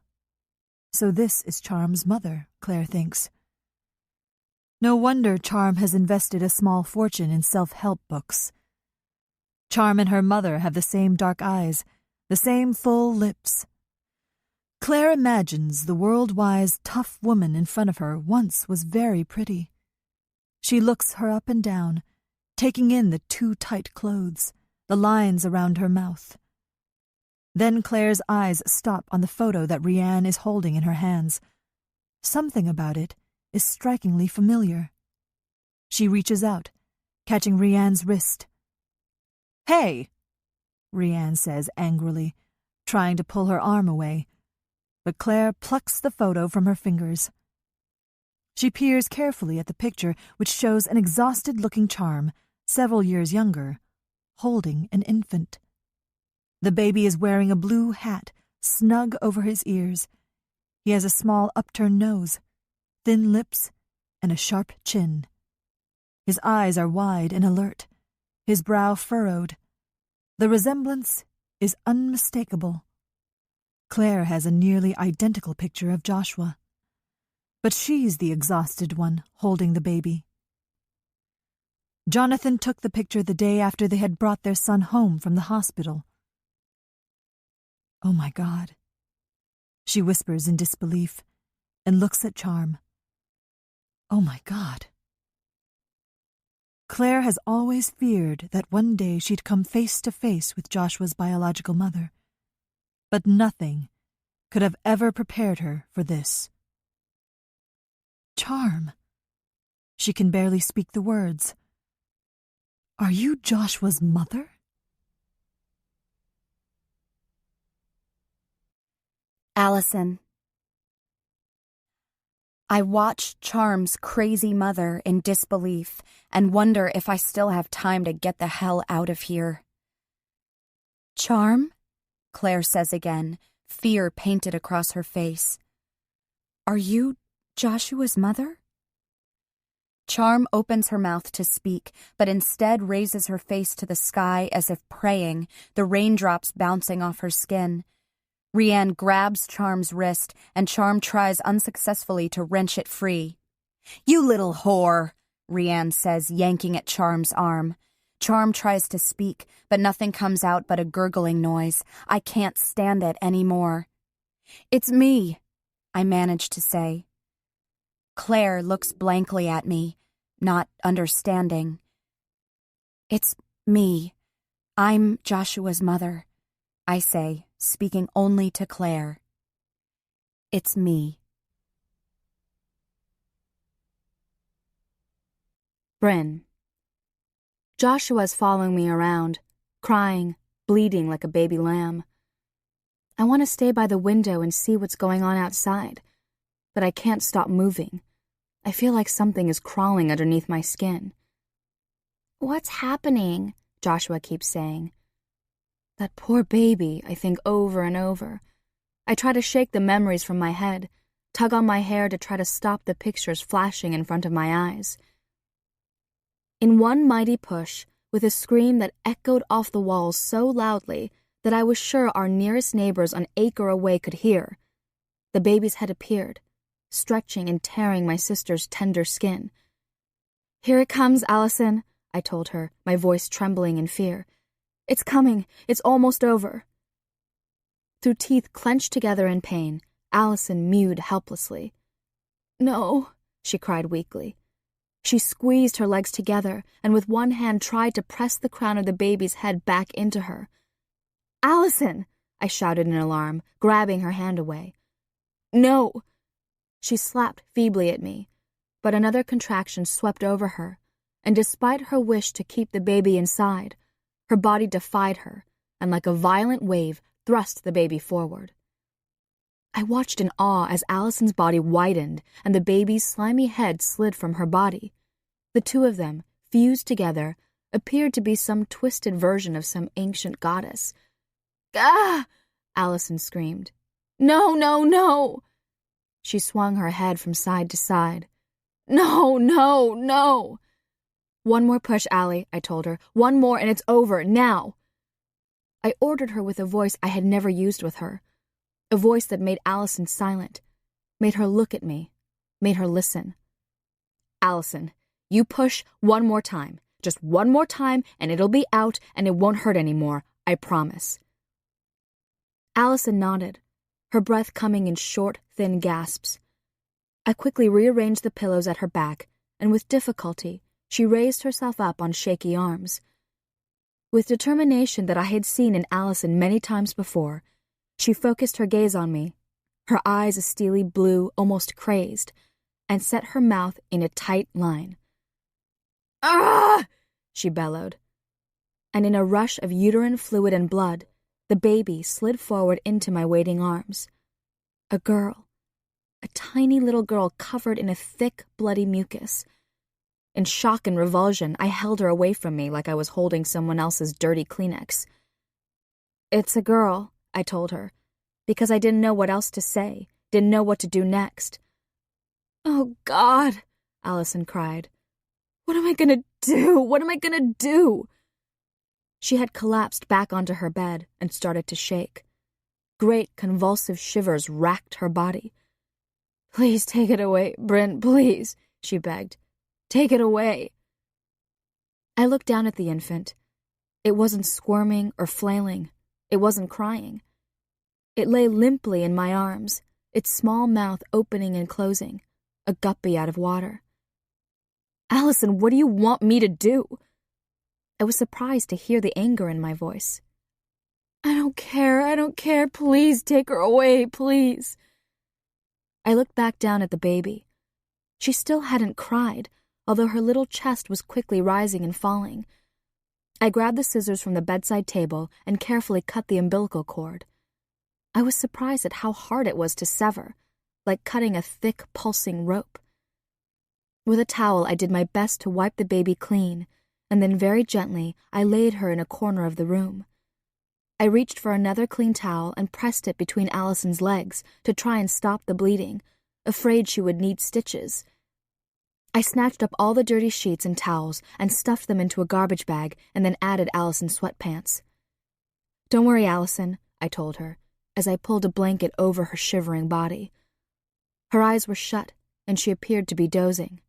So this is Charm's mother, Claire thinks. No wonder Charm has invested a small fortune in self-help books. Charm and her mother have the same dark eyes, the same full lips. Claire imagines the world-wise, tough woman in front of her once was very pretty. She looks her up and down, taking in the too tight clothes, the lines around her mouth. Then Claire's eyes stop on the photo that Rianne is holding in her hands. Something about it is strikingly familiar. She reaches out, catching Rianne's wrist. Hey, Rianne says angrily, trying to pull her arm away, but Claire plucks the photo from her fingers. She peers carefully at the picture, which shows an exhausted-looking Charm, several years younger, holding an infant. The baby is wearing a blue hat, snug over his ears. He has a small upturned nose, thin lips, and a sharp chin. His eyes are wide and alert, his brow furrowed. The resemblance is unmistakable. Claire has a nearly identical picture of Joshua, but she's the exhausted one holding the baby. Jonathan took the picture the day after they had brought their son home from the hospital. Oh my God, she whispers in disbelief and looks at Charm. Oh my God. Claire has always feared that one day she'd come face to face with Joshua's biological mother, but nothing could have ever prepared her for this. Charm. She can barely speak the words. Are you Joshua's mother? Allison. I watch Charm's crazy mother in disbelief and wonder if I still have time to get the hell out of here. Charm? Claire says again, fear painted across her face. Are you Joshua's mother? Charm opens her mouth to speak, but instead raises her face to the sky as if praying, the raindrops bouncing off her skin. Rianne grabs Charm's wrist, and Charm tries unsuccessfully to wrench it free. You little whore, Rianne says, yanking at Charm's arm. Charm tries to speak, but nothing comes out but a gurgling noise. I can't stand it anymore. It's me, I manage to say. Claire looks blankly at me, not understanding. It's me. I'm Joshua's mother, I say, speaking only to Claire. It's me. Bryn. Joshua's following me around, crying, bleeding like a baby lamb. I want to stay by the window and see what's going on outside, but I can't stop moving. I feel like something is crawling underneath my skin. What's happening? Joshua keeps saying. That poor baby, I think over and over. I try to shake the memories from my head, tug on my hair to try to stop the pictures flashing in front of my eyes. In one mighty push, with a scream that echoed off the walls so loudly that I was sure our nearest neighbors an acre away could hear, the baby's head appeared, stretching and tearing my sister's tender skin. Here it comes, Allison, I told her, my voice trembling in fear. It's coming. It's almost over. Through teeth clenched together in pain, Allison mewed helplessly. No, she cried weakly. She squeezed her legs together and with one hand tried to press the crown of the baby's head back into her. Allison, I shouted in alarm, grabbing her hand away. No. She slapped feebly at me, but another contraction swept over her, and despite her wish to keep the baby inside, her body defied her, and like a violent wave, thrust the baby forward. I watched in awe as Allison's body widened and the baby's slimy head slid from her body. The two of them, fused together, appeared to be some twisted version of some ancient goddess. "Ah!" Allison screamed. "No, no, no!" She swung her head from side to side. "No, no, no!" "One more push, Allie," I told her. "One more and it's over, now!" I ordered her with a voice I had never used with her. A voice that made Allison silent, made her look at me, made her listen. "Allison, you push one more time. Just one more time and it'll be out and it won't hurt anymore, I promise." Allison nodded, her breath coming in short, thin gasps. I quickly rearranged the pillows at her back, and with difficulty, she raised herself up on shaky arms. With determination that I had seen in Allison many times before, she focused her gaze on me, her eyes a steely blue, almost crazed, and set her mouth in a tight line. "Ah!" she bellowed. And in a rush of uterine fluid and blood, the baby slid forward into my waiting arms. A girl. A tiny little girl covered in a thick, bloody mucus. In shock and revulsion, I held her away from me like I was holding someone else's dirty Kleenex. "It's a girl," I told her, because I didn't know what else to say, didn't know what to do next. "Oh, God," Allison cried. "What am I gonna do? What am I gonna do?" She had collapsed back onto her bed and started to shake. Great convulsive shivers racked her body. "Please take it away, Bryn, please," she begged. "Take it away." I looked down at the infant. It wasn't squirming or flailing. It wasn't crying. It lay limply in my arms, its small mouth opening and closing, a guppy out of water. "Allison, what do you want me to do?" I was surprised to hear the anger in my voice. I don't care, please take her away, please." I looked back down at the baby. She still hadn't cried, although her little chest was quickly rising and falling. I grabbed the scissors from the bedside table and carefully cut the umbilical cord. I was surprised at how hard it was to sever, like cutting a thick, pulsing rope. With a towel, I did my best to wipe the baby clean, and then very gently I laid her in a corner of the room. I reached for another clean towel and pressed it between Allison's legs to try and stop the bleeding, afraid she would need stitches. I snatched up all the dirty sheets and towels and stuffed them into a garbage bag and then added Allison's sweatpants. "Don't worry, Allison," I told her, as I pulled a blanket over her shivering body. Her eyes were shut, and she appeared to be dozing.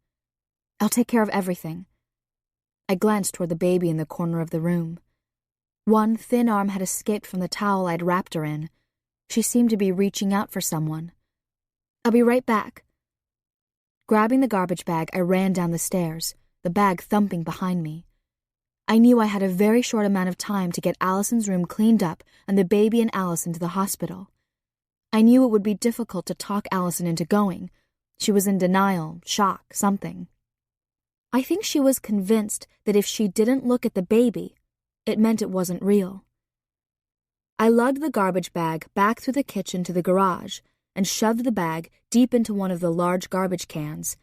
"I'll take care of everything." I glanced toward the baby in the corner of the room. One thin arm had escaped from the towel I'd wrapped her in. She seemed to be reaching out for someone. "I'll be right back." Grabbing the garbage bag, I ran down the stairs, the bag thumping behind me. I knew I had a very short amount of time to get Allison's room cleaned up and the baby and Allison to the hospital. I knew it would be difficult to talk Allison into going. She was in denial, shock, something. I think she was convinced that if she didn't look at the baby, it meant it wasn't real. I lugged the garbage bag back through the kitchen to the garage and shoved the bag deep into one of the large garbage cans,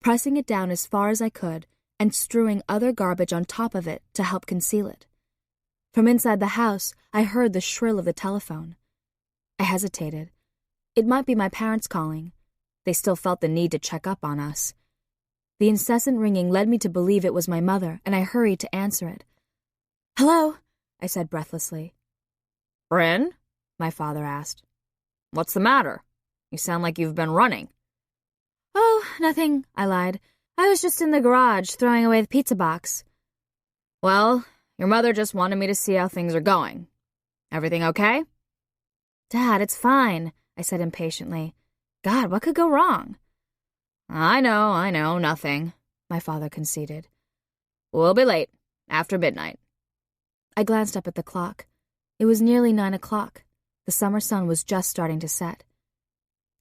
pressing it down as far as I could and strewing other garbage on top of it to help conceal it. From inside the house, I heard the shrill of the telephone. I hesitated. It might be my parents calling. They still felt the need to check up on us. The incessant ringing led me to believe it was my mother, and I hurried to answer it. "Hello," I said breathlessly. "Bryn?" my father asked. "What's the matter? You sound like you've been running." "Oh, nothing," I lied. "I was just in the garage throwing away the pizza box." "Well, your mother just wanted me to see how things are going. Everything okay?" "Dad, it's fine," I said impatiently. "God, what could go wrong?" I know, nothing," my father conceded. "We'll be late, after midnight." I glanced up at the clock. It was nearly 9 o'clock. The summer sun was just starting to set.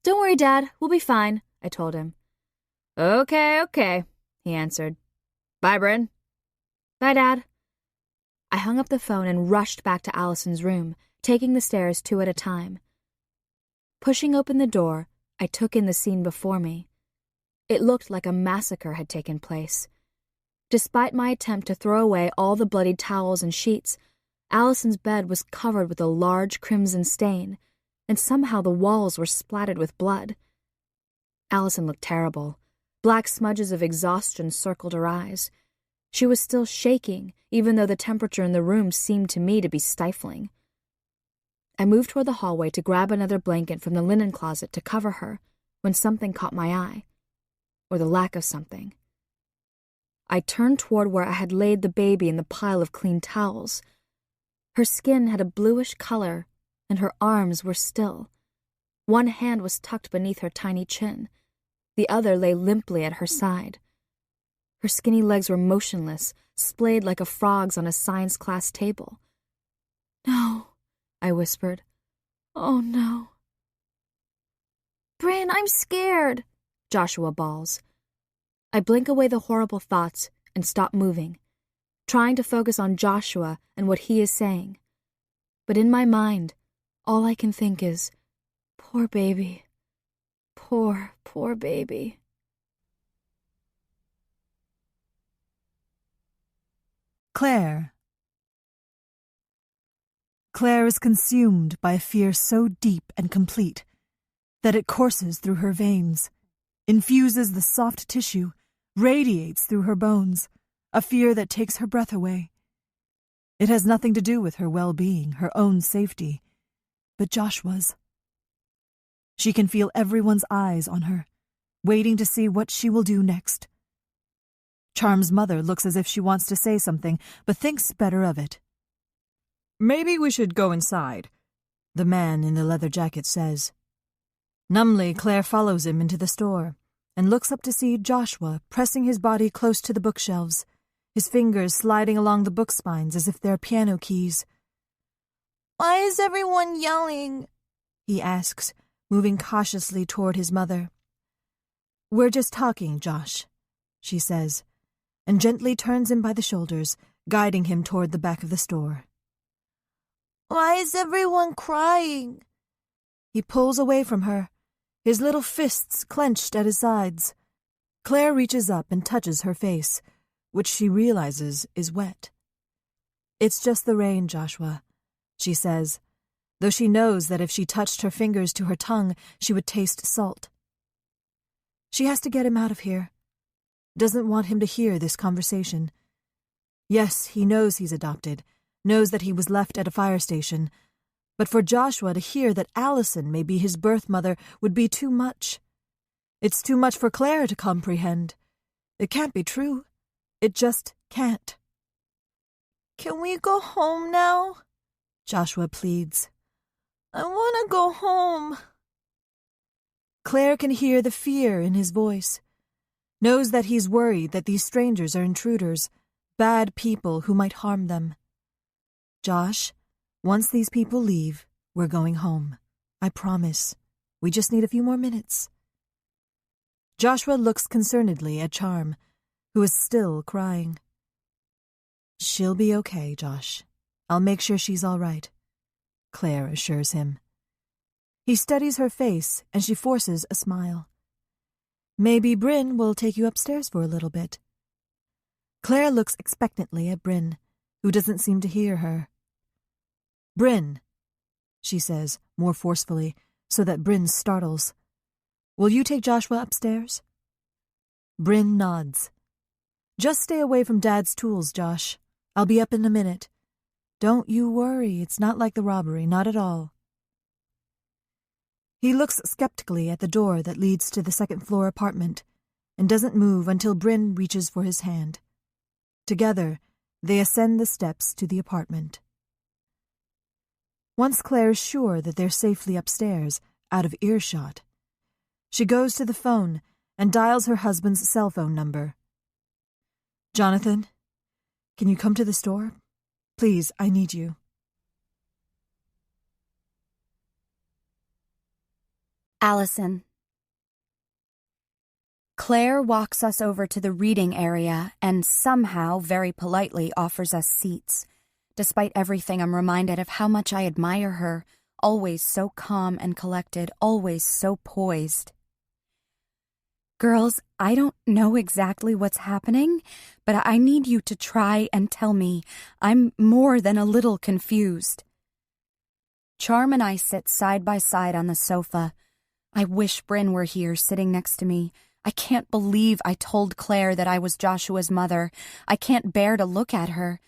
"Don't worry, Dad, we'll be fine," I told him. Okay, he answered. "Bye, Bryn." "Bye, Dad." I hung up the phone and rushed back to Allison's room, taking the stairs 2 at a time. Pushing open the door, I took in the scene before me. It looked like a massacre had taken place. Despite my attempt to throw away all the bloodied towels and sheets, Allison's bed was covered with a large crimson stain, and somehow the walls were splattered with blood. Allison looked terrible. Black smudges of exhaustion circled her eyes. She was still shaking, even though the temperature in the room seemed to me to be stifling. I moved toward the hallway to grab another blanket from the linen closet to cover her, when something caught my eye. Or the lack of something. I turned toward where I had laid the baby in the pile of clean towels. Her skin had a bluish color, and her arms were still. One hand was tucked beneath her tiny chin. The other lay limply at her side. Her skinny legs were motionless, splayed like a frog's on a science class table. "No," I whispered. "Oh, no." "Bryn, I'm scared," Joshua bawls. I blink away the horrible thoughts and stop moving, trying to focus on Joshua and what he is saying. But in my mind, all I can think is, poor baby. Poor, poor baby. Claire. Claire is consumed by a fear so deep and complete that it courses through her veins, infuses the soft tissue, radiates through her bones, a fear that takes her breath away. It has nothing to do with her well-being, her own safety, but Joshua's. She can feel everyone's eyes on her, waiting to see what she will do next. Charm's mother looks as if she wants to say something, but thinks better of it. "Maybe we should go inside," the man in the leather jacket says. Numbly, Claire follows him into the store and looks up to see Joshua pressing his body close to the bookshelves, his fingers sliding along the book spines as if they're piano keys. "Why is everyone yelling?" he asks, moving cautiously toward his mother. "We're just talking, Josh," she says, and gently turns him by the shoulders, guiding him toward the back of the store. "Why is everyone crying?" He pulls away from her, his little fists clenched at his sides. Claire reaches up and touches her face, which she realizes is wet. "It's just the rain, Joshua," she says, though she knows that if she touched her fingers to her tongue, she would taste salt. She has to get him out of here. Doesn't want him to hear this conversation. Yes, he knows he's adopted, knows that he was left at a fire station, but for Joshua to hear that Allison may be his birth mother would be too much. It's too much for Claire to comprehend. It can't be true. It just can't. "Can we go home now?" Joshua pleads. "I want to go home." Claire can hear the fear in his voice, knows that he's worried that these strangers are intruders, bad people who might harm them. "Josh, once these people leave, we're going home. I promise. We just need a few more minutes." Joshua looks concernedly at Charm, who is still crying. "She'll be okay, Josh. I'll make sure she's all right," Claire assures him. He studies her face, and she forces a smile. "Maybe Bryn will take you upstairs for a little bit." Claire looks expectantly at Bryn, who doesn't seem to hear her. "Bryn," she says, more forcefully, so that Bryn startles. "Will you take Joshua upstairs?" Bryn nods. "Just stay away from Dad's tools, Josh. I'll be up in a minute. Don't you worry, it's not like the robbery, not at all." He looks skeptically at the door that leads to the second-floor apartment and doesn't move until Bryn reaches for his hand. Together, they ascend the steps to the apartment. Once Claire is sure that they're safely upstairs, out of earshot, she goes to the phone and dials her husband's cell phone number. "Jonathan, can you come to the store? Please, I need you." Allison. Claire walks us over to the reading area and somehow very politely offers us seats. Despite everything, I'm reminded of how much I admire her, always so calm and collected, always so poised. "Girls, I don't know exactly what's happening, but I need you to try and tell me. I'm more than a little confused." Charm and I sit side by side on the sofa. I wish Bryn were here, sitting next to me. I can't believe I told Claire that I was Joshua's mother. I can't bear to look at her.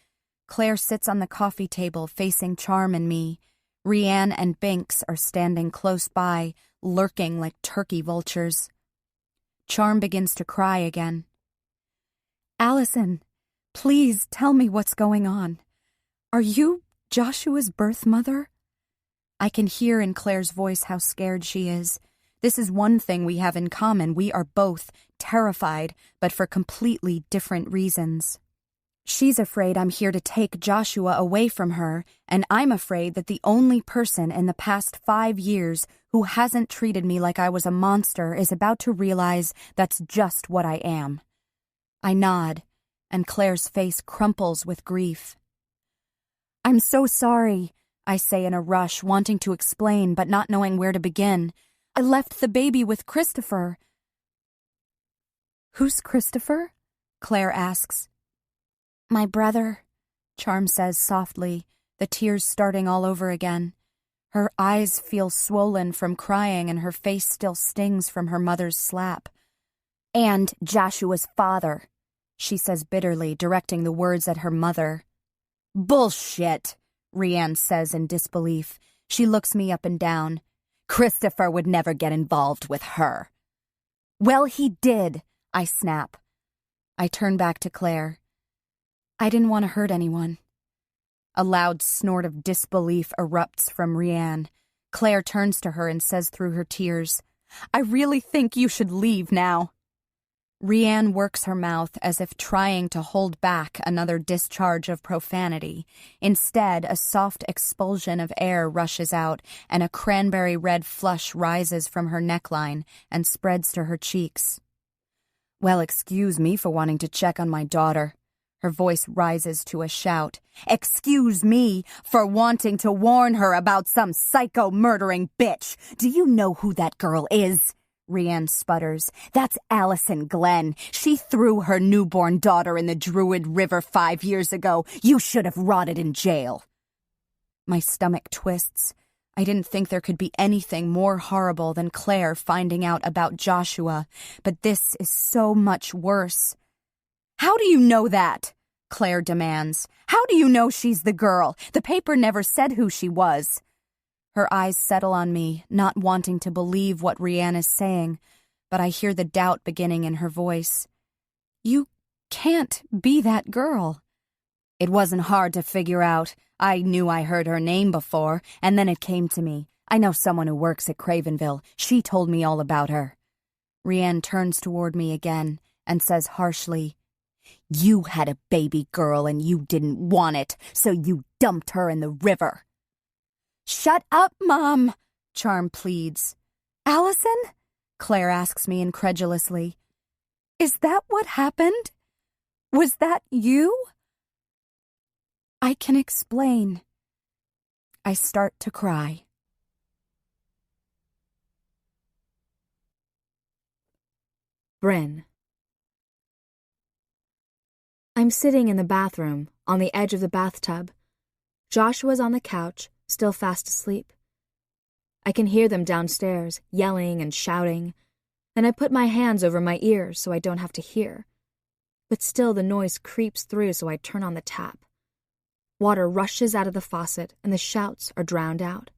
Claire sits on the coffee table facing Charm and me. Rianne and Binks are standing close by, lurking like turkey vultures. Charm begins to cry again. "Allison, please tell me what's going on. Are you Joshua's birth mother?" I can hear in Claire's voice how scared she is. This is one thing we have in common. We are both terrified, but for completely different reasons. She's afraid I'm here to take Joshua away from her, and I'm afraid that the only person in the past 5 years who hasn't treated me like I was a monster is about to realize that's just what I am. I nod, and Claire's face crumples with grief. "I'm so sorry," I say in a rush, wanting to explain but not knowing where to begin. "I left the baby with Christopher." "Who's Christopher?" Claire asks. "My brother," Charm says softly, the tears starting all over again. Her eyes feel swollen from crying and her face still stings from her mother's slap. "And Joshua's father," she says bitterly, directing the words at her mother. "Bullshit," Rianne says in disbelief. She looks me up and down. "Christopher would never get involved with her." "Well, he did," I snap. I turn back to Claire. "I didn't want to hurt anyone." A loud snort of disbelief erupts from Rianne. Claire turns to her and says through her tears, "I really think you should leave now." Rianne works her mouth as if trying to hold back another discharge of profanity. Instead, a soft expulsion of air rushes out, and a cranberry red flush rises from her neckline and spreads to her cheeks. "Well, excuse me for wanting to check on my daughter," Her voice rises to a shout. Excuse me for wanting to warn her about some psycho-murdering bitch. Do you know who that girl is? Rianne sputters. That's Allison Glenn. She threw her newborn daughter in the Druid River 5 years ago. You should have rotted in jail. My stomach twists. I didn't think there could be anything more horrible than Claire finding out about Joshua, but this is so much worse. How do you know that? Claire demands. How do you know she's the girl? The paper never said who she was. Her eyes settle on me, not wanting to believe what Rianne is saying, but I hear the doubt beginning in her voice. You can't be that girl. It wasn't hard to figure out. I knew I heard her name before, and then it came to me. I know someone who works at Cravenville. She told me all about her. Rianne turns toward me again and says harshly, You had a baby girl and you didn't want it, so you dumped her in the river. Shut up, Mom, Charm pleads. Allison? Claire asks me incredulously. Is that what happened? Was that you? I can explain. I start to cry. Bryn. I'm sitting in the bathroom, on the edge of the bathtub. Joshua's on the couch, still fast asleep. I can hear them downstairs, yelling and shouting, and I put my hands over my ears so I don't have to hear. But still the noise creeps through, so I turn on the tap. Water rushes out of the faucet, and the shouts are drowned out.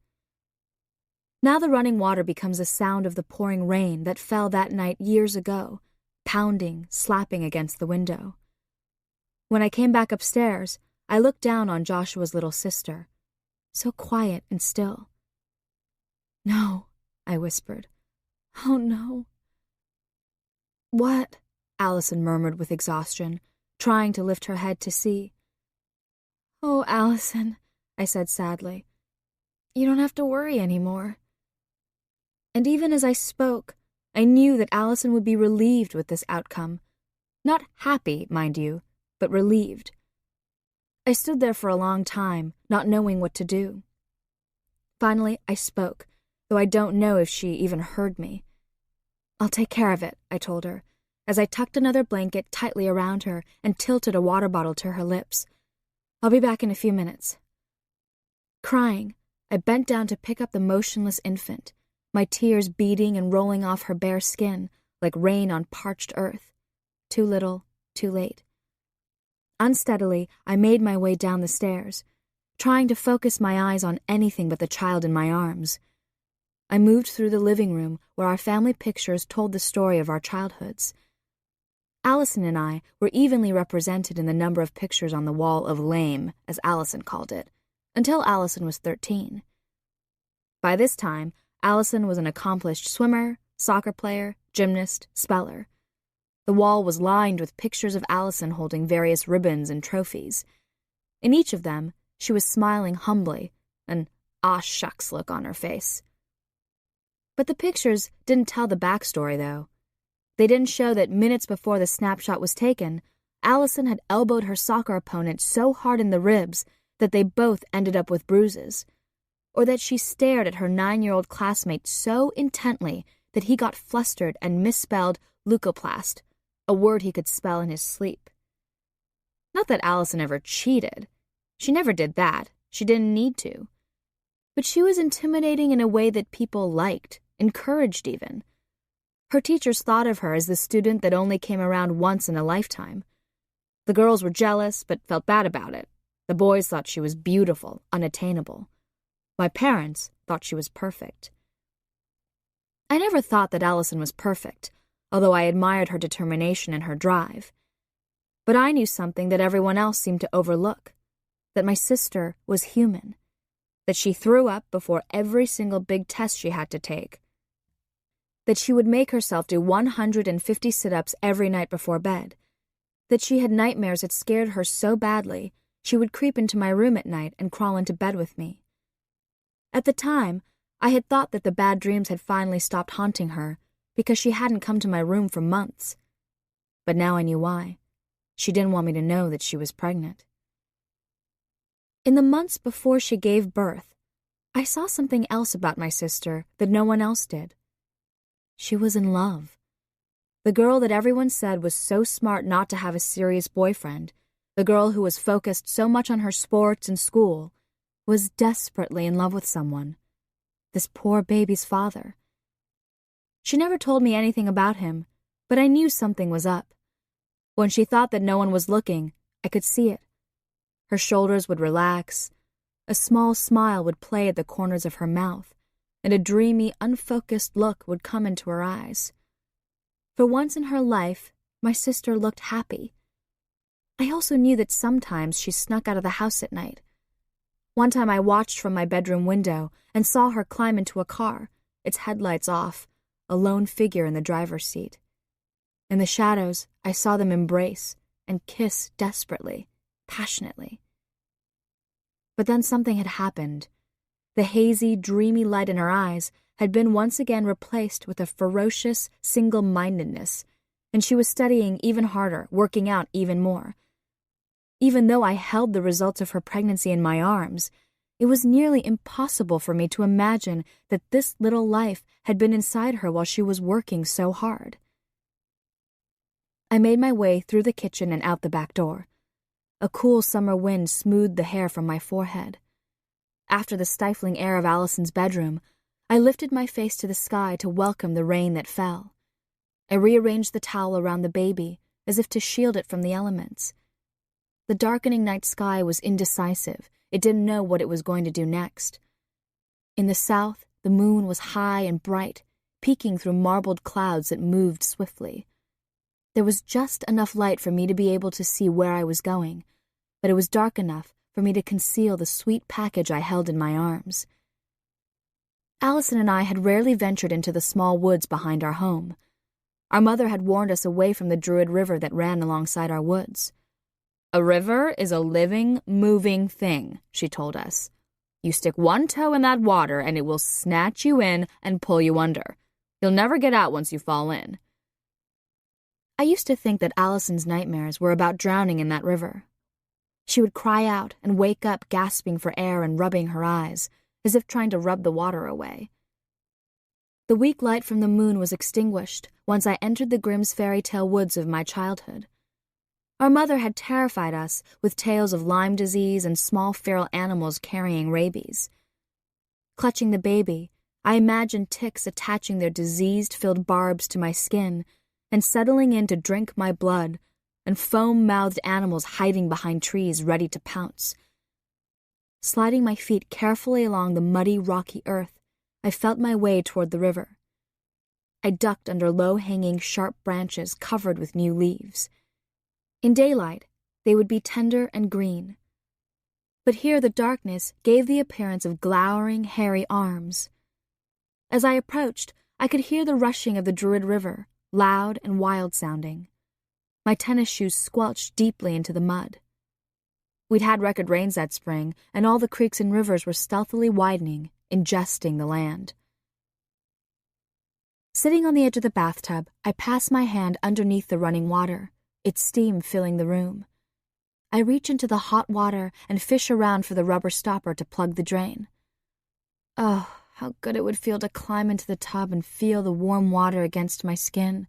Now the running water becomes the sound of the pouring rain that fell that night years ago, pounding, slapping against the window. When I came back upstairs, I looked down on Joshua's little sister, so quiet and still. No, I whispered. Oh, no. What? Allison murmured with exhaustion, trying to lift her head to see. Oh, Allison, I said sadly. You don't have to worry anymore. And even as I spoke, I knew that Allison would be relieved with this outcome. Not happy, mind you, but relieved. I stood there for a long time, not knowing what to do. Finally, I spoke, though I don't know if she even heard me. I'll take care of it, I told her, as I tucked another blanket tightly around her and tilted a water bottle to her lips. I'll be back in a few minutes. Crying, I bent down to pick up the motionless infant, my tears beading and rolling off her bare skin like rain on parched earth. Too little, too late. Unsteadily, I made my way down the stairs, trying to focus my eyes on anything but the child in my arms. I moved through the living room where our family pictures told the story of our childhoods. Allison and I were evenly represented in the number of pictures on the wall of lame, as Allison called it, until Allison was 13. By this time, Allison was an accomplished swimmer, soccer player, gymnast, speller. The wall was lined with pictures of Allison holding various ribbons and trophies. In each of them, she was smiling humbly, an "ah shucks" look on her face. But the pictures didn't tell the backstory, though. They didn't show that minutes before the snapshot was taken, Allison had elbowed her soccer opponent so hard in the ribs that they both ended up with bruises, or that she stared at her 9-year-old classmate so intently that he got flustered and misspelled leucoplast, a word he could spell in his sleep. Not that Allison ever cheated. She never did that. She didn't need to. But she was intimidating in a way that people liked, encouraged even. Her teachers thought of her as the student that only came around once in a lifetime. The girls were jealous, but felt bad about it. The boys thought she was beautiful, unattainable. My parents thought she was perfect. I never thought that Allison was perfect, although I admired her determination and her drive. But I knew something that everyone else seemed to overlook, that my sister was human, that she threw up before every single big test she had to take, that she would make herself do 150 sit-ups every night before bed, that she had nightmares that scared her so badly she would creep into my room at night and crawl into bed with me. At the time, I had thought that the bad dreams had finally stopped haunting her because she hadn't come to my room for months. But now I knew why. She didn't want me to know that she was pregnant. In the months before she gave birth, I saw something else about my sister that no one else did. She was in love. The girl that everyone said was so smart not to have a serious boyfriend, the girl who was focused so much on her sports and school, was desperately in love with someone. This poor baby's father. She never told me anything about him, but I knew something was up. When she thought that no one was looking, I could see it. Her shoulders would relax, a small smile would play at the corners of her mouth, and a dreamy, unfocused look would come into her eyes. For once in her life, my sister looked happy. I also knew that sometimes she snuck out of the house at night. One time I watched from my bedroom window and saw her climb into a car, its headlights off, a lone figure in the driver's seat. In the shadows, I saw them embrace and kiss desperately, passionately. But then something had happened. The hazy, dreamy light in her eyes had been once again replaced with a ferocious single-mindedness, and she was studying even harder, working out even more. Even though I held the results of her pregnancy in my arms, it was nearly impossible for me to imagine that this little life had been inside her while she was working so hard. I made my way through the kitchen and out the back door. A cool summer wind smoothed the hair from my forehead. After the stifling air of Allison's bedroom, I lifted my face to the sky to welcome the rain that fell. I rearranged the towel around the baby, as if to shield it from the elements. The darkening night sky was indecisive. It didn't know what it was going to do next. In the south, the moon was high and bright, peeking through marbled clouds that moved swiftly. There was just enough light for me to be able to see where I was going, but it was dark enough for me to conceal the sweet package I held in my arms. Allison and I had rarely ventured into the small woods behind our home. Our mother had warned us away from the Druid River that ran alongside our woods. "A river is a living, moving thing," she told us. "You stick one toe in that water and it will snatch you in and pull you under. You'll never get out once you fall in." I used to think that Allison's nightmares were about drowning in that river. She would cry out and wake up gasping for air and rubbing her eyes, as if trying to rub the water away. The weak light from the moon was extinguished once I entered the Grimm's fairy tale woods of my childhood. Our mother had terrified us with tales of Lyme disease and small feral animals carrying rabies. Clutching the baby, I imagined ticks attaching their disease-filled barbs to my skin and settling in to drink my blood, and foam-mouthed animals hiding behind trees ready to pounce. Sliding my feet carefully along the muddy, rocky earth, I felt my way toward the river. I ducked under low-hanging, sharp branches covered with new leaves. In daylight, they would be tender and green. But here the darkness gave the appearance of glowering, hairy arms. As I approached, I could hear the rushing of the Druid River, loud and wild-sounding. My tennis shoes squelched deeply into the mud. We'd had record rains that spring, and all the creeks and rivers were stealthily widening, ingesting the land. Sitting on the edge of the bathtub, I passed my hand underneath the running water, its steam filling the room. I reach into the hot water and fish around for the rubber stopper to plug the drain. Oh, how good it would feel to climb into the tub and feel the warm water against my skin,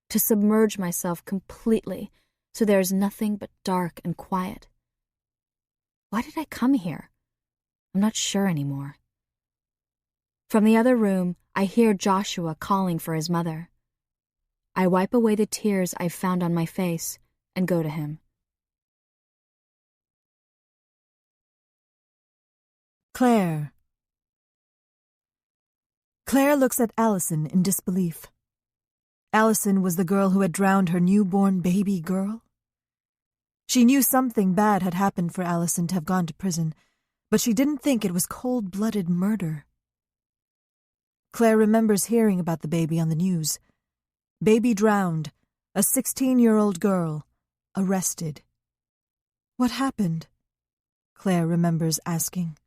to submerge myself completely so there is nothing but dark and quiet. Why did I come here? I'm not sure anymore. From the other room, I hear Joshua calling for his mother. I wipe away the tears I've found on my face and go to him. Claire. Claire looks at Allison in disbelief. Allison was the girl who had drowned her newborn baby girl. She knew something bad had happened for Allison to have gone to prison, but she didn't think it was cold-blooded murder. Claire remembers hearing about the baby on the news. Baby drowned, a 16-year-old girl, arrested. What happened? Claire remembers asking.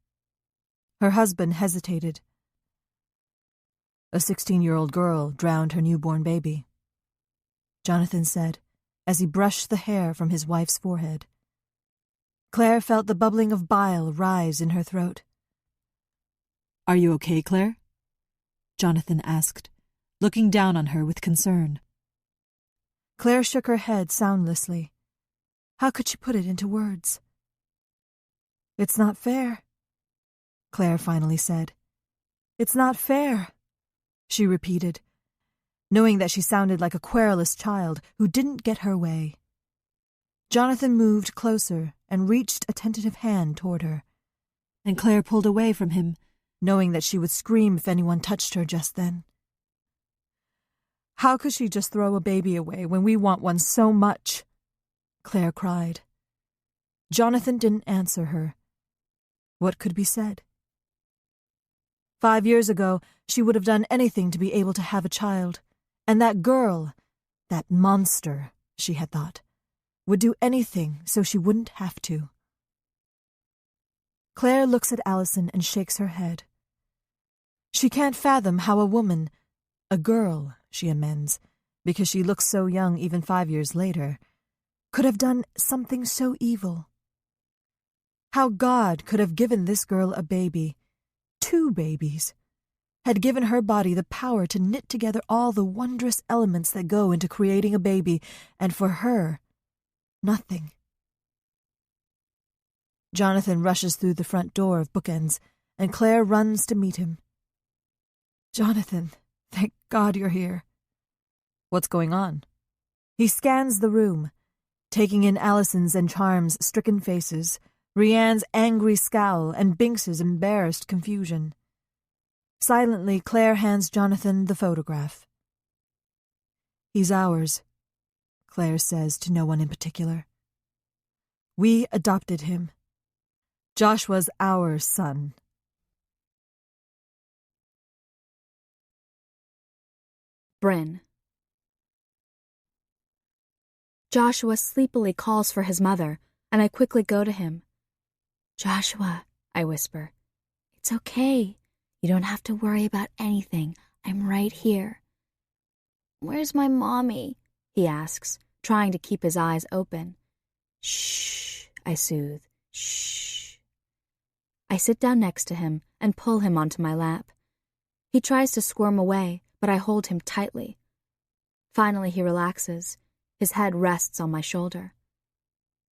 Her husband hesitated. A 16-year-old girl drowned her newborn baby. Jonathan said, as he brushed the hair from his wife's forehead. Claire felt the bubbling of bile rise in her throat. "Are you okay, Claire?" Jonathan asked, looking down on her with concern. Claire shook her head soundlessly. How could she put it into words? "It's not fair," Claire finally said. "It's not fair," she repeated, knowing that she sounded like a querulous child who didn't get her way. Jonathan moved closer and reached a tentative hand toward her, and Claire pulled away from him, knowing that she would scream if anyone touched her just then. "How could she just throw a baby away when we want one so much?" Claire cried. Jonathan didn't answer her. What could be said? 5 years ago, she would have done anything to be able to have a child, and that girl, that monster, she had thought, would do anything so she wouldn't have to. Claire looks at Allison and shakes her head. She can't fathom how a woman, a girl, she amends, because she looks so young even 5 years later, could have done something so evil. How God could have given this girl a baby, 2 babies, had given her body the power to knit together all the wondrous elements that go into creating a baby, and for her, nothing. Jonathan rushes through the front door of Bookends, and Claire runs to meet him. "Jonathan, thank God you're here." "What's going on?" He scans the room, taking in Allison's and Charm's stricken faces, Rianne's angry scowl, and Binks's embarrassed confusion. Silently, Claire hands Jonathan the photograph. "He's ours," Claire says to no one in particular. "We adopted him. Joshua's our son." Bryn. Joshua sleepily calls for his mother, and I quickly go to him. "Joshua," I whisper, "it's okay. You don't have to worry about anything. I'm right here." "Where's my mommy?" he asks, trying to keep his eyes open. "Shh," I soothe. "Shh." I sit down next to him and pull him onto my lap. He tries to squirm away, but I hold him tightly. Finally, he relaxes. His head rests on my shoulder.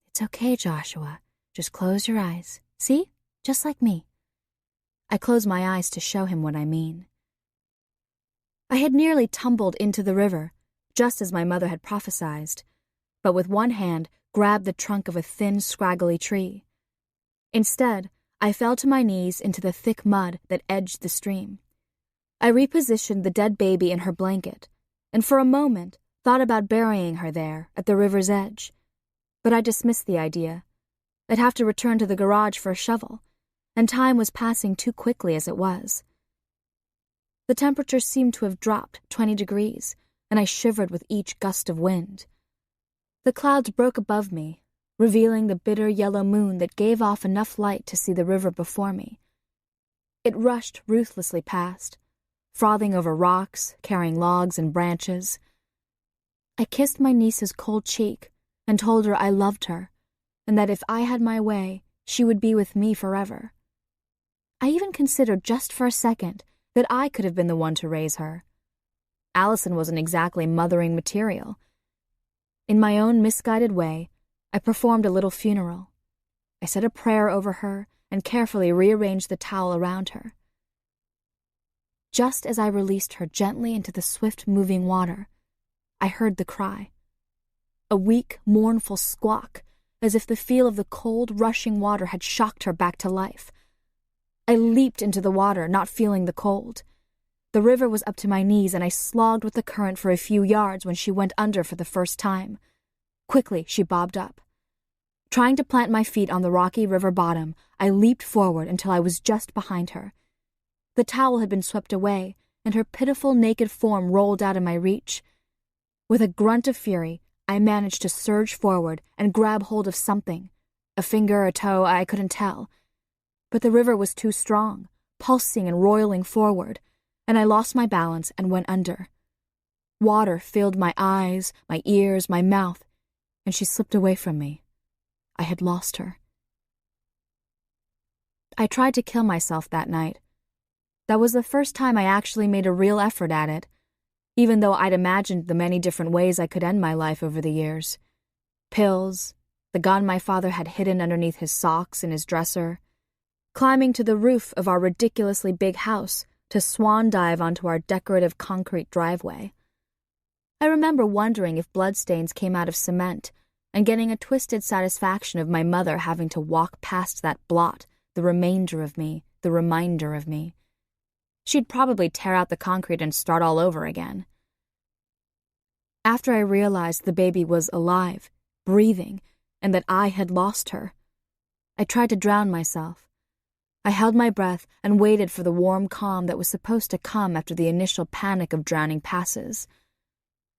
"It's okay, Joshua. Just close your eyes. See? Just like me." I close my eyes to show him what I mean. I had nearly tumbled into the river, just as my mother had prophesied, but with one hand grabbed the trunk of a thin, scraggly tree. Instead, I fell to my knees into the thick mud that edged the stream. I repositioned the dead baby in her blanket, and for a moment thought about burying her there at the river's edge. But I dismissed the idea. I'd have to return to the garage for a shovel, and time was passing too quickly as it was. The temperature seemed to have dropped 20 degrees, and I shivered with each gust of wind. The clouds broke above me, revealing the bitter yellow moon that gave off enough light to see the river before me. It rushed ruthlessly past, frothing over rocks, carrying logs and branches. I kissed my niece's cold cheek and told her I loved her, and that if I had my way, she would be with me forever. I even considered just for a second that I could have been the one to raise her. Allison wasn't exactly mothering material. In my own misguided way, I performed a little funeral. I said a prayer over her and carefully rearranged the towel around her. Just as I released her gently into the swift-moving water, I heard the cry. A weak, mournful squawk, as if the feel of the cold, rushing water had shocked her back to life. I leaped into the water, not feeling the cold. The river was up to my knees, and I slogged with the current for a few yards when she went under for the first time. Quickly, she bobbed up. Trying to plant my feet on the rocky river bottom, I leaped forward until I was just behind her. The towel had been swept away, and her pitiful, naked form rolled out of my reach. With a grunt of fury, I managed to surge forward and grab hold of something, a finger or a toe, I couldn't tell. But the river was too strong, pulsing and roiling forward, and I lost my balance and went under. Water filled my eyes, my ears, my mouth, and she slipped away from me. I had lost her. I tried to kill myself that night. That was the first time I actually made a real effort at it, even though I'd imagined the many different ways I could end my life over the years. Pills, the gun my father had hidden underneath his socks in his dresser, climbing to the roof of our ridiculously big house to swan dive onto our decorative concrete driveway. I remember wondering if bloodstains came out of cement and getting a twisted satisfaction of my mother having to walk past that blot, the remainder of me, the reminder of me. She'd probably tear out the concrete and start all over again. After I realized the baby was alive, breathing, and that I had lost her, I tried to drown myself. I held my breath and waited for the warm calm that was supposed to come after the initial panic of drowning passes.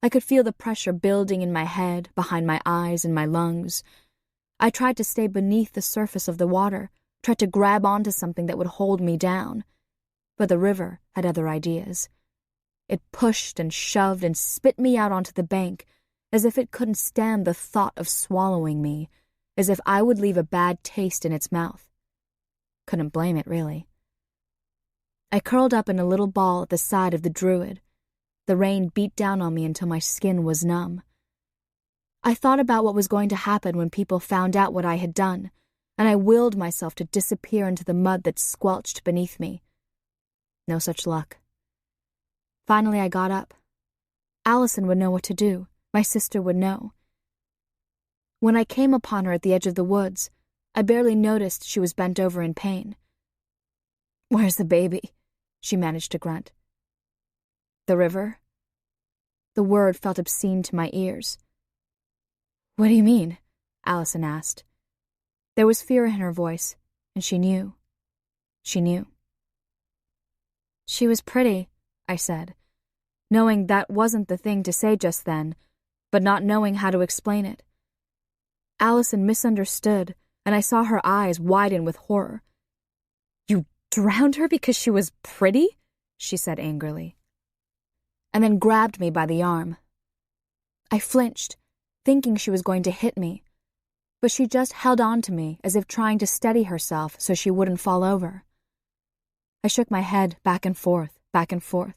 I could feel the pressure building in my head, behind my eyes and my lungs. I tried to stay beneath the surface of the water, tried to grab onto something that would hold me down. But the river had other ideas. It pushed and shoved and spit me out onto the bank, as if it couldn't stand the thought of swallowing me, as if I would leave a bad taste in its mouth. Couldn't blame it, really. I curled up in a little ball at the side of the Druid. The rain beat down on me until my skin was numb. I thought about what was going to happen when people found out what I had done, and I willed myself to disappear into the mud that squelched beneath me. No such luck. Finally, I got up. Allison would know what to do. My sister would know. When I came upon her at the edge of the woods, I barely noticed she was bent over in pain. "Where's the baby?" she managed to grunt. "The river?" The word felt obscene to my ears. "What do you mean?" Allison asked. There was fear in her voice, and she knew. She knew. "She was pretty," I said, knowing that wasn't the thing to say just then, but not knowing how to explain it. Allison misunderstood, and I saw her eyes widen with horror. "You drowned her because she was pretty?" she said angrily, and then grabbed me by the arm. I flinched, thinking she was going to hit me, but she just held on to me as if trying to steady herself so she wouldn't fall over. I shook my head back and forth, back and forth.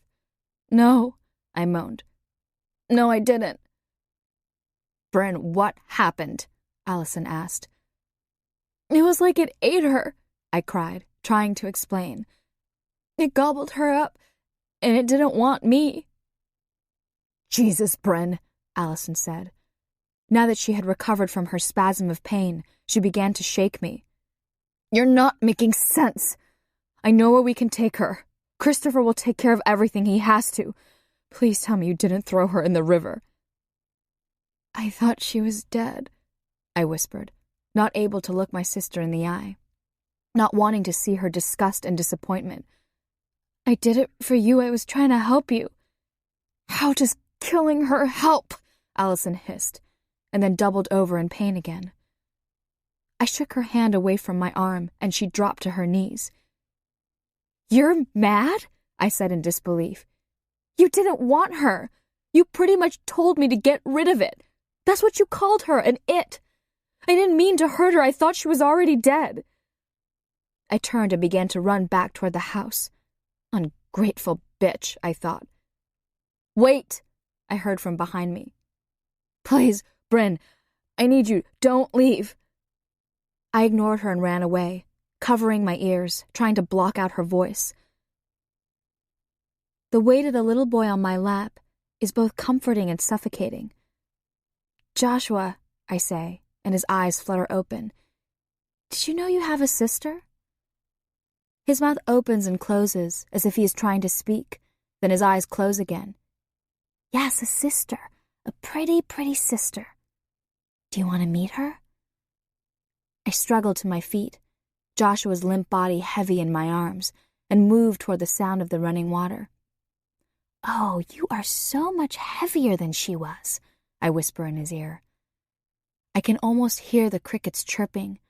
"No," I moaned. "No, I didn't." "Bryn, what happened?" Allison asked. "It was like it ate her," I cried, trying to explain. "It gobbled her up, and it didn't want me." "Jesus, Bryn," Allison said. Now that she had recovered from her spasm of pain, she began to shake me. "You're not making sense. I know where we can take her. Christopher will take care of everything he has to. Please tell me you didn't throw her in the river." "I thought she was dead," I whispered, not able to look my sister in the eye, not wanting to see her disgust and disappointment. "I did it for you. I was trying to help you." "How does killing her help?" Allison hissed, and then doubled over in pain again. I shook her hand away from my arm, and she dropped to her knees. "You're mad?" I said in disbelief. "You didn't want her. You pretty much told me to get rid of it. That's what you called her, an it. I didn't mean to hurt her. I thought she was already dead." I turned and began to run back toward the house. Ungrateful bitch, I thought. "Wait," I heard from behind me. "Please, Bryn, I need you. Don't leave." I ignored her and ran away, covering my ears, trying to block out her voice. The weight of the little boy on my lap is both comforting and suffocating. "Joshua," I say, and his eyes flutter open. "Did you know you have a sister?" His mouth opens and closes as if he is trying to speak, then his eyes close again. "Yes, a sister. A pretty, pretty sister. Do you want to meet her?" I struggled to my feet, Joshua's limp body heavy in my arms, and moved toward the sound of the running water. "Oh, you are so much heavier than she was," I whisper in his ear. I can almost hear the crickets chirping,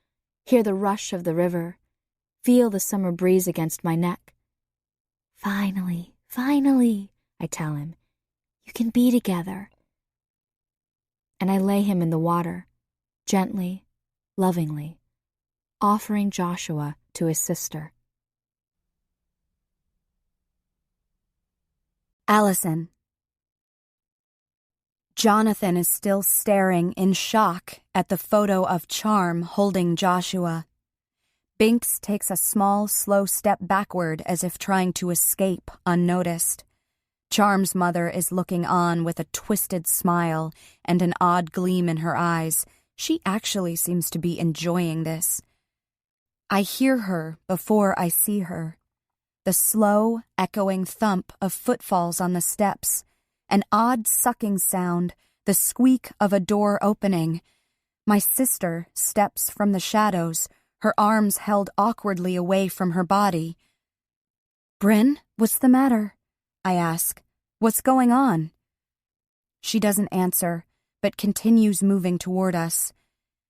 hear the rush of the river, feel the summer breeze against my neck. "Finally, finally," I tell him. "You can be together." and I lay him in the water, gently, lovingly, offering Joshua to his sister. Allison. Jonathan is still staring in shock at the photo of Charm holding Joshua. Binks takes a small, slow step backward as if trying to escape unnoticed. Charm's mother is looking on with a twisted smile and an odd gleam in her eyes. She actually seems to be enjoying this. I hear her before I see her. The slow, echoing thump of footfalls on the steps, an odd sucking sound, the squeak of a door opening. My sister steps from the shadows, her arms held awkwardly away from her body. "Bryn, what's the matter?" I ask. "What's going on?" She doesn't answer, but continues moving toward us.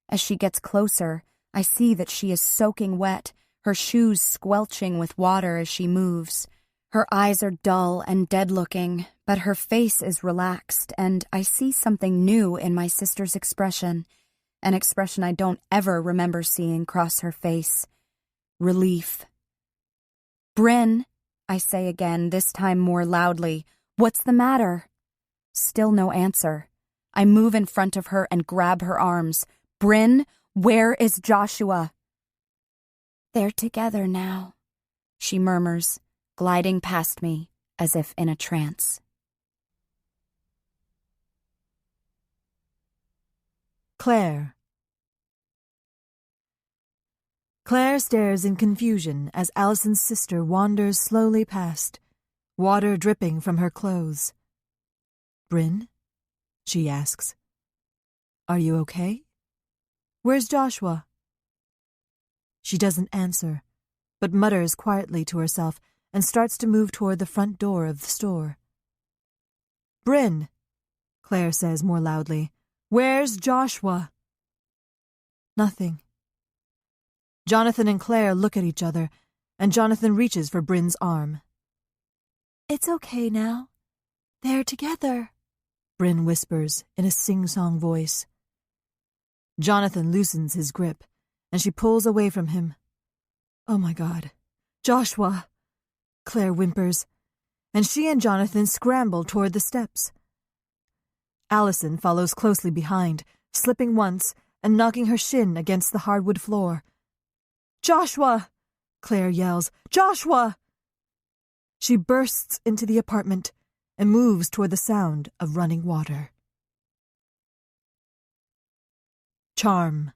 As she gets closer, I see that she is soaking wet, her shoes squelching with water as she moves. Her eyes are dull and dead-looking, but her face is relaxed, and I see something new in my sister's expression, an expression I don't ever remember seeing cross her face. Relief. "Bryn," I say again, this time more loudly. "What's the matter?" Still no answer. I move in front of her and grab her arms. "Bryn, where is Joshua?" "They're together now," she murmurs, gliding past me as if in a trance. Claire. Claire stares in confusion as Allison's sister wanders slowly past, water dripping from her clothes. "Bryn?" she asks. "Are you okay? Where's Joshua?" She doesn't answer, but mutters quietly to herself and starts to move toward the front door of the store. "Bryn," Claire says more loudly, "where's Joshua?" Nothing. Jonathan and Claire look at each other, and Jonathan reaches for Bryn's arm. "It's okay now. They're together," Bryn whispers in a sing-song voice. Jonathan loosens his grip, and she pulls away from him. "Oh my God, Joshua!" Claire whimpers, and she and Jonathan scramble toward the steps. Allison follows closely behind, slipping once and knocking her shin against the hardwood floor. "Joshua!" Claire yells. "Joshua!" She bursts into the apartment and moves toward the sound of running water. Charm.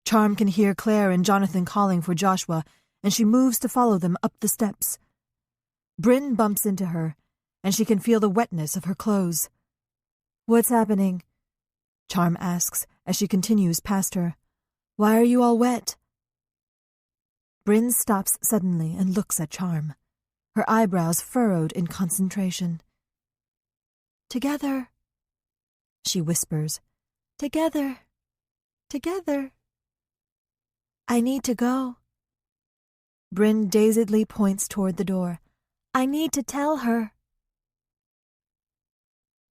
Charm can hear Claire and Jonathan calling for Joshua, and she moves to follow them up the steps. Bryn bumps into her, and she can feel the wetness of her clothes. "What's happening?" Charm asks as she continues past her. "Why are you all wet?" Bryn stops suddenly and looks at Charm, her eyebrows furrowed in concentration. "Together," she whispers. "Together. Together. I need to go." Bryn dazedly points toward the door. "I need to tell her."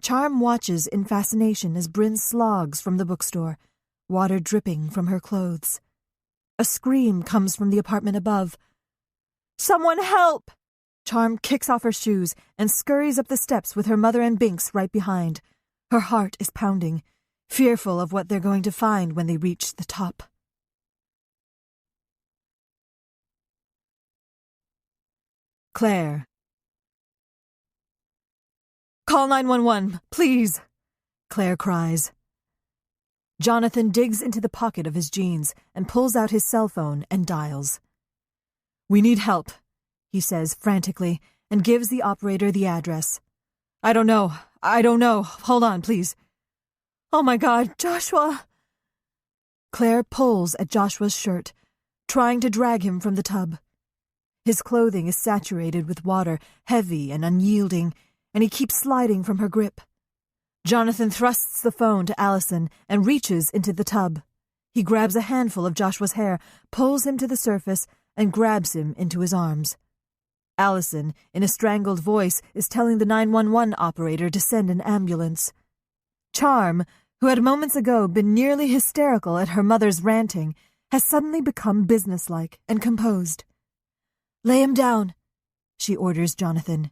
Charm watches in fascination as Bryn slogs from the bookstore, water dripping from her clothes. A scream comes from the apartment above. "Someone help!" Charm kicks off her shoes and scurries up the steps with her mother and Binks right behind. Her heart is pounding, fearful of what they're going to find when they reach the top. Claire. "Call 911, please," Claire cries. Jonathan digs into the pocket of his jeans and pulls out his cell phone and dials. "We need help," he says frantically, and gives the operator the address. I don't know. Hold on, please." "Oh my God, Joshua!" Claire pulls at Joshua's shirt, trying to drag him from the tub. His clothing is saturated with water, heavy and unyielding, and he keeps sliding from her grip. Jonathan thrusts the phone to Allison and reaches into the tub. He grabs a handful of Joshua's hair, pulls him to the surface, and grabs him into his arms. Allison, in a strangled voice, is telling the 911 operator to send an ambulance. Charm, who had moments ago been nearly hysterical at her mother's ranting, has suddenly become businesslike and composed. "Lay him down," she orders Jonathan.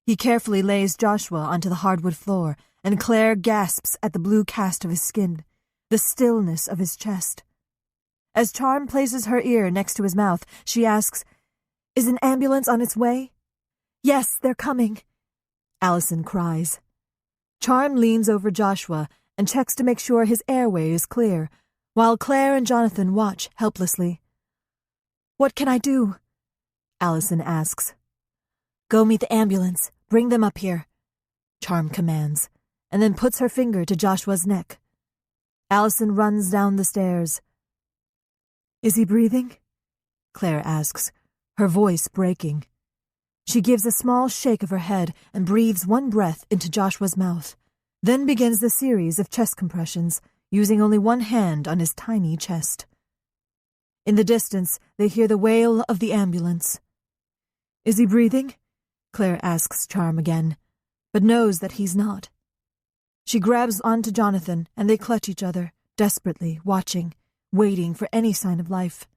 He carefully lays Joshua onto the hardwood floor, and Claire gasps at the blue cast of his skin, the stillness of his chest. As Charm places her ear next to his mouth, she asks, "Is an ambulance on its way?" "Yes, they're coming," Allison cries. Charm leans over Joshua and checks to make sure his airway is clear, while Claire and Jonathan watch helplessly. "What can I do?" Allison asks. "Go meet the ambulance. Bring them up here," Charm commands, and then puts her finger to Joshua's neck. Allison runs down the stairs. "Is he breathing?" Claire asks, her voice breaking. She gives a small shake of her head and breathes one breath into Joshua's mouth, then begins the series of chest compressions, using only one hand on his tiny chest. In the distance, they hear the wail of the ambulance. "Is he breathing?" Claire asks Charm again, but knows that he's not. She grabs onto Jonathan, and they clutch each other, desperately watching, waiting for any sign of life.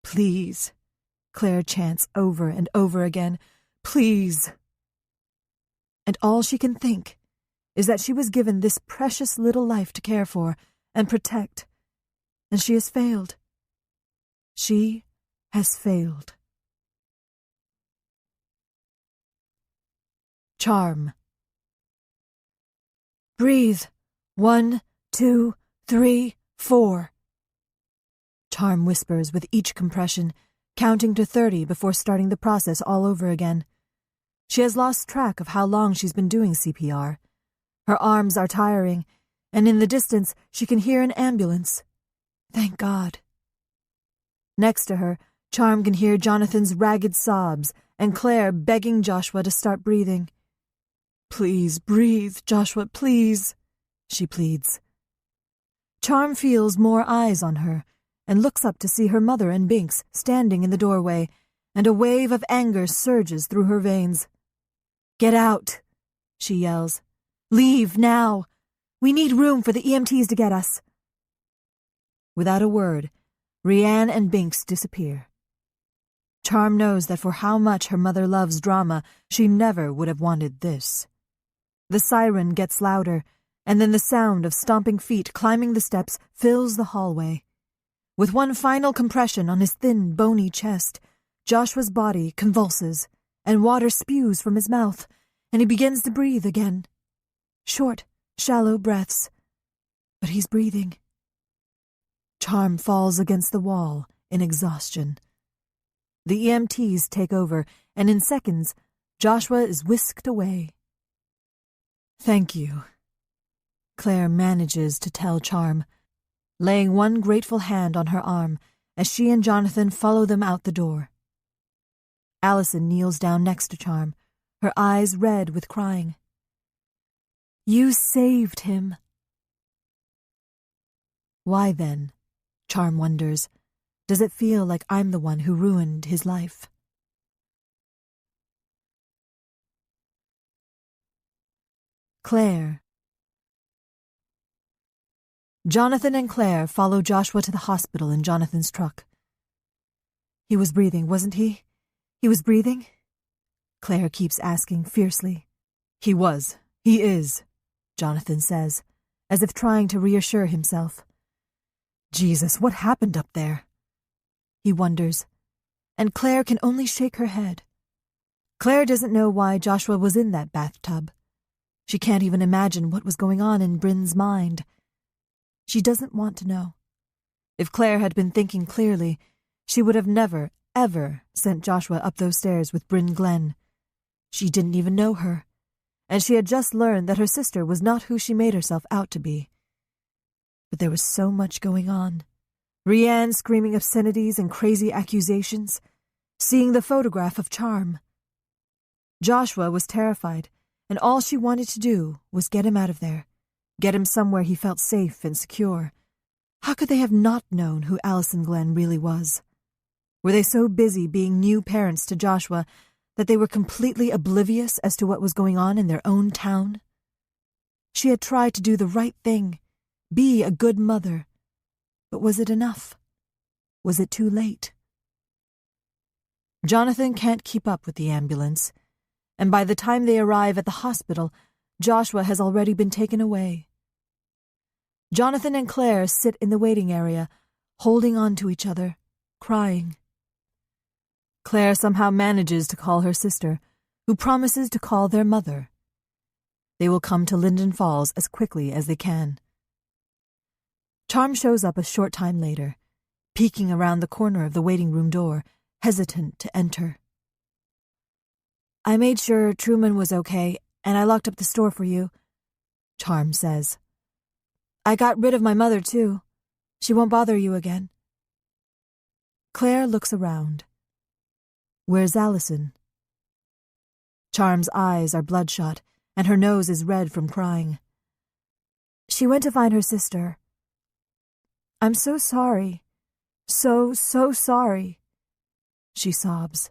"Please," Claire chants over and over again, "please." And all she can think is that she was given this precious little life to care for and protect, and she has failed. She has failed. Charm. "Breathe. 1, 2, 3, 4. Charm whispers with each compression, counting to 30 before starting the process all over again. She has lost track of how long she's been doing CPR. Her arms are tiring, and in the distance she can hear an ambulance. Thank God. Next to her, Charm can hear Jonathan's ragged sobs and Claire begging Joshua to start breathing. "Please breathe, Joshua, please," she pleads. Charm feels more eyes on her and looks up to see her mother and Binks standing in the doorway, and a wave of anger surges through her veins. "Get out," she yells. "Leave now. We need room for the EMTs to get us." Without a word, Rianne and Binks disappear. Charm knows that for how much her mother loves drama, she never would have wanted this. The siren gets louder, and then the sound of stomping feet climbing the steps fills the hallway. With one final compression on his thin, bony chest, Joshua's body convulses, and water spews from his mouth, and he begins to breathe again. Short, shallow breaths. But he's breathing. Charm falls against the wall in exhaustion. The EMTs take over, and in seconds, Joshua is whisked away. "Thank you," Claire manages to tell Charm, laying one grateful hand on her arm as she and Jonathan follow them out the door. Allison kneels down next to Charm, her eyes red with crying. "You saved him." Why then, Charm wonders, does it feel like I'm the one who ruined his life? Claire. Jonathan and Claire follow Joshua to the hospital in Jonathan's truck. "He was breathing, wasn't he? He was breathing?" Claire keeps asking fiercely. "He was. He is," Jonathan says, as if trying to reassure himself. Jesus, what happened up there? He wonders, and Claire can only shake her head. Claire doesn't know why Joshua was in that bathtub. She can't even imagine what was going on in Bryn's mind. She doesn't want to know. If Claire had been thinking clearly, she would have never, ever sent Joshua up those stairs with Bryn Glenn. She didn't even know her, and she had just learned that her sister was not who she made herself out to be. But there was so much going on. Rianne screaming obscenities and crazy accusations, seeing the photograph of Charm. Joshua was terrified, and all she wanted to do was get him out of there, get him somewhere he felt safe and secure. How could they have not known who Allison Glenn really was? Were they so busy being new parents to Joshua that they were completely oblivious as to what was going on in their own town? She had tried to do the right thing, be a good mother. But was it enough? Was it too late? Jonathan can't keep up with the ambulance, and by the time they arrive at the hospital, Joshua has already been taken away. Jonathan and Claire sit in the waiting area, holding on to each other, crying. Claire somehow manages to call her sister, who promises to call their mother. They will come to Linden Falls as quickly as they can. Charm shows up a short time later, peeking around the corner of the waiting room door, hesitant to enter. "I made sure Truman was okay, and I locked up the store for you," Charm says. "I got rid of my mother, too. She won't bother you again." Claire looks around. "Where's Allison?" Charm's eyes are bloodshot, and her nose is red from crying. "She went to find her sister." "I'm so sorry. So sorry," she sobs,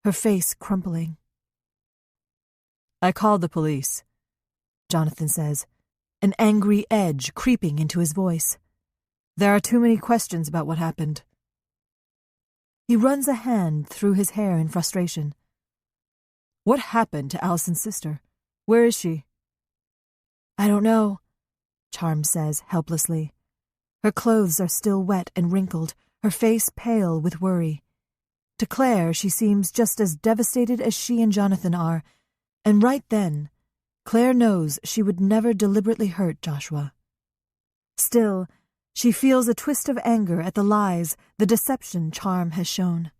her face crumpling. "I called the police," Jonathan says, an angry edge creeping into his voice. "There are too many questions about what happened." He runs a hand through his hair in frustration. "What happened to Allison's sister? Where is she?" "I don't know," Charm says helplessly. Her clothes are still wet and wrinkled, her face pale with worry. To Claire, she seems just as devastated as she and Jonathan are, and right then, Claire knows she would never deliberately hurt Joshua. Still, she feels a twist of anger at the lies, the deception Charm has shown.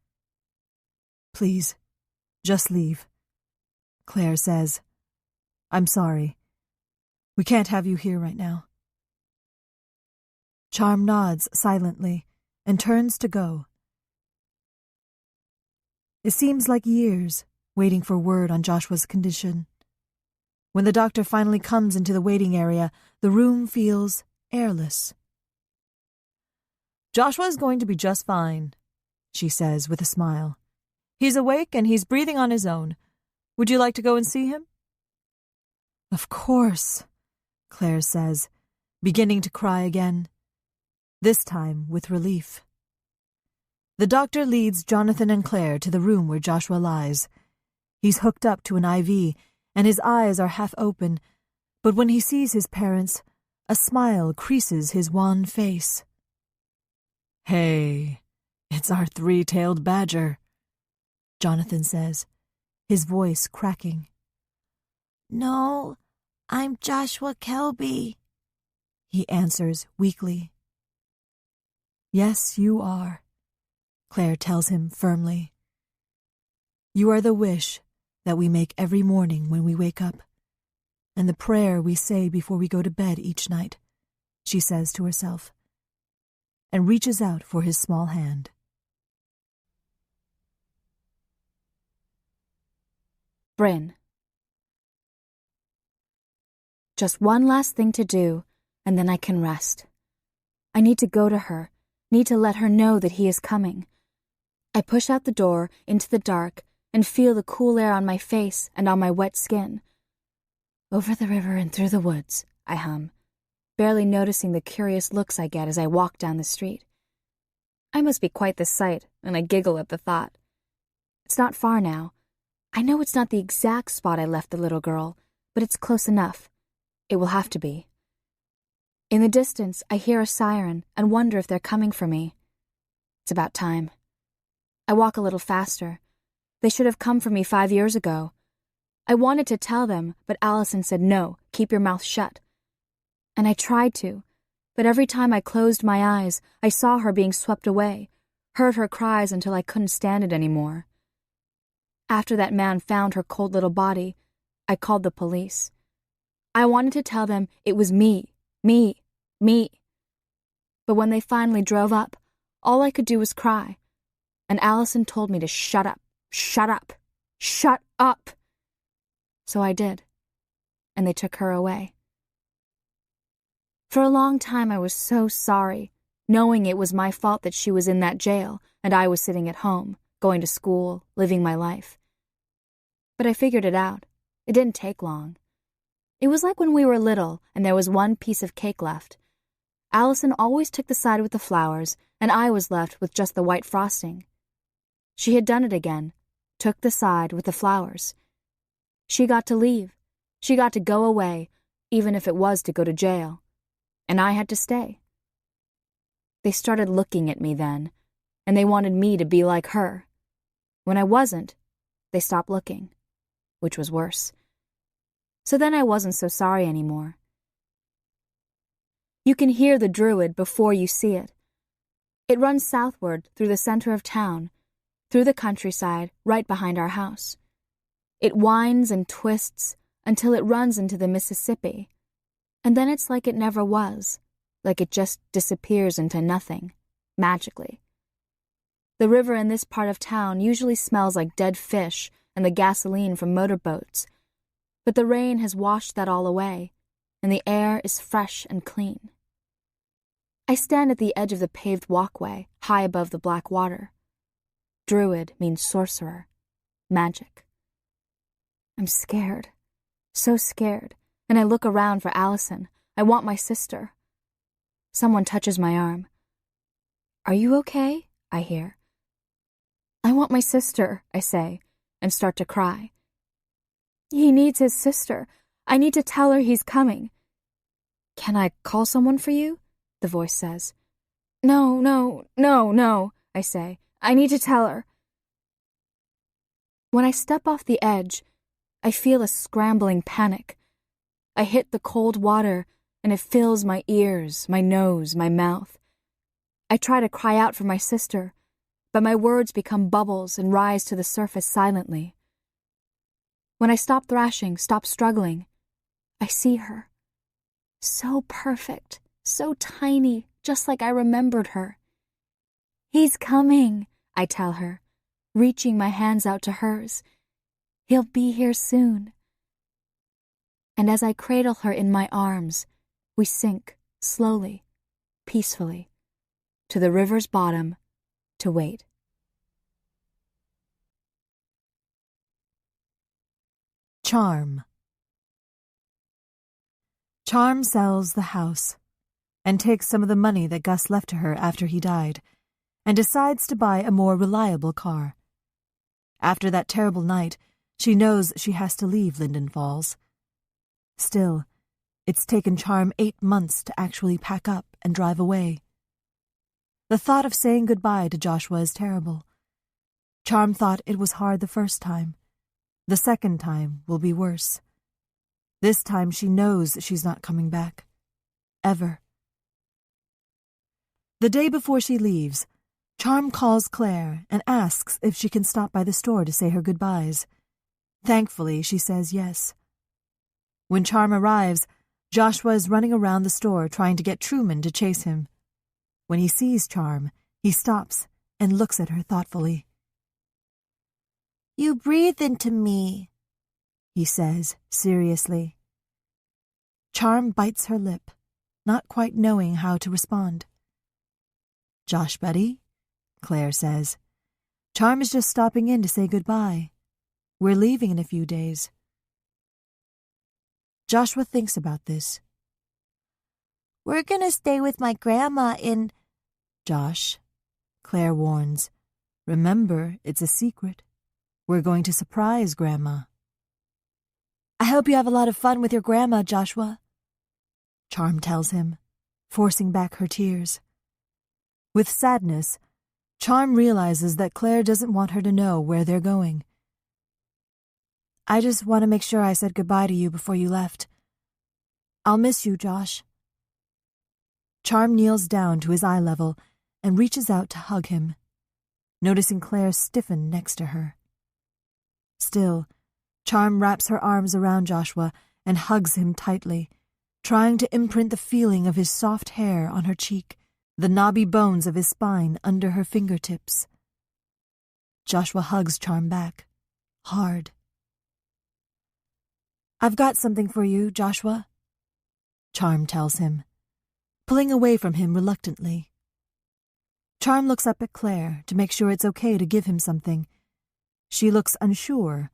"Please, just leave," Claire says. "I'm sorry. We can't have you here right now." Charm nods silently and turns to go. It seems like years waiting for word on Joshua's condition. When the doctor finally comes into the waiting area, the room feels airless. "Joshua's going to be just fine," she says with a smile. "He's awake and he's breathing on his own. Would you like to go and see him?" "Of course," Claire says, beginning to cry again, this time with relief. The doctor leads Jonathan and Claire to the room where Joshua lies. He's hooked up to an IV, and his eyes are half open, but when he sees his parents, a smile creases his wan face. "Hey, it's our three-tailed badger," Jonathan says, his voice cracking. "No, I'm Joshua Kelby," he answers weakly. "Yes, you are," Claire tells him firmly. "You are the wish that we make every morning when we wake up, and the prayer we say before we go to bed each night," she says to herself, and reaches out for his small hand. Bryn. Just one last thing to do, and then I can rest. I need to go to her, need to let her know that he is coming. I push out the door into the dark and feel the cool air on my face and on my wet skin. "Over the river and through the woods," I hum, barely noticing the curious looks I get as I walk down the street. I must be quite the sight, and I giggle at the thought. It's not far now. I know it's not the exact spot I left the little girl, but it's close enough. It will have to be. In the distance, I hear a siren and wonder if they're coming for me. It's about time. I walk a little faster. They should have come for me 5 years ago. I wanted to tell them, but Allison said no, keep your mouth shut. And I tried to, but every time I closed my eyes, I saw her being swept away, heard her cries until I couldn't stand it anymore. After that man found her cold little body, I called the police. I wanted to tell them it was me. But when they finally drove up, all I could do was cry. And Allison told me to shut up. So I did. And they took her away. For a long time I was so sorry, knowing it was my fault that she was in that jail and I was sitting at home, going to school, living my life. But I figured it out. It didn't take long. It was like when we were little and there was one piece of cake left. Allison always took the side with the flowers, and I was left with just the white frosting. She had done it again, took the side with the flowers. She got to leave. She got to go away, even if it was to go to jail. And I had to stay. They started looking at me then, and they wanted me to be like her. When I wasn't, they stopped looking, which was worse. So then I wasn't so sorry anymore. You can hear the Druid before you see it. It runs southward through the center of town, through the countryside right behind our house. It winds and twists until it runs into the Mississippi, and then it's like it never was, like it just disappears into nothing, magically. The river in this part of town usually smells like dead fish and the gasoline from motorboats, but the rain has washed that all away, and the air is fresh and clean. I stand at the edge of the paved walkway, high above the black water. Druid means sorcerer, magic. I'm scared, so scared, and I look around for Allison. I want my sister. Someone touches my arm. "Are you okay?" I hear. "I want my sister," I say, and start to cry. "He needs his sister. I need to tell her he's coming." "Can I call someone for you?" the voice says. No, I say. "I need to tell her." When I step off the edge, I feel a scrambling panic. I hit the cold water, and it fills my ears, my nose, my mouth. I try to cry out for my sister, but my words become bubbles and rise to the surface silently. When I stop thrashing, stop struggling, I see her. So perfect, so tiny, just like I remembered her. "He's coming," I tell her, reaching my hands out to hers. "He'll be here soon." And as I cradle her in my arms, we sink, slowly, peacefully, to the river's bottom to wait. Charm. Charm sells the house and takes some of the money that Gus left to her after he died and decides to buy a more reliable car. After that terrible night, she knows she has to leave Linden Falls. Still, it's taken Charm 8 months to actually pack up and drive away. The thought of saying goodbye to Joshua is terrible. Charm thought it was hard the first time. The second time will be worse. This time she knows she's not coming back. Ever. The day before she leaves, Charm calls Claire and asks if she can stop by the store to say her goodbyes. Thankfully, she says yes. When Charm arrives, Joshua is running around the store trying to get Truman to chase him. When he sees Charm, he stops and looks at her thoughtfully. "You breathe into me," he says seriously. Charm bites her lip, not quite knowing how to respond. "Josh, buddy," Claire says. "Charm is just stopping in to say goodbye. We're leaving in a few days." Joshua thinks about this. "We're gonna stay with my grandma in—" "Josh," Claire warns, "remember, it's a secret. We're going to surprise Grandma." "I hope you have a lot of fun with your grandma, Joshua," Charm tells him, forcing back her tears. With sadness, Charm realizes that Claire doesn't want her to know where they're going. "I just want to make sure I said goodbye to you before you left. I'll miss you, Josh." Charm kneels down to his eye level and reaches out to hug him, noticing Claire stiffen next to her. Still, Charm wraps her arms around Joshua and hugs him tightly, trying to imprint the feeling of his soft hair on her cheek, the knobby bones of his spine under her fingertips. Joshua hugs Charm back, hard. "I've got something for you, Joshua," Charm tells him, pulling away from him reluctantly. Charm looks up at Claire to make sure it's okay to give him something. She looks unsure,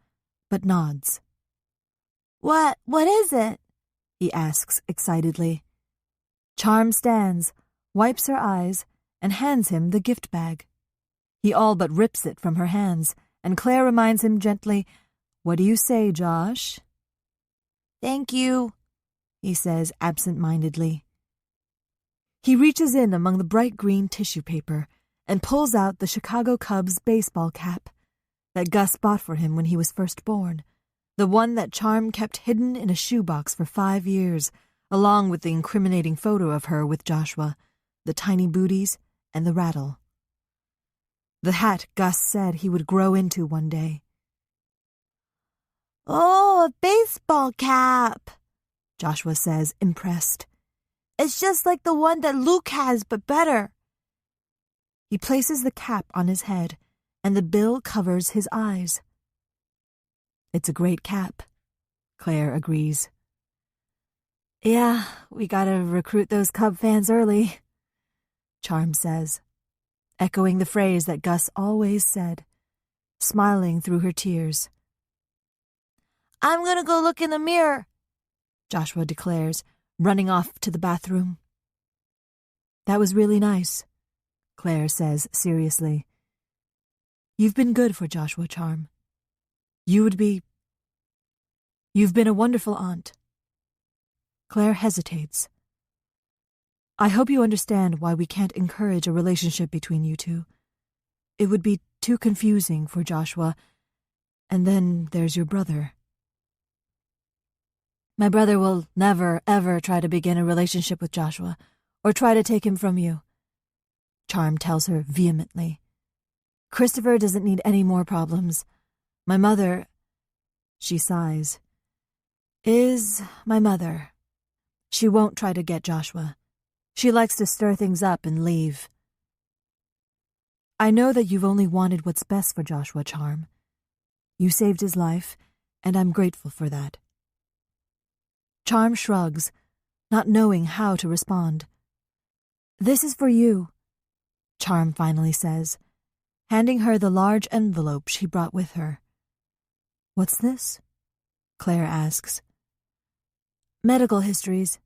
but nods. What is it?" he asks excitedly. Charm stands, wipes her eyes, and hands him the gift bag. He all but rips it from her hands, and Claire reminds him gently, "What do you say, Josh?" "Thank you," he says absent-mindedly. He reaches in among the bright green tissue paper and pulls out the Chicago Cubs baseball cap that Gus bought for him when he was first born, the one that Charm kept hidden in a shoebox for 5 years, along with the incriminating photo of her with Joshua, the tiny booties, and the rattle. The hat Gus said he would grow into one day. "Oh, a baseball cap," Joshua says, impressed. "It's just like the one that Luke has, but better." He places the cap on his head, and the bill covers his eyes. "It's a great cap," Claire agrees. "Yeah, we gotta recruit those Cub fans early," Charm says, echoing the phrase that Gus always said, smiling through her tears. "I'm gonna go look in the mirror," Joshua declares, running off to the bathroom. "That was really nice," Claire says seriously. "You've been good for Joshua, Charm. You've been a wonderful aunt." Claire hesitates. "I hope you understand why we can't encourage a relationship between you two. It would be too confusing for Joshua, and then there's your brother." "My brother will never, ever try to begin a relationship with Joshua, or try to take him from you," Charm tells her vehemently. "Christopher doesn't need any more problems. My mother," she sighs, "is my mother. She won't try to get Joshua. She likes to stir things up and leave." "I know that you've only wanted what's best for Joshua, Charm. You saved his life, and I'm grateful for that." Charm shrugs, not knowing how to respond. "This is for you," Charm finally says, handing her the large envelope she brought with her. "What's this?" Claire asks. "Medical histories.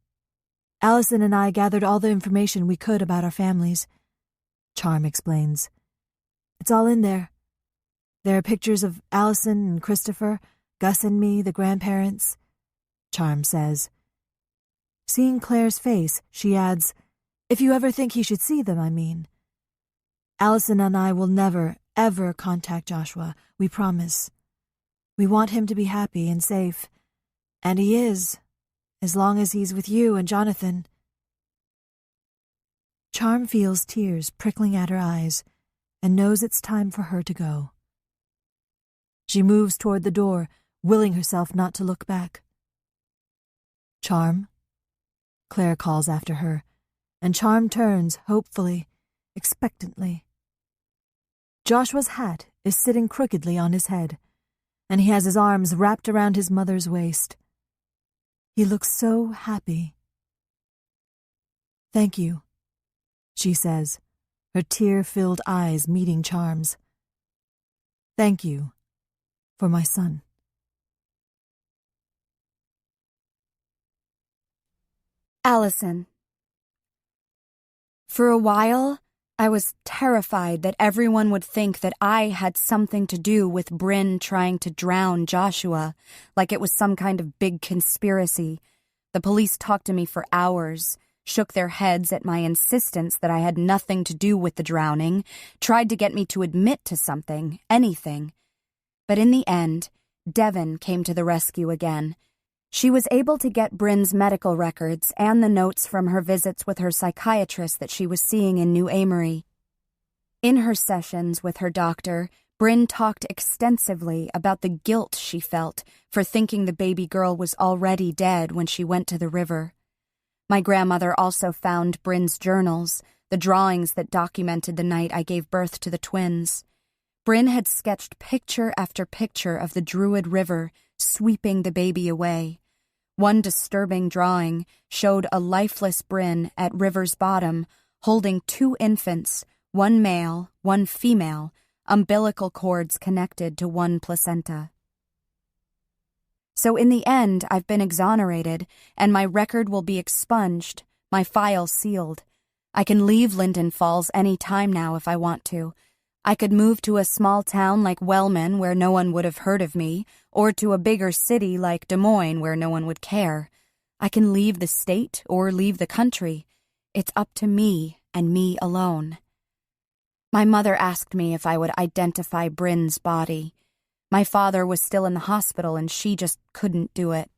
Allison and I gathered all the information we could about our families," Charm explains. "It's all in there. There are pictures of Allison and Christopher, Gus and me, the grandparents," Charm says. Seeing Claire's face, she adds, "If you ever think he should see them, I mean. Allison and I will never, ever contact Joshua, we promise. We want him to be happy and safe, and he is, as long as he's with you and Jonathan." Charm feels tears prickling at her eyes and knows it's time for her to go. She moves toward the door, willing herself not to look back. "Charm?" Claire calls after her, and Charm turns, hopefully, expectantly. Joshua's hat is sitting crookedly on his head, and he has his arms wrapped around his mother's waist. He looks so happy. "Thank you," she says, her tear-filled eyes meeting Charm's. "Thank you for my son." Allison. For a while, I was terrified that everyone would think that I had something to do with Bryn trying to drown Joshua, like it was some kind of big conspiracy. The police talked to me for hours, shook their heads at my insistence that I had nothing to do with the drowning, tried to get me to admit to something, anything. But in the end, Devon came to the rescue again. She was able to get Bryn's medical records and the notes from her visits with her psychiatrist that she was seeing in New Amory. In her sessions with her doctor, Bryn talked extensively about the guilt she felt for thinking the baby girl was already dead when she went to the river. My grandmother also found Bryn's journals, the drawings that documented the night I gave birth to the twins. Bryn had sketched picture after picture of the Druid River sweeping the baby away. One disturbing drawing showed a lifeless Bryn at river's bottom, holding 2 infants, one male, one female, umbilical cords connected to one placenta. So in the end, I've been exonerated, and my record will be expunged, my file sealed. I can leave Linden Falls any time now if I want to. I could move to a small town like Wellman where no one would have heard of me, or to a bigger city like Des Moines where no one would care. I can leave the state or leave the country. It's up to me and me alone. My mother asked me if I would identify Bryn's body. My father was still in the hospital and she just couldn't do it.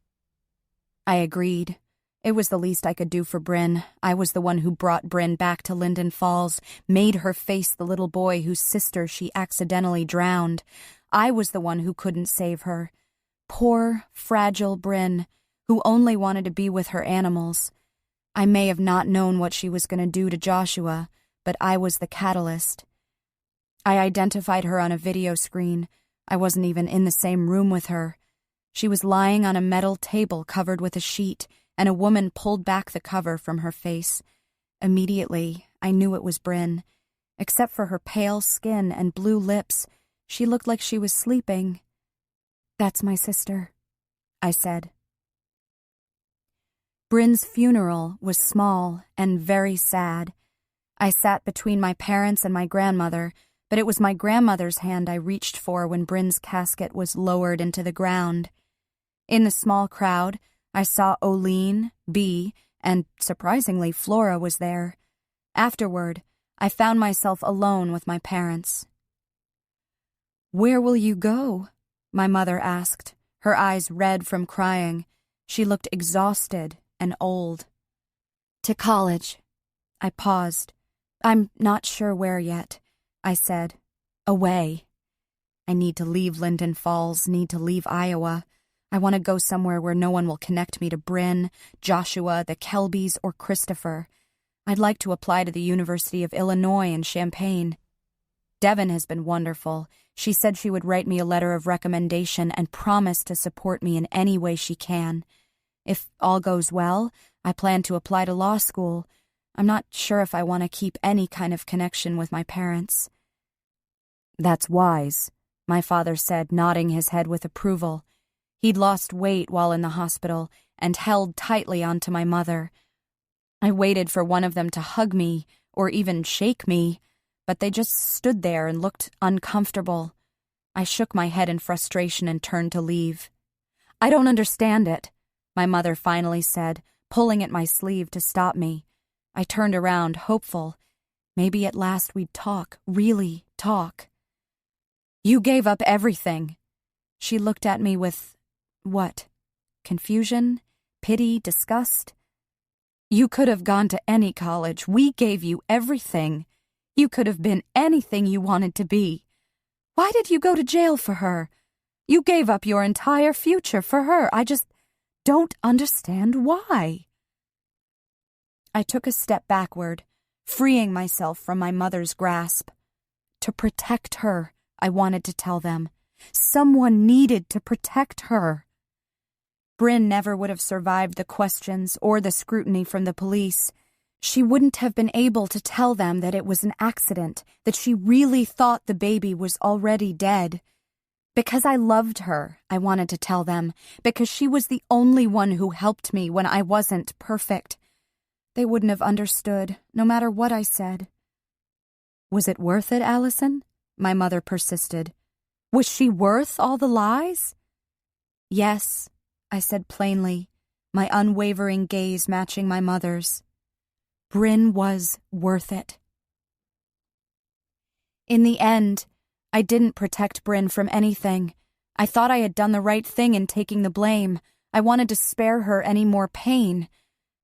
I agreed. It was the least I could do for Bryn. I was the one who brought Bryn back to Linden Falls, made her face the little boy whose sister she accidentally drowned. I was the one who couldn't save her. Poor, fragile Bryn, who only wanted to be with her animals. I may have not known what she was going to do to Joshua, but I was the catalyst. I identified her on a video screen. I wasn't even in the same room with her. She was lying on a metal table covered with a sheet, and a woman pulled back the cover from her face. Immediately, I knew it was Bryn. Except for her pale skin and blue lips, she looked like she was sleeping. "That's my sister," I said. Bryn's funeral was small and very sad. I sat between my parents and my grandmother, but it was my grandmother's hand I reached for when Bryn's casket was lowered into the ground. In the small crowd, I saw Oline, Bee, and, surprisingly, Flora was there. Afterward, I found myself alone with my parents. "Where will you go?" my mother asked, her eyes red from crying. She looked exhausted and old. "To college." I paused. "I'm not sure where yet," I said. "Away. I need to leave Linden Falls, need to leave Iowa. I want to go somewhere where no one will connect me to Bryn, Joshua, the Kelbys, or Christopher. I'd like to apply to the University of Illinois in Champaign. Devin has been wonderful. She said she would write me a letter of recommendation and promise to support me in any way she can. If all goes well, I plan to apply to law school. I'm not sure if I want to keep any kind of connection with my parents." "That's wise," my father said, nodding his head with approval. He'd lost weight while in the hospital and held tightly onto my mother. I waited for one of them to hug me or even shake me, but they just stood there and looked uncomfortable. I shook my head in frustration and turned to leave. "I don't understand it," my mother finally said, pulling at my sleeve to stop me. I turned around, hopeful. Maybe at last we'd talk, really talk. "You gave up everything." She looked at me with, what? Confusion? Pity? Disgust? "You could have gone to any college. We gave you everything. You could have been anything you wanted to be. Why did you go to jail for her? You gave up your entire future for her. I just don't understand why." I took a step backward, freeing myself from my mother's grasp. To protect her, I wanted to tell them. Someone needed to protect her. Bryn never would have survived the questions or the scrutiny from the police. She wouldn't have been able to tell them that it was an accident, that she really thought the baby was already dead. Because I loved her, I wanted to tell them, because she was the only one who helped me when I wasn't perfect. They wouldn't have understood, no matter what I said. "Was it worth it, Allison?" my mother persisted. "Was she worth all the lies?" "Yes," I said plainly, my unwavering gaze matching my mother's. Bryn was worth it. In the end, I didn't protect Bryn from anything. I thought I had done the right thing in taking the blame. I wanted to spare her any more pain.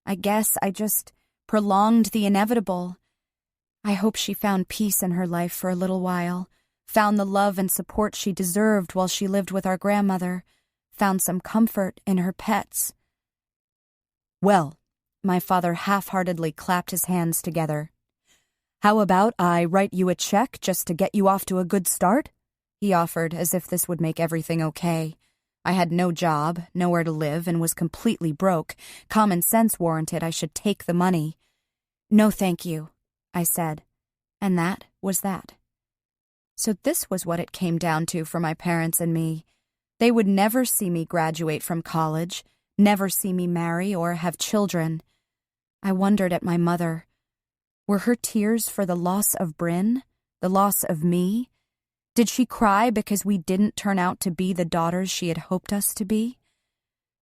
I guess I just prolonged the inevitable. I hope she found peace in her life for a little while, found the love and support she deserved while she lived with our grandmother, found some comfort in her pets. "Well," my father half-heartedly clapped his hands together. "How about I write you a check just to get you off to a good start?" he offered, as if this would make everything okay. I had no job, nowhere to live, and was completely broke. Common sense warranted I should take the money. "No, thank you," I said. And that was that. So this was what it came down to for my parents and me. They would never see me graduate from college, never see me marry or have children. I wondered at my mother. Were her tears for the loss of Bryn, the loss of me? Did she cry because we didn't turn out to be the daughters she had hoped us to be?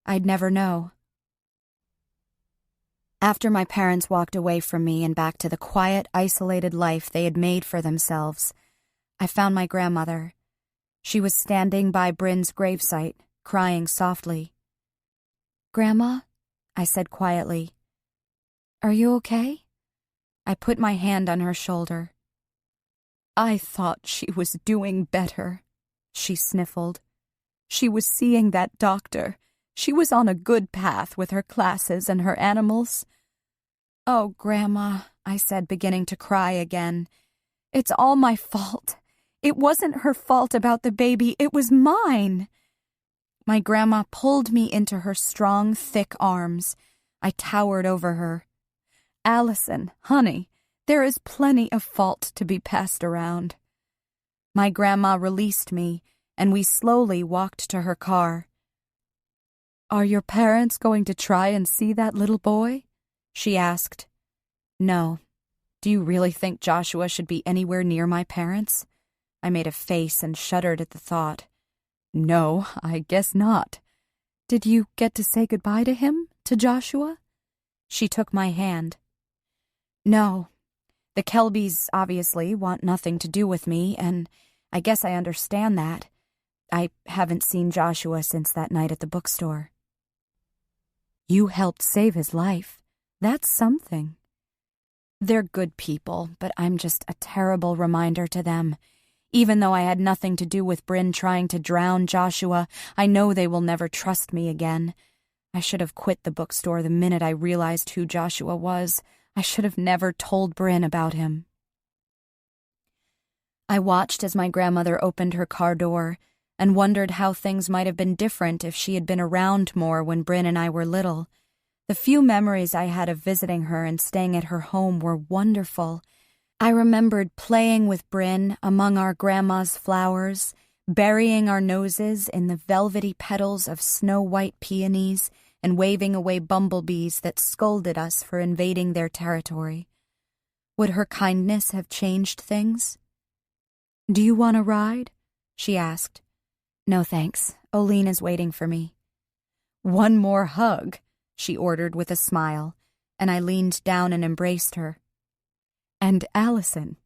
I'd never know. After my parents walked away from me and back to the quiet, isolated life they had made for themselves, I found my grandmother. She was standing by Bryn's gravesite, crying softly. "Grandma," I said quietly, "are you okay?" I put my hand on her shoulder. "I thought she was doing better," she sniffled. "She was seeing that doctor. She was on a good path with her classes and her animals." "Oh, Grandma," I said, beginning to cry again. "It's all my fault. It wasn't her fault about the baby. It was mine." My grandma pulled me into her strong, thick arms. I towered over her. "Allison, honey, there is plenty of fault to be passed around." My grandma released me, and we slowly walked to her car. "Are your parents going to try and see that little boy?" she asked. "No. Do you really think Joshua should be anywhere near my parents?" I made a face and shuddered at the thought. "No, I guess not. Did you get to say goodbye to him, to Joshua?" She took my hand. "No. The Kelbys obviously want nothing to do with me, and I guess I understand that. I haven't seen Joshua since that night at the bookstore." "You helped save his life. That's something." "They're good people, but I'm just a terrible reminder to them. Even though I had nothing to do with Bryn trying to drown Joshua, I know they will never trust me again. I should have quit the bookstore the minute I realized who Joshua was. I should have never told Bryn about him." I watched as my grandmother opened her car door and wondered how things might have been different if she had been around more when Bryn and I were little. The few memories I had of visiting her and staying at her home were wonderful. I remembered playing with Bryn among our grandma's flowers, burying our noses in the velvety petals of snow-white peonies and waving away bumblebees that scolded us for invading their territory. Would her kindness have changed things? "Do you want a ride?" she asked. "No, thanks. Oline is waiting for me." "One more hug," she ordered with a smile, and I leaned down and embraced her. "And Allison,"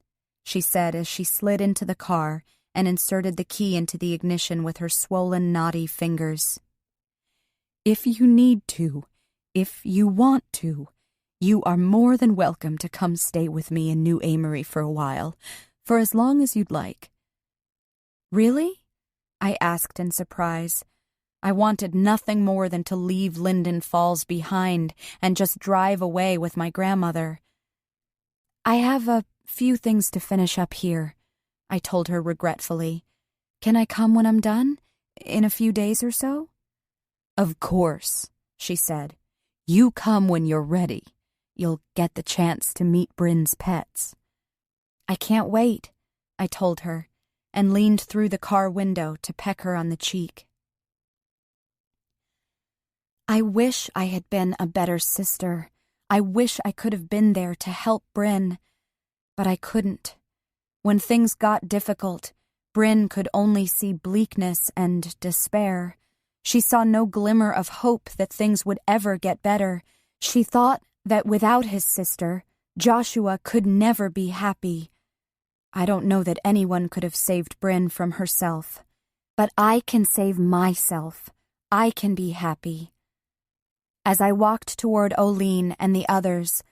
she said as she slid into the car and inserted the key into the ignition with her swollen, knotty fingers. "If you need to, if you want to, you are more than welcome to come stay with me in New Amory for a while, for as long as you'd like." "Really?" I asked in surprise. I wanted nothing more than to leave Linden Falls behind and just drive away with my grandmother. "I have a few things to finish up here," I told her regretfully. "Can I come when I'm done? In a few days or so?" "Of course," she said. "You come when you're ready. You'll get the chance to meet Bryn's pets." "I can't wait," I told her, and leaned through the car window to peck her on the cheek. I wish I had been a better sister. I wish I could have been there to help Bryn. But I couldn't. When things got difficult, Bryn could only see bleakness and despair. She saw no glimmer of hope that things would ever get better. She thought that without his sister, Joshua could never be happy. I don't know that anyone could have saved Bryn from herself. But I can save myself. I can be happy. As I walked toward Oline and the others,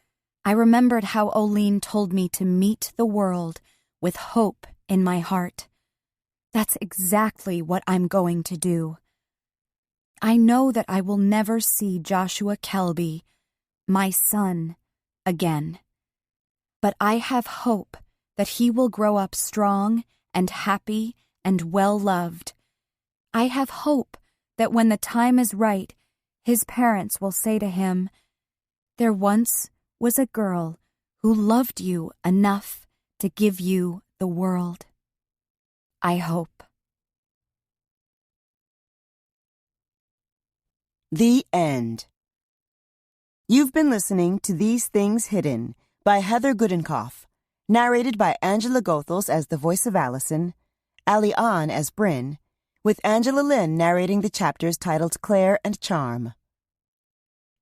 I remembered how Oline told me to meet the world with hope in my heart. That's exactly what I'm going to do. I know that I will never see Joshua Kelby, my son, again. But I have hope that he will grow up strong and happy and well-loved. I have hope that when the time is right, his parents will say to him, "There once was a girl who loved you enough to give you the world." I hope. The end. You've been listening to These Things Hidden by Heather Gudenkauf, narrated by Angela Goethals as the voice of Allison, Ali Ahn as Bryn, with Angela Lynn narrating the chapters titled Claire and Charm.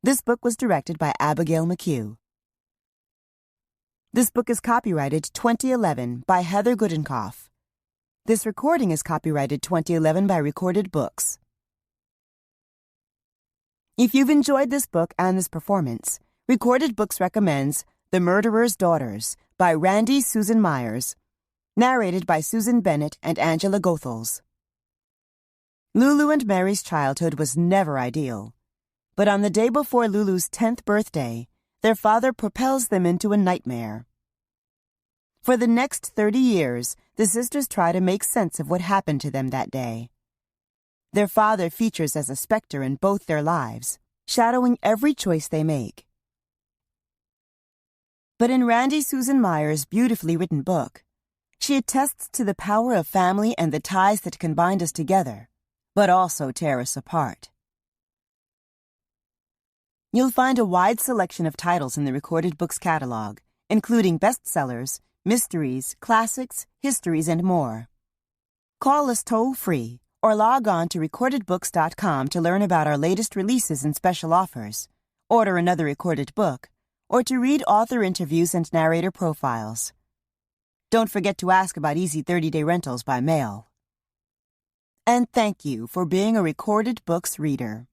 This book was directed by Abigail McHugh. This book is copyrighted 2011 by Heather Gudenkauf. This recording is copyrighted 2011 by Recorded Books. If you've enjoyed this book and this performance, Recorded Books recommends The Murderer's Daughters by Randy Susan Myers, narrated by Susan Bennett and Angela Goethals. Lulu and Mary's childhood was never ideal, but on the day before Lulu's 10th birthday, their father propels them into a nightmare. For the next 30 years, the sisters try to make sense of what happened to them that day. Their father features as a specter in both their lives, shadowing every choice they make. But in Randy Susan Myers' beautifully written book, she attests to the power of family and the ties that can bind us together, but also tear us apart. You'll find a wide selection of titles in the Recorded Books catalog, including bestsellers, mysteries, classics, histories, and more. Call us toll-free or log on to recordedbooks.com to learn about our latest releases and special offers, order another recorded book, or to read author interviews and narrator profiles. Don't forget to ask about easy 30-day rentals by mail. And thank you for being a Recorded Books reader.